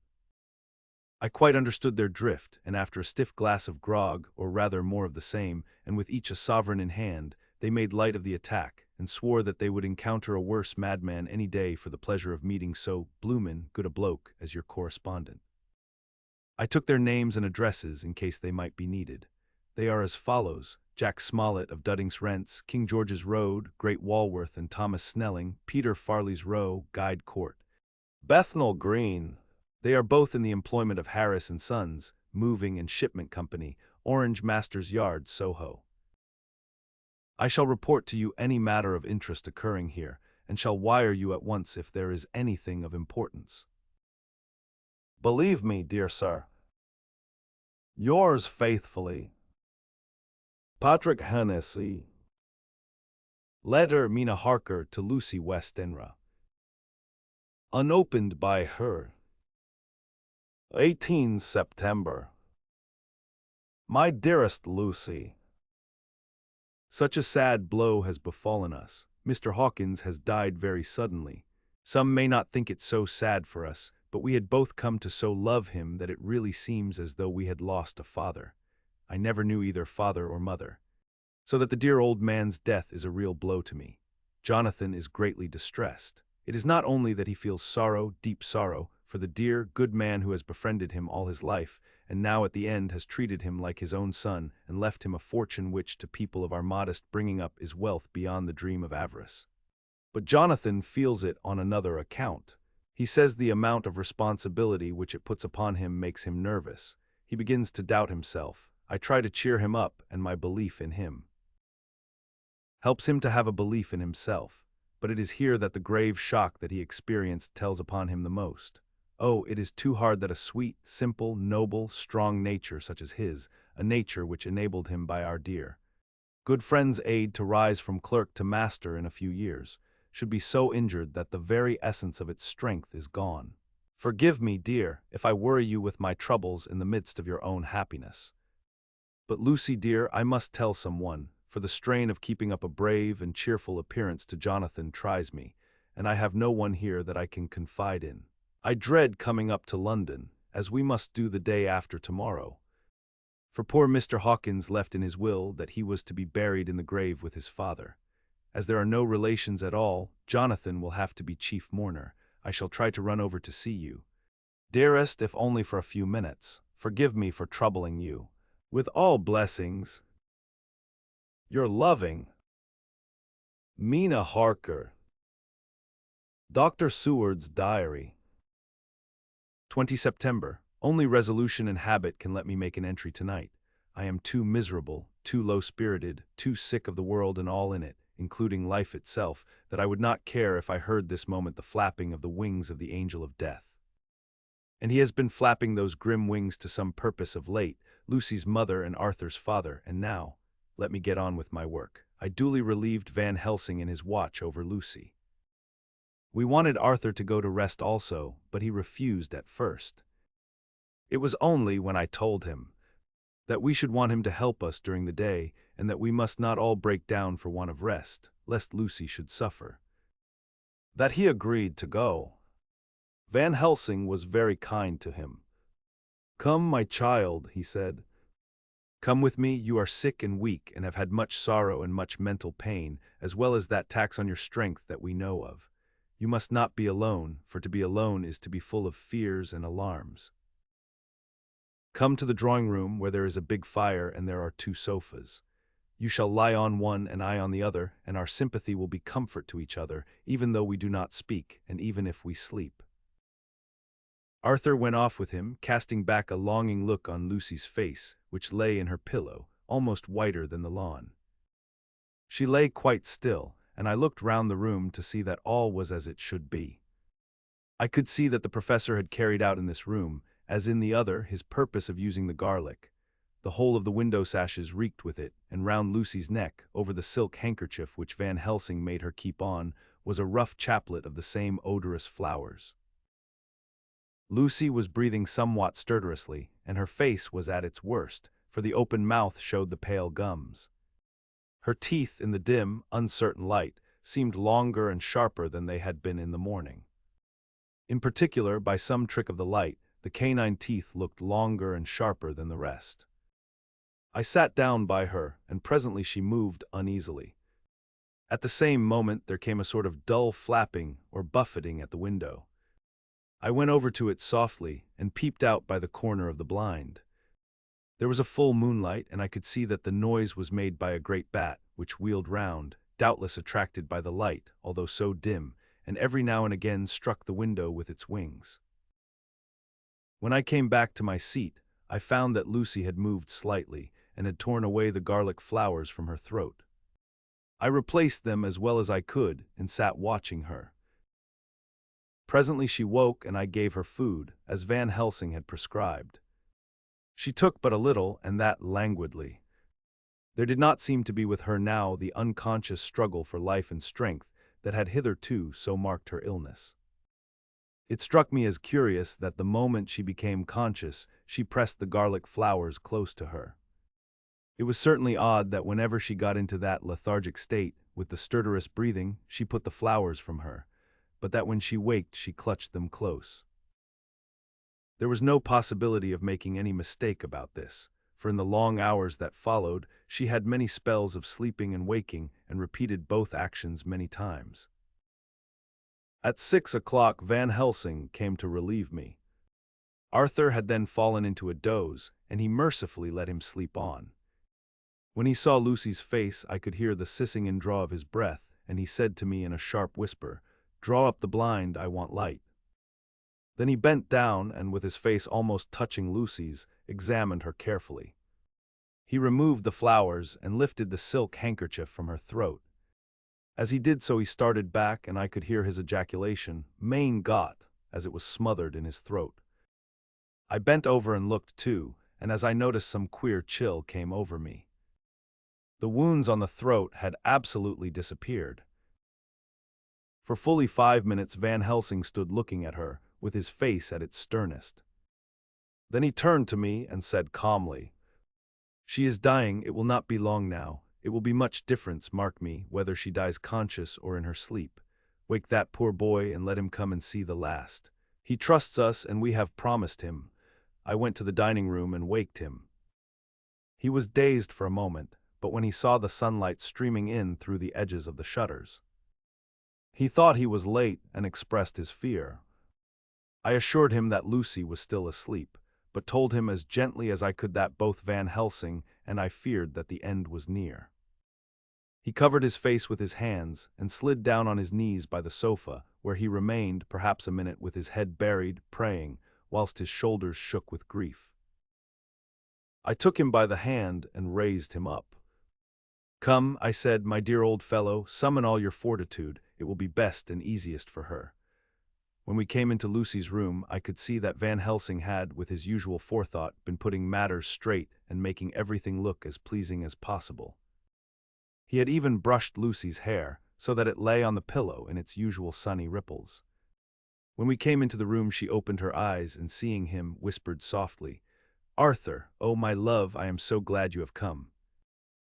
I quite understood their drift, and after a stiff glass of grog, or rather more of the same, and with each a sovereign in hand, they made light of the attack, and swore that they would encounter a worse madman any day for the pleasure of meeting so bloomin' good a bloke as your correspondent. I took their names and addresses in case they might be needed. They are as follows: Jack Smollett of Dudding's Rents, King George's Road, Great Walworth, and Thomas Snelling, Peter Farley's Row, Guide Court, Bethnal Green. They are both in the employment of Harris and Sons, Moving and Shipment Company, Orange Masters Yard, Soho. I shall report to you any matter of interest occurring here, and shall wire you at once if there is anything of importance. Believe me, dear sir, yours faithfully, Patrick Hennessy. Letter Mina Harker to Lucy Westenra. Unopened by her. 18 September. My dearest Lucy, such a sad blow has befallen us. Mr. Hawkins has died very suddenly. Some may not think it so sad for us, but we had both come to so love him that it really seems as though we had lost a father. I never knew either father or mother, so that the dear old man's death is a real blow to me. Jonathan is greatly distressed. It is not only that he feels sorrow, deep sorrow, for the dear, good man who has befriended him all his life, and now at the end has treated him like his own son, and left him a fortune which, to people of our modest bringing up, is wealth beyond the dream of avarice. But Jonathan feels it on another account. He says the amount of responsibility which it puts upon him makes him nervous. He begins to doubt himself. I try to cheer him up, and my belief in him helps him to have a belief in himself. But it is here that the grave shock that he experienced tells upon him the most. Oh, it is too hard that a sweet, simple, noble, strong nature such as his, a nature which enabled him by our dear good friend's aid to rise from clerk to master in a few years, should be so injured that the very essence of its strength is gone. Forgive me, dear, if I worry you with my troubles in the midst of your own happiness. But Lucy, dear, I must tell someone, for the strain of keeping up a brave and cheerful appearance to Jonathan tries me, and I have no one here that I can confide in. I dread coming up to London, as we must do the day after tomorrow. For poor Mr. Hawkins left in his will that he was to be buried in the grave with his father. As there are no relations at all, Jonathan will have to be chief mourner. I shall try to run over to see you. Dearest, if only for a few minutes, forgive me for troubling you. With all blessings, your loving Mina Harker. Dr. Seward's Diary. 20 September. Only resolution and habit can let me make an entry tonight. I am too miserable, too low-spirited, too sick of the world and all in it, including life itself, that I would not care if I heard this moment the flapping of the wings of the angel of death. And he has been flapping those grim wings to some purpose of late, Lucy's mother and Arthur's father, and now, let me get on with my work. I duly relieved Van Helsing in his watch over Lucy. We wanted Arthur to go to rest also, but he refused at first. It was only when I told him that we should want him to help us during the day, and that we must not all break down for want of rest, lest Lucy should suffer, that he agreed to go. Van Helsing was very kind to him. "Come, my child," he said. "Come with me, you are sick and weak, and have had much sorrow and much mental pain, as well as that tax on your strength that we know of. You must not be alone, for to be alone is to be full of fears and alarms. Come to the drawing-room, where there is a big fire and there are 2 sofas. You shall lie on one and I on the other, and our sympathy will be comfort to each other, even though we do not speak, and even if we sleep." Arthur went off with him, casting back a longing look on Lucy's face, which lay in her pillow, almost whiter than the lawn. She lay quite still, and I looked round the room to see that all was as it should be. I could see that the professor had carried out in this room, as in the other, his purpose of using the garlic. The whole of the window sashes reeked with it, and round Lucy's neck, over the silk handkerchief which Van Helsing made her keep on, was a rough chaplet of the same odorous flowers. Lucy was breathing somewhat stertorously, and her face was at its worst, for the open mouth showed the pale gums. Her teeth, in the dim, uncertain light, seemed longer and sharper than they had been in the morning. In particular, by some trick of the light, the canine teeth looked longer and sharper than the rest. I sat down by her, and presently she moved uneasily. At the same moment there came a sort of dull flapping or buffeting at the window. I went over to it softly, and peeped out by the corner of the blind. There was a full moonlight, and I could see that the noise was made by a great bat, which wheeled round, doubtless attracted by the light, although so dim, and every now and again struck the window with its wings. When I came back to my seat, I found that Lucy had moved slightly, and had torn away the garlic flowers from her throat. I replaced them as well as I could, and sat watching her. Presently she woke, and I gave her food, as Van Helsing had prescribed. She took but a little, and that languidly. There did not seem to be with her now the unconscious struggle for life and strength that had hitherto so marked her illness. It struck me as curious that the moment she became conscious, she pressed the garlic flowers close to her. It was certainly odd that whenever she got into that lethargic state, with the stertorous breathing, she put the flowers from her, but that when she waked she clutched them close. There was no possibility of making any mistake about this, for in the long hours that followed, she had many spells of sleeping and waking, and repeated both actions many times. At 6 o'clock Van Helsing came to relieve me. Arthur had then fallen into a doze, and he mercifully let him sleep on. When he saw Lucy's face, I could hear the sissing and draw of his breath, and he said to me in a sharp whisper, "Draw up the blind, I want light." Then he bent down and, with his face almost touching Lucy's, examined her carefully. He removed the flowers and lifted the silk handkerchief from her throat. As he did so, he started back, and I could hear his ejaculation, "Mein Gott," as it was smothered in his throat. I bent over and looked too, and as I noticed, some queer chill came over me. The wounds on the throat had absolutely disappeared. For fully 5 minutes Van Helsing stood looking at her, with his face at its sternest. Then he turned to me and said calmly, "She is dying, it will not be long now. It will be much difference, mark me, whether she dies conscious or in her sleep. Wake that poor boy and let him come and see the last. He trusts us and we have promised him." I went to the dining room and waked him. He was dazed for a moment, but when he saw the sunlight streaming in through the edges of the shutters, he thought he was late and expressed his fear. I assured him that Lucy was still asleep, but told him as gently as I could that both Van Helsing and I feared that the end was near. He covered his face with his hands and slid down on his knees by the sofa, where he remained perhaps a minute with his head buried, praying, whilst his shoulders shook with grief. I took him by the hand and raised him up. "Come," I said, "my dear old fellow, summon all your fortitude. It will be best and easiest for her." When we came into Lucy's room, I could see that Van Helsing had, with his usual forethought, been putting matters straight and making everything look as pleasing as possible. He had even brushed Lucy's hair, so that it lay on the pillow in its usual sunny ripples. When we came into the room, she opened her eyes and, seeing him, whispered softly, "Arthur, oh my love, I am so glad you have come."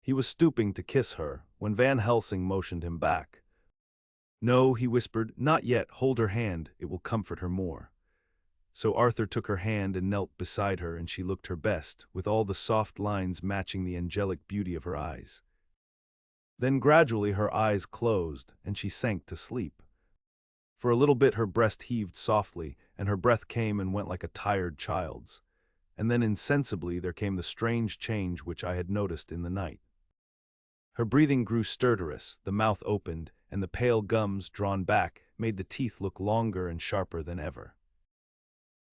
He was stooping to kiss her, when Van Helsing motioned him back. "No," he whispered, "not yet, hold her hand, it will comfort her more." So Arthur took her hand and knelt beside her, and she looked her best, with all the soft lines matching the angelic beauty of her eyes. Then gradually her eyes closed, and she sank to sleep. For a little bit her breast heaved softly, and her breath came and went like a tired child's. And then insensibly there came the strange change which I had noticed in the night. Her breathing grew stertorous, the mouth opened, and the pale gums, drawn back, made the teeth look longer and sharper than ever.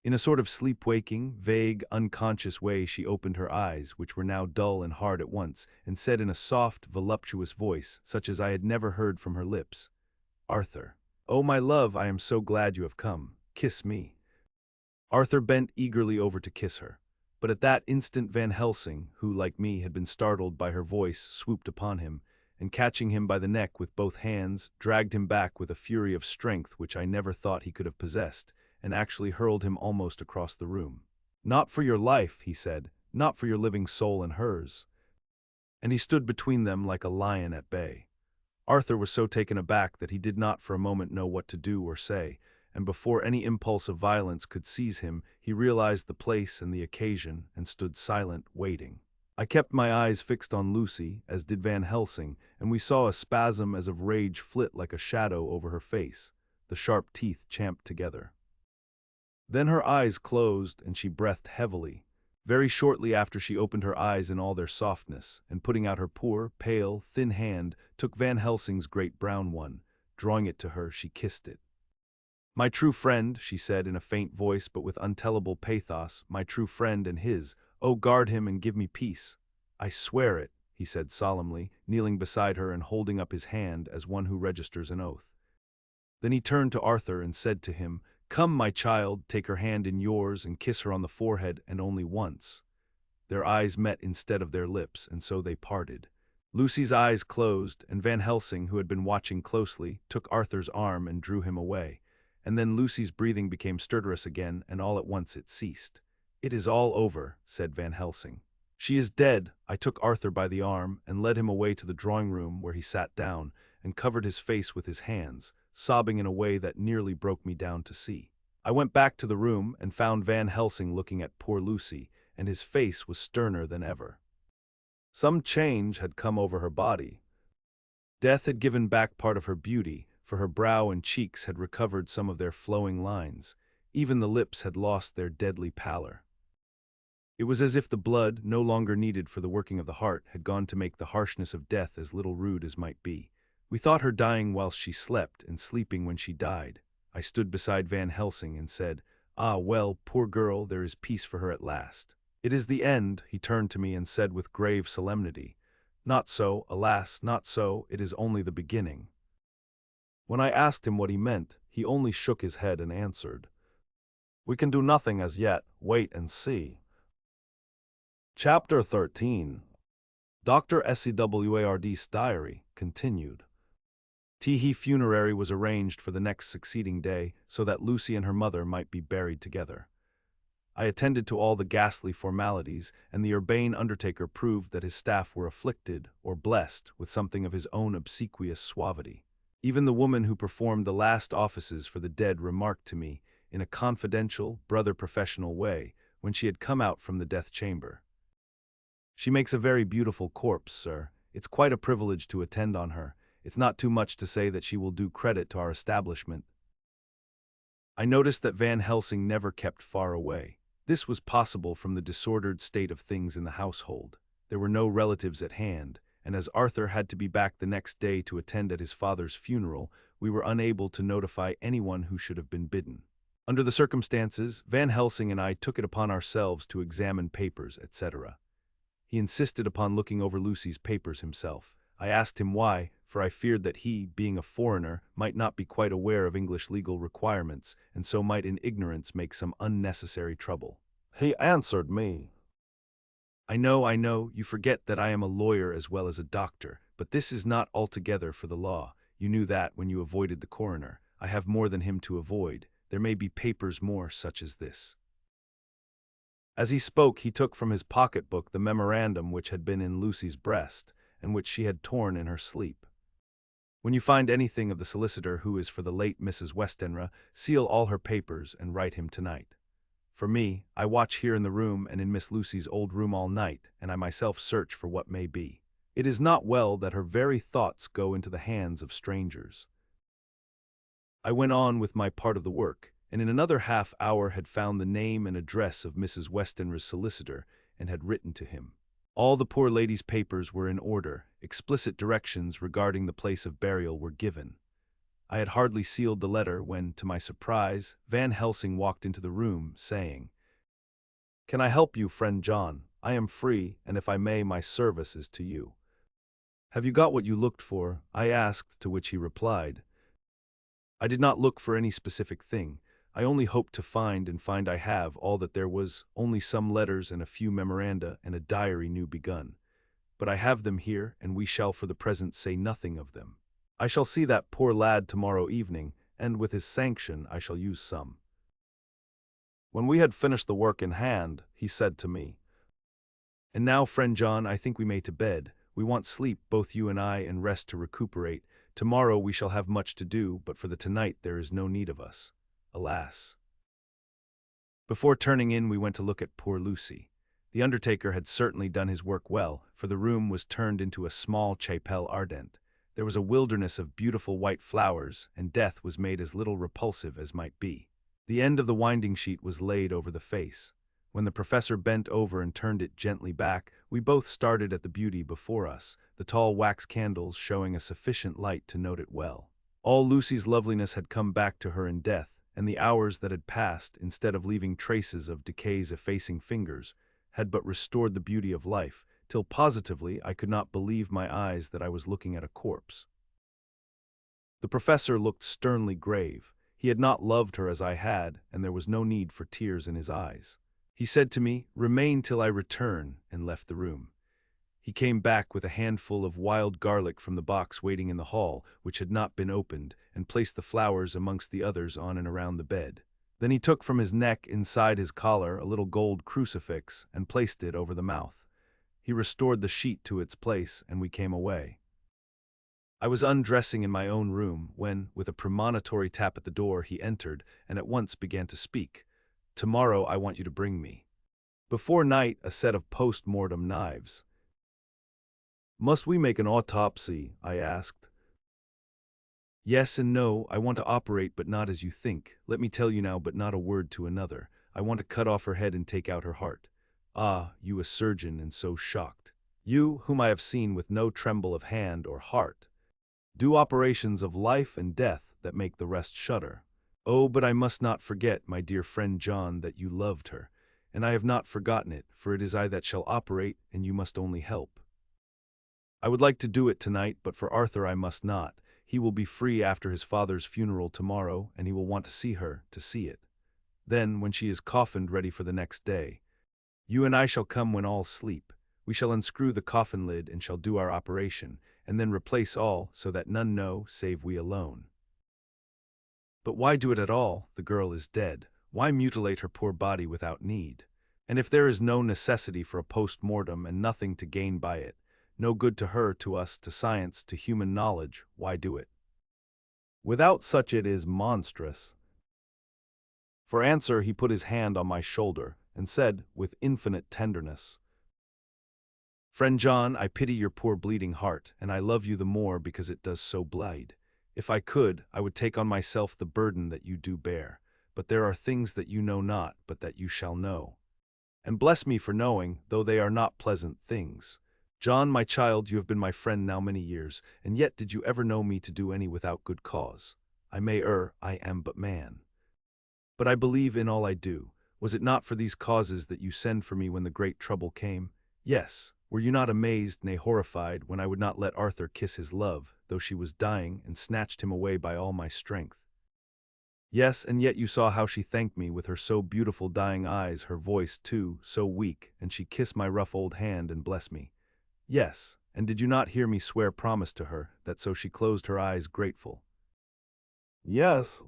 In a sort of sleep-waking, vague, unconscious way she opened her eyes, which were now dull and hard at once, and said in a soft, voluptuous voice, such as I had never heard from her lips, "Arthur, oh my love, I am so glad you have come. Kiss me." Arthur bent eagerly over to kiss her, but at that instant Van Helsing, who, like me, had been startled by her voice, swooped upon him, and catching him by the neck with both hands, dragged him back with a fury of strength which I never thought he could have possessed, and actually hurled him almost across the room. "Not for your life," he said, "not for your living soul and hers." And he stood between them like a lion at bay. Arthur was so taken aback that he did not for a moment know what to do or say, and before any impulse of violence could seize him, he realized the place and the occasion, and stood silent, waiting. I kept my eyes fixed on Lucy, as did Van Helsing, and we saw a spasm as of rage flit like a shadow over her face, the sharp teeth champed together. Then her eyes closed, and she breathed heavily. Very shortly after she opened her eyes in all their softness, and putting out her poor, pale, thin hand, took Van Helsing's great brown one. Drawing it to her, she kissed it. "My true friend," she said in a faint voice but with untellable pathos, "my true friend and his, oh guard him and give me peace." "I swear it," he said solemnly, kneeling beside her and holding up his hand as one who registers an oath. Then he turned to Arthur and said to him, "Come, my child, take her hand in yours and kiss her on the forehead, and only once." Their eyes met instead of their lips, and so they parted. Lucy's eyes closed, and Van Helsing, who had been watching closely, took Arthur's arm and drew him away. And then Lucy's breathing became stertorous again, and all at once it ceased. "It is all over," said Van Helsing. "She is dead." I took Arthur by the arm and led him away to the drawing-room, where he sat down and covered his face with his hands, sobbing in a way that nearly broke me down to see. I went back to the room and found Van Helsing looking at poor Lucy, and his face was sterner than ever. Some change had come over her body. Death had given back part of her beauty, for her brow and cheeks had recovered some of their flowing lines. Even the lips had lost their deadly pallor. It was as if the blood, no longer needed for the working of the heart, had gone to make the harshness of death as little rude as might be. We thought her dying whilst she slept, and sleeping when she died. I stood beside Van Helsing and said, Ah, well, poor girl, there is peace for her at last. It is the end, he turned to me and said with grave solemnity. Not so, alas, not so, it is only the beginning. When I asked him what he meant, he only shook his head and answered, We can do nothing as yet, wait and see. Chapter 13. Dr. Seward's diary, continued. Teehee funerary was arranged for the next succeeding day so that Lucy and her mother might be buried together. I attended to all the ghastly formalities, and the urbane undertaker proved that his staff were afflicted or blessed with something of his own obsequious suavity. Even the woman who performed the last offices for the dead remarked to me, in a confidential, brother-professional way, when she had come out from the death chamber. She makes a very beautiful corpse, sir. It's quite a privilege to attend on her. It's not too much to say that she will do credit to our establishment. I noticed that Van Helsing never kept far away. This was possible from the disordered state of things in the household. There were no relatives at hand, and as Arthur had to be back the next day to attend at his father's funeral, we were unable to notify anyone who should have been bidden. Under the circumstances, Van Helsing and I took it upon ourselves to examine papers, etc. He insisted upon looking over Lucy's papers himself. I asked him why, for I feared that he, being a foreigner, might not be quite aware of English legal requirements, and so might in ignorance make some unnecessary trouble. He answered me, I know, you forget that I am a lawyer as well as a doctor, but this is not altogether for the law. You knew that when you avoided the coroner. I have more than him to avoid. There may be papers more such as this. As he spoke, he took from his pocketbook the memorandum which had been in Lucy's breast, and which she had torn in her sleep. When you find anything of the solicitor who is for the late Mrs. Westenra, seal all her papers and write him tonight. For me, I watch here in the room and in Miss Lucy's old room all night, and I myself search for what may be. It is not well that her very thoughts go into the hands of strangers. I went on with my part of the work, and in another half hour had found the name and address of Mrs. Westenra's solicitor, and had written to him. All the poor lady's papers were in order. Explicit directions regarding the place of burial were given. I had hardly sealed the letter when, to my surprise, Van Helsing walked into the room, saying, Can I help you, friend John? I am free, and if I may, my service is to you. Have you got what you looked for? I asked, to which he replied, I did not look for any specific thing. I only hoped to find I have all that there was, only some letters and a few memoranda and a diary new begun. But I have them here, and we shall for the present say nothing of them. I shall see that poor lad tomorrow evening, and with his sanction I shall use some. When we had finished the work in hand, he said to me, And now, friend John, I think we may to bed. We want sleep, both you and I, and rest to recuperate. Tomorrow we shall have much to do, but for the tonight there is no need of us. Alas. Before turning in, we went to look at poor Lucy. The undertaker had certainly done his work well, for the room was turned into a small chapelle ardente. There was a wilderness of beautiful white flowers, and death was made as little repulsive as might be. The end of the winding sheet was laid over the face. When the professor bent over and turned it gently back, we both started at the beauty before us, the tall wax candles showing a sufficient light to note it well. All Lucy's loveliness had come back to her in death, and the hours that had passed, instead of leaving traces of decay's effacing fingers, had but restored the beauty of life, till positively I could not believe my eyes that I was looking at a corpse. The professor looked sternly grave. He had not loved her as I had, and there was no need for tears in his eyes. He said to me, Remain till I return, and left the room. He came back with a handful of wild garlic from the box waiting in the hall, which had not been opened, and placed the flowers amongst the others on and around the bed. Then he took from his neck inside his collar a little gold crucifix and placed it over the mouth. He restored the sheet to its place, and we came away. I was undressing in my own room when, with a premonitory tap at the door, he entered and at once began to speak. Tomorrow I want you to bring me, before night, a set of post-mortem knives. Must we make an autopsy? I asked. Yes and no. I want to operate, but not as you think. Let me tell you now, but not a word to another. I want to cut off her head and take out her heart. Ah, you a surgeon and so shocked. You, whom I have seen with no tremble of hand or heart, do operations of life and death that make the rest shudder. Oh, but I must not forget, my dear friend John, that you loved her, and I have not forgotten it, for it is I that shall operate, and you must only help. I would like to do it tonight, but for Arthur I must not. He will be free after his father's funeral tomorrow, and he will want to see her, to see it. Then, when she is coffined ready for the next day, you and I shall come when all sleep. We shall unscrew the coffin lid and shall do our operation, and then replace all, so that none know, save we alone. But why do it at all? The girl is dead. Why mutilate her poor body without need? And if there is no necessity for a post-mortem and nothing to gain by it, no good to her, to us, to science, to human knowledge, why do it? Without such it is monstrous. For answer he put his hand on my shoulder, and said, with infinite tenderness, Friend John, I pity your poor bleeding heart, and I love you the more because it does so bleed. If I could, I would take on myself the burden that you do bear, but there are things that you know not, but that you shall know. And bless me for knowing, though they are not pleasant things. John, my child, you have been my friend now many years, and yet did you ever know me to do any without good cause? I may err, I am but man. But I believe in all I do. Was it not for these causes that you sent for me when the great trouble came? Yes. Were you not amazed, nay horrified, when I would not let Arthur kiss his love, though she was dying, and snatched him away by all my strength? Yes, and yet you saw how she thanked me with her so beautiful dying eyes, her voice, too, so weak, and she kissed my rough old hand and blessed me. Yes, and did you not hear me swear promise to her, that so she closed her eyes grateful? Yes.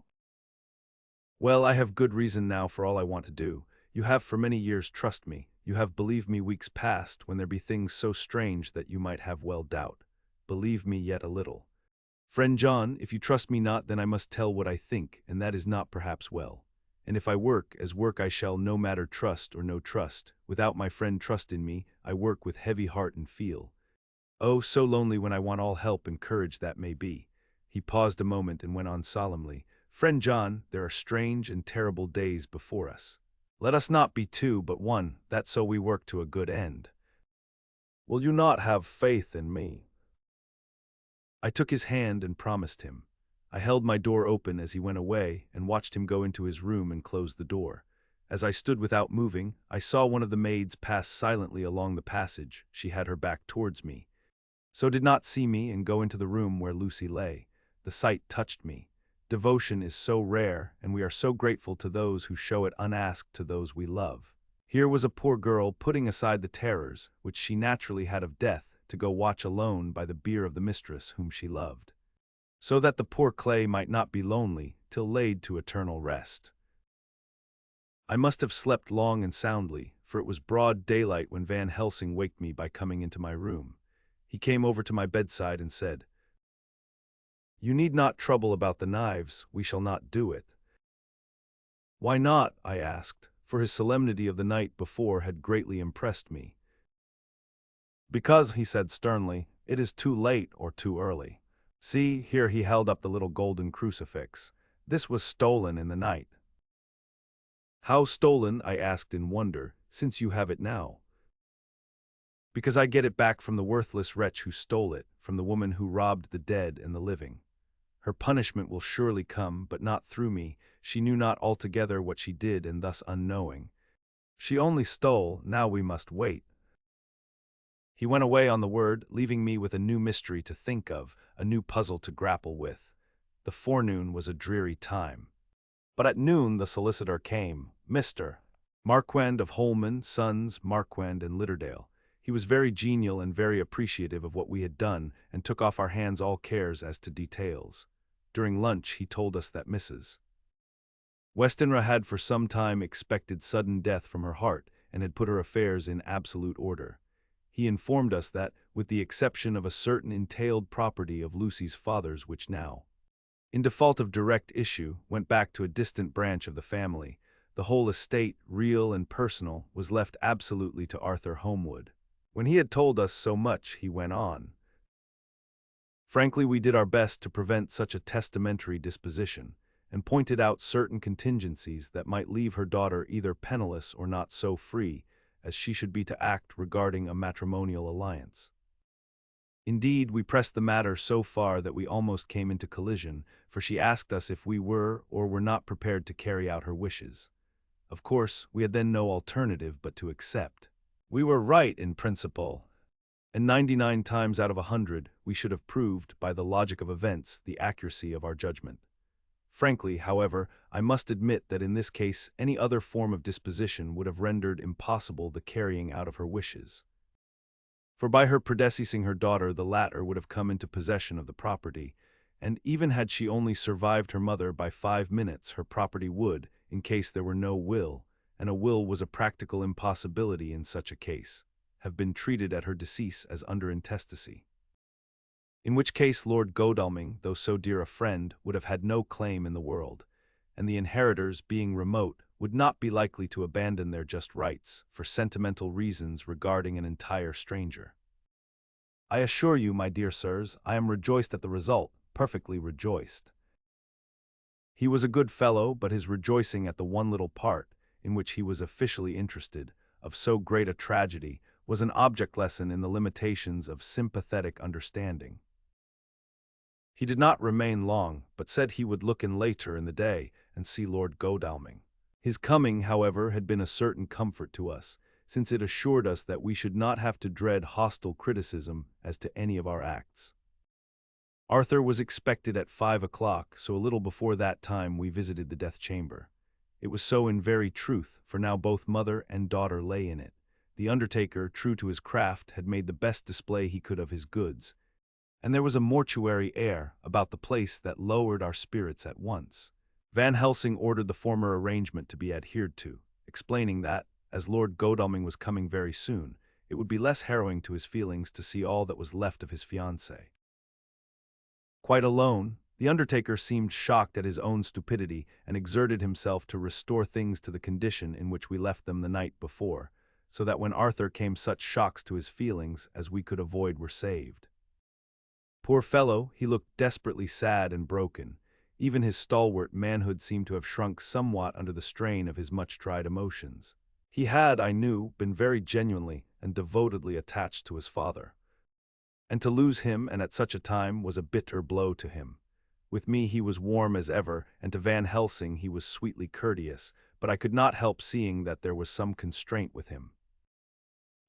Well, I have good reason now for all I want to do. You have for many years trust me. You have believed me weeks past, when there be things so strange that you might have well doubt. Believe me yet a little. Friend John, if you trust me not, then I must tell what I think, and that is not perhaps well. And if I work, as work I shall, no matter trust or no trust, without my friend trust in me, I work with heavy heart and feel. Oh, so lonely when I want all help and courage that may be. He paused a moment and went on solemnly, Friend John, there are strange and terrible days before us. Let us not be two, but one, that so we work to a good end. Will you not have faith in me? I took his hand and promised him. I held my door open as he went away and watched him go into his room and close the door. As I stood without moving, I saw one of the maids pass silently along the passage. She had her back towards me, so did not see me, and go into the room where Lucy lay. The sight touched me. Devotion is so rare, and we are so grateful to those who show it unasked to those we love. Here was a poor girl putting aside the terrors, which she naturally had of death, to go watch alone by the bier of the mistress whom she loved, so that the poor clay might not be lonely, till laid to eternal rest. I must have slept long and soundly, for it was broad daylight when Van Helsing waked me by coming into my room. He came over to my bedside and said, You need not trouble about the knives, we shall not do it. Why not? I asked, for his solemnity of the night before had greatly impressed me. Because, he said sternly, it is too late or too early. See, here he held up the little golden crucifix. This was stolen in the night. How stolen? I asked in wonder, since you have it now. Because I get it back from the worthless wretch who stole it, from the woman who robbed the dead and the living. Her punishment will surely come, but not through me. She knew not altogether what she did, and thus unknowing. She only stole, now we must wait. He went away on the word, leaving me with a new mystery to think of, a new puzzle to grapple with. The forenoon was a dreary time. But at noon the solicitor came, Mr. Marquand of Holman, Sons, Marquand and Litterdale. He was very genial and very appreciative of what we had done, and took off our hands all cares as to details. During lunch he told us that Mrs. Westenra had for some time expected sudden death from her heart, and had put her affairs in absolute order. He informed us that, with the exception of a certain entailed property of Lucy's father's which now, in default of direct issue, went back to a distant branch of the family, the whole estate, real and personal, was left absolutely to Arthur Holmwood. When he had told us so much, he went on. Frankly, we did our best to prevent such a testamentary disposition, and pointed out certain contingencies that might leave her daughter either penniless or not so free as she should be to act regarding a matrimonial alliance. Indeed, we pressed the matter so far that we almost came into collision, for she asked us if we were or were not prepared to carry out her wishes. Of course, we had then no alternative but to accept. We were right in principle, and 99 times out of 100 we should have proved, by the logic of events, the accuracy of our judgment. Frankly, however, I must admit that in this case any other form of disposition would have rendered impossible the carrying out of her wishes. For by her predeceasing her daughter, the latter would have come into possession of the property, and even had she only survived her mother by 5 minutes, her property would, in case there were no will, and a will was a practical impossibility in such a case, have been treated at her decease as under intestacy. In which case Lord Godalming, though so dear a friend, would have had no claim in the world, and the inheritors, being remote, would not be likely to abandon their just rights for sentimental reasons regarding an entire stranger. I assure you, my dear sirs, I am rejoiced at the result, perfectly rejoiced. He was a good fellow, but his rejoicing at the one little part, in which he was officially interested, of so great a tragedy, was an object lesson in the limitations of sympathetic understanding. He did not remain long, but said he would look in later in the day and see Lord Godalming. His coming, however, had been a certain comfort to us, since it assured us that we should not have to dread hostile criticism as to any of our acts. Arthur was expected at 5 o'clock, so a little before that time we visited the death chamber. It was so in very truth, for now both mother and daughter lay in it. The undertaker, true to his craft, had made the best display he could of his goods, and there was a mortuary air about the place that lowered our spirits at once. Van Helsing ordered the former arrangement to be adhered to, explaining that, as Lord Godalming was coming very soon, it would be less harrowing to his feelings to see all that was left of his fiancée. Quite alone, the undertaker seemed shocked at his own stupidity and exerted himself to restore things to the condition in which we left them the night before, so that when Arthur came such shocks to his feelings as we could avoid were saved. Poor fellow, he looked desperately sad and broken. Even his stalwart manhood seemed to have shrunk somewhat under the strain of his much-tried emotions. He had, I knew, been very genuinely and devotedly attached to his father, and to lose him, and at such a time, was a bitter blow to him. With me he was warm as ever, and to Van Helsing he was sweetly courteous, but I could not help seeing that there was some constraint with him.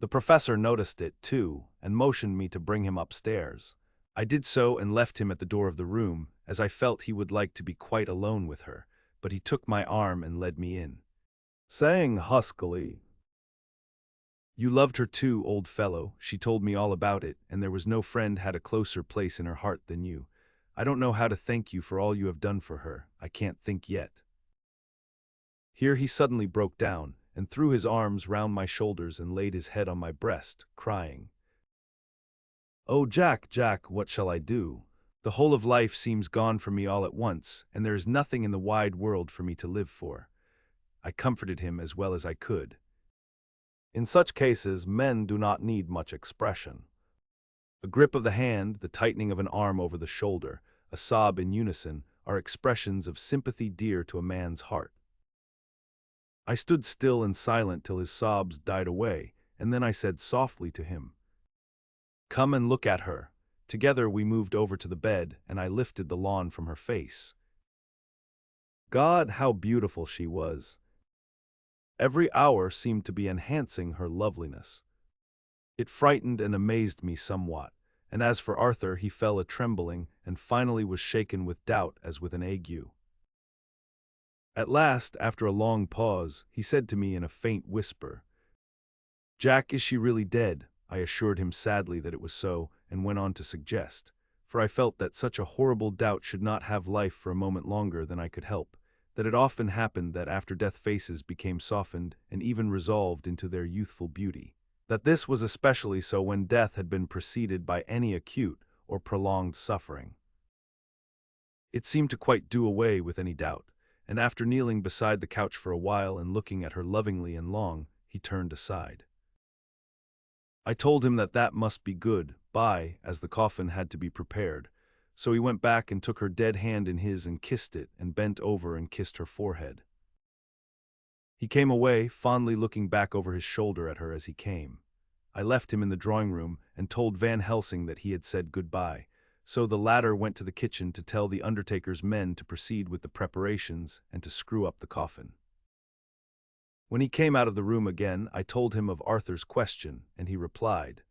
The professor noticed it, too, and motioned me to bring him upstairs. I did so and left him at the door of the room, as I felt he would like to be quite alone with her, but he took my arm and led me in, saying huskily, "You loved her too, old fellow. She told me all about it, and there was no friend had a closer place in her heart than you. I don't know how to thank you for all you have done for her. I can't think yet." Here he suddenly broke down, and threw his arms round my shoulders and laid his head on my breast, crying, "Oh, Jack, Jack, what shall I do? The whole of life seems gone from me all at once, and there is nothing in the wide world for me to live for." I comforted him as well as I could. In such cases, men do not need much expression. A grip of the hand, the tightening of an arm over the shoulder, a sob in unison, are expressions of sympathy dear to a man's heart. I stood still and silent till his sobs died away, and then I said softly to him, "Come and look at her." Together we moved over to the bed, and I lifted the lawn from her face. God, how beautiful she was! Every hour seemed to be enhancing her loveliness. It frightened and amazed me somewhat, and as for Arthur, he fell a-trembling, and finally was shaken with doubt as with an ague. At last, after a long pause, he said to me in a faint whisper, "Jack, is she really dead?" I assured him sadly that it was so, and went on to suggest, for I felt that such a horrible doubt should not have life for a moment longer than I could help, that it often happened that after death faces became softened and even resolved into their youthful beauty, that this was especially so when death had been preceded by any acute or prolonged suffering. It seemed to quite do away with any doubt, and after kneeling beside the couch for a while and looking at her lovingly and long, he turned aside. I told him that that must be good, as the coffin had to be prepared, so he went back and took her dead hand in his and kissed it, and bent over and kissed her forehead. He came away, fondly looking back over his shoulder at her as he came. I left him in the drawing room and told Van Helsing that he had said goodbye. So the latter went to the kitchen to tell the undertaker's men to proceed with the preparations and to screw up the coffin. When he came out of the room again, I told him of Arthur's question, and he replied,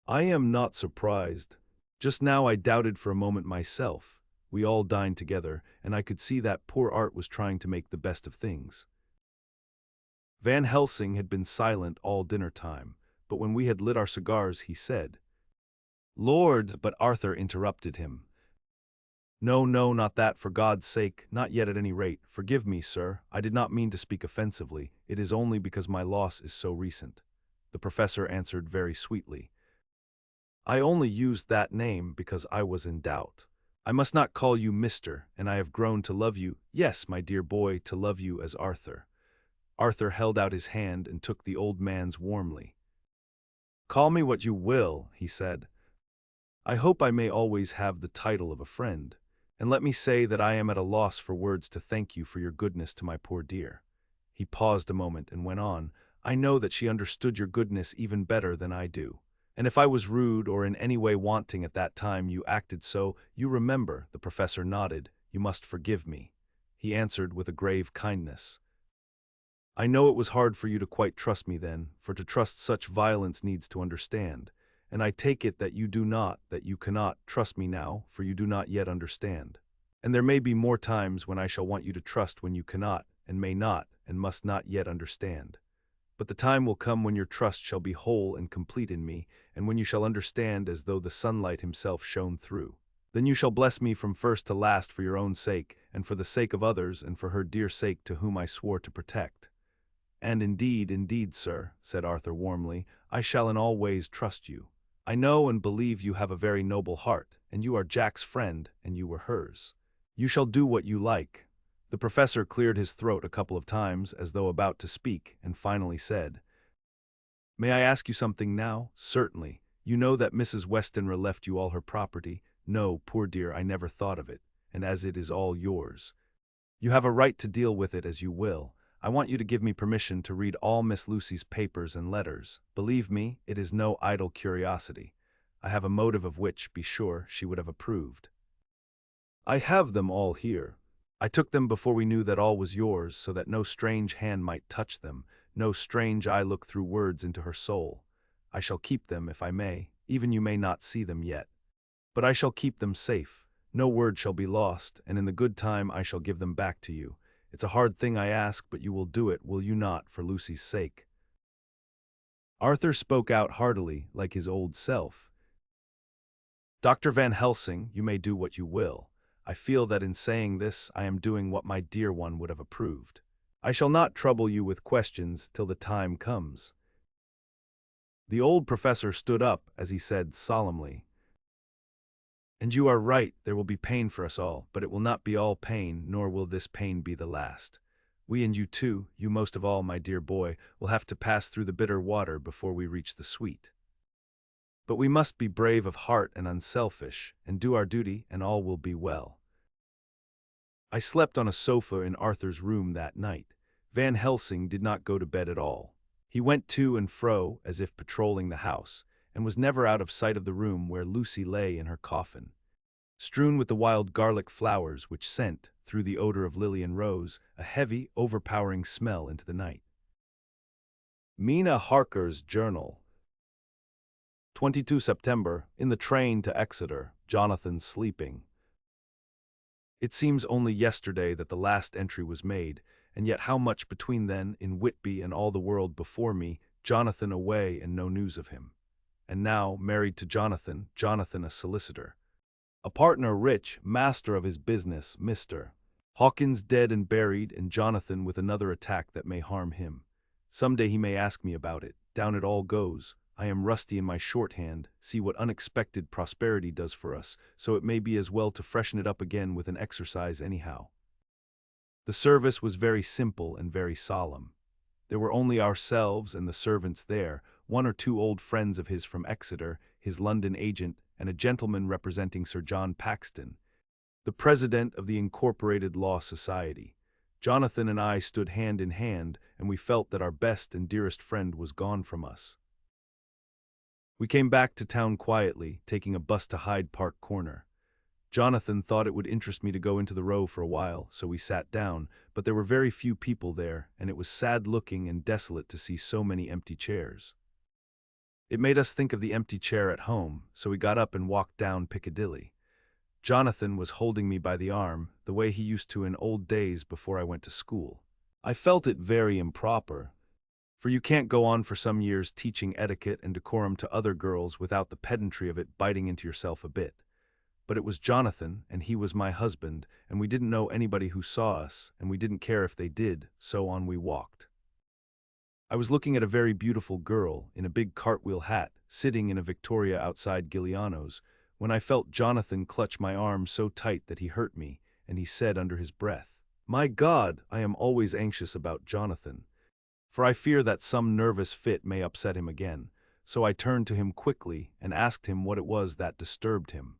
"I am not surprised. Just now I doubted for a moment myself. We all dined together, and I could see that poor Art was trying to make the best of things." Van Helsing had been silent all dinner time, but when we had lit our cigars he said, "Lord," but Arthur interrupted him. "No, no, not that, for God's sake, not yet at any rate. Forgive me, sir, I did not mean to speak offensively. It is only because my loss is so recent." The professor answered very sweetly, "I only used that name because I was in doubt. I must not call you Mr., and I have grown to love you, yes, my dear boy, to love you as Arthur." Arthur held out his hand and took the old man's warmly. "Call me what you will," he said. "I hope I may always have the title of a friend. And let me say that I am at a loss for words to thank you for your goodness to my poor dear." He paused a moment and went on, "I know that she understood your goodness even better than I do. And if I was rude or in any way wanting at that time you acted so, you remember," the professor nodded, "you must forgive me." He answered with a grave kindness, "I know it was hard for you to quite trust me then, for to trust such violence needs to understand. And I take it that you do not, that you cannot, trust me now, for you do not yet understand. And there may be more times when I shall want you to trust when you cannot, and may not, and must not yet understand. But the time will come when your trust shall be whole and complete in me, and when you shall understand as though the sunlight himself shone through. Then you shall bless me from first to last for your own sake, and for the sake of others, and for her dear sake to whom I swore to protect." "And indeed, sir," said Arthur warmly, "I shall in all ways trust you. I know and believe you have a very noble heart, and you are Jack's friend, and you were hers. You shall do what you like." The professor cleared his throat a couple of times as though about to speak, and finally said, "May I ask you something now?" "Certainly. You know that Mrs. Westenra left you all her property." "No, poor dear, I never thought of it, and as it is all yours, you have a right to deal with it as you will. I want you to give me permission to read all Miss Lucy's papers and letters. Believe me, it is no idle curiosity. I have a motive of which, be sure, she would have approved. I have them all here. I took them before we knew that all was yours, so that no strange hand might touch them, no strange eye look through words into her soul. I shall keep them, if I may, even you may not see them yet. But I shall keep them safe. No word shall be lost, and in the good time I shall give them back to you. It's a hard thing I ask, but you will do it, will you not, for Lucy's sake?" Arthur spoke out heartily, like his old self. "Dr. Van Helsing, you may do what you will. I feel that in saying this I am doing what my dear one would have approved. I shall not trouble you with questions till the time comes." The old professor stood up as he said solemnly, "And you are right, there will be pain for us all, but it will not be all pain, nor will this pain be the last. We and you too, you most of all, my dear boy, will have to pass through the bitter water before we reach the sweet. But we must be brave of heart and unselfish, and do our duty, and all will be well." I slept on a sofa in Arthur's room that night. Van Helsing did not go to bed at all. He went to and fro, as if patrolling the house, and was never out of sight of the room where Lucy lay in her coffin, strewn with the wild garlic flowers which sent, through the odor of lily and rose, a heavy, overpowering smell into the night. Mina Harker's Journal. 22 September, in the train to Exeter, Jonathan sleeping. It seems only yesterday that the last entry was made, and yet how much between then, in Whitby and all the world before me, Jonathan away and no news of him. And now, married to Jonathan, Jonathan a solicitor. A partner rich, master of his business, Mr. Hawkins dead and buried, and Jonathan with another attack that may harm him. Some day he may ask me about it. Down it all goes. I am rusty in my shorthand, see what unexpected prosperity does for us, so it may be as well to freshen it up again with an exercise anyhow. The service was very simple and very solemn. There were only ourselves and the servants there, one or two old friends of his from Exeter, his London agent, and a gentleman representing Sir John Paxton, the president of the Incorporated Law Society. Jonathan and I stood hand in hand, and we felt that our best and dearest friend was gone from us. We came back to town quietly, taking a bus to Hyde Park Corner. Jonathan thought it would interest me to go into the Row for a while, so we sat down, but there were very few people there, and it was sad-looking and desolate to see so many empty chairs. It made us think of the empty chair at home, so we got up and walked down Piccadilly. Jonathan was holding me by the arm, the way he used to in old days before I went to school. I felt it very improper, for you can't go on for some years teaching etiquette and decorum to other girls without the pedantry of it biting into yourself a bit. But it was Jonathan, and he was my husband, and we didn't know anybody who saw us, and we didn't care if they did, so on we walked. I was looking at a very beautiful girl, in a big cartwheel hat, sitting in a Victoria outside Giuliano's, when I felt Jonathan clutch my arm so tight that he hurt me, and he said under his breath, "My God, I am always anxious about Jonathan, for I fear that some nervous fit may upset him again," so I turned to him quickly and asked him what it was that disturbed him.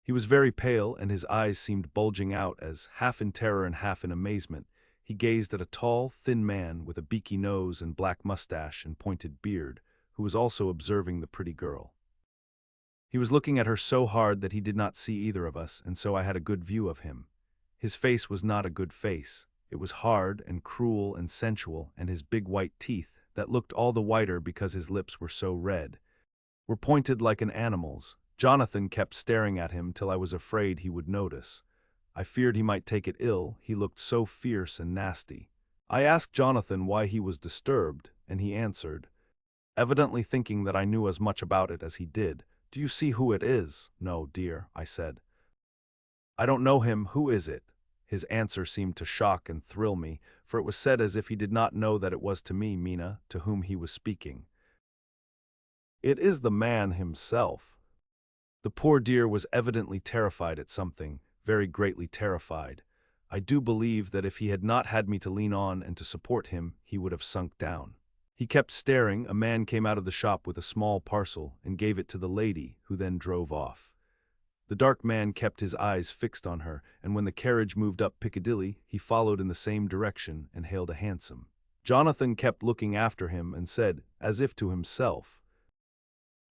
He was very pale, and his eyes seemed bulging out as, half in terror and half in amazement, he gazed at a tall, thin man with a beaky nose and black mustache and pointed beard, who was also observing the pretty girl. He was looking at her so hard that he did not see either of us, and so I had a good view of him. His face was not a good face. It was hard and cruel and sensual, and his big white teeth, that looked all the whiter because his lips were so red, were pointed like an animal's. Jonathan kept staring at him till I was afraid he would notice. I feared he might take it ill, he looked so fierce and nasty. I asked Jonathan why he was disturbed, and he answered, evidently thinking that I knew as much about it as he did, "Do you see who it is?" "No, dear," I said. "I don't know him. Who is it?" His answer seemed to shock and thrill me, for it was said as if he did not know that it was to me, Mina, to whom he was speaking. "It is the man himself." The poor dear was evidently terrified at something, very greatly terrified. I do believe that if he had not had me to lean on and to support him, he would have sunk down. He kept staring. A man came out of the shop with a small parcel and gave it to the lady, who then drove off. The dark man kept his eyes fixed on her, and when the carriage moved up Piccadilly, he followed in the same direction and hailed a hansom. Jonathan kept looking after him and said, as if to himself,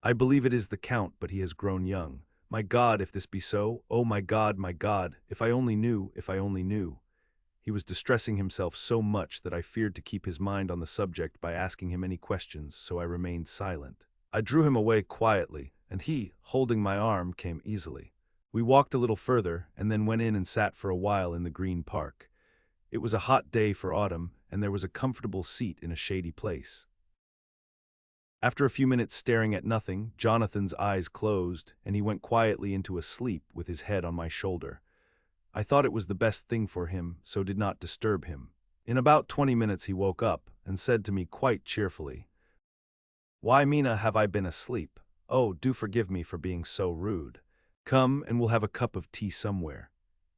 "I believe it is the Count, but he has grown young. My God, if this be so, oh my God, if I only knew, if I only knew." He was distressing himself so much that I feared to keep his mind on the subject by asking him any questions, so I remained silent. I drew him away quietly, and he, holding my arm, came easily. We walked a little further, and then went in and sat for a while in the Green Park. It was a hot day for autumn, and there was a comfortable seat in a shady place. After a few minutes staring at nothing, Jonathan's eyes closed, and he went quietly into a sleep with his head on my shoulder. I thought it was the best thing for him, so did not disturb him. In about 20 minutes he woke up, and said to me quite cheerfully, "Why, Mina, have I been asleep? Oh, do forgive me for being so rude. Come, and we'll have a cup of tea somewhere."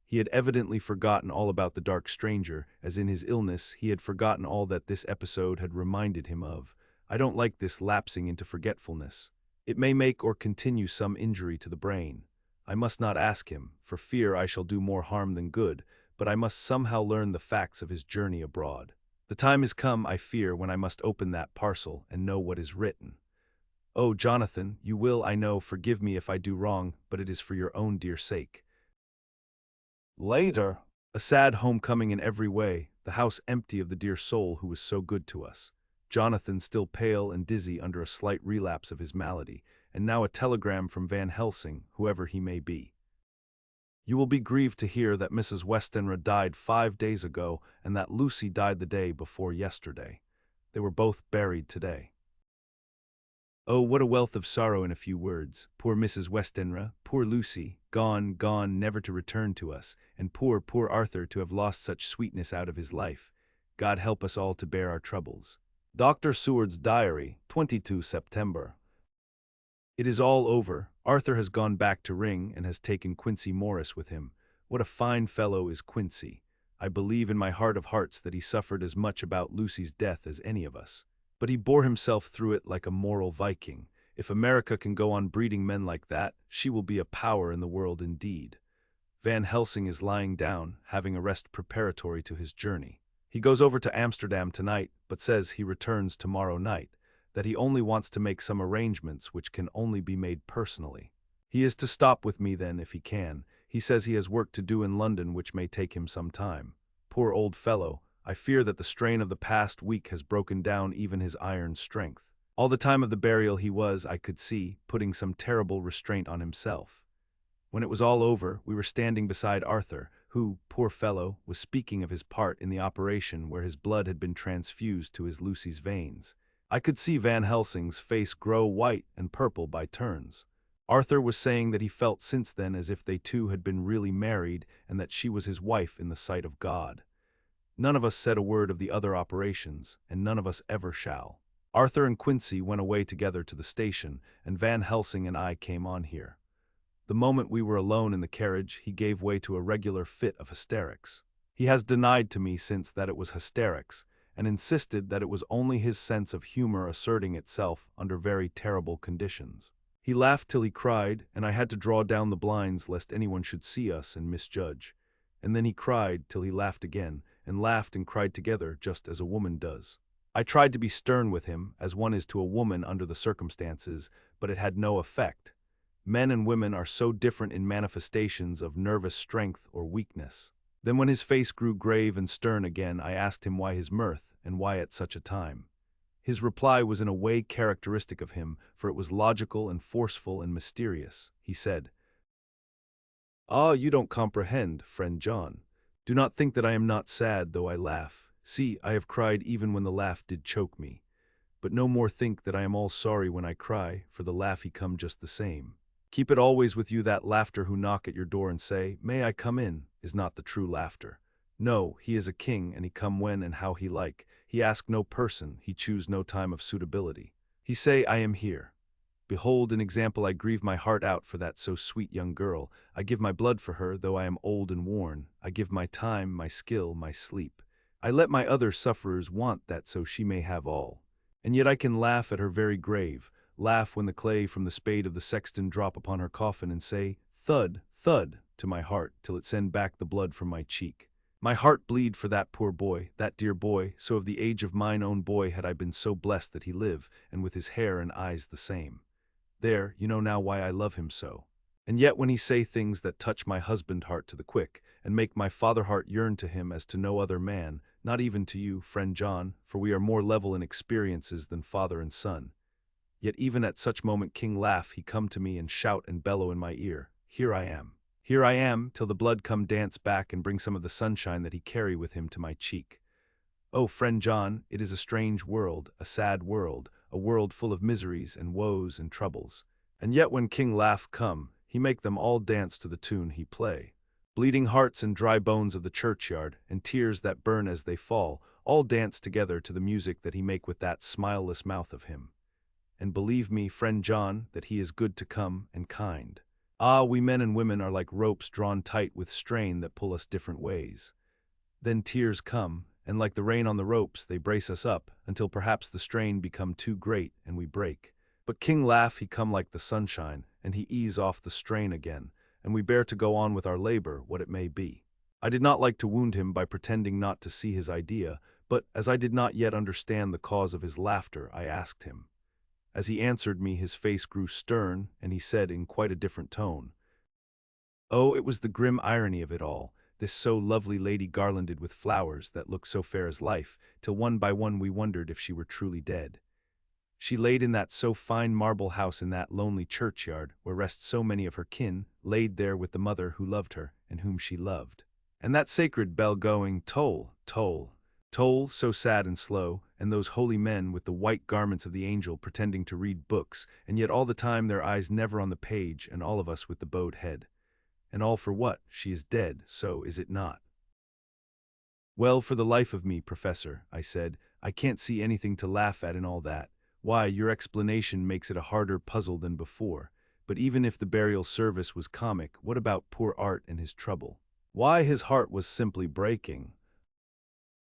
He had evidently forgotten all about the dark stranger, as in his illness he had forgotten all that this episode had reminded him of. I don't like this lapsing into forgetfulness. It may make or continue some injury to the brain. I must not ask him, for fear I shall do more harm than good, but I must somehow learn the facts of his journey abroad. The time is come, I fear, when I must open that parcel and know what is written. Oh, Jonathan, you will, I know, forgive me if I do wrong, but it is for your own dear sake. Later. A sad homecoming in every way, the house empty of the dear soul who was so good to us. Jonathan still pale and dizzy under a slight relapse of his malady, and now a telegram from Van Helsing, whoever he may be. "You will be grieved to hear that Mrs. Westenra died 5 days ago, and that Lucy died the day before yesterday. They were both buried today." Oh, what a wealth of sorrow in a few words. Poor Mrs. Westenra, poor Lucy, gone, gone, never to return to us, and poor Arthur to have lost such sweetness out of his life. God help us all to bear our troubles. Dr. Seward's diary, 22 September. It is all over. Arthur has gone back to Ring and has taken Quincy Morris with him. What a fine fellow is Quincy. I believe in my heart of hearts that he suffered as much about Lucy's death as any of us. But he bore himself through it like a moral Viking. If America can go on breeding men like that, she will be a power in the world indeed. Van Helsing is lying down, having a rest preparatory to his journey. He goes over to Amsterdam tonight, but says he returns tomorrow night. that he only wants to make some arrangements which can only be made personally. He is to stop with me then if he can. He says he has work to do in London which may take him some time. Poor old fellow, I fear that the strain of the past week has broken down even his iron strength. All the time of the burial he was, I could see, putting some terrible restraint on himself. When it was all over, we were standing beside Arthur, who, poor fellow, was speaking of his part in the operation where his blood had been transfused to his Lucy's veins. I could see Van Helsing's face grow white and purple by turns. Arthur was saying that he felt since then as if they two had been really married and that she was his wife in the sight of God. None of us said a word of the other operations, and none of us ever shall. Arthur and Quincy went away together to the station, and Van Helsing and I came on here. The moment we were alone in the carriage, he gave way to a regular fit of hysterics. He has denied to me since that it was hysterics, and insisted that it was only his sense of humor asserting itself under very terrible conditions. He laughed till he cried, and I had to draw down the blinds lest anyone should see us and misjudge. And then he cried till he laughed again, and laughed and cried together just as a woman does. I tried to be stern with him, as one is to a woman under the circumstances, but it had no effect. Men and women are so different in manifestations of nervous strength or weakness. Then when his face grew grave and stern again, I asked him why his mirth, and why at such a time. His reply was in a way characteristic of him, for it was logical and forceful and mysterious. He said, "Ah, you don't comprehend, friend John. Do not think that I am not sad, though I laugh. See, I have cried even when the laugh did choke me. But no more think that I am all sorry when I cry, for the laugh he come just the same. Keep it always with you that laughter who knock at your door and say, 'May I come in?' is not the true laughter. No, he is a king, and he come when and how he like. He ask no person, he choose no time of suitability. He say, 'I am here.' Behold an example, I grieve my heart out for that so sweet young girl. I give my blood for her, though I am old and worn. I give my time, my skill, my sleep. I let my other sufferers want that so she may have all. And yet I can laugh at her very grave, laugh when the clay from the spade of the sexton drop upon her coffin and say, 'Thud, thud,' to my heart, till it send back the blood from my cheek. My heart bleed for that poor boy, that dear boy, so of the age of mine own boy had I been so blessed that he live, and with his hair and eyes the same. There, you know now why I love him so. And yet when he say things that touch my husband heart to the quick, and make my father heart yearn to him as to no other man, not even to you, friend John, for we are more level in experiences than father and son. Yet even at such moment King laugh, he come to me and shout and bellow in my ear, 'Here I am. Here I am,' till the blood come dance back and bring some of the sunshine that he carry with him to my cheek. Oh, friend John, it is a strange world, a sad world, a world full of miseries and woes and troubles. And yet when King laugh come, he make them all dance to the tune he play. Bleeding hearts and dry bones of the churchyard, and tears that burn as they fall, all dance together to the music that he make with that smileless mouth of him. And believe me, friend John, that he is good to come and kind. Ah, we men and women are like ropes drawn tight with strain that pull us different ways. Then tears come, and like the rain on the ropes, they brace us up, until perhaps the strain become too great and we break. But King laugh, he come like the sunshine, and he ease off the strain again, and we bear to go on with our labor, what it may be. I did not like to wound him by pretending not to see his idea, but as I did not yet understand the cause of his laughter, I asked him. As he answered me, his face grew stern, and he said in quite a different tone, "Oh, it was the grim irony of it all, this so lovely lady garlanded with flowers that looked so fair as life, till one by one we wondered if she were truly dead. She laid in that so fine marble house in that lonely churchyard, where rest so many of her kin, laid there with the mother who loved her, and whom she loved. And that sacred bell going toll, toll, toll, so sad and slow, and those holy men with the white garments of the angel pretending to read books, and yet all the time their eyes never on the page, and all of us with the bowed head. And all for what? She is dead, so is it not?" "Well, for the life of me, Professor," I said, "I can't see anything to laugh at in all that. Why, your explanation makes it a harder puzzle than before. But even if the burial service was comic, what about poor Art and his trouble? Why, his heart was simply breaking."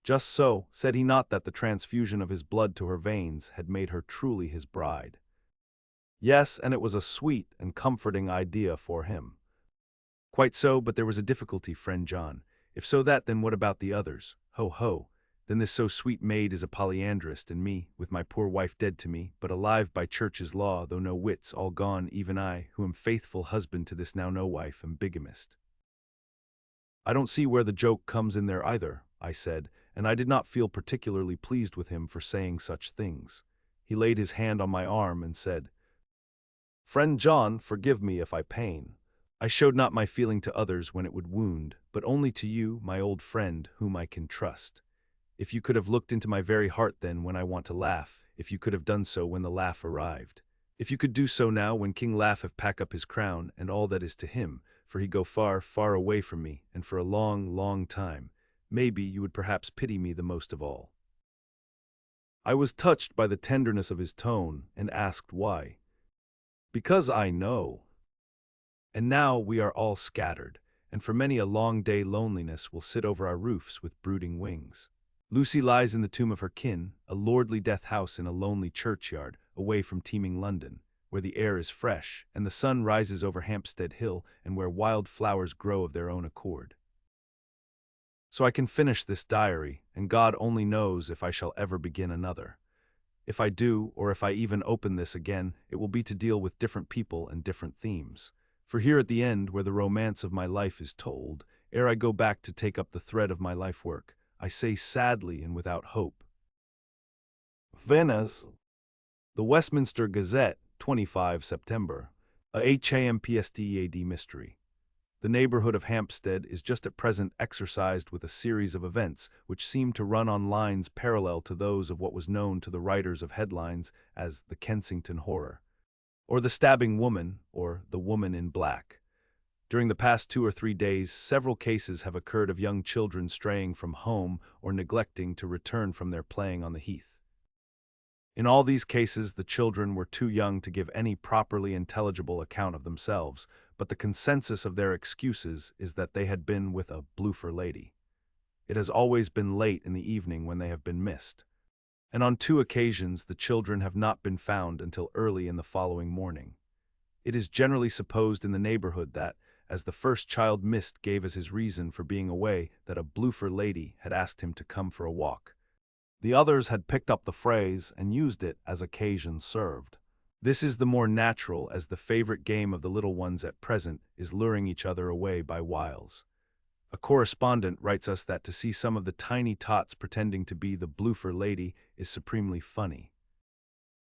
"Just so, said he not that the transfusion of his blood to her veins had made her truly his bride?" "Yes, and it was a sweet and comforting idea for him." "Quite so, but there was a difficulty, friend John. If so that, then what about the others? Ho, ho. Then this so sweet maid is a polyandrist, and me, with my poor wife dead to me, but alive by church's law, though no wits, all gone, even I, who am faithful husband to this now no wife, am bigamist. I don't see where the joke comes in there either, I said, and I did not feel particularly pleased with him for saying such things. He laid his hand on my arm and said, "Friend John, forgive me if I pain. I showed not my feeling to others when it would wound, but only to you, my old friend, whom I can trust. If you could have looked into my very heart then when I want to laugh, if you could have done so when the laugh arrived. If you could do so now when King Laugh have pack up his crown and all that is to him, for he go far, far away from me, and for a long, long time, maybe you would perhaps pity me the most of all." I was touched by the tenderness of his tone, and asked why. "Because I know. And now we are all scattered, and for many a long day loneliness will sit over our roofs with brooding wings. Lucy lies in the tomb of her kin, a lordly death house in a lonely churchyard, away from teeming London, where the air is fresh, and the sun rises over Hampstead Hill, and where wild flowers grow of their own accord. So I can finish this diary, and God only knows if I shall ever begin another. If I do, or if I even open this again, it will be to deal with different people and different themes. For here at the end, where the romance of my life is told, ere I go back to take up the thread of my life work, I say sadly and without hope. Venice. The Westminster Gazette, 25 September. A HAMPSTEAD mystery. The neighborhood of Hampstead is just at present exercised with a series of events which seem to run on lines parallel to those of what was known to the writers of headlines as the Kensington Horror, or the Stabbing Woman, or the Woman in Black. During the past 2 or 3 days, several cases have occurred of young children straying from home or neglecting to return from their playing on the heath. In all these cases, the children were too young to give any properly intelligible account of themselves, but the consensus of their excuses is that they had been with a bloofer lady. It has always been late in the evening when they have been missed, and on 2 occasions the children have not been found until early in the following morning. It is generally supposed in the neighborhood that, as the first child missed gave as his reason for being away that a bloofer lady had asked him to come for a walk, the others had picked up the phrase and used it as occasion served. This is the more natural, as the favorite game of the little ones at present is luring each other away by wiles. A correspondent writes us that to see some of the tiny tots pretending to be the bloofer lady is supremely funny.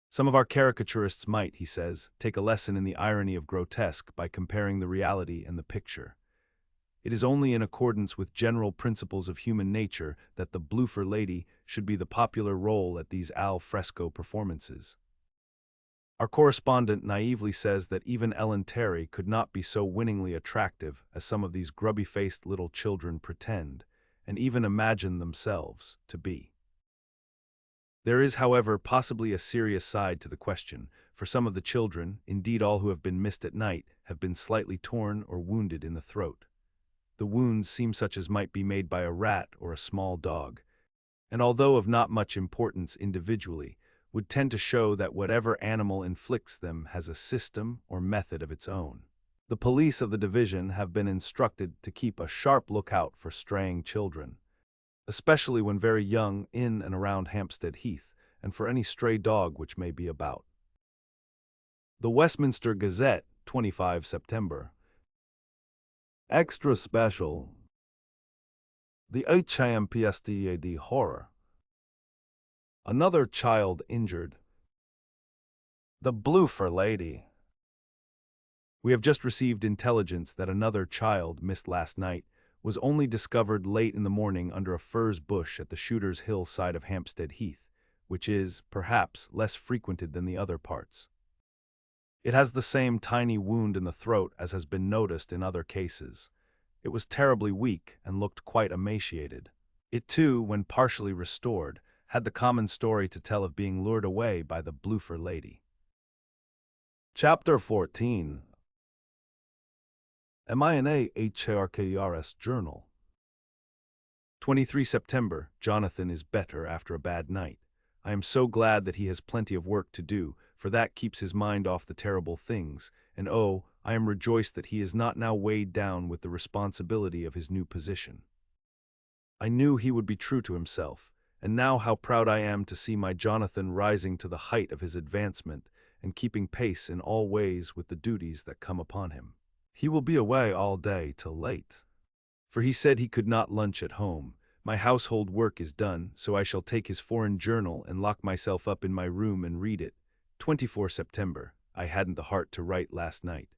Some of our caricaturists might, he says, take a lesson in the irony of grotesque by comparing the reality and the picture. It is only in accordance with general principles of human nature that the bloofer lady should be the popular role at these al fresco performances. Our correspondent naively says that even Ellen Terry could not be so winningly attractive as some of these grubby-faced little children pretend, and even imagine themselves to be. There is, however, possibly a serious side to the question, for some of the children, indeed all who have been missed at night, have been slightly torn or wounded in the throat. The wounds seem such as might be made by a rat or a small dog, and although of not much importance individually, would tend to show that whatever animal inflicts them has a system or method of its own. The police of the division have been instructed to keep a sharp lookout for straying children, especially when very young, in and around Hampstead Heath, and for any stray dog which may be about. The Westminster Gazette, 25 September. Extra special. The HAMPSTEAD Horror. Another child injured. The bloofer lady. We have just received intelligence that another child, missed last night, was only discovered late in the morning under a furze bush at the Shooter's Hill side of Hampstead Heath, which is, perhaps, less frequented than the other parts. It has the same tiny wound in the throat as has been noticed in other cases. It was terribly weak and looked quite emaciated. It too, when partially restored, had the common story to tell of being lured away by the bloofer lady. Chapter 14. Mina Harkers Journal. 23 September. Jonathan is better after a bad night. I am so glad that he has plenty of work to do, for that keeps his mind off the terrible things, and oh, I am rejoiced that he is not now weighed down with the responsibility of his new position. I knew he would be true to himself, and now how proud I am to see my Jonathan rising to the height of his advancement and keeping pace in all ways with the duties that come upon him. He will be away all day till late. For he said he could not lunch at home. My household work is done, so I shall take his foreign journal and lock myself up in my room and read it. 24 September. I hadn't the heart to write last night.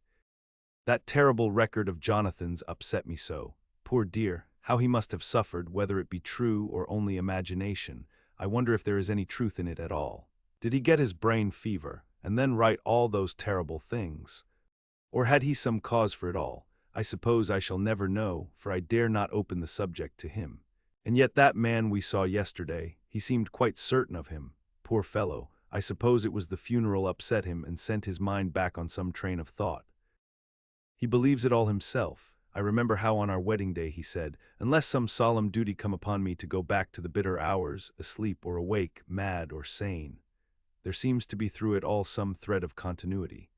That terrible record of Jonathan's upset me so. Poor dear, how he must have suffered, whether it be true or only imagination. I wonder if there is any truth in it at all. Did he get his brain fever, and then write all those terrible things? Or had he some cause for it all? I suppose I shall never know, for I dare not open the subject to him. And yet that man we saw yesterday, he seemed quite certain of him. Poor fellow, I suppose it was the funeral upset him and sent his mind back on some train of thought. He believes it all himself. I remember how on our wedding day he said, "Unless some solemn duty come upon me to go back to the bitter hours, asleep or awake, mad or sane." There seems to be through it all some thread of continuity.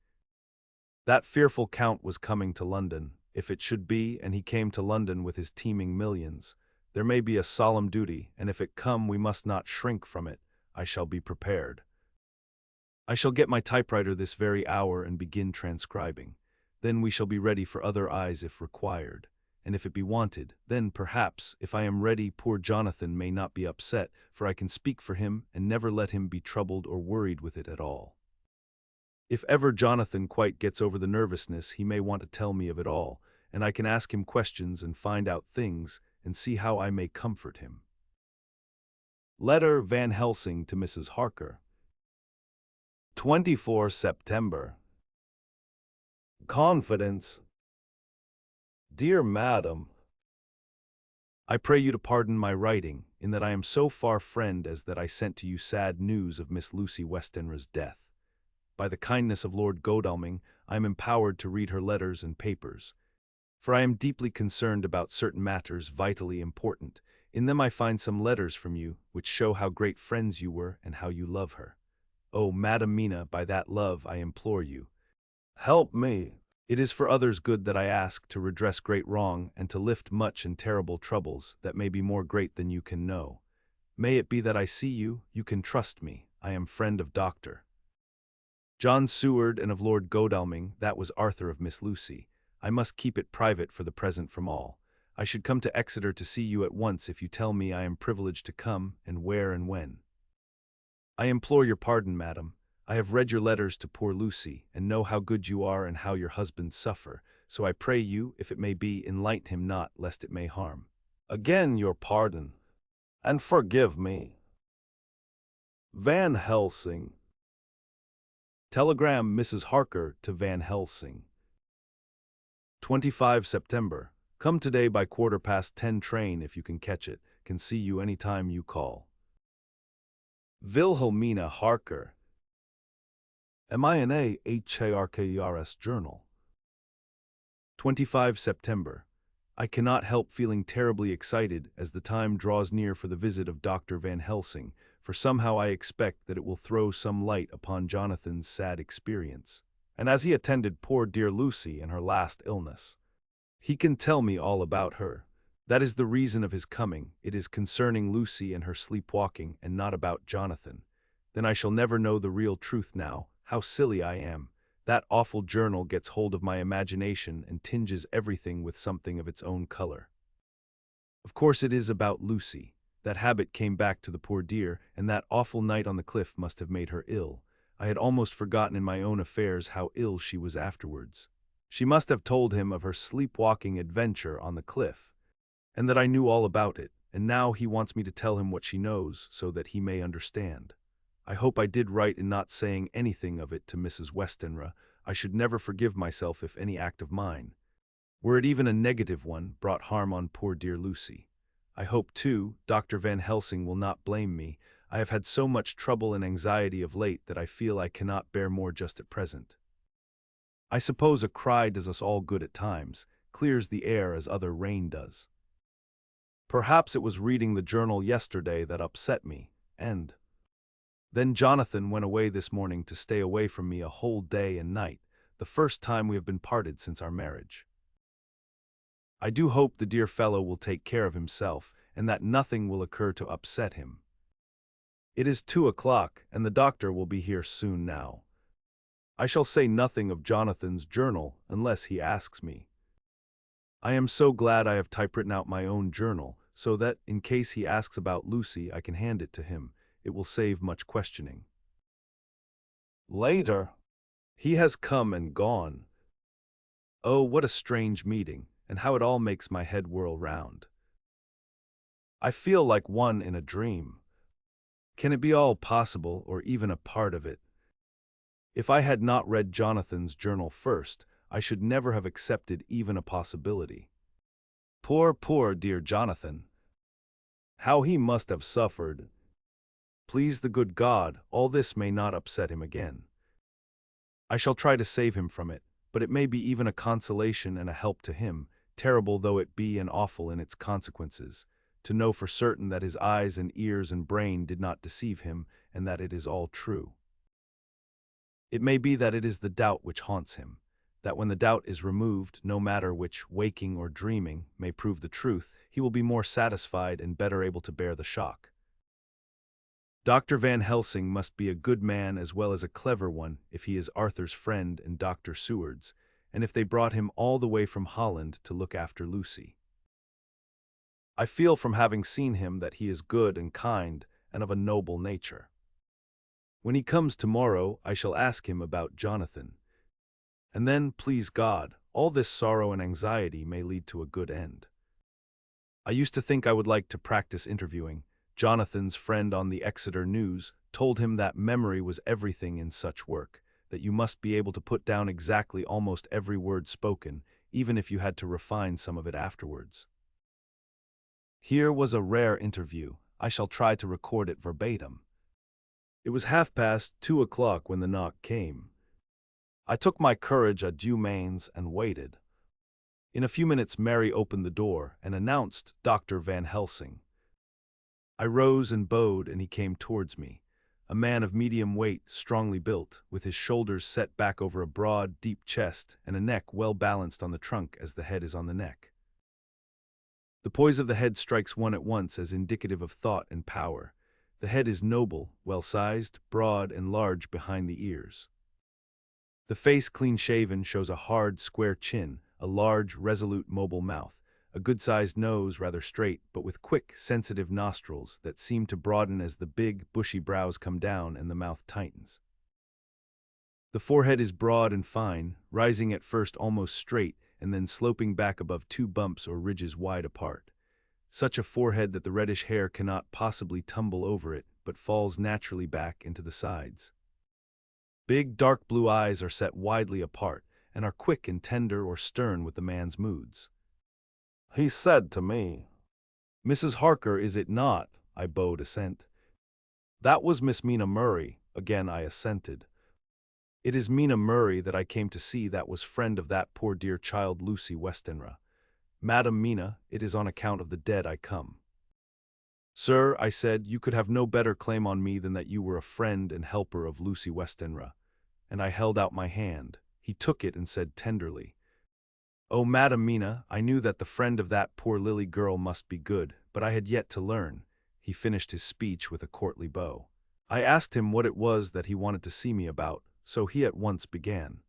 That fearful Count was coming to London. If it should be, and he came to London with his teeming millions, there may be a solemn duty, and if it come we must not shrink from it. I shall be prepared. I shall get my typewriter this very hour and begin transcribing. Then we shall be ready for other eyes if required. And if it be wanted, then perhaps, if I am ready, poor Jonathan may not be upset, for I can speak for him and never let him be troubled or worried with it at all. If ever Jonathan quite gets over the nervousness, he may want to tell me of it all, and I can ask him questions and find out things and see how I may comfort him. Letter Van Helsing to Mrs. Harker. 24 September. Confidence. Dear Madam, I pray you to pardon my writing, in that I am so far friend as that I sent to you sad news of Miss Lucy Westenra's death. By the kindness of Lord Godalming, I am empowered to read her letters and papers. For I am deeply concerned about certain matters vitally important. In them I find some letters from you, which show how great friends you were and how you love her. Oh, Madam Mina, by that love I implore you, help me. It is for others' good that I ask, to redress great wrong and to lift much and terrible troubles that may be more great than you can know. May it be that I see you, you can trust me. I am friend of Dr. John Seward and of Lord Godalming, that was Arthur of Miss Lucy. I must keep it private for the present from all. I should come to Exeter to see you at once if you tell me I am privileged to come, and where and when. I implore your pardon, madam. I have read your letters to poor Lucy, and know how good you are and how your husbands suffer, so I pray you, if it may be, enlighten him not, lest it may harm. Again your pardon, and forgive me. Van Helsing. Telegram Mrs. Harker to Van Helsing. 25 September. Come today by 10:15 train if you can catch it. Can see you any time you call. Wilhelmina Harker. Mina Harkers Journal. 25 September. I cannot help feeling terribly excited as the time draws near for the visit of Dr. Van Helsing, for somehow I expect that it will throw some light upon Jonathan's sad experience, and as he attended poor dear Lucy in her last illness. He can tell me all about her. That is the reason of his coming. It is concerning Lucy and her sleepwalking, and not about Jonathan. Then I shall never know the real truth now. How silly I am. That awful journal gets hold of my imagination and tinges everything with something of its own color. Of course it is about Lucy. That habit came back to the poor dear, and that awful night on the cliff must have made her ill. I had almost forgotten in my own affairs how ill she was afterwards. She must have told him of her sleepwalking adventure on the cliff, and that I knew all about it, and now he wants me to tell him what she knows, so that he may understand. I hope I did right in not saying anything of it to Mrs. Westenra. I should never forgive myself if any act of mine, were it even a negative one, brought harm on poor dear Lucy. I hope, too, Dr. Van Helsing will not blame me. I have had so much trouble and anxiety of late that I feel I cannot bear more just at present. I suppose a cry does us all good at times, clears the air as other rain does. Perhaps it was reading the journal yesterday that upset me, and then Jonathan went away this morning to stay away from me a whole day and night, the first time we have been parted since our marriage. I do hope the dear fellow will take care of himself, and that nothing will occur to upset him. It is 2 o'clock, and the doctor will be here soon now. I shall say nothing of Jonathan's journal unless he asks me. I am so glad I have typewritten out my own journal, so that, in case he asks about Lucy, I can hand it to him. It will save much questioning. Later. He has come and gone. Oh, what a strange meeting, and how it all makes my head whirl round. I feel like one in a dream. Can it be all possible, or even a part of it? If I had not read Jonathan's journal first, I should never have accepted even a possibility. Poor dear Jonathan. How he must have suffered. Please the good God, all this may not upset him again. I shall try to save him from it, but it may be even a consolation and a help to him, terrible though it be and awful in its consequences, to know for certain that his eyes and ears and brain did not deceive him, and that it is all true. It may be that it is the doubt which haunts him, that when the doubt is removed, no matter which, waking or dreaming, may prove the truth, he will be more satisfied and better able to bear the shock. Dr. Van Helsing must be a good man as well as a clever one if he is Arthur's friend and Dr. Seward's, and if they brought him all the way from Holland to look after Lucy. I feel from having seen him that he is good and kind and of a noble nature. When he comes tomorrow, I shall ask him about Jonathan. And then, please God, all this sorrow and anxiety may lead to a good end. I used to think I would like to practice interviewing. Jonathan's friend on the Exeter News told him that memory was everything in such work, that you must be able to put down exactly almost every word spoken, even if you had to refine some of it afterwards. Here was a rare interview. I shall try to record it verbatim. It was 2:30 when the knock came. I took my courage à deux mains and waited. In a few minutes Mary opened the door and announced Dr. Van Helsing. I rose and bowed, and he came towards me, a man of medium weight, strongly built, with his shoulders set back over a broad, deep chest and a neck well balanced on the trunk as the head is on the neck. The poise of the head strikes one at once as indicative of thought and power. The head is noble, well-sized, broad, and large behind the ears. The face, clean-shaven, shows a hard, square chin, a large, resolute, mobile mouth, a good-sized nose, rather straight, but with quick, sensitive nostrils that seem to broaden as the big, bushy brows come down and the mouth tightens. The forehead is broad and fine, rising at first almost straight and then sloping back above two bumps or ridges wide apart. Such a forehead that the reddish hair cannot possibly tumble over it, but falls naturally back into the sides. Big, dark blue eyes are set widely apart and are quick and tender or stern with the man's moods. He said to me, "Mrs. Harker, is it not?" I bowed assent. "That was Miss Mina Murray," again I assented. "It is Mina Murray that I came to see, that was friend of that poor dear child Lucy Westenra. Madam Mina, it is on account of the dead I come." "Sir," I said, "you could have no better claim on me than that you were a friend and helper of Lucy Westenra." And I held out my hand. He took it and said tenderly, "Oh, Madam Mina, I knew that the friend of that poor Lily girl must be good, but I had yet to learn." He finished his speech with a courtly bow. I asked him what it was that he wanted to see me about, so he at once began.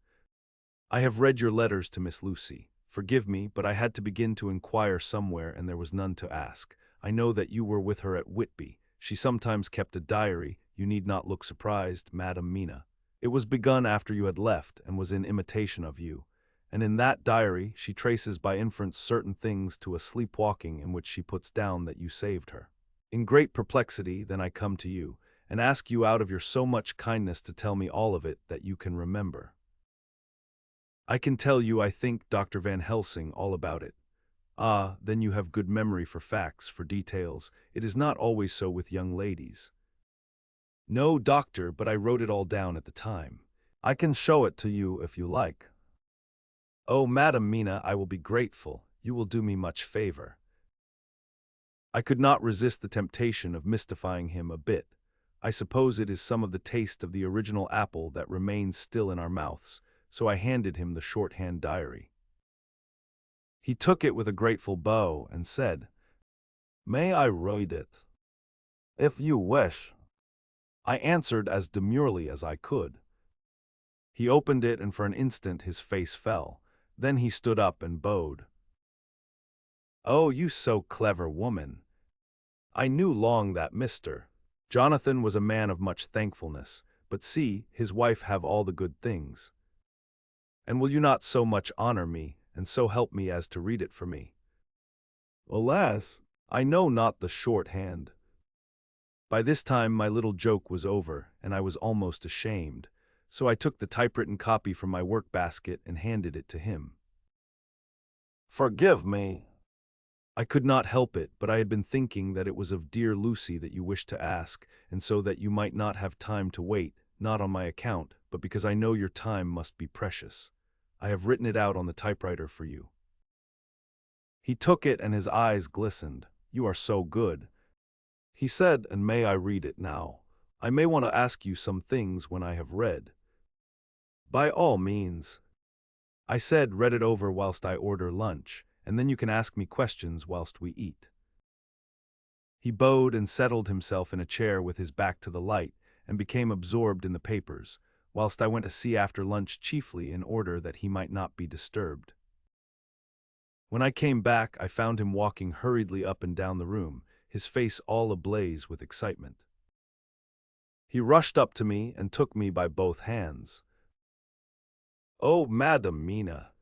"I have read your letters to Miss Lucy. Forgive me, but I had to begin to inquire somewhere, and there was none to ask. I know that you were with her at Whitby. She sometimes kept a diary. You need not look surprised, Madam Mina. It was begun after you had left, and was in imitation of you. And in that diary she traces by inference certain things to a sleepwalking in which she puts down that you saved her. In great perplexity, then I come to you, and ask you out of your so much kindness to tell me all of it that you can remember. I can tell you, I think, Dr. Van Helsing, all about it." "Ah, then you have good memory for facts, for details. It is not always so with young ladies." "No, doctor, but I wrote it all down at the time. I can show it to you if you like." "Oh, Madam Mina, I will be grateful. You will do me much favor." I could not resist the temptation of mystifying him a bit. I suppose it is some of the taste of the original apple that remains still in our mouths, so I handed him the shorthand diary. He took it with a grateful bow and said, "May I read it?" "If you wish." I answered as demurely as I could. He opened it, and for an instant his face fell. Then he stood up and bowed. "Oh, you so clever woman. I knew long that Mr. Jonathan was a man of much thankfulness, but see, his wife have all the good things. And will you not so much honor me, and so help me as to read it for me? Alas, I know not the shorthand." By this time my little joke was over, and I was almost ashamed, so I took the typewritten copy from my work basket and handed it to him. "Forgive me." I could not help it, but I had been thinking that it was of dear Lucy that you wished to ask, and so that you might not have time to wait, not on my account, but because I know your time must be precious. I have written it out on the typewriter for you. He took it and his eyes glistened. "You are so good," he said, "and may I read it now? I may want to ask you some things when I have read." "By all means," I said. "Read it over whilst I order lunch, and then you can ask me questions whilst we eat." He bowed and settled himself in a chair with his back to the light, and became absorbed in the papers, whilst I went to see after lunch, chiefly in order that he might not be disturbed. When I came back, I found him walking hurriedly up and down the room, his face all ablaze with excitement. He rushed up to me and took me by both hands. "Oh, Madam Mina,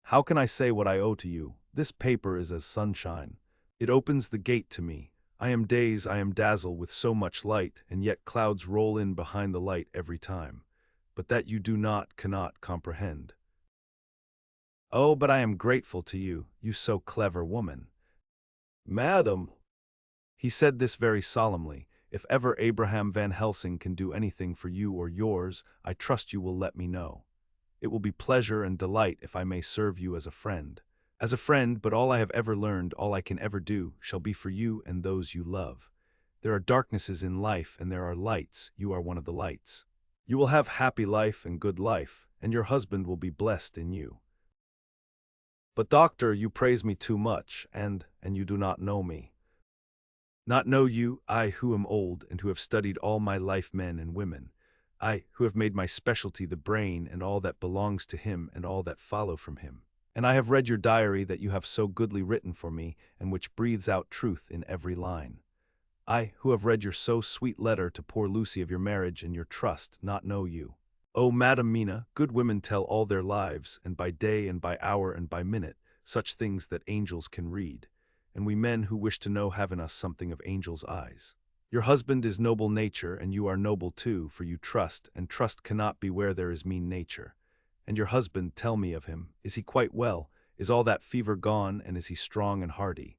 how can I say what I owe to you? This paper is as sunshine. It opens the gate to me. I am dazzled with so much light, and yet clouds roll in behind the light every time. But that you cannot comprehend. Oh, but I am grateful to you, you so clever woman." "Madam," he said this very solemnly, "if ever Abraham Van Helsing can do anything for you or yours, I trust you will let me know. It will be pleasure and delight if I may serve you as a friend. As a friend, but all I have ever learned, all I can ever do, shall be for you and those you love. There are darknesses in life, and there are lights. You are one of the lights. You will have happy life and good life, and your husband will be blessed in you. But doctor, you praise me too much, and you do not know me." "Not know you, I who am old and who have studied all my life men and women, I who have made my specialty the brain and all that belongs to him and all that follow from him. And I have read your diary that you have so goodly written for me, and which breathes out truth in every line. I who have read your so sweet letter to poor Lucy of your marriage and your trust, not know you. Oh, Madam Mina, good women tell all their lives, and by day and by hour and by minute, such things that angels can read, and we men who wish to know have in us something of angels' eyes. Your husband is noble nature, and you are noble too, for you trust, and trust cannot be where there is mean nature. And your husband, tell me of him. Is he quite well? Is all that fever gone, and is he strong and hearty?"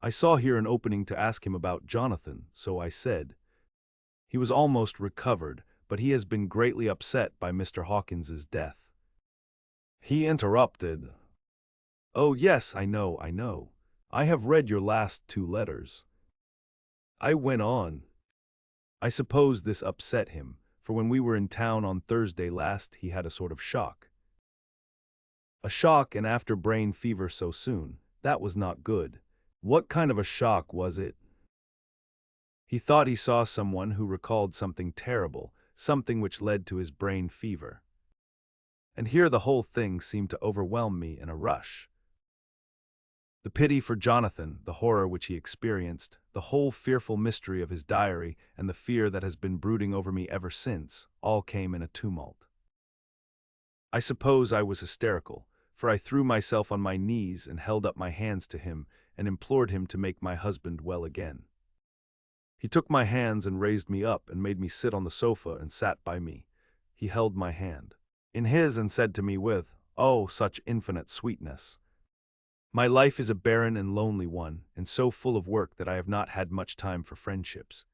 I saw here an opening to ask him about Jonathan, so I said, "He was almost recovered, but he has been greatly upset by Mr. Hawkins's death." He interrupted, "Oh yes, I know. I have read your last 2 letters." I went on, "I suppose this upset him, for when we were in town on Thursday last he had a sort of shock. A shock, and after brain fever so soon. That was not good." "What kind of a shock was it?" "He thought he saw someone who recalled something terrible, something which led to his brain fever. And here the whole thing seemed to overwhelm me in a rush. The pity for Jonathan, the horror which he experienced, the whole fearful mystery of his diary, and the fear that has been brooding over me ever since, all came in a tumult. I suppose I was hysterical, for I threw myself on my knees and held up my hands to him and implored him to make my husband well again. He took my hands and raised me up and made me sit on the sofa and sat by me. He held my hand in his and said to me with, oh, such infinite sweetness, "My life is a barren and lonely one, and so full of work that I have not had much time for friendships.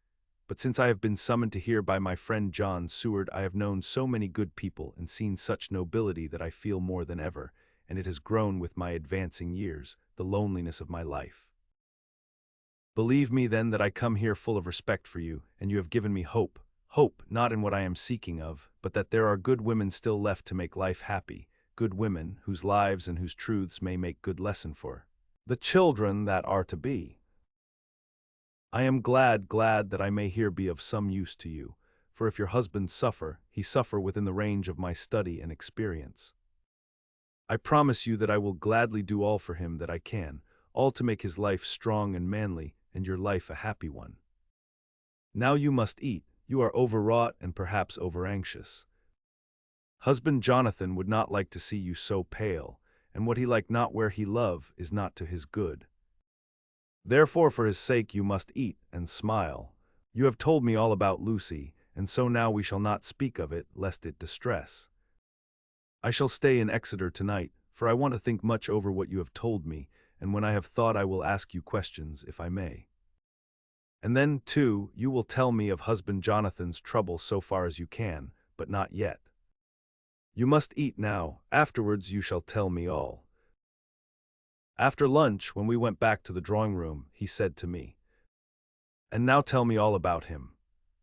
But since I have been summoned to here by my friend John Seward, I have known so many good people and seen such nobility that I feel more than ever, and it has grown with my advancing years, the loneliness of my life. Believe me then that I come here full of respect for you, and you have given me hope not in what I am seeking of, but that there are good women still left to make life happy, good women whose lives and whose truths may make good lesson for the children that are to be." I am glad that I may here be of some use to you, for if your husband suffer, he suffer within the range of my study and experience. I promise you that I will gladly do all for him that I can, all to make his life strong and manly, and your life a happy one. Now you must eat, you are overwrought and perhaps overanxious. Husband Jonathan would not like to see you so pale, and what he like not where he love is not to his good. Therefore for his sake you must eat and smile. You have told me all about Lucy, and so now we shall not speak of it, lest it distress. I shall stay in Exeter tonight, for I want to think much over what you have told me, and when I have thought I will ask you questions, if I may. And then, too, you will tell me of husband Jonathan's trouble so far as you can, but not yet. You must eat now, afterwards you shall tell me all. After lunch, when we went back to the drawing-room, he said to me, "And now tell me all about him."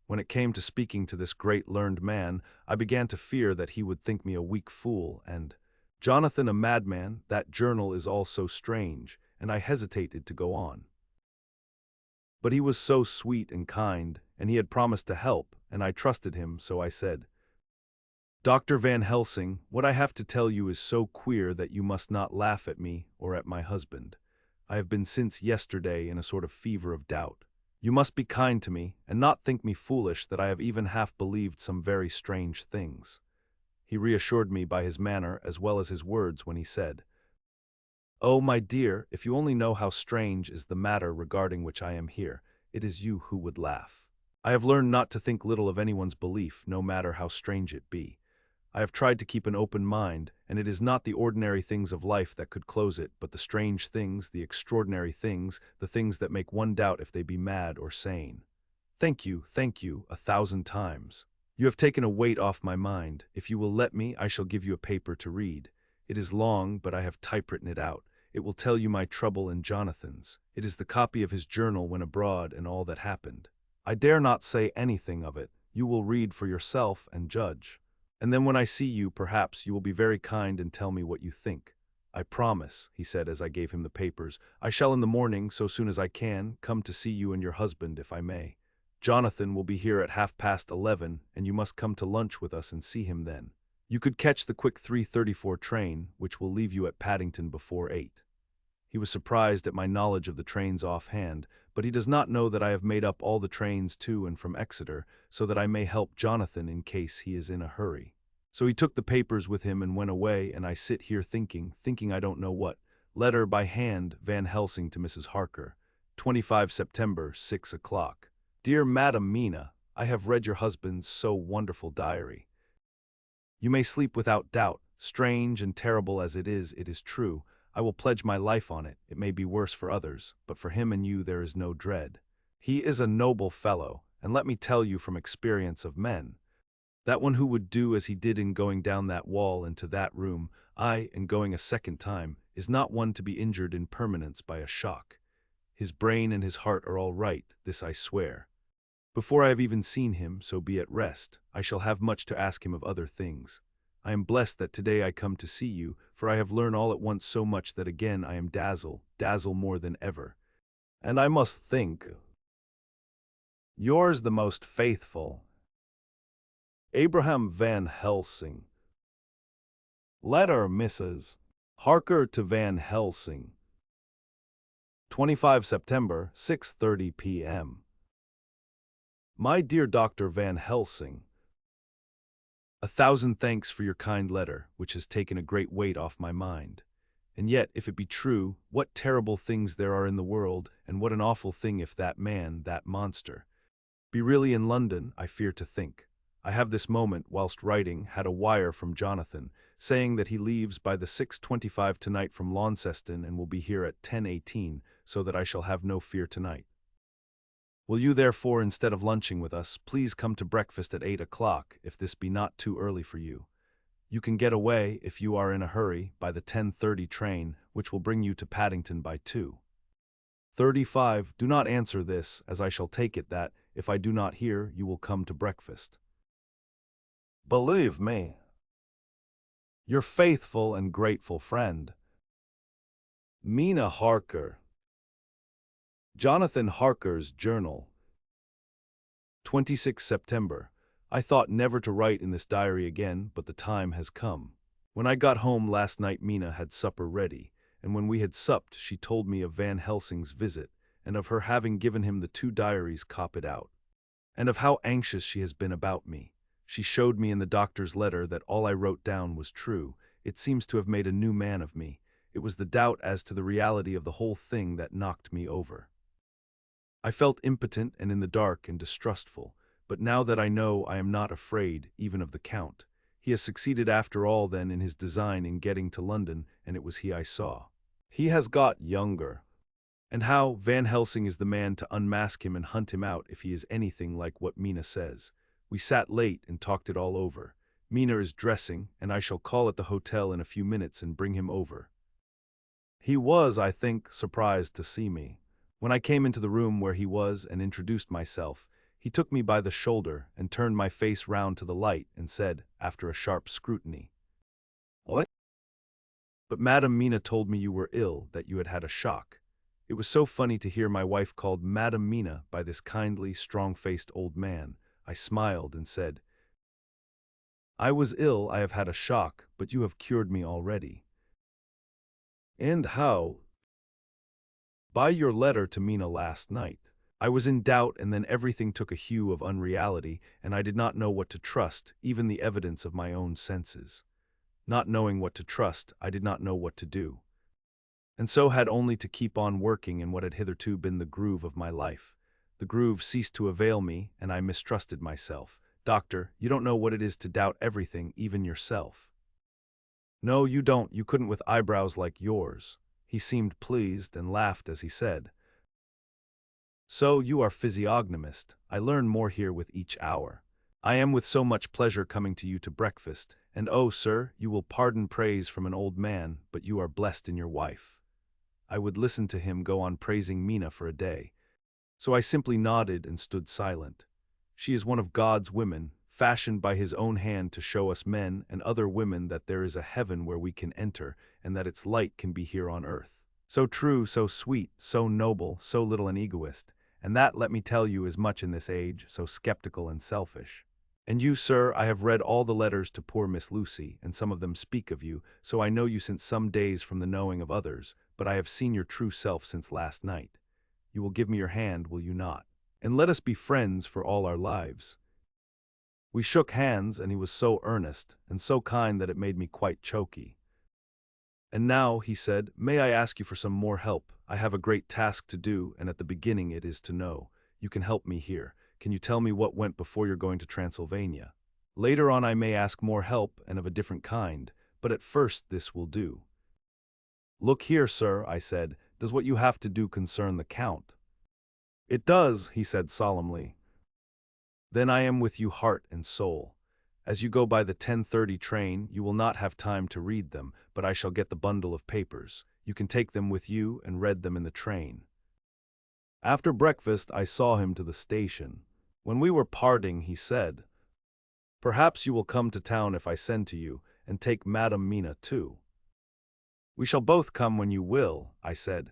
When it came to speaking to this great learned man, I began to fear that he would think me a weak fool, and, "Jonathan a madman, that journal is all so strange," and I hesitated to go on. But he was so sweet and kind, and he had promised to help, and I trusted him, so I said, "Dr. Van Helsing, what I have to tell you is so queer that you must not laugh at me or at my husband. I have been since yesterday in a sort of fever of doubt. You must be kind to me, and not think me foolish that I have even half believed some very strange things." He reassured me by his manner as well as his words when he said, "Oh, my dear, if you only know how strange is the matter regarding which I am here, it is you who would laugh. I have learned not to think little of anyone's belief, no matter how strange it be. I have tried to keep an open mind, and it is not the ordinary things of life that could close it, but the strange things, the extraordinary things, the things that make one doubt if they be mad or sane. Thank you, 1,000 times. You have taken a weight off my mind. If you will let me, I shall give you a paper to read. It is long, but I have typewritten it out. It will tell you my trouble and Jonathan's. It is the copy of his journal when abroad and all that happened. I dare not say anything of it. You will read for yourself and judge. And then when I see you, perhaps you will be very kind and tell me what you think. I promise," he said as I gave him the papers, "I shall in the morning, so soon as I can, come to see you and your husband, if I may. Jonathan will be here at 11:30, and you must come to lunch with us and see him then. You could catch the quick 3:34 train, which will leave you at Paddington before 8. He was surprised at my knowledge of the trains offhand, but he does not know that I have made up all the trains to and from Exeter, so that I may help Jonathan in case he is in a hurry. So he took the papers with him and went away, and I sit here thinking I don't know what. Letter by hand, Van Helsing to Mrs. Harker. 25 September, 6 o'clock. Dear Madam Mina, I have read your husband's so wonderful diary. You may sleep without doubt. Strange and terrible as it is true. I will pledge my life on it. It may be worse for others, but for him and you there is no dread. He is a noble fellow, and let me tell you from experience of men, that one who would do as he did in going down that wall into that room, aye, and going a second time, is not one to be injured in permanence by a shock. His brain and his heart are all right, this I swear. Before I have even seen him, so be at rest. I shall have much to ask him of other things. I am blessed that today I come to see you, for I have learned all at once so much that again I am dazzled more than ever. And I must think, yours the most faithful, Abraham Van Helsing. Letter Mrs. Harker to Van Helsing. 25 September, 6:30 p.m. My dear Dr. Van Helsing, 1,000 thanks for your kind letter, which has taken a great weight off my mind. And yet, if it be true, what terrible things there are in the world, and what an awful thing if that man, that monster, be really in London, I fear to think. I have this moment, whilst writing, had a wire from Jonathan, saying that he leaves by the 6:25 tonight from Launceston and will be here at 10:18, so that I shall have no fear tonight. Will you therefore, instead of lunching with us, please come to breakfast at 8 o'clock, if this be not too early for you. You can get away, if you are in a hurry, by the 10:30 train, which will bring you to Paddington by 2:35. Do not answer this, as I shall take it that, if I do not hear, you will come to breakfast. Believe me, your faithful and grateful friend, Mina Harker. Jonathan Harker's journal. 26 September. I thought never to write in this diary again, but the time has come. When I got home last night, Mina had supper ready, and when we had supped, she told me of Van Helsing's visit, and of her having given him the 2 diaries copied out, and of how anxious she has been about me. She showed me in the doctor's letter that all I wrote down was true. It seems to have made a new man of me. It was the doubt as to the reality of the whole thing that knocked me over. I felt impotent and in the dark and distrustful, but now that I know, I am not afraid even of the Count. He has succeeded after all then in his design in getting to London, and it was he I saw. He has got younger. And how Van Helsing is the man to unmask him and hunt him out if he is anything like what Mina says. We sat late and talked it all over. Mina is dressing, and I shall call at the hotel in a few minutes and bring him over. He was, I think, surprised to see me. When I came into the room where he was and introduced myself, he took me by the shoulder and turned my face round to the light and said, after a sharp scrutiny, "What? But Madame Mina told me you were ill, that you had had a shock." It was so funny to hear my wife called Madame Mina by this kindly, strong-faced old man. I smiled and said, "I was ill, I have had a shock, but you have cured me already." "And how?" "By your letter to Mina last night. I was in doubt, and then everything took a hue of unreality, and I did not know what to trust, even the evidence of my own senses. Not knowing what to trust, I did not know what to do, and so had only to keep on working in what had hitherto been the groove of my life. The groove ceased to avail me, and I mistrusted myself. Doctor, you don't know what it is to doubt everything, even yourself." "No, you don't. You couldn't with eyebrows like yours." He seemed pleased and laughed as he said, "So you are physiognomist. I learn more here with each hour. I am with so much pleasure coming to you to breakfast, and oh, sir, you will pardon praise from an old man, but you are blessed in your wife." I would listen to him go on praising Mina for a day, so I simply nodded and stood silent. She is one of God's women, fashioned by his own hand to show us men and other women that there is a heaven where we can enter, and that its light can be here on earth. So true, so sweet, so noble, so little an egoist, and that, let me tell you, is much in this age, so skeptical and selfish. And you, sir, I have read all the letters to poor Miss Lucy, and some of them speak of you, so I know you since some days from the knowing of others, but I have seen your true self since last night. You will give me your hand, will you not? And let us be friends for all our lives." We shook hands, and he was so earnest and so kind that it made me quite choky. "And now," he said, "may I ask you for some more help? I have a great task to do, and at the beginning it is to know. You can help me here. Can you tell me what went before your going to Transylvania? Later on I may ask more help and of a different kind, but at first this will do." "Look here, sir," I said, "does what you have to do concern the Count?" "It does," he said solemnly. "Then I am with you heart and soul. As you go by the 10:30 train, you will not have time to read them, but I shall get the bundle of papers. You can take them with you and read them in the train." After breakfast, I saw him to the station. When we were parting, he said, "Perhaps you will come to town if I send to you, and take Madame Mina too." "We shall both come when you will," I said.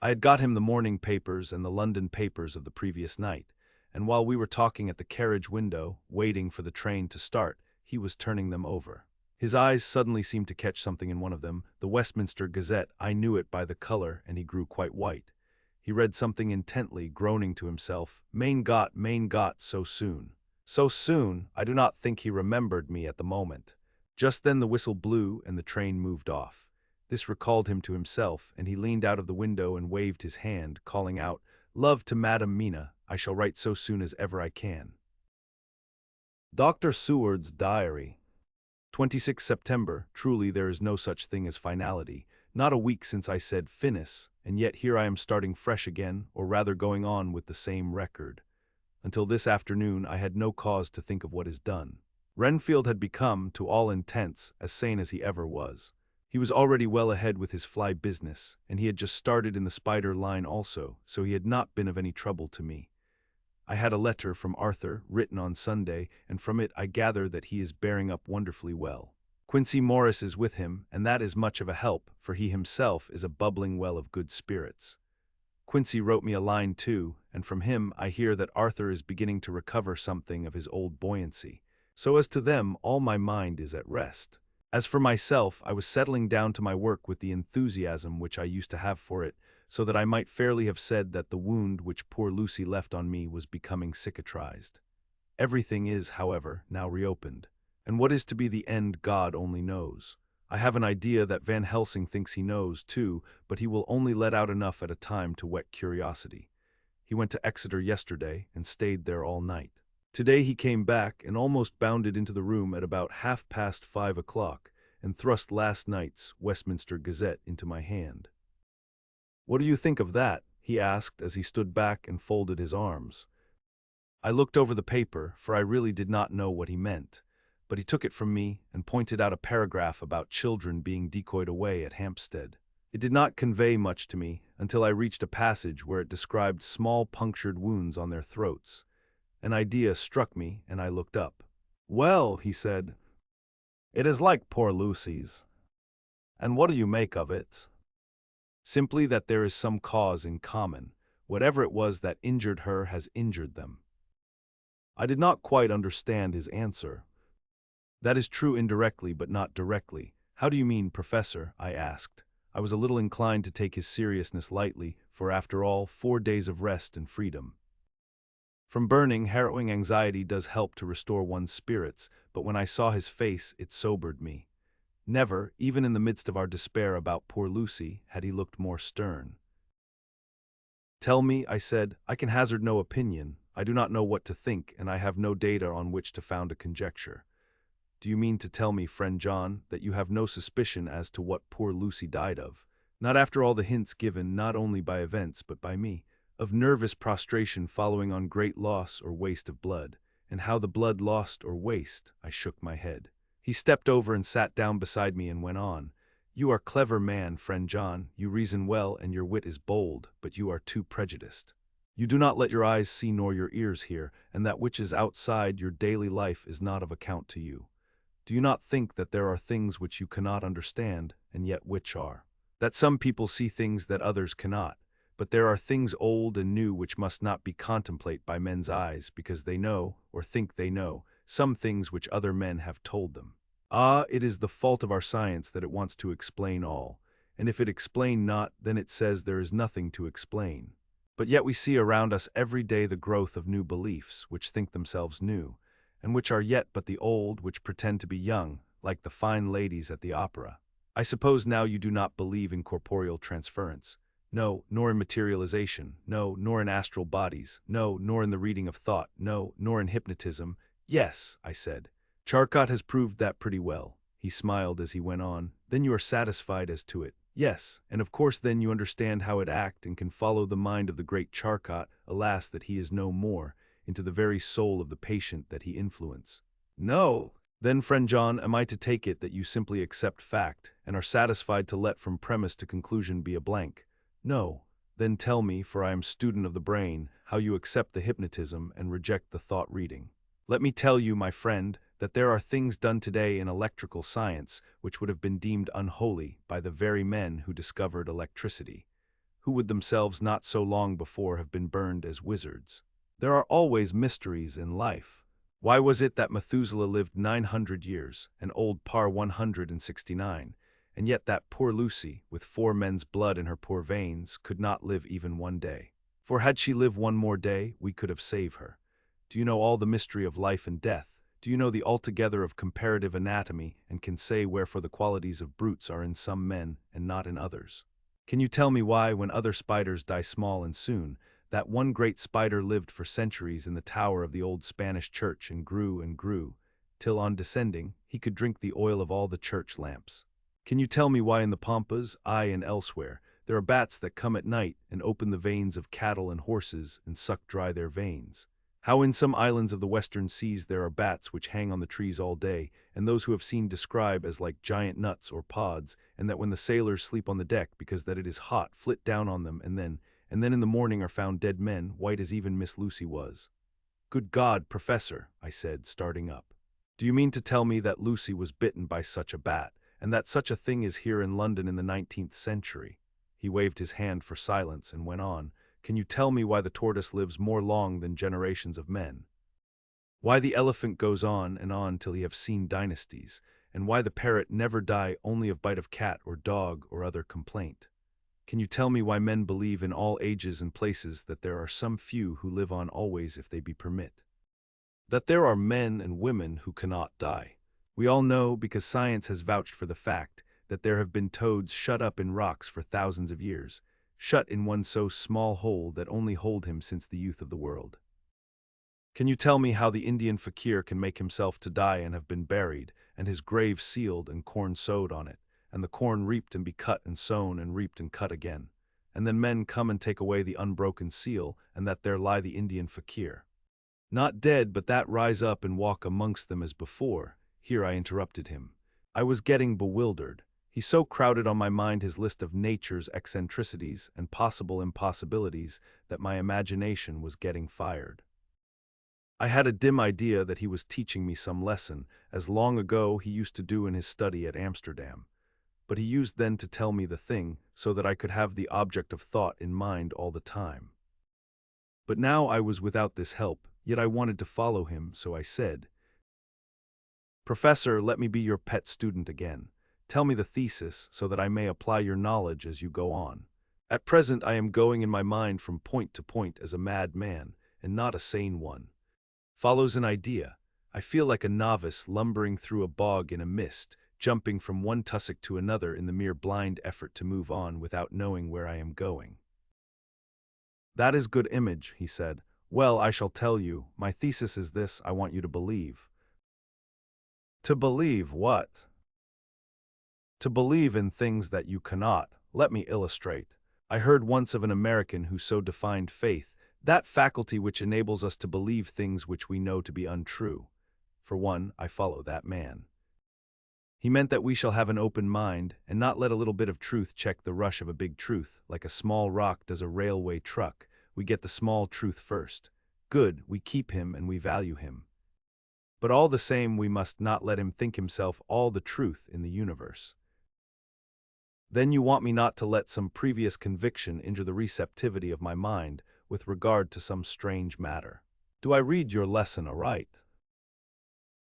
I had got him the morning papers and the London papers of the previous night, and while we were talking at the carriage window, waiting for the train to start, he was turning them over. His eyes suddenly seemed to catch something in one of them, the Westminster Gazette. I knew it by the color, and he grew quite white. He read something intently, groaning to himself, Main got, so soon." So soon, I do not think he remembered me at the moment. Just then the whistle blew and the train moved off. This recalled him to himself, and he leaned out of the window and waved his hand, calling out, "Love to Madame Mina, I shall write so soon as ever I can." Dr. Seward's Diary. 26 September. Truly there is no such thing as finality. Not a week since I said finis, and yet here I am starting fresh again, or rather going on with the same record. Until this afternoon I had no cause to think of what is done. Renfield had become, to all intents, as sane as he ever was. He was already well ahead with his fly business, and he had just started in the spider line also, so he had not been of any trouble to me. I had a letter from Arthur, written on Sunday, and from it I gather that he is bearing up wonderfully well. Quincy Morris is with him, and that is much of a help, for he himself is a bubbling well of good spirits. Quincy wrote me a line too, and from him I hear that Arthur is beginning to recover something of his old buoyancy. So as to them, all my mind is at rest. As for myself, I was settling down to my work with the enthusiasm which I used to have for it, so that I might fairly have said that the wound which poor Lucy left on me was becoming cicatrized. Everything is, however, now reopened, and what is to be the end God only knows. I have an idea that Van Helsing thinks he knows, too, but he will only let out enough at a time to whet curiosity. He went to Exeter yesterday and stayed there all night. Today he came back and almost bounded into the room at about 5:30 and thrust last night's Westminster Gazette into my hand. "What do you think of that?" he asked as he stood back and folded his arms. I looked over the paper, for I really did not know what he meant, but he took it from me and pointed out a paragraph about children being decoyed away at Hampstead. It did not convey much to me until I reached a passage where it described small punctured wounds on their throats. An idea struck me, and I looked up. "Well," he said, "it is like poor Lucy's. And what do you make of it?" "Simply that there is some cause in common. Whatever it was that injured her has injured them." I did not quite understand his answer. "That is true indirectly, but not directly. How do you mean, Professor?" I asked. I was a little inclined to take his seriousness lightly, for after all, 4 days of rest and freedom. From burning, harrowing anxiety does help to restore one's spirits, but when I saw his face, it sobered me. Never, even in the midst of our despair about poor Lucy, had he looked more stern. "Tell me," I said. "I can hazard no opinion. I do not know what to think, and I have no data on which to found a conjecture. Do you mean to tell me, friend John, that you have no suspicion as to what poor Lucy died of? Not after all the hints given, not only by events, but by me, of nervous prostration following on great loss or waste of blood, and how the blood lost or waste?" I shook my head. He stepped over and sat down beside me and went on. "You are clever man, friend John, you reason well and your wit is bold, but you are too prejudiced. You do not let your eyes see nor your ears hear, and that which is outside your daily life is not of account to you. Do you not think that there are things which you cannot understand, and yet which are? That some people see things that others cannot, but there are things old and new which must not be contemplated by men's eyes, because they know, or think they know, some things which other men have told them. Ah, it is the fault of our science that it wants to explain all, and if it explain not, then it says there is nothing to explain. But yet we see around us every day the growth of new beliefs, which think themselves new, and which are yet but the old which pretend to be young, like the fine ladies at the opera. I suppose now you do not believe in corporeal transference. No, nor in materialization. No, nor in astral bodies. No, nor in the reading of thought. No, nor in hypnotism. Yes, I said. Charcot has proved that pretty well. He smiled as he went on. Then you are satisfied as to it. Yes, and of course then you understand how it act and can follow the mind of the great Charcot, alas that he is no more, into the very soul of the patient that he influence. No. Then, friend John, am I to take it that you simply accept fact, and are satisfied to let from premise to conclusion be a blank? No. Then tell me, for I am student of the brain, how you accept the hypnotism and reject the thought reading. Let me tell you, my friend, that there are things done today in electrical science which would have been deemed unholy by the very men who discovered electricity, who would themselves not so long before have been burned as wizards. There are always mysteries in life. Why was it that Methuselah lived 900 years, and old Parr 169, and yet that poor Lucy, with 4 men's blood in her poor veins, could not live even 1 day? For had she lived 1 more day, we could have saved her. Do you know all the mystery of life and death? Do you know the altogether of comparative anatomy, and can say wherefore the qualities of brutes are in some men and not in others? Can you tell me why, when other spiders die small and soon, that one great spider lived for centuries in the tower of the old Spanish church and grew, till on descending, he could drink the oil of all the church lamps? Can you tell me why in the Pampas, aye and elsewhere, there are bats that come at night and open the veins of cattle and horses and suck dry their veins? How in some islands of the western seas there are bats which hang on the trees all day, and those who have seen describe as like giant nuts or pods, and that when the sailors sleep on the deck because that it is hot, flit down on them, and then in the morning are found dead men, white as even Miss Lucy was. Good God, Professor, I said, starting up. Do you mean to tell me that Lucy was bitten by such a bat, and that such a thing is here in London in the 19th century? He waved his hand for silence and went on. Can you tell me why the tortoise lives more long than generations of men? Why the elephant goes on and on till he have seen dynasties, and why the parrot never die only of bite of cat or dog or other complaint? Can you tell me why men believe in all ages and places that there are some few who live on always if they be permit? That there are men and women who cannot die. We all know, because science has vouched for the fact, that there have been toads shut up in rocks for thousands of years, shut in one so small hole that only hold him since the youth of the world. Can you tell me how the Indian fakir can make himself to die and have been buried, and his grave sealed and corn sowed on it, and the corn reaped and be cut and sown and reaped and cut again, and then men come and take away the unbroken seal, and that there lie the Indian fakir? Not dead, but that rise up and walk amongst them as before. Here I interrupted him. I was getting bewildered. He so crowded on my mind his list of nature's eccentricities and possible impossibilities that my imagination was getting fired. I had a dim idea that he was teaching me some lesson, as long ago he used to do in his study at Amsterdam. But he used then to tell me the thing, so that I could have the object of thought in mind all the time. But now I was without this help, yet I wanted to follow him, so I said, "Professor, let me be your pet student again. Tell me the thesis, so that I may apply your knowledge as you go on. At present I am going in my mind from point to point as a mad man, and not a sane one. Follows an idea. I feel like a novice lumbering through a bog in a mist, jumping from one tussock to another in the mere blind effort to move on without knowing where I am going." "That is good image," he said. "Well, I shall tell you. My thesis is this: I want you to believe." "To believe what?" "To believe in things that you cannot. Let me illustrate. I heard once of an American who so defined faith: that faculty which enables us to believe things which we know to be untrue. For one, I follow that man. He meant that we shall have an open mind, and not let a little bit of truth check the rush of a big truth, like a small rock does a railway truck. We get the small truth first. Good, we keep him and we value him. But all the same we must not let him think himself all the truth in the universe. Then you want me not to let some previous conviction injure the receptivity of my mind with regard to some strange matter. Do I read your lesson aright?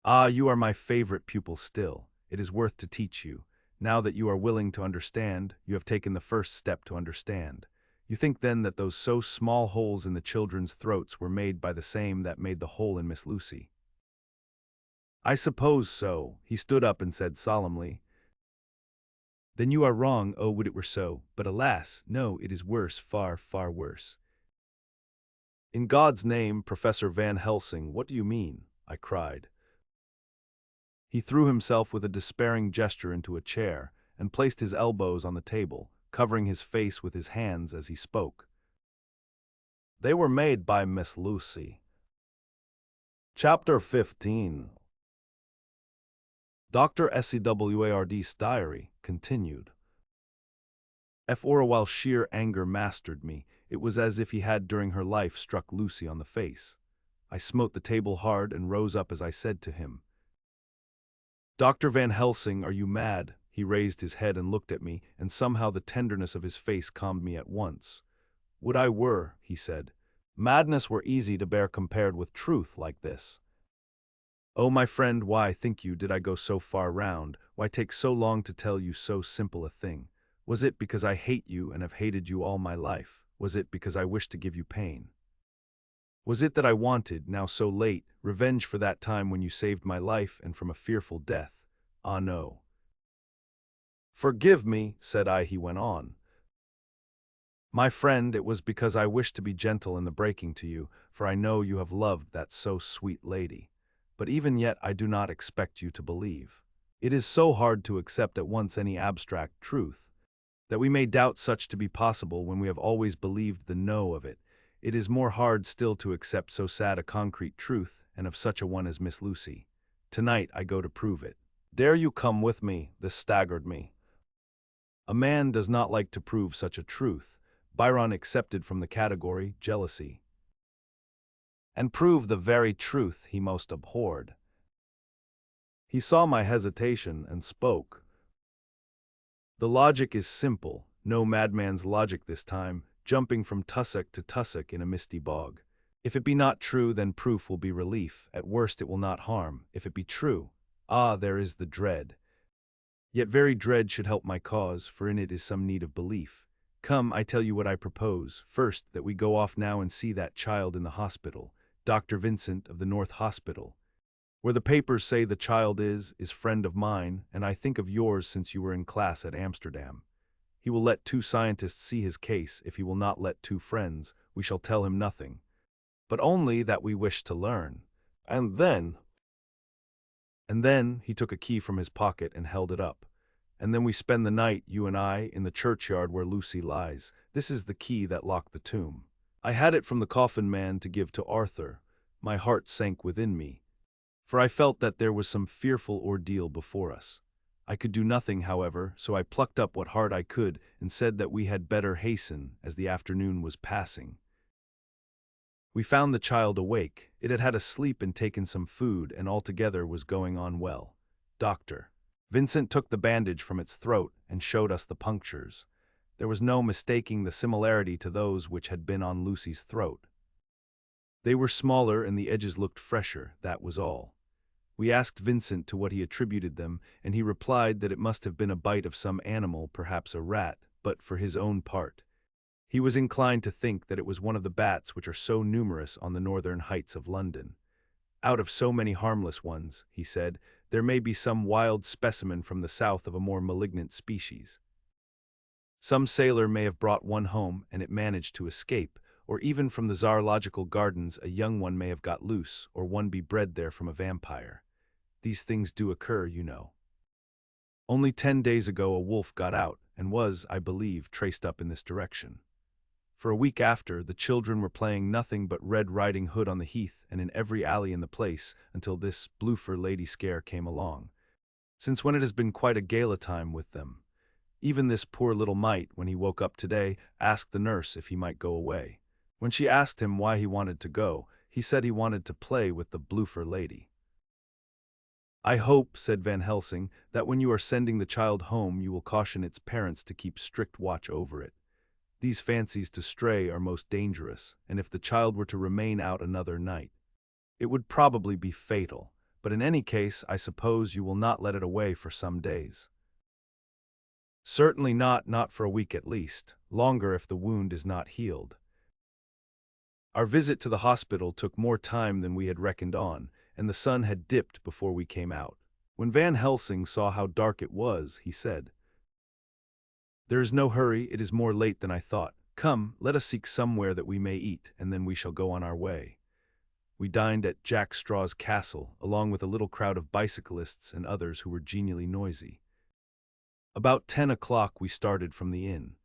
Ah, you are my favorite pupil still. It is worth to teach you. Now that you are willing to understand, you have taken the first step to understand. You think then that those so small holes in the children's throats were made by the same that made the hole in Miss Lucy? I suppose so. He stood up and said solemnly, "Then you are wrong. Oh, would it were so. But alas, no, it is worse, far, far worse." "In God's name, Professor Van Helsing, what do you mean?" I cried. He threw himself with a despairing gesture into a chair, and placed his elbows on the table, covering his face with his hands as he spoke. "They were made by Miss Lucy." Chapter 15. Dr. Seward's diary continued. For a while sheer anger mastered me. It was as if he had during her life struck Lucy on the face. I smote the table hard and rose up as I said to him, "Dr. Van Helsing, are you mad?" He raised his head and looked at me, and somehow the tenderness of his face calmed me at once. "Would I were," he said. "Madness were easy to bear compared with truth like this. Oh, my friend, why, think you, did I go so far round? Why take so long to tell you so simple a thing? Was it because I hate you and have hated you all my life? Was it because I wished to give you pain? Was it that I wanted, now so late, revenge for that time when you saved my life and from a fearful death? Ah, no. Forgive me, said I, he went on. My friend, it was because I wished to be gentle in the breaking to you, for I know you have loved that so sweet lady. But even yet I do not expect you to believe. It is so hard to accept at once any abstract truth, that we may doubt such to be possible when we have always believed the no of it. It is more hard still to accept so sad a concrete truth, and of such a one as Miss Lucy. Tonight I go to prove it. Dare you come with me? This staggered me. A man does not like to prove such a truth. Byron excepted from the category, jealousy. And prove the very truth he most abhorred. He saw my hesitation and spoke. The logic is simple, no madman's logic this time, jumping from tussock to tussock in a misty bog. If it be not true, then proof will be relief. At worst it will not harm. If it be true, ah, there is the dread. Yet very dread should help my cause, for in it is some need of belief. Come, I tell you what I propose. First, that we go off now and see that child in the hospital, Dr. Vincent of the North Hospital. Where the papers say the child is friend of mine, and I think of yours since you were in class at Amsterdam. He will let 2 scientists see his case. If he will not let 2 friends, we shall tell him nothing, but only that we wish to learn. And then he took a key from his pocket and held it up. And then we spend the night, you and I, in the churchyard where Lucy lies. This is the key that locked the tomb. I had it from the coffin man to give to Arthur. My heart sank within me, for I felt that there was some fearful ordeal before us. I could do nothing, however, so I plucked up what heart I could and said that we had better hasten, as the afternoon was passing. We found the child awake. It had had a sleep and taken some food, and altogether was going on well. Dr. Vincent took the bandage from its throat and showed us the punctures. There was no mistaking the similarity to those which had been on Lucy's throat. They were smaller and the edges looked fresher, that was all. We asked Vincent to what he attributed them, and he replied that it must have been a bite of some animal, perhaps a rat, but for his own part, he was inclined to think that it was one of the bats which are so numerous on the northern heights of London. Out of so many harmless ones, he said, there may be some wild specimen from the south of a more malignant species. Some sailor may have brought one home and it managed to escape, or even from the zoological gardens a young one may have got loose, or one be bred there from a vampire. These things do occur, you know. Only 10 days ago a wolf got out and was, I believe, traced up in this direction. For a week after, the children were playing nothing but Red Riding Hood on the heath and in every alley in the place until this bloofer lady scare came along, since when it has been quite a gala time with them. Even this poor little mite, when he woke up today, asked the nurse if he might go away. When she asked him why he wanted to go, he said he wanted to play with the bloofer lady. I hope, said Van Helsing, that when you are sending the child home you will caution its parents to keep strict watch over it. These fancies to stray are most dangerous, and if the child were to remain out another night, it would probably be fatal, but in any case I suppose you will not let it away for some days. Certainly not for a week at least, longer if the wound is not healed. Our visit to the hospital took more time than we had reckoned on, and the sun had dipped before we came out. When Van Helsing saw how dark it was, he said, "There is no hurry, it is more late than I thought. Come, let us seek somewhere that we may eat, and then we shall go on our way." We dined at Jack Straw's castle, along with a little crowd of bicyclists and others who were genially noisy. About 10 o'clock we started from the inn.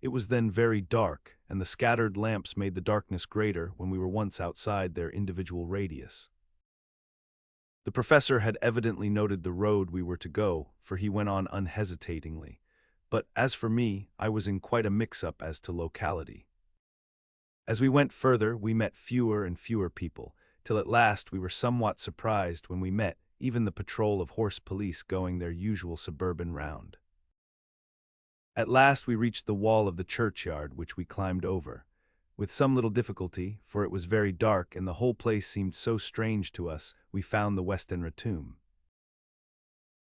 It was then very dark, and the scattered lamps made the darkness greater when we were once outside their individual radius. The professor had evidently noted the road we were to go, for he went on unhesitatingly. But as for me, I was in quite a mix-up as to locality. As we went further, we met fewer and fewer people, till at last we were somewhat surprised when we met even the patrol of horse police going their usual suburban round. At last we reached the wall of the churchyard, which we climbed over, with some little difficulty, for it was very dark and the whole place seemed so strange to us. We found the Westenra tomb.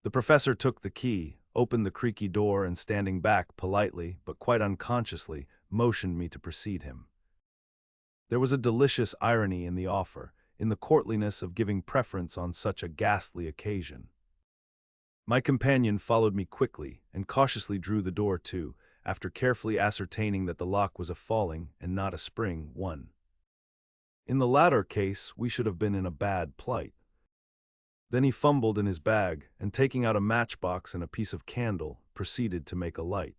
The professor took the key, opened the creaky door, and standing back politely, but quite unconsciously, motioned me to precede him. There was a delicious irony in the offer, in the courtliness of giving preference on such a ghastly occasion. My companion followed me quickly, and cautiously drew the door to, after carefully ascertaining that the lock was a falling and not a spring one. In the latter case, we should have been in a bad plight. Then he fumbled in his bag, and taking out a matchbox and a piece of candle, proceeded to make a light.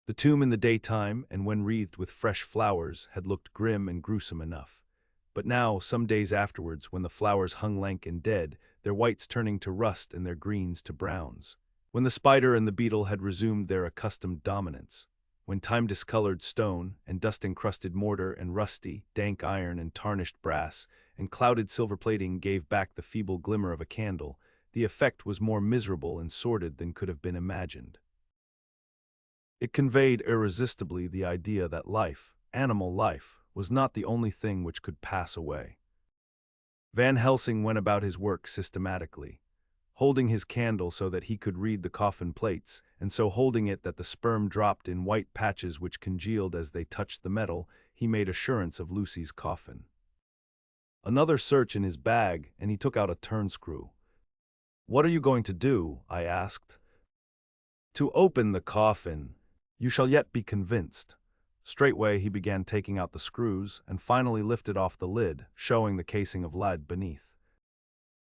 The tomb in the daytime, and when wreathed with fresh flowers, had looked grim and gruesome enough. But now, some days afterwards, when the flowers hung lank and dead, their whites turning to rust and their greens to browns, when the spider and the beetle had resumed their accustomed dominance, when time-discolored stone and dust-encrusted mortar and rusty, dank iron and tarnished brass and clouded silver plating gave back the feeble glimmer of a candle, the effect was more miserable and sordid than could have been imagined. It conveyed irresistibly the idea that life, animal life, was not the only thing which could pass away. Van Helsing went about his work systematically, holding his candle so that he could read the coffin plates, and so holding it that the sperm dropped in white patches which congealed as they touched the metal. He made assurance of Lucy's coffin. Another search in his bag, and he took out a turnscrew. "What are you going to do?" I asked. "To open the coffin. You shall yet be convinced." Straightway he began taking out the screws, and finally lifted off the lid, showing the casing of lead beneath.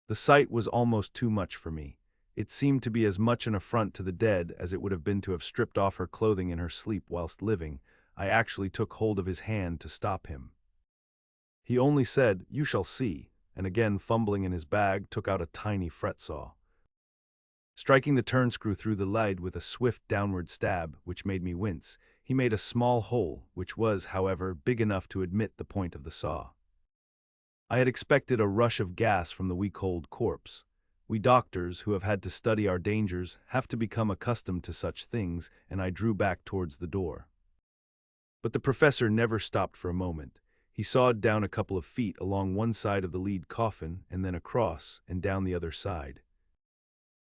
The sight was almost too much for me. It seemed to be as much an affront to the dead as it would have been to have stripped off her clothing in her sleep whilst living. I actually took hold of his hand to stop him. He only said, "You shall see," and again fumbling in his bag, took out a tiny fret saw. Striking the turnscrew through the lead with a swift downward stab, which made me wince, he made a small hole, which was, however, big enough to admit the point of the saw. I had expected a rush of gas from the weak-cold corpse. We doctors, who have had to study our dangers, have to become accustomed to such things, and I drew back towards the door. But the professor never stopped for a moment. He sawed down a couple of feet along one side of the lead coffin, and then across, and down the other side.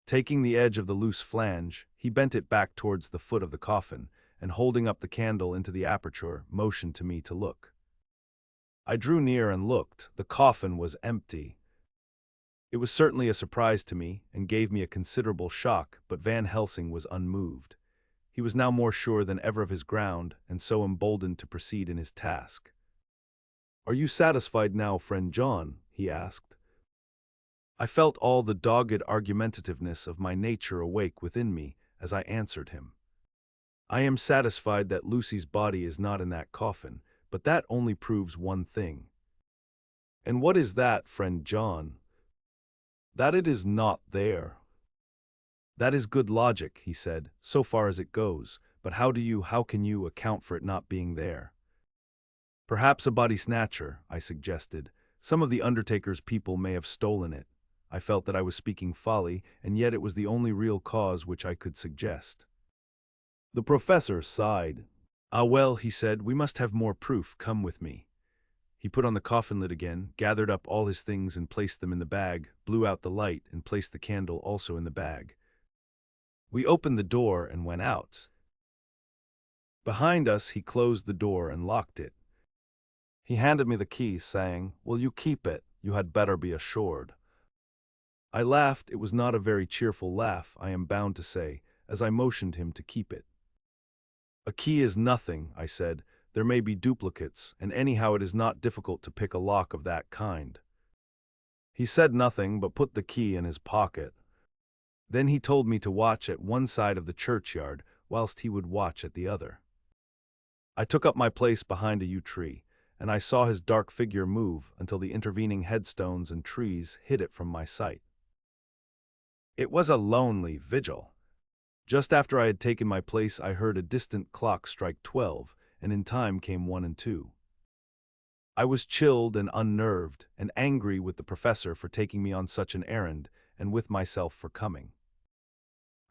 Taking the edge of the loose flange, he bent it back towards the foot of the coffin, and holding up the candle into the aperture, motioned to me to look. I drew near and looked. The coffin was empty. It was certainly a surprise to me, and gave me a considerable shock, but Van Helsing was unmoved. He was now more sure than ever of his ground, and so emboldened to proceed in his task. "Are you satisfied now, friend John?" he asked. I felt all the dogged argumentativeness of my nature awake within me as I answered him. "I am satisfied that Lucy's body is not in that coffin, but that only proves one thing." "And what is that, friend John?" "That it is not there." "That is good logic," he said, "so far as it goes, but how can you account for it not being there?" "Perhaps a body snatcher," I suggested. "Some of the undertaker's people may have stolen it." I felt that I was speaking folly, and yet it was the only real cause which I could suggest. The professor sighed. "Ah well," he said, "we must have more proof. Come with me." He put on the coffin lid again, gathered up all his things and placed them in the bag, blew out the light, and placed the candle also in the bag. We opened the door and went out. Behind us he closed the door and locked it. He handed me the key, saying, "Will you keep it? You had better be assured." I laughed. It was not a very cheerful laugh, I am bound to say, as I motioned him to keep it. "A key is nothing," I said. "There may be duplicates, and anyhow it is not difficult to pick a lock of that kind." He said nothing, but put the key in his pocket. Then he told me to watch at one side of the churchyard, whilst he would watch at the other. I took up my place behind a yew tree, and I saw his dark figure move until the intervening headstones and trees hid it from my sight. It was a lonely vigil. Just after I had taken my place, I heard a distant clock strike 12, and in time came 1 and 2. I was chilled and unnerved, and angry with the professor for taking me on such an errand, and with myself for coming.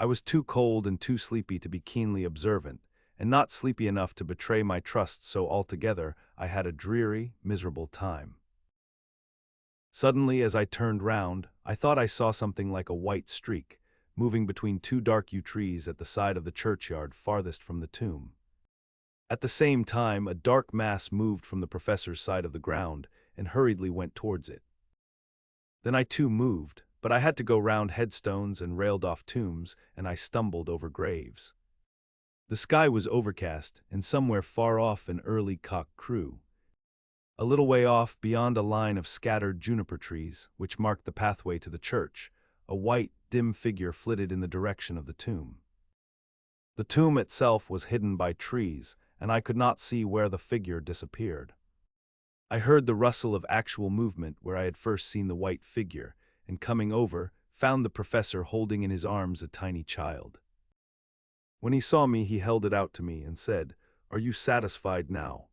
I was too cold and too sleepy to be keenly observant, and not sleepy enough to betray my trust, so altogether I had a dreary, miserable time. Suddenly, as I turned round, I thought I saw something like a white streak, moving between two dark yew trees at the side of the churchyard farthest from the tomb. At the same time, a dark mass moved from the professor's side of the ground, and hurriedly went towards it. Then I too moved, but I had to go round headstones and railed-off tombs, and I stumbled over graves. The sky was overcast, and somewhere far off an early cock crew. A little way off, beyond a line of scattered juniper trees, which marked the pathway to the church, a white, dim figure flitted in the direction of the tomb. The tomb itself was hidden by trees, and I could not see where the figure disappeared. I heard the rustle of actual movement where I had first seen the white figure, and coming over, found the professor holding in his arms a tiny child. When he saw me, he held it out to me and said, "Are you satisfied now?"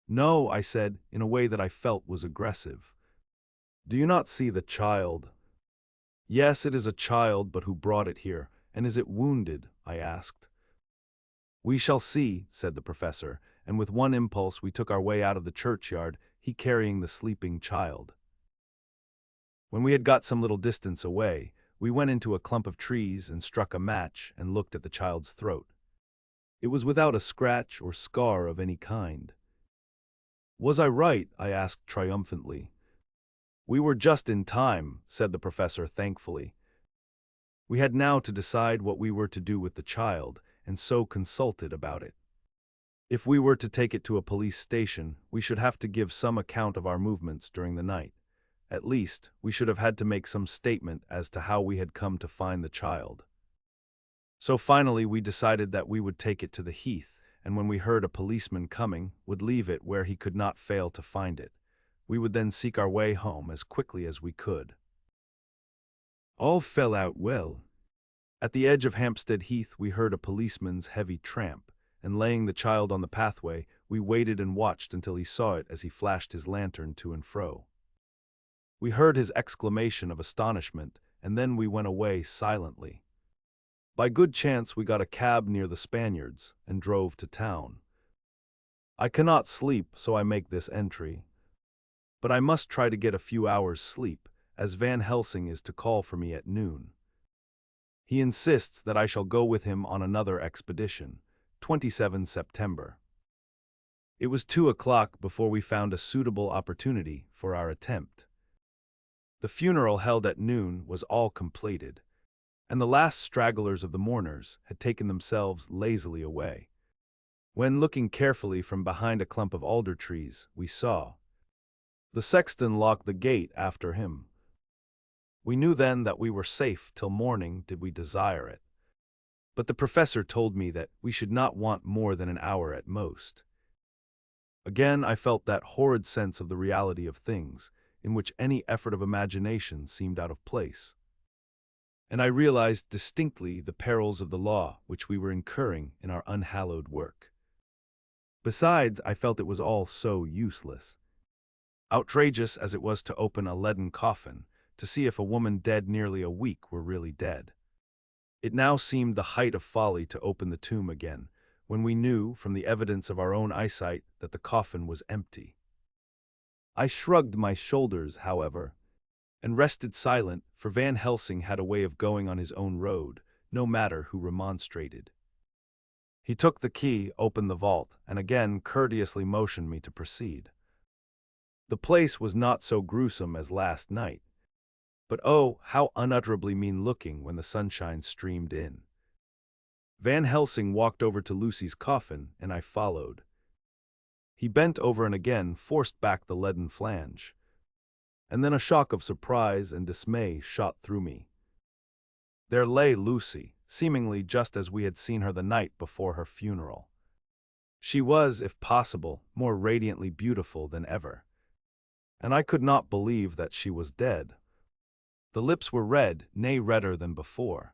"No," I said, in a way that I felt was aggressive. "Do you not see the child?" "Yes, it is a child, but who brought it here, and is it wounded?" I asked. "We shall see," said the professor, and with one impulse we took our way out of the churchyard, he carrying the sleeping child. When we had got some little distance away, we went into a clump of trees and struck a match and looked at the child's throat. It was without a scratch or scar of any kind. "Was I right?" I asked triumphantly. "We were just in time," said the professor thankfully. We had now to decide what we were to do with the child, and so consulted about it. If we were to take it to a police station, we should have to give some account of our movements during the night. At least, we should have had to make some statement as to how we had come to find the child. So finally we decided that we would take it to the heath, and when we heard a policeman coming, would leave it where he could not fail to find it. We would then seek our way home as quickly as we could. All fell out well. At the edge of Hampstead Heath we heard a policeman's heavy tramp, and laying the child on the pathway, we waited and watched until he saw it as he flashed his lantern to and fro. We heard his exclamation of astonishment, and then we went away silently. By good chance we got a cab near the Spaniards, and drove to town. I cannot sleep, so I make this entry. But I must try to get a few hours' sleep, as Van Helsing is to call for me at noon. He insists that I shall go with him on another expedition, 27 September. It was 2 o'clock before we found a suitable opportunity for our attempt. The funeral held at noon was all completed, and the last stragglers of the mourners had taken themselves lazily away. When looking carefully from behind a clump of alder trees, we saw the sexton lock the gate after him. We knew then that we were safe till morning did we desire it. But the professor told me that we should not want more than an hour at most. Again I felt that horrid sense of the reality of things, in which any effort of imagination seemed out of place. And I realized distinctly the perils of the law which we were incurring in our unhallowed work. Besides, I felt it was all so useless. Outrageous as it was to open a leaden coffin, to see if a woman dead nearly a week were really dead. It now seemed the height of folly to open the tomb again, when we knew, from the evidence of our own eyesight, that the coffin was empty. I shrugged my shoulders, however, and rested silent, for Van Helsing had a way of going on his own road, no matter who remonstrated. He took the key, opened the vault, and again courteously motioned me to proceed. The place was not so gruesome as last night, but oh, how unutterably mean-looking when the sunshine streamed in. Van Helsing walked over to Lucy's coffin, and I followed. He bent over and again forced back the leaden flange. And then a shock of surprise and dismay shot through me. There lay Lucy, seemingly just as we had seen her the night before her funeral. She was, if possible, more radiantly beautiful than ever. And I could not believe that she was dead. The lips were red, nay redder than before,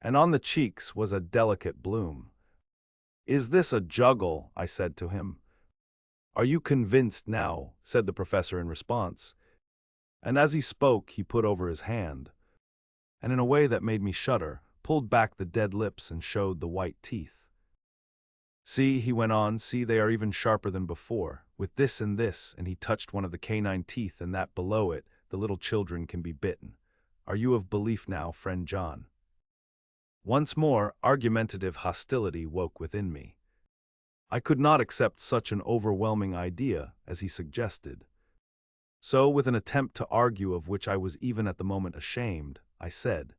and on the cheeks was a delicate bloom. "Is this a juggle?" I said to him. "Are you convinced now?" said the professor in response. And as he spoke, he put over his hand, and in a way that made me shudder, pulled back the dead lips and showed the white teeth. "See," he went on, "see, they are even sharper than before, with this and this," and he touched one of the canine teeth, and that below it, the little children can be bitten. Are you of belief now, friend John? Once more, argumentative hostility woke within me. I could not accept such an overwhelming idea as he suggested. So, with an attempt to argue of which I was even at the moment ashamed, I said,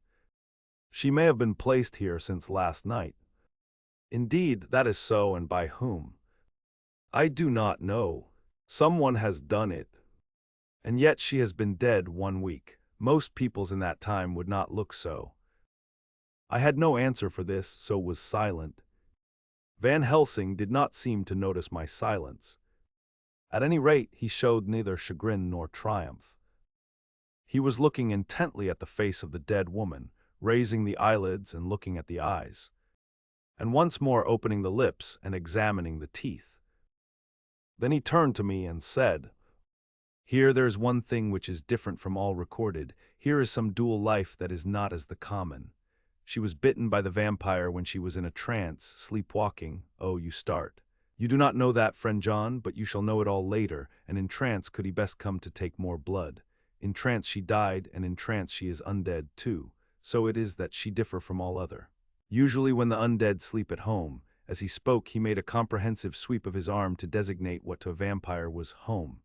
"She may have been placed here since last night." "Indeed, that is so, and by whom?" "I do not know. Someone has done it. And yet she has been dead 1 week. Most peoples in that time would not look so." I had no answer for this, so was silent. Van Helsing did not seem to notice my silence. At any rate, he showed neither chagrin nor triumph. He was looking intently at the face of the dead woman, raising the eyelids and looking at the eyes, and once more opening the lips and examining the teeth. Then he turned to me and said, "Here there is one thing which is different from all recorded. Here is some dual life that is not as the common. She was bitten by the vampire when she was in a trance, sleepwalking. Oh, you start. You do not know that, friend John, but you shall know it all later, and in trance could he best come to take more blood. In trance she died, and in trance she is undead too, so it is that she differ from all other. Usually when the undead sleep at home, as he spoke he made a comprehensive sweep of his arm to designate what to a vampire was home.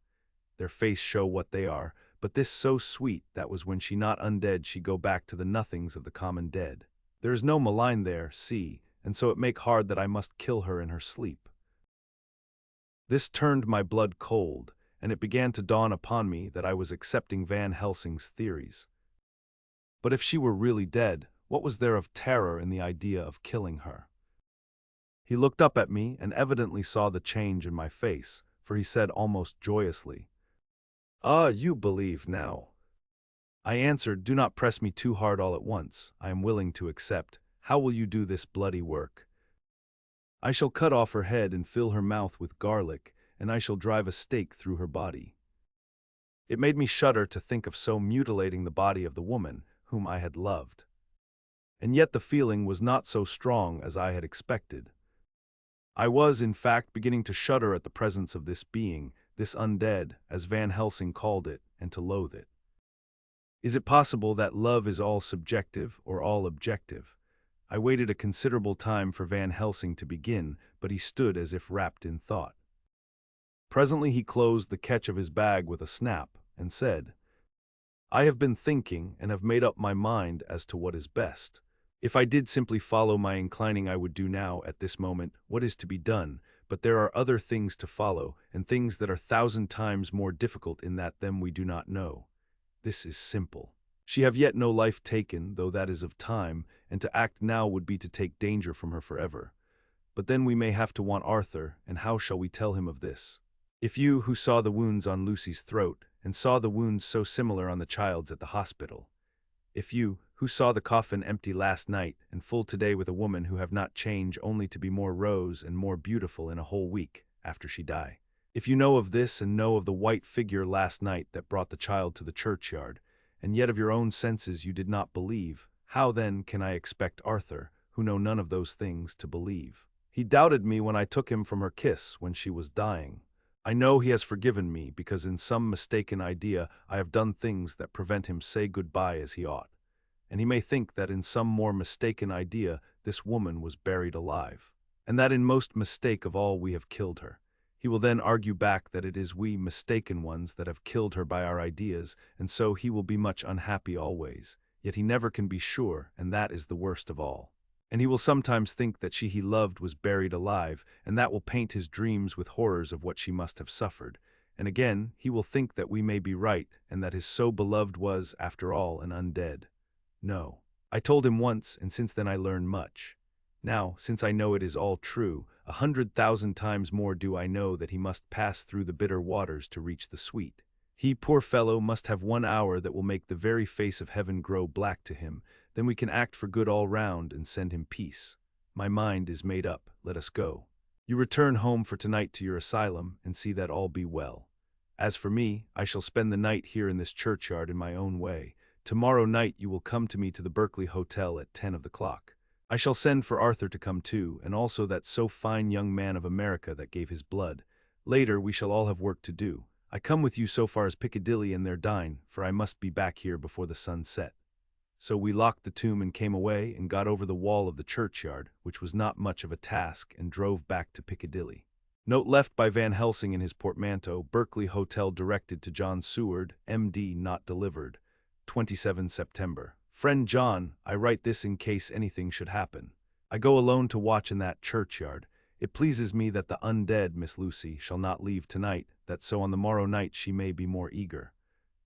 Their face show what they are, but this so sweet that was when she not undead she go back to the nothings of the common dead. There is no malign there, see, and so it make hard that I must kill her in her sleep. This turned my blood cold, and it began to dawn upon me that I was accepting Van Helsing's theories. But if she were really dead, what was there of terror in the idea of killing her? He looked up at me and evidently saw the change in my face, for he said almost joyously, "Ah, you believe now." I answered, "Do not press me too hard all at once. I am willing to accept. How will you do this bloody work?" "I shall cut off her head and fill her mouth with garlic, and I shall drive a stake through her body." It made me shudder to think of so mutilating the body of the woman whom I had loved. And yet the feeling was not so strong as I had expected. I was, in fact, beginning to shudder at the presence of this being, this undead, as Van Helsing called it, and to loathe it. Is it possible that love is all subjective or all objective? I waited a considerable time for Van Helsing to begin, but he stood as if wrapped in thought. Presently he closed the catch of his bag with a snap, and said, "I have been thinking, and have made up my mind as to what is best. If I did simply follow my inclining I would do now, at this moment, what is to be done, but there are other things to follow, and things that are 1,000 times more difficult in that them we do not know. This is simple. She have yet no life taken, though that is of time, and to act now would be to take danger from her forever. But then we may have to want Arthur, and how shall we tell him of this? If you, who saw the wounds on Lucy's throat, and saw the wounds so similar on the child's at the hospital, if you, who saw the coffin empty last night, and full today with a woman who have not changed only to be more rose and more beautiful in a whole week after she die, if you know of this and know of the white figure last night that brought the child to the churchyard, and yet of your own senses you did not believe, how then can I expect Arthur, who know none of those things, to believe? He doubted me when I took him from her kiss when she was dying. I know he has forgiven me because in some mistaken idea I have done things that prevent him say goodbye as he ought. And he may think that in some more mistaken idea this woman was buried alive, and that in most mistake of all we have killed her. He will then argue back that it is we mistaken ones that have killed her by our ideas, and so he will be much unhappy always, yet he never can be sure, and that is the worst of all. And he will sometimes think that she he loved was buried alive, and that will paint his dreams with horrors of what she must have suffered. And again, he will think that we may be right, and that his so beloved was, after all, an undead. No. I told him once, and since then I learned much. Now, since I know it is all true, 100,000 times more do I know that he must pass through the bitter waters to reach the sweet. He, poor fellow, must have 1 hour that will make the very face of heaven grow black to him. Then we can act for good all round and send him peace. My mind is made up. Let us go. You return home for tonight to your asylum, and see that all be well. As for me, I shall spend the night here in this churchyard in my own way. Tomorrow night you will come to me to the Berkeley Hotel at 10 of the clock. I shall send for Arthur to come too, and also that so fine young man of America that gave his blood. Later we shall all have work to do. I come with you so far as Piccadilly and there dine, for I must be back here before the sun set. So we locked the tomb and came away and got over the wall of the churchyard, which was not much of a task, and drove back to Piccadilly. Note left by Van Helsing in his portmanteau, Berkeley Hotel directed to John Seward, M.D. not delivered. 27 September. Friend John, I write this in case anything should happen. I go alone to watch in that churchyard. It pleases me that the undead Miss Lucy shall not leave tonight, that so on the morrow night she may be more eager.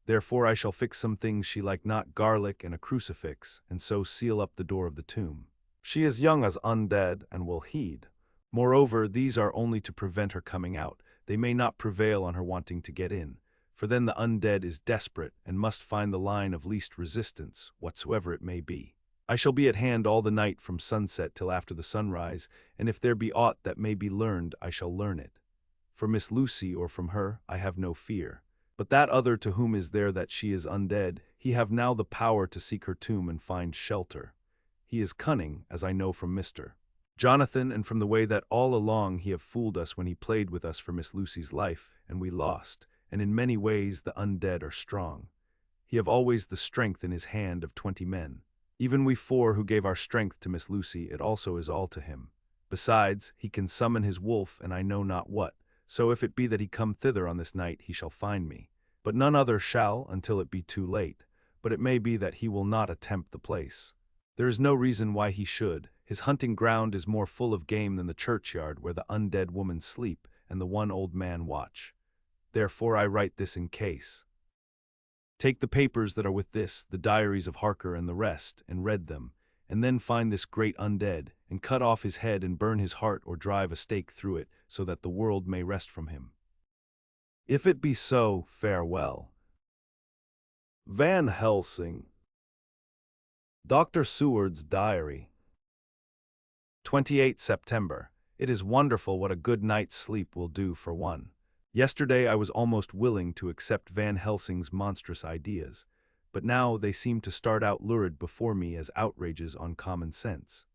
Therefore I shall fix some things she like not, garlic and a crucifix, and so seal up the door of the tomb. She is young as undead, and will heed. Moreover, these are only to prevent her coming out. They may not prevail on her wanting to get in, for then the undead is desperate, and must find the line of least resistance, whatsoever it may be. I shall be at hand all the night from sunset till after the sunrise, and if there be aught that may be learned, I shall learn it. For Miss Lucy or from her, I have no fear. But that other to whom is there that she is undead, he have now the power to seek her tomb and find shelter. He is cunning, as I know from Mr. Jonathan, and from the way that all along he have fooled us when he played with us for Miss Lucy's life, and we lost, and in many ways the undead are strong. He have always the strength in his hand of 20 men. Even we 4 who gave our strength to Miss Lucy, it also is all to him. Besides, he can summon his wolf, and I know not what, so if it be that he come thither on this night, he shall find me. But none other shall, until it be too late, but it may be that he will not attempt the place. There is no reason why he should. His hunting ground is more full of game than the churchyard where the undead woman sleep and the one old man watch. Therefore I write this in case. Take the papers that are with this, the diaries of Harker and the rest, and read them, and then find this great undead, and cut off his head and burn his heart or drive a stake through it, so that the world may rest from him. If it be so, farewell. Van Helsing. Dr. Seward's Diary. 28 September. It is wonderful what a good night's sleep will do for one. Yesterday I was almost willing to accept Van Helsing's monstrous ideas, but now they seem to start out lurid before me as outrages on common sense.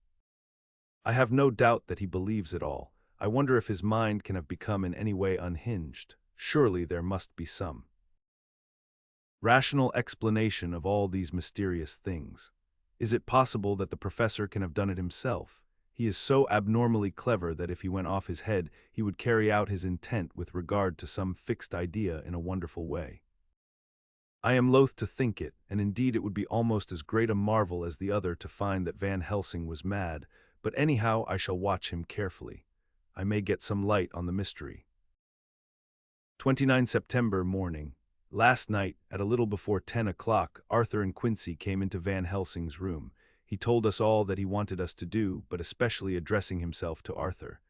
I have no doubt that he believes it all. I wonder if his mind can have become in any way unhinged. Surely there must be some rational explanation of all these mysterious things. Is it possible that the professor can have done it himself? He is so abnormally clever that if he went off his head, he would carry out his intent with regard to some fixed idea in a wonderful way. I am loath to think it, and indeed it would be almost as great a marvel as the other to find that Van Helsing was mad, but anyhow I shall watch him carefully. I may get some light on the mystery. 29 September morning. Last night, at a little before 10 o'clock, Arthur and Quincy came into Van Helsing's room. He told us all that he wanted us to do, but especially addressing himself to Arthur,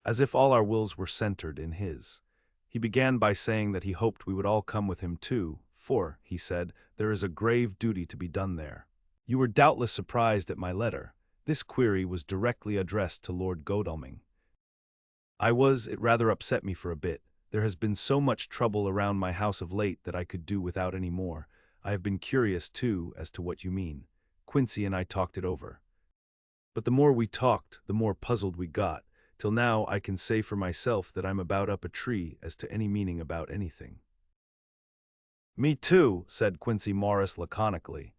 as if all our wills were centered in his. He began by saying that he hoped we would all come with him too, for, he said, there is a grave duty to be done there. You were doubtless surprised at my letter. This query was directly addressed to Lord Godalming. I was. It rather upset me for a bit. There has been so much trouble around my house of late that I could do without any more. I have been curious, too, as to what you mean. Quincy and I talked it over. But the more we talked, the more puzzled we got, till now I can say for myself that I'm about up a tree as to any meaning about anything. Me too, said Quincy Morris laconically.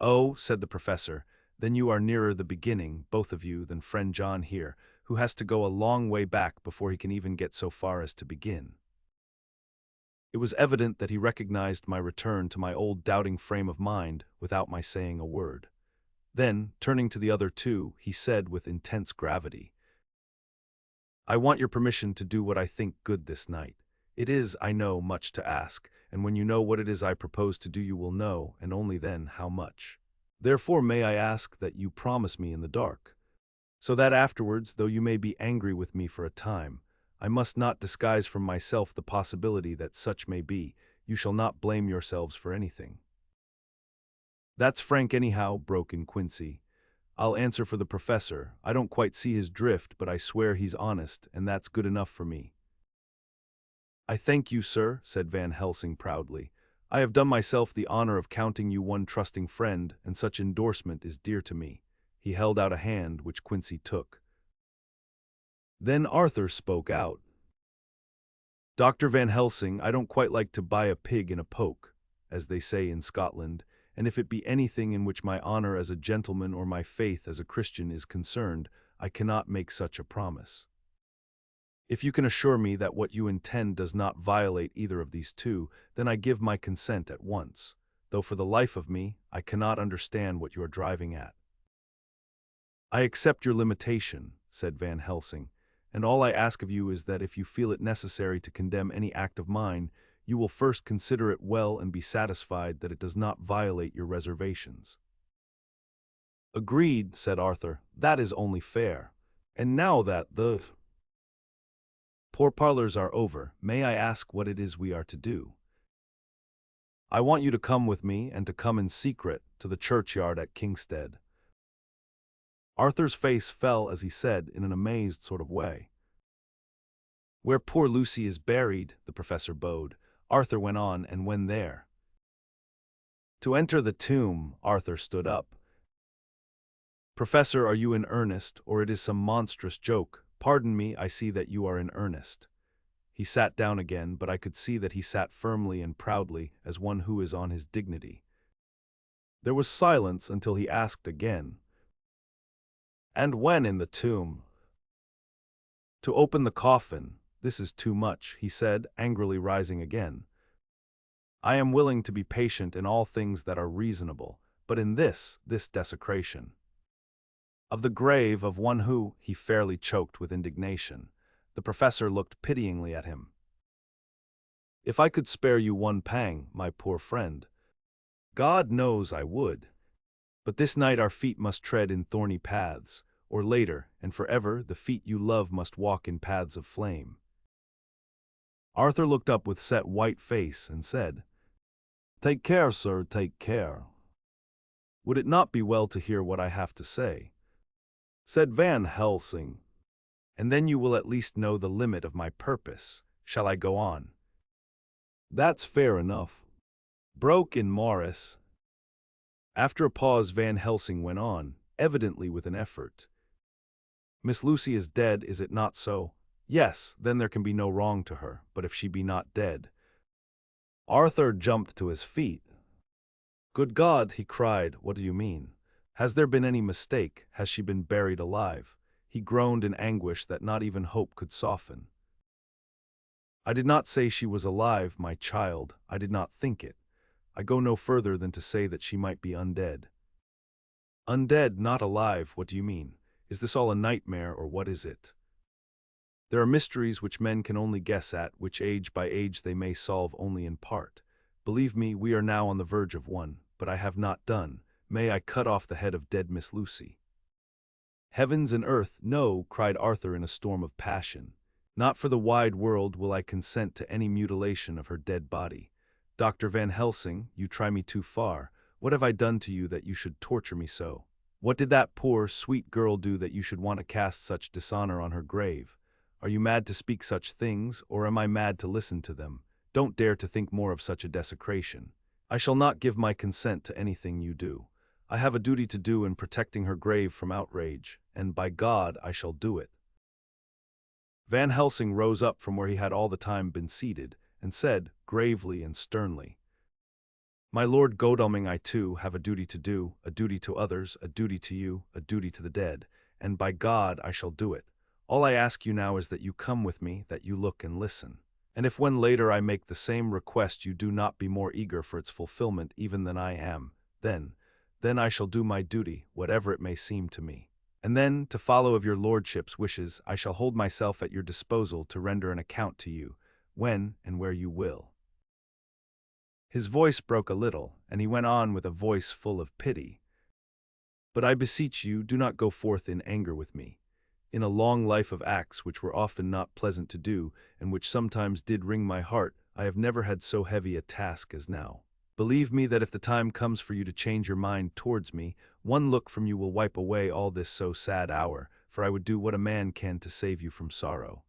Oh, said the professor, then you are nearer the beginning, both of you, than friend John here, who has to go a long way back before he can even get so far as to begin. It was evident that he recognized my return to my old doubting frame of mind without my saying a word. Then, turning to the other two, he said with intense gravity, I want your permission to do what I think good this night. It is, I know, much to ask, and when you know what it is I propose to do you will know, and only then, how much. Therefore may I ask that you promise me in the dark, so that afterwards, though you may be angry with me for a time, I must not disguise from myself the possibility that such may be, you shall not blame yourselves for anything. That's frank anyhow, broke in Quincy. I'll answer for the professor. I don't quite see his drift, but I swear he's honest, and that's good enough for me. I thank you, sir, said Van Helsing proudly. I have done myself the honor of counting you one trusting friend, and such endorsement is dear to me. He held out a hand, which Quincy took. Then Arthur spoke out. Dr. Van Helsing, I don't quite like to buy a pig in a poke, as they say in Scotland, and if it be anything in which my honor as a gentleman or my faith as a Christian is concerned, I cannot make such a promise. If you can assure me that what you intend does not violate either of these two, then I give my consent at once, though for the life of me, I cannot understand what you are driving at. I accept your limitation, said Van Helsing, and all I ask of you is that if you feel it necessary to condemn any act of mine, you will first consider it well and be satisfied that it does not violate your reservations. Agreed, said Arthur, that is only fair. And now that the pourparlers are over, may I ask what it is we are to do? I want you to come with me, and to come in secret, to the churchyard at Kingstead. Arthur's face fell as he said in an amazed sort of way. Where poor Lucy is buried, the professor bowed. Arthur went on, and when there. To enter the tomb, Arthur stood up. Professor, are you in earnest, or it is some monstrous joke? Pardon me, I see that you are in earnest. He sat down again, but I could see that he sat firmly and proudly, as one who is on his dignity. There was silence until he asked again, "And when in the tomb?" "To open the coffin. This is too much," he said, angrily rising again. "I am willing to be patient in all things that are reasonable, but in this desecration of the grave of one who," he fairly choked with indignation. The professor looked pityingly at him. "If I could spare you one pang, my poor friend, God knows I would. But this night our feet must tread in thorny paths, or later, and forever, the feet you love must walk in paths of flame." Arthur looked up with set white face and said, "Take care, sir, take care." "Would it not be well to hear what I have to say?" said Van Helsing. "And then you will at least know the limit of my purpose. Shall I go on?" "That's fair enough," broke in Morris. After a pause Van Helsing went on, evidently with an effort. "Miss Lucy is dead, is it not so?" "Yes, then there can be no wrong to her, but if she be not dead—" Arthur jumped to his feet. "Good God," he cried, "what do you mean? Has there been any mistake? Has she been buried alive?" He groaned in anguish that not even hope could soften. "I did not say she was alive, my child. I did not think it. I go no further than to say that she might be undead." "Undead, not alive, what do you mean? Is this all a nightmare, or what is it?" "There are mysteries which men can only guess at, which age by age they may solve only in part. Believe me, we are now on the verge of one, but I have not done. May I cut off the head of dead Miss Lucy?" "Heavens and earth, no!" cried Arthur in a storm of passion. "Not for the wide world will I consent to any mutilation of her dead body. Dr. Van Helsing, you try me too far. What have I done to you that you should torture me so? What did that poor, sweet girl do that you should want to cast such dishonor on her grave? Are you mad to speak such things, or am I mad to listen to them? Don't dare to think more of such a desecration. I shall not give my consent to anything you do. I have a duty to do in protecting her grave from outrage, and by God I shall do it." Van Helsing rose up from where he had all the time been seated, and said, gravely and sternly, "My Lord Godalming, I too have a duty to do, a duty to others, a duty to you, a duty to the dead, and by God I shall do it. All I ask you now is that you come with me, that you look and listen. And if when later I make the same request you do not be more eager for its fulfillment even than I am, then I shall do my duty, whatever it may seem to me. And then, to follow of your lordship's wishes, I shall hold myself at your disposal to render an account to you, when and where you will." His voice broke a little, and he went on with a voice full of pity. "But I beseech you, do not go forth in anger with me. In a long life of acts which were often not pleasant to do, and which sometimes did wring my heart, I have never had so heavy a task as now. Believe me that if the time comes for you to change your mind towards me, one look from you will wipe away all this so sad hour, for I would do what a man can to save you from sorrow.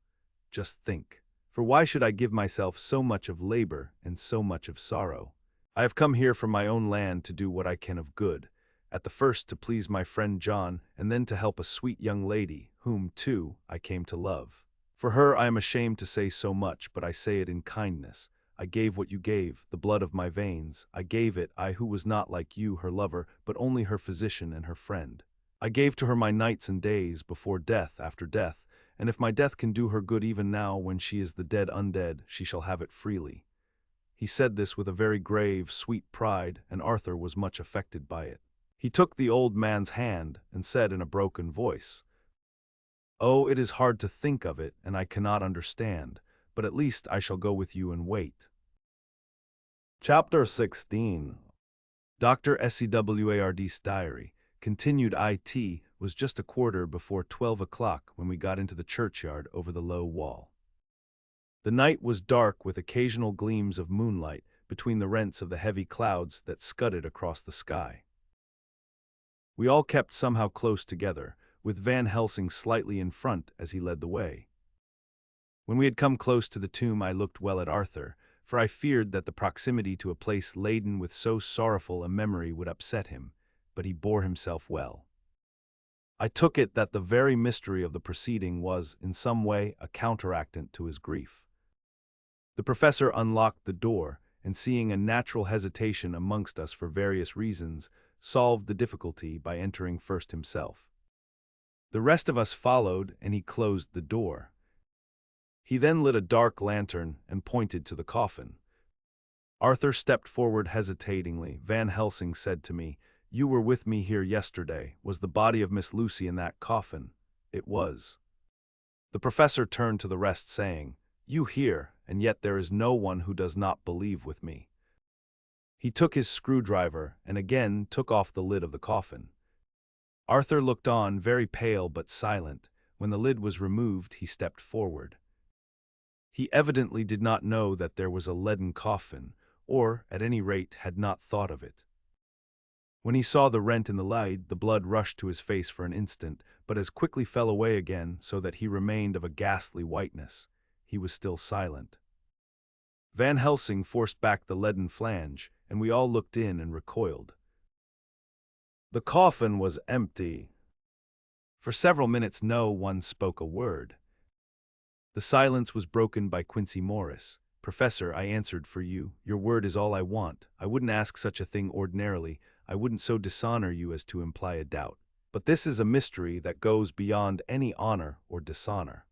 Just think. For why should I give myself so much of labor and so much of sorrow? I have come here from my own land to do what I can of good, at the first to please my friend John, and then to help a sweet young lady, whom, too, I came to love. For her I am ashamed to say so much, but I say it in kindness. I gave what you gave, the blood of my veins. I gave it, I who was not like you, her lover, but only her physician and her friend. I gave to her my nights and days, before death, after death, and if my death can do her good even now, when she is the dead undead, she shall have it freely." He said this with a very grave, sweet pride, and Arthur was much affected by it. He took the old man's hand, and said in a broken voice, "Oh, it is hard to think of it, and I cannot understand, but at least I shall go with you and wait." Chapter 16. Dr. Seward's diary, continued IT, was just a quarter before 12 o'clock when we got into the churchyard over the low wall. The night was dark with occasional gleams of moonlight between the rents of the heavy clouds that scudded across the sky. We all kept somehow close together, with Van Helsing slightly in front as he led the way. When we had come close to the tomb I looked well at Arthur, for I feared that the proximity to a place laden with so sorrowful a memory would upset him, but he bore himself well. I took it that the very mystery of the proceeding was, in some way, a counteractant to his grief. The professor unlocked the door, and seeing a natural hesitation amongst us for various reasons, solved the difficulty by entering first himself. The rest of us followed, and he closed the door. He then lit a dark lantern and pointed to the coffin. Arthur stepped forward hesitatingly. Van Helsing said to me, "You were with me here yesterday. Was the body of Miss Lucy in that coffin?" It was. The professor turned to the rest, saying, "You hear, and yet there is no one who does not believe with me." He took his screwdriver and again took off the lid of the coffin. Arthur looked on, very pale but silent. When the lid was removed, he stepped forward. He evidently did not know that there was a leaden coffin, or, at any rate, had not thought of it. When he saw the rent in the lid, the blood rushed to his face for an instant, but as quickly fell away again, so that he remained of a ghastly whiteness. He was still silent. Van Helsing forced back the leaden flange, and we all looked in and recoiled. The coffin was empty. For several minutes no one spoke a word. The silence was broken by Quincy Morris. "Professor," I answered for you. "Your word is all I want. I wouldn't ask such a thing ordinarily. I wouldn't so dishonor you as to imply a doubt. But this is a mystery that goes beyond any honor or dishonor.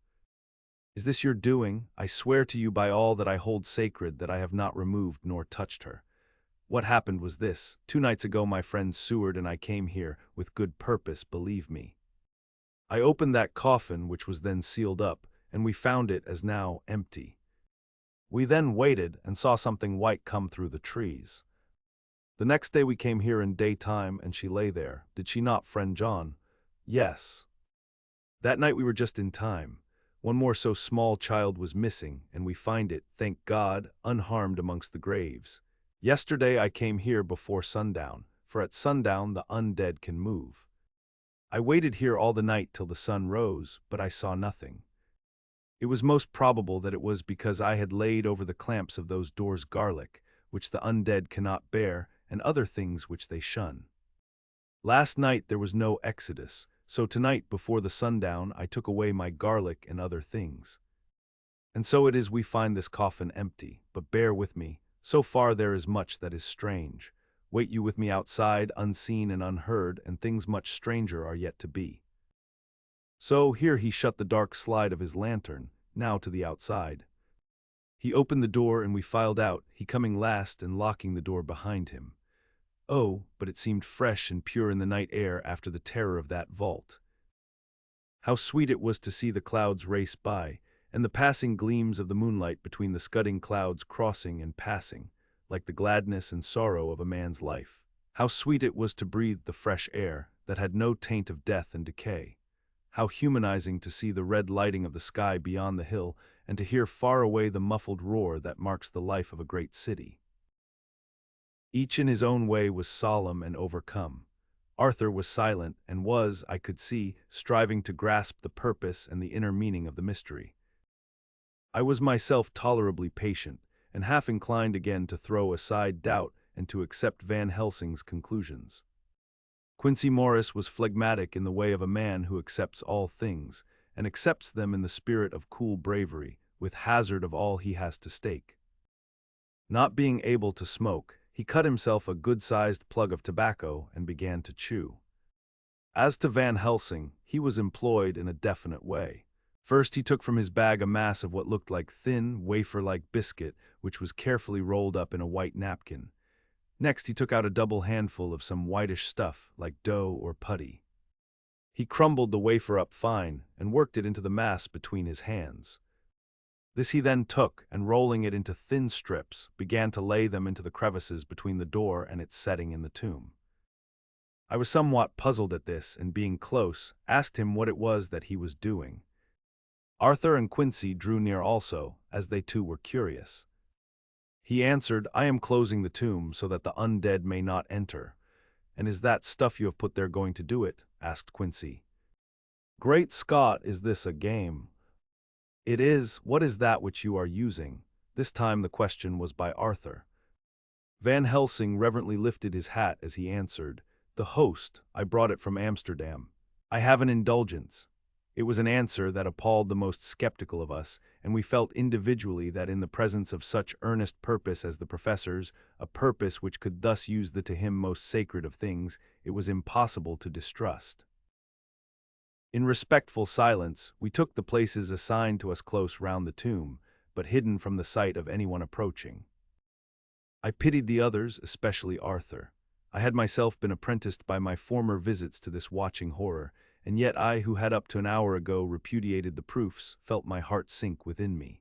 Is this your doing? I swear to you by all that I hold sacred that I have not removed nor touched her. What happened was this. 2 nights ago my friend Seward and I came here, with good purpose, believe me. I opened that coffin, which was then sealed up, and we found it as now empty. We then waited and saw something white come through the trees. The next day we came here in daytime, and she lay there. Did she not, friend John?" "Yes." "That night we were just in time. One more so small child was missing, and we find it, thank God, unharmed amongst the graves. Yesterday I came here before sundown, for at sundown the undead can move. I waited here all the night till the sun rose, but I saw nothing. It was most probable that it was because I had laid over the clamps of those doors garlic, which the undead cannot bear, and other things which they shun. Last night there was no exodus, so tonight before the sundown I took away my garlic and other things. And so it is we find this coffin empty, but bear with me, so far there is much that is strange. Wait you with me outside, unseen and unheard, and things much stranger are yet to be." So here he shut the dark slide of his lantern, now to the outside. He opened the door and we filed out, he coming last and locking the door behind him. Oh, but it seemed fresh and pure in the night air after the terror of that vault. How sweet it was to see the clouds race by, and the passing gleams of the moonlight between the scudding clouds crossing and passing, like the gladness and sorrow of a man's life. How sweet it was to breathe the fresh air that had no taint of death and decay. How humanizing to see the red lighting of the sky beyond the hill and to hear far away the muffled roar that marks the life of a great city. Each in his own way was solemn and overcome. Arthur was silent and was, I could see, striving to grasp the purpose and the inner meaning of the mystery. I was myself tolerably patient, and half inclined again to throw aside doubt and to accept Van Helsing's conclusions. Quincy Morris was phlegmatic in the way of a man who accepts all things, and accepts them in the spirit of cool bravery, with hazard of all he has to stake. Not being able to smoke, he cut himself a good-sized plug of tobacco and began to chew. As to Van Helsing, he was employed in a definite way. First he took from his bag a mass of what looked like thin, wafer-like biscuit, which was carefully rolled up in a white napkin. Next he took out a double handful of some whitish stuff, like dough or putty. He crumbled the wafer up fine, and worked it into the mass between his hands. This he then took, and rolling it into thin strips, began to lay them into the crevices between the door and its setting in the tomb. I was somewhat puzzled at this, and being close, asked him what it was that he was doing. Arthur and Quincy drew near also, as they too were curious. He answered, "I am closing the tomb so that the undead may not enter." "And is that stuff you have put there going to do it?" asked Quincy. "Great Scott, is this a game?" "It is. What is that which you are using?" This time the question was by Arthur. Van Helsing reverently lifted his hat as he answered, "The host. I brought it from Amsterdam." I have an indulgence. It was an answer that appalled the most skeptical of us, and we felt individually that in the presence of such earnest purpose as the professor's, a purpose which could thus use the to him most sacred of things, it was impossible to distrust. In respectful silence, we took the places assigned to us close round the tomb, but hidden from the sight of anyone approaching. I pitied the others, especially Arthur. I had myself been apprenticed by my former visits to this watching horror, and yet I, who had up to an hour ago repudiated the proofs, felt my heart sink within me.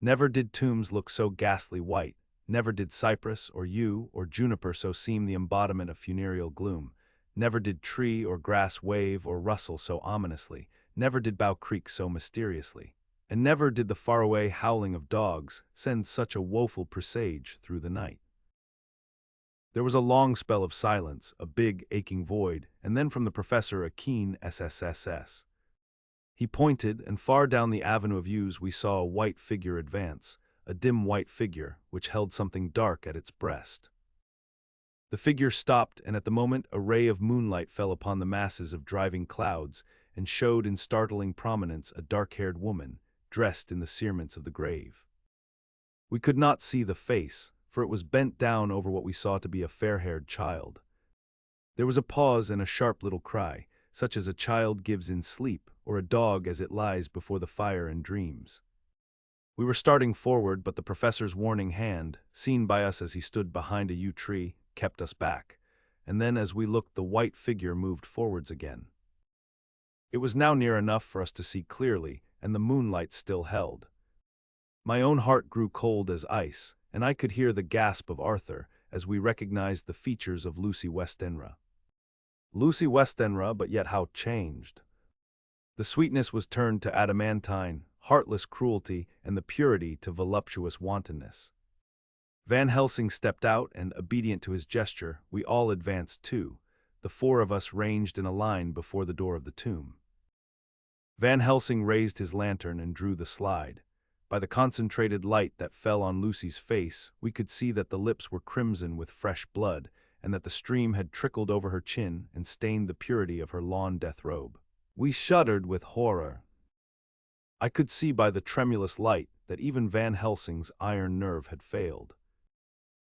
Never did tombs look so ghastly white, never did cypress or yew or juniper so seem the embodiment of funereal gloom, never did tree or grass wave or rustle so ominously, never did bough creak so mysteriously, and never did the faraway howling of dogs send such a woeful presage through the night. There was a long spell of silence, a big, aching void, and then from the professor a keen SSSS. He pointed, and far down the avenue of yews we saw a white figure advance, a dim white figure which held something dark at its breast. The figure stopped, and at the moment a ray of moonlight fell upon the masses of driving clouds and showed in startling prominence a dark-haired woman, dressed in the cerements of the grave. We could not see the face, for it was bent down over what we saw to be a fair-haired child. There was a pause and a sharp little cry, such as a child gives in sleep, or a dog as it lies before the fire and dreams. We were starting forward, but the professor's warning hand, seen by us as he stood behind a yew tree, kept us back, and then as we looked the white figure moved forwards again. It was now near enough for us to see clearly, and the moonlight still held. My own heart grew cold as ice, and I could hear the gasp of Arthur as we recognized the features of Lucy Westenra. Lucy Westenra, but yet how changed! The sweetness was turned to adamantine, heartless cruelty, and the purity to voluptuous wantonness. Van Helsing stepped out, and, obedient to his gesture, we all advanced too, the four of us ranged in a line before the door of the tomb. Van Helsing raised his lantern and drew the slide. By the concentrated light that fell on Lucy's face, we could see that the lips were crimson with fresh blood, and that the stream had trickled over her chin and stained the purity of her lawn death robe. We shuddered with horror. I could see by the tremulous light that even Van Helsing's iron nerve had failed.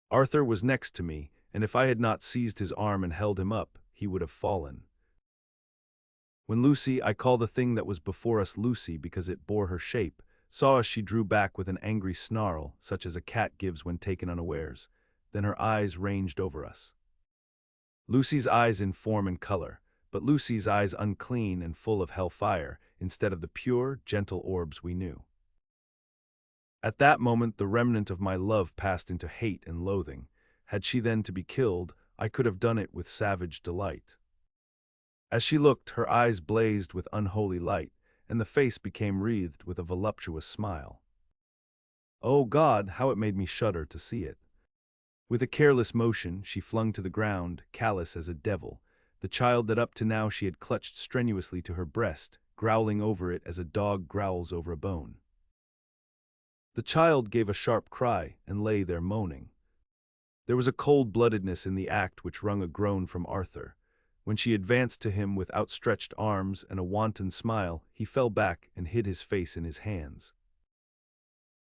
Arthur was next to me, and if I had not seized his arm and held him up, he would have fallen. When Lucy, I call the thing that was before us Lucy because it bore her shape, saw us, she drew back with an angry snarl, such as a cat gives when taken unawares. Then her eyes ranged over us. Lucy's eyes in form and color, but Lucy's eyes unclean and full of hell-fire, instead of the pure, gentle orbs we knew. At that moment the remnant of my love passed into hate and loathing. Had she then to be killed, I could have done it with savage delight. As she looked, her eyes blazed with unholy light, and the face became wreathed with a voluptuous smile. Oh God, how it made me shudder to see it! With a careless motion, she flung to the ground, callous as a devil, the child that up to now she had clutched strenuously to her breast, growling over it as a dog growls over a bone. The child gave a sharp cry and lay there moaning. There was a cold-bloodedness in the act which wrung a groan from Arthur. When she advanced to him with outstretched arms and a wanton smile, he fell back and hid his face in his hands.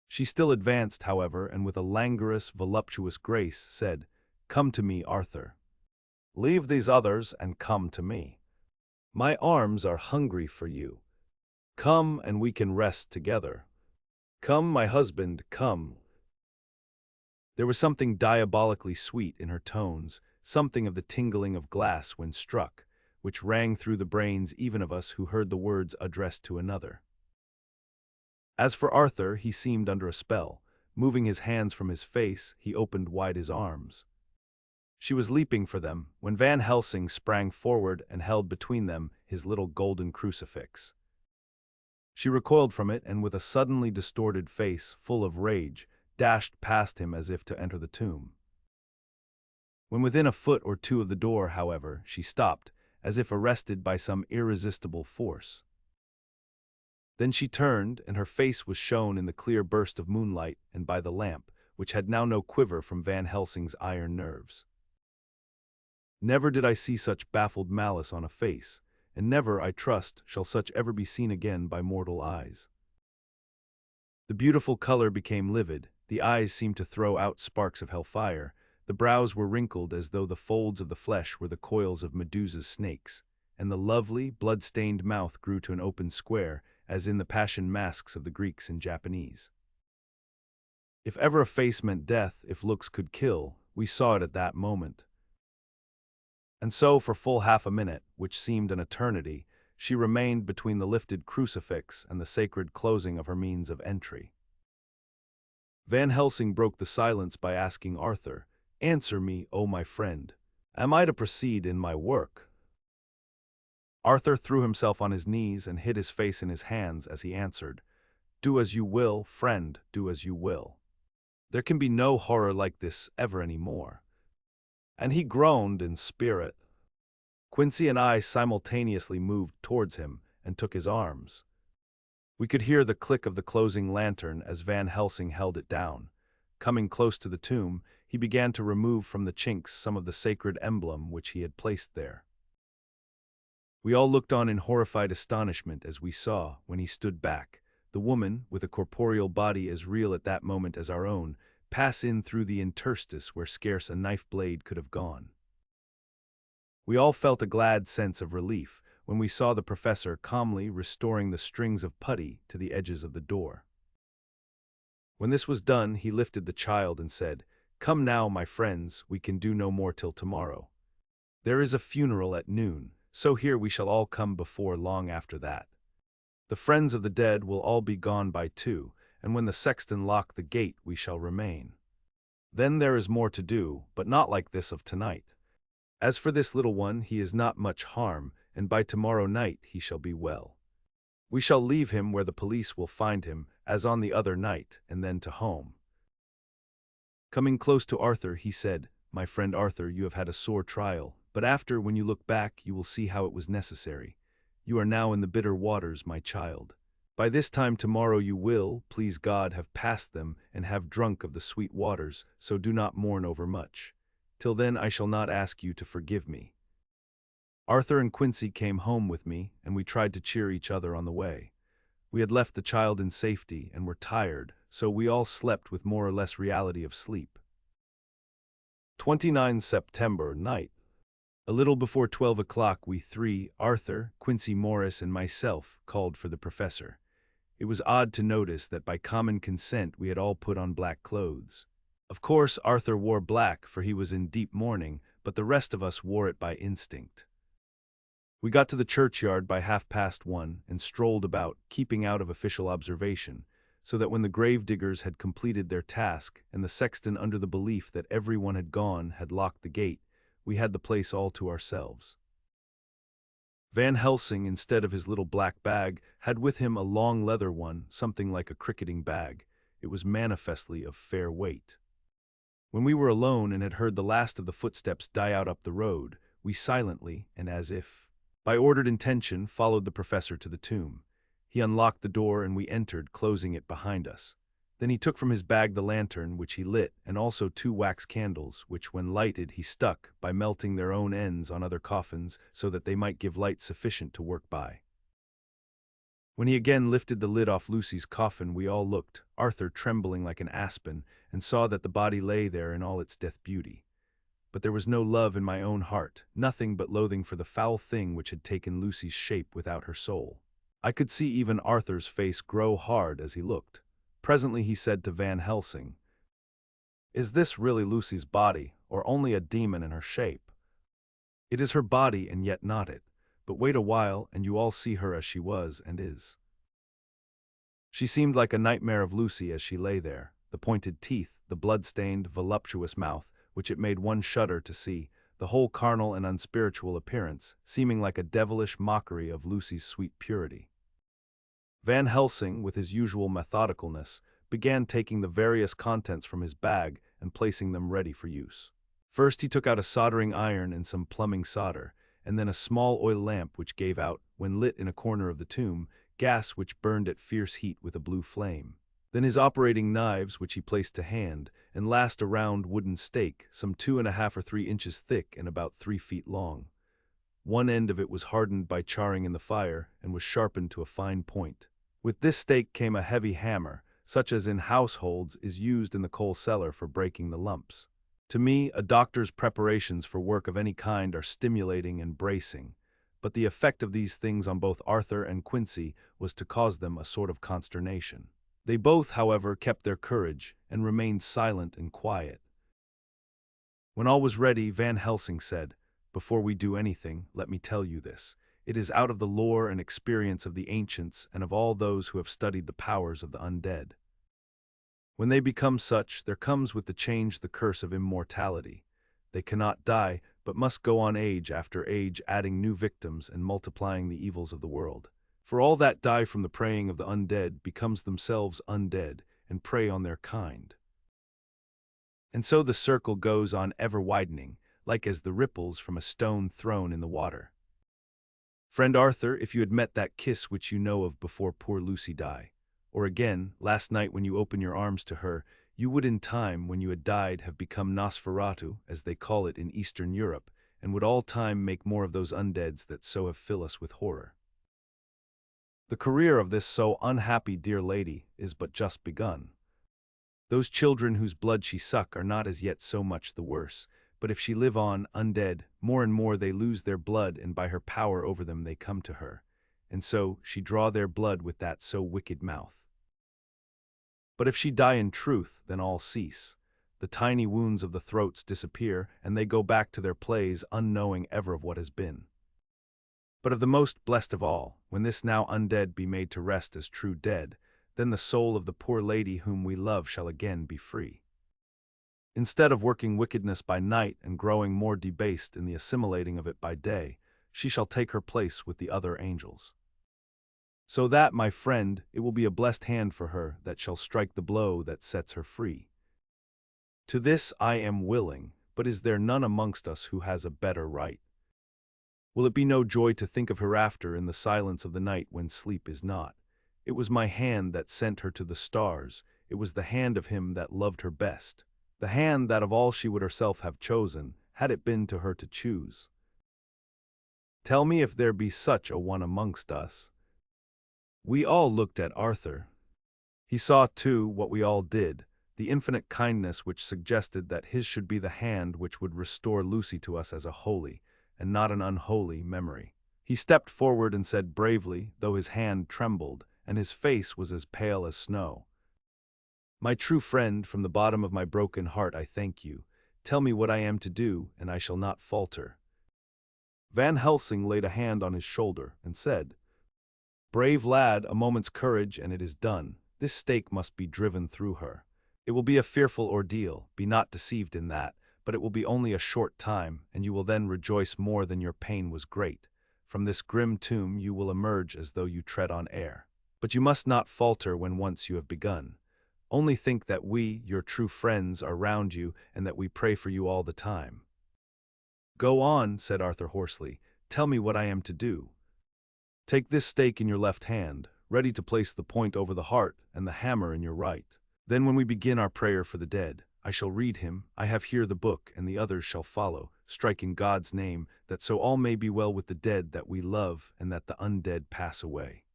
She still advanced, however, and with a languorous, voluptuous grace said, "Come to me, Arthur. Leave these others and come to me. My arms are hungry for you. Come and we can rest together. Come, my husband, come." There was something diabolically sweet in her tones, something of the tingling of glass when struck, which rang through the brains even of us who heard the words addressed to another. As for Arthur, he seemed under a spell. Moving his hands from his face, he opened wide his arms. She was leaping for them, when Van Helsing sprang forward and held between them his little golden crucifix. She recoiled from it, and with a suddenly distorted face, full of rage, dashed past him as if to enter the tomb. When within a foot or two of the door, however, she stopped, as if arrested by some irresistible force. Then she turned, and her face was shown in the clear burst of moonlight and by the lamp, which had now no quiver from Van Helsing's iron nerves. Never did I see such baffled malice on a face, and never, I trust, shall such ever be seen again by mortal eyes. The beautiful color became livid, the eyes seemed to throw out sparks of hellfire, the brows were wrinkled as though the folds of the flesh were the coils of Medusa's snakes, and the lovely, blood-stained mouth grew to an open square, as in the passion masks of the Greeks and Japanese. If ever a face meant death, if looks could kill, we saw it at that moment. And so, for full half a minute, which seemed an eternity, she remained between the lifted crucifix and the sacred closing of her means of entry. Van Helsing broke the silence by asking Arthur, "Answer me, O my friend. Am I to proceed in my work?" Arthur threw himself on his knees and hid his face in his hands as he answered, "Do as you will, friend, do as you will. There can be no horror like this ever any more." And he groaned in spirit. Quincy and I simultaneously moved towards him and took his arms. We could hear the click of the closing lantern as Van Helsing held it down. Coming close to the tomb, he began to remove from the chinks some of the sacred emblem which he had placed there. We all looked on in horrified astonishment as we saw, when he stood back, the woman, with a corporeal body as real at that moment as our own, pass in through the interstice where scarce a knife blade could have gone. We all felt a glad sense of relief when we saw the professor calmly restoring the strings of putty to the edges of the door. When this was done, he lifted the child and said, "Come now, my friends, we can do no more till tomorrow. There is a funeral at noon, so here we shall all come before long after that. The friends of the dead will all be gone by 2, and when the sexton lock the gate we shall remain. Then there is more to do, but not like this of tonight. As for this little one, he is not much harm, and by tomorrow night he shall be well. We shall leave him where the police will find him, as on the other night, and then to home." Coming close to Arthur, he said, "My friend Arthur, you have had a sore trial, but after, when you look back, you will see how it was necessary. You are now in the bitter waters, my child. By this time tomorrow you will, please God, have passed them and have drunk of the sweet waters, so do not mourn over much. Till then I shall not ask you to forgive me." Arthur and Quincy came home with me, and we tried to cheer each other on the way. We had left the child in safety and were tired, so we all slept with more or less reality of sleep. 29 September night. A little before 12 o'clock we three, Arthur, Quincy Morris, and myself, called for the professor. It was odd to notice that by common consent we had all put on black clothes. Of course, Arthur wore black, for he was in deep mourning, but the rest of us wore it by instinct. We got to the churchyard by 1:30 and strolled about, keeping out of official observation, so that when the gravediggers had completed their task and the sexton, under the belief that everyone had gone, had locked the gate, we had the place all to ourselves. Van Helsing, instead of his little black bag, had with him a long leather one, something like a cricketing bag. It was manifestly of fair weight. When we were alone and had heard the last of the footsteps die out up the road, we silently, and as if by ordered intention, followed the professor to the tomb. He unlocked the door and we entered, closing it behind us. Then he took from his bag the lantern, which he lit, and also 2 wax candles, which when lighted he stuck, by melting their own ends on other coffins, so that they might give light sufficient to work by. When he again lifted the lid off Lucy's coffin, we all looked, Arthur trembling like an aspen, and saw that the body lay there in all its death beauty. But there was no love in my own heart, nothing but loathing for the foul thing which had taken Lucy's shape without her soul. I could see even Arthur's face grow hard as he looked. Presently he said to Van Helsing, "Is this really Lucy's body, or only a demon in her shape?" "It is her body and yet not it. But wait a while, and you all see her as she was and is." She seemed like a nightmare of Lucy as she lay there, the pointed teeth, the blood-stained, voluptuous mouth, which it made one shudder to see, the whole carnal and unspiritual appearance, seeming like a devilish mockery of Lucy's sweet purity. Van Helsing, with his usual methodicalness, began taking the various contents from his bag and placing them ready for use. First he took out a soldering iron and some plumbing solder, and then a small oil lamp which gave out, when lit in a corner of the tomb, gas which burned at fierce heat with a blue flame. Then his operating knives, which he placed to hand, and last a round wooden stake, some 2.5 or 3 inches thick and about 3 feet long. One end of it was hardened by charring in the fire and was sharpened to a fine point. With this stake came a heavy hammer, such as in households is used in the coal cellar for breaking the lumps. To me, a doctor's preparations for work of any kind are stimulating and bracing, but the effect of these things on both Arthur and Quincy was to cause them a sort of consternation. They both, however, kept their courage and remained silent and quiet. When all was ready, Van Helsing said, "Before we do anything, let me tell you this. It is out of the lore and experience of the ancients and of all those who have studied the powers of the undead. When they become such, there comes with the change the curse of immortality. They cannot die, but must go on age after age, adding new victims and multiplying the evils of the world. For all that die from the preying of the undead becomes themselves undead and prey on their kind. And so the circle goes on ever widening, like as the ripples from a stone thrown in the water. Friend Arthur, if you had met that kiss which you know of before poor Lucy died, or again, last night when you open your arms to her, you would in time, when you had died, have become Nosferatu, as they call it in Eastern Europe, and would all time make more of those undeads that so have filled us with horror. The career of this so unhappy dear lady is but just begun. Those children whose blood she suck are not as yet so much the worse, but if she live on, undead, more and more they lose their blood, and by her power over them they come to her, and so she draw their blood with that so wicked mouth. But if she die in truth, then all cease. The tiny wounds of the throats disappear, and they go back to their plays, unknowing ever of what has been. But of the most blessed of all, when this now undead be made to rest as true dead, then the soul of the poor lady whom we love shall again be free. Instead of working wickedness by night and growing more debased in the assimilating of it by day, she shall take her place with the other angels. So that, my friend, it will be a blessed hand for her that shall strike the blow that sets her free. To this I am willing, but is there none amongst us who has a better right? Will it be no joy to think of hereafter in the silence of the night when sleep is not? It was my hand that sent her to the stars, it was the hand of him that loved her best, the hand that of all she would herself have chosen, had it been to her to choose. Tell me if there be such a one amongst us." We all looked at Arthur. He saw, too, what we all did, the infinite kindness which suggested that his should be the hand which would restore Lucy to us as a holy, and not an unholy, memory. He stepped forward and said bravely, though his hand trembled, and his face was as pale as snow, "My true friend, from the bottom of my broken heart I thank you. Tell me what I am to do, and I shall not falter." Van Helsing laid a hand on his shoulder and said, "Brave lad, a moment's courage and it is done. This stake must be driven through her. It will be a fearful ordeal, be not deceived in that, but it will be only a short time, and you will then rejoice more than your pain was great. From this grim tomb you will emerge as though you tread on air. But you must not falter when once you have begun. Only think that we, your true friends, are round you, and that we pray for you all the time." "Go on," said Arthur hoarsely. "Tell me what I am to do." "Take this stake in your left hand, ready to place the point over the heart, and the hammer in your right. Then when we begin our prayer for the dead, I shall read him, I have here the book, and the others shall follow, strike in God's name, that so all may be well with the dead that we love, and that the undead pass away."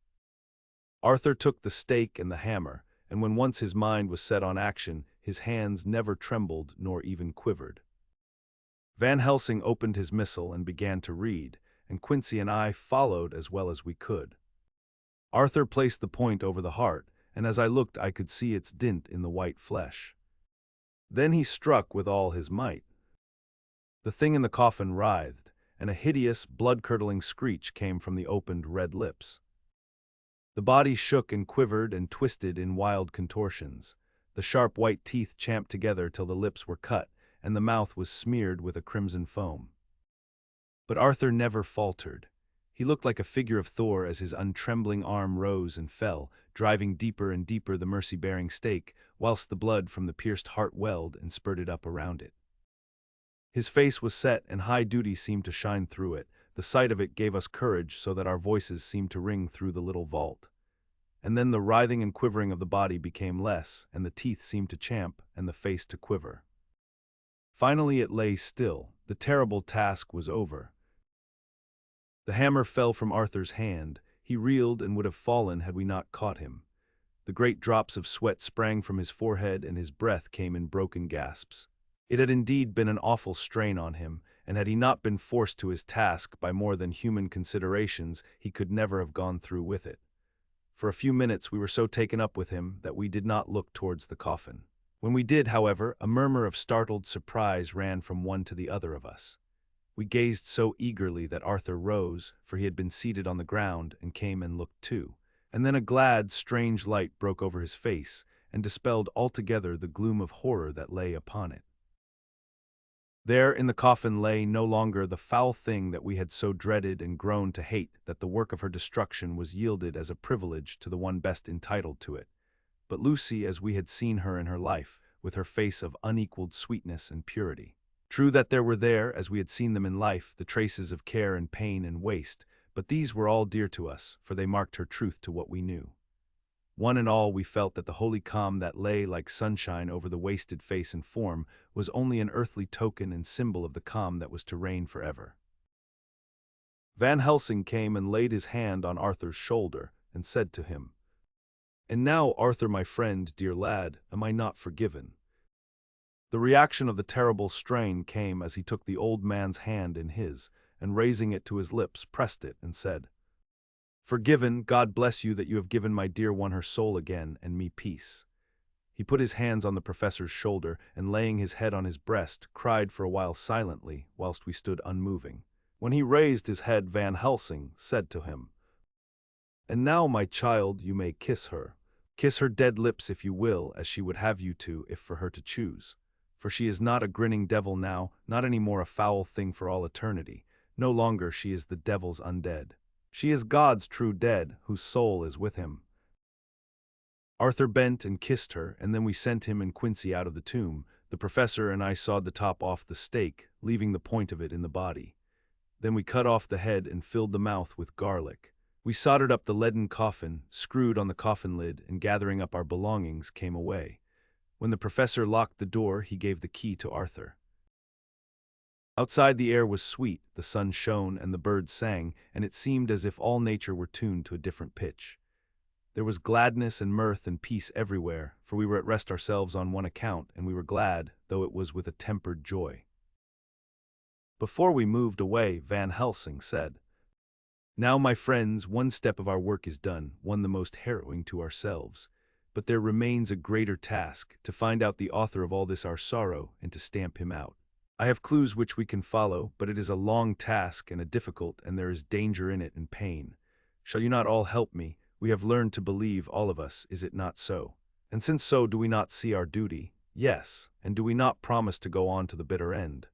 Arthur took the stake and the hammer, and when once his mind was set on action, his hands never trembled nor even quivered. Van Helsing opened his missal and began to read, and Quincy and I followed as well as we could. Arthur placed the point over the heart, and as I looked I could see its dint in the white flesh. Then he struck with all his might. The thing in the coffin writhed, and a hideous, blood-curdling screech came from the opened red lips. The body shook and quivered and twisted in wild contortions. The sharp white teeth champed together till the lips were cut, and the mouth was smeared with a crimson foam. But Arthur never faltered. He looked like a figure of Thor as his untrembling arm rose and fell, driving deeper and deeper the mercy-bearing stake, whilst the blood from the pierced heart welled and spurted up around it. His face was set, and high duty seemed to shine through it. The sight of it gave us courage so that our voices seemed to ring through the little vault. and then the writhing and quivering of the body became less, and the teeth seemed to champ, and the face to quiver. Finally it lay still. The terrible task was over. The hammer fell from Arthur's hand. He reeled and would have fallen had we not caught him. The great drops of sweat sprang from his forehead, and his breath came in broken gasps. It had indeed been an awful strain on him, and had he not been forced to his task by more than human considerations, he could never have gone through with it. For a few minutes we were so taken up with him that we did not look towards the coffin. When we did, however, a murmur of startled surprise ran from one to the other of us. We gazed so eagerly that Arthur rose, for he had been seated on the ground, and came and looked too. And then a glad, strange light broke over his face, and dispelled altogether the gloom of horror that lay upon it. There in the coffin lay no longer the foul thing that we had so dreaded and grown to hate, that the work of her destruction was yielded as a privilege to the one best entitled to it, but Lucy as we had seen her in her life, with her face of unequaled sweetness and purity. True that there were there, as we had seen them in life, the traces of care and pain and waste, but these were all dear to us, for they marked her truth to what we knew. One and all we felt that the holy calm that lay like sunshine over the wasted face and form was only an earthly token and symbol of the calm that was to reign forever. Van Helsing came and laid his hand on Arthur's shoulder, and said to him, "And now, Arthur, my friend, dear lad, am I not forgiven?" The reaction of the terrible strain came as he took the old man's hand in his, and raising it to his lips, pressed it, and said, "Forgiven, God bless you that you have given my dear one her soul again, and me peace." He put his hands on the professor's shoulder, and laying his head on his breast, cried for a while silently, whilst we stood unmoving. When he raised his head, Van Helsing said to him, "And now, my child, you may kiss her. Kiss her dead lips if you will, as she would have you to, if for her to choose. For she is not a grinning devil now, not any more a foul thing for all eternity. No longer she is the devil's undead. She is God's true dead, whose soul is with him." Arthur bent and kissed her, and then we sent him and Quincy out of the tomb. The professor and I sawed the top off the stake, leaving the point of it in the body. Then we cut off the head and filled the mouth with garlic. We soldered up the leaden coffin, screwed on the coffin lid, and gathering up our belongings, came away. When the professor locked the door, he gave the key to Arthur. Outside the air was sweet, the sun shone and the birds sang, and it seemed as if all nature were tuned to a different pitch. There was gladness and mirth and peace everywhere, for we were at rest ourselves on one account, and we were glad, though it was with a tempered joy. Before we moved away, Van Helsing said, "Now, my friends, one step of our work is done, one the most harrowing to ourselves. But there remains a greater task, to find out the author of all this our sorrow, and to stamp him out. I have clues which we can follow, but it is a long task and a difficult, and there is danger in it and pain. Shall you not all help me? We have learned to believe, all of us, is it not so? And since so, do we not see our duty? Yes, and do we not promise to go on to the bitter end?"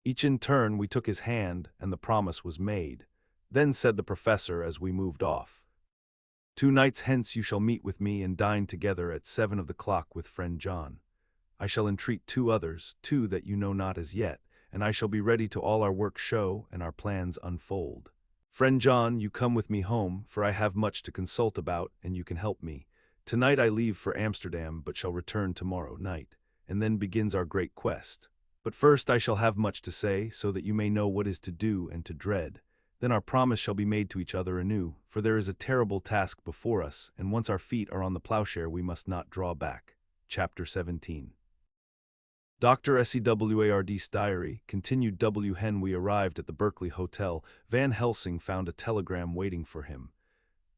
Each in turn we took his hand, and the promise was made. Then said the professor as we moved off, "2 nights hence you shall meet with me and dine together at 7 of the clock with friend John. I shall entreat 2 others, 2 that you know not as yet, and I shall be ready to all our work show and our plans unfold. Friend John, you come with me home, for I have much to consult about, and you can help me. Tonight I leave for Amsterdam, but shall return tomorrow night, and then begins our great quest. But first I shall have much to say, so that you may know what is to do and to dread. Then our promise shall be made to each other anew, for there is a terrible task before us, and once our feet are on the plowshare we must not draw back." Chapter 17. Dr. Seward's diary, continued W. Hen. We arrived at the Berkeley Hotel. Van Helsing found a telegram waiting for him.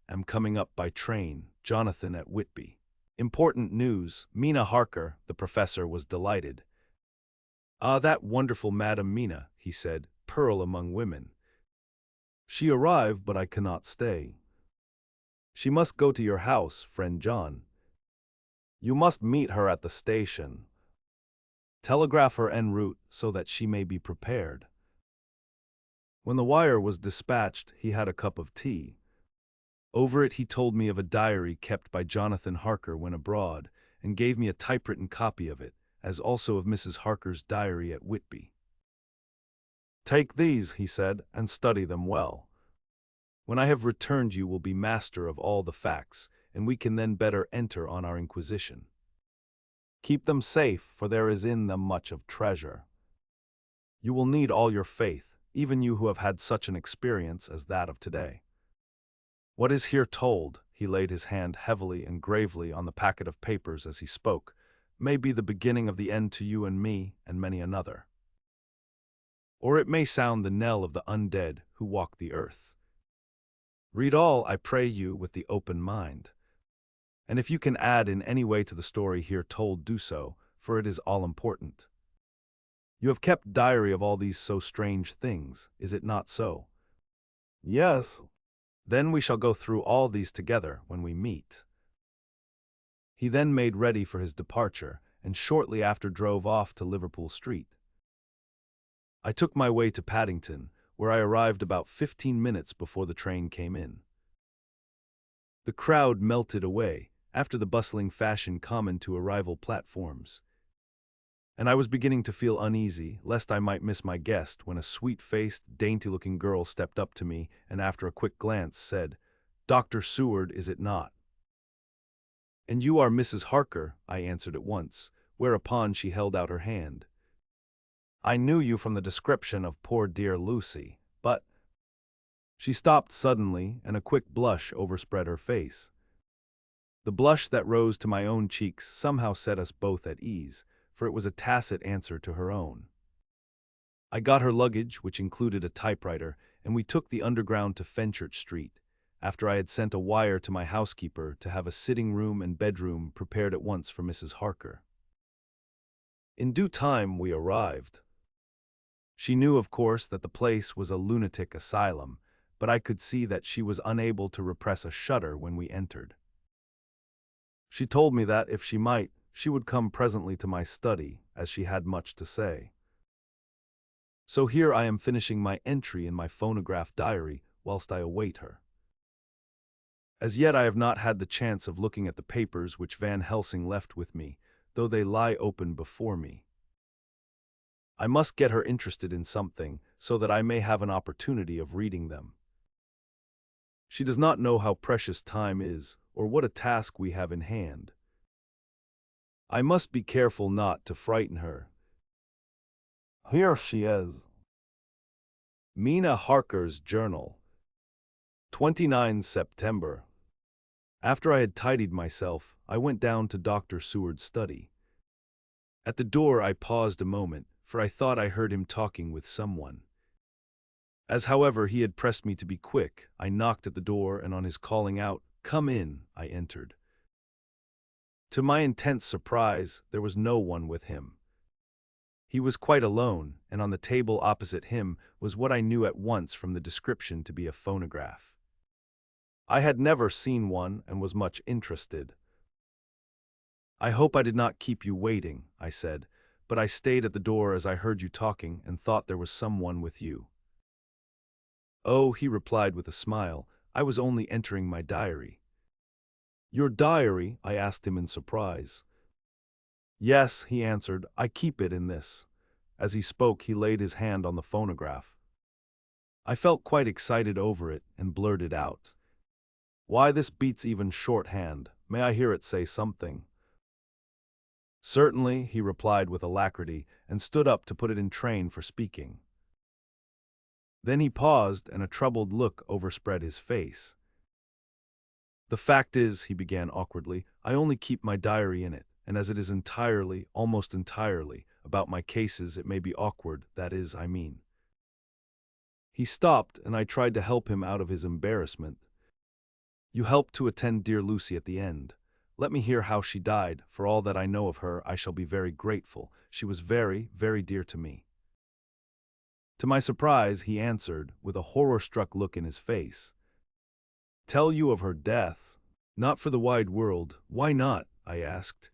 "Am coming up by train. Jonathan at Whitby." Important news. Mina Harker, the professor, was delighted. "Ah, that wonderful Madam Mina," he said, "pearl among women. She arrived, but I cannot stay. She must go to your house, friend John. You must meet her at the station. Telegraph her en route so that she may be prepared." When the wire was dispatched, he had a cup of tea. Over it he told me of a diary kept by Jonathan Harker when abroad, and gave me a typewritten copy of it, as also of Mrs. Harker's diary at Whitby. "Take these," he said, "and study them well. When I have returned you will be master of all the facts, and we can then better enter on our inquisition. Keep them safe, for there is in them much of treasure. You will need all your faith, even you who have had such an experience as that of today. What is here told," he laid his hand heavily and gravely on the packet of papers as he spoke, "may be the beginning of the end to you and me and many another. Or it may sound the knell of the undead who walk the earth. Read all, I pray you, with the open mind. And if you can add in any way to the story here told, do so, for it is all important. You have kept diary of all these so strange things, is it not so?" "Yes." "Then we shall go through all these together when we meet." He then made ready for his departure, and shortly after drove off to Liverpool Street. I took my way to Paddington, where I arrived about 15 minutes before the train came in. The crowd melted away, after the bustling fashion common to arrival platforms, and I was beginning to feel uneasy, lest I might miss my guest, when a sweet-faced, dainty-looking girl stepped up to me and after a quick glance said, "Dr. Seward, is it not?" "And you are Mrs. Harker," I answered at once, whereupon she held out her hand. "I knew you from the description of poor dear Lucy, but—" She stopped suddenly, and a quick blush overspread her face. The blush that rose to my own cheeks somehow set us both at ease, for it was a tacit answer to her own. I got her luggage, which included a typewriter, and we took the Underground to Fenchurch Street, after I had sent a wire to my housekeeper to have a sitting room and bedroom prepared at once for Mrs. Harker. In due time we arrived. She knew, of course, that the place was a lunatic asylum, but I could see that she was unable to repress a shudder when we entered. She told me that, if she might, she would come presently to my study, as she had much to say. So here I am finishing my entry in my phonograph diary whilst I await her. As yet I have not had the chance of looking at the papers which Van Helsing left with me, though they lie open before me. I must get her interested in something, so that I may have an opportunity of reading them. She does not know how precious time is, or what a task we have in hand. I must be careful not to frighten her. Here she is. Mina Harker's Journal. 29 September. After I had tidied myself, I went down to Dr. Seward's study. At the door I paused a moment, for I thought I heard him talking with someone. As, however, he had pressed me to be quick, I knocked at the door, and on his calling out, "Come in," I entered. To my intense surprise, there was no one with him. He was quite alone, and on the table opposite him was what I knew at once from the description to be a phonograph. I had never seen one and was much interested. "I hope I did not keep you waiting," I said, "but I stayed at the door as I heard you talking and thought there was someone with you." "Oh," he replied with a smile, "I was only entering my diary." "Your diary?" I asked him in surprise. "Yes," he answered, "I keep it in this." As he spoke, he laid his hand on the phonograph. I felt quite excited over it and blurted out, "Why, this beats even shorthand. May I hear it say something?" "Certainly," he replied with alacrity, and stood up to put it in train for speaking. Then he paused, and a troubled look overspread his face. "The fact is," he began awkwardly, "I only keep my diary in it, and as it is entirely, almost entirely, about my cases, it may be awkward, that is, I mean." He stopped, and I tried to help him out of his embarrassment. "You helped to attend dear Lucy at the end. Let me hear how she died. For all that I know of her, I shall be very grateful. She was very, very dear to me." To my surprise, he answered, with a horror-struck look in his face, "Tell you of her death? Not for the wide world." "Why not?" I asked,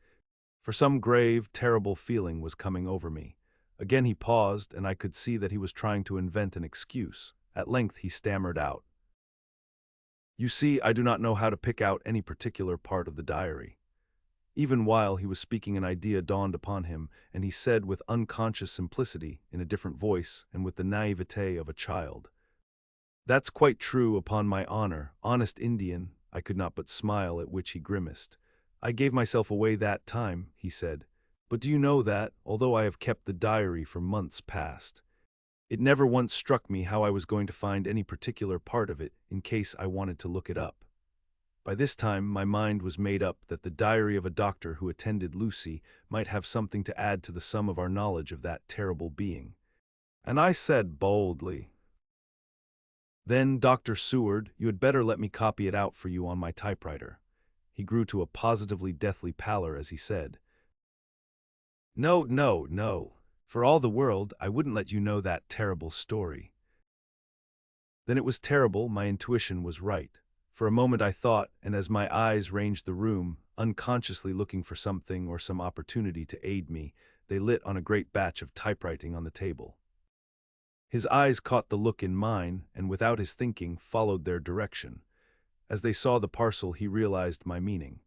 for some grave, terrible feeling was coming over me. Again he paused, and I could see that he was trying to invent an excuse. At length he stammered out, "You see, I do not know how to pick out any particular part of the diary." Even while he was speaking, an idea dawned upon him, and he said with unconscious simplicity, in a different voice and with the naivete of a child, That's quite true, upon my honor, honest Indian. I could not but smile, at which he grimaced. I gave myself away that time, he said. But do you know that, although I have kept the diary for months past, it never once struck me how I was going to find any particular part of it in case I wanted to look it up. By this time, my mind was made up that the diary of a doctor who attended Lucy might have something to add to the sum of our knowledge of that terrible being. And I said boldly, "Then, Dr. Seward, you had better let me copy it out for you on my typewriter." He grew to a positively deathly pallor as he said, "No, no, no. For all the world, I wouldn't let you know that terrible story." Then it was terrible, my intuition was right. For a moment I thought, and as my eyes ranged the room, unconsciously looking for something or some opportunity to aid me, they lit on a great batch of typewriting on the table. His eyes caught the look in mine, and without his thinking, followed their direction. As they saw the parcel, he realized my meaning.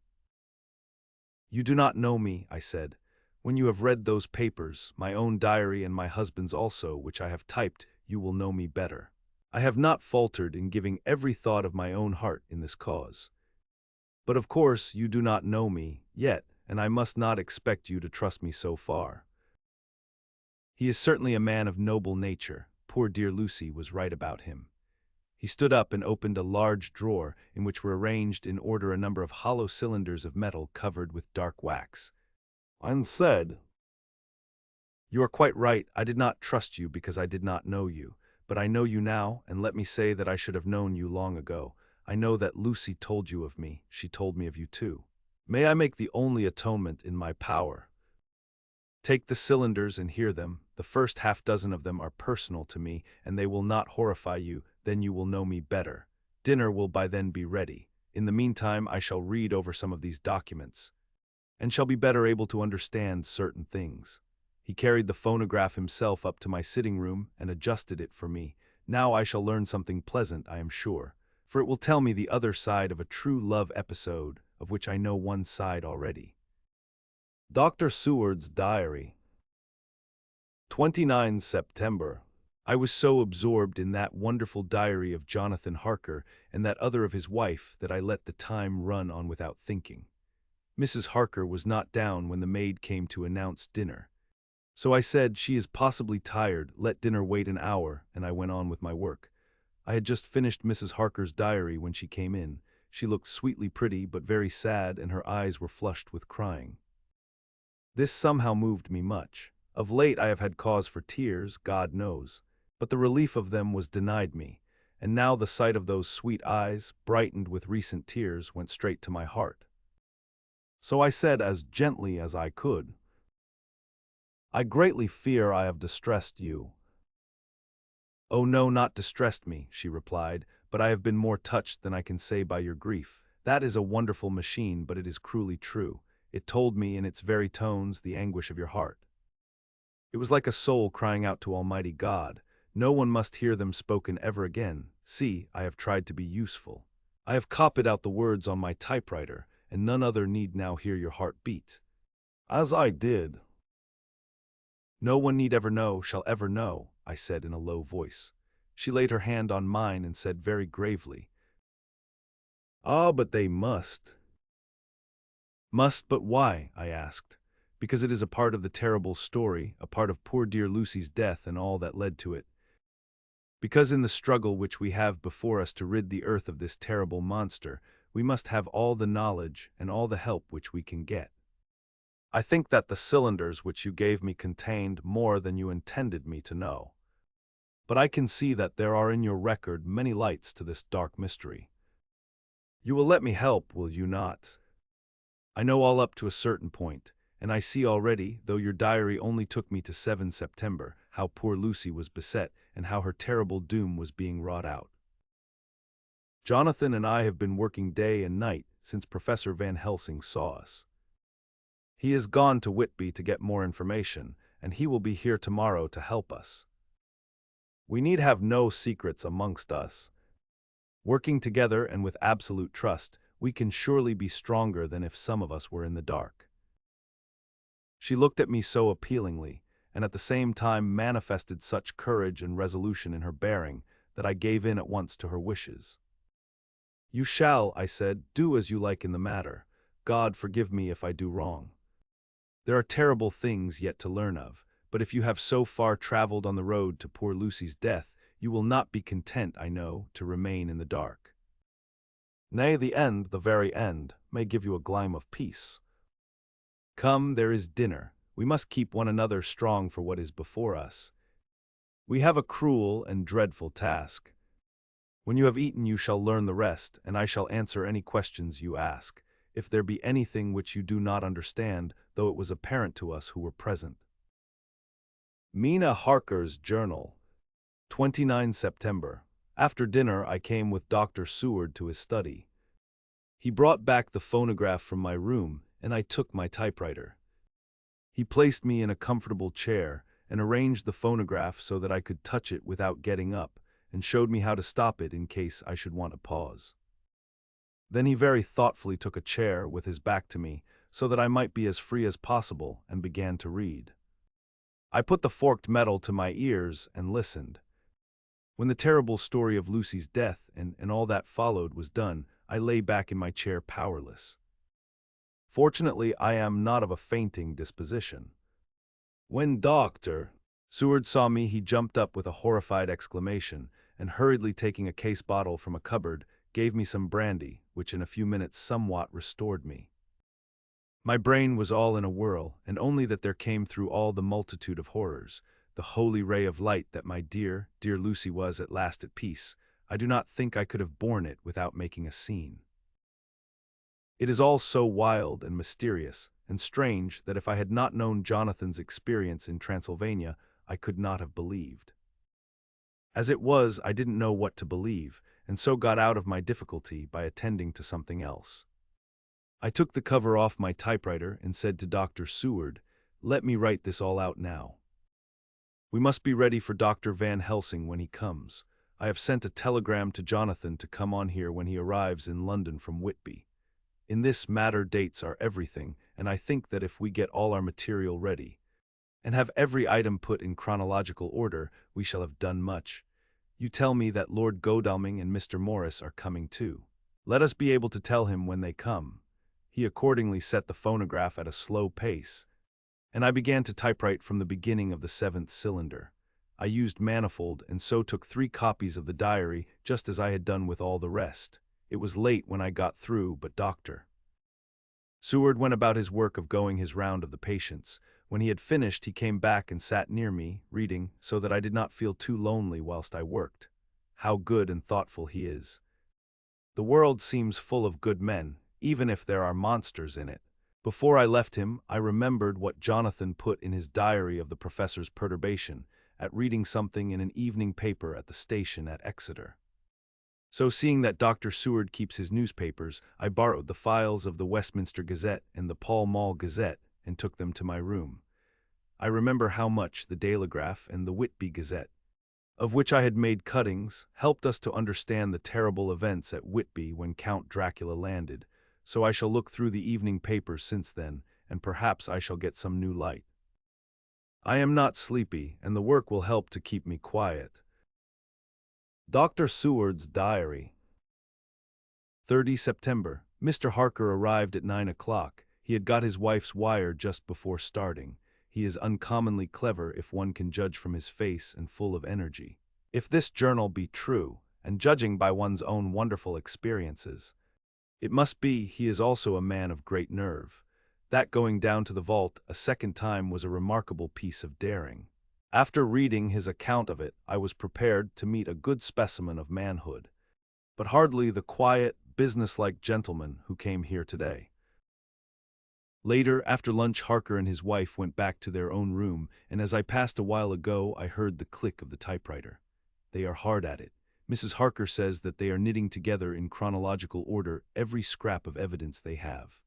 "You do not know me," I said. "When you have read those papers, my own diary and my husband's also, which I have typed, you will know me better. I have not faltered in giving every thought of my own heart in this cause. But of course you do not know me, yet, and I must not expect you to trust me so far." He is certainly a man of noble nature. Poor dear Lucy was right about him. He stood up and opened a large drawer in which were arranged in order a number of hollow cylinders of metal covered with dark wax, and said, "You are quite right. I did not trust you because I did not know you. But I know you now, and let me say that I should have known you long ago. I know that Lucy told you of me. She told me of you too. May I make the only atonement in my power? Take the cylinders and hear them. The first half-dozen of them are personal to me, and they will not horrify you. Then you will know me better. Dinner will by then be ready. In the meantime, I shall read over some of these documents, and shall be better able to understand certain things." He carried the phonograph himself up to my sitting room and adjusted it for me. Now I shall learn something pleasant, I am sure, for it will tell me the other side of a true love episode, of which I know one side already. Dr. Seward's Diary. 29 September. I was so absorbed in that wonderful diary of Jonathan Harker and that other of his wife that I let the time run on without thinking. Mrs. Harker was not down when the maid came to announce dinner. So I said, "She is possibly tired, let dinner wait an hour," and I went on with my work. I had just finished Mrs. Harker's diary when she came in. She looked sweetly pretty but very sad, and her eyes were flushed with crying. This somehow moved me much. Of late I have had cause for tears, God knows, but the relief of them was denied me, and now the sight of those sweet eyes, brightened with recent tears, went straight to my heart. So I said as gently as I could, "I greatly fear I have distressed you." "Oh no, not distressed me," she replied, "but I have been more touched than I can say by your grief. That is a wonderful machine, but it is cruelly true. It told me in its very tones the anguish of your heart. It was like a soul crying out to Almighty God. No one must hear them spoken ever again. See, I have tried to be useful. I have copied out the words on my typewriter, and none other need now hear your heart beat as I did." "No one need ever know, shall ever know," I said in a low voice. She laid her hand on mine and said very gravely, "Ah, but they must." "Must, but why?" I asked. "Because it is a part of the terrible story, a part of poor dear Lucy's death and all that led to it. Because in the struggle which we have before us to rid the earth of this terrible monster, we must have all the knowledge and all the help which we can get. I think that the cylinders which you gave me contained more than you intended me to know. But I can see that there are in your record many lights to this dark mystery. You will let me help, will you not? I know all up to a certain point, and I see already, though your diary only took me to 7 September, how poor Lucy was beset and how her terrible doom was being wrought out. Jonathan and I have been working day and night since Professor Van Helsing saw us. He is gone to Whitby to get more information, and he will be here tomorrow to help us. We need have no secrets amongst us. Working together and with absolute trust, we can surely be stronger than if some of us were in the dark." She looked at me so appealingly, and at the same time manifested such courage and resolution in her bearing, that I gave in at once to her wishes. "You shall," I said, "do as you like in the matter. God forgive me if I do wrong. There are terrible things yet to learn of, but if you have so far traveled on the road to poor Lucy's death, you will not be content, I know, to remain in the dark. Nay, the end, the very end, may give you a gleam of peace. Come, there is dinner. We must keep one another strong for what is before us. We have a cruel and dreadful task. When you have eaten you shall learn the rest, and I shall answer any questions you ask, if there be anything which you do not understand, though it was apparent to us who were present." Mina Harker's Journal, 29 September. After dinner I came with Dr. Seward to his study. He brought back the phonograph from my room, and I took my typewriter. He placed me in a comfortable chair and arranged the phonograph so that I could touch it without getting up, and showed me how to stop it in case I should want to pause. Then he very thoughtfully took a chair with his back to me, so that I might be as free as possible, and began to read. I put the forked metal to my ears and listened. When the terrible story of Lucy's death and all that followed was done, I lay back in my chair powerless. Fortunately, I am not of a fainting disposition. When Dr. Seward saw me, he jumped up with a horrified exclamation, and hurriedly taking a case bottle from a cupboard, gave me some brandy, which in a few minutes somewhat restored me. My brain was all in a whirl, and only that there came through all the multitude of horrors, the holy ray of light that my dear, dear Lucy was at last at peace. I do not think I could have borne it without making a scene. It is all so wild and mysterious and strange that if I had not known Jonathan's experience in Transylvania, I could not have believed. As it was, I didn't know what to believe, and so got out of my difficulty by attending to something else. I took the cover off my typewriter and said to Dr. Seward, "Let me write this all out now. We must be ready for Dr. Van Helsing when he comes. I have sent a telegram to Jonathan to come on here when he arrives in London from Whitby. In this matter dates are everything, and I think that if we get all our material ready, and have every item put in chronological order, we shall have done much. You tell me that Lord Godalming and Mr. Morris are coming too. Let us be able to tell him when they come." He accordingly set the phonograph at a slow pace, and I began to typewrite from the beginning of the 7th cylinder. I used manifold, and so took 3 copies of the diary, just as I had done with all the rest. It was late when I got through, but Dr. Seward went about his work of going his round of the patients. When he had finished, he came back and sat near me, reading, so that I did not feel too lonely whilst I worked. How good and thoughtful he is. The world seems full of good men, even if there are monsters in it. Before I left him, I remembered what Jonathan put in his diary of the professor's perturbation at reading something in an evening paper at the station at Exeter. So seeing that Dr. Seward keeps his newspapers, I borrowed the files of the Westminster Gazette and the Pall Mall Gazette and took them to my room. I remember how much the Dailygraph and the Whitby Gazette, of which I had made cuttings, helped us to understand the terrible events at Whitby when Count Dracula landed, so I shall look through the evening papers since then, and perhaps I shall get some new light. I am not sleepy, and the work will help to keep me quiet. Dr. Seward's Diary, 30 September. Mr. Harker arrived at 9 o'clock. He had got his wife's wire just before starting. He is uncommonly clever if one can judge from his face, and full of energy. If this journal be true, and judging by one's own wonderful experiences, it must be he is also a man of great nerve. That going down to the vault a second time was a remarkable piece of daring. After reading his account of it, I was prepared to meet a good specimen of manhood, but hardly the quiet, businesslike gentleman who came here today. Later, after lunch, Harker and his wife went back to their own room, and as I passed a while ago, I heard the click of the typewriter. They are hard at it. Mrs. Harker says that they are knitting together in chronological order every scrap of evidence they have.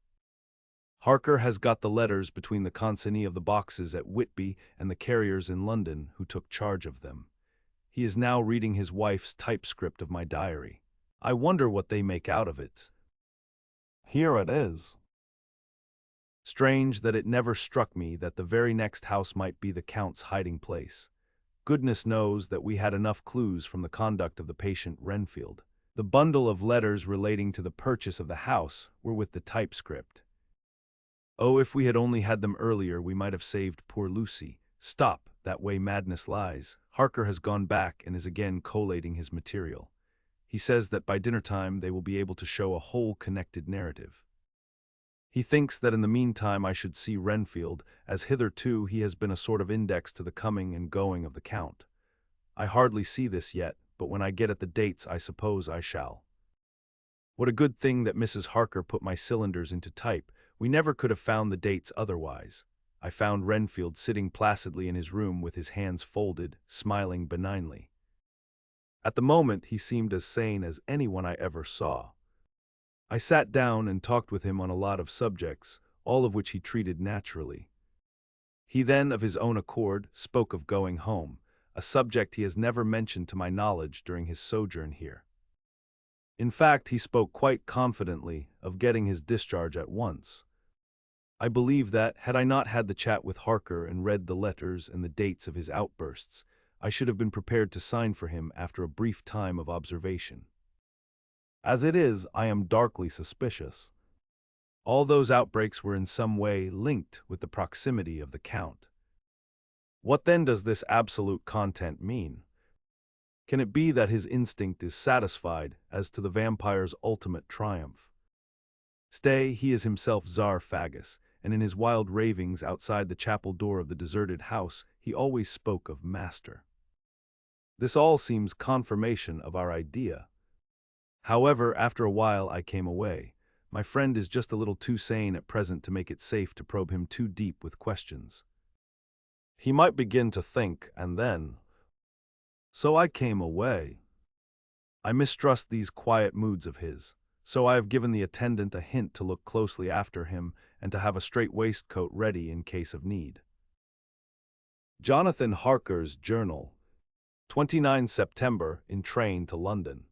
Harker has got the letters between the consignee of the boxes at Whitby and the carriers in London who took charge of them. He is now reading his wife's typescript of my diary. I wonder what they make out of it. Here it is. Strange that it never struck me that the very next house might be the Count's hiding place. Goodness knows that we had enough clues from the conduct of the patient Renfield. The bundle of letters relating to the purchase of the house were with the typescript. Oh, if we had only had them earlier, we might have saved poor Lucy. Stop, that way madness lies. Harker has gone back and is again collating his material. He says that by dinner time they will be able to show a whole connected narrative. He thinks that in the meantime I should see Renfield, as hitherto he has been a sort of index to the coming and going of the Count. I hardly see this yet, but when I get at the dates I suppose I shall. What a good thing that Mrs. Harker put my cylinders into type. We never could have found the dates otherwise. I found Renfield sitting placidly in his room with his hands folded, smiling benignly. At the moment he seemed as sane as anyone I ever saw. I sat down and talked with him on a lot of subjects, all of which he treated naturally. He then, of his own accord, spoke of going home, a subject he has never mentioned to my knowledge during his sojourn here. In fact, he spoke quite confidently of getting his discharge at once. I believe that, had I not had the chat with Harker and read the letters and the dates of his outbursts, I should have been prepared to sign for him after a brief time of observation. As it is, I am darkly suspicious. All those outbreaks were in some way linked with the proximity of the Count. What then does this absolute content mean? Can it be that his instinct is satisfied as to the vampire's ultimate triumph? Stay, he is himself Tsar Fagus, and in his wild ravings outside the chapel door of the deserted house he always spoke of master. This all seems confirmation of our idea. However, after a while I came away. My friend is just a little too sane at present to make it safe to probe him too deep with questions. He might begin to think, and then... So I came away. I mistrust these quiet moods of his, so I have given the attendant a hint to look closely after him and to have a strait waistcoat ready in case of need. Jonathan Harker's Journal, 29 September, in train to London.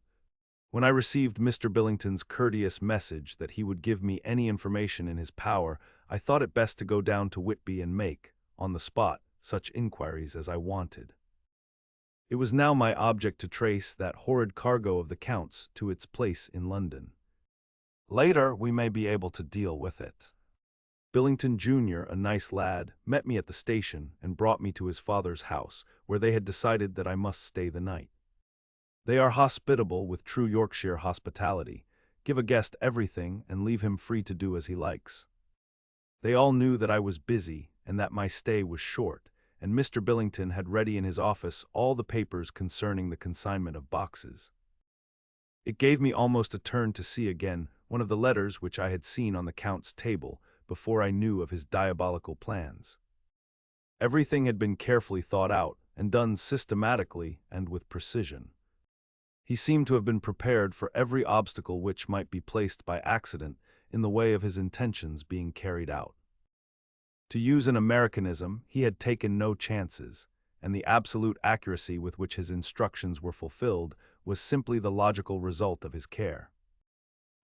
When I received Mr. Billington's courteous message that he would give me any information in his power, I thought it best to go down to Whitby and make, on the spot, such inquiries as I wanted. It was now my object to trace that horrid cargo of the Count's to its place in London. Later, we may be able to deal with it. Billington Jr., a nice lad, met me at the station and brought me to his father's house, where they had decided that I must stay the night. They are hospitable with true Yorkshire hospitality, give a guest everything and leave him free to do as he likes. They all knew that I was busy and that my stay was short, and Mr. Billington had ready in his office all the papers concerning the consignment of boxes. It gave me almost a turn to see again one of the letters which I had seen on the Count's table before I knew of his diabolical plans. Everything had been carefully thought out and done systematically and with precision. He seemed to have been prepared for every obstacle which might be placed by accident in the way of his intentions being carried out. To use an Americanism, he had taken no chances, and the absolute accuracy with which his instructions were fulfilled was simply the logical result of his care.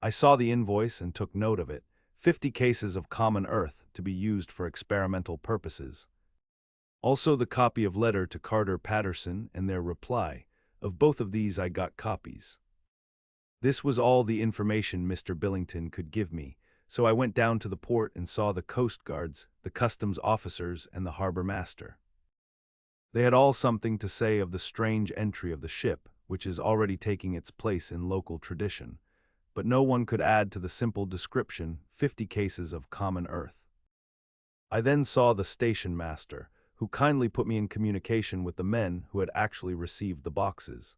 I saw the invoice and took note of it, 50 cases of common earth to be used for experimental purposes. Also the copy of letter to Carter Patterson and their reply. Of both of these I got copies. This was all the information Mr. Billington could give me, so I went down to the port and saw the coast guards, the customs officers, and the harbor master. They had all something to say of the strange entry of the ship, which is already taking its place in local tradition, but no one could add to the simple description 50 cases of common earth. I then saw the station master, who kindly put me in communication with the men who had actually received the boxes.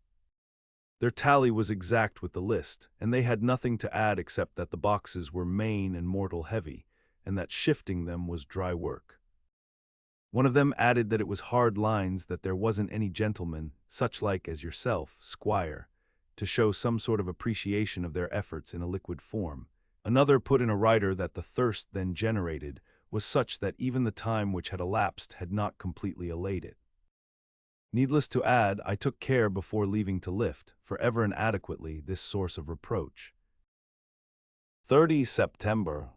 Their tally was exact with the list, and they had nothing to add except that the boxes were main and mortal heavy, and that shifting them was dry work. One of them added that it was hard lines, that there wasn't any gentleman, such like as yourself, squire, to show some sort of appreciation of their efforts in a liquid form. Another put in a writer that the thirst then generated was such that even the time which had elapsed had not completely allayed it. Needless to add, I took care before leaving to lift, forever and adequately, this source of reproach. 30 September.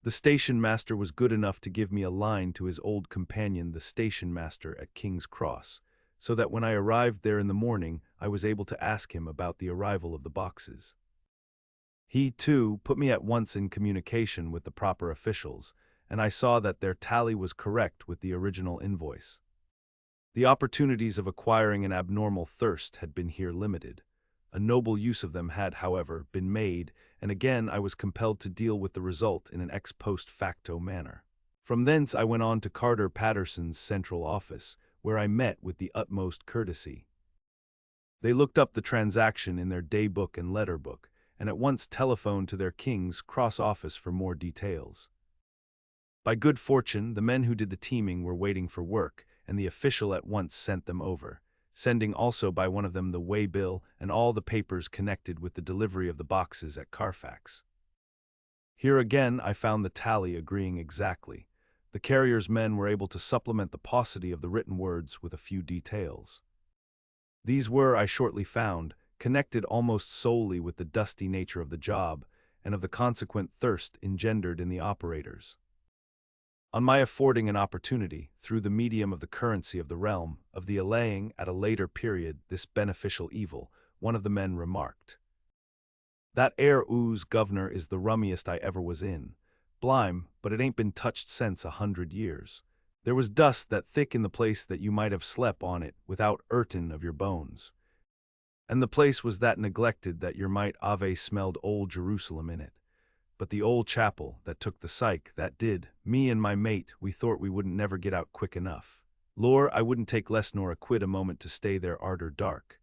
The station master was good enough to give me a line to his old companion, the station master at King's Cross, so that when I arrived there in the morning, I was able to ask him about the arrival of the boxes. He, too, put me at once in communication with the proper officials, and I saw that their tally was correct with the original invoice. The opportunities of acquiring an abnormal thirst had been here limited. A noble use of them had, however, been made, and again I was compelled to deal with the result in an ex post facto manner. From thence I went on to Carter Patterson's central office, where I met with the utmost courtesy. They looked up the transaction in their daybook and letter book, and at once telephoned to their King's Cross office for more details. By good fortune, the men who did the teaming were waiting for work, and the official at once sent them over, sending also by one of them the waybill and all the papers connected with the delivery of the boxes at Carfax. Here again I found the tally agreeing exactly. The carrier's men were able to supplement the paucity of the written words with a few details. These were, I shortly found, connected almost solely with the dusty nature of the job and of the consequent thirst engendered in the operators. On my affording an opportunity, through the medium of the currency of the realm, of the allaying, at a later period, this beneficial evil, one of the men remarked, "That air ooze, governor, is the rummiest I ever was in. Blime, but it ain't been touched since 100 years. There was dust that thick in the place that you might have slep on it without 'urtin of your bones. And the place was that neglected that yer might ave smelled old Jerusalem in it. But the old chapel, that took the psych, that did, me and my mate, we thort we wouldn't never get out quick enough. Lor, I wouldn't take less nor a quid a moment to stay there arter dark.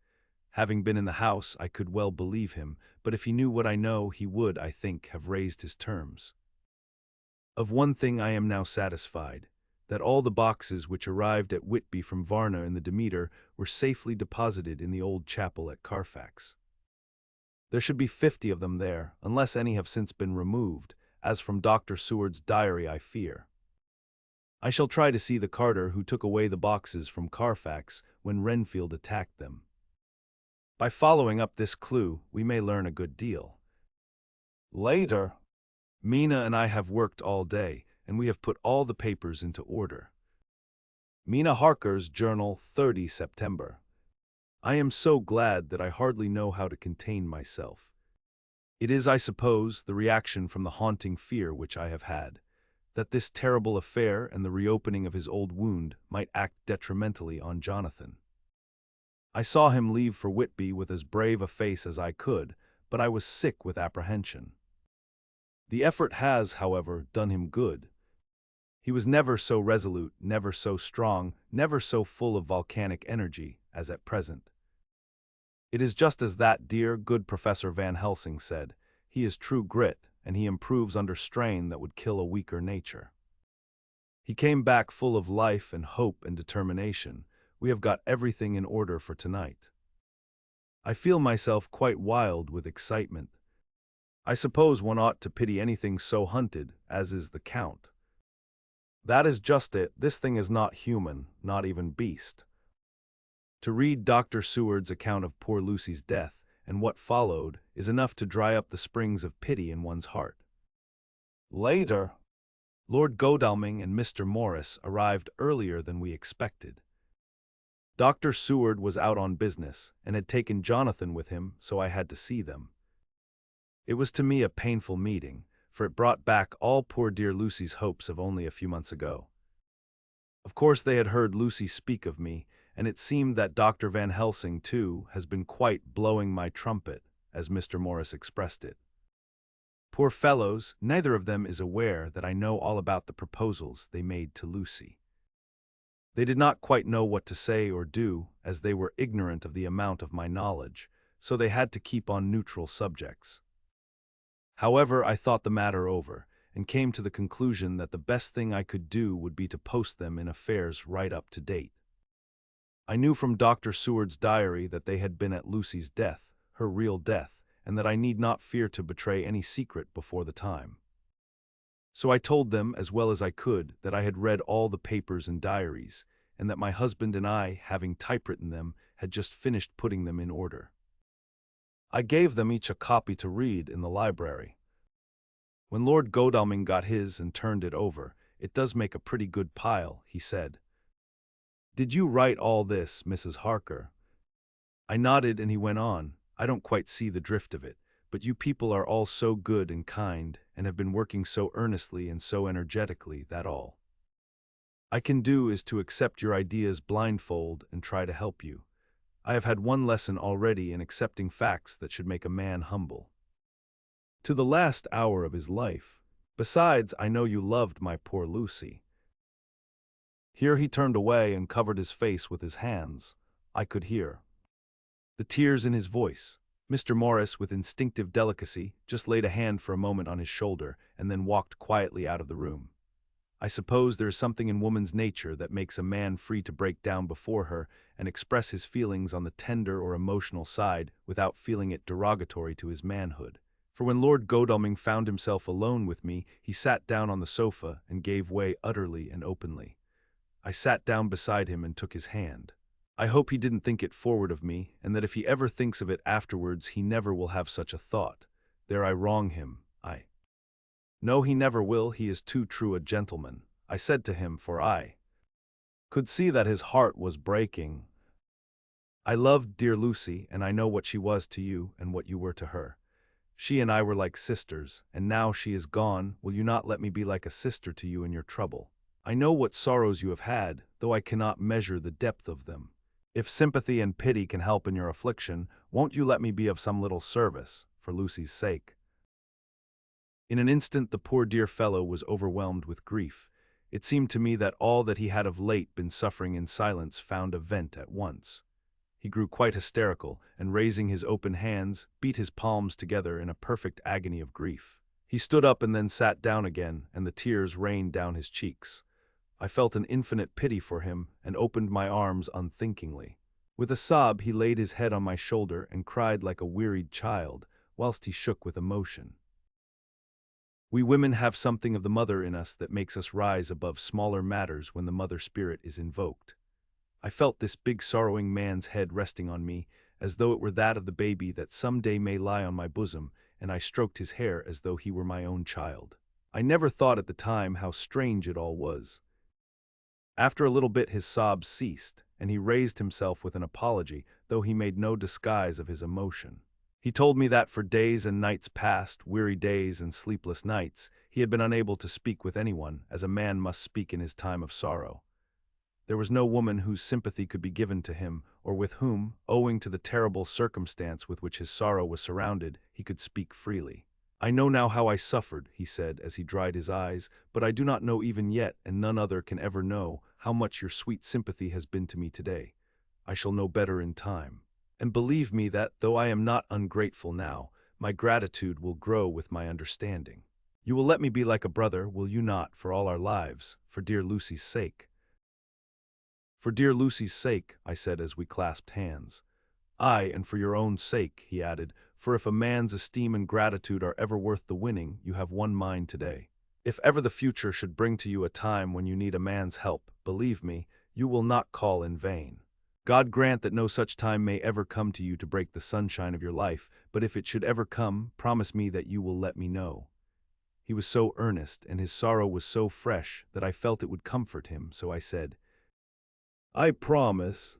Having been in the house, I could well believe him, but if he knew what I know, he would, I think, have raised his terms. Of one thing I am now satisfied, that all the boxes which arrived at Whitby from Varna in the Demeter were safely deposited in the old chapel at Carfax. There should be 50 of them there, unless any have since been removed, as from Dr. Seward's diary I fear. I shall try to see the carter who took away the boxes from Carfax when Renfield attacked them. By following up this clue, we may learn a good deal. Later, Mina and I have worked all day, and we have put all the papers into order. Mina Harker's Journal, 30 September. I am so glad that I hardly know how to contain myself. It is, I suppose, the reaction from the haunting fear which I have had, that this terrible affair and the reopening of his old wound might act detrimentally on Jonathan. I saw him leave for Whitby with as brave a face as I could, but I was sick with apprehension. The effort has, however, done him good. He was never so resolute, never so strong, never so full of volcanic energy as at present. It is just as that dear, good Professor Van Helsing said, he is true grit, and he improves under strain that would kill a weaker nature. He came back full of life and hope and determination. We have got everything in order for tonight. I feel myself quite wild with excitement. I suppose one ought to pity anything so hunted as is the Count. That is just it, this thing is not human, not even beast. To read Dr. Seward's account of poor Lucy's death, and what followed, is enough to dry up the springs of pity in one's heart. Later, Lord Godalming and Mr. Morris arrived earlier than we expected. Dr. Seward was out on business, and had taken Jonathan with him, so I had to see them. It was to me a painful meeting, for it brought back all poor dear Lucy's hopes of only a few months ago. Of course they had heard Lucy speak of me, and it seemed that Dr. Van Helsing, too, has been quite blowing my trumpet, as Mr. Morris expressed it. Poor fellows, neither of them is aware that I know all about the proposals they made to Lucy. They did not quite know what to say or do, as they were ignorant of the amount of my knowledge, so they had to keep on neutral subjects. However, I thought the matter over, and came to the conclusion that the best thing I could do would be to post them in affairs right up to date. I knew from Dr. Seward's diary that they had been at Lucy's death, her real death, and that I need not fear to betray any secret before the time. So I told them, as well as I could, that I had read all the papers and diaries, and that my husband and I, having typewritten them, had just finished putting them in order. I gave them each a copy to read in the library. When Lord Godalming got his and turned it over, "It does make a pretty good pile," he said. Did you write all this, Mrs. Harker? I nodded and he went on. I don't quite see the drift of it, but you people are all so good and kind and have been working so earnestly and so energetically, that all I can do is to accept your ideas blindfold and try to help you. I have had one lesson already in accepting facts that should make a man humble. To the last hour of his life. Besides, I know you loved my poor Lucy. Here he turned away and covered his face with his hands. I could hear the tears in his voice. Mr. Morris, with instinctive delicacy, just laid a hand for a moment on his shoulder and then walked quietly out of the room. I suppose there is something in woman's nature that makes a man free to break down before her and express his feelings on the tender or emotional side without feeling it derogatory to his manhood. For when Lord Godalming found himself alone with me, he sat down on the sofa and gave way utterly and openly. I sat down beside him and took his hand. I hope he didn't think it forward of me, and that if he ever thinks of it afterwards he never will have such a thought. There I wrong him, No, he never will, he is too true a gentleman, I said to him, for I could see that his heart was breaking. I loved dear Lucy, and I know what she was to you and what you were to her. She and I were like sisters, and now she is gone, will you not let me be like a sister to you in your trouble? I know what sorrows you have had, though I cannot measure the depth of them. If sympathy and pity can help in your affliction, won't you let me be of some little service, for Lucy's sake? In an instant the poor dear fellow was overwhelmed with grief. It seemed to me that all that he had of late been suffering in silence found a vent at once. He grew quite hysterical, and raising his open hands, beat his palms together in a perfect agony of grief. He stood up and then sat down again, and the tears rained down his cheeks. I felt an infinite pity for him, and opened my arms unthinkingly. With a sob he laid his head on my shoulder and cried like a wearied child, whilst he shook with emotion. We women have something of the mother in us that makes us rise above smaller matters when the mother spirit is invoked. I felt this big sorrowing man's head resting on me, as though it were that of the baby that some day may lie on my bosom, and I stroked his hair as though he were my own child. I never thought at the time how strange it all was. After a little bit his sobs ceased, and he raised himself with an apology, though he made no disguise of his emotion. He told me that for days and nights past, weary days and sleepless nights, he had been unable to speak with anyone, as a man must speak in his time of sorrow. There was no woman whose sympathy could be given to him, or with whom, owing to the terrible circumstance with which his sorrow was surrounded, he could speak freely. I know now how I suffered, he said, as he dried his eyes, but I do not know even yet, and none other can ever know, how much your sweet sympathy has been to me today. I shall know better in time. And believe me that, though I am not ungrateful now, my gratitude will grow with my understanding. You will let me be like a brother, will you not, for all our lives, for dear Lucy's sake? For dear Lucy's sake, I said as we clasped hands. Aye, and for your own sake, he added, for if a man's esteem and gratitude are ever worth the winning, you have won mine today. If ever the future should bring to you a time when you need a man's help, believe me, you will not call in vain. God grant that no such time may ever come to you to break the sunshine of your life, but if it should ever come, promise me that you will let me know. He was so earnest, and his sorrow was so fresh, that I felt it would comfort him, so I said, I promise.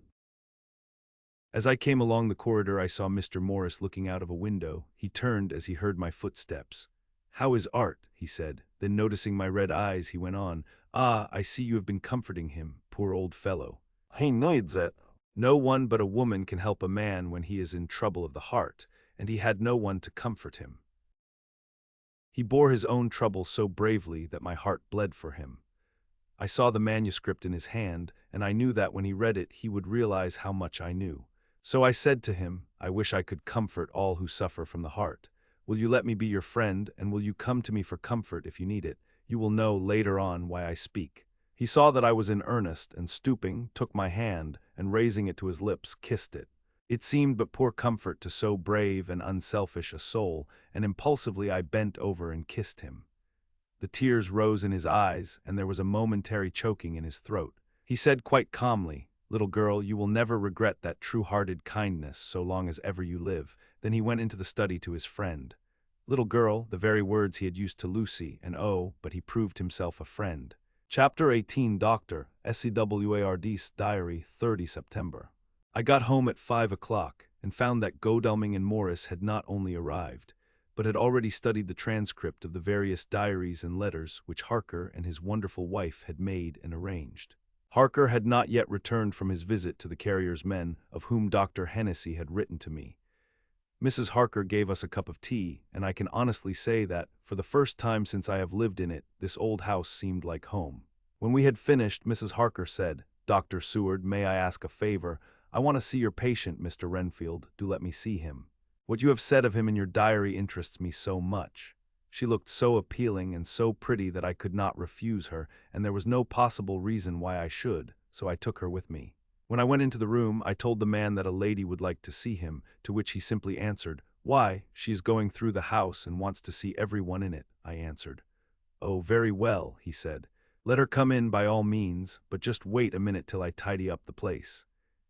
As I came along the corridor I saw Mr. Morris looking out of a window. He turned as he heard my footsteps. How is Art? He said. Then noticing my red eyes, he went on, Ah, I see you have been comforting him, poor old fellow. He needs it. No one but a woman can help a man when he is in trouble of the heart, and he had no one to comfort him. He bore his own trouble so bravely that my heart bled for him. I saw the manuscript in his hand, and I knew that when he read it he would realize how much I knew. So I said to him, I wish I could comfort all who suffer from the heart. Will you let me be your friend, and will you come to me for comfort if you need it? You will know later on why I speak. He saw that I was in earnest, and stooping, took my hand, and raising it to his lips, kissed it. It seemed but poor comfort to so brave and unselfish a soul, and impulsively I bent over and kissed him. The tears rose in his eyes, and there was a momentary choking in his throat. He said quite calmly, Little girl, you will never regret that true-hearted kindness so long as ever you live. Then he went into the study to his friend. Little girl, the very words he had used to Lucy, and oh, but he proved himself a friend. Chapter 18 Dr. Seward's Diary 30 September. I got home at 5 o'clock and found that Godalming and Morris had not only arrived, but had already studied the transcript of the various diaries and letters which Harker and his wonderful wife had made and arranged. Harker had not yet returned from his visit to the carrier's men, of whom Dr. Hennessy had written to me. Mrs. Harker gave us a cup of tea, and I can honestly say that, for the first time since I have lived in it, this old house seemed like home. When we had finished, Mrs. Harker said, "Dr. Seward, may I ask a favor? I want to see your patient, Mr. Renfield. Do let me see him. What you have said of him in your diary interests me so much." She looked so appealing and so pretty that I could not refuse her, and there was no possible reason why I should, so I took her with me. When I went into the room, I told the man that a lady would like to see him, to which he simply answered, "Why, she is going through the house and wants to see everyone in it," I answered. "Oh, very well," he said. "Let her come in by all means, but just wait a minute till I tidy up the place."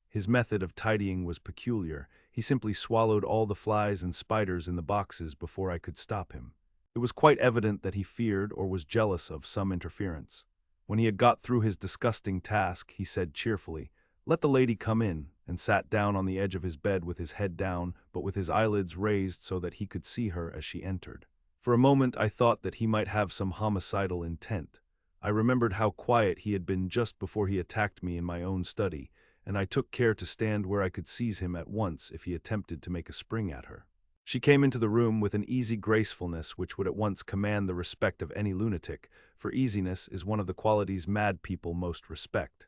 His method of tidying was peculiar. He simply swallowed all the flies and spiders in the boxes before I could stop him. It was quite evident that he feared or was jealous of some interference. When he had got through his disgusting task, he said cheerfully, "Let the lady come in," and sat down on the edge of his bed with his head down, but with his eyelids raised so that he could see her as she entered. For a moment I thought that he might have some homicidal intent. I remembered how quiet he had been just before he attacked me in my own study, and I took care to stand where I could seize him at once if he attempted to make a spring at her. She came into the room with an easy gracefulness which would at once command the respect of any lunatic, for easiness is one of the qualities mad people most respect.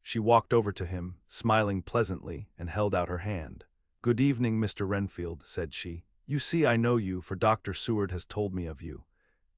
She walked over to him, smiling pleasantly, and held out her hand. "Good evening, Mr. Renfield," said she. "You see I know you, for Dr. Seward has told me of you."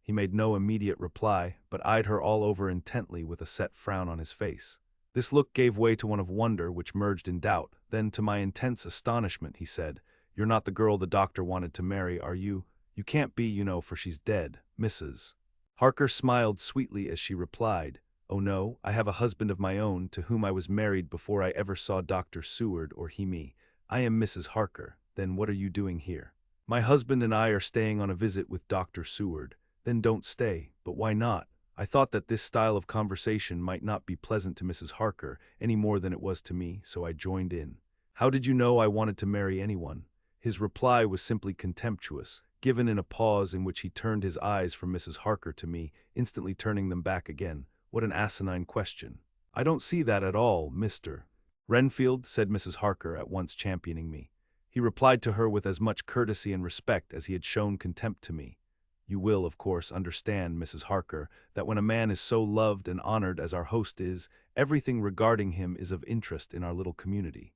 He made no immediate reply, but eyed her all over intently with a set frown on his face. This look gave way to one of wonder which merged in doubt. Then, to my intense astonishment, he said, "You're not the girl the doctor wanted to marry, are you? You can't be, you know, for she's dead, Mrs." Harker smiled sweetly as she replied, "Oh no, I have a husband of my own, to whom I was married before I ever saw Dr. Seward or he me. I am Mrs. Harker. Then what are you doing here?" "My husband and I are staying on a visit with Dr. Seward." "Then don't stay." "But why not?" I thought that this style of conversation might not be pleasant to Mrs. Harker any more than it was to me, so I joined in. "How did you know I wanted to marry anyone?" His reply was simply contemptuous, given in a pause in which he turned his eyes from Mrs. Harker to me, instantly turning them back again. What an asinine question. "I don't see that at all, Mr. Renfield," said Mrs. Harker, at once championing me. He replied to her with as much courtesy and respect as he had shown contempt to me. "You will, of course, understand, Mrs. Harker, that when a man is so loved and honored as our host is, everything regarding him is of interest in our little community.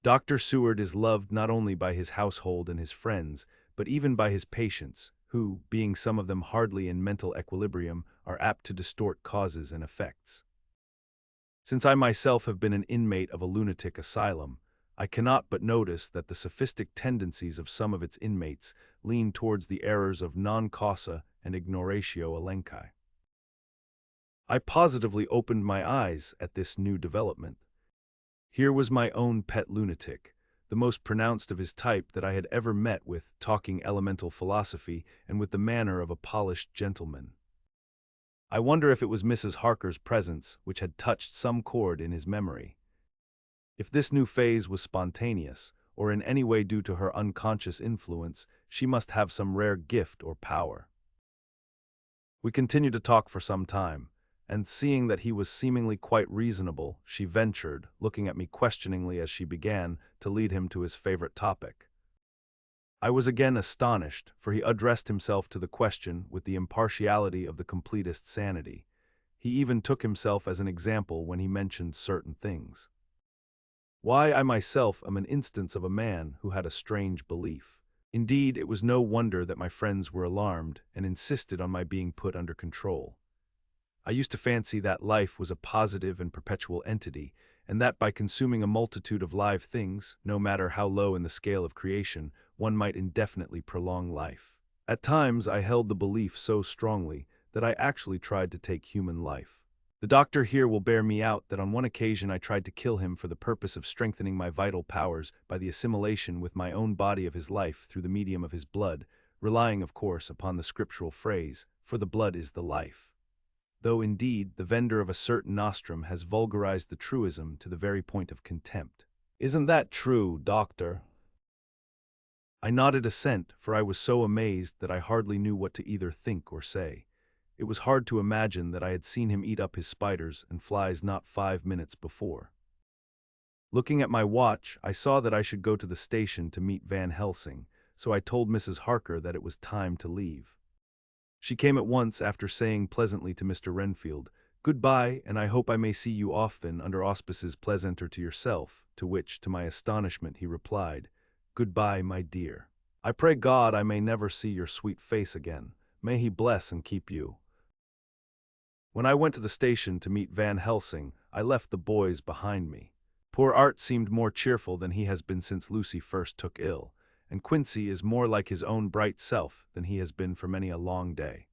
Dr. Seward is loved not only by his household and his friends, but even by his patients, who, being some of them hardly in mental equilibrium, are apt to distort causes and effects. Since I myself have been an inmate of a lunatic asylum, I cannot but notice that the sophistic tendencies of some of its inmates lean towards the errors of non causa and ignoratio elenchi. I positively opened my eyes at this new development. Here was my own pet lunatic, the most pronounced of his type that I had ever met with, talking elemental philosophy and with the manner of a polished gentleman. I wonder if it was Mrs. Harker's presence which had touched some chord in his memory. If this new phase was spontaneous, or in any way due to her unconscious influence, she must have some rare gift or power. We continued to talk for some time, and seeing that he was seemingly quite reasonable, she ventured, looking at me questioningly as she began, to lead him to his favorite topic. I was again astonished, for he addressed himself to the question with the impartiality of the completest sanity. He even took himself as an example when he mentioned certain things. Why, I myself am an instance of a man who had a strange belief. Indeed, it was no wonder that my friends were alarmed and insisted on my being put under control. I used to fancy that life was a positive and perpetual entity, and that by consuming a multitude of live things, no matter how low in the scale of creation, one might indefinitely prolong life. At times I held the belief so strongly that I actually tried to take human life. The doctor here will bear me out that on one occasion I tried to kill him for the purpose of strengthening my vital powers by the assimilation with my own body of his life through the medium of his blood, relying, of course, upon the scriptural phrase, "For the blood is the life." though indeed the vendor of a certain nostrum has vulgarized the truism to the very point of contempt. Isn't that true, doctor? I nodded assent, for I was so amazed that I hardly knew what to either think or say. It was hard to imagine that I had seen him eat up his spiders and flies not 5 minutes before. Looking at my watch, I saw that I should go to the station to meet Van Helsing, so I told Mrs. Harker that it was time to leave. She came at once after saying pleasantly to Mr. Renfield, "Goodbye, and I hope I may see you often under auspices pleasanter to yourself," to which, to my astonishment, he replied, "Goodbye, my dear. I pray God I may never see your sweet face again. May he bless and keep you." When I went to the station to meet Van Helsing, I left the boys behind me. Poor Art seemed more cheerful than he has been since Lucy first took ill, and Quincy is more like his own bright self than he has been for many a long day.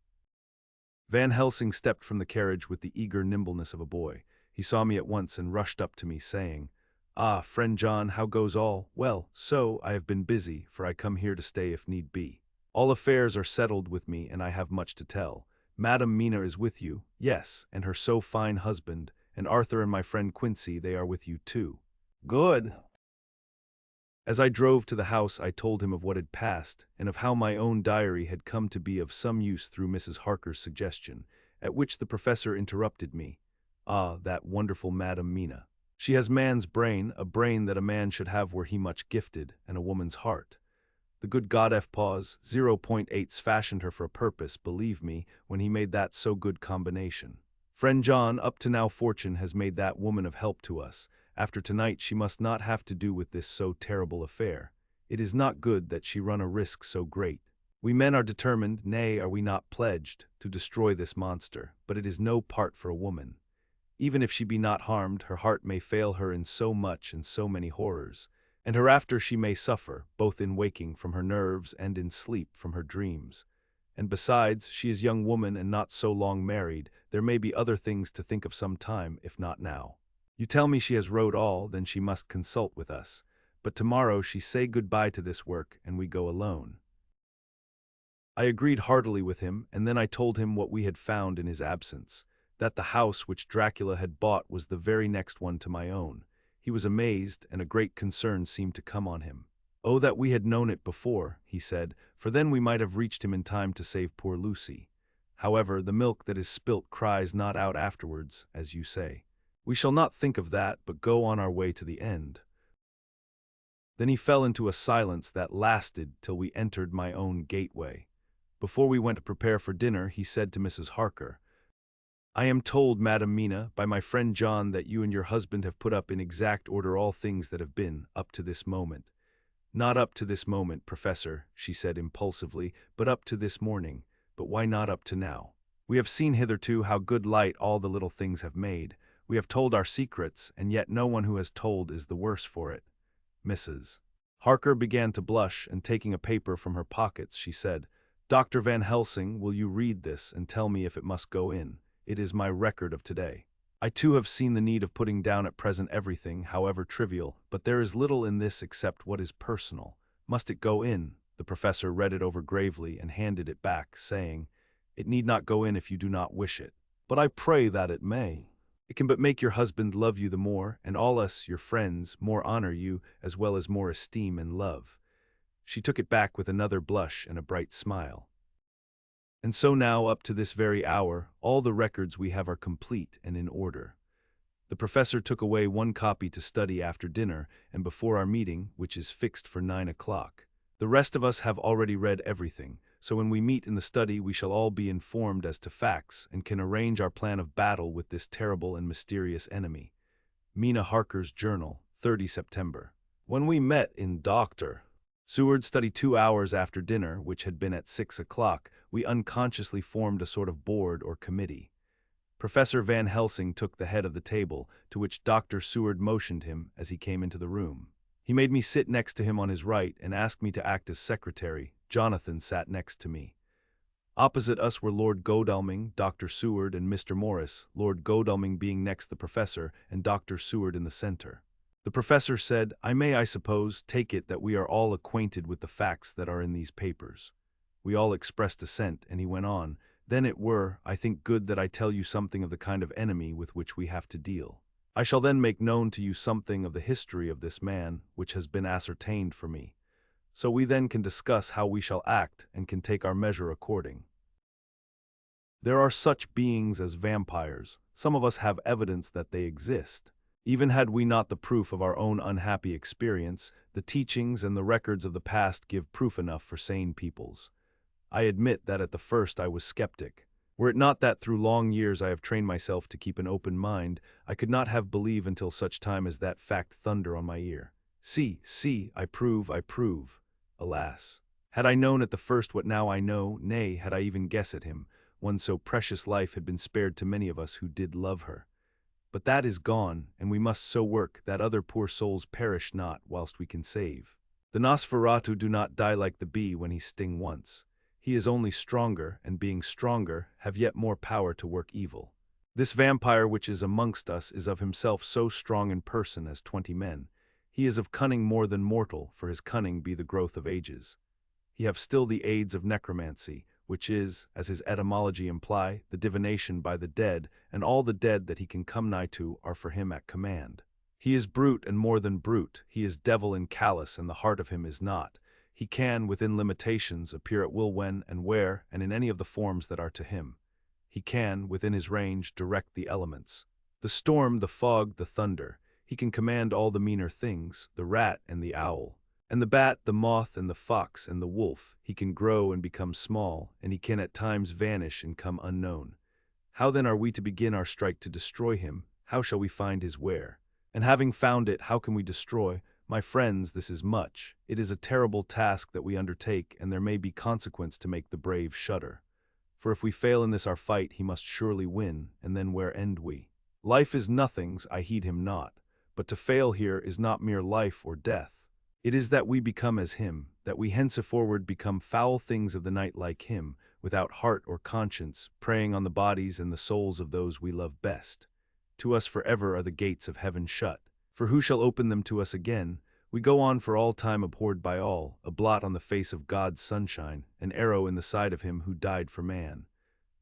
Van Helsing stepped from the carriage with the eager nimbleness of a boy. He saw me at once and rushed up to me, saying, "Ah, friend John, how goes all? Well, so, I have been busy, for I come here to stay if need be. All affairs are settled with me, and I have much to tell. Madam Mina is with you, yes, and her so fine husband, and Arthur and my friend Quincy, they are with you too." "Good." As I drove to the house, I told him of what had passed, and of how my own diary had come to be of some use through Mrs. Harker's suggestion, at which the professor interrupted me. "Ah, that wonderful Madam Mina. She has man's brain, a brain that a man should have were he much gifted, and a woman's heart. The good God F. Pause 0.8's fashioned her for a purpose, believe me, when he made that so good combination. Friend John, up to now fortune has made that woman of help to us. After tonight she must not have to do with this so terrible affair. It is not good that she run a risk so great. We men are determined, nay, are we not pledged, to destroy this monster, but it is no part for a woman. Even if she be not harmed, her heart may fail her in so much and so many horrors, and hereafter she may suffer, both in waking from her nerves and in sleep from her dreams. And besides, she is young woman and not so long married, there may be other things to think of some time, if not now. You tell me she has wrote all, then she must consult with us. But tomorrow she say goodbye to this work, and we go alone." I agreed heartily with him, and then I told him what we had found in his absence, that the house which Dracula had bought was the very next one to my own. He was amazed, and a great concern seemed to come on him. "Oh, that we had known it before," he said, "for then we might have reached him in time to save poor Lucy. However, the milk that is spilt cries not out afterwards, as you say. We shall not think of that, but go on our way to the end." Then he fell into a silence that lasted till we entered my own gateway. Before we went to prepare for dinner, he said to Mrs. Harker, "I am told, Madam Mina, by my friend John, that you and your husband have put up in exact order all things that have been, up to this moment." "Not up to this moment, Professor," she said impulsively, "but up to this morning. But why not up to now? We have seen hitherto how good light all the little things have made. We have told our secrets, and yet no one who has told is the worse for it. Mrs. Harker began to blush, and taking a paper from her pockets, she said, "Dr. Van Helsing, will you read this and tell me if it must go in? It is my record of today. I too have seen the need of putting down at present everything, however trivial, but there is little in this except what is personal. Must it go in?" The professor read it over gravely and handed it back, saying, "It need not go in if you do not wish it. But I pray that it may. It can but make your husband love you the more, and all us, your friends, more honor you, as well as more esteem and love." She took it back with another blush and a bright smile. "And so now, up to this very hour, all the records we have are complete and in order. The professor took away one copy to study after dinner and before our meeting, which is fixed for 9 o'clock. The rest of us have already read everything, so when we meet in the study we shall all be informed as to facts and can arrange our plan of battle with this terrible and mysterious enemy." Mina Harker's Journal, 30 September. When we met in Dr. Seward's study 2 hours after dinner, which had been at 6 o'clock, we unconsciously formed a sort of board or committee. Professor Van Helsing took the head of the table, to which Dr. Seward motioned him as he came into the room. He made me sit next to him on his right and asked me to act as secretary. Jonathan sat next to me. Opposite us were Lord Godalming, Dr. Seward, and Mr. Morris, Lord Godalming being next the professor, and Dr. Seward in the center. The professor said, "I may, I suppose, take it that we are all acquainted with the facts that are in these papers." We all expressed assent, and he went on, Then it were, I think, good that I tell you something of the kind of enemy with which we have to deal. I shall then make known to you something of the history of this man, which has been ascertained for me. So we then can discuss how we shall act and can take our measure according. There are such beings as vampires. Some of us have evidence that they exist. Even had we not the proof of our own unhappy experience, the teachings and the records of the past give proof enough for sane peoples. I admit that at the first I was skeptic. Were it not that through long years I have trained myself to keep an open mind, I could not have believed until such time as that fact thunder on my ear. See, I prove. Alas! Had I known at the first what now I know, nay, had I even guessed at him, one so precious life had been spared to many of us who did love her. But that is gone, and we must so work that other poor souls perish not whilst we can save. The Nosferatu do not die like the bee when he sting once. He is only stronger, and being stronger, have yet more power to work evil. This vampire which is amongst us is of himself so strong in person as 20 men. He is of cunning more than mortal, for his cunning be the growth of ages. He have still the aids of necromancy, which is, as his etymology imply, the divination by the dead, and all the dead that he can come nigh to are for him at command. He is brute and more than brute, he is devil and callous, and the heart of him is not. He can, within limitations, appear at will when and where, and in any of the forms that are to him. He can, within his range, direct the elements. The storm, the fog, the thunder. He can command all the meaner things, the rat and the owl. And the bat, the moth, and the fox, and the wolf. He can grow and become small, and he can at times vanish and come unknown. How then are we to begin our strike to destroy him? How shall we find his where? And having found it, how can we destroy? My friends, this is much. It is a terrible task that we undertake, and there may be consequence to make the brave shudder. For if we fail in this our fight, he must surely win, and then where end we? Life is nothing's, I heed him not, but to fail here is not mere life or death. It is that we become as him, that we henceforward become foul things of the night like him, without heart or conscience, preying on the bodies and the souls of those we love best. To us forever are the gates of heaven shut, for who shall open them to us again? We go on for all time abhorred by all, a blot on the face of God's sunshine, an arrow in the side of him who died for man.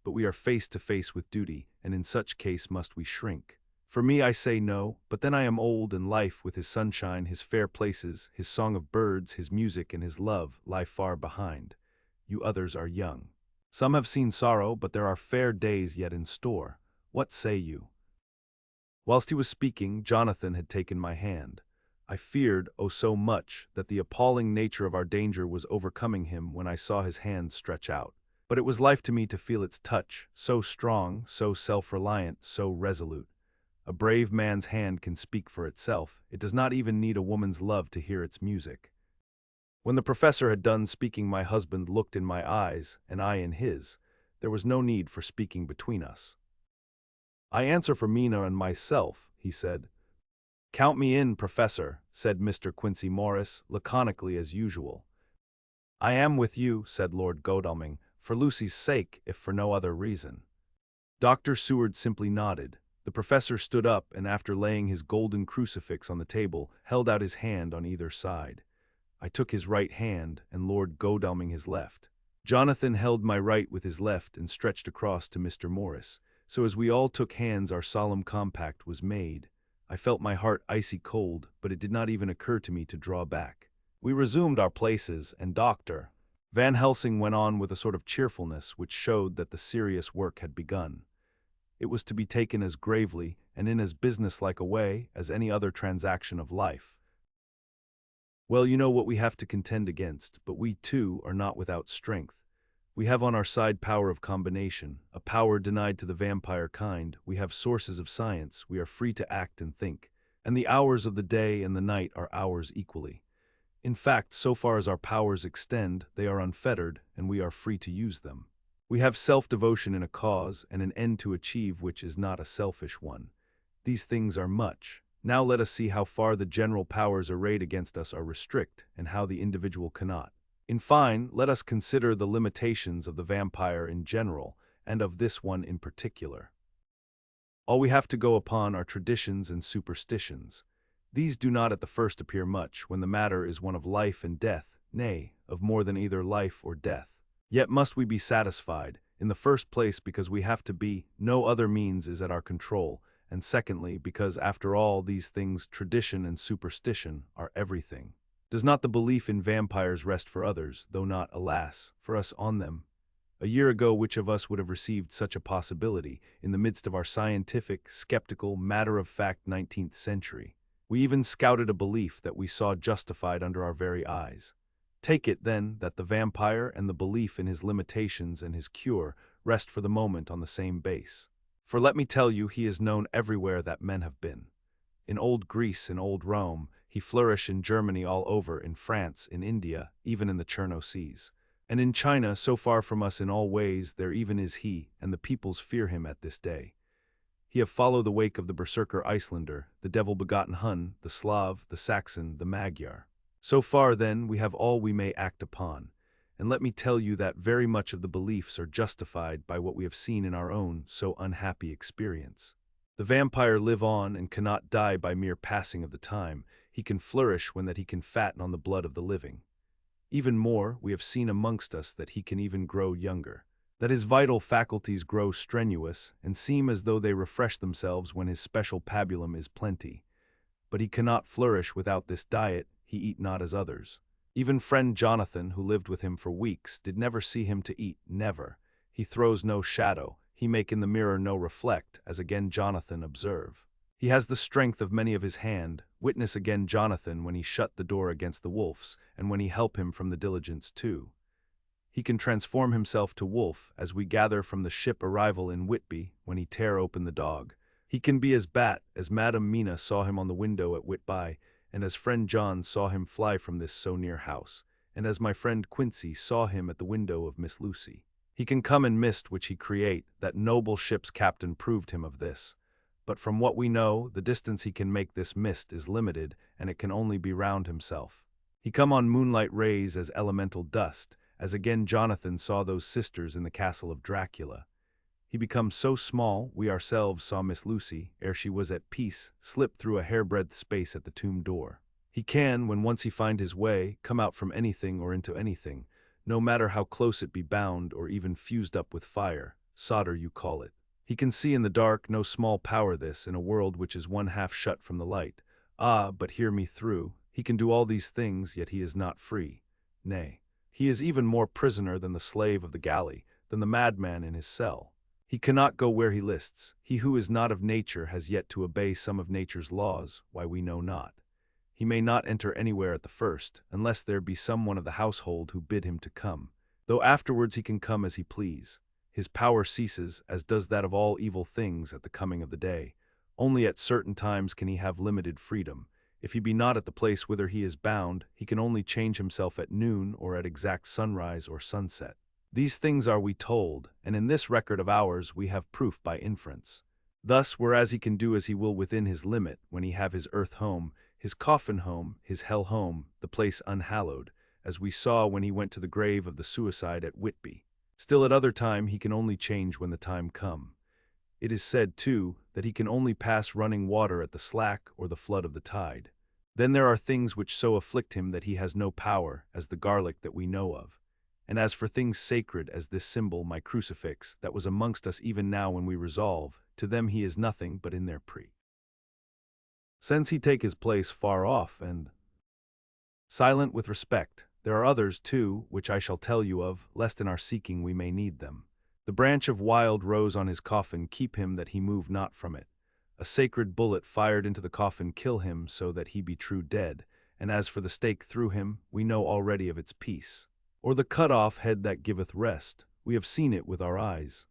But we are face to face with duty, and in such case must we shrink. For me I say no, but then I am old, and life with his sunshine, his fair places, his song of birds, his music, and his love lie far behind. You others are young. Some have seen sorrow, but there are fair days yet in store. What say you? Whilst he was speaking, Jonathan had taken my hand. I feared, oh so much, that the appalling nature of our danger was overcoming him when I saw his hand stretch out. But it was life to me to feel its touch, so strong, so self-reliant, so resolute. A brave man's hand can speak for itself. It does not even need a woman's love to hear its music. When the professor had done speaking, my husband looked in my eyes, and I in his. There was no need for speaking between us. I answer for Mina and myself, he said. Count me in, Professor, said Mr. Quincy Morris, laconically as usual. I am with you, said Lord Godalming, for Lucy's sake, if for no other reason. Dr. Seward simply nodded. The professor stood up and, after laying his golden crucifix on the table, held out his hand on either side. I took his right hand, and Lord Godalming his left. Jonathan held my right with his left and stretched across to Mr. Morris. So as we all took hands, our solemn compact was made. I felt my heart icy cold, but it did not even occur to me to draw back. We resumed our places, and Dr. Van Helsing went on with a sort of cheerfulness which showed that the serious work had begun. It was to be taken as gravely and in as businesslike a way as any other transaction of life. Well, you know what we have to contend against, but we, too, are not without strength. We have on our side power of combination, a power denied to the vampire kind. We have sources of science, we are free to act and think, and the hours of the day and the night are ours equally. In fact, so far as our powers extend, they are unfettered, and we are free to use them. We have self-devotion in a cause, and an end to achieve which is not a selfish one. These things are much. Now let us see how far the general powers arrayed against us are restrict, and how the individual cannot. In fine, let us consider the limitations of the vampire in general, and of this one in particular. All we have to go upon are traditions and superstitions. These do not at the first appear much, when the matter is one of life and death, nay, of more than either life or death. Yet must we be satisfied, In the first place, because we have to be, no other means is at our control, and secondly, because after all these things, tradition and superstition are everything. Does not the belief in vampires rest for others, though not, alas, for us on them? A year ago, which of us would have received such a possibility in the midst of our scientific, skeptical, matter-of-fact 19th century? We even scouted a belief that we saw justified under our very eyes. Take it, then, that the vampire and the belief in his limitations and his cure rest for the moment on the same base. For let me tell you, he is known everywhere that men have been. In old Greece, in old Rome, he flourished in Germany, all over, in France, in India, even in the Cherno Seas. And in China, so far from us in all ways, there even is he, and the peoples fear him at this day. He have followed the wake of the berserker Icelander, the devil-begotten Hun, the Slav, the Saxon, the Magyar. So far, then, we have all we may act upon, and let me tell you that very much of the beliefs are justified by what we have seen in our own so unhappy experience. The vampire live on and cannot die by mere passing of the time. He can flourish when that he can fatten on the blood of the living. Even more, we have seen amongst us that he can even grow younger, that his vital faculties grow strenuous and seem as though they refresh themselves when his special pabulum is plenty. But he cannot flourish without this diet. He eat not as others. Even friend Jonathan, who lived with him for weeks, did never see him to eat, never. He throws no shadow, he make in the mirror no reflect, as again Jonathan observe. He has the strength of many of his hand, witness again Jonathan when he shut the door against the wolves, and when he help him from the diligence too. He can transform himself to wolf, as we gather from the ship arrival in Whitby, when he tear open the dog. He can be as bat, as Madam Mina saw him on the window at Whitby, and as friend John saw him fly from this so near house, and as my friend Quincy saw him at the window of Miss Lucy. He can come in mist which he create, that noble ship's captain proved him of this. But from what we know, the distance he can make this mist is limited, and it can only be round himself. He come on moonlight rays as elemental dust, as again Jonathan saw those sisters in the Castle of Dracula. He becomes so small, we ourselves saw Miss Lucy, ere she was at peace, slip through a hairbreadth space at the tomb door. He can, when once he find his way, come out from anything or into anything, no matter how close it be bound or even fused up with fire, solder you call it. He can see in the dark, no small power this, in a world which is one half shut from the light. Ah, but hear me through, he can do all these things, yet he is not free. Nay, he is even more prisoner than the slave of the galley, than the madman in his cell. He cannot go where he lists. He who is not of nature has yet to obey some of nature's laws, why we know not. He may not enter anywhere at the first, unless there be some one of the household who bid him to come, though afterwards he can come as he please. His power ceases, as does that of all evil things at the coming of the day. Only at certain times can he have limited freedom. If he be not at the place whither he is bound, he can only change himself at noon or at exact sunrise or sunset. These things are we told, and in this record of ours we have proof by inference. Thus, whereas he can do as he will within his limit, when he have his earth home, his coffin home, his hell home, the place unhallowed, as we saw when he went to the grave of the suicide at Whitby. Still at other time he can only change when the time come. It is said, too, that he can only pass running water at the slack or the flood of the tide. Then there are things which so afflict him that he has no power, as the garlic that we know of. And as for things sacred as this symbol, my crucifix, that was amongst us even now when we resolve, to them he is nothing but in their since he take his place far off and silent with respect. There are others, too, which I shall tell you of, lest in our seeking we may need them. The branch of wild rose on his coffin keep him that he move not from it. A sacred bullet fired into the coffin kill him so that he be true dead, and as for the stake through him, we know already of its peace. Or the cut-off head that giveth rest, we have seen it with our eyes.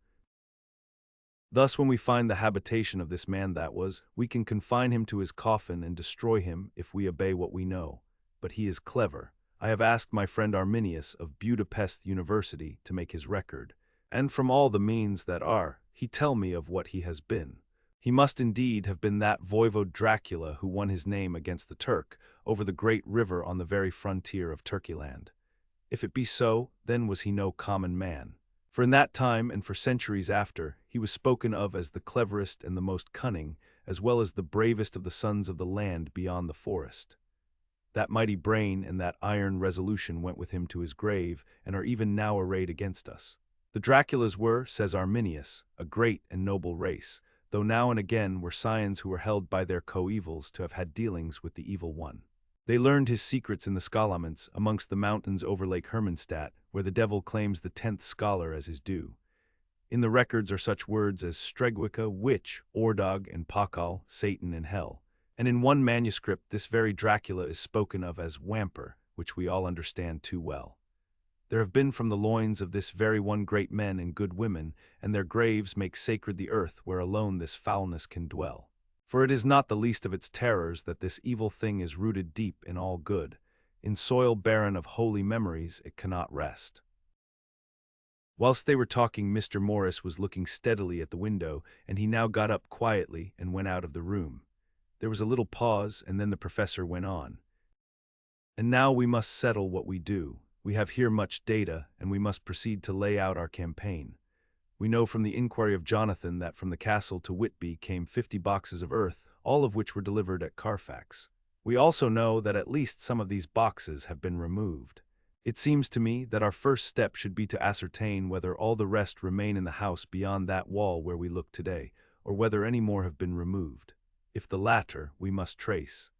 Thus when we find the habitation of this man that was, we can confine him to his coffin and destroy him if we obey what we know. But he is clever. I have asked my friend Arminius of Budapest University to make his record, and from all the means that are, he tell me of what he has been. He must indeed have been that voivode Dracula who won his name against the Turk, over the great river on the very frontier of Turkeyland. If it be so, then was he no common man. For in that time, and for centuries after, he was spoken of as the cleverest and the most cunning, as well as the bravest of the sons of the land beyond the forest. That mighty brain and that iron resolution went with him to his grave, and are even now arrayed against us. The Draculas were, says Arminius, a great and noble race, though now and again were scions who were held by their coevals to have had dealings with the evil one. They learned his secrets in the Skalaments, amongst the mountains over Lake Hermanstadt, where the devil claims the 10th scholar as his due. In the records are such words as Stregwica, witch, Ordog, and Pakal, Satan and hell. And in one manuscript this very Dracula is spoken of as Wamper, which we all understand too well. There have been from the loins of this very one great men and good women, and their graves make sacred the earth where alone this foulness can dwell. For it is not the least of its terrors that this evil thing is rooted deep in all good. In soil barren of holy memories it cannot rest. Whilst they were talking, Mr. Morris was looking steadily at the window, and he now got up quietly and went out of the room. There was a little pause, and then the professor went on. And now we must settle what we do. We have here much data, and we must proceed to lay out our campaign. We know from the inquiry of Jonathan that from the castle to Whitby came 50 boxes of earth, all of which were delivered at Carfax. We also know that at least some of these boxes have been removed. It seems to me that our first step should be to ascertain whether all the rest remain in the house beyond that wall where we look today, or whether any more have been removed. If the latter, we must trace.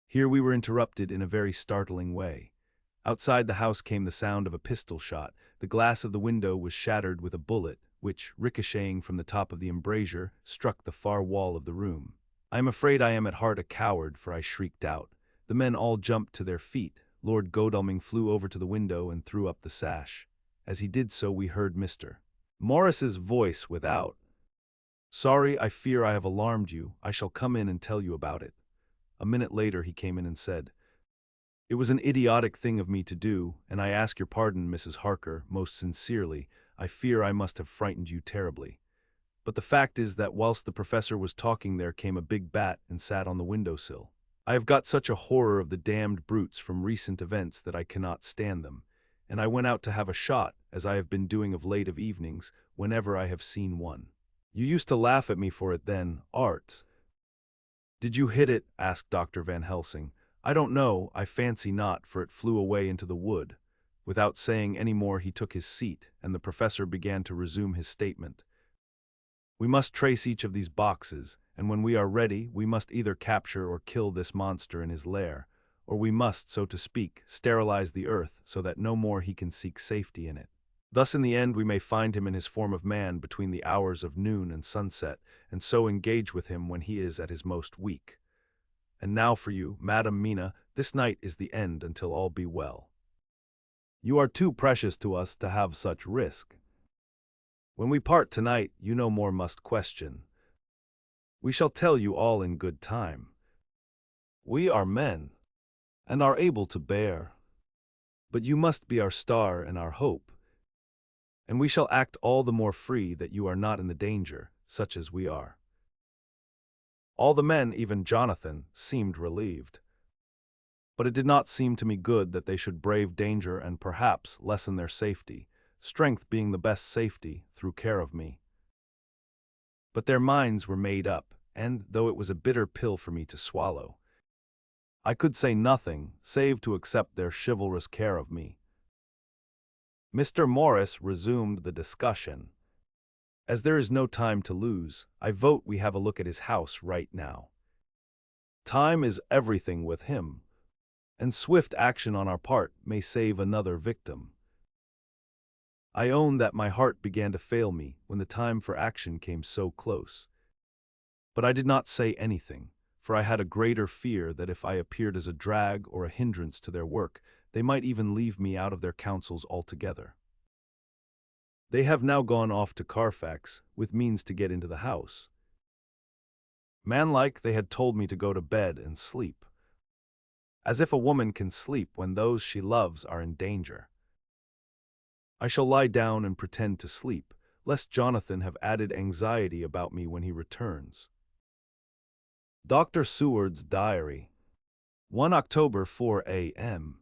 Here we were interrupted in a very startling way. Outside the house came the sound of a pistol shot. The glass of the window was shattered with a bullet, which, ricocheting from the top of the embrasure, struck the far wall of the room. I am afraid I am at heart a coward, for I shrieked out. The men all jumped to their feet. Lord Godalming flew over to the window and threw up the sash. As he did so, we heard Mr. Morris's voice without. "Sorry, I fear I have alarmed you. I shall come in and tell you about it." A minute later he came in and said, "It was an idiotic thing of me to do, and I ask your pardon, Mrs. Harker, most sincerely. I fear I must have frightened you terribly. But the fact is that whilst the professor was talking there came a big bat and sat on the windowsill. I have got such a horror of the damned brutes from recent events that I cannot stand them, and I went out to have a shot, as I have been doing of late of evenings, whenever I have seen one. You used to laugh at me for it then, Art." "Did you hit it?" asked Dr. Van Helsing. "I don't know, I fancy not, for it flew away into the wood." Without saying any more he took his seat, and the professor began to resume his statement. "We must trace each of these boxes, and when we are ready, we must either capture or kill this monster in his lair, or we must, so to speak, sterilize the earth so that no more he can seek safety in it. Thus in the end we may find him in his form of man between the hours of noon and sunset, and so engage with him when he is at his most weak. And now for you, Madam Mina, this night is the end until all be well. You are too precious to us to have such risk. When we part tonight, you no more must question. We shall tell you all in good time. We are men, and are able to bear. But you must be our star and our hope, and we shall act all the more free that you are not in the danger, such as we are." All the men, even Jonathan, seemed relieved. But it did not seem to me good that they should brave danger and perhaps lessen their safety, strength being the best safety, through care of me. But their minds were made up, and, though it was a bitter pill for me to swallow, I could say nothing, save to accept their chivalrous care of me. Mr. Morris resumed the discussion. "As there is no time to lose, I vote we have a look at his house right now. Time is everything with him, and swift action on our part may save another victim." I own that my heart began to fail me when the time for action came so close. But I did not say anything, for I had a greater fear that if I appeared as a drag or a hindrance to their work, they might even leave me out of their counsels altogether. They have now gone off to Carfax, with means to get into the house. Manlike, they had told me to go to bed and sleep. As if a woman can sleep when those she loves are in danger. I shall lie down and pretend to sleep, lest Jonathan have added anxiety about me when he returns. Dr. Seward's Diary. 1 October 4 a.m.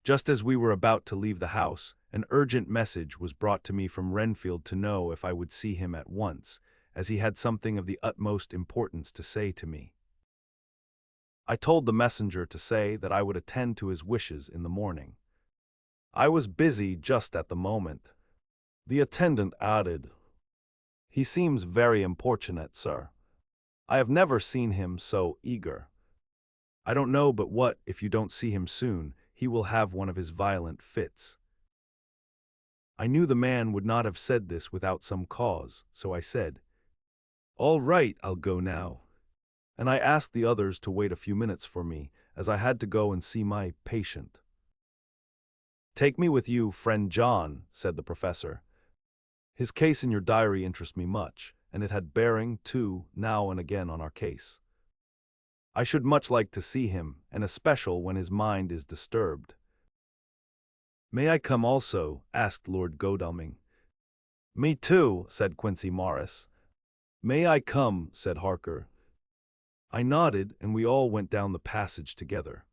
Just as we were about to leave the house, an urgent message was brought to me from Renfield to know if I would see him at once, as he had something of the utmost importance to say to me. I told the messenger to say that I would attend to his wishes in the morning. I was busy just at the moment. The attendant added, "He seems very importunate, sir. I have never seen him so eager. I don't know but what, if you don't see him soon, he will have one of his violent fits." I knew the man would not have said this without some cause, so I said, "All right, I'll go now." And I asked the others to wait a few minutes for me, as I had to go and see my patient. "Take me with you, friend John," said the professor. "His case in your diary interests me much, and it had bearing, too, now and again on our case. I should much like to see him, and especial when his mind is disturbed." "May I come also?" asked Lord Godalming. "Me too," said Quincy Morris. "May I come?" said Harker. I nodded, and we all went down the passage together.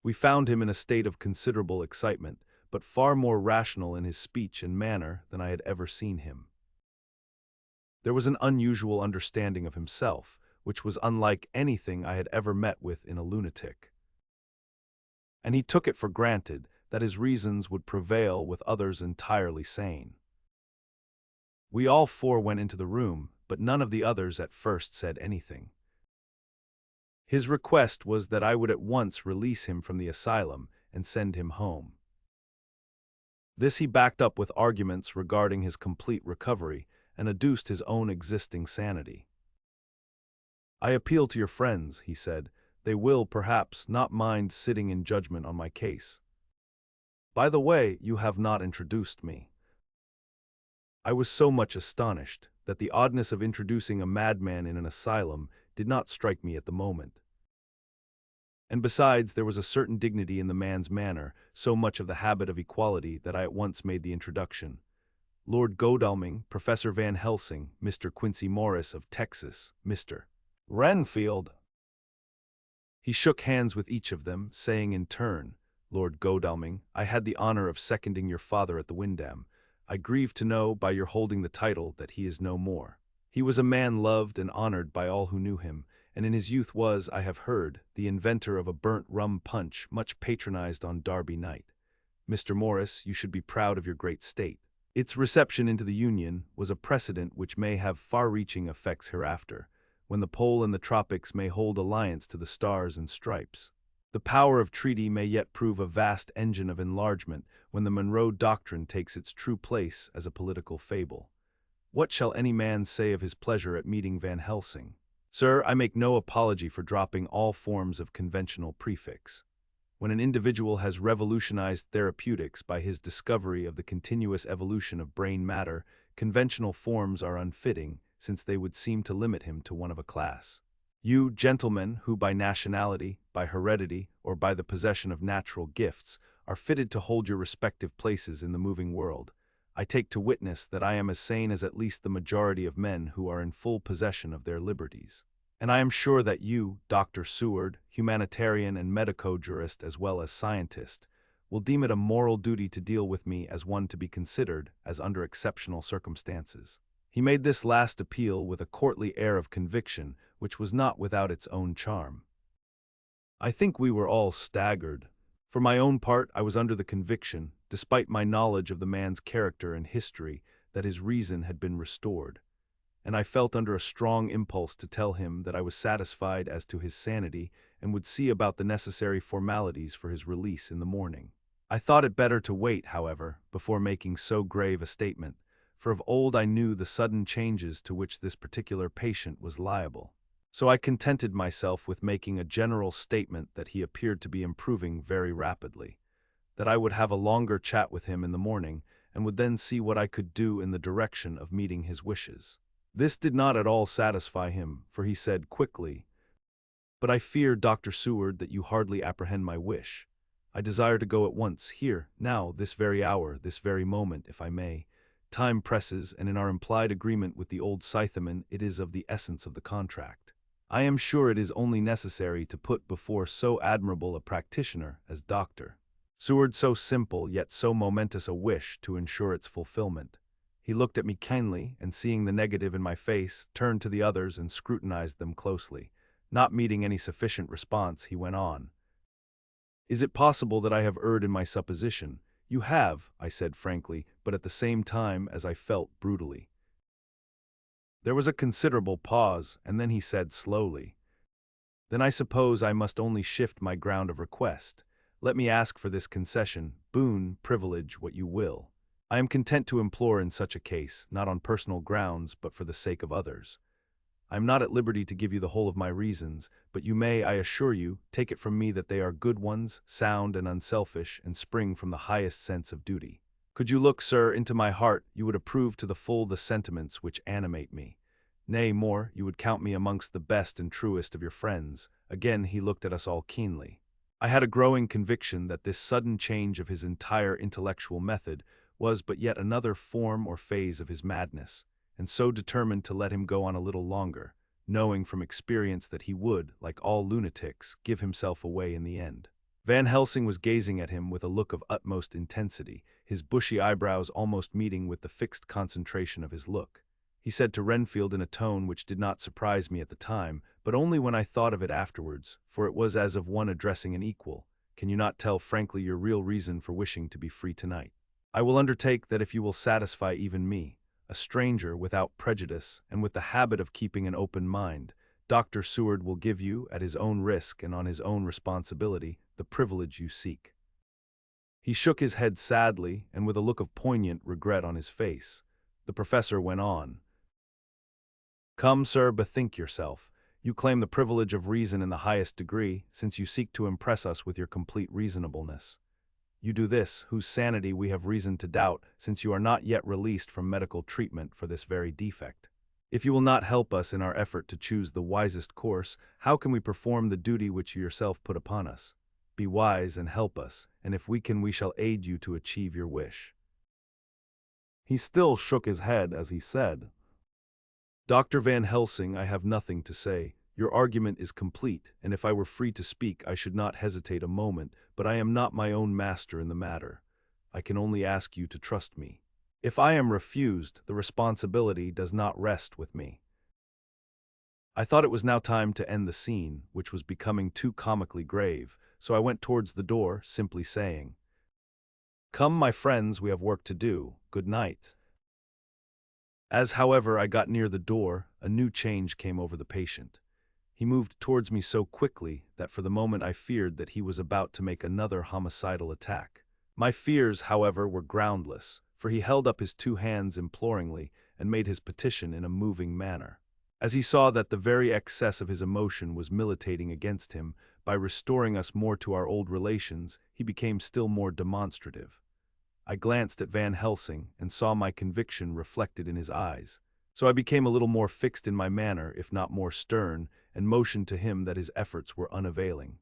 We found him in a state of considerable excitement, but far more rational in his speech and manner than I had ever seen him. There was an unusual understanding of himself, which was unlike anything I had ever met with in a lunatic. And he took it for granted that his reasons would prevail with others entirely sane. We all four went into the room, but none of the others at first said anything. His request was that I would at once release him from the asylum and send him home. This he backed up with arguments regarding his complete recovery and adduced his own existing sanity. "I appeal to your friends," he said. "They will, perhaps, not mind sitting in judgment on my case. By the way, you have not introduced me." I was so much astonished that the oddness of introducing a madman in an asylum did not strike me at the moment. And besides, there was a certain dignity in the man's manner, so much of the habit of equality, that I at once made the introduction. "Lord Godalming, Professor Van Helsing, Mr. Quincy Morris of Texas, Mr. Renfield." He shook hands with each of them, saying in turn, "Lord Godalming, I had the honor of seconding your father at the Windham. I grieve to know, by your holding the title, that he is no more. He was a man loved and honored by all who knew him, and in his youth was, I have heard, the inventor of a burnt rum punch much patronized on Derby night. Mr. Morris, you should be proud of your great state. Its reception into the Union was a precedent which may have far-reaching effects hereafter, when the pole and the tropics may hold alliance to the stars and stripes. The power of treaty may yet prove a vast engine of enlargement when the Monroe Doctrine takes its true place as a political fable. What shall any man say of his pleasure at meeting Van Helsing? Sir, I make no apology for dropping all forms of conventional prefix. When an individual has revolutionized therapeutics by his discovery of the continuous evolution of brain matter, conventional forms are unfitting, since they would seem to limit him to one of a class. You, gentlemen, who by nationality, by heredity, or by the possession of natural gifts, are fitted to hold your respective places in the moving world, I take to witness that I am as sane as at least the majority of men who are in full possession of their liberties. And I am sure that you, Dr. Seward, humanitarian and medico-jurist as well as scientist, will deem it a moral duty to deal with me as one to be considered as under exceptional circumstances." He made this last appeal with a courtly air of conviction, which was not without its own charm. I think we were all staggered. For my own part, I was under the conviction, despite my knowledge of the man's character and history, that his reason had been restored, and I felt under a strong impulse to tell him that I was satisfied as to his sanity and would see about the necessary formalities for his release in the morning. I thought it better to wait, however, before making so grave a statement, for of old I knew the sudden changes to which this particular patient was liable. So I contented myself with making a general statement that he appeared to be improving very rapidly, that I would have a longer chat with him in the morning, and would then see what I could do in the direction of meeting his wishes. This did not at all satisfy him, for he said quickly, "But I fear, Dr. Seward, that you hardly apprehend my wish. I desire to go at once, here, now, this very hour, this very moment, if I may. Time presses, and in our implied agreement with the old Scytheman, it is of the essence of the contract. I am sure it is only necessary to put before so admirable a practitioner as Dr. Seward so simple yet so momentous a wish to ensure its fulfillment." He looked at me kindly, and seeing the negative in my face, turned to the others and scrutinized them closely. Not meeting any sufficient response, he went on. "Is it possible that I have erred in my supposition? You have, I said frankly, but at the same time as I felt brutally. There was a considerable pause, and then he said slowly, "Then I suppose I must only shift my ground of request. Let me ask for this concession, boon, privilege, what you will. I am content to implore in such a case, not on personal grounds, but for the sake of others. I am not at liberty to give you the whole of my reasons, but you may, I assure you, take it from me that they are good ones, sound and unselfish, and spring from the highest sense of duty. Could you look, sir, into my heart, you would approve to the full the sentiments which animate me. Nay, more, you would count me amongst the best and truest of your friends." Again he looked at us all keenly. I had a growing conviction that this sudden change of his entire intellectual method was but yet another form or phase of his madness, and so determined to let him go on a little longer, knowing from experience that he would, like all lunatics, give himself away in the end. Van Helsing was gazing at him with a look of utmost intensity, his bushy eyebrows almost meeting with the fixed concentration of his look. He said to Renfield in a tone which did not surprise me at the time, but only when I thought of it afterwards, for it was as of one addressing an equal, "Can you not tell frankly your real reason for wishing to be free tonight? I will undertake that if you will satisfy even me, a stranger without prejudice and with the habit of keeping an open mind, Dr. Seward will give you, at his own risk and on his own responsibility, the privilege you seek." He shook his head sadly and with a look of poignant regret on his face. The professor went on, "Come, sir, bethink yourself. You claim the privilege of reason in the highest degree, since you seek to impress us with your complete reasonableness. You do this, whose sanity we have reason to doubt, since you are not yet released from medical treatment for this very defect. If you will not help us in our effort to choose the wisest course, how can we perform the duty which you yourself put upon us? Be wise and help us, and if we can, we shall aid you to achieve your wish." He still shook his head as he said, "Dr. Van Helsing, I have nothing to say. Your argument is complete, and if I were free to speak, I should not hesitate a moment, but I am not my own master in the matter. I can only ask you to trust me. If I am refused, the responsibility does not rest with me." I thought it was now time to end the scene, which was becoming too comically grave, so I went towards the door, simply saying, "Come, my friends, we have work to do. Good night." As, however, I got near the door, a new change came over the patient. He moved towards me so quickly that for the moment I feared that he was about to make another homicidal attack. My fears, however, were groundless, for he held up his two hands imploringly and made his petition in a moving manner. As he saw that the very excess of his emotion was militating against him, by restoring us more to our old relations, he became still more demonstrative. I glanced at Van Helsing and saw my conviction reflected in his eyes, so I became a little more fixed in my manner, if not more stern, and motioned to him that his efforts were unavailing.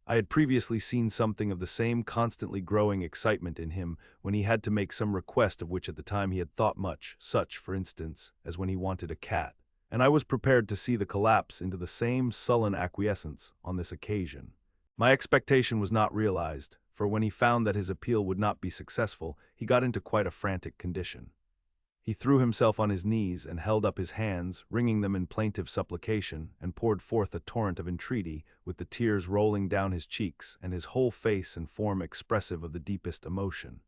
I had previously seen something of the same constantly growing excitement in him when he had to make some request of which at the time he had thought much, such, for instance, as when he wanted a cat, and I was prepared to see the collapse into the same sullen acquiescence on this occasion. My expectation was not realized, for when he found that his appeal would not be successful, he got into quite a frantic condition. He threw himself on his knees and held up his hands, wringing them in plaintive supplication, and poured forth a torrent of entreaty, with the tears rolling down his cheeks and his whole face and form expressive of the deepest emotion.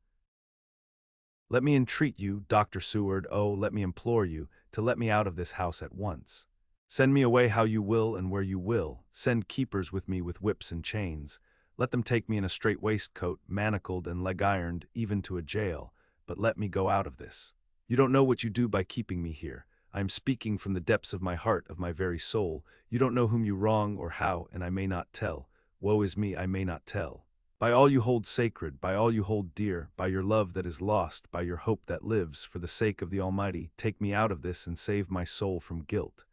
"Let me entreat you, Dr. Seward, oh, let me implore you, to let me out of this house at once. Send me away how you will and where you will. Send keepers with me with whips and chains. Let them take me in a strait waistcoat, manacled and leg-ironed, even to a jail, but let me go out of this. You don't know what you do by keeping me here. I am speaking from the depths of my heart, of my very soul. You don't know whom you wrong or how, and I may not tell. Woe is me, I may not tell. By all you hold sacred, by all you hold dear, by your love that is lost, by your hope that lives, for the sake of the Almighty, take me out of this and save my soul from guilt.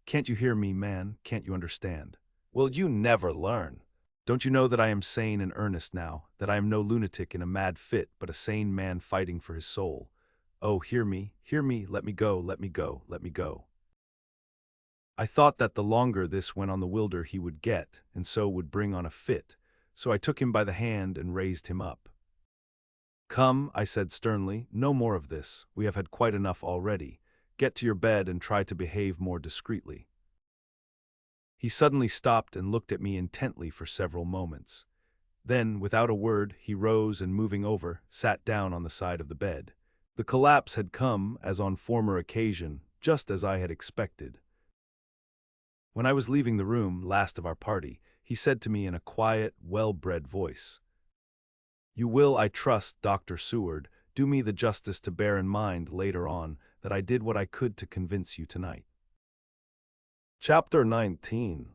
Can't you hear me, man? Can't you understand? Will you never learn? Don't you know that I am sane and earnest now, that I am no lunatic in a mad fit, but a sane man fighting for his soul? Oh, hear me, let me go, let me go, let me go." I thought that the longer this went on the wilder he would get, and so would bring on a fit, so I took him by the hand and raised him up. "Come," I said sternly, "no more of this, we have had quite enough already. Get to your bed and try to behave more discreetly." He suddenly stopped and looked at me intently for several moments. Then, without a word, he rose and moving over, sat down on the side of the bed. The collapse had come, as on former occasion, just as I had expected. When I was leaving the room, last of our party, he said to me in a quiet, well-bred voice, "You will, I trust, Dr. Seward, do me the justice to bear in mind later on that I did what I could to convince you tonight." Chapter 19.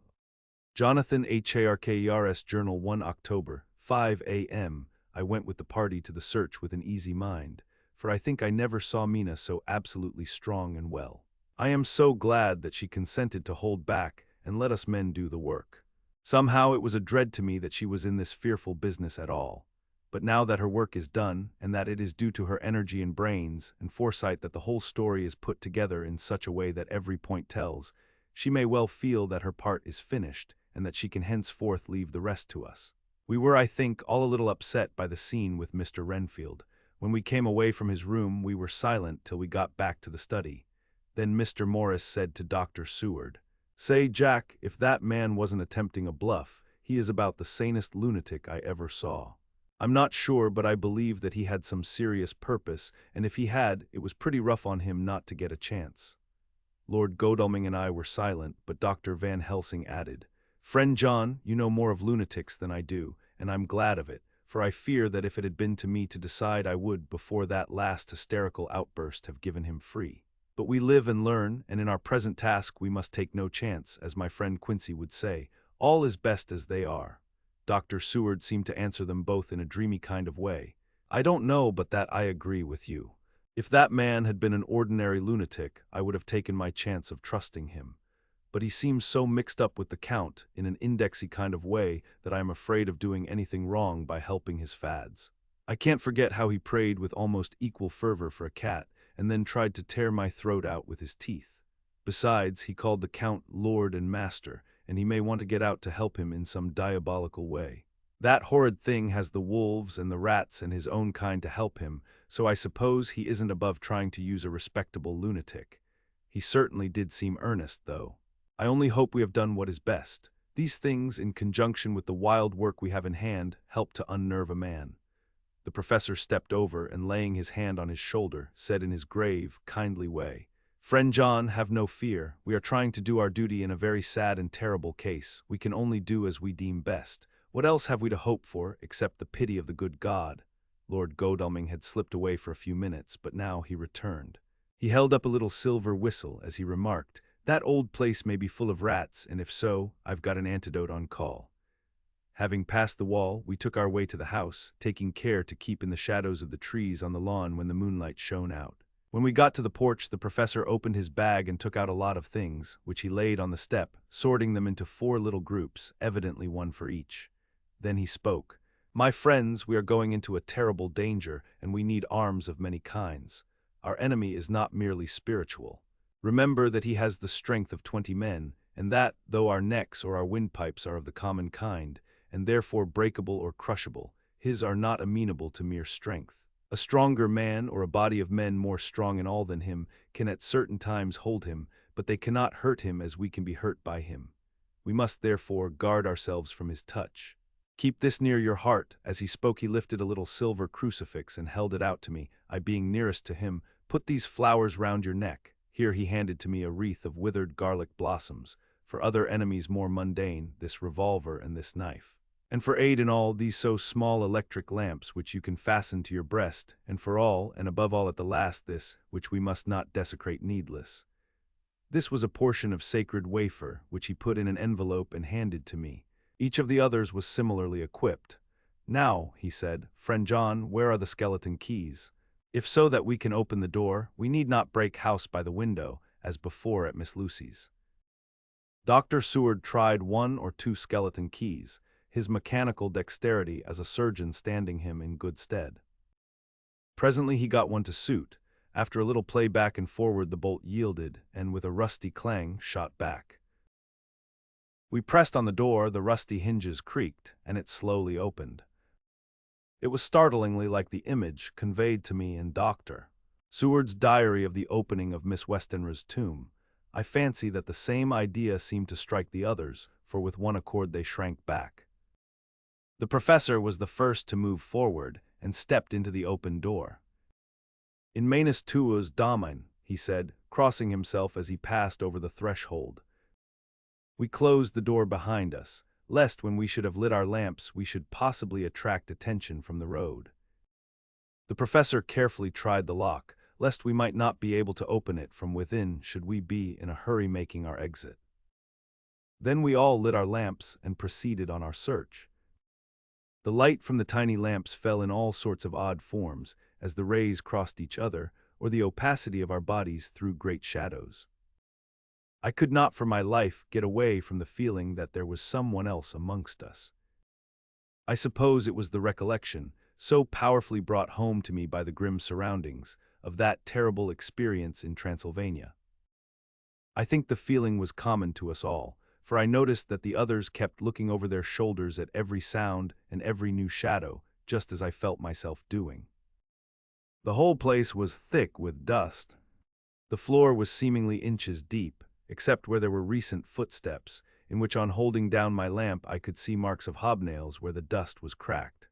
Jonathan Harker's Journal 1 October, 5 a.m. I went with the party to the search with an easy mind, for I think I never saw Mina so absolutely strong and well. I am so glad that she consented to hold back and let us men do the work. Somehow it was a dread to me that she was in this fearful business at all. But now that her work is done, and that it is due to her energy and brains and foresight that the whole story is put together in such a way that every point tells, she may well feel that her part is finished, and that she can henceforth leave the rest to us. We were, I think, all a little upset by the scene with Mr. Renfield. When we came away from his room, we were silent till we got back to the study. Then Mr. Morris said to Dr. Seward, "Say, Jack, if that man wasn't attempting a bluff, he is about the sanest lunatic I ever saw. I'm not sure, but I believe that he had some serious purpose, and if he had, it was pretty rough on him not to get a chance." Lord Godalming and I were silent, but Dr. Van Helsing added, "Friend John, you know more of lunatics than I do, and I'm glad of it, for I fear that if it had been to me to decide I would, before that last hysterical outburst, have given him free. But we live and learn, and in our present task we must take no chance, as my friend Quincy would say, all is best as they are." Dr. Seward seemed to answer them both in a dreamy kind of way. "I don't know but that I agree with you. If that man had been an ordinary lunatic, I would have taken my chance of trusting him. But he seems so mixed up with the Count in an indexy kind of way that I am afraid of doing anything wrong by helping his fads. I can't forget how he prayed with almost equal fervor for a cat, and then tried to tear my throat out with his teeth. Besides, he called the Count Lord and Master, and he may want to get out to help him in some diabolical way. That horrid thing has the wolves and the rats and his own kind to help him, so I suppose he isn't above trying to use a respectable lunatic. He certainly did seem earnest, though. I only hope we have done what is best. These things, in conjunction with the wild work we have in hand, help to unnerve a man." The professor stepped over and, laying his hand on his shoulder, said in his grave, kindly way, "Friend John, have no fear. We are trying to do our duty in a very sad and terrible case. We can only do as we deem best. What else have we to hope for, except the pity of the good God?" Lord Godalming had slipped away for a few minutes, but now he returned. He held up a little silver whistle as he remarked, "That old place may be full of rats, and if so, I've got an antidote on call." Having passed the wall, we took our way to the house, taking care to keep in the shadows of the trees on the lawn when the moonlight shone out. When we got to the porch, the professor opened his bag and took out a lot of things, which he laid on the step, sorting them into 4 little groups, evidently one for each. Then he spoke. "My friends, we are going into a terrible danger, and we need arms of many kinds. Our enemy is not merely spiritual. Remember that he has the strength of 20 men, and that, though our necks or our windpipes are of the common kind, and therefore breakable or crushable, his are not amenable to mere strength. A stronger man, or a body of men more strong in all than him, can at certain times hold him, but they cannot hurt him as we can be hurt by him. We must therefore guard ourselves from his touch. Keep this near your heart." As he spoke, he lifted a little silver crucifix and held it out to me. I, being nearest to him, "Put these flowers round your neck." Here he handed to me a wreath of withered garlic blossoms. For other enemies more mundane, this revolver and this knife. And for aid in all, these so small electric lamps which you can fasten to your breast, and for all, and above all at the last, this, which we must not desecrate needless. This was a portion of sacred wafer, which he put in an envelope and handed to me. Each of the others was similarly equipped. "Now," he said, "Friend John, where are the skeleton keys? If so that we can open the door, we need not break house by the window, as before at Miss Lucy's." Dr. Seward tried 1 or 2 skeleton keys, his mechanical dexterity as a surgeon standing him in good stead. Presently he got one to suit. After a little play back and forward, the bolt yielded, and with a rusty clang shot back. We pressed on the door, the rusty hinges creaked, and it slowly opened. It was startlingly like the image conveyed to me in Dr. Seward's diary of the opening of Miss Westenra's tomb. I fancy that the same idea seemed to strike the others, for with one accord they shrank back. The professor was the first to move forward and stepped into the open door. In manus tuus domin, he said, crossing himself as he passed over the threshold. We closed the door behind us, lest when we should have lit our lamps we should possibly attract attention from the road. The professor carefully tried the lock, lest we might not be able to open it from within should we be in a hurry making our exit. Then we all lit our lamps and proceeded on our search. The light from the tiny lamps fell in all sorts of odd forms, as the rays crossed each other, or the opacity of our bodies threw great shadows. I could not for my life get away from the feeling that there was someone else amongst us. I suppose it was the recollection, so powerfully brought home to me by the grim surroundings, of that terrible experience in Transylvania. I think the feeling was common to us all, for I noticed that the others kept looking over their shoulders at every sound and every new shadow, just as I felt myself doing. The whole place was thick with dust. The floor was seemingly inches deep, except where there were recent footsteps, in which on holding down my lamp I could see marks of hobnails where the dust was cracked.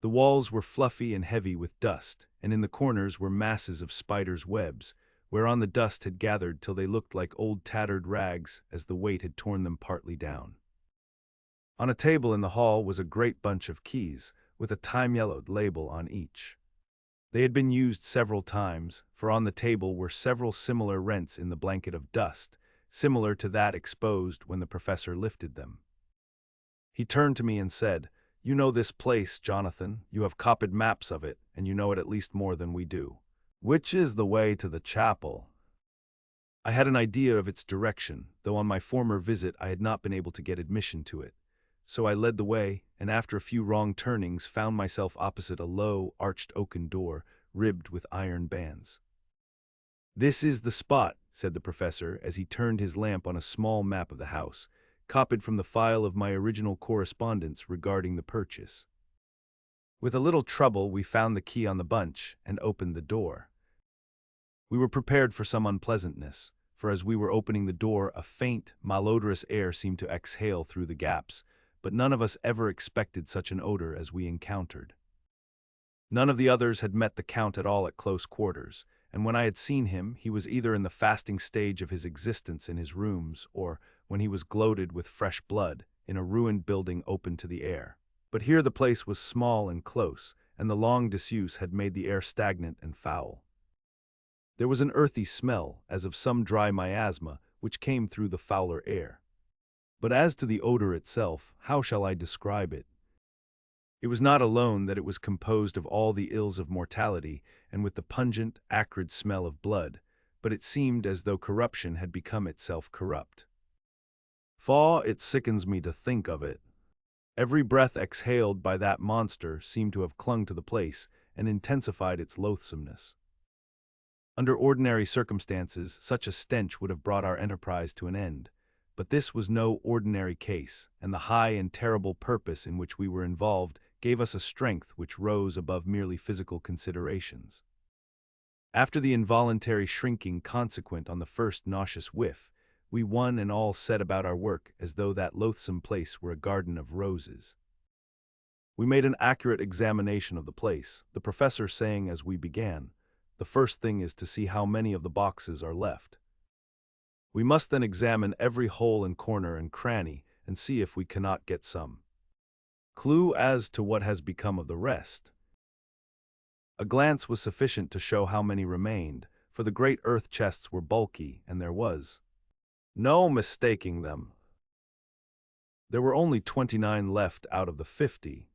The walls were fluffy and heavy with dust, and in the corners were masses of spiders' webs, whereon the dust had gathered till they looked like old tattered rags as the weight had torn them partly down. On a table in the hall was a great bunch of keys, with a time-yellowed label on each. They had been used several times, for on the table were several similar rents in the blanket of dust, similar to that exposed when the professor lifted them. He turned to me and said, "You know this place, Jonathan. You have copied maps of it, and you know it at least more than we do. Which is the way to the chapel?" I had an idea of its direction, though on my former visit I had not been able to get admission to it. So I led the way, and after a few wrong turnings found myself opposite a low, arched oaken door, ribbed with iron bands. "This is the spot," said the professor as he turned his lamp on a small map of the house, copied from the file of my original correspondence regarding the purchase. With a little trouble we found the key on the bunch and opened the door. We were prepared for some unpleasantness, for as we were opening the door a faint, malodorous air seemed to exhale through the gaps, but none of us ever expected such an odor as we encountered. None of the others had met the Count at all at close quarters, and when I had seen him, he was either in the fasting stage of his existence in his rooms, or, when he was gloated with fresh blood, in a ruined building open to the air. But here the place was small and close, and the long disuse had made the air stagnant and foul. There was an earthy smell, as of some dry miasma, which came through the fouler air. But as to the odor itself, how shall I describe it? It was not alone that it was composed of all the ills of mortality, and with the pungent, acrid smell of blood, but it seemed as though corruption had become itself corrupt. Faugh, it sickens me to think of it. Every breath exhaled by that monster seemed to have clung to the place and intensified its loathsomeness. Under ordinary circumstances, such a stench would have brought our enterprise to an end, but this was no ordinary case, and the high and terrible purpose in which we were involved gave us a strength which rose above merely physical considerations. After the involuntary shrinking consequent on the first nauseous whiff, we one and all set about our work as though that loathsome place were a garden of roses. We made an accurate examination of the place, the professor saying as we began, "The first thing is to see how many of the boxes are left. We must then examine every hole and corner and cranny and see if we cannot get some clue as to what has become of the rest." A glance was sufficient to show how many remained, for the great earth chests were bulky, and there was no mistaking them. There were only 29 left out of the 50.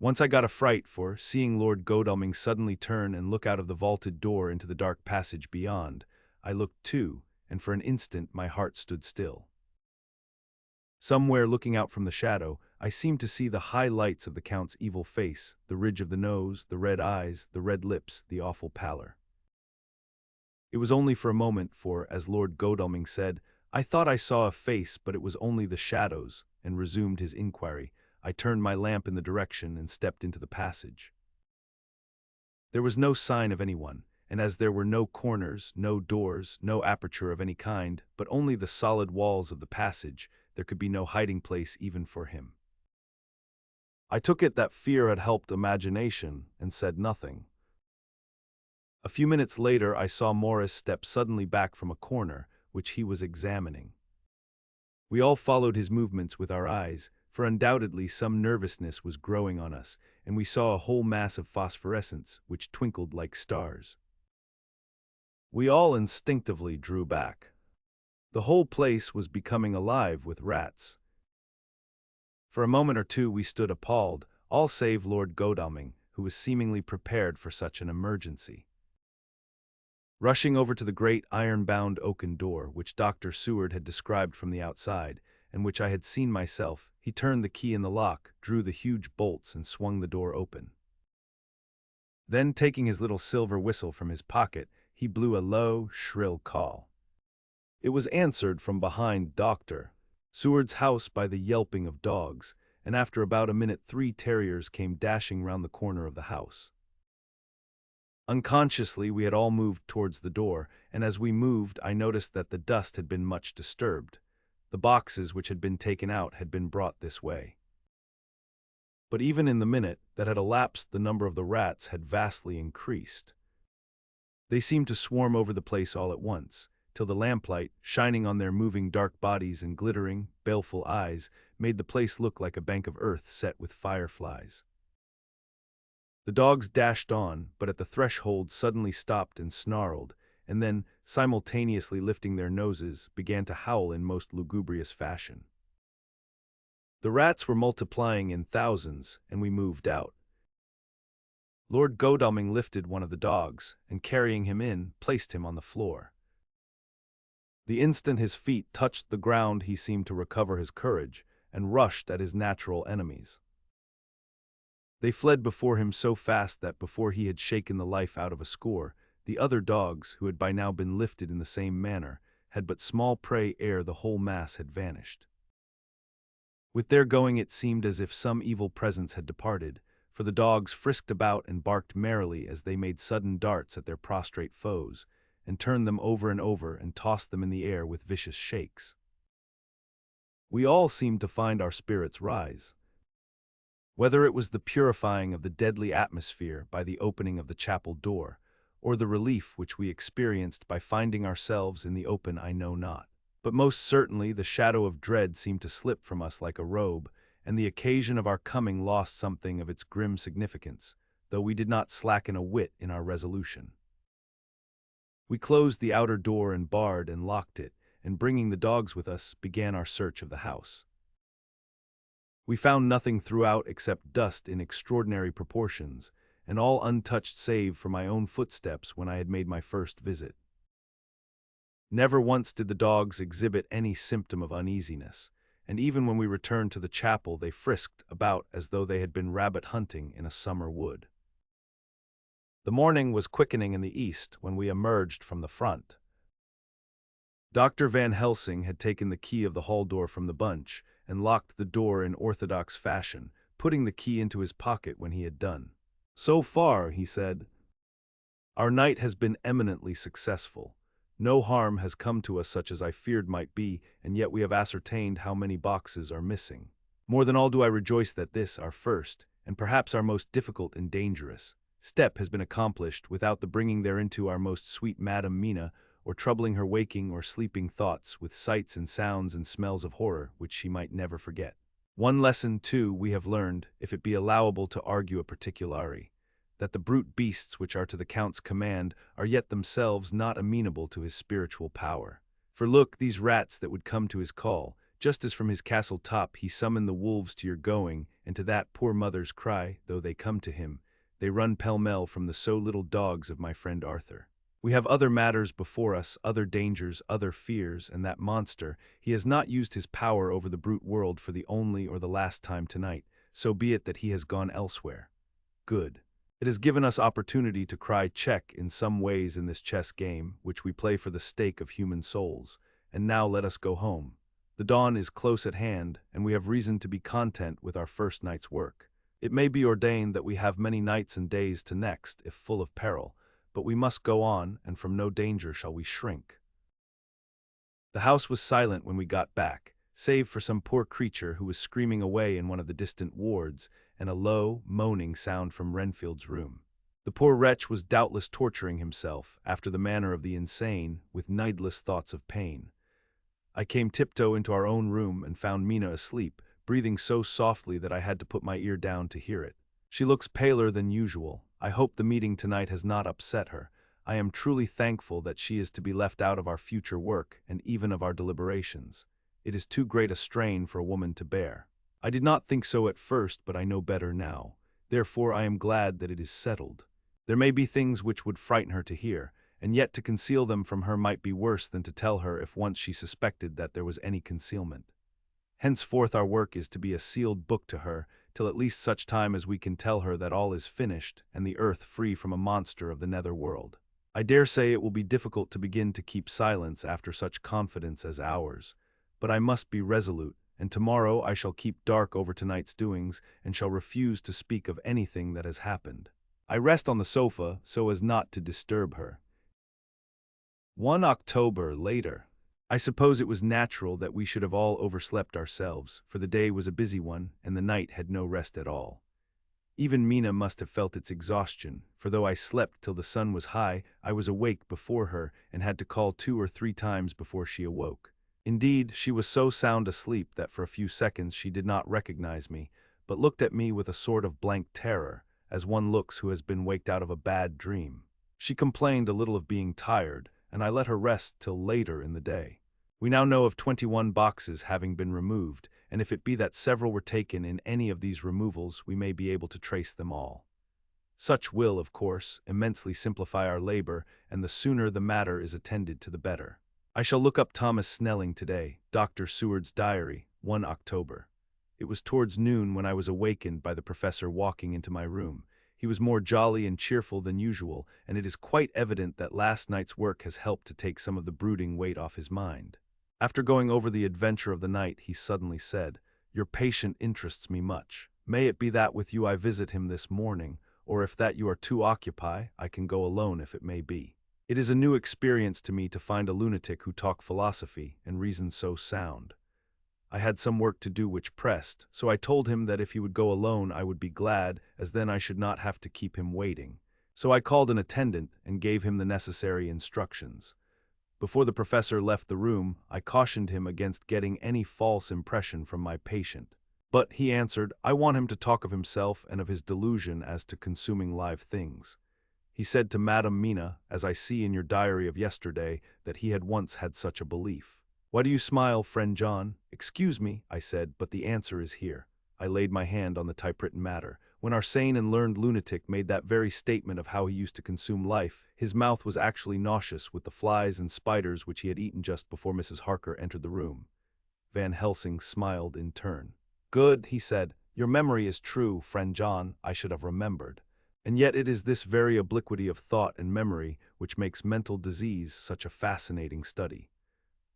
Once I got a fright for seeing Lord Godalming suddenly turn and look out of the vaulted door into the dark passage beyond. I looked too, and for an instant my heart stood still. Somewhere looking out from the shadow, I seemed to see the high lights of the Count's evil face, the ridge of the nose, the red eyes, the red lips, the awful pallor. It was only for a moment, for, as Lord Godalming said, "I thought I saw a face, but it was only the shadows," and resumed his inquiry. I turned my lamp in the direction and stepped into the passage. There was no sign of anyone, and as there were no corners, no doors, no aperture of any kind, but only the solid walls of the passage, there could be no hiding place even for him. I took it that fear had helped imagination and said nothing. A few minutes later, I saw Morris step suddenly back from a corner, which he was examining. We all followed his movements with our eyes, for undoubtedly some nervousness was growing on us, and we saw a whole mass of phosphorescence, which twinkled like stars. We all instinctively drew back. The whole place was becoming alive with rats. For a moment or two we stood appalled, all save Lord Godalming, who was seemingly prepared for such an emergency. Rushing over to the great iron-bound oaken door, which Dr. Seward had described from the outside, and which I had seen myself, he turned the key in the lock, drew the huge bolts, and swung the door open. Then, taking his little silver whistle from his pocket, he blew a low, shrill call. It was answered from behind Dr. Seward's house by the yelping of dogs, and after about a minute 3 terriers came dashing round the corner of the house. Unconsciously, we had all moved towards the door, and as we moved, I noticed that the dust had been much disturbed. The boxes which had been taken out had been brought this way. But even in the minute that had elapsed, the number of the rats had vastly increased. They seemed to swarm over the place all at once, till the lamplight, shining on their moving dark bodies and glittering, baleful eyes, made the place look like a bank of earth set with fireflies. The dogs dashed on, but at the threshold suddenly stopped and snarled, and then, simultaneously lifting their noses, began to howl in most lugubrious fashion. The rats were multiplying in thousands, and we moved out. Lord Godalming lifted one of the dogs, and carrying him in, placed him on the floor. The instant his feet touched the ground he seemed to recover his courage, and rushed at his natural enemies. They fled before him so fast that before he had shaken the life out of a score, the other dogs, who had by now been lifted in the same manner, had but small prey ere the whole mass had vanished. With their going it seemed as if some evil presence had departed, for the dogs frisked about and barked merrily as they made sudden darts at their prostrate foes, and turned them over and tossed them in the air with vicious shakes. We all seemed to find our spirits rise. Whether it was the purifying of the deadly atmosphere by the opening of the chapel door, or the relief which we experienced by finding ourselves in the open, I know not. But most certainly the shadow of dread seemed to slip from us like a robe, and the occasion of our coming lost something of its grim significance, though we did not slacken a whit in our resolution. We closed the outer door and barred and locked it, and bringing the dogs with us, began our search of the house. We found nothing throughout except dust in extraordinary proportions, and all untouched save for my own footsteps when I had made my first visit. Never once did the dogs exhibit any symptom of uneasiness, and even when we returned to the chapel they frisked about as though they had been rabbit hunting in a summer wood. The morning was quickening in the east when we emerged from the front. Dr. Van Helsing had taken the key of the hall door from the bunch, and locked the door in orthodox fashion, putting the key into his pocket when he had done. "So far," he said, "our night has been eminently successful. No harm has come to us such as I feared might be, and yet we have ascertained how many boxes are missing. More than all do I rejoice that this, our first, and perhaps our most difficult and dangerous, step has been accomplished without the bringing thereinto our most sweet Madam Mina, or troubling her waking or sleeping thoughts with sights and sounds and smells of horror which she might never forget. One lesson, too, we have learned, if it be allowable to argue a particulari, that the brute beasts which are to the Count's command are yet themselves not amenable to his spiritual power. For look, these rats that would come to his call, just as from his castle top he summoned the wolves to your going, and to that poor mother's cry, though they come to him, they run pell-mell from the so little dogs of my friend Arthur. We have other matters before us, other dangers, other fears, and that monster, he has not used his power over the brute world for the only or the last time tonight, so be it that he has gone elsewhere. Good. It has given us opportunity to cry check in some ways in this chess game, which we play for the stake of human souls, and now let us go home. The dawn is close at hand, and we have reason to be content with our first night's work. It may be ordained that we have many nights and days to next, if full of peril, but we must go on, and from no danger shall we shrink." The house was silent when we got back, save for some poor creature who was screaming away in one of the distant wards, and a low, moaning sound from Renfield's room. The poor wretch was doubtless torturing himself, after the manner of the insane, with needless thoughts of pain. I came tiptoe into our own room and found Mina asleep, breathing so softly that I had to put my ear down to hear it. She looks paler than usual. I hope the meeting tonight has not upset her. I am truly thankful that she is to be left out of our future work and even of our deliberations. It is too great a strain for a woman to bear. I did not think so at first, but I know better now. Therefore I am glad that it is settled. There may be things which would frighten her to hear, and yet to conceal them from her might be worse than to tell her if once she suspected that there was any concealment. Henceforth our work is to be a sealed book to her, till at least such time as we can tell her that all is finished, and the earth free from a monster of the nether world. I dare say it will be difficult to begin to keep silence after such confidence as ours, but I must be resolute, and tomorrow I shall keep dark over tonight's doings, and shall refuse to speak of anything that has happened. I rest on the sofa so as not to disturb her. 1 October later. I suppose it was natural that we should have all overslept ourselves, for the day was a busy one, and the night had no rest at all. Even Mina must have felt its exhaustion, for though I slept till the sun was high, I was awake before her, and had to call 2 or 3 times before she awoke. Indeed, she was so sound asleep that for a few seconds she did not recognize me, but looked at me with a sort of blank terror, as one looks who has been waked out of a bad dream. She complained a little of being tired, and I let her rest till later in the day. We now know of 21 boxes having been removed, and if it be that several were taken in any of these removals, we may be able to trace them all. Such will, of course, immensely simplify our labor, and the sooner the matter is attended to the better. I shall look up Thomas Snelling today, Dr. Seward's diary, 1 October. It was towards noon when I was awakened by the professor walking into my room. He was more jolly and cheerful than usual, and it is quite evident that last night's work has helped to take some of the brooding weight off his mind. After going over the adventure of the night, he suddenly said, "Your patient interests me much. May it be that with you I visit him this morning, or if that you are too occupied, I can go alone if it may be. It is a new experience to me to find a lunatic who talk philosophy and reason so sound. I had some work to do which pressed, so I told him that if he would go alone I would be glad, as then I should not have to keep him waiting. So I called an attendant and gave him the necessary instructions. Before the professor left the room, I cautioned him against getting any false impression from my patient. But, he answered, I want him to talk of himself and of his delusion as to consuming live things. He said to Madame Mina, as I see in your diary of yesterday, that he had once had such a belief. Why do you smile, friend John? Excuse me, I said, but the answer is here. I laid my hand on the typewritten matter. When our sane and learned lunatic made that very statement of how he used to consume life, his mouth was actually nauseous with the flies and spiders which he had eaten just before Mrs. Harker entered the room. Van Helsing smiled in turn. Good, he said. Your memory is true, friend John. I should have remembered. And yet it is this very obliquity of thought and memory which makes mental disease such a fascinating study.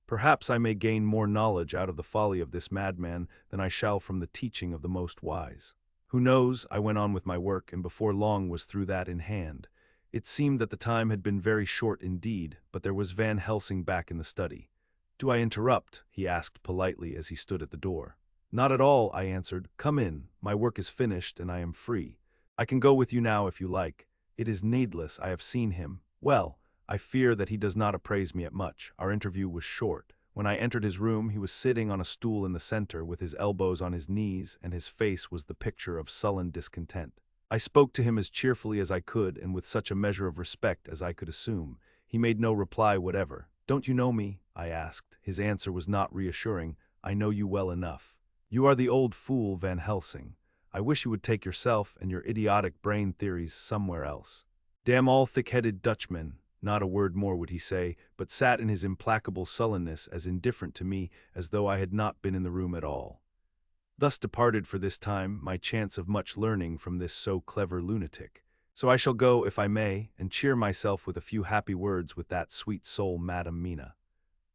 Perhaps I may gain more knowledge out of the folly of this madman than I shall from the teaching of the most wise. Who knows? I went on with my work, and before long was through that in hand. It seemed that the time had been very short indeed, but there was Van Helsing back in the study. Do I interrupt? He asked politely as he stood at the door. Not at all, I answered. Come in. My work is finished, and I am free. I can go with you now if you like. It is needless. I have seen him. Well, I fear that he does not appraise me at much. Our interview was short. When I entered his room, he was sitting on a stool in the center with his elbows on his knees, and his face was the picture of sullen discontent. I spoke to him as cheerfully as I could and with such a measure of respect as I could assume. He made no reply whatever. Don't you know me? I asked. His answer was not reassuring. I know you well enough. You are the old fool Van Helsing. I wish you would take yourself and your idiotic brain theories somewhere else. Damn all thick-headed Dutchmen. Not a word more would he say, but sat in his implacable sullenness as indifferent to me as though I had not been in the room at all. Thus departed for this time my chance of much learning from this so clever lunatic. So I shall go, if I may, and cheer myself with a few happy words with that sweet soul Madame Mina.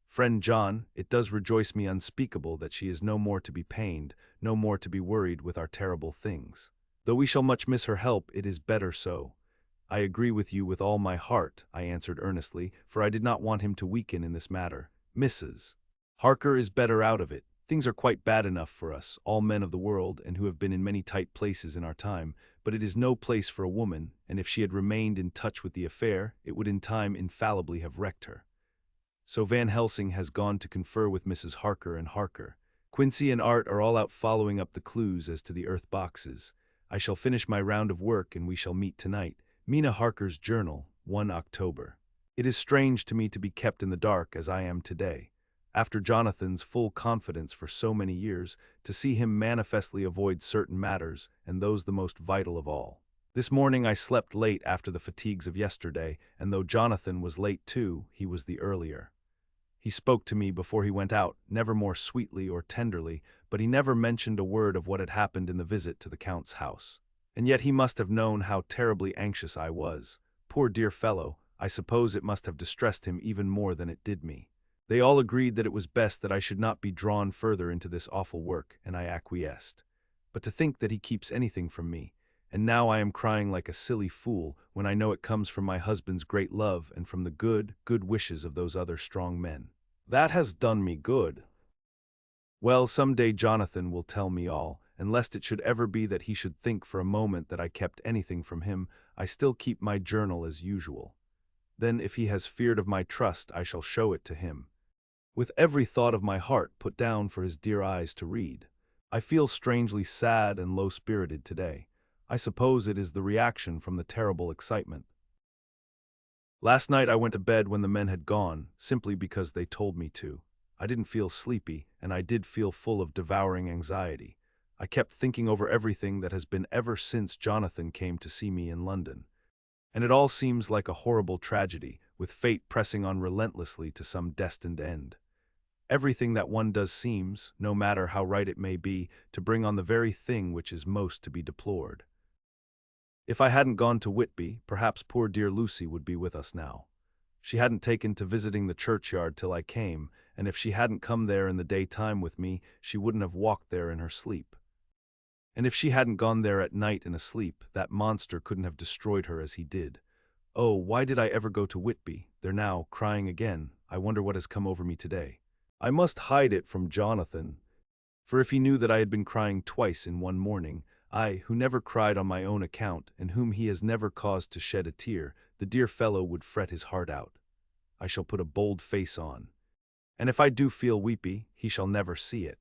Friend John, it does rejoice me unspeakable that she is no more to be pained, no more to be worried with our terrible things. Though we shall much miss her help, it is better so. I agree with you with all my heart, I answered earnestly, for I did not want him to weaken in this matter. Mrs. Harker is better out of it, Things are quite bad enough for us, all men of the world, and who have been in many tight places in our time, but it is no place for a woman, and if she had remained in touch with the affair, it would in time infallibly have wrecked her. So Van Helsing has gone to confer with Mrs. Harker and Harker. Quincy and Art are all out following up the clues as to the earth boxes. I shall finish my round of work and we shall meet tonight. Mina Harker's Journal, 1 October. It is strange to me to be kept in the dark as I am today. After Jonathan's full confidence for so many years, to see him manifestly avoid certain matters, and those the most vital of all. This morning I slept late after the fatigues of yesterday, and though Jonathan was late too, he was the earlier. He spoke to me before he went out, never more sweetly or tenderly, but he never mentioned a word of what had happened in the visit to the Count's house. And yet he must have known how terribly anxious I was. Poor dear fellow, I suppose it must have distressed him even more than it did me. They all agreed that it was best that I should not be drawn further into this awful work, and I acquiesced. But to think that he keeps anything from me, and now I am crying like a silly fool when I know it comes from my husband's great love and from the good wishes of those other strong men. That has done me good. Well, some day Jonathan will tell me all, and lest it should ever be that he should think for a moment that I kept anything from him, I still keep my journal as usual. Then if he has feared of my trust, I shall show it to him, with every thought of my heart put down for his dear eyes to read. I feel strangely sad and low-spirited today. I suppose it is the reaction from the terrible excitement. Last night I went to bed when the men had gone, simply because they told me to. I didn't feel sleepy, and I did feel full of devouring anxiety. I kept thinking over everything that has been ever since Jonathan came to see me in London. And it all seems like a horrible tragedy, with fate pressing on relentlessly to some destined end. Everything that one does seems, no matter how right it may be, to bring on the very thing which is most to be deplored. If I hadn't gone to Whitby, perhaps poor dear Lucy would be with us now. She hadn't taken to visiting the churchyard till I came, and if she hadn't come there in the daytime with me, she wouldn't have walked there in her sleep. And if she hadn't gone there at night in a sleep, that monster couldn't have destroyed her as he did. Oh, why did I ever go to Whitby? They're now crying again. I wonder what has come over me today. I must hide it from Jonathan, for if he knew that I had been crying twice in one morning, I, who never cried on my own account, and whom he has never caused to shed a tear, the dear fellow would fret his heart out. I shall put a bold face on. And if I do feel weepy, he shall never see it.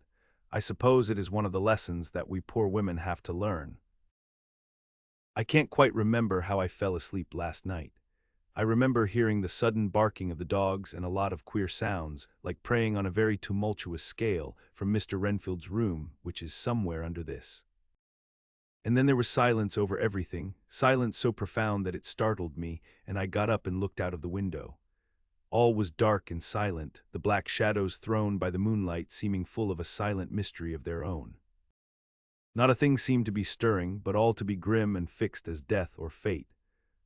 I suppose it is one of the lessons that we poor women have to learn. I can't quite remember how I fell asleep last night. I remember hearing the sudden barking of the dogs and a lot of queer sounds, like praying on a very tumultuous scale, from Mr. Renfield's room, which is somewhere under this. And then there was silence over everything, silence so profound that it startled me, and I got up and looked out of the window. All was dark and silent, the black shadows thrown by the moonlight seeming full of a silent mystery of their own. Not a thing seemed to be stirring, but all to be grim and fixed as death or fate,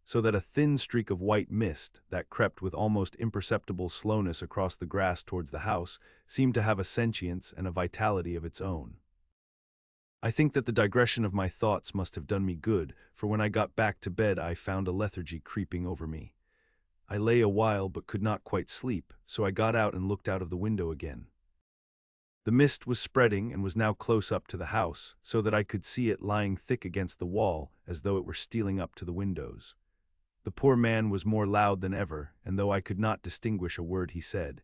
so that a thin streak of white mist, that crept with almost imperceptible slowness across the grass towards the house, seemed to have a sentience and a vitality of its own. I think that the digression of my thoughts must have done me good, for when I got back to bed I found a lethargy creeping over me. I lay a while but could not quite sleep, so I got out and looked out of the window again. The mist was spreading and was now close up to the house, so that I could see it lying thick against the wall, as though it were stealing up to the windows. The poor man was more loud than ever, and though I could not distinguish a word he said,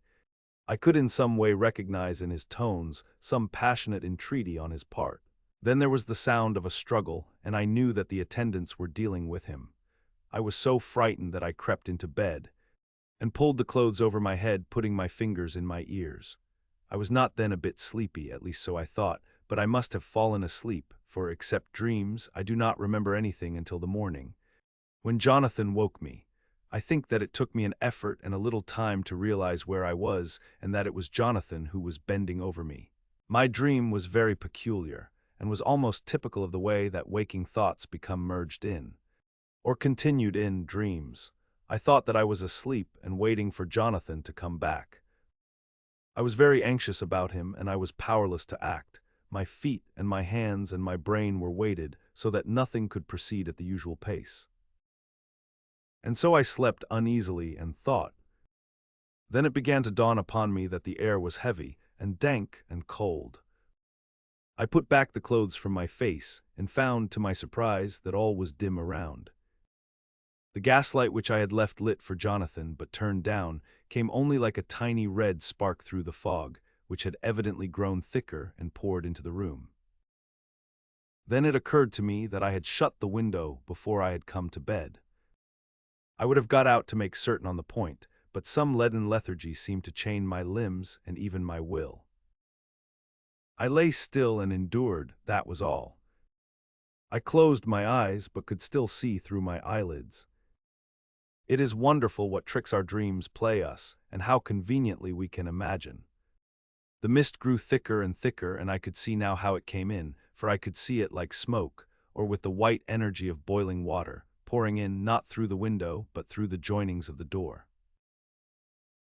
I could in some way recognize in his tones some passionate entreaty on his part. Then there was the sound of a struggle, and I knew that the attendants were dealing with him. I was so frightened that I crept into bed, and pulled the clothes over my head, putting my fingers in my ears. I was not then a bit sleepy, at least so I thought, but I must have fallen asleep, for except dreams, I do not remember anything until the morning, when Jonathan woke me. I think that it took me an effort and a little time to realize where I was, and that it was Jonathan who was bending over me. My dream was very peculiar, and was almost typical of the way that waking thoughts become merged in, or continued in, dreams. I thought that I was asleep and waiting for Jonathan to come back. I was very anxious about him, and I was powerless to act. My feet and my hands and my brain were weighted so that nothing could proceed at the usual pace. And so I slept uneasily and thought. Then it began to dawn upon me that the air was heavy, and dank and cold. I put back the clothes from my face, and found, to my surprise, that all was dim around. The gaslight which I had left lit for Jonathan, but turned down, came only like a tiny red spark through the fog, which had evidently grown thicker and poured into the room. Then it occurred to me that I had shut the window before I had come to bed. I would have got out to make certain on the point, but some leaden lethargy seemed to chain my limbs and even my will. I lay still and endured, that was all. I closed my eyes, but could still see through my eyelids. It is wonderful what tricks our dreams play us, and how conveniently we can imagine. The mist grew thicker and thicker, and I could see now how it came in, for I could see it like smoke, or with the white energy of boiling water, pouring in not through the window, but through the joinings of the door.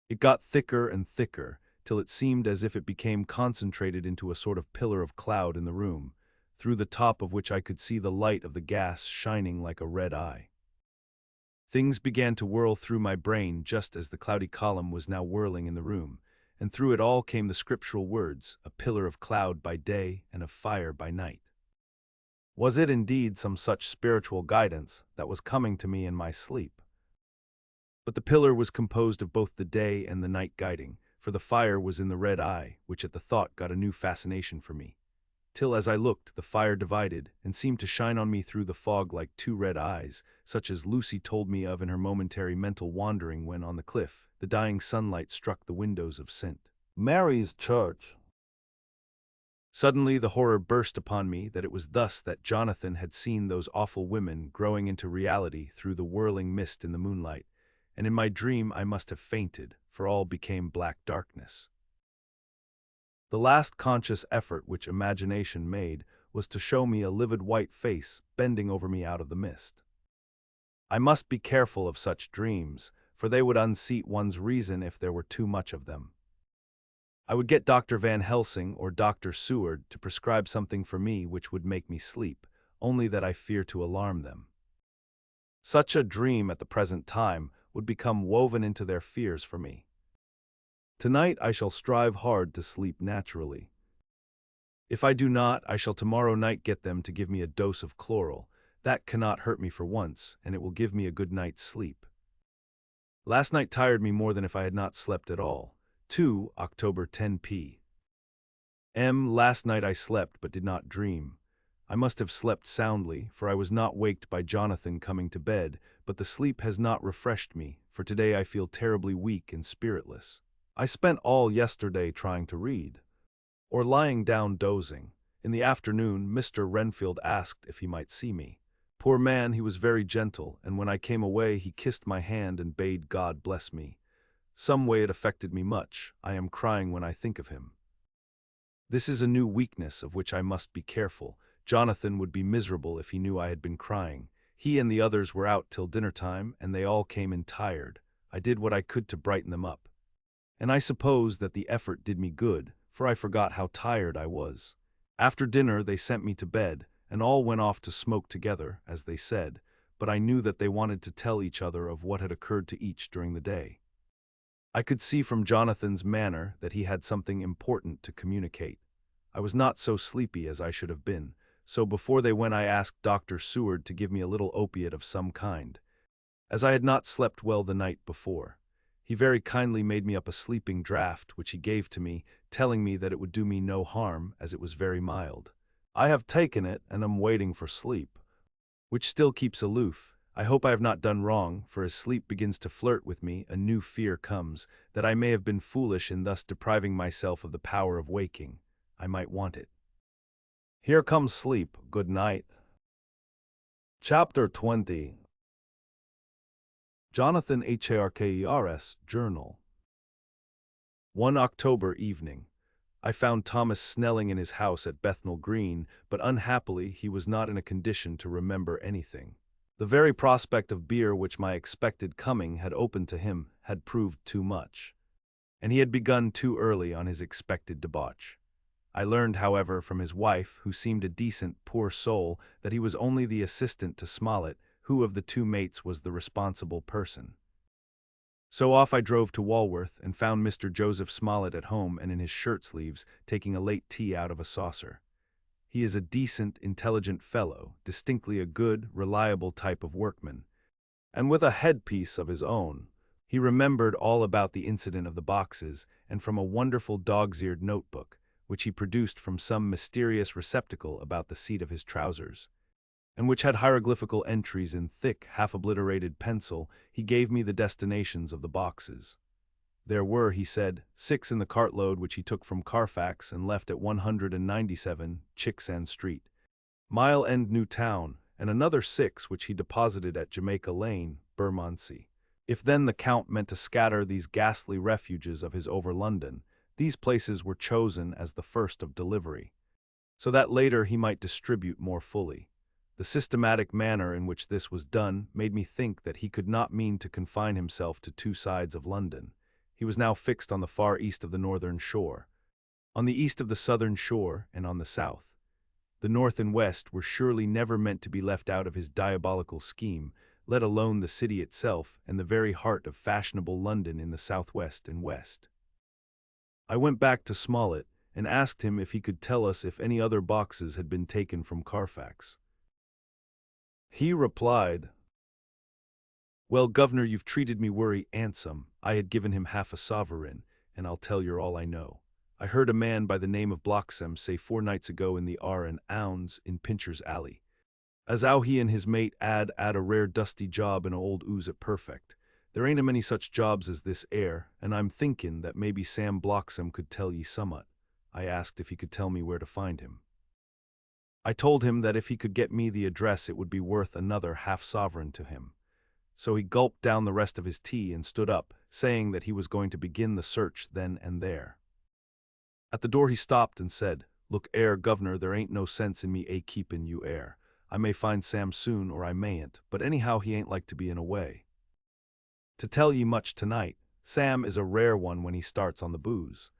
It got thicker and thicker, till it seemed as if it became concentrated into a sort of pillar of cloud in the room, through the top of which I could see the light of the gas shining like a red eye. Things began to whirl through my brain just as the cloudy column was now whirling in the room, and through it all came the scriptural words, a pillar of cloud by day and of fire by night. Was it indeed some such spiritual guidance that was coming to me in my sleep? But the pillar was composed of both the day and the night guiding, for the fire was in the red eye, which at the thought got a new fascination for me, till as I looked the fire divided, and seemed to shine on me through the fog like two red eyes, such as Lucy told me of in her momentary mental wandering when, on the cliff, the dying sunlight struck the windows of St. Mary's Church. Suddenly the horror burst upon me that it was thus that Jonathan had seen those awful women growing into reality through the whirling mist in the moonlight, and in my dream I must have fainted, for all became black darkness. The last conscious effort which imagination made was to show me a livid white face bending over me out of the mist. I must be careful of such dreams, for they would unseat one's reason if there were too much of them. I would get Dr. Van Helsing or Dr. Seward to prescribe something for me which would make me sleep, only that I fear to alarm them. Such a dream at the present time would become woven into their fears for me. Tonight I shall strive hard to sleep naturally. If I do not, I shall tomorrow night get them to give me a dose of chloral. That cannot hurt me for once, and it will give me a good night's sleep. Last night tired me more than if I had not slept at all. 2 October 10 p.m. Last night I slept but did not dream. I must have slept soundly, for I was not waked by Jonathan coming to bed, but the sleep has not refreshed me, for today I feel terribly weak and spiritless. I spent all yesterday trying to read, or lying down dozing. In the afternoon, Mr. Renfield asked if he might see me. Poor man, he was very gentle, and when I came away he kissed my hand and bade God bless me. Some way it affected me much. I am crying when I think of him. This is a new weakness of which I must be careful. Jonathan would be miserable if he knew I had been crying. He and the others were out till dinner time, and they all came in tired. I did what I could to brighten them up. And I suppose that the effort did me good, for I forgot how tired I was. After dinner they sent me to bed, and all went off to smoke together, as they said, but I knew that they wanted to tell each other of what had occurred to each during the day. I could see from Jonathan's manner that he had something important to communicate. I was not so sleepy as I should have been, so before they went I asked Dr. Seward to give me a little opiate of some kind, as I had not slept well the night before. He very kindly made me up a sleeping draught, which he gave to me, telling me that it would do me no harm, as it was very mild. I have taken it, and am waiting for sleep, which still keeps aloof. I hope I have not done wrong, for as sleep begins to flirt with me, a new fear comes, that I may have been foolish in thus depriving myself of the power of waking. I might want it. Here comes sleep. Good night. Chapter 20. Jonathan Harker's Journal. 1 October evening. I found Thomas Snelling in his house at Bethnal Green, but unhappily he was not in a condition to remember anything. The very prospect of beer which my expected coming had opened to him had proved too much, and he had begun too early on his expected debauch. I learned, however, from his wife, who seemed a decent, poor soul, that he was only the assistant to Smollett, who of the two mates was the responsible person. So off I drove to Walworth and found Mr. Joseph Smollett at home and in his shirt sleeves, taking a late tea out of a saucer. He is a decent, intelligent fellow, distinctly a good, reliable type of workman. And with a headpiece of his own, he remembered all about the incident of the boxes, and from a wonderful dog's-eared notebook, which he produced from some mysterious receptacle about the seat of his trousers, and which had hieroglyphical entries in thick, half-obliterated pencil, he gave me the destinations of the boxes. There were, he said, 6 in the cartload which he took from Carfax and left at 197 Chicksand Street, Mile End New Town, and another 6 which he deposited at Jamaica Lane, Bermondsey. If then the Count meant to scatter these ghastly refuges of his over London, these places were chosen as the first of delivery, so that later he might distribute more fully. The systematic manner in which this was done made me think that he could not mean to confine himself to 2 sides of London. He was now fixed on the far east of the northern shore, on the east of the southern shore, and on the south. The north and west were surely never meant to be left out of his diabolical scheme, let alone the city itself and the very heart of fashionable London in the southwest and west. I went back to Smollett and asked him if he could tell us if any other boxes had been taken from Carfax. He replied, "Well, governor, you've treated me worry handsome. I had given him half a sovereign, and I'll tell you all I know. I heard a man by the name of Bloxham say 4 nights ago in the R and Ounds in Pincher's Alley, as how he and his mate 'ad a rare dusty job in a old ooze at Perfect. There ain't a many such jobs as this air, and I'm thinkin' that maybe Sam Bloxham could tell ye summat." I asked if he could tell me where to find him. I told him that if he could get me the address it would be worth another half-sovereign to him. So he gulped down the rest of his tea and stood up, saying that he was going to begin the search then and there. At the door he stopped and said, "Look 'ere, governor, there ain't no sense in me keepin' you 'ere. I may find Sam soon or I mayn't, but anyhow he ain't like to be in a way. To tell ye much tonight, Sam is a rare one when he starts on the booze.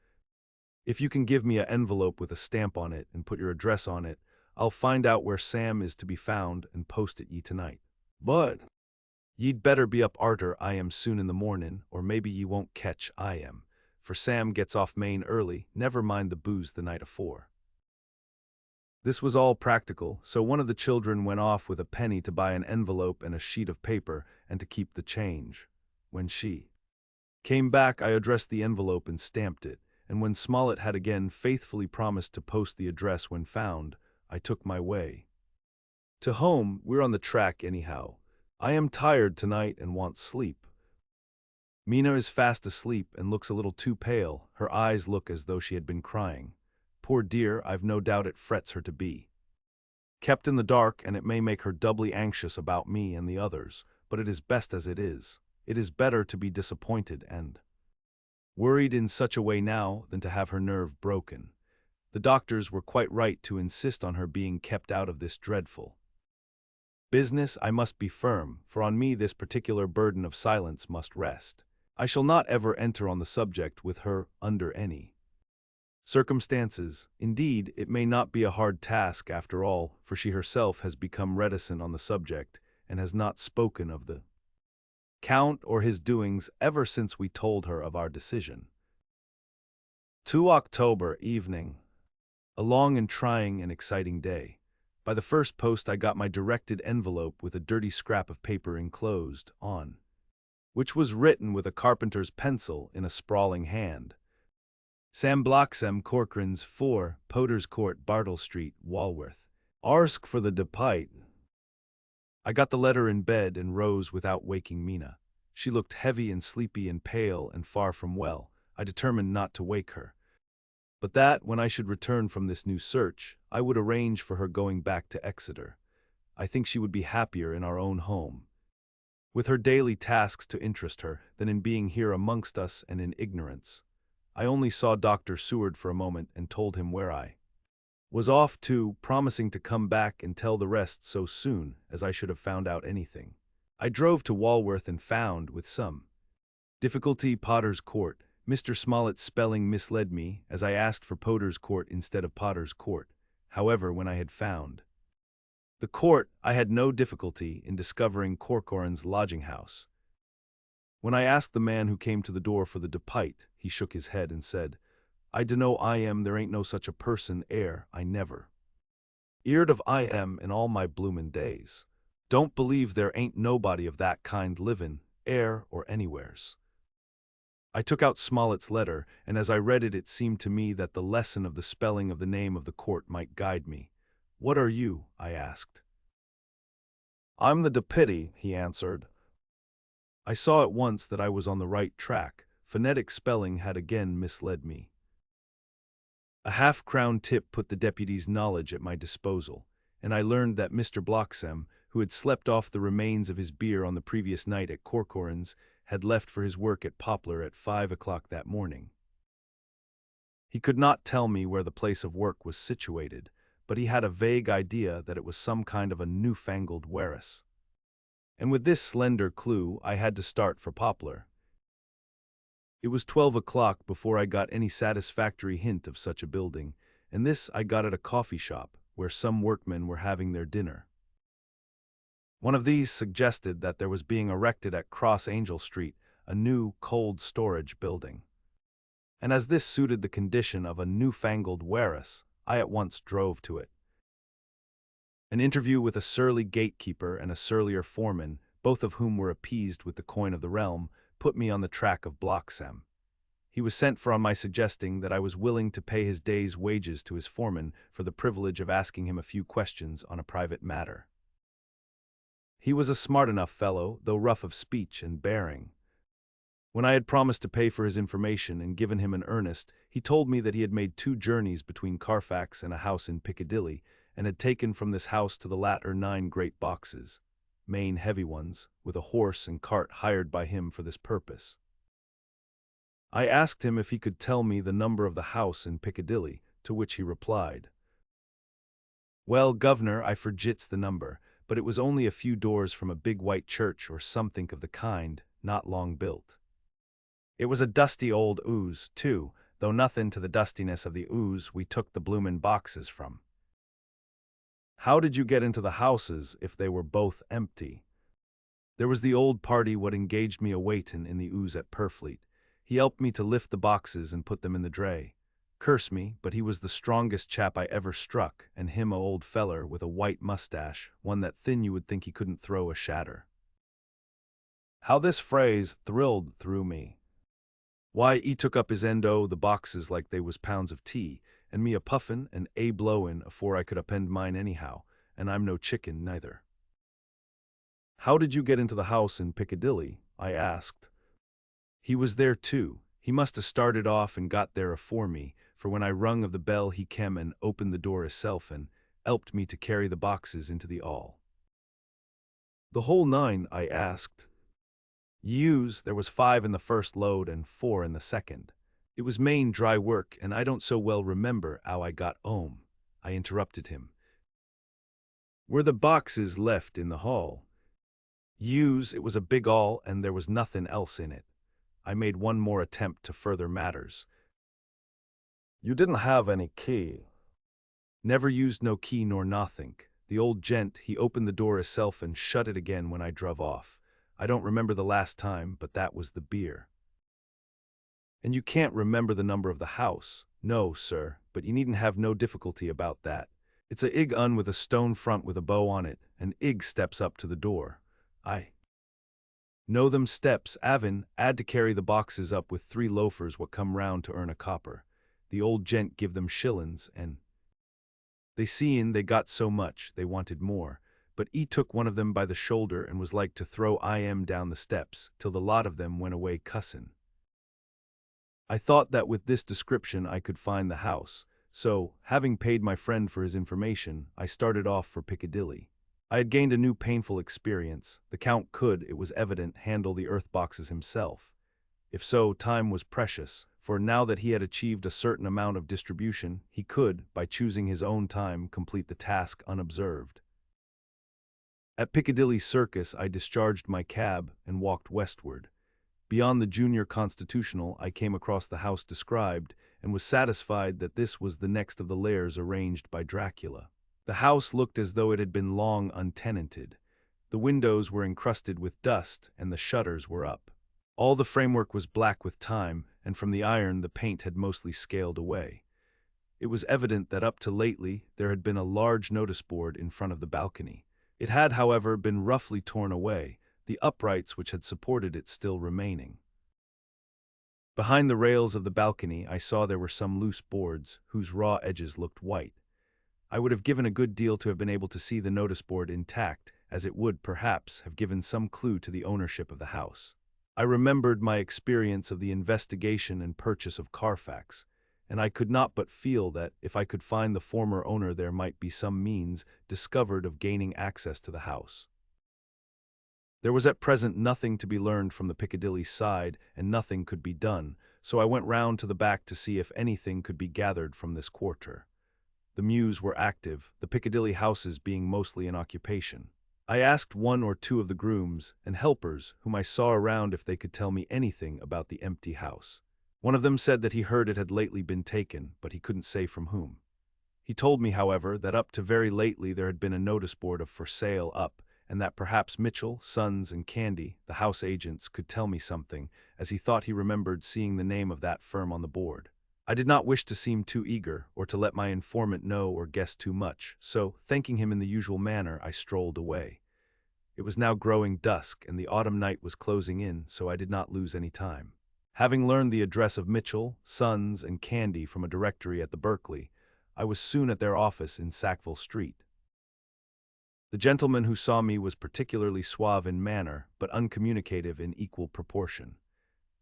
If you can give me a envelope with a stamp on it and put your address on it, I'll find out where Sam is to be found and post it ye tonight. But ye'd better be up arter I am soon in the mornin', or maybe ye won't ketch I am, for Sam gets off Main early, never mind the booze the night afore." This was all practical, so one of the children went off with a penny to buy an envelope and a sheet of paper, and to keep the change. When she came back, I addressed the envelope and stamped it, and when Smollett had again faithfully promised to post the address when found, I took my way to home. We're on the track anyhow. I am tired tonight and want sleep. Mina is fast asleep and looks a little too pale. Her eyes look as though she had been crying. Poor dear, I've no doubt it frets her to be kept in the dark, and it may make her doubly anxious about me and the others, but it is best as it is. It is better to be disappointed and worried in such a way now than to have her nerve broken. The doctors were quite right to insist on her being kept out of this dreadful business. I must be firm, for on me this particular burden of silence must rest. I shall not ever enter on the subject with her under any circumstances. Indeed, it may not be a hard task after all, for she herself has become reticent on the subject and has not spoken of the Count or his doings ever since we told her of our decision. 2 October evening. A long and trying and exciting day. By the first post I got my directed envelope with a dirty scrap of paper enclosed on, which was written with a carpenter's pencil in a sprawling hand. Sam Bloxham, Corcoran's 4, Potter's Court, Bartle Street, Walworth. Arsk for the depite. I got the letter in bed and rose without waking Mina. She looked heavy and sleepy and pale and far from well. I determined not to wake her, but that, when I should return from this new search, I would arrange for her going back to Exeter. I think she would be happier in our own home, with her daily tasks to interest her, than in being here amongst us and in ignorance. I only saw Dr. Seward for a moment and told him where I was off to, promising to come back and tell the rest so soon as I should have found out anything. I drove to Walworth and found, with some difficulty, Potter's Court. Mr. Smollett's spelling misled me, as I asked for Potter's Court instead of Potter's Court. However, when I had found the court, I had no difficulty in discovering Corcoran's lodging-house. When I asked the man who came to the door for the depite, he shook his head and said, I dunno I am, there ain't no such a person, I never eared of I am in all my bloomin' days. Don't believe there ain't nobody of that kind livin', or anywheres. I took out Smollett's letter, and as I read it, it seemed to me that the lesson of the spelling of the name of the court might guide me. What are you? I asked. I'm the deputy, he answered. I saw at once that I was on the right track. Phonetic spelling had again misled me. A half-crown tip put the deputy's knowledge at my disposal, and I learned that Mr. Bloxam, who had slept off the remains of his beer on the previous night at Corcoran's, had left for his work at Poplar at 5 o'clock that morning. He could not tell me where the place of work was situated, but he had a vague idea that it was some kind of a newfangled warehouse. And with this slender clue, I had to start for Poplar. It was 12 o'clock before I got any satisfactory hint of such a building, and this I got at a coffee shop, where some workmen were having their dinner. One of these suggested that there was being erected at Cross Angel Street a new cold storage building. And as this suited the condition of a newfangled warehouse, I at once drove to it. An interview with a surly gatekeeper and a surlier foreman, both of whom were appeased with the coin of the realm, put me on the track of Bloxam. He was sent for on my suggesting that I was willing to pay his day's wages to his foreman for the privilege of asking him a few questions on a private matter. He was a smart enough fellow, though rough of speech and bearing. When I had promised to pay for his information and given him an earnest, he told me that he had made 2 journeys between Carfax and a house in Piccadilly, and had taken from this house to the latter 9 great boxes, main heavy ones, with a horse and cart hired by him for this purpose. I asked him if he could tell me the number of the house in Piccadilly, to which he replied, Well, governor, I forgits the number, but it was only a few doors from a big white church or something of the kind, not long built. It was a dusty old ooze, too, though nothing to the dustiness of the ooze we took the bloomin' boxes from. How did you get into the houses if they were both empty? There was the old party what engaged me a waitin' in the ooze at Purfleet. He helped me to lift the boxes and put them in the dray. Curse me, but he was the strongest chap I ever struck, and him a old feller with a white mustache, one that thin you would think he couldn't throw a shatter. How this phrase thrilled through me. Why, he took up his end o' the boxes like they was pounds of tea, and me a puffin' and a blowin' afore I could append mine anyhow, and I'm no chicken neither. How did you get into the house in Piccadilly? I asked. He was there too. He must 'a started off and got there afore me, for when I rung of the bell he kem and opened the door hisself and helped me to carry the boxes into the 'all. The whole 9, I asked. Use, there was 5 in the first load and 4 in the second. It was main dry work, and I don't so well remember how I got home. I interrupted him. Were the boxes left in the hall? Use, it was a big 'all, and there was nothing else in it. I made one more attempt to further matters. You didn't have any key? Never used no key nor nothink. The old gent, he opened the door hisself and shut it again when I druv off. I don't remember the last time, but that was the beer. And you can't remember the number of the house? No, sir, but you needn't have no difficulty about that. It's a ig un with a stone front with a bow on it, and ig steps up to the door. I know them steps, avin, 'ad to carry the boxes up with 3 loafers what come round to earn a copper. The old gent give them shillin's, and they seein' they got so much, they wanted more, but he took one of them by the shoulder and was like to throw him down the steps, till the lot of them went away cussin'. I thought that with this description I could find the house, so, having paid my friend for his information, I started off for Piccadilly. I had gained a new painful experience. The Count could, it was evident, handle the earth boxes himself. If so, time was precious, for now that he had achieved a certain amount of distribution, he could, by choosing his own time, complete the task unobserved. At Piccadilly Circus I discharged my cab and walked westward. Beyond the Junior Constitutional I came across the house described, and was satisfied that this was the next of the lairs arranged by Dracula. The house looked as though it had been long untenanted. The windows were encrusted with dust, and the shutters were up. All the framework was black with time, and from the iron the paint had mostly scaled away. It was evident that up to lately there had been a large notice board in front of the balcony. It had, however, been roughly torn away, the uprights which had supported it still remaining. Behind the rails of the balcony I saw there were some loose boards, whose raw edges looked white. I would have given a good deal to have been able to see the notice board intact, as it would, perhaps, have given some clue to the ownership of the house. I remembered my experience of the investigation and purchase of Carfax, and I could not but feel that, if I could find the former owner, there might be some means discovered of gaining access to the house. There was at present nothing to be learned from the Piccadilly side, and nothing could be done, so I went round to the back to see if anything could be gathered from this quarter. The mews were active, the Piccadilly houses being mostly in occupation. I asked one or two of the grooms and helpers whom I saw around if they could tell me anything about the empty house. One of them said that he heard it had lately been taken, but he couldn't say from whom. He told me, however, that up to very lately there had been a notice board of for sale up, and that perhaps Mitchell, Sons, and Candy, the house agents, could tell me something, as he thought he remembered seeing the name of that firm on the board. I did not wish to seem too eager, or to let my informant know or guess too much, so, thanking him in the usual manner, I strolled away. It was now growing dusk, and the autumn night was closing in, so I did not lose any time. Having learned the address of Mitchell, Sons, and Candy from a directory at the Berkeley, I was soon at their office in Sackville Street. The gentleman who saw me was particularly suave in manner, but uncommunicative in equal proportion.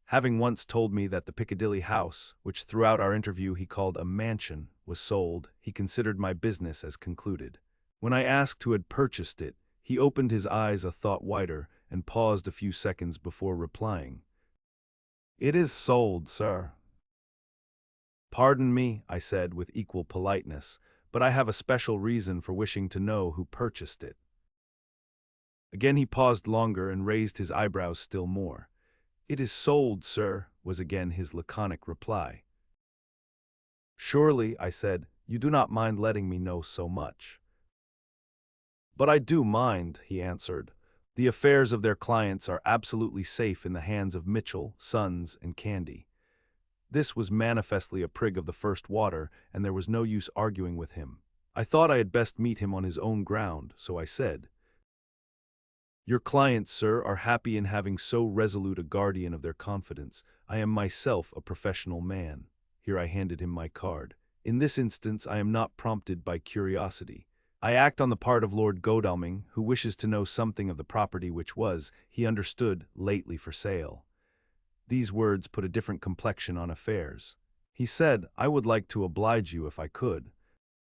Having once told me that the Piccadilly house, which throughout our interview he called a mansion, was sold, he considered my business as concluded. When I asked who had purchased it, he opened his eyes a thought wider and paused a few seconds before replying. "It is sold, sir." "Pardon me," I said with equal politeness, "but I have a special reason for wishing to know who purchased it." Again he paused longer and raised his eyebrows still more. "It is sold, sir," was again his laconic reply. "Surely," I said, "you do not mind letting me know so much." "But I do mind," he answered. "The affairs of their clients are absolutely safe in the hands of Mitchell, Sons, and Candy." This was manifestly a prig of the first water, and there was no use arguing with him. I thought I had best meet him on his own ground, so I said, "Your clients, sir, are happy in having so resolute a guardian of their confidence. I am myself a professional man." Here I handed him my card. "In this instance I am not prompted by curiosity. I act on the part of Lord Godalming, who wishes to know something of the property which was, he understood, lately for sale." These words put a different complexion on affairs. He said, "I would like to oblige you if I could,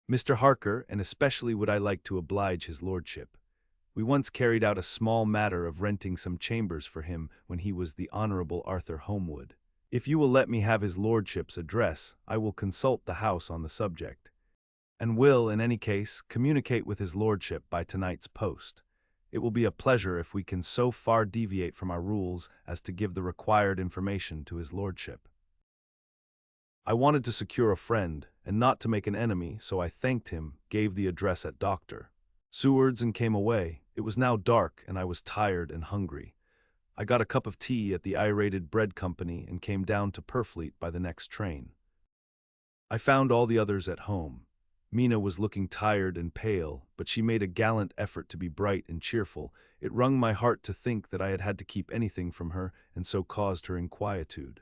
Mr. Harker, and especially would I like to oblige his lordship. We once carried out a small matter of renting some chambers for him when he was the Honorable Arthur Homewood. If you will let me have his lordship's address, I will consult the house on the subject, and will, in any case, communicate with his lordship by tonight's post. It will be a pleasure if we can so far deviate from our rules as to give the required information to his lordship." I wanted to secure a friend, and not to make an enemy, so I thanked him, gave the address at Dr. Seward's, and came away. It was now dark, and I was tired and hungry. I got a cup of tea at the Irated Bread Company and came down to Purfleet by the next train. I found all the others at home. Mina was looking tired and pale, but she made a gallant effort to be bright and cheerful. It wrung my heart to think that I had had to keep anything from her, and so caused her inquietude.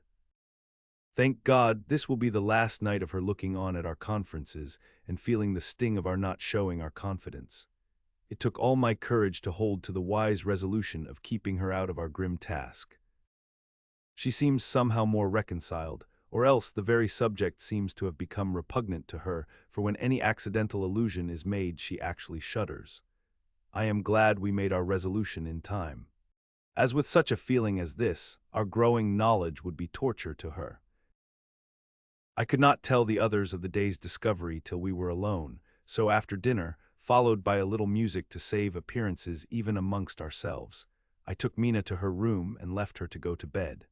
Thank God, this will be the last night of her looking on at our conferences and feeling the sting of our not showing our confidence. It took all my courage to hold to the wise resolution of keeping her out of our grim task. She seems somehow more reconciled, or else the very subject seems to have become repugnant to her, for when any accidental allusion is made she actually shudders. I am glad we made our resolution in time. As with such a feeling as this, our growing knowledge would be torture to her. I could not tell the others of the day's discovery till we were alone, so after dinner, followed by a little music to save appearances even amongst ourselves, I took Mina to her room and left her to go to bed.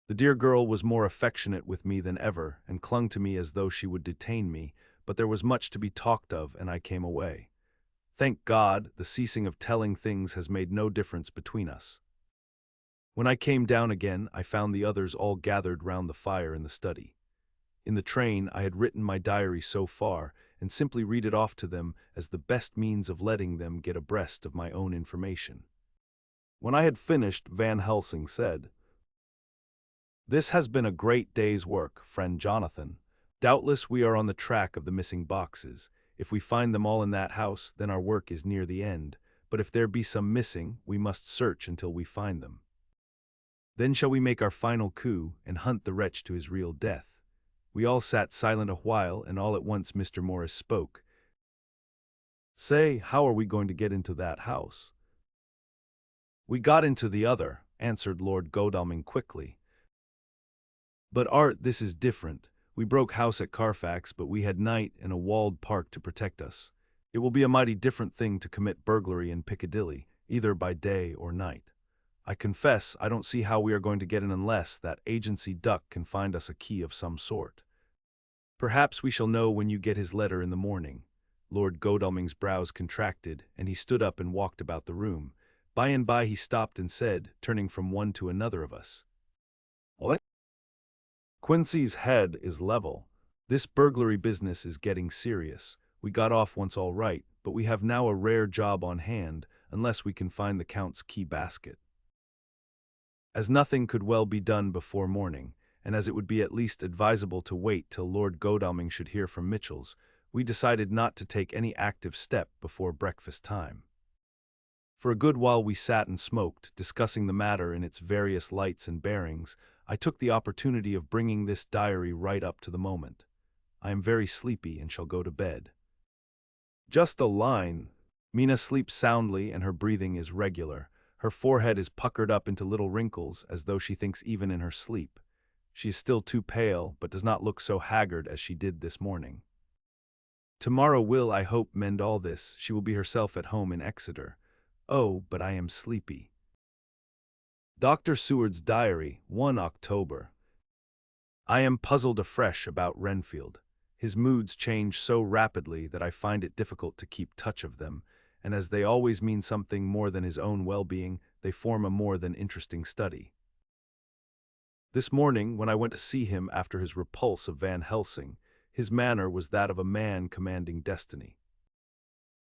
The dear girl was more affectionate with me than ever, and clung to me as though she would detain me, but there was much to be talked of, and I came away. Thank God, the ceasing of telling things has made no difference between us. When I came down again, I found the others all gathered round the fire in the study. In the train, I had written my diary so far, and simply read it off to them as the best means of letting them get abreast of my own information. When I had finished, Van Helsing said, "This has been a great day's work, friend Jonathan. Doubtless we are on the track of the missing boxes. If we find them all in that house, then our work is near the end. But if there be some missing, we must search until we find them. Then shall we make our final coup and hunt the wretch to his real death." We all sat silent a while, and all at once Mr. Morris spoke. "Say, how are we going to get into that house?" "We got into the other," answered Lord Godalming quickly. "But Art, this is different. We broke house at Carfax, but we had night and a walled park to protect us. It will be a mighty different thing to commit burglary in Piccadilly, either by day or night. I confess I don't see how we are going to get in unless that agency duck can find us a key of some sort. Perhaps we shall know when you get his letter in the morning." Lord Godalming's brows contracted, and he stood up and walked about the room. By and by he stopped and said, turning from one to another of us, "What?" "Quincy's head is level. This burglary business is getting serious. We got off once all right, but we have now a rare job on hand, unless we can find the Count's key basket." As nothing could well be done before morning, and as it would be at least advisable to wait till Lord Godalming should hear from Mitchell's, we decided not to take any active step before breakfast time. For a good while we sat and smoked, discussing the matter in its various lights and bearings. I took the opportunity of bringing this diary right up to the moment. I am very sleepy and shall go to bed. Just a line. Mina sleeps soundly and her breathing is regular. Her forehead is puckered up into little wrinkles as though she thinks even in her sleep. She is still too pale, but does not look so haggard as she did this morning. Tomorrow will, I hope, mend all this. She will be herself at home in Exeter. Oh, but I am sleepy. Dr. Seward's Diary, 1 October. I am puzzled afresh about Renfield. His moods change so rapidly that I find it difficult to keep touch of them, and as they always mean something more than his own well-being, they form a more than interesting study. This morning, when I went to see him after his repulse of Van Helsing, his manner was that of a man commanding destiny.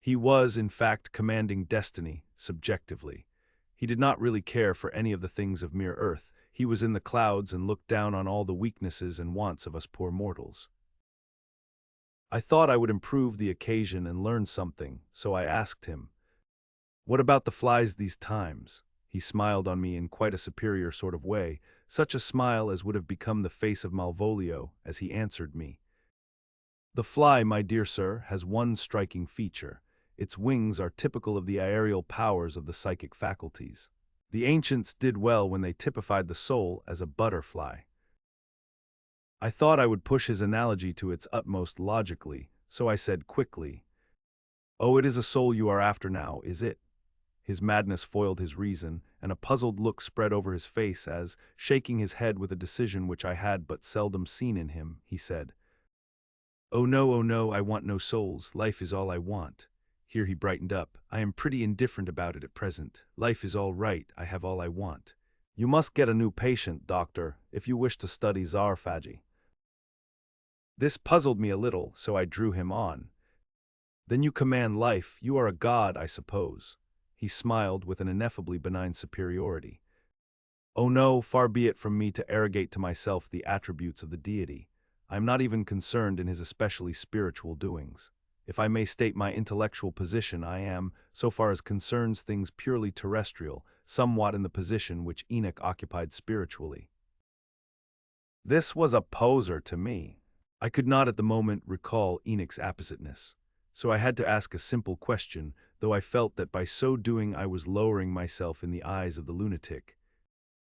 He was, in fact, commanding destiny, subjectively. He did not really care for any of the things of mere earth. He was in the clouds and looked down on all the weaknesses and wants of us poor mortals. I thought I would improve the occasion and learn something, so I asked him, "What about the flies these times?" He smiled on me in quite a superior sort of way, such a smile as would have become the face of Malvolio, as he answered me. "The fly, my dear sir, has one striking feature. Its wings are typical of the aerial powers of the psychic faculties. The ancients did well when they typified the soul as a butterfly." I thought I would push his analogy to its utmost logically, so I said quickly, "Oh, it is a soul you are after now, is it?" His madness foiled his reason, and a puzzled look spread over his face as, shaking his head with a decision which I had but seldom seen in him, he said, oh no, I want no souls, life is all I want." Here he brightened up. "I am pretty indifferent about it at present. Life is all right, I have all I want. You must get a new patient, doctor, if you wish to study Zarfagi." This puzzled me a little, so I drew him on. "Then you command life, you are a god, I suppose." He smiled with an ineffably benign superiority. "Oh no, far be it from me to arrogate to myself the attributes of the deity. I am not even concerned in his especially spiritual doings. If I may state my intellectual position, I am, so far as concerns things purely terrestrial, somewhat in the position which Enoch occupied spiritually." This was a poser to me. I could not at the moment recall Enoch's appositeness, so I had to ask a simple question, though I felt that by so doing I was lowering myself in the eyes of the lunatic.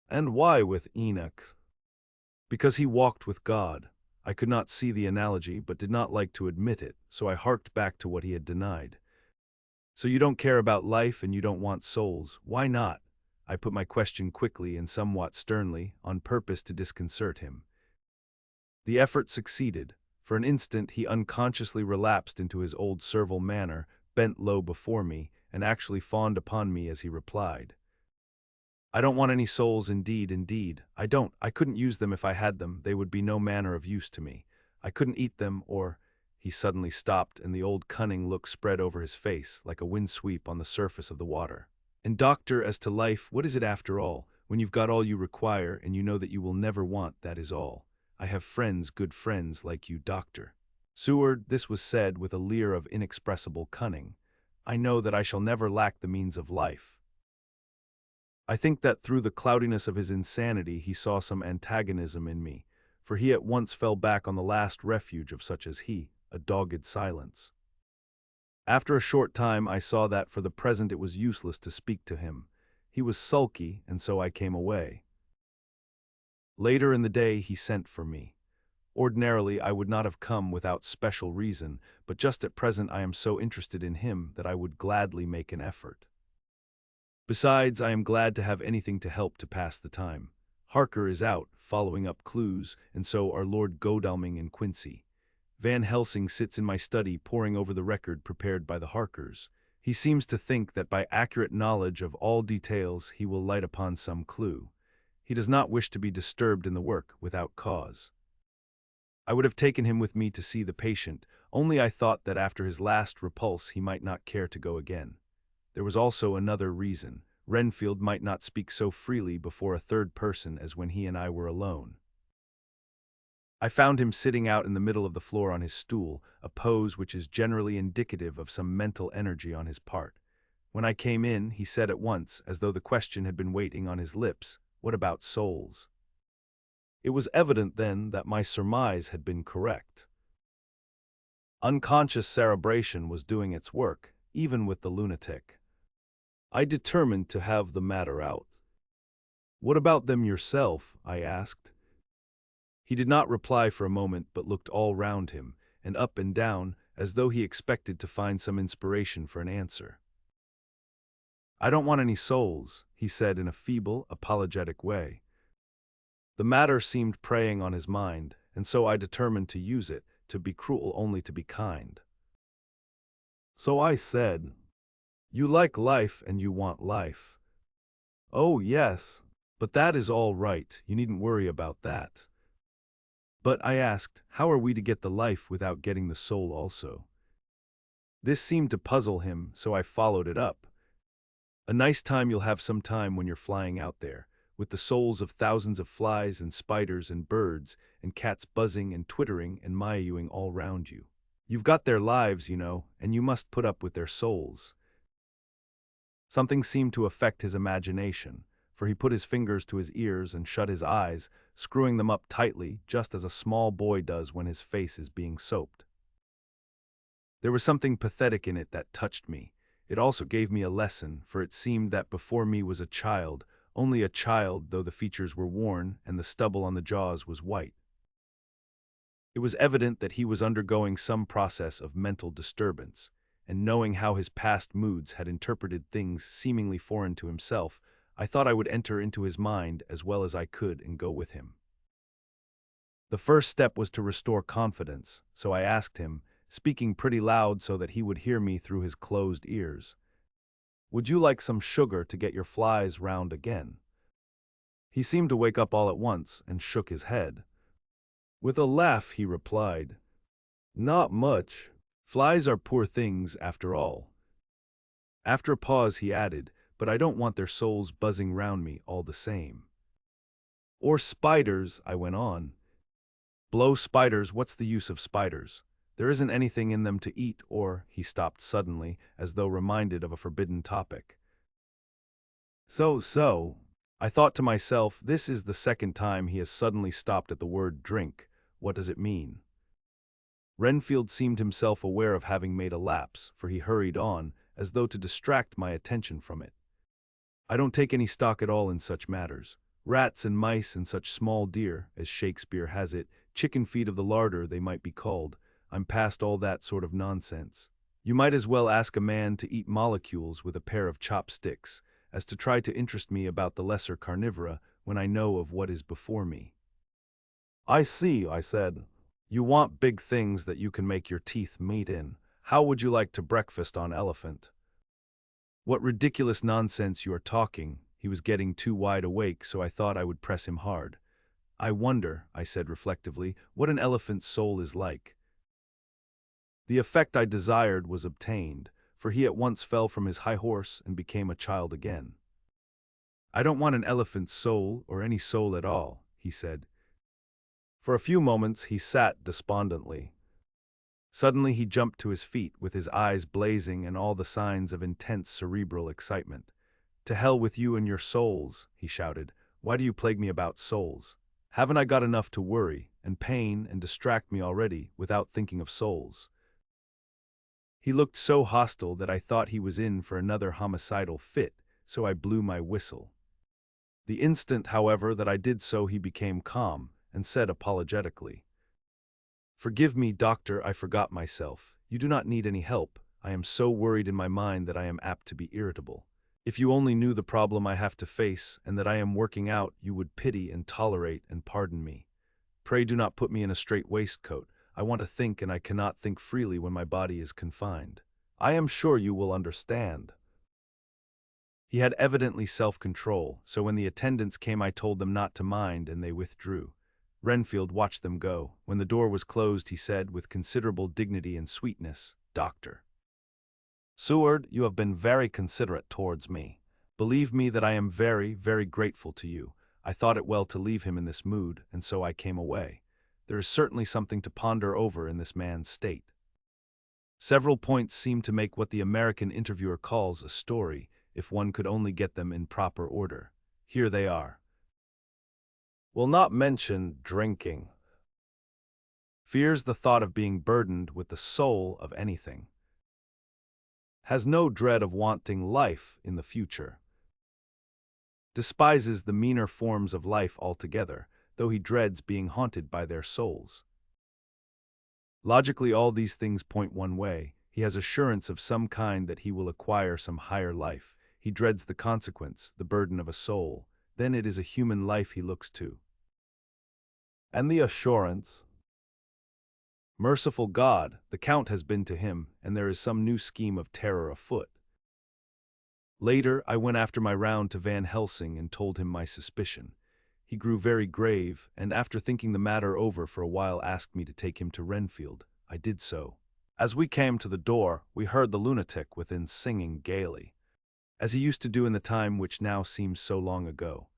"And why with Enoch?" "Because he walked with God." I could not see the analogy, but did not like to admit it, so I harked back to what he had denied. "So you don't care about life and you don't want souls. Why not?" I put my question quickly and somewhat sternly, on purpose to disconcert him. The effort succeeded. For an instant he unconsciously relapsed into his old servile manner, bent low before me, and actually fawned upon me as he replied, I don't want any souls, indeed, indeed. I don't. I couldn't use them if I had them. They would be no manner of use to me. I couldn't eat them, or— He suddenly stopped, and the old cunning look spread over his face, like a wind sweep on the surface of the water. And doctor, as to life, what is it after all? When you've got all you require, and you know that you will never want, that is all. I have friends, good friends, like you, doctor. Seward, this was said with a leer of inexpressible cunning. I know that I shall never lack the means of life. I think that through the cloudiness of his insanity he saw some antagonism in me, for he at once fell back on the last refuge of such as he, a dogged silence. After a short time I saw that for the present it was useless to speak to him. He was sulky, and so I came away. Later in the day he sent for me. Ordinarily I would not have come without special reason, but just at present I am so interested in him that I would gladly make an effort. Besides, I am glad to have anything to help to pass the time. Harker is out, following up clues, and so are Lord Godalming and Quincy. Van Helsing sits in my study poring over the record prepared by the Harkers. He seems to think that by accurate knowledge of all details he will light upon some clue. He does not wish to be disturbed in the work without cause. I would have taken him with me to see the patient, only I thought that after his last repulse he might not care to go again. There was also another reason. Renfield might not speak so freely before a third person as when he and I were alone. I found him sitting out in the middle of the floor on his stool, a pose which is generally indicative of some mental energy on his part. When I came in, he said at once, as though the question had been waiting on his lips, "What about souls?" It was evident then that my surmise had been correct. Unconscious cerebration was doing its work, even with the lunatic. I determined to have the matter out. "What about them yourself?" I asked. He did not reply for a moment, but looked all round him, and up and down, as though he expected to find some inspiration for an answer. "I don't want any souls," he said in a feeble, apologetic way. The matter seemed preying on his mind, and so I determined to use it, to be cruel only to be kind. So I said, "You like life and you want life." "Oh, yes, but that is all right, you needn't worry about that." "But," I asked, "how are we to get the life without getting the soul also?" This seemed to puzzle him, so I followed it up. "A nice time you'll have some time when you're flying out there, with the souls of thousands of flies and spiders and birds, and cats buzzing and twittering and mewing all round you. You've got their lives, you know, and you must put up with their souls." Something seemed to affect his imagination, for he put his fingers to his ears and shut his eyes, screwing them up tightly, just as a small boy does when his face is being soaped. There was something pathetic in it that touched me. It also gave me a lesson, for it seemed that before me was a child, only a child, though the features were worn and the stubble on the jaws was white. It was evident that he was undergoing some process of mental disturbance, and knowing how his past moods had interpreted things seemingly foreign to himself, I thought I would enter into his mind as well as I could and go with him. The first step was to restore confidence, so I asked him, speaking pretty loud so that he would hear me through his closed ears, "Would you like some sugar to get your flies round again?" He seemed to wake up all at once and shook his head. With a laugh he replied, "Not much. Flies are poor things after all." After a pause he added, "But I don't want their souls buzzing round me all the same." "Or spiders," I went on. "Blow spiders, what's the use of spiders? There isn't anything in them to eat," or— He stopped suddenly, as though reminded of a forbidden topic. So, I thought to myself, this is the second time he has suddenly stopped at the word drink. What does it mean? Renfield seemed himself aware of having made a lapse, for he hurried on, as though to distract my attention from it. "I don't take any stock at all in such matters. Rats and mice and such small deer, as Shakespeare has it, chicken feet of the larder they might be called. I'm past all that sort of nonsense. You might as well ask a man to eat molecules with a pair of chopsticks, as to try to interest me about the lesser carnivora when I know of what is before me." "I see," I said. "You want big things that you can make your teeth meet in. How would you like to breakfast on elephant?" "What ridiculous nonsense you are talking," He was getting too wide awake, so I thought I would press him hard. I wonder, I said reflectively, what an elephant's soul is like. The effect I desired was obtained, for he at once fell from his high horse and became a child again. I don't want an elephant's soul, or any soul at all, he said. For a few moments he sat despondently. Suddenly he jumped to his feet with his eyes blazing and all the signs of intense cerebral excitement. "To hell with you and your souls," he shouted. "Why do you plague me about souls? Haven't I got enough to worry and pain and distract me already without thinking of souls?" He looked so hostile that I thought he was in for another homicidal fit, so I blew my whistle. The instant, however, that I did so he became calm and said apologetically, "Forgive me, doctor, I forgot myself. You do not need any help. I am so worried in my mind that I am apt to be irritable. If you only knew the problem I have to face and that I am working out, you would pity and tolerate and pardon me. Pray do not put me in a strait waistcoat. I want to think and I cannot think freely when my body is confined. I am sure you will understand." He had evidently self-control, so when the attendants came I told them not to mind and they withdrew. Renfield watched them go. When the door was closed he said, with considerable dignity and sweetness, "Doctor Seward, you have been very considerate towards me. Believe me that I am very, very grateful to you. I thought it well to leave him in this mood, and so I came away. There is certainly something to ponder over in this man's state. Several points seem to make what the American interviewer calls a story, if one could only get them in proper order. Here they are. Will not mention drinking. Fears the thought of being burdened with the soul of anything. Has no dread of wanting life in the future. Despises the meaner forms of life altogether, though he dreads being haunted by their souls. Logically, all these things point one way. He has assurance of some kind that he will acquire some higher life. He dreads the consequence, the burden of a soul. Then it is a human life he looks to. And the assurance? Merciful God, the Count has been to him, and there is some new scheme of terror afoot. Later, I went after my round to Van Helsing and told him my suspicion. He grew very grave, and after thinking the matter over for a while asked me to take him to Renfield. I did so. As we came to the door, we heard the lunatic within singing gaily, as he used to do in the time which now seems so long ago.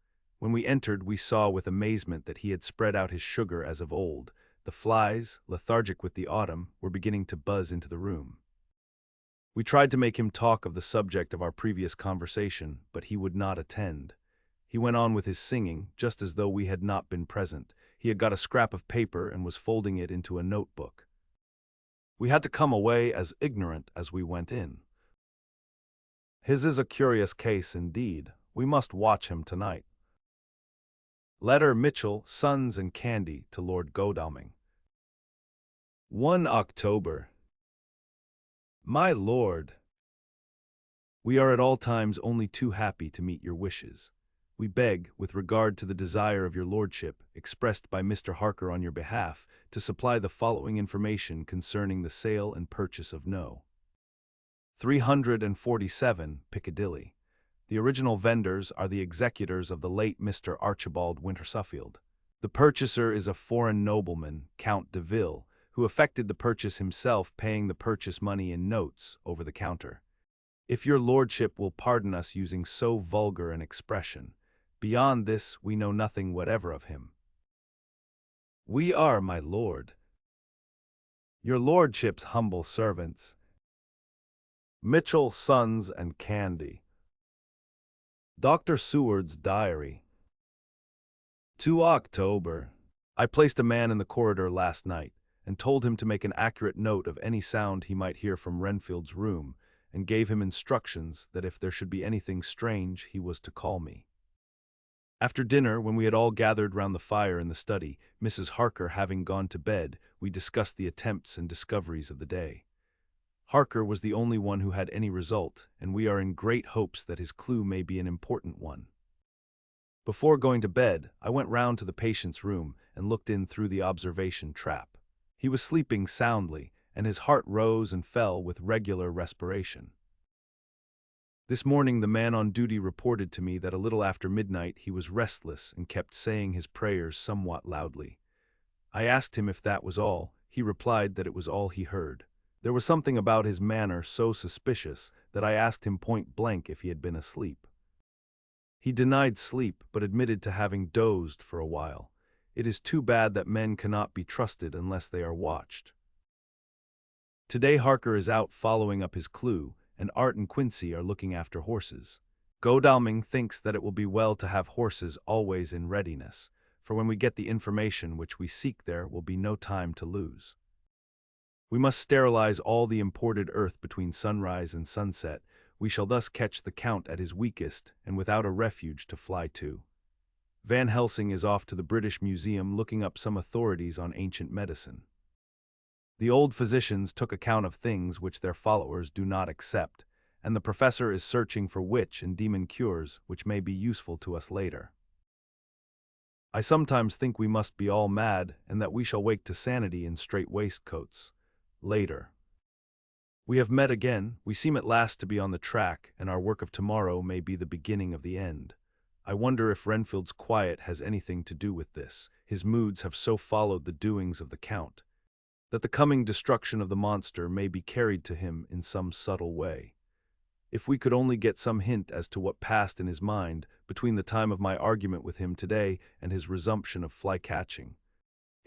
When we entered, we saw with amazement that he had spread out his sugar as of old. The flies, lethargic with the autumn, were beginning to buzz into the room. We tried to make him talk of the subject of our previous conversation, but he would not attend. He went on with his singing, just as though we had not been present. He had got a scrap of paper and was folding it into a notebook. We had to come away as ignorant as we went in. His is a curious case indeed. We must watch him tonight. Letter Mitchell, Sons and Candy to Lord Godalming. 1 October. My Lord, we are at all times only too happy to meet your wishes. We beg, with regard to the desire of your lordship, expressed by Mr. Harker on your behalf, to supply the following information concerning the sale and purchase of No. 347 Piccadilly. The original vendors are the executors of the late Mr. Archibald Winter-Suffield. The purchaser is a foreign nobleman, Count de Ville, who effected the purchase himself, paying the purchase money in notes over the counter. If your lordship will pardon us using so vulgar an expression, beyond this we know nothing whatever of him. We are, my lord, your lordship's humble servants, Mitchell, Sons and Candy. Dr. Seward's Diary. 2 October. I placed a man in the corridor last night, and told him to make an accurate note of any sound he might hear from Renfield's room, and gave him instructions that if there should be anything strange, he was to call me. After dinner, when we had all gathered round the fire in the study, Mrs. Harker having gone to bed, we discussed the attempts and discoveries of the day. Harker was the only one who had any result, and we are in great hopes that his clue may be an important one. Before going to bed, I went round to the patient's room and looked in through the observation trap. He was sleeping soundly, and his heart rose and fell with regular respiration. This morning the man on duty reported to me that a little after midnight he was restless and kept saying his prayers somewhat loudly. I asked him if that was all. He replied that it was all he heard. There was something about his manner so suspicious that I asked him point blank if he had been asleep. He denied sleep, but admitted to having dozed for a while. It is too bad that men cannot be trusted unless they are watched. Today Harker is out following up his clue, and Art and Quincy are looking after horses. Godalming thinks that it will be well to have horses always in readiness, for when we get the information which we seek there will be no time to lose. We must sterilize all the imported earth between sunrise and sunset. We shall thus catch the Count at his weakest and without a refuge to fly to. Van Helsing is off to the British Museum looking up some authorities on ancient medicine. The old physicians took account of things which their followers do not accept, and the professor is searching for witch and demon cures which may be useful to us later. I sometimes think we must be all mad and that we shall wake to sanity in strait waistcoats. Later. We have met again, we seem at last to be on the track, and our work of tomorrow may be the beginning of the end. I wonder if Renfield's quiet has anything to do with this. His moods have so followed the doings of the Count, that the coming destruction of the monster may be carried to him in some subtle way. If we could only get some hint as to what passed in his mind between the time of my argument with him today and his resumption of fly-catching,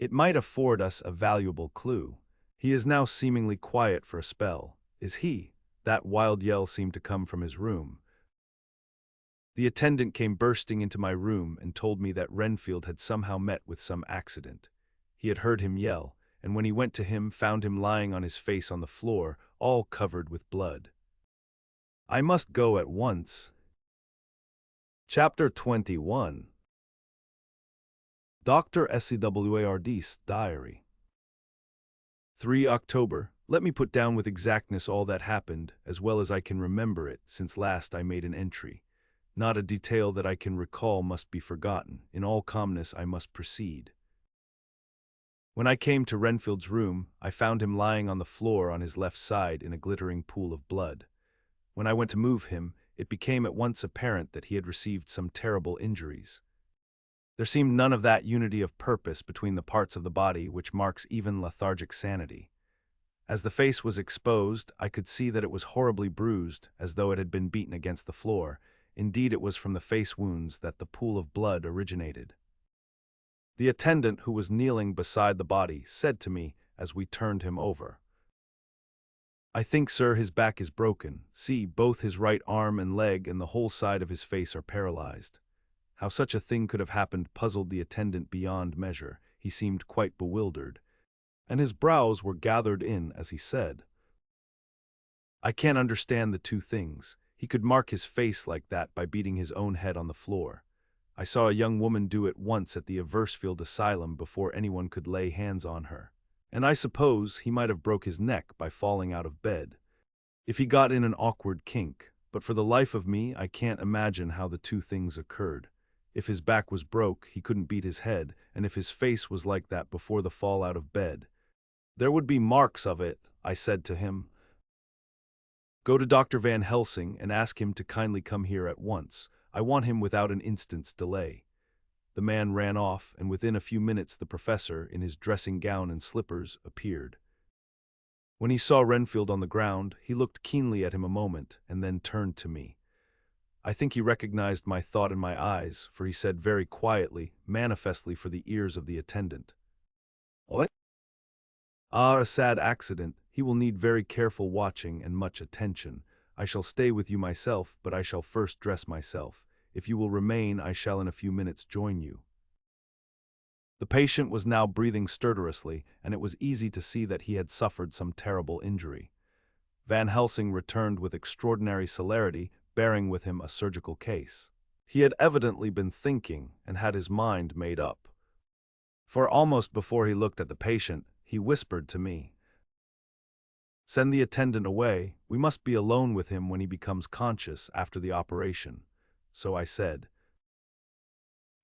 it might afford us a valuable clue. He is now seemingly quiet for a spell. Is he? That wild yell seemed to come from his room. The attendant came bursting into my room and told me that Renfield had somehow met with some accident. He had heard him yell, and when he went to him, found him lying on his face on the floor, all covered with blood. I must go at once. Chapter 21. Dr. Seward's Diary. 3 October. Let me put down with exactness all that happened, as well as I can remember it, since last I made an entry. Not a detail that I can recall must be forgotten. In all calmness I must proceed. When I came to Renfield's room, I found him lying on the floor on his left side in a glittering pool of blood. When I went to move him, it became at once apparent that he had received some terrible injuries. There seemed none of that unity of purpose between the parts of the body which marks even lethargic sanity. As the face was exposed, I could see that it was horribly bruised, as though it had been beaten against the floor. Indeed, it was from the face wounds that the pool of blood originated. The attendant, who was kneeling beside the body, said to me, as we turned him over, "I think, sir, his back is broken. See, both his right arm and leg and the whole side of his face are paralyzed." How such a thing could have happened puzzled the attendant beyond measure. He seemed quite bewildered, and his brows were gathered in as he said, "I can't understand the two things. He could mark his face like that by beating his own head on the floor. I saw a young woman do it once at the Eversfield Asylum before anyone could lay hands on her. And I suppose he might have broke his neck by falling out of bed, if he got in an awkward kink, but for the life of me I can't imagine how the two things occurred. If his back was broke, he couldn't beat his head, and if his face was like that before the fall out of bed, there would be marks of it." I said to him, "Go to Dr. Van Helsing and ask him to kindly come here at once. I want him without an instant's delay." The man ran off, and within a few minutes the professor, in his dressing gown and slippers, appeared. When he saw Renfield on the ground, he looked keenly at him a moment, and then turned to me. I think he recognized my thought in my eyes, for he said very quietly, manifestly for the ears of the attendant, "What? Ah, a sad accident. He will need very careful watching and much attention. I shall stay with you myself, but I shall first dress myself. If you will remain, I shall in a few minutes join you." The patient was now breathing stertorously, and it was easy to see that he had suffered some terrible injury. Van Helsing returned with extraordinary celerity, bearing with him a surgical case. He had evidently been thinking and had his mind made up. For almost before he looked at the patient, he whispered to me, "Send the attendant away. We must be alone with him when he becomes conscious after the operation." So I said,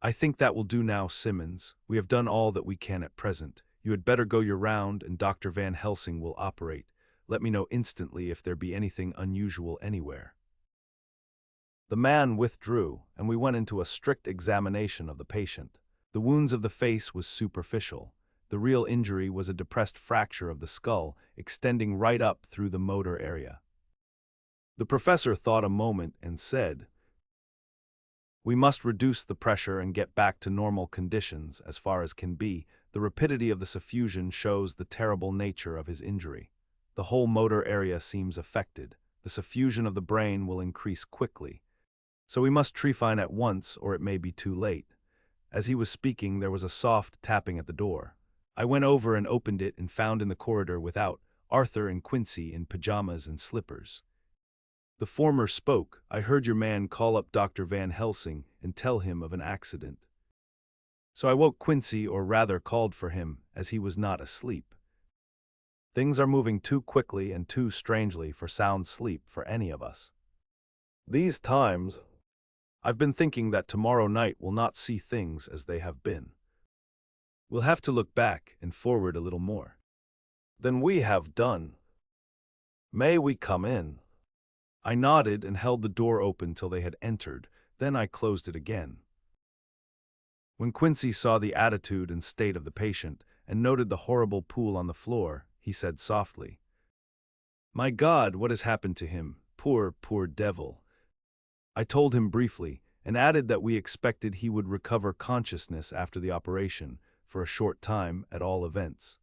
"I think that will do now, Simmons. We have done all that we can at present. You had better go your round, and Dr. Van Helsing will operate. Let me know instantly if there be anything unusual anywhere." The man withdrew, and we went into a strict examination of the patient. The wounds of the face was superficial. The real injury was a depressed fracture of the skull, extending right up through the motor area. The professor thought a moment and said, "We must reduce the pressure and get back to normal conditions as far as can be. The rapidity of the suffusion shows the terrible nature of his injury. The whole motor area seems affected. The suffusion of the brain will increase quickly. So we must trephine at once, or it may be too late." As he was speaking, there was a soft tapping at the door. I went over and opened it and found in the corridor without Arthur and Quincy in pajamas and slippers. The former spoke. "I heard your man call up Dr. Van Helsing and tell him of an accident. So I woke Quincy, or rather called for him, as he was not asleep. Things are moving too quickly and too strangely for sound sleep for any of us. These times, I've been thinking that tomorrow night will not see things as they have been. We'll have to look back and forward a little more than we have done. May we come in?" I nodded and held the door open till they had entered, then I closed it again. When Quincy saw the attitude and state of the patient, and noted the horrible pool on the floor, he said softly, "My God, what has happened to him? Poor, poor devil." I told him briefly, and added that we expected he would recover consciousness after the operation, for a short time at all events.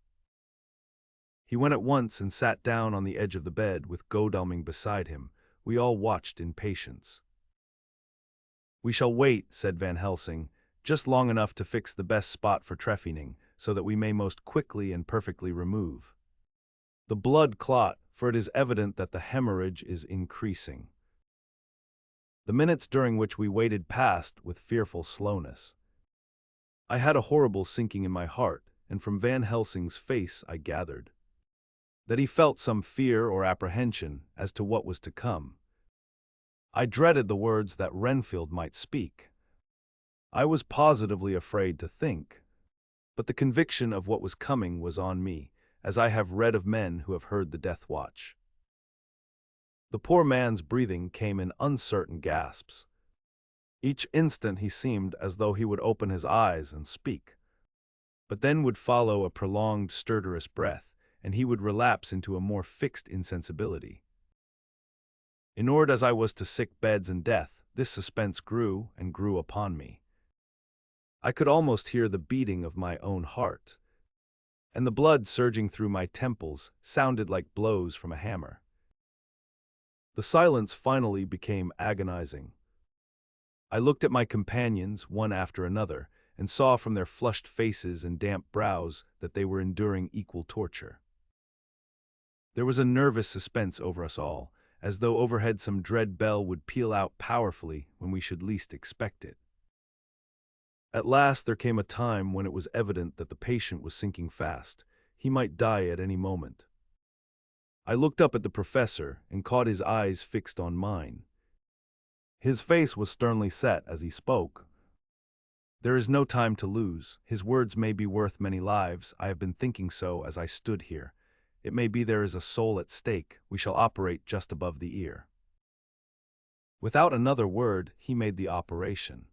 He went at once and sat down on the edge of the bed with Godalming beside him. We all watched in patience. "We shall wait," said Van Helsing, "just long enough to fix the best spot for trephining, so that we may most quickly and perfectly remove the blood clot, for it is evident that the hemorrhage is increasing." The minutes during which we waited passed with fearful slowness. I had a horrible sinking in my heart, and from Van Helsing's face I gathered that he felt some fear or apprehension as to what was to come. I dreaded the words that Renfield might speak. I was positively afraid to think, but the conviction of what was coming was on me, as I have read of men who have heard the death watch. The poor man's breathing came in uncertain gasps. Each instant he seemed as though he would open his eyes and speak, but then would follow a prolonged stertorous breath, and he would relapse into a more fixed insensibility. Inured as I was to sick beds and death, this suspense grew and grew upon me. I could almost hear the beating of my own heart, and the blood surging through my temples sounded like blows from a hammer. The silence finally became agonizing. I looked at my companions, one after another, and saw from their flushed faces and damp brows that they were enduring equal torture. There was a nervous suspense over us all, as though overhead some dread bell would peal out powerfully when we should least expect it. At last there came a time when it was evident that the patient was sinking fast. He might die at any moment. I looked up at the professor and caught his eyes fixed on mine. His face was sternly set as he spoke. "There is no time to lose. His words may be worth many lives. I have been thinking so as I stood here. It may be there is a soul at stake. We shall operate just above the ear." Without another word, he made the operation.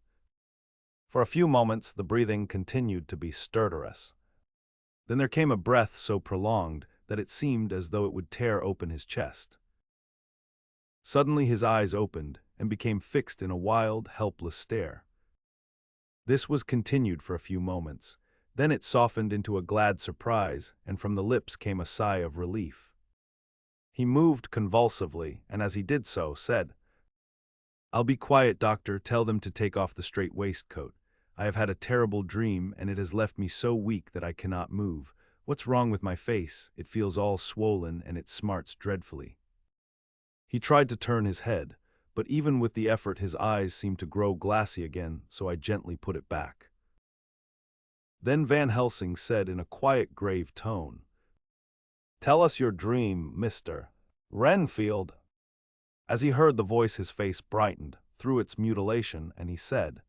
For a few moments the breathing continued to be stertorous. Then there came a breath so prolonged that it seemed as though it would tear open his chest. Suddenly his eyes opened and became fixed in a wild, helpless stare. This was continued for a few moments. Then it softened into a glad surprise, and from the lips came a sigh of relief. He moved convulsively, and as he did so, said, "I'll be quiet, doctor. Tell them to take off the strait waistcoat. I have had a terrible dream, and it has left me so weak that I cannot move. What's wrong with my face? It feels all swollen, and it smarts dreadfully." He tried to turn his head, but even with the effort his eyes seemed to grow glassy again, so I gently put it back. Then Van Helsing said in a quiet, grave tone, "Tell us your dream, Mr. Renfield." As he heard the voice his face brightened through its mutilation, and he said,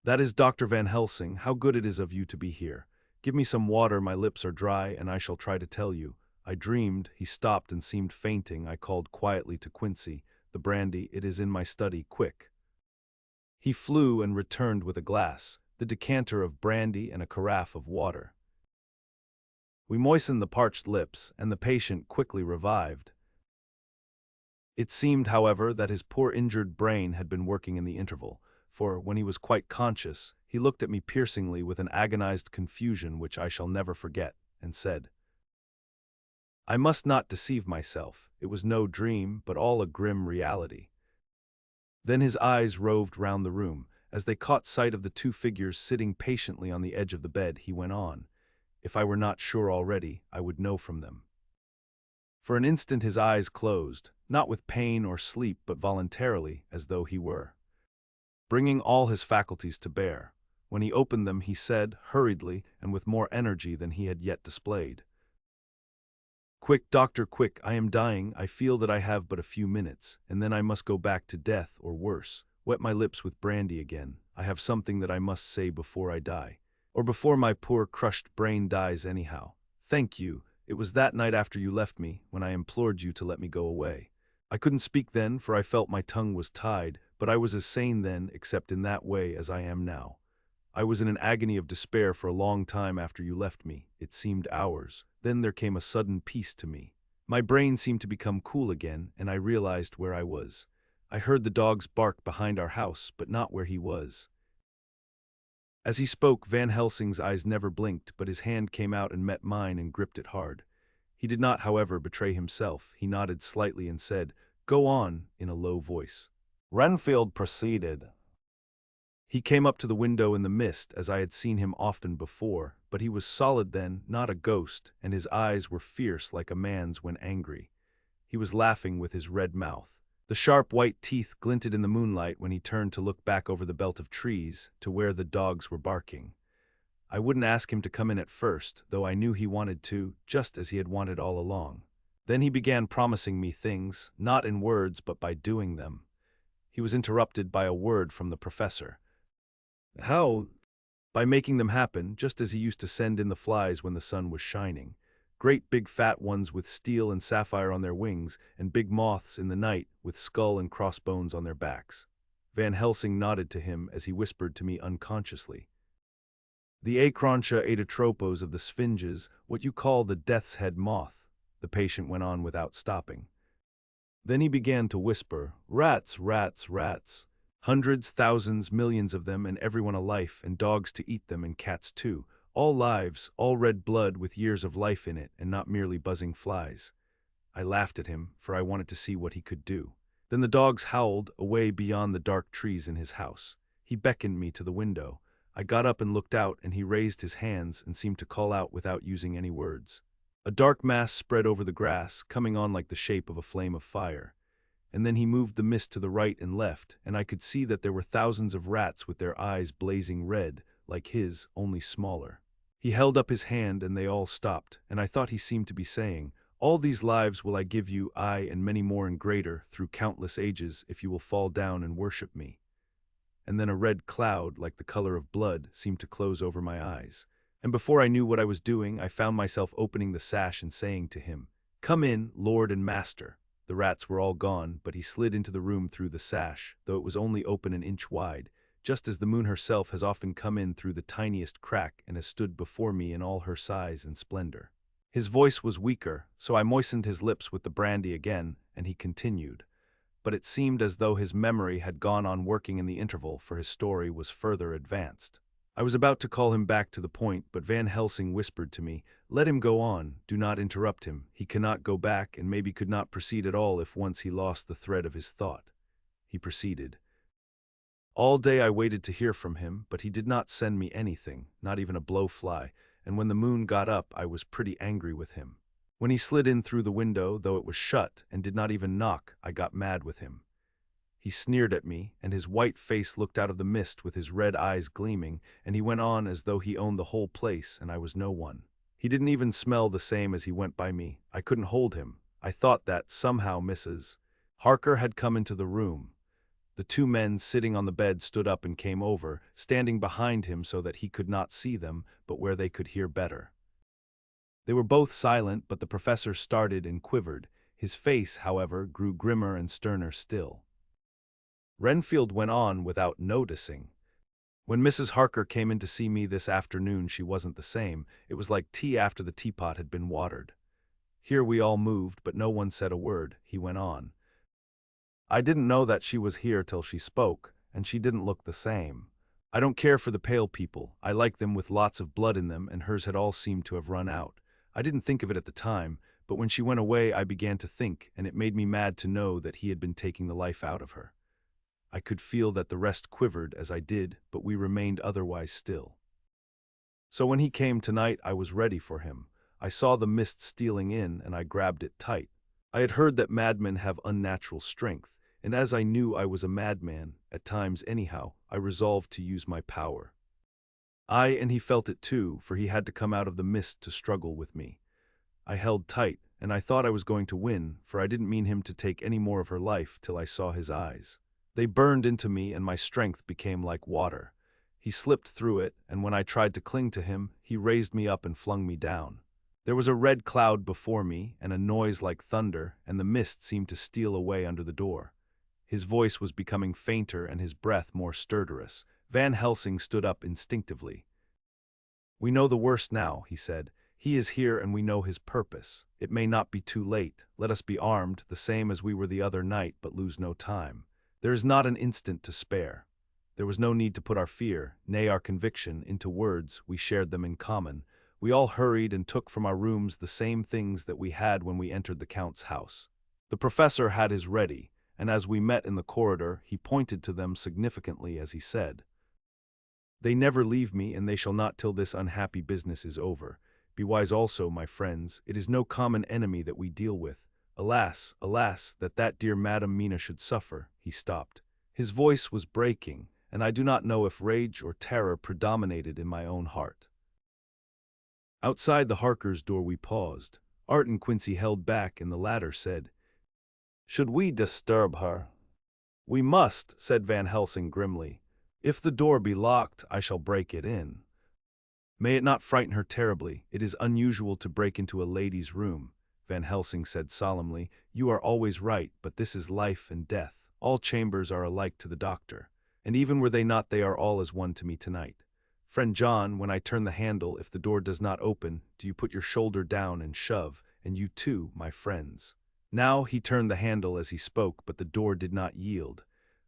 "That is Dr. Van Helsing. How good it is of you to be here. Give me some water, my lips are dry, and I shall try to tell you. I dreamed." He stopped and seemed fainting. I called quietly to Quincy. The brandy, it is in my study, quick." He flew and returned with a glass, the decanter of brandy and a carafe of water. We moistened the parched lips, and the patient quickly revived. It seemed, however, that his poor injured brain had been working in the interval, for, when he was quite conscious, he looked at me piercingly with an agonized confusion which I shall never forget, and said, "I must not deceive myself, it was no dream, but all a grim reality." Then his eyes roved round the room. As they caught sight of the two figures sitting patiently on the edge of the bed, he went on, "If I were not sure already, I would know from them." For an instant his eyes closed, not with pain or sleep but voluntarily, as though he were bringing all his faculties to bear. When he opened them he said, hurriedly and with more energy than he had yet displayed, "Quick, doctor, quick, I am dying, I feel that I have but a few minutes, and then I must go back to death, or worse, wet my lips with brandy again. I have something that I must say before I die. Or before my poor crushed brain dies anyhow. Thank you. It was that night after you left me, when I implored you to let me go away. I couldn't speak then, for I felt my tongue was tied, but I was as sane then, except in that way, as I am now. I was in an agony of despair for a long time after you left me. It seemed hours. Then there came a sudden peace to me. My brain seemed to become cool again, and I realized where I was. I heard the dogs bark behind our house, but not where he was." As he spoke, Van Helsing's eyes never blinked, but his hand came out and met mine and gripped it hard. He did not, however, betray himself. He nodded slightly and said, "Go on," in a low voice. Renfield proceeded. He came up to the window in the mist, as I had seen him often before, but he was solid then, not a ghost, and his eyes were fierce like a man's when angry. He was laughing with his red mouth. The sharp white teeth glinted in the moonlight when he turned to look back over the belt of trees, to where the dogs were barking. I wouldn't ask him to come in at first, though I knew he wanted to, just as he had wanted all along. Then he began promising me things, not in words but by doing them. He was interrupted by a word from the professor. "How?" "By making them happen, just as he used to send in the flies when the sun was shining. Great big fat ones with steel and sapphire on their wings, and big moths in the night with skull and crossbones on their backs." Van Helsing nodded to him as he whispered to me unconsciously, "The Acrontia aetotropos of the sphinges, what you call the death's head moth," the patient went on without stopping. Then he began to whisper, "Rats, rats, rats. Hundreds, thousands, millions of them, and everyone a life, and dogs to eat them, and cats too. All lives, all red blood with years of life in it, and not merely buzzing flies." I laughed at him, for I wanted to see what he could do. Then the dogs howled, away beyond the dark trees in his house. He beckoned me to the window. I got up and looked out, and he raised his hands and seemed to call out without using any words. A dark mass spread over the grass, coming on like the shape of a flame of fire. And then he moved the mist to the right and left, and I could see that there were thousands of rats with their eyes blazing red, like his, only smaller. He held up his hand and they all stopped, and I thought he seemed to be saying, "All these lives will I give you, I and many more and greater, through countless ages, if you will fall down and worship me." And then a red cloud, like the color of blood, seemed to close over my eyes. And before I knew what I was doing, I found myself opening the sash and saying to him, "Come in, Lord and Master." The rats were all gone, but he slid into the room through the sash, though it was only open an inch wide, just as the moon herself has often come in through the tiniest crack and has stood before me in all her size and splendor. His voice was weaker, so I moistened his lips with the brandy again, and he continued. But it seemed as though his memory had gone on working in the interval, for his story was further advanced. I was about to call him back to the point, but Van Helsing whispered to me, "Let him go on, do not interrupt him. He cannot go back, and maybe could not proceed at all if once he lost the thread of his thought." He proceeded. "All day I waited to hear from him, but he did not send me anything, not even a blowfly, and when the moon got up I was pretty angry with him. When he slid in through the window, though it was shut, and did not even knock, I got mad with him. He sneered at me, and his white face looked out of the mist with his red eyes gleaming, and he went on as though he owned the whole place and I was no one. He didn't even smell the same as he went by me. I couldn't hold him. I thought that, somehow, Mrs. Harker had come into the room. The two men sitting on the bed stood up and came over, standing behind him so that he could not see them, but where they could hear better. They were both silent, but the professor started and quivered. His face, however, grew grimmer and sterner still. Renfield went on without noticing. When Mrs. Harker came in to see me this afternoon, she wasn't the same. It was like tea after the teapot had been watered. Here we all moved, but no one said a word. He went on. I didn't know that she was here till she spoke, and she didn't look the same. I don't care for the pale people. I like them with lots of blood in them, and hers had all seemed to have run out. I didn't think of it at the time, but when she went away I began to think, and it made me mad to know that he had been taking the life out of her. I could feel that the rest quivered as I did, but we remained otherwise still. So when he came tonight, I was ready for him. I saw the mist stealing in, and I grabbed it tight. I had heard that madmen have unnatural strength, and as I knew I was a madman, at times anyhow, I resolved to use my power. And he felt it too, for he had to come out of the mist to struggle with me. I held tight, and I thought I was going to win, for I didn't mean him to take any more of her life till I saw his eyes. They burned into me, and my strength became like water. He slipped through it, and when I tried to cling to him, he raised me up and flung me down. There was a red cloud before me, and a noise like thunder, and the mist seemed to steal away under the door. His voice was becoming fainter and his breath more stertorous. Van Helsing stood up instinctively. "We know the worst now," he said. "He is here and we know his purpose. It may not be too late. Let us be armed, the same as we were the other night, but lose no time. There is not an instant to spare." There was no need to put our fear, nay our conviction, into words. We shared them in common. We all hurried and took from our rooms the same things that we had when we entered the Count's house. The professor had his ready, and as we met in the corridor, he pointed to them significantly as he said, "They never leave me, and they shall not till this unhappy business is over. Be wise also, my friends. It is no common enemy that we deal with. Alas, alas, that dear Madam Mina should suffer." He stopped. His voice was breaking, and I do not know if rage or terror predominated in my own heart. Outside the Harkers' door we paused. Art and Quincy held back, and the latter said, "Should we disturb her?" "We must," said Van Helsing grimly. "If the door be locked, I shall break it in." "May it not frighten her terribly. It is unusual to break into a lady's room," Van Helsing said solemnly. "You are always right, but this is life and death. All chambers are alike to the doctor, and even were they not, they are all as one to me tonight. Friend John, when I turn the handle, if the door does not open, do you put your shoulder down and shove, and you too, my friends." Now he turned the handle as he spoke, but the door did not yield.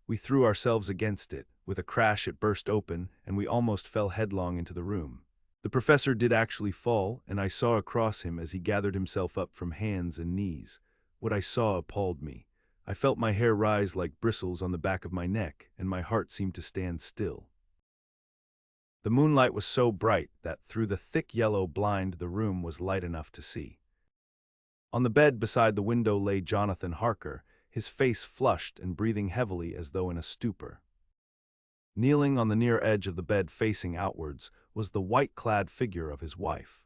We threw ourselves against it. With a crash it burst open, and we almost fell headlong into the room. The professor did actually fall, and I saw across him as he gathered himself up from hands and knees. What I saw appalled me. I felt my hair rise like bristles on the back of my neck, and my heart seemed to stand still. The moonlight was so bright that through the thick yellow blind the room was light enough to see. On the bed beside the window lay Jonathan Harker, his face flushed and breathing heavily as though in a stupor. Kneeling on the near edge of the bed facing outwards was the white-clad figure of his wife.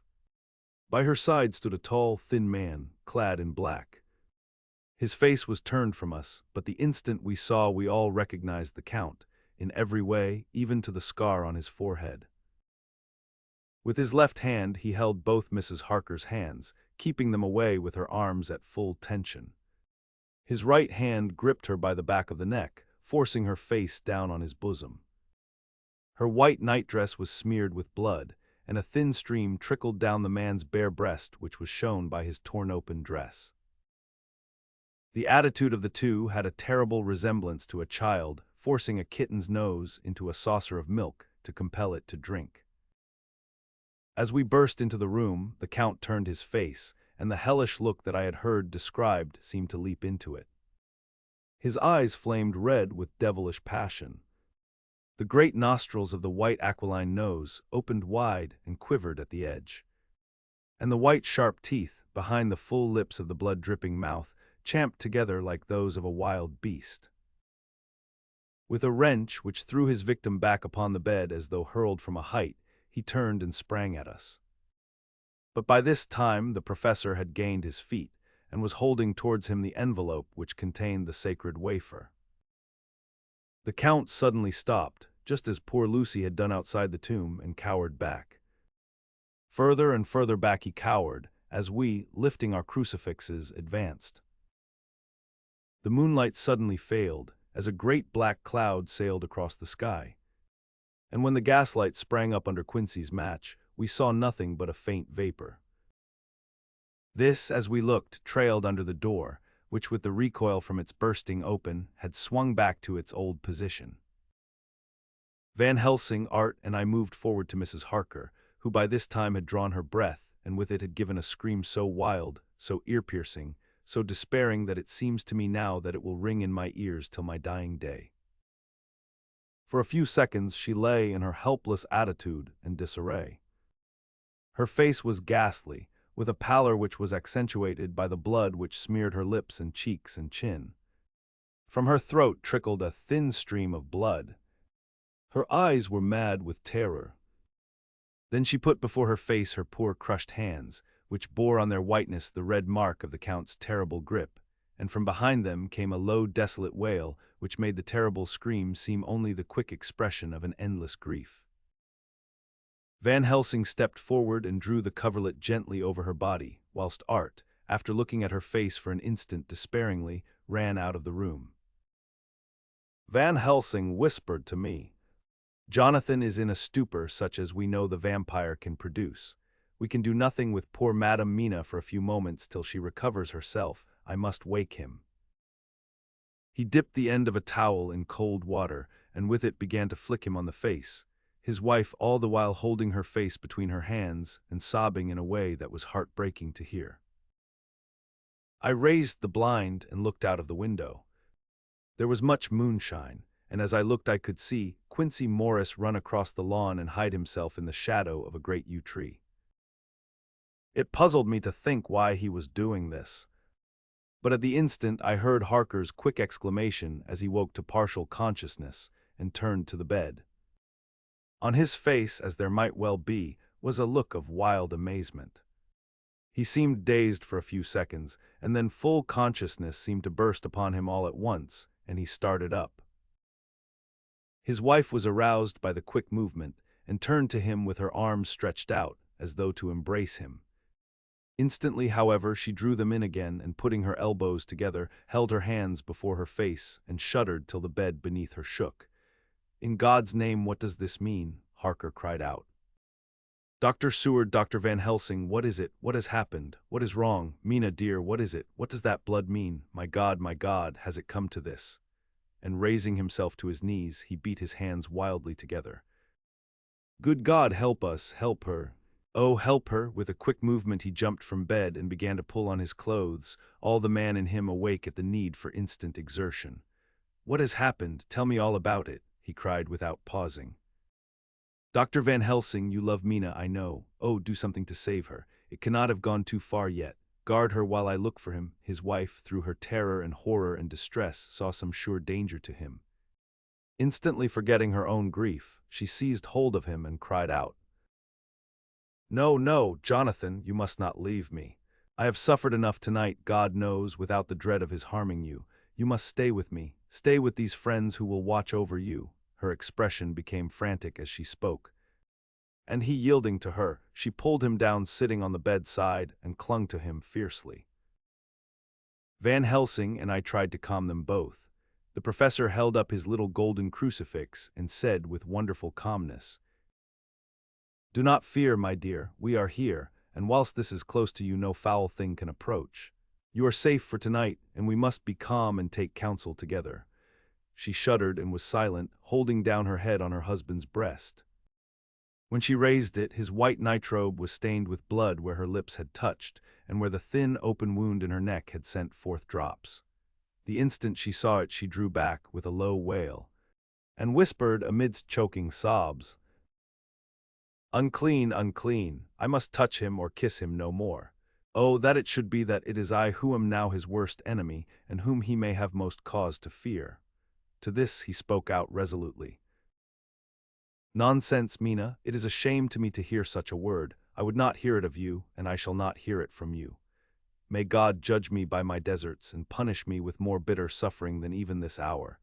By her side stood a tall, thin man, clad in black. His face was turned from us, but the instant we saw we all recognized the Count, in every way, even to the scar on his forehead. With his left hand he held both Mrs. Harker's hands, keeping them away with her arms at full tension. His right hand gripped her by the back of the neck, forcing her face down on his bosom. Her white nightdress was smeared with blood, and a thin stream trickled down the man's bare breast, which was shown by his torn-open dress. The attitude of the two had a terrible resemblance to a child forcing a kitten's nose into a saucer of milk to compel it to drink. As we burst into the room, the Count turned his face, and the hellish look that I had heard described seemed to leap into it. His eyes flamed red with devilish passion. The great nostrils of the white aquiline nose opened wide and quivered at the edge. And the white sharp teeth, behind the full lips of the blood-dripping mouth, champed together like those of a wild beast. With a wrench which threw his victim back upon the bed as though hurled from a height, he turned and sprang at us. But by this time the professor had gained his feet, and was holding towards him the envelope which contained the sacred wafer. The Count suddenly stopped, just as poor Lucy had done outside the tomb, and cowered back. Further and further back he cowered, as we, lifting our crucifixes, advanced. The moonlight suddenly failed, as a great black cloud sailed across the sky. And when the gaslight sprang up under Quincy's match, we saw nothing but a faint vapor. This, as we looked, trailed under the door, which with the recoil from its bursting open, had swung back to its old position. Van Helsing, Art, and I moved forward to Mrs. Harker, who by this time had drawn her breath, and with it had given a scream so wild, so ear-piercing, so despairing that it seems to me now that it will ring in my ears till my dying day. For a few seconds she lay in her helpless attitude and disarray. Her face was ghastly, with a pallor which was accentuated by the blood which smeared her lips and cheeks and chin. From her throat trickled a thin stream of blood. Her eyes were mad with terror. Then she put before her face her poor crushed hands, which bore on their whiteness the red mark of the Count's terrible grip, and from behind them came a low desolate wail which made the terrible scream seem only the quick expression of an endless grief. Van Helsing stepped forward and drew the coverlet gently over her body, whilst Art, after looking at her face for an instant despairingly, ran out of the room. Van Helsing whispered to me, "Jonathan is in a stupor such as we know the vampire can produce. We can do nothing with poor Madame Mina for a few moments till she recovers herself. I must wake him." He dipped the end of a towel in cold water, and with it began to flick him on the face, his wife all the while holding her face between her hands and sobbing in a way that was heartbreaking to hear. I raised the blind and looked out of the window. There was much moonshine, and as I looked I could see Quincy Morris run across the lawn and hide himself in the shadow of a great yew tree. It puzzled me to think why he was doing this. But at the instant I heard Harker's quick exclamation as he woke to partial consciousness and turned to the bed. On his face, as there might well be, was a look of wild amazement. He seemed dazed for a few seconds, and then full consciousness seemed to burst upon him all at once, and he started up. His wife was aroused by the quick movement, and turned to him with her arms stretched out, as though to embrace him. Instantly, however, she drew them in again, and putting her elbows together, held her hands before her face, and shuddered till the bed beneath her shook. "In God's name, what does this mean?" Harker cried out. "Dr. Seward, Dr. Van Helsing, what is it? What has happened? What is wrong? Mina, dear, what is it? What does that blood mean? My God, has it come to this?" And raising himself to his knees, he beat his hands wildly together. "Good God, help us, help her. Oh, help her!" With a quick movement he jumped from bed and began to pull on his clothes, all the man in him awake at the need for instant exertion. "What has happened? Tell me all about it," he cried without pausing. "Dr. Van Helsing, you love Mina, I know. Oh, do something to save her. It cannot have gone too far yet. Guard her while I look for him." His wife, through her terror and horror and distress, saw some sure danger to him. Instantly forgetting her own grief, she seized hold of him and cried out, "No, no, Jonathan, you must not leave me. I have suffered enough tonight, God knows, without the dread of his harming you. You must stay with me. Stay with these friends who will watch over you." Her expression became frantic as she spoke. And he yielding to her, she pulled him down sitting on the bedside and clung to him fiercely. Van Helsing and I tried to calm them both. The professor held up his little golden crucifix and said with wonderful calmness, "Do not fear, my dear, we are here, and whilst this is close to you no foul thing can approach. You are safe for tonight, and we must be calm and take counsel together." She shuddered and was silent, holding down her head on her husband's breast. When she raised it, his white nightrobe was stained with blood where her lips had touched, and where the thin, open wound in her neck had sent forth drops. The instant she saw it, she drew back with a low wail, and whispered amidst choking sobs, "Unclean, unclean, I must touch him or kiss him no more. Oh, that it should be that it is I who am now his worst enemy, and whom he may have most cause to fear." To this he spoke out resolutely. "Nonsense, Mina, it is a shame to me to hear such a word. I would not hear it of you, and I shall not hear it from you. May God judge me by my deserts and punish me with more bitter suffering than even this hour,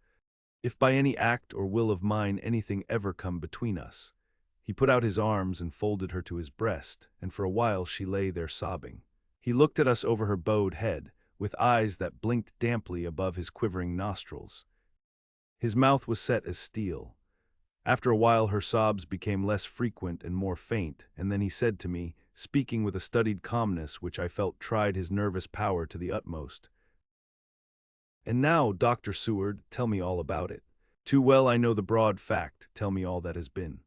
if by any act or will of mine anything ever come between us." He put out his arms and folded her to his breast, and for a while she lay there sobbing. He looked at us over her bowed head, with eyes that blinked damply above his quivering nostrils. His mouth was set as steel. After a while her sobs became less frequent and more faint, and then he said to me, speaking with a studied calmness which I felt tried his nervous power to the utmost, "And now, Dr. Seward, tell me all about it. Too well I know the broad fact, tell me all that has been."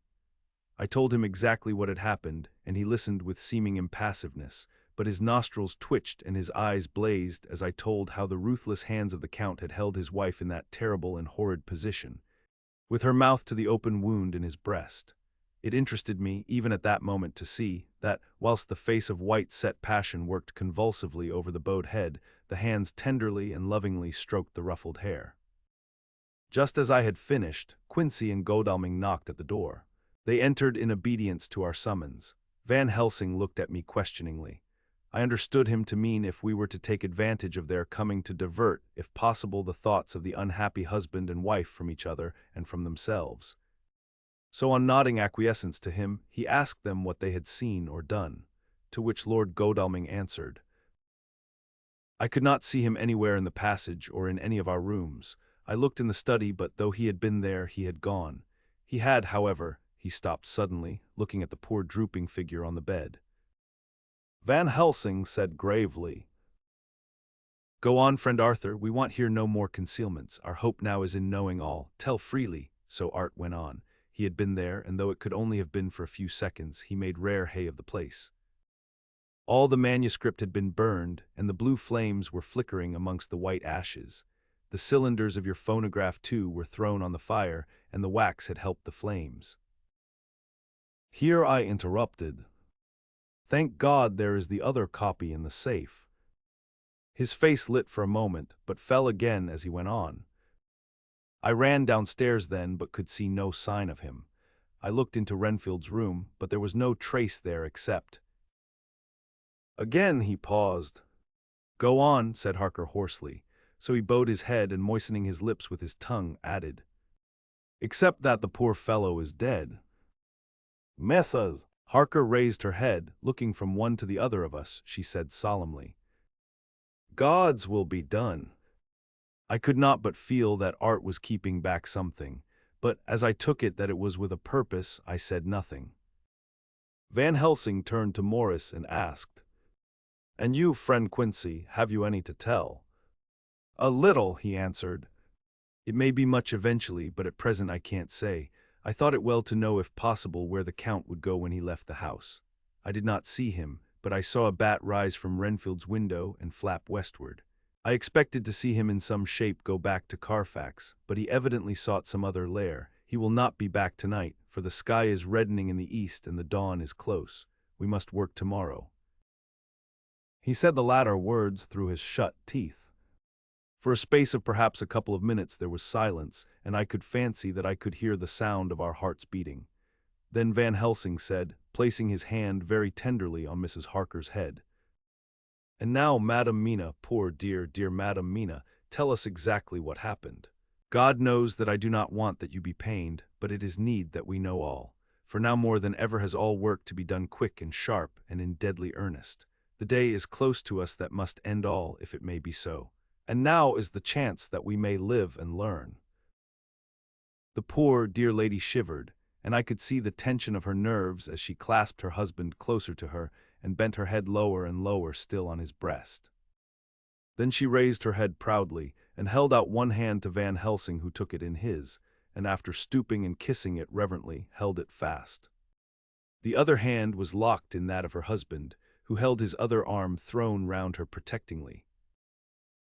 I told him exactly what had happened, and he listened with seeming impassiveness, but his nostrils twitched and his eyes blazed as I told how the ruthless hands of the Count had held his wife in that terrible and horrid position, with her mouth to the open wound in his breast. It interested me, even at that moment, to see that, whilst the face of white-set passion worked convulsively over the bowed head, the hands tenderly and lovingly stroked the ruffled hair. Just as I had finished, Quincy and Godalming knocked at the door. They entered in obedience to our summons. Van Helsing looked at me questioningly. I understood him to mean if we were to take advantage of their coming to divert, if possible, the thoughts of the unhappy husband and wife from each other and from themselves. So on nodding acquiescence to him, he asked them what they had seen or done, to which Lord Godalming answered. I could not see him anywhere in the passage or in any of our rooms. I looked in the study, but though he had been there, he had gone. He had, however, he stopped suddenly, looking at the poor drooping figure on the bed. Van Helsing said gravely, "Go on, friend Arthur, we want here no more concealments. Our hope now is in knowing all. Tell freely." So Art went on. He had been there, and though it could only have been for a few seconds, he made rare hay of the place. All the manuscript had been burned, and the blue flames were flickering amongst the white ashes. The cylinders of your phonograph, too, were thrown on the fire, and the wax had helped the flames. Here I interrupted. "Thank God there is the other copy in the safe." His face lit for a moment, but fell again as he went on. I ran downstairs then, but could see no sign of him. I looked into Renfield's room, but there was no trace there except— Again he paused. "Go on," said Harker hoarsely. So he bowed his head and, moistening his lips with his tongue, added, "Except that the poor fellow is dead." "Method." Harker raised her head, looking from one to the other of us. She said solemnly, "God's will be done." I could not but feel that Art was keeping back something, but as I took it that it was with a purpose, I said nothing. Van Helsing turned to Morris and asked, "And you, friend Quincy, have you any to tell?" "A little," he answered. "It may be much eventually, but at present I can't say. I thought it well to know, if possible, where the Count would go when he left the house. I did not see him, but I saw a bat rise from Renfield's window and flap westward. I expected to see him in some shape go back to Carfax, but he evidently sought some other lair. He will not be back tonight, for the sky is reddening in the east and the dawn is close. We must work tomorrow." He said the latter words through his shut teeth. For a space of perhaps a couple of minutes there was silence, and I could fancy that I could hear the sound of our hearts beating. Then Van Helsing said, placing his hand very tenderly on Mrs. Harker's head, "And now, Madam Mina, poor dear, dear Madam Mina, tell us exactly what happened. God knows that I do not want that you be pained, but it is need that we know all. For now more than ever has all work to be done quick and sharp and in deadly earnest. The day is close to us that must end all, if it may be so. And now is the chance that we may live and learn." The poor, dear lady shivered, and I could see the tension of her nerves as she clasped her husband closer to her and bent her head lower and lower still on his breast. Then she raised her head proudly and held out one hand to Van Helsing, who took it in his, and after stooping and kissing it reverently, held it fast. The other hand was locked in that of her husband, who held his other arm thrown round her protectingly.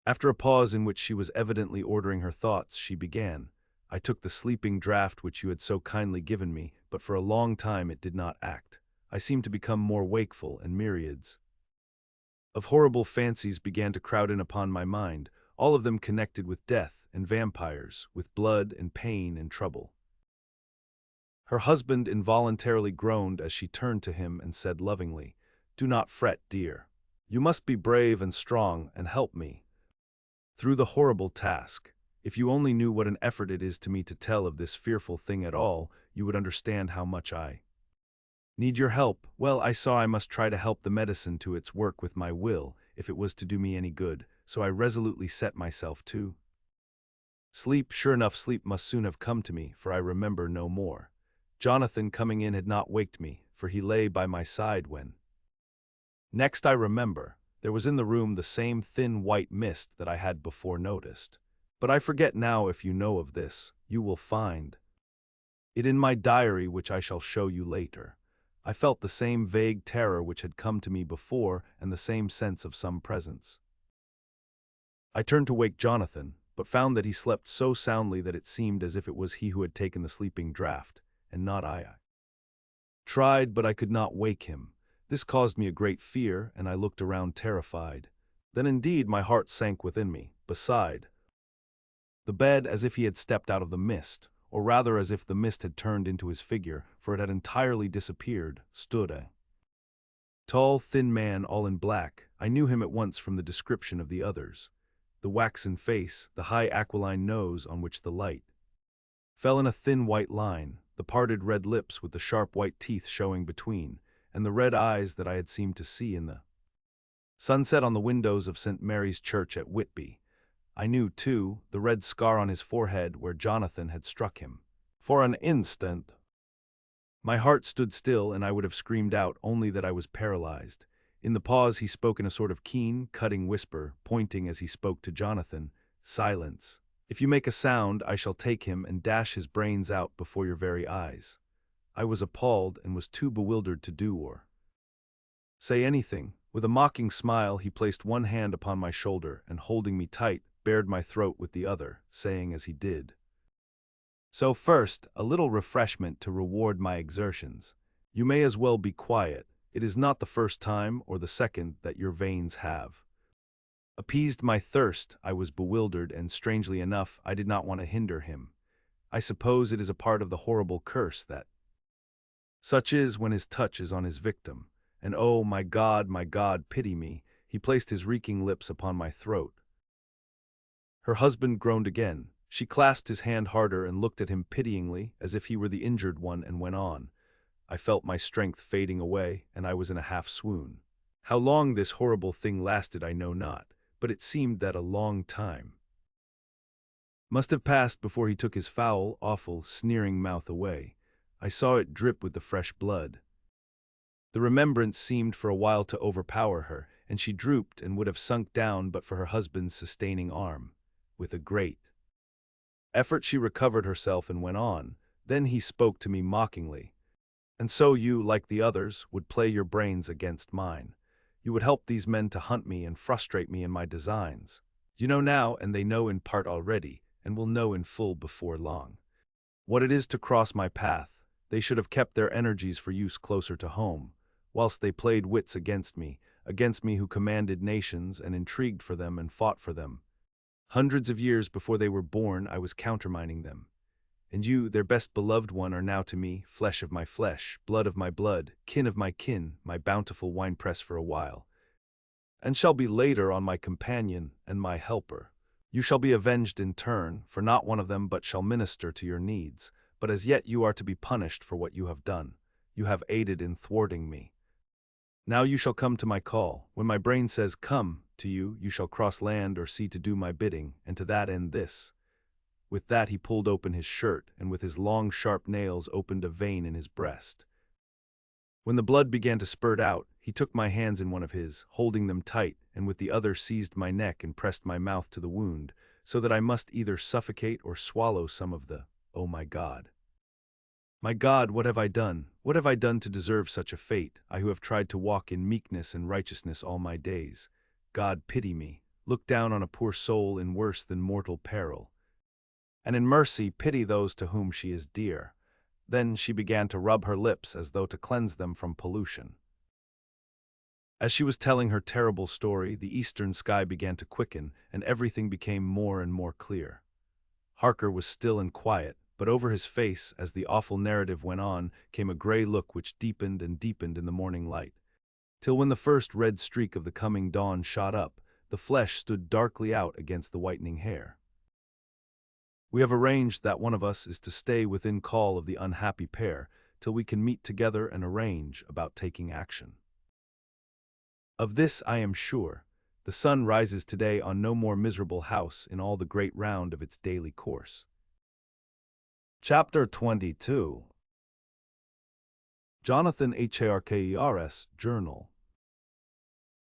After a pause in which she was evidently ordering her thoughts, she began, "I took the sleeping draught which you had so kindly given me, but for a long time it did not act. I seemed to become more wakeful, and myriads of horrible fancies began to crowd in upon my mind, all of them connected with death and vampires, with blood and pain and trouble." Her husband involuntarily groaned as she turned to him and said lovingly, "Do not fret, dear. You must be brave and strong and help me through the horrible task. If you only knew what an effort it is to me to tell of this fearful thing at all, you would understand how much I need your help." Well, I saw I must try to help the medicine to its work with my will, if it was to do me any good, so I resolutely set myself to sleep. Sure enough, sleep must soon have come to me, for I remember no more. Jonathan coming in had not waked me, for he lay by my side when. Next I remember, there was in the room the same thin white mist that I had before noticed. But I forget now. If you know of this, you will find it in my diary, which I shall show you later. I felt the same vague terror which had come to me before, and the same sense of some presence. I turned to wake Jonathan, but found that he slept so soundly that it seemed as if it was he who had taken the sleeping draught, and not I. Tried, but I could not wake him. This caused me a great fear, and I looked around terrified. Then indeed my heart sank within me. Beside the bed, as if he had stepped out of the mist, or rather as if the mist had turned into his figure, for it had entirely disappeared, stood a tall, thin man, all in black. I knew him at once from the description of the others. The waxen face, the high aquiline nose on which the light fell in a thin white line, the parted red lips with the sharp white teeth showing between, and the red eyes that I had seemed to see in the sunset on the windows of St. Mary's Church at Whitby. I knew, too, the red scar on his forehead where Jonathan had struck him. For an instant my heart stood still, and I would have screamed out, only that I was paralyzed. In the pause he spoke in a sort of keen, cutting whisper, pointing as he spoke to Jonathan. Silence. If you make a sound, I shall take him and dash his brains out before your very eyes. I was appalled and was too bewildered to do or say anything. With a mocking smile, he placed one hand upon my shoulder and, holding me tight, bared my throat with the other, saying as he did so, first, a little refreshment to reward my exertions. You may as well be quiet. It is not the first time or the second that your veins have appeased my thirst. I was bewildered, and strangely enough, I did not want to hinder him. I suppose it is a part of the horrible curse that such is when his touch is on his victim. And oh, my God, pity me. He placed his reeking lips upon my throat. Her husband groaned again. She clasped his hand harder and looked at him pityingly, as if he were the injured one, and went on. I felt my strength fading away, and I was in a half-swoon. How long this horrible thing lasted I know not, but it seemed that a long time must have passed before he took his foul, awful, sneering mouth away. I saw it drip with the fresh blood. The remembrance seemed for a while to overpower her, and she drooped and would have sunk down but for her husband's sustaining arm. With a great effort she recovered herself and went on. Then he spoke to me mockingly. And so you, like the others, would play your brains against mine. You would help these men to hunt me and frustrate me in my designs. You know now, and they know in part already, and will know in full before long, what it is to cross my path. They should have kept their energies for use closer to home, whilst they played wits against me who commanded nations and intrigued for them and fought for them. Hundreds of years before they were born, I was countermining them. And you, their best beloved one, are now to me flesh of my flesh, blood of my blood, kin of my kin, my bountiful winepress for a while, and shall be later on my companion and my helper. You shall be avenged in turn, for not one of them but shall minister to your needs, but as yet you are to be punished for what you have done. You have aided in thwarting me. Now you shall come to my call. When my brain says come to you, you shall cross land or sea to do my bidding, and to that end this. With that he pulled open his shirt, and with his long sharp nails opened a vein in his breast. When the blood began to spurt out, he took my hands in one of his, holding them tight, and with the other seized my neck and pressed my mouth to the wound, so that I must either suffocate or swallow some of the, oh my God. My God, what have I done? What have I done to deserve such a fate, I who have tried to walk in meekness and righteousness all my days? God, pity me. Look down on a poor soul in worse than mortal peril. And in mercy pity those to whom she is dear. Then she began to rub her lips as though to cleanse them from pollution. As she was telling her terrible story, the eastern sky began to quicken, and everything became more and more clear. Harker was still and quiet, but over his face, as the awful narrative went on, came a gray look which deepened and deepened in the morning light, till when the first red streak of the coming dawn shot up, the flesh stood darkly out against the whitening hair. We have arranged that one of us is to stay within call of the unhappy pair, till we can meet together and arrange about taking action. Of this I am sure. The sun rises today on no more miserable house in all the great round of its daily course. Chapter 22. Jonathan Harker's Journal.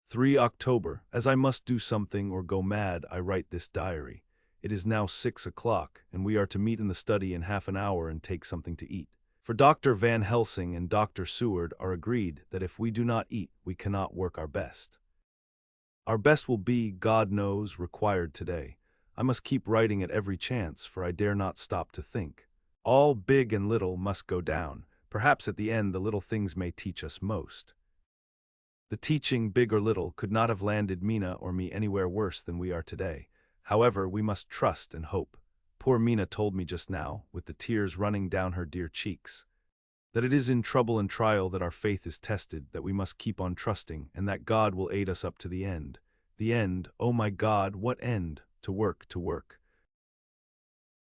3 October. As I must do something or go mad, I write this diary. It is now 6 o'clock, and we are to meet in the study in half an hour and take something to eat. For Dr. Van Helsing and Dr. Seward are agreed that if we do not eat, we cannot work our best. Our best will be, God knows, required today. I must keep writing at every chance, for I dare not stop to think. All, big and little, must go down. Perhaps at the end the little things may teach us most. The teaching, big or little, could not have landed Mina or me anywhere worse than we are today. However, we must trust and hope. Poor Mina told me just now, with the tears running down her dear cheeks, that it is in trouble and trial that our faith is tested, that we must keep on trusting, and that God will aid us up to the end. The end, oh my God, what end? To work, to work.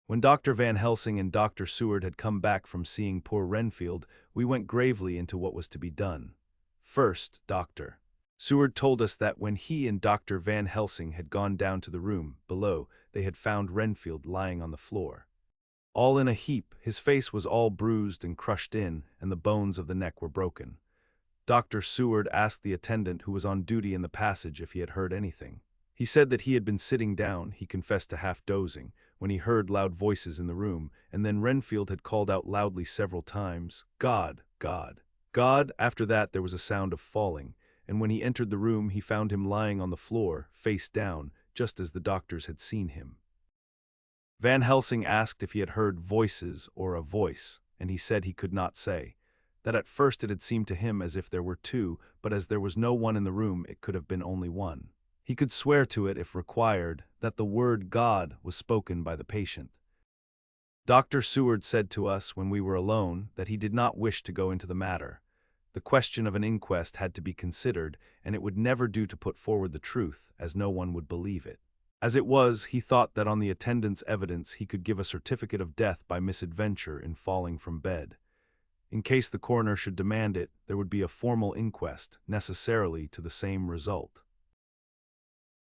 When Dr. Van Helsing and Dr. Seward had come back from seeing poor Renfield, we went gravely into what was to be done. First, Dr. Seward told us that when he and Dr. Van Helsing had gone down to the room below, they had found Renfield lying on the floor. All in a heap, his face was all bruised and crushed in, and the bones of the neck were broken. Dr. Seward asked the attendant who was on duty in the passage if he had heard anything. He said that he had been sitting down, he confessed to half dozing, when he heard loud voices in the room, and then Renfield had called out loudly several times, "God, God, God." After that there was a sound of falling, and when he entered the room he found him lying on the floor, face down, just as the doctors had seen him. Van Helsing asked if he had heard voices or a voice, and he said he could not say. That at first it had seemed to him as if there were two, but as there was no one in the room it could have been only one. He could swear to it, if required, that the word God was spoken by the patient. Dr. Seward said to us, when we were alone, that he did not wish to go into the matter. The question of an inquest had to be considered, and it would never do to put forward the truth, as no one would believe it. As it was, he thought that on the attendant's evidence he could give a certificate of death by misadventure in falling from bed. In case the coroner should demand it, there would be a formal inquest, necessarily to the same result.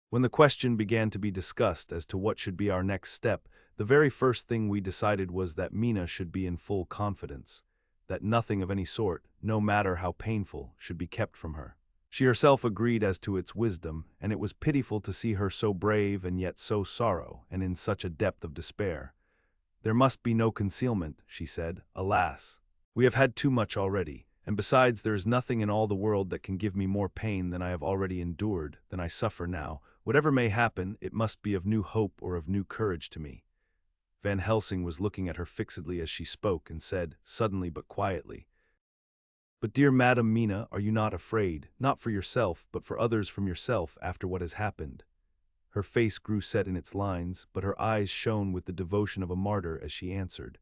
When the question began to be discussed as to what should be our next step, the very first thing we decided was that Mina should be in full confidence, that nothing of any sort, no matter how painful, should be kept from her. She herself agreed as to its wisdom, and it was pitiful to see her so brave and yet so sorrow, and in such a depth of despair. There must be no concealment, she said. Alas, we have had too much already, and besides there is nothing in all the world that can give me more pain than I have already endured, than I suffer now. Whatever may happen, it must be of new hope or of new courage to me. Van Helsing was looking at her fixedly as she spoke, and said, suddenly but quietly, "But dear Madam Mina, are you not afraid, not for yourself, but for others from yourself, after what has happened?" Her face grew set in its lines, but her eyes shone with the devotion of a martyr as she answered,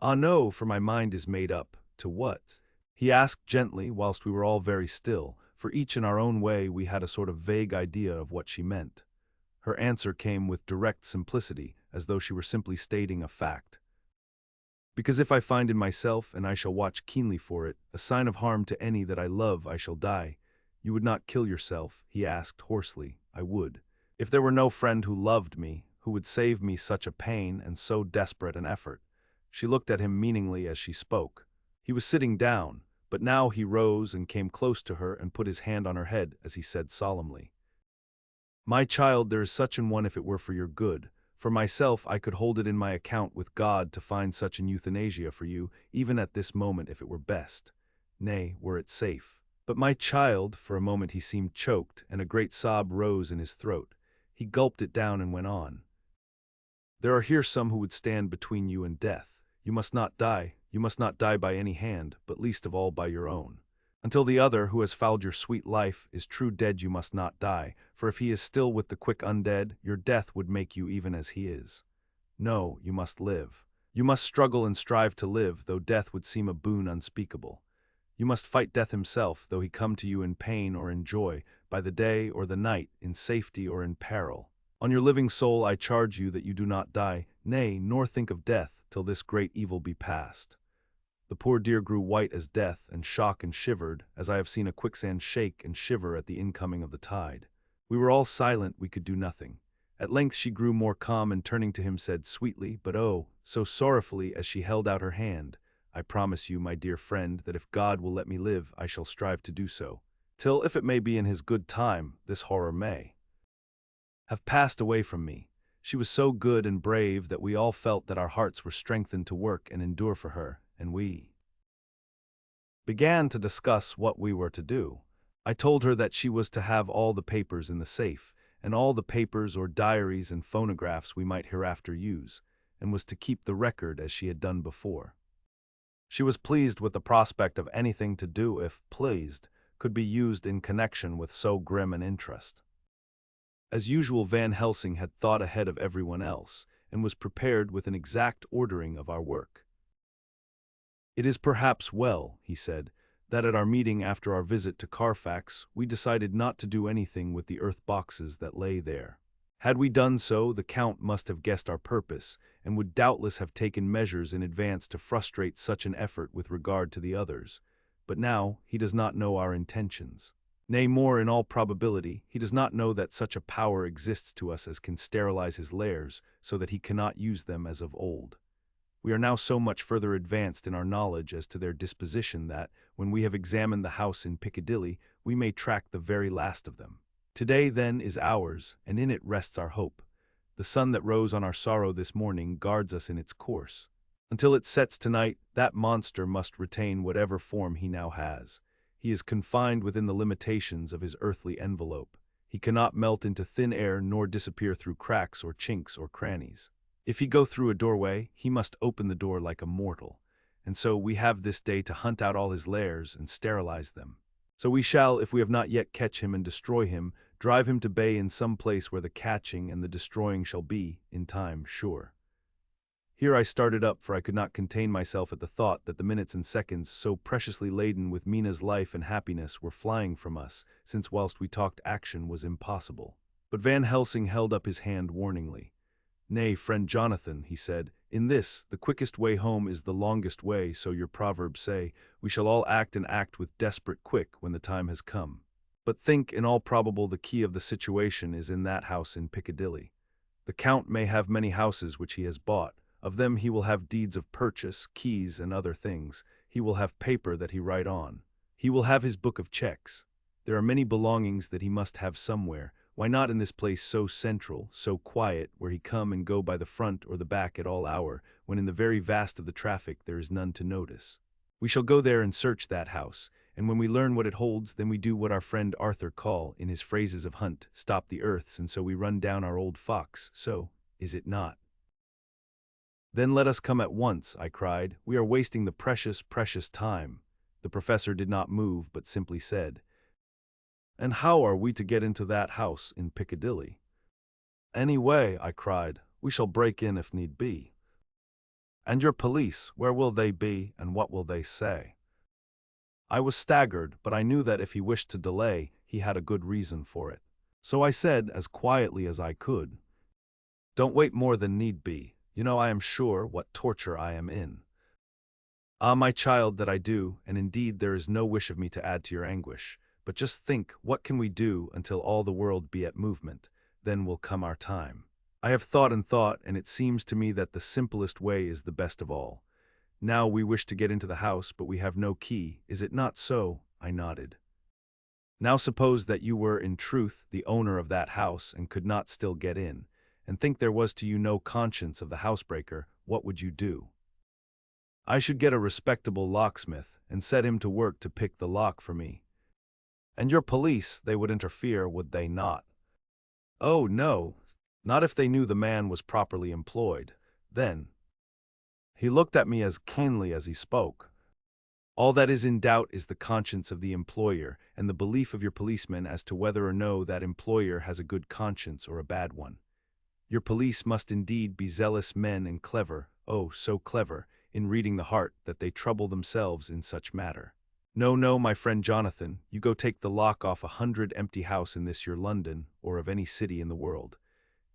"Ah no, for my mind is made up." "To what?" he asked gently, whilst we were all very still, for each in our own way we had a sort of vague idea of what she meant. Her answer came with direct simplicity, as though she were simply stating a fact. "Because if I find in myself, and I shall watch keenly for it, a sign of harm to any that I love, I shall die." "You would not kill yourself?" he asked hoarsely. "I would. If there were no friend who loved me, who would save me such a pain and so desperate an effort." She looked at him meaningly as she spoke. He was sitting down, but now he rose and came close to her and put his hand on her head as he said solemnly, "My child, there is such an one if it were for your good. For myself, I could hold it in my account with God to find such an euthanasia for you, even at this moment if it were best. Nay, were it safe. But my child," for a moment he seemed choked, and a great sob rose in his throat. He gulped it down and went on, "There are here some who would stand between you and death. You must not die. You must not die by any hand, but least of all by your own. Until the other, who has fouled your sweet life, is true dead, you must not die, for if he is still with the quick undead, your death would make you even as he is. No, you must live. You must struggle and strive to live, though death would seem a boon unspeakable. You must fight death himself, though he come to you in pain or in joy, by the day or the night, in safety or in peril. On your living soul I charge you that you do not die, nay, nor think of death, till this great evil be past." The poor dear grew white as death, and shook and shivered, as I have seen a quicksand shake and shiver at the incoming of the tide. We were all silent, we could do nothing. At length she grew more calm and turning to him said sweetly, but oh, so sorrowfully as she held out her hand, I promise you, my dear friend, that if God will let me live, I shall strive to do so. Till, if it may be in his good time, this horror may have passed away from me. She was so good and brave that we all felt that our hearts were strengthened to work and endure for her, and we began to discuss what we were to do. I told her that she was to have all the papers in the safe, and all the papers or diaries and phonographs we might hereafter use, and was to keep the record as she had done before. She was pleased with the prospect of anything to do, if pleased, could be used in connection with so grim an interest. As usual, Van Helsing had thought ahead of everyone else, and was prepared with an exact ordering of our work. It is perhaps well, he said, that at our meeting after our visit to Carfax, we decided not to do anything with the earth boxes that lay there. Had we done so, the Count must have guessed our purpose, and would doubtless have taken measures in advance to frustrate such an effort with regard to the others. But now he does not know our intentions. Nay, more, in all probability, he does not know that such a power exists to us as can sterilize his lairs, so that he cannot use them as of old. We are now so much further advanced in our knowledge as to their disposition that, when we have examined the house in Piccadilly, we may track the very last of them. Today, then, is ours, and in it rests our hope. The sun that rose on our sorrow this morning guards us in its course. Until it sets tonight, that monster must retain whatever form he now has. He is confined within the limitations of his earthly envelope. He cannot melt into thin air nor disappear through cracks or chinks or crannies. If he go through a doorway, he must open the door like a mortal, and so we have this day to hunt out all his lairs and sterilize them. So we shall, if we have not yet catch him and destroy him, drive him to bay in some place where the catching and the destroying shall be, in time, sure. Here I started up, for I could not contain myself at the thought that the minutes and seconds, so preciously laden with Mina's life and happiness, were flying from us, since whilst we talked action was impossible. But Van Helsing held up his hand warningly. Nay, friend Jonathan, he said, in this, the quickest way home is the longest way, so your proverbs say. We shall all act and act with desperate quick when the time has come. But think, in all probable the key of the situation is in that house in Piccadilly. The Count may have many houses which he has bought. Of them he will have deeds of purchase, keys, and other things. He will have paper that he write on. He will have his book of checks. There are many belongings that he must have somewhere. Why not in this place so central, so quiet, where he come and go by the front or the back at all hour, when in the very vast of the traffic there is none to notice? We shall go there and search that house, and when we learn what it holds, then we do what our friend Arthur call, in his phrases of hunt, stop the earths, and so we run down our old fox. So, is it not? Then let us come at once, I cried. We are wasting the precious, precious time. The professor did not move, but simply said, And how are we to get into that house in Piccadilly? Any way, I cried. We shall break in if need be. And your police, where will they be, and what will they say? I was staggered, but I knew that if he wished to delay, he had a good reason for it. So I said, as quietly as I could, Don't wait more than need be. You know, I am sure, what torture I am in. Ah, my child, that I do, and indeed there is no wish of me to add to your anguish. But just think, what can we do until all the world be at movement? Then will come our time. I have thought and thought, and it seems to me that the simplest way is the best of all. Now we wish to get into the house, but we have no key. Is it not so? I nodded. Now suppose that you were, in truth, the owner of that house, and could not still get in, and think there was to you no conscience of the housebreaker, what would you do? I should get a respectable locksmith, and set him to work to pick the lock for me. And your police, they would interfere, would they not? Oh, no, not if they knew the man was properly employed. Then. He looked at me as keenly as he spoke. All that is in doubt is the conscience of the employer, and the belief of your policeman as to whether or no that employer has a good conscience or a bad one. Your police must indeed be zealous men and clever, oh, so clever, in reading the heart that they trouble themselves in such matter. No, no, my friend Jonathan, you go take the lock off 100 empty house in this your London, or of any city in the world.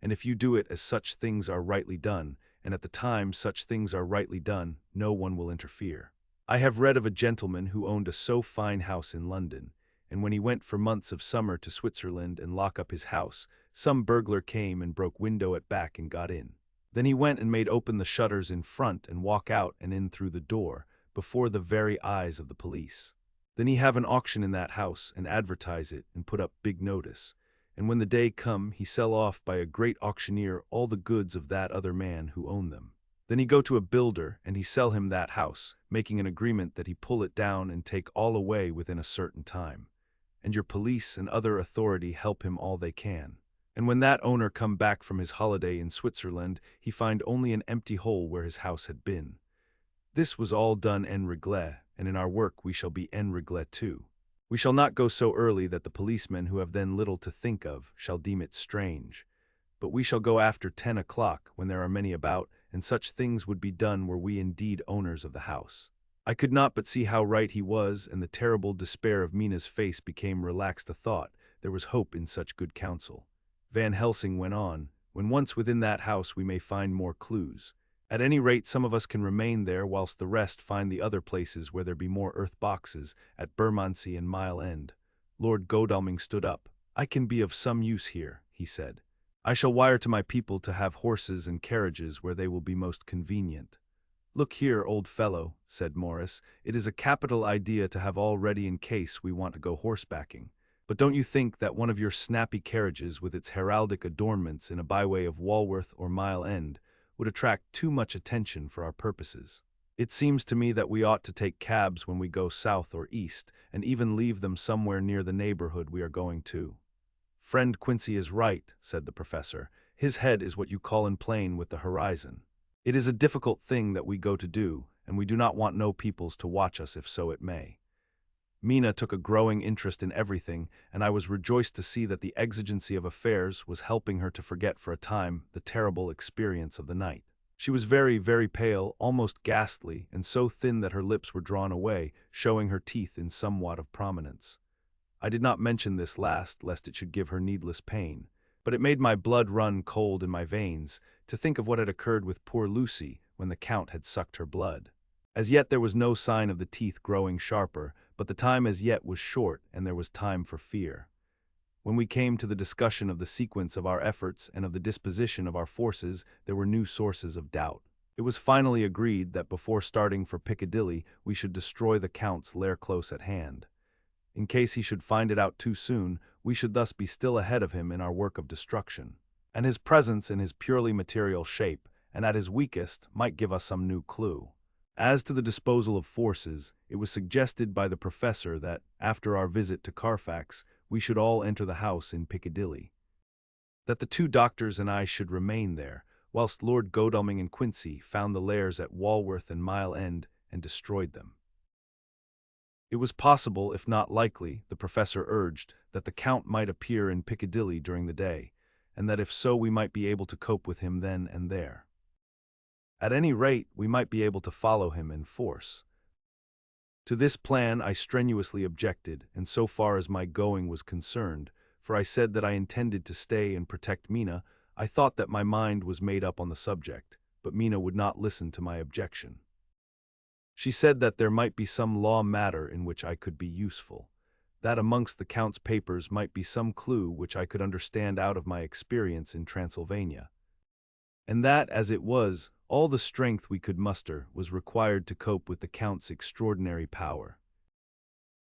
And if you do it as such things are rightly done, and at the time such things are rightly done, no one will interfere. I have read of a gentleman who owned a so fine house in London, and when he went for months of summer to Switzerland and lock up his house, some burglar came and broke window at back and got in. Then he went and made open the shutters in front and walk out and in through the door, before the very eyes of the police. Then he have an auction in that house and advertise it and put up big notice. And when the day come, he sell off by a great auctioneer all the goods of that other man who owned them. Then he go to a builder and he sell him that house, making an agreement that he pull it down and take all away within a certain time. And your police and other authority help him all they can. And when that owner come back from his holiday in Switzerland, he find only an empty hole where his house had been. This was all done en règle, and in our work we shall be en règle too. We shall not go so early that the policemen who have then little to think of shall deem it strange. But we shall go after 10 o'clock, when there are many about, and such things would be done were we indeed owners of the house. I could not but see how right he was, and the terrible despair of Mina's face became relaxed a thought. There was hope in such good counsel. Van Helsing went on, when once within that house we may find more clues. At any rate some of us can remain there whilst the rest find the other places where there be more earth boxes, at Bermondsey and Mile End. Lord Godalming stood up. I can be of some use here, he said. I shall wire to my people to have horses and carriages where they will be most convenient. Look here, old fellow, said Morris, it is a capital idea to have all ready in case we want to go horsebacking. But don't you think that one of your snappy carriages with its heraldic adornments in a byway of Walworth or Mile End would attract too much attention for our purposes? It seems to me that we ought to take cabs when we go south or east, and even leave them somewhere near the neighborhood we are going to. Friend Quincy is right, said the professor. His head is what you call in plain with the horizon. It is a difficult thing that we go to do, and we do not want no peoples to watch us if so it may. Mina took a growing interest in everything, and I was rejoiced to see that the exigency of affairs was helping her to forget for a time the terrible experience of the night. She was very, very pale, almost ghastly, and so thin that her lips were drawn away, showing her teeth in somewhat of prominence. I did not mention this last, lest it should give her needless pain, but it made my blood run cold in my veins to think of what had occurred with poor Lucy when the Count had sucked her blood. As yet there was no sign of the teeth growing sharper, but the time as yet was short, and there was time for fear. When we came to the discussion of the sequence of our efforts and of the disposition of our forces, there were new sources of doubt. It was finally agreed that before starting for Piccadilly we should destroy the Count's lair close at hand. In case he should find it out too soon, we should thus be still ahead of him in our work of destruction. And his presence in his purely material shape, and at his weakest, might give us some new clue. As to the disposal of forces, it was suggested by the professor that, after our visit to Carfax, we should all enter the house in Piccadilly. That the 2 doctors and I should remain there, whilst Lord Godalming and Quincy found the lairs at Walworth and Mile End and destroyed them. It was possible, if not likely, the professor urged, that the Count might appear in Piccadilly during the day, and that if so we might be able to cope with him then and there. At any rate, we might be able to follow him in force. To this plan I strenuously objected, and so far as my going was concerned, for I said that I intended to stay and protect Mina, I thought that my mind was made up on the subject, but Mina would not listen to my objection. She said that there might be some law matter in which I could be useful, that amongst the Count's papers might be some clue which I could understand out of my experience in Transylvania, and that, as it was, all the strength we could muster was required to cope with the Count's extraordinary power.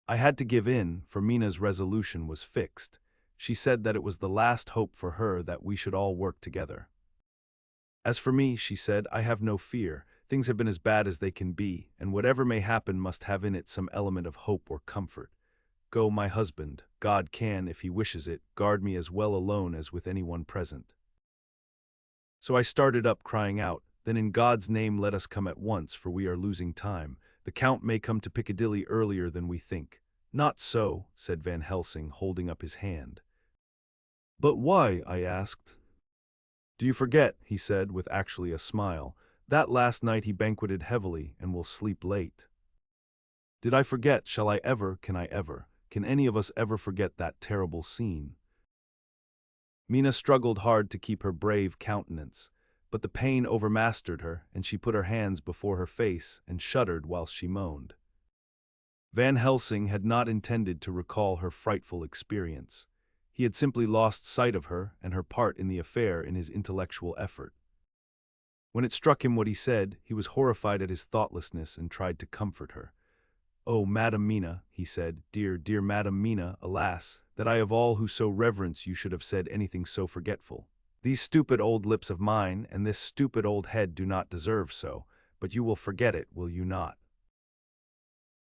I had to give in, for Mina's resolution was fixed. She said that it was the last hope for her that we should all work together. As for me, she said, I have no fear. Things have been as bad as they can be, and whatever may happen must have in it some element of hope or comfort. Go, my husband. God can, if he wishes it, guard me as well alone as with anyone present. So I started up, crying out, Then in God's name let us come at once, for we are losing time. The Count may come to Piccadilly earlier than we think. Not so, said Van Helsing, holding up his hand. But why? I asked. Do you forget, he said, with actually a smile, that last night he banqueted heavily and will sleep late? Did I forget? Shall I ever? Can any of us ever forget that terrible scene? Mina struggled hard to keep her brave countenance, but the pain overmastered her, and she put her hands before her face and shuddered whilst she moaned. Van Helsing had not intended to recall her frightful experience. He had simply lost sight of her and her part in the affair in his intellectual effort. When it struck him what he said, he was horrified at his thoughtlessness and tried to comfort her. "Oh, Madam Mina," he said, "dear, dear Madam Mina, alas, that I of all who so reverence you should have said anything so forgetful. These stupid old lips of mine and this stupid old head do not deserve so, but you will forget it, will you not?"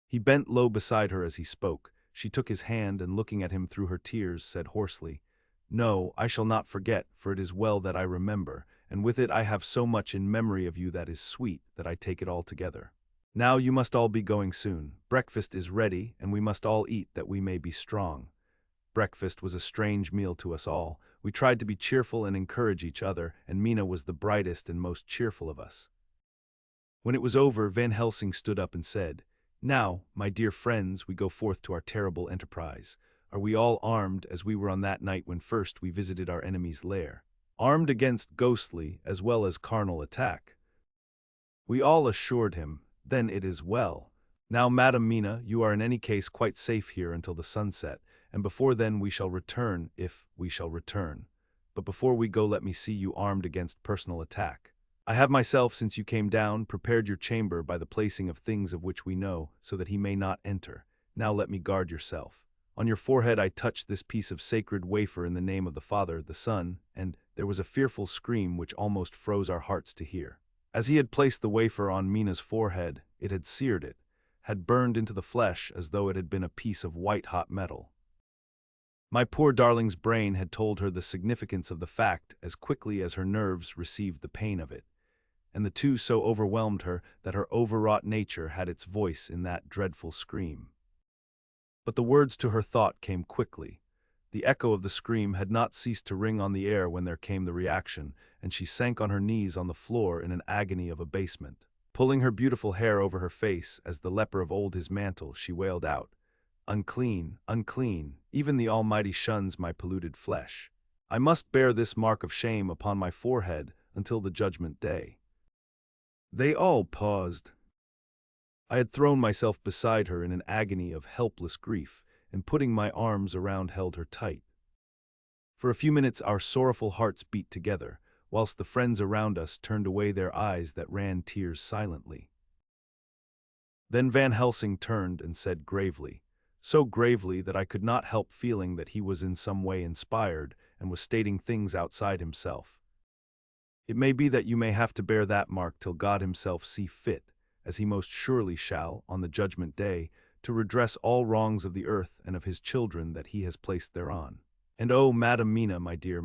He bent low beside her as he spoke. She took his hand and looking at him through her tears said hoarsely, "No, I shall not forget, for it is well that I remember, and with it I have so much in memory of you that is sweet, that I take it all together. Now you must all be going soon. Breakfast is ready, and we must all eat that we may be strong." Breakfast was a strange meal to us all. We tried to be cheerful and encourage each other, and Mina was the brightest and most cheerful of us. When it was over, Van Helsing stood up and said, "Now, my dear friends, we go forth to our terrible enterprise. Are we all armed as we were on that night when first we visited our enemy's lair? Armed against ghostly as well as carnal attack?" We all assured him, "Then it is well. Now, Madam Mina, you are in any case quite safe here until the sunset, and before then we shall return, if we shall return. But before we go, let me see you armed against personal attack. I have myself, since you came down, prepared your chamber by the placing of things of which we know, so that he may not enter. Now let me guard yourself. On your forehead I touch this piece of sacred wafer in the name of the Father, the Son," and there was a fearful scream which almost froze our hearts to hear. As he had placed the wafer on Mina's forehead, it had seared it, had burned into the flesh as though it had been a piece of white-hot metal. My poor darling's brain had told her the significance of the fact as quickly as her nerves received the pain of it, and the two so overwhelmed her that her overwrought nature had its voice in that dreadful scream. But the words to her thought came quickly. The echo of the scream had not ceased to ring on the air when there came the reaction, and she sank on her knees on the floor in an agony of abasement. Pulling her beautiful hair over her face as the leper of old his mantle, she wailed out, "Unclean, unclean, even the Almighty shuns my polluted flesh. I must bear this mark of shame upon my forehead until the judgment day." They all paused. I had thrown myself beside her in an agony of helpless grief, and putting my arms around held her tight. For a few minutes our sorrowful hearts beat together, whilst the friends around us turned away their eyes that ran tears silently. Then Van Helsing turned and said gravely, so gravely that I could not help feeling that he was in some way inspired and was stating things outside himself. "It may be that you may have to bear that mark till God himself see fit, as he most surely shall, on the judgment day, to redress all wrongs of the earth and of his children that he has placed thereon. And oh, Madam Mina, my dear,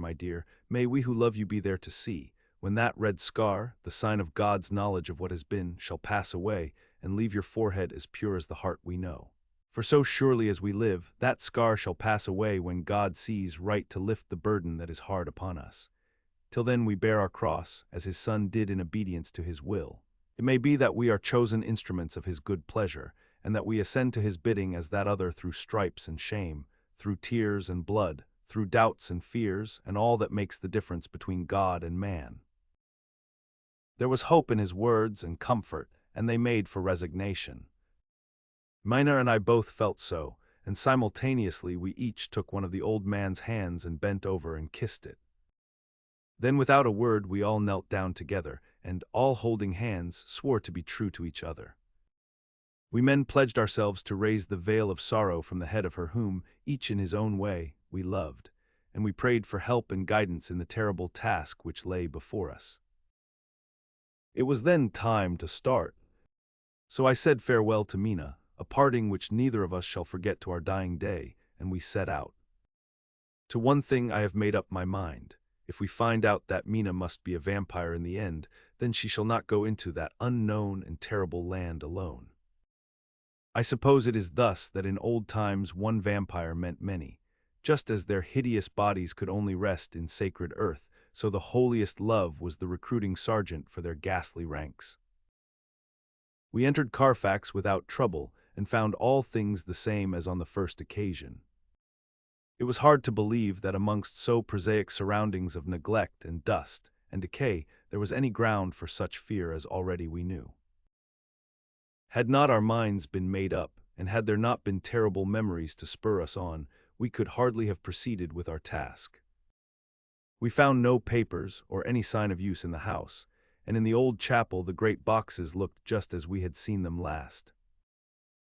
may we who love you be there to see, when that red scar, the sign of God's knowledge of what has been, shall pass away, and leave your forehead as pure as the heart we know. For so surely as we live, that scar shall pass away when God sees right to lift the burden that is hard upon us. Till then we bear our cross, as his Son did in obedience to his will. It may be that we are chosen instruments of his good pleasure, and that we ascend to his bidding as that other through stripes and shame, through tears and blood, through doubts and fears, and all that makes the difference between God and man." There was hope in his words and comfort, and they made for resignation. Mina and I both felt so, and simultaneously we each took one of the old man's hands and bent over and kissed it. Then without a word we all knelt down together, and, all holding hands, swore to be true to each other. We men pledged ourselves to raise the veil of sorrow from the head of her whom, each in his own way, we loved, and we prayed for help and guidance in the terrible task which lay before us. It was then time to start. So I said farewell to Mina, a parting which neither of us shall forget to our dying day, and we set out. To one thing I have made up my mind. If we find out that Mina must be a vampire in the end, then she shall not go into that unknown and terrible land alone. I suppose it is thus that in old times one vampire meant many. Just as their hideous bodies could only rest in sacred earth, so the holiest love was the recruiting sergeant for their ghastly ranks. We entered Carfax without trouble, and found all things the same as on the first occasion. It was hard to believe that amongst so prosaic surroundings of neglect and dust and decay there was any ground for such fear as already we knew. Had not our minds been made up, and had there not been terrible memories to spur us on, we could hardly have proceeded with our task. We found no papers or any sign of use in the house, and in the old chapel the great boxes looked just as we had seen them last.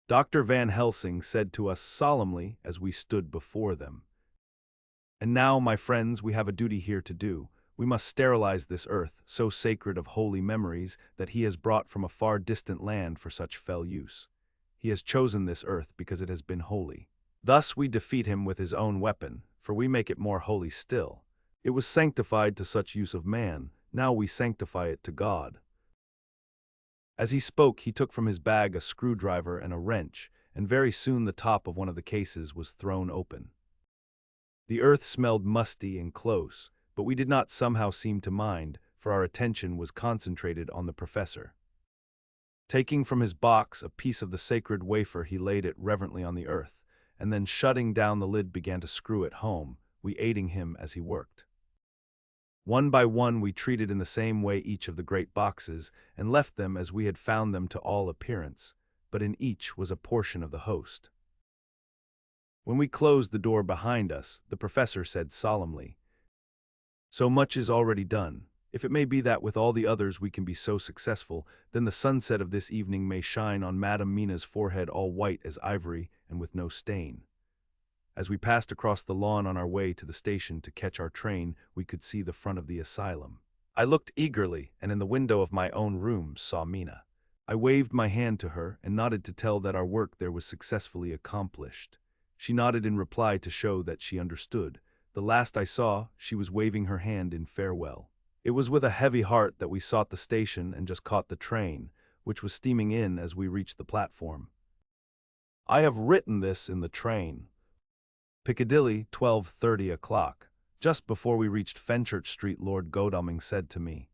Dr. Van Helsing said to us solemnly as we stood before them, "And now, my friends, we have a duty here to do. We must sterilize this earth, so sacred of holy memories, that he has brought from a far distant land for such fell use. He has chosen this earth because it has been holy. Thus we defeat him with his own weapon, for we make it more holy still. It was sanctified to such use of man, now we sanctify it to God." As he spoke, he took from his bag a screwdriver and a wrench, and very soon the top of one of the cases was thrown open. The earth smelled musty and close, but we did not somehow seem to mind, for our attention was concentrated on the professor. Taking from his box a piece of the sacred wafer, he laid it reverently on the earth, and then shutting down the lid began to screw it home, we aiding him as he worked. One by one we treated in the same way each of the great boxes, and left them as we had found them to all appearance, but in each was a portion of the host. When we closed the door behind us, the professor said solemnly, "So much is already done. If it may be that with all the others we can be so successful, then the sunset of this evening may shine on Madame Mina's forehead all white as ivory and with no stain." As we passed across the lawn on our way to the station to catch our train, we could see the front of the asylum. I looked eagerly, and in the window of my own room saw Mina. I waved my hand to her and nodded to tell that our work there was successfully accomplished. She nodded in reply to show that she understood. The last I saw, she was waving her hand in farewell. It was with a heavy heart that we sought the station and just caught the train, which was steaming in as we reached the platform. I have written this in the train. Piccadilly, 12:30 o'clock. Just before we reached Fenchurch Street, Lord Godalming said to me,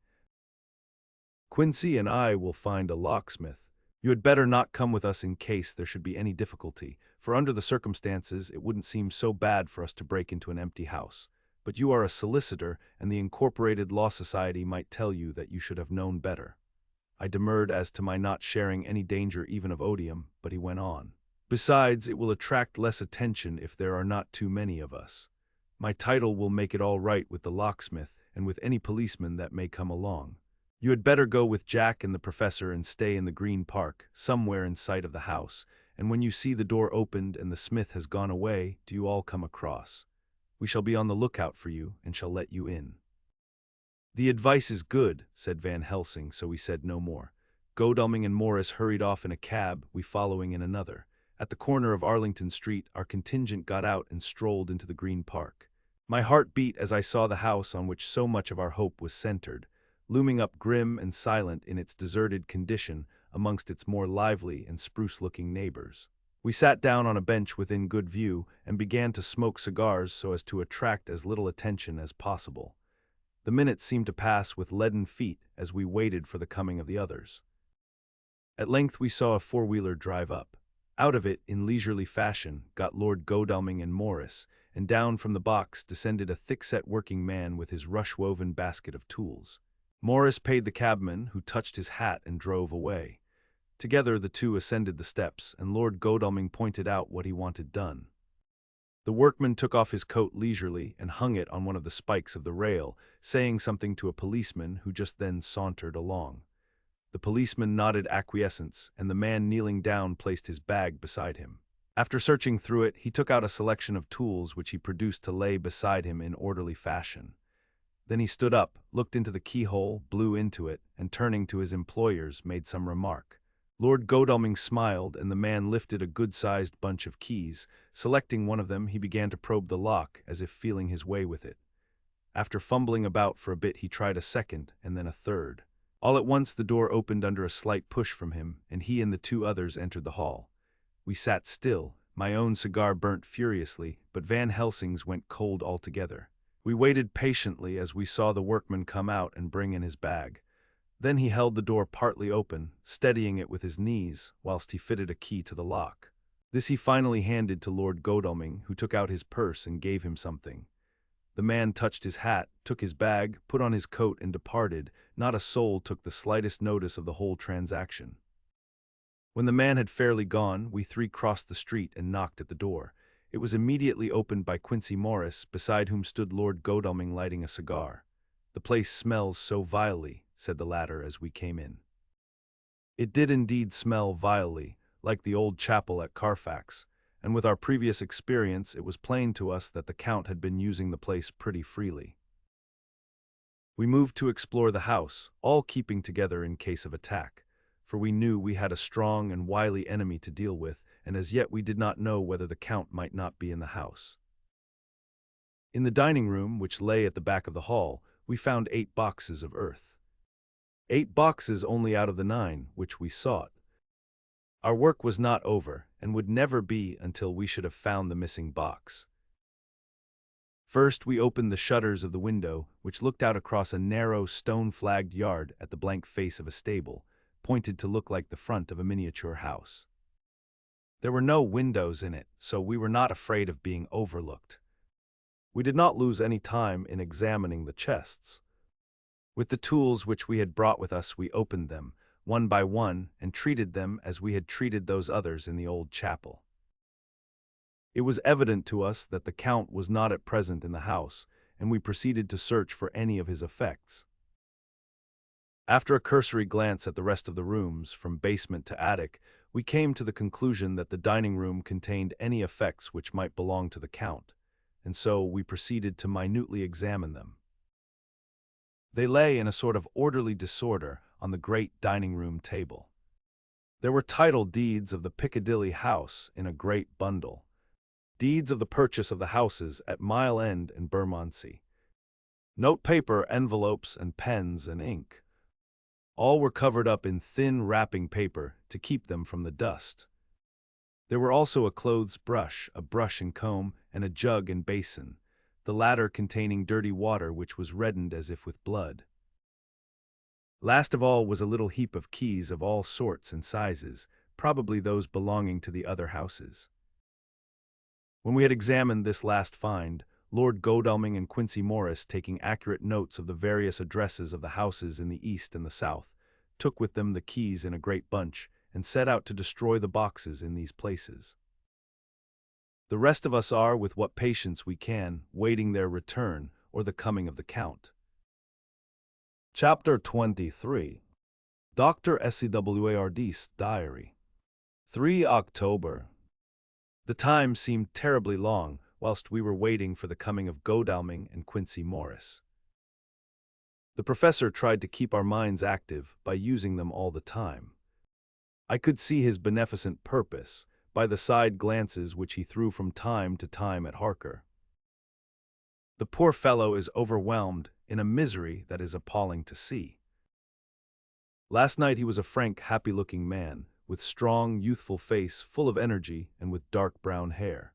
"Quincy and I will find a locksmith. You had better not come with us in case there should be any difficulty, for under the circumstances it wouldn't seem so bad for us to break into an empty house. But you are a solicitor, and the Incorporated Law Society might tell you that you should have known better." I demurred as to my not sharing any danger even of odium, but he went on. "Besides, it will attract less attention if there are not too many of us. My title will make it all right with the locksmith and with any policeman that may come along. You had better go with Jack and the professor and stay in the Green Park, somewhere in sight of the house, and when you see the door opened and the smith has gone away, do you all come across. We shall be on the lookout for you and shall let you in." "The advice is good," said Van Helsing, so we said no more. Godalming and Morris hurried off in a cab, we following in another. At the corner of Arlington Street, our contingent got out and strolled into the Green Park. My heart beat as I saw the house on which so much of our hope was centered, looming up grim and silent in its deserted condition amongst its more lively and spruce-looking neighbors. We sat down on a bench within good view and began to smoke cigars so as to attract as little attention as possible. The minutes seemed to pass with leaden feet as we waited for the coming of the others. At length we saw a four-wheeler drive up. Out of it, in leisurely fashion, got Lord Godalming and Morris, and down from the box descended a thick-set working man with his rush-woven basket of tools. Morris paid the cabman, who touched his hat and drove away. Together the two ascended the steps, and Lord Godalming pointed out what he wanted done. The workman took off his coat leisurely and hung it on one of the spikes of the rail, saying something to a policeman who just then sauntered along. The policeman nodded acquiescence, and the man kneeling down placed his bag beside him. After searching through it, he took out a selection of tools which he produced to lay beside him in orderly fashion. Then he stood up, looked into the keyhole, blew into it, and turning to his employers, made some remark. Lord Godalming smiled, and the man lifted a good-sized bunch of keys. Selecting one of them, he began to probe the lock, as if feeling his way with it. After fumbling about for a bit, he tried a second, and then a third. All at once the door opened under a slight push from him, and he and the two others entered the hall. We sat still. My own cigar burnt furiously, but Van Helsing's went cold altogether. We waited patiently as we saw the workman come out and bring in his bag. Then he held the door partly open, steadying it with his knees, whilst he fitted a key to the lock. This he finally handed to Lord Godalming, who took out his purse and gave him something. The man touched his hat, took his bag, put on his coat, and departed. Not a soul took the slightest notice of the whole transaction. When the man had fairly gone, we three crossed the street and knocked at the door. It was immediately opened by Quincy Morris, beside whom stood Lord Godalming lighting a cigar. "The place smells so vilely," said the latter as we came in. It did indeed smell vilely, like the old chapel at Carfax, and with our previous experience it was plain to us that the Count had been using the place pretty freely. We moved to explore the house, all keeping together in case of attack, for we knew we had a strong and wily enemy to deal with, and as yet we did not know whether the Count might not be in the house. In the dining room, which lay at the back of the hall, we found 8 boxes of earth. 8 boxes only out of the 9 which we sought. Our work was not over, and would never be until we should have found the missing box. First we opened the shutters of the window, which looked out across a narrow, stone-flagged yard at the blank face of a stable, pointed to look like the front of a miniature house. There were no windows in it, so we were not afraid of being overlooked. We did not lose any time in examining the chests. With the tools which we had brought with us, we opened them, one by one, and treated them as we had treated those others in the old chapel. It was evident to us that the Count was not at present in the house, and we proceeded to search for any of his effects. After a cursory glance at the rest of the rooms, from basement to attic, we came to the conclusion that the dining room contained any effects which might belong to the Count, and so we proceeded to minutely examine them. They lay in a sort of orderly disorder on the great dining room table. There were title deeds of the Piccadilly house in a great bundle, deeds of the purchase of the houses at Mile End and Bermondsey, note paper, envelopes, and pens and ink. All were covered up in thin wrapping paper to keep them from the dust. There were also a clothes brush, a brush and comb, and a jug and basin, the latter containing dirty water which was reddened as if with blood. Last of all was a little heap of keys of all sorts and sizes, probably those belonging to the other houses. When we had examined this last find, Lord Godalming and Quincy Morris, taking accurate notes of the various addresses of the houses in the east and the south, took with them the keys in a great bunch, and set out to destroy the boxes in these places. The rest of us are, with what patience we can, waiting their return, or the coming of the Count. Chapter 23. Dr. Seward's Diary. 3 October. The time seemed terribly long, whilst we were waiting for the coming of Godalming and Quincy Morris. The professor tried to keep our minds active by using them all the time. I could see his beneficent purpose by the side glances which he threw from time to time at Harker. The poor fellow is overwhelmed in a misery that is appalling to see. Last night he was a frank, happy-looking man, with strong, youthful face full of energy and with dark brown hair.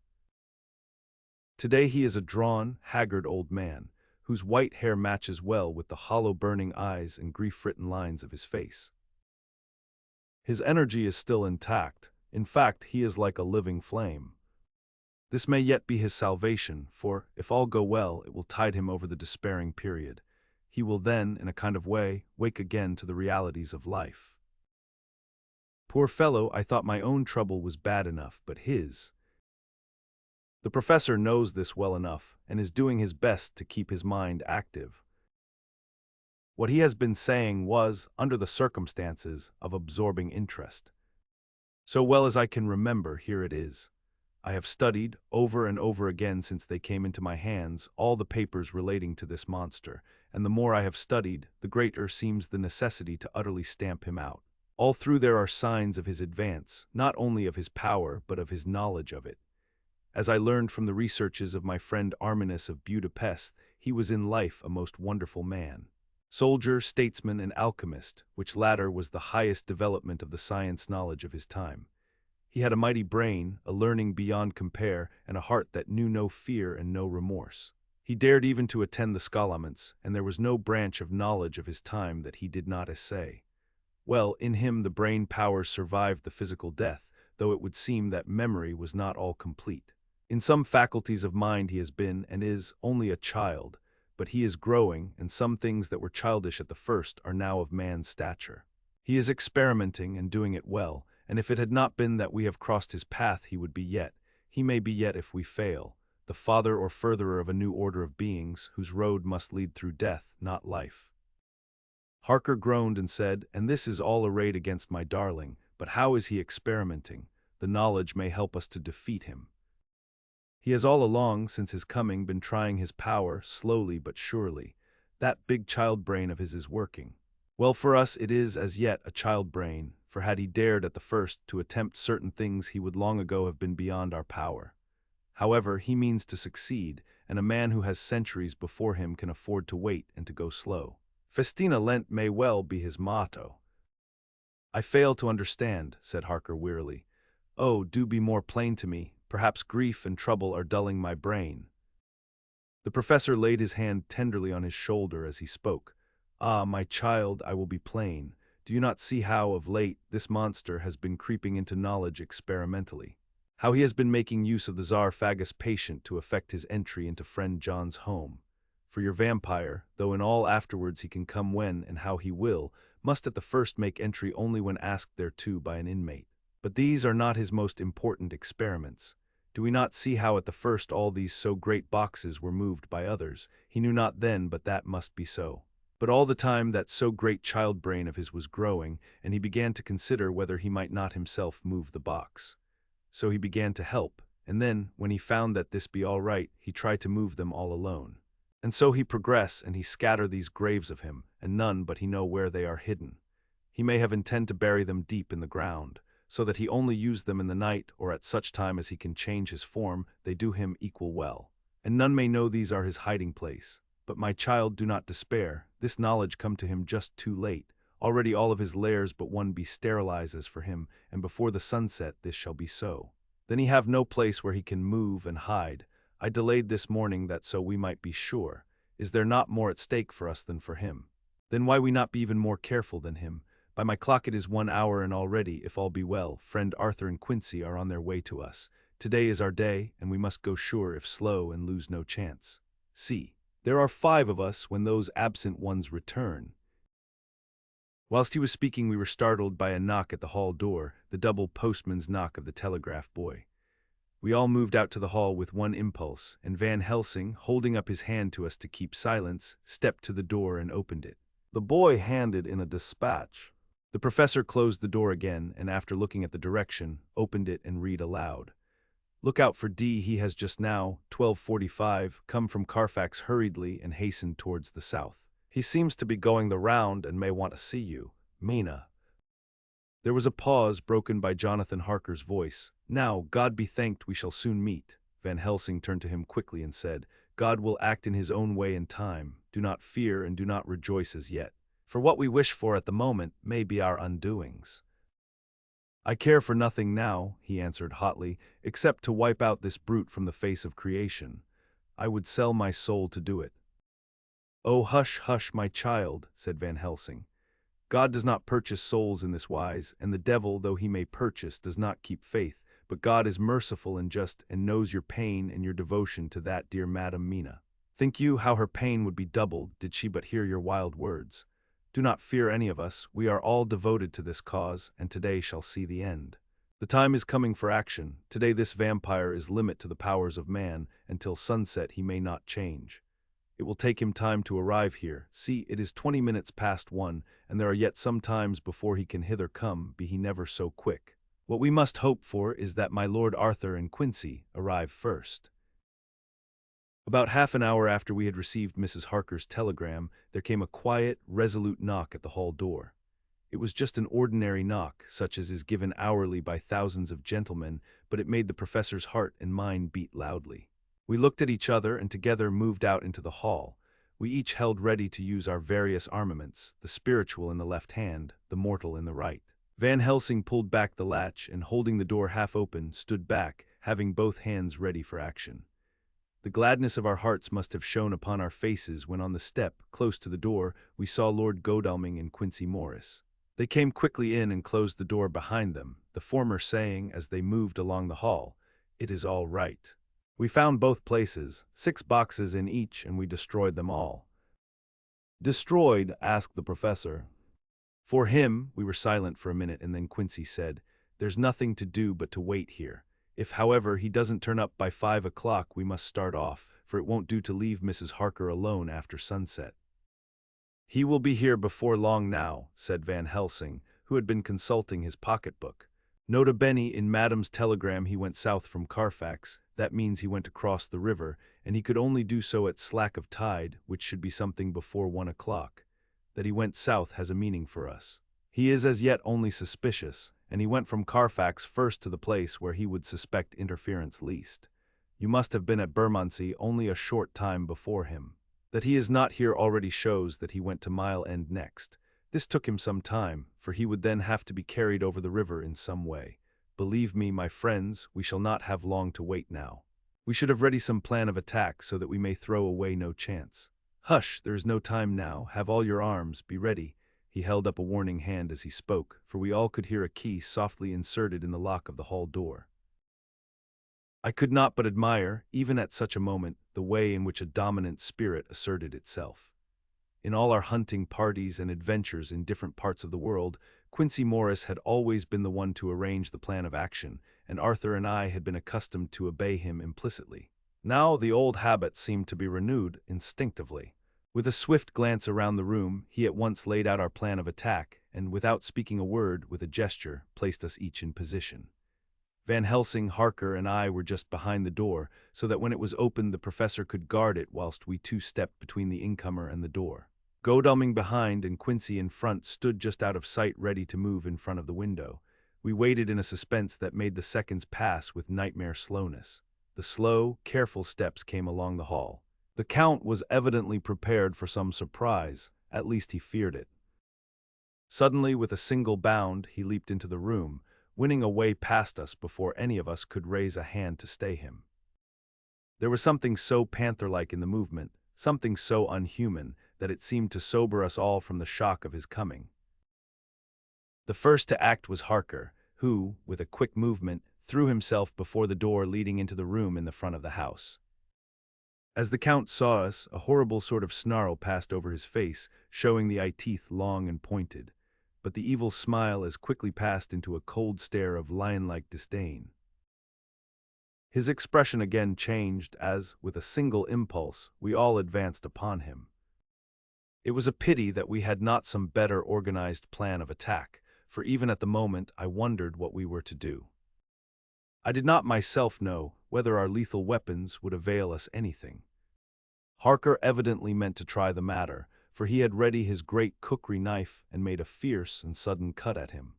Today he is a drawn, haggard old man, whose white hair matches well with the hollow burning eyes and grief-written lines of his face. His energy is still intact. In fact, he is like a living flame. This may yet be his salvation, for, if all go well, it will tide him over the despairing period. He will then, in a kind of way, wake again to the realities of life. Poor fellow, I thought my own trouble was bad enough, but his— The professor knows this well enough, and is doing his best to keep his mind active. What he has been saying was, under the circumstances, of absorbing interest. So well as I can remember, here it is. I have studied, over and over again since they came into my hands, all the papers relating to this monster, and the more I have studied, the greater seems the necessity to utterly stamp him out. All through there are signs of his advance, not only of his power, but of his knowledge of it. As I learned from the researches of my friend Arminius of Budapest, he was in life a most wonderful man. Soldier, statesman, and alchemist, which latter was the highest development of the science knowledge of his time. He had a mighty brain, a learning beyond compare, and a heart that knew no fear and no remorse. He dared even to attend the scholaments, and there was no branch of knowledge of his time that he did not essay. Well, in him the brain powers survived the physical death, though it would seem that memory was not all complete. In some faculties of mind he has been, and is, only a child, but he is growing, and some things that were childish at the first are now of man's stature. He is experimenting and doing it well, and if it had not been that we have crossed his path he would be yet, he may be yet if we fail, the father or furtherer of a new order of beings whose road must lead through death, not life. Harker groaned and said, "And this is all arrayed against my darling, but how is he experimenting? The knowledge may help us to defeat him. He has all along, since his coming, been trying his power, slowly but surely. That big child brain of his is working. Well, for us it is as yet a child brain, for had he dared at the first to attempt certain things he would long ago have been beyond our power. However, he means to succeed, and a man who has centuries before him can afford to wait and to go slow. Festina lent may well be his motto." "I fail to understand," said Harker wearily. "Oh, do be more plain to me. Perhaps grief and trouble are dulling my brain." The professor laid his hand tenderly on his shoulder as he spoke. "Ah, my child, I will be plain. Do you not see how, of late, this monster has been creeping into knowledge experimentally? How he has been making use of the Tsar Fagus patient to effect his entry into friend John's home? For your vampire, though in all afterwards he can come when and how he will, must at the first make entry only when asked thereto by an inmate. But these are not his most important experiments. Do we not see how at the first all these so great boxes were moved by others? He knew not then but that must be so. But all the time that so great child brain of his was growing, and he began to consider whether he might not himself move the box. So he began to help, and then, when he found that this be all right, he tried to move them all alone. And so he progress, and he scatter these graves of him, and none but he know where they are hidden. He may have intend to bury them deep in the ground, so that he only use them in the night or at such time as he can change his form, they do him equal well. And none may know these are his hiding place. But my child, do not despair, this knowledge come to him just too late. Already all of his lairs but one be sterilized as for him, and before the sunset this shall be so. Then he have no place where he can move and hide. I delayed this morning that so we might be sure. Is there not more at stake for us than for him? Then why we not be even more careful than him? By my clock it is 1 hour, and already, if all be well, friend Arthur and Quincy are on their way to us. Today is our day, and we must go sure if slow and lose no chance. See, there are 5 of us when those absent ones return." Whilst he was speaking we were startled by a knock at the hall door, the double postman's knock of the telegraph boy. We all moved out to the hall with one impulse, and Van Helsing, holding up his hand to us to keep silence, stepped to the door and opened it. The boy handed in a dispatch. The professor closed the door again, and after looking at the direction, opened it and read aloud. "Look out for D. He has just now, 12:45, come from Carfax hurriedly and hastened towards the south. He seems to be going the round and may want to see you. Mina." There was a pause broken by Jonathan Harker's voice. "Now, God be thanked, we shall soon meet." Van Helsing turned to him quickly and said, "God will act in his own way in time. Do not fear and do not rejoice as yet. For what we wish for at the moment may be our undoings." "I care for nothing now," he answered hotly, "except to wipe out this brute from the face of creation. I would sell my soul to do it." "Oh, hush, hush, my child," said Van Helsing. "God does not purchase souls in this wise, and the devil, though he may purchase, does not keep faith, but God is merciful and just, and knows your pain and your devotion to that dear Madam Mina. Think you how her pain would be doubled did she but hear your wild words? Do not fear any of us, we are all devoted to this cause, and today shall see the end. The time is coming for action. Today this vampire is limit to the powers of man, until sunset he may not change. It will take him time to arrive here. See, it is 20 minutes past 1, and there are yet some times before he can hither come, be he never so quick. What we must hope for is that my Lord Arthur and Quincy arrive first." About half an hour after we had received Mrs. Harker's telegram, there came a quiet, resolute knock at the hall door. It was just an ordinary knock, such as is given hourly by thousands of gentlemen, but it made the professor's heart and mine beat loudly. We looked at each other and together moved out into the hall. We each held ready to use our various armaments, the spiritual in the left hand, the mortal in the right. Van Helsing pulled back the latch and, holding the door half open, stood back, having both hands ready for action. The gladness of our hearts must have shone upon our faces when on the step, close to the door, we saw Lord Godalming and Quincy Morris. They came quickly in and closed the door behind them, the former saying, as they moved along the hall, "It is all right." We found both places, 6 boxes in each, and we destroyed them all. "Destroyed?" asked the professor. "For him," we were silent for a minute, and then Quincy said, There's nothing to do but to wait here. If, however, he doesn't turn up by 5 o'clock, we must start off, for it won't do to leave Mrs. Harker alone after sunset." "He will be here before long now," said Van Helsing, who had been consulting his pocketbook. "Nota bene, in Madam's telegram he went south from Carfax. That means he went across the river, and he could only do so at slack of tide, which should be something before 1 o'clock. That he went south has a meaning for us. He is as yet only suspicious, and he went from Carfax first to the place where he would suspect interference least. You must have been at Bermondsey only a short time before him. That he is not here already shows that he went to Mile End next. This took him some time, for he would then have to be carried over the river in some way. Believe me, my friends, we shall not have long to wait now. We should have ready some plan of attack so that we may throw away no chance. Hush, there is no time now. Have all your arms, be ready." He held up a warning hand as he spoke, for we all could hear a key softly inserted in the lock of the hall door. I could not but admire, even at such a moment, the way in which a dominant spirit asserted itself. In all our hunting parties and adventures in different parts of the world, Quincy Morris had always been the one to arrange the plan of action, and Arthur and I had been accustomed to obey him implicitly. Now the old habit seemed to be renewed instinctively. With a swift glance around the room, he at once laid out our plan of attack, and without speaking a word, with a gesture, placed us each in position. Van Helsing, Harker, and I were just behind the door, so that when it was opened the professor could guard it whilst we two stepped between the incomer and the door. Godalming behind and Quincy in front stood just out of sight, ready to move in front of the window. We waited in a suspense that made the seconds pass with nightmare slowness. The slow, careful steps came along the hall. The Count was evidently prepared for some surprise, at least he feared it. Suddenly, with a single bound, he leaped into the room, winning a way past us before any of us could raise a hand to stay him. There was something so panther-like in the movement, something so unhuman, that it seemed to sober us all from the shock of his coming. The first to act was Harker, who, with a quick movement, threw himself before the door leading into the room in the front of the house. As the Count saw us, a horrible sort of snarl passed over his face, showing the eye-teeth long and pointed, but the evil smile as quickly passed into a cold stare of lion-like disdain. His expression again changed as, with a single impulse, we all advanced upon him. It was a pity that we had not some better organized plan of attack, for even at the moment I wondered what we were to do. I did not myself know whether our lethal weapons would avail us anything. Harker evidently meant to try the matter, for he had ready his great cookery knife and made a fierce and sudden cut at him.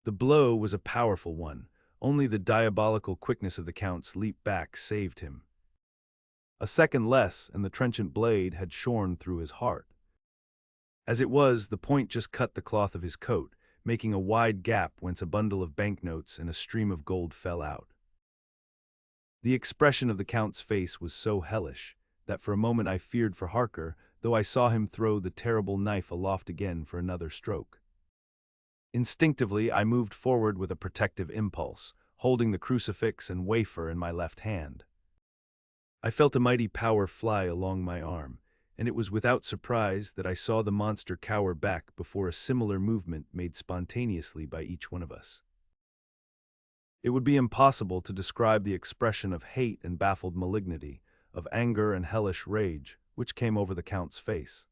The blow was a powerful one. Only the diabolical quickness of the Count's leap back saved him. A second less, and the trenchant blade had shorn through his heart. As it was, the point just cut the cloth of his coat, making a wide gap whence a bundle of banknotes and a stream of gold fell out. The expression of the Count's face was so hellish that for a moment I feared for Harker, though I saw him throw the terrible knife aloft again for another stroke. Instinctively, I moved forward with a protective impulse, holding the crucifix and wafer in my left hand. I felt a mighty power fly along my arm, and it was without surprise that I saw the monster cower back before a similar movement made spontaneously by each one of us. It would be impossible to describe the expression of hate and baffled malignity, of anger and hellish rage, which came over the Count's face.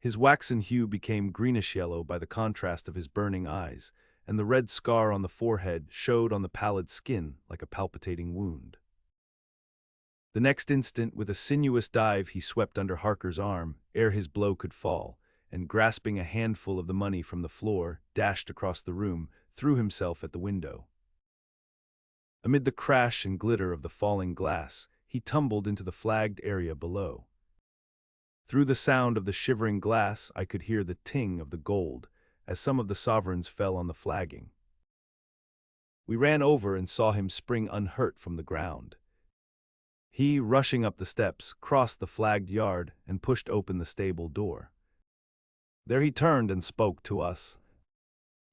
His waxen hue became greenish-yellow by the contrast of his burning eyes, and the red scar on the forehead showed on the pallid skin like a palpitating wound. The next instant, with a sinuous dive, he swept under Harker's arm, ere his blow could fall, and grasping a handful of the money from the floor, dashed across the room, threw himself at the window. Amid the crash and glitter of the falling glass, he tumbled into the flagged area below. Through the sound of the shivering glass, I could hear the ting of the gold, as some of the sovereigns fell on the flagging. We ran over and saw him spring unhurt from the ground. He, rushing up the steps, crossed the flagged yard and pushed open the stable door. There he turned and spoke to us.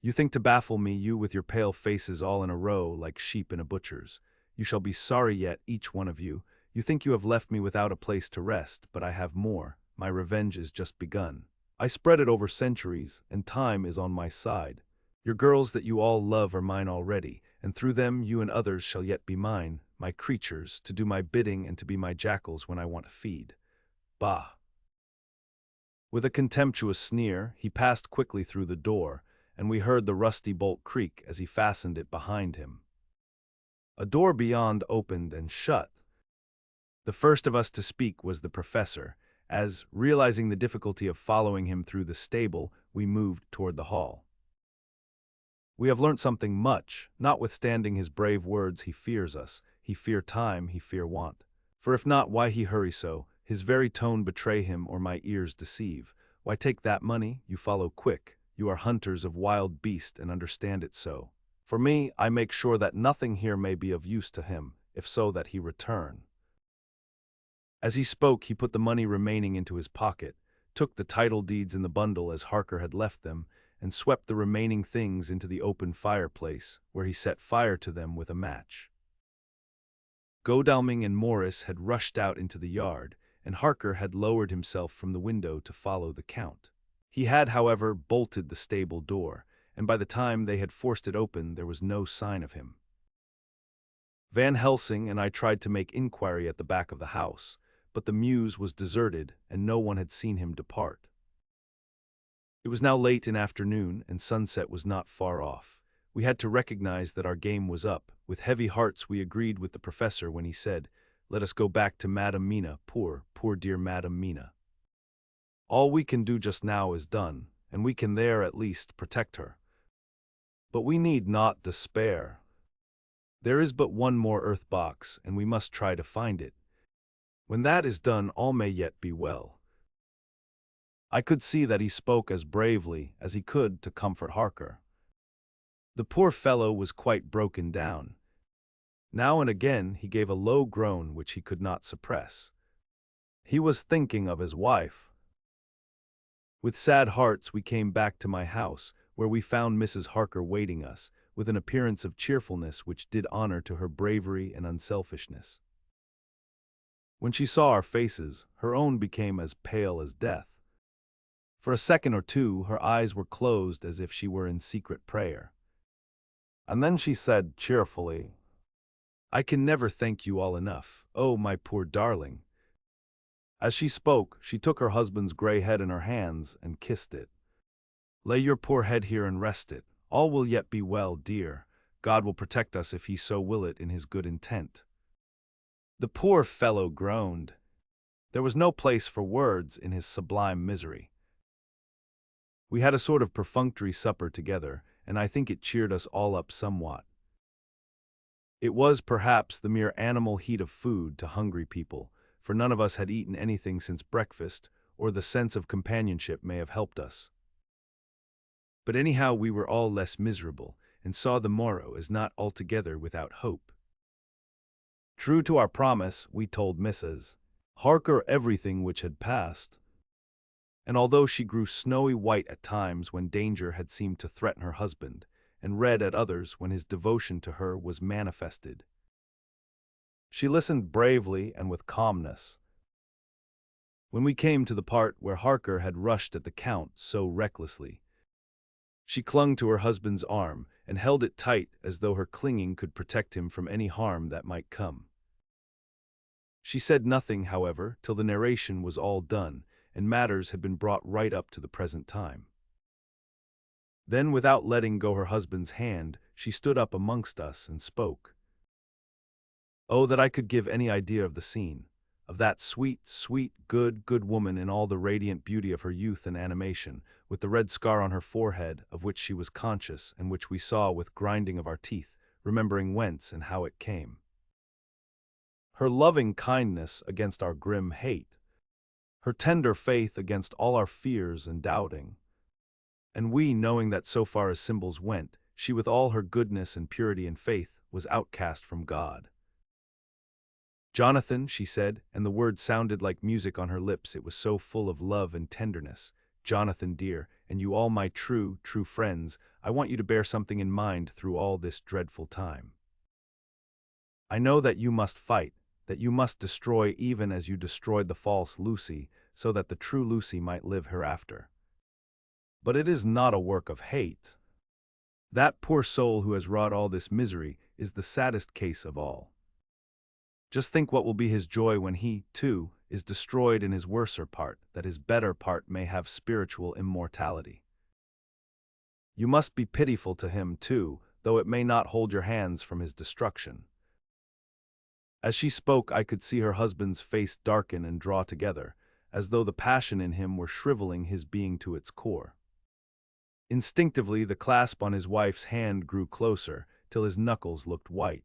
"You think to baffle me, you with your pale faces all in a row like sheep in a butcher's. You shall be sorry yet, each one of you. You think you have left me without a place to rest, but I have more. My revenge is just begun. I spread it over centuries, and time is on my side. Your girls that you all love are mine already, and through them you and others shall yet be mine, my creatures, to do my bidding and to be my jackals when I want to feed. Bah!" With a contemptuous sneer, he passed quickly through the door, and we heard the rusty bolt creak as he fastened it behind him. A door beyond opened and shut. The first of us to speak was the professor, as, realizing the difficulty of following him through the stable, we moved toward the hall. "We have learnt something much, notwithstanding his brave words he fears us, he fear time, he fear want. For if not, why he hurry so? His very tone betray him, or my ears deceive. Why take that money? You follow quick. You are hunters of wild beast and understand it so. For me, I make sure that nothing here may be of use to him, if so that he return." As he spoke, he put the money remaining into his pocket, took the title deeds in the bundle as Harker had left them, and swept the remaining things into the open fireplace, where he set fire to them with a match. Godalming and Morris had rushed out into the yard, and Harker had lowered himself from the window to follow the Count. He had, however, bolted the stable door, and by the time they had forced it open there was no sign of him. Van Helsing and I tried to make inquiry at the back of the house, but the mews was deserted and no one had seen him depart. It was now late in afternoon, and sunset was not far off. We had to recognize that our game was up. With heavy hearts we agreed with the professor when he said, "Let us go back to Madame Mina, poor dear Madame Mina. All we can do just now is done, and we can there at least protect her. But we need not despair. There is but one more earth box, and we must try to find it. When that is done, all may yet be well." I could see that he spoke as bravely as he could to comfort Harker. The poor fellow was quite broken down. Now and again he gave a low groan which he could not suppress. He was thinking of his wife. With sad hearts we came back to my house, where we found Mrs. Harker waiting us, with an appearance of cheerfulness which did honor to her bravery and unselfishness. When she saw our faces, her own became as pale as death. For a second or two her eyes were closed as if she were in secret prayer. And then she said cheerfully, "I can never thank you all enough, oh my poor darling." As she spoke, she took her husband's gray head in her hands and kissed it. "Lay your poor head here and rest it. All will yet be well, dear. God will protect us if he so will it in his good intent." The poor fellow groaned. There was no place for words in his sublime misery. We had a sort of perfunctory supper together, and I think it cheered us all up somewhat. It was, perhaps, the mere animal heat of food to hungry people, for none of us had eaten anything since breakfast, or the sense of companionship may have helped us. But anyhow we were all less miserable, and saw the morrow as not altogether without hope. True to our promise, we told Mrs. Harker everything which had passed, and although she grew snowy white at times when danger had seemed to threaten her husband, and red at others when his devotion to her was manifested, she listened bravely and with calmness. When we came to the part where Harker had rushed at the Count so recklessly, she clung to her husband's arm and held it tight as though her clinging could protect him from any harm that might come. She said nothing, however, till the narration was all done, and matters had been brought right up to the present time. Then, without letting go her husband's hand, she stood up amongst us and spoke. Oh, that I could give any idea of the scene, of that sweet, good woman in all the radiant beauty of her youth and animation, with the red scar on her forehead, of which she was conscious, and which we saw with grinding of our teeth, remembering whence and how it came. Her loving kindness against our grim hate, her tender faith against all our fears and doubting. And we, knowing that so far as symbols went, she with all her goodness and purity and faith was outcast from God. "Jonathan," she said, and the word sounded like music on her lips, it was so full of love and tenderness. "Jonathan, dear, and you all my true friends, I want you to bear something in mind through all this dreadful time. I know that you must fight, that you must destroy even as you destroyed the false Lucy, so that the true Lucy might live hereafter. But it is not a work of hate. That poor soul who has wrought all this misery is the saddest case of all. Just think what will be his joy when he, too, is destroyed in his worser part, that his better part may have spiritual immortality. You must be pitiful to him, too, though it may not hold your hands from his destruction. As she spoke, I could see her husband's face darken and draw together, as though the passion in him were shriveling his being to its core. Instinctively, the clasp on his wife's hand grew closer, till his knuckles looked white.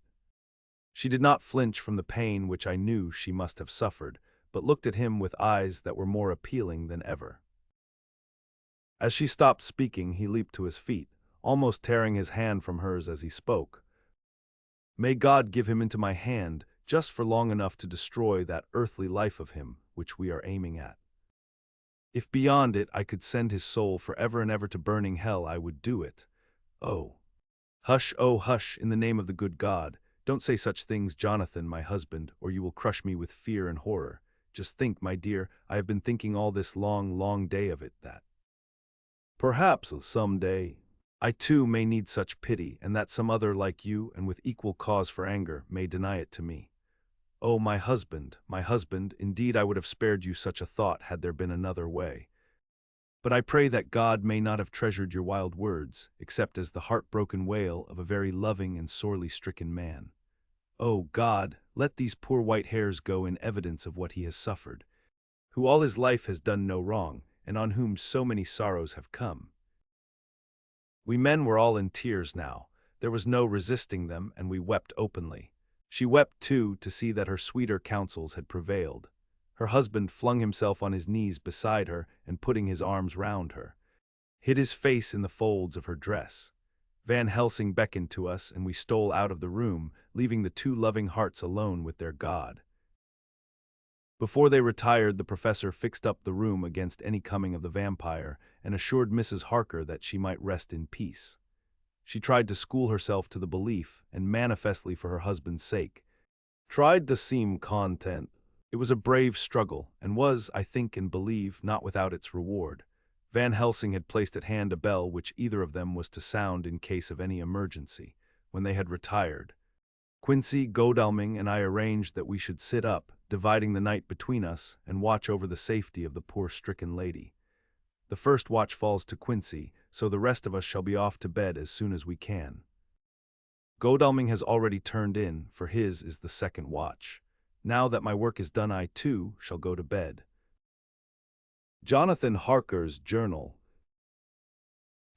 She did not flinch from the pain which I knew she must have suffered, but looked at him with eyes that were more appealing than ever. As she stopped speaking, he leaped to his feet, almost tearing his hand from hers as he spoke. May God give him into my hand, just for long enough to destroy that earthly life of him which we are aiming at. If beyond it I could send his soul forever and ever to burning hell, I would do it. Oh, hush, in the name of the good God. Don't say such things, Jonathan, my husband, or you will crush me with fear and horror. Just think, my dear, I have been thinking all this long day of it, that perhaps some day I too may need such pity, and that some other like you, and with equal cause for anger, may deny it to me. Oh, my husband, indeed I would have spared you such a thought had there been another way. But I pray that God may not have treasured your wild words, except as the heartbroken wail of a very loving and sorely stricken man. Oh, God, let these poor white hairs go in evidence of what he has suffered, who all his life has done no wrong, and on whom so many sorrows have come. We men were all in tears now. There was no resisting them, and we wept openly. She wept, too, to see that her sweeter counsels had prevailed. Her husband flung himself on his knees beside her and, putting his arms round her, hid his face in the folds of her dress. Van Helsing beckoned to us, and we stole out of the room, leaving the two loving hearts alone with their God. Before they retired, the professor fixed up the room against any coming of the vampire, and assured Mrs. Harker that she might rest in peace. She tried to school herself to the belief, and manifestly for her husband's sake, tried to seem content. It was a brave struggle, and was, I think and believe, not without its reward. Van Helsing had placed at hand a bell which either of them was to sound in case of any emergency. When they had retired, Quincy, Godalming, and I arranged that we should sit up, dividing the night between us, and watch over the safety of the poor stricken lady. The first watch falls to Quincy, so the rest of us shall be off to bed as soon as we can. Godalming has already turned in, for his is the second watch. Now that my work is done, I, too, shall go to bed. Jonathan Harker's Journal.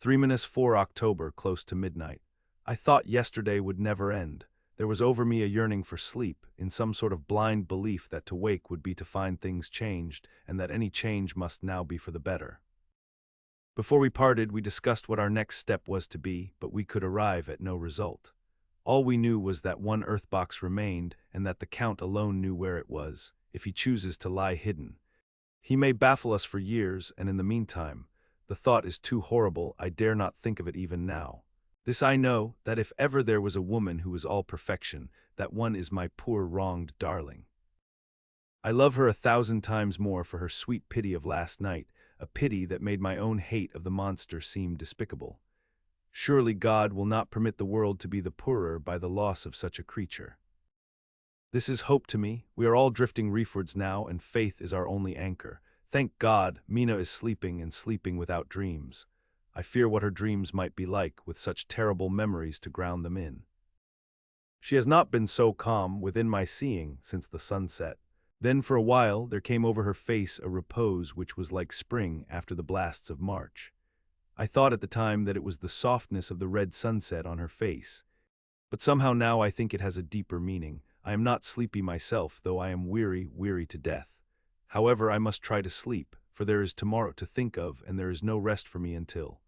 3-4 October, close to midnight. I thought yesterday would never end. There was over me a yearning for sleep, in some sort of blind belief that to wake would be to find things changed, and that any change must now be for the better. Before we parted, we discussed what our next step was to be, but we could arrive at no result. All we knew was that one earth box remained, and that the Count alone knew where it was, if he chooses to lie hidden. He may baffle us for years, and in the meantime, the thought is too horrible, I dare not think of it even now. This I know, that if ever there was a woman who was all perfection, that one is my poor wronged darling. I love her 1,000 times more for her sweet pity of last night, a pity that made my own hate of the monster seem despicable. Surely God will not permit the world to be the poorer by the loss of such a creature. This is hope to me. We are all drifting reefwards now, and faith is our only anchor. Thank God, Mina is sleeping, and sleeping without dreams. I fear what her dreams might be like, with such terrible memories to ground them in. She has not been so calm, within my seeing, since the sunset. Then for a while there came over her face a repose which was like spring after the blasts of March. I thought at the time that it was the softness of the red sunset on her face, but somehow now I think it has a deeper meaning. I am not sleepy myself, though I am weary to death. However, I must try to sleep, for there is tomorrow to think of, and there is no rest for me until.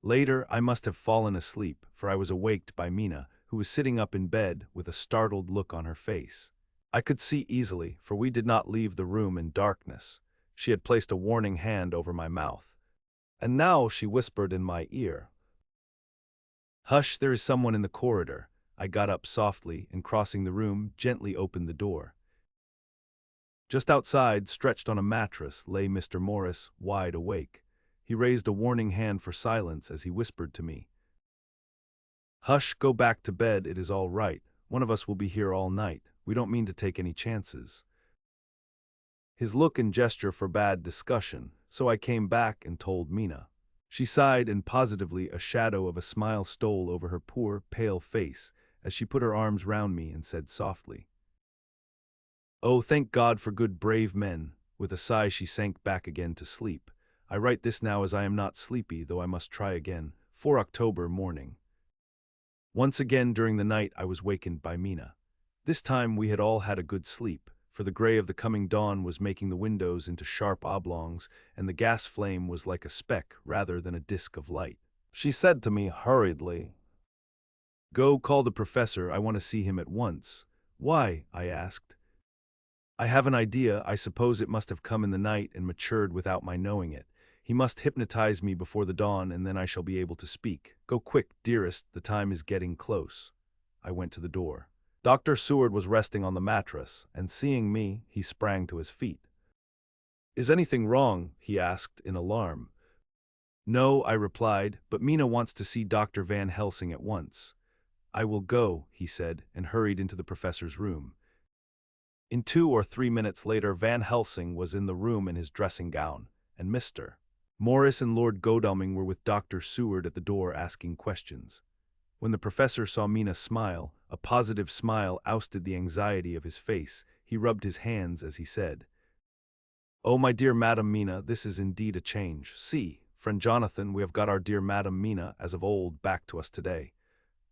Later, I must have fallen asleep, for I was awaked by Mina, who was sitting up in bed with a startled look on her face. I could see easily, for we did not leave the room in darkness. She had placed a warning hand over my mouth. And now she whispered in my ear, "Hush, there is someone in the corridor." I got up softly, and crossing the room, gently opened the door. Just outside, stretched on a mattress, lay Mr. Morris, wide awake. He raised a warning hand for silence as he whispered to me, Hush, go back to bed, it is all right. One of us will be here all night. We don't mean to take any chances. His look and gesture forbade discussion, so I came back and told Mina. She sighed, and positively a shadow of a smile stole over her poor, pale face as she put her arms round me and said softly, "Oh, thank God for good brave men." With a sigh she sank back again to sleep. I write this now as I am not sleepy, though I must try again. 4 October morning. Once again during the night I was wakened by Mina. This time we had all had a good sleep, for the gray of the coming dawn was making the windows into sharp oblongs, and the gas flame was like a speck rather than a disk of light. She said to me hurriedly, "Go call the professor, I want to see him at once." "Why?" I asked. "I have an idea. I suppose it must have come in the night and matured without my knowing it. He must hypnotize me before the dawn, and then I shall be able to speak. Go quick, dearest, the time is getting close." I went to the door. Dr. Seward was resting on the mattress, and seeing me, he sprang to his feet. "Is anything wrong?" he asked in alarm. "No," I replied, "but Mina wants to see Dr. Van Helsing at once." "I will go," he said, and hurried into the professor's room. In 2 or 3 minutes later, Van Helsing was in the room in his dressing gown, and Mr. Morris and Lord Godalming were with Dr. Seward at the door asking questions. When the professor saw Mina smile, a positive smile ousted the anxiety of his face. He rubbed his hands as he said, "Oh, my dear Madam Mina, this is indeed a change. See, friend Jonathan, we have got our dear Madam Mina, as of old, back to us today."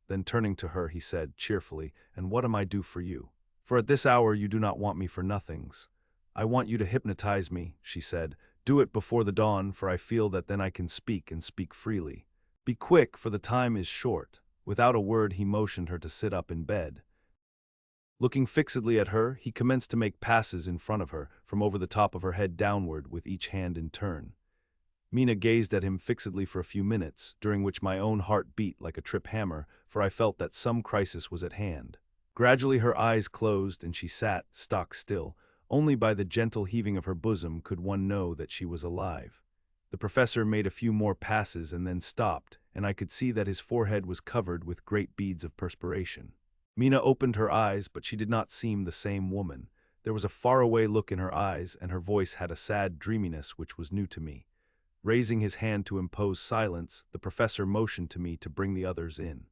Then turning to her, he said cheerfully, "And what am I do for you? For at this hour you do not want me for nothings." "I want you to hypnotize me," she said. "Do it before the dawn, for I feel that then I can speak and speak freely. Be quick, for the time is short." Without a word he motioned her to sit up in bed. Looking fixedly at her, he commenced to make passes in front of her, from over the top of her head downward, with each hand in turn. Mina gazed at him fixedly for a few minutes, during which my own heart beat like a trip hammer, for I felt that some crisis was at hand. Gradually her eyes closed, and she sat stock still. Only by the gentle heaving of her bosom could one know that she was alive. The professor made a few more passes and then stopped, and I could see that his forehead was covered with great beads of perspiration. Mina opened her eyes, but she did not seem the same woman. There was a faraway look in her eyes, and her voice had a sad dreaminess which was new to me. Raising his hand to impose silence, the professor motioned to me to bring the others in.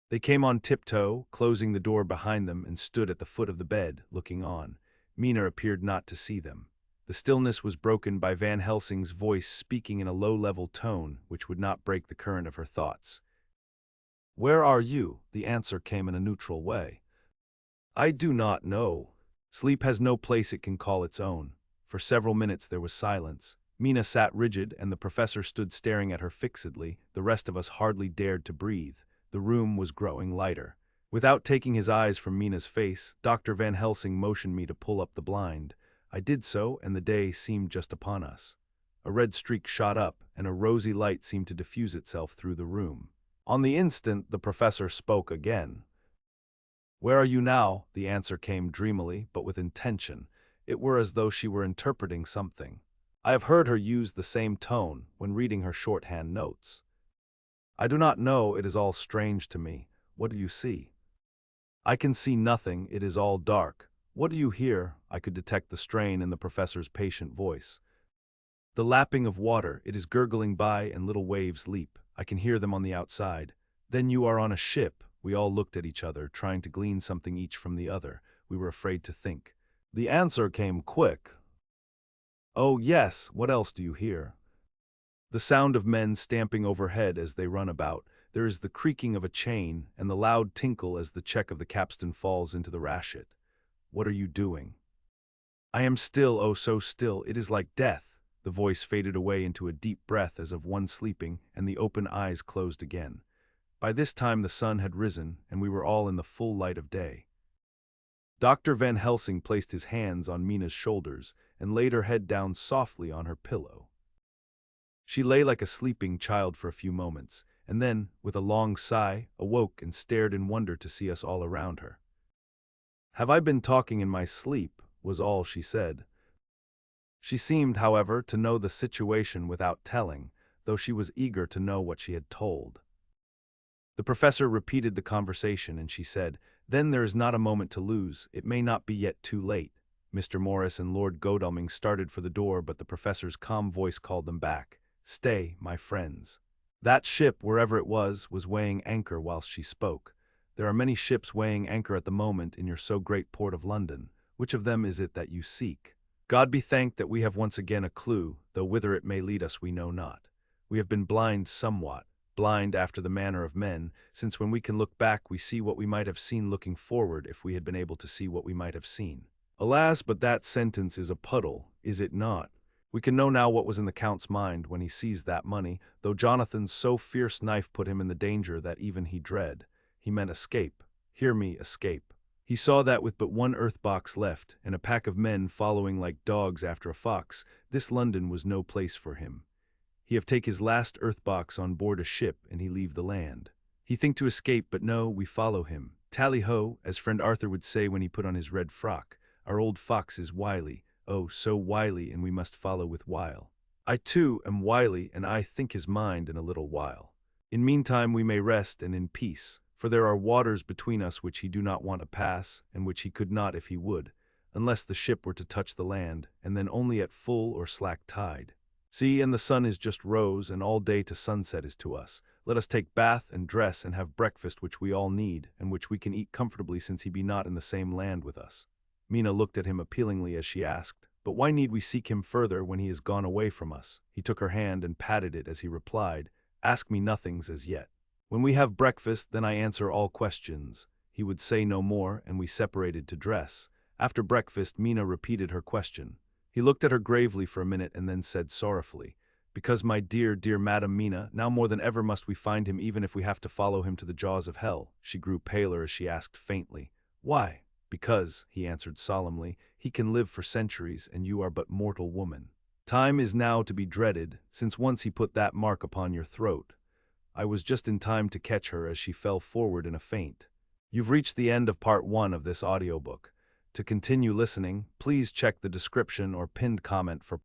They came on tiptoe, closing the door behind them, and stood at the foot of the bed, looking on. Mina appeared not to see them. The stillness was broken by Van Helsing's voice speaking in a low-level tone which would not break the current of her thoughts. "Where are you?" The answer came in a neutral way. "I do not know. Sleep has no place it can call its own." For several minutes there was silence. Mina sat rigid, and the professor stood staring at her fixedly. The rest of us hardly dared to breathe. The room was growing lighter. Without taking his eyes from Mina's face, Dr. Van Helsing motioned me to pull up the blind. I did so, and the day seemed just upon us. A red streak shot up, and a rosy light seemed to diffuse itself through the room. On the instant, the professor spoke again. "Where are you now?" The answer came dreamily, but with intention. It were as though she were interpreting something. I have heard her use the same tone when reading her shorthand notes. "I do not know, it is all strange to me. What do you see?" "I can see nothing, it is all dark." "What do you hear?" I could detect the strain in the professor's patient voice. "The lapping of water, it is gurgling by and little waves leap. I can hear them on the outside." "Then you are on a ship." We all looked at each other, trying to glean something each from the other. We were afraid to think. The answer came quick. "Oh yes, what else do you hear?" "The sound of men stamping overhead as they run about. There is the creaking of a chain, and the loud tinkle as the check of the capstan falls into the ratchet." "What are you doing?" "I am still, oh so still, it is like death." The voice faded away into a deep breath as of one sleeping, and the open eyes closed again. By this time the sun had risen, and we were all in the full light of day. Dr. Van Helsing placed his hands on Mina's shoulders and laid her head down softly on her pillow. She lay like a sleeping child for a few moments, and then, with a long sigh, awoke and stared in wonder to see us all around her. "Have I been talking in my sleep?" was all she said. She seemed, however, to know the situation without telling, though she was eager to know what she had told. The professor repeated the conversation and she said, "Then there is not a moment to lose, it may not be yet too late." Mr. Morris and Lord Godalming started for the door, but the professor's calm voice called them back. "Stay, my friends." That ship, wherever it was weighing anchor whilst she spoke. There are many ships weighing anchor at the moment in your so great port of London. Which of them is it that you seek? God be thanked that we have once again a clue, though whither it may lead us we know not. We have been blind somewhat, blind after the manner of men, since when we can look back we see what we might have seen looking forward if we had been able to see what we might have seen. Alas, but that sentence is a puddle, is it not? We can know now what was in the Count's mind when he seized that money, though Jonathan's so fierce knife put him in the danger that even he dread. He meant escape. Hear me, escape. He saw that with but one earth box left, and a pack of men following like dogs after a fox, this London was no place for him. He have take his last earth box on board a ship, and he leave the land. He think to escape, but no, we follow him. Tally-ho, as friend Arthur would say when he put on his red frock. Our old fox is wily, oh, so wily, and we must follow with wile. I too am wily, and I think his mind in a little while. In meantime we may rest and in peace, for there are waters between us which he do not want to pass, and which he could not if he would, unless the ship were to touch the land, and then only at full or slack tide. See, and the sun is just rose, and all day to sunset is to us. Let us take bath and dress and have breakfast which we all need, and which we can eat comfortably since he be not in the same land with us. Mina looked at him appealingly as she asked, "But why need we seek him further when he is gone away from us?" He took her hand and patted it as he replied, "Ask me nothings as yet. When we have breakfast, then I answer all questions." He would say no more, and we separated to dress. After breakfast, Mina repeated her question. He looked at her gravely for a minute and then said sorrowfully, "Because, my dear, dear Madam Mina, now more than ever must we find him even if we have to follow him to the jaws of hell." She grew paler as she asked faintly, "Why?" "Because," he answered solemnly, "he can live for centuries, and you are but mortal woman. Time is now to be dreaded, since once he put that mark upon your throat." I was just in time to catch her as she fell forward in a faint. You've reached the end of part 1 of this audiobook. To continue listening, please check the description or pinned comment for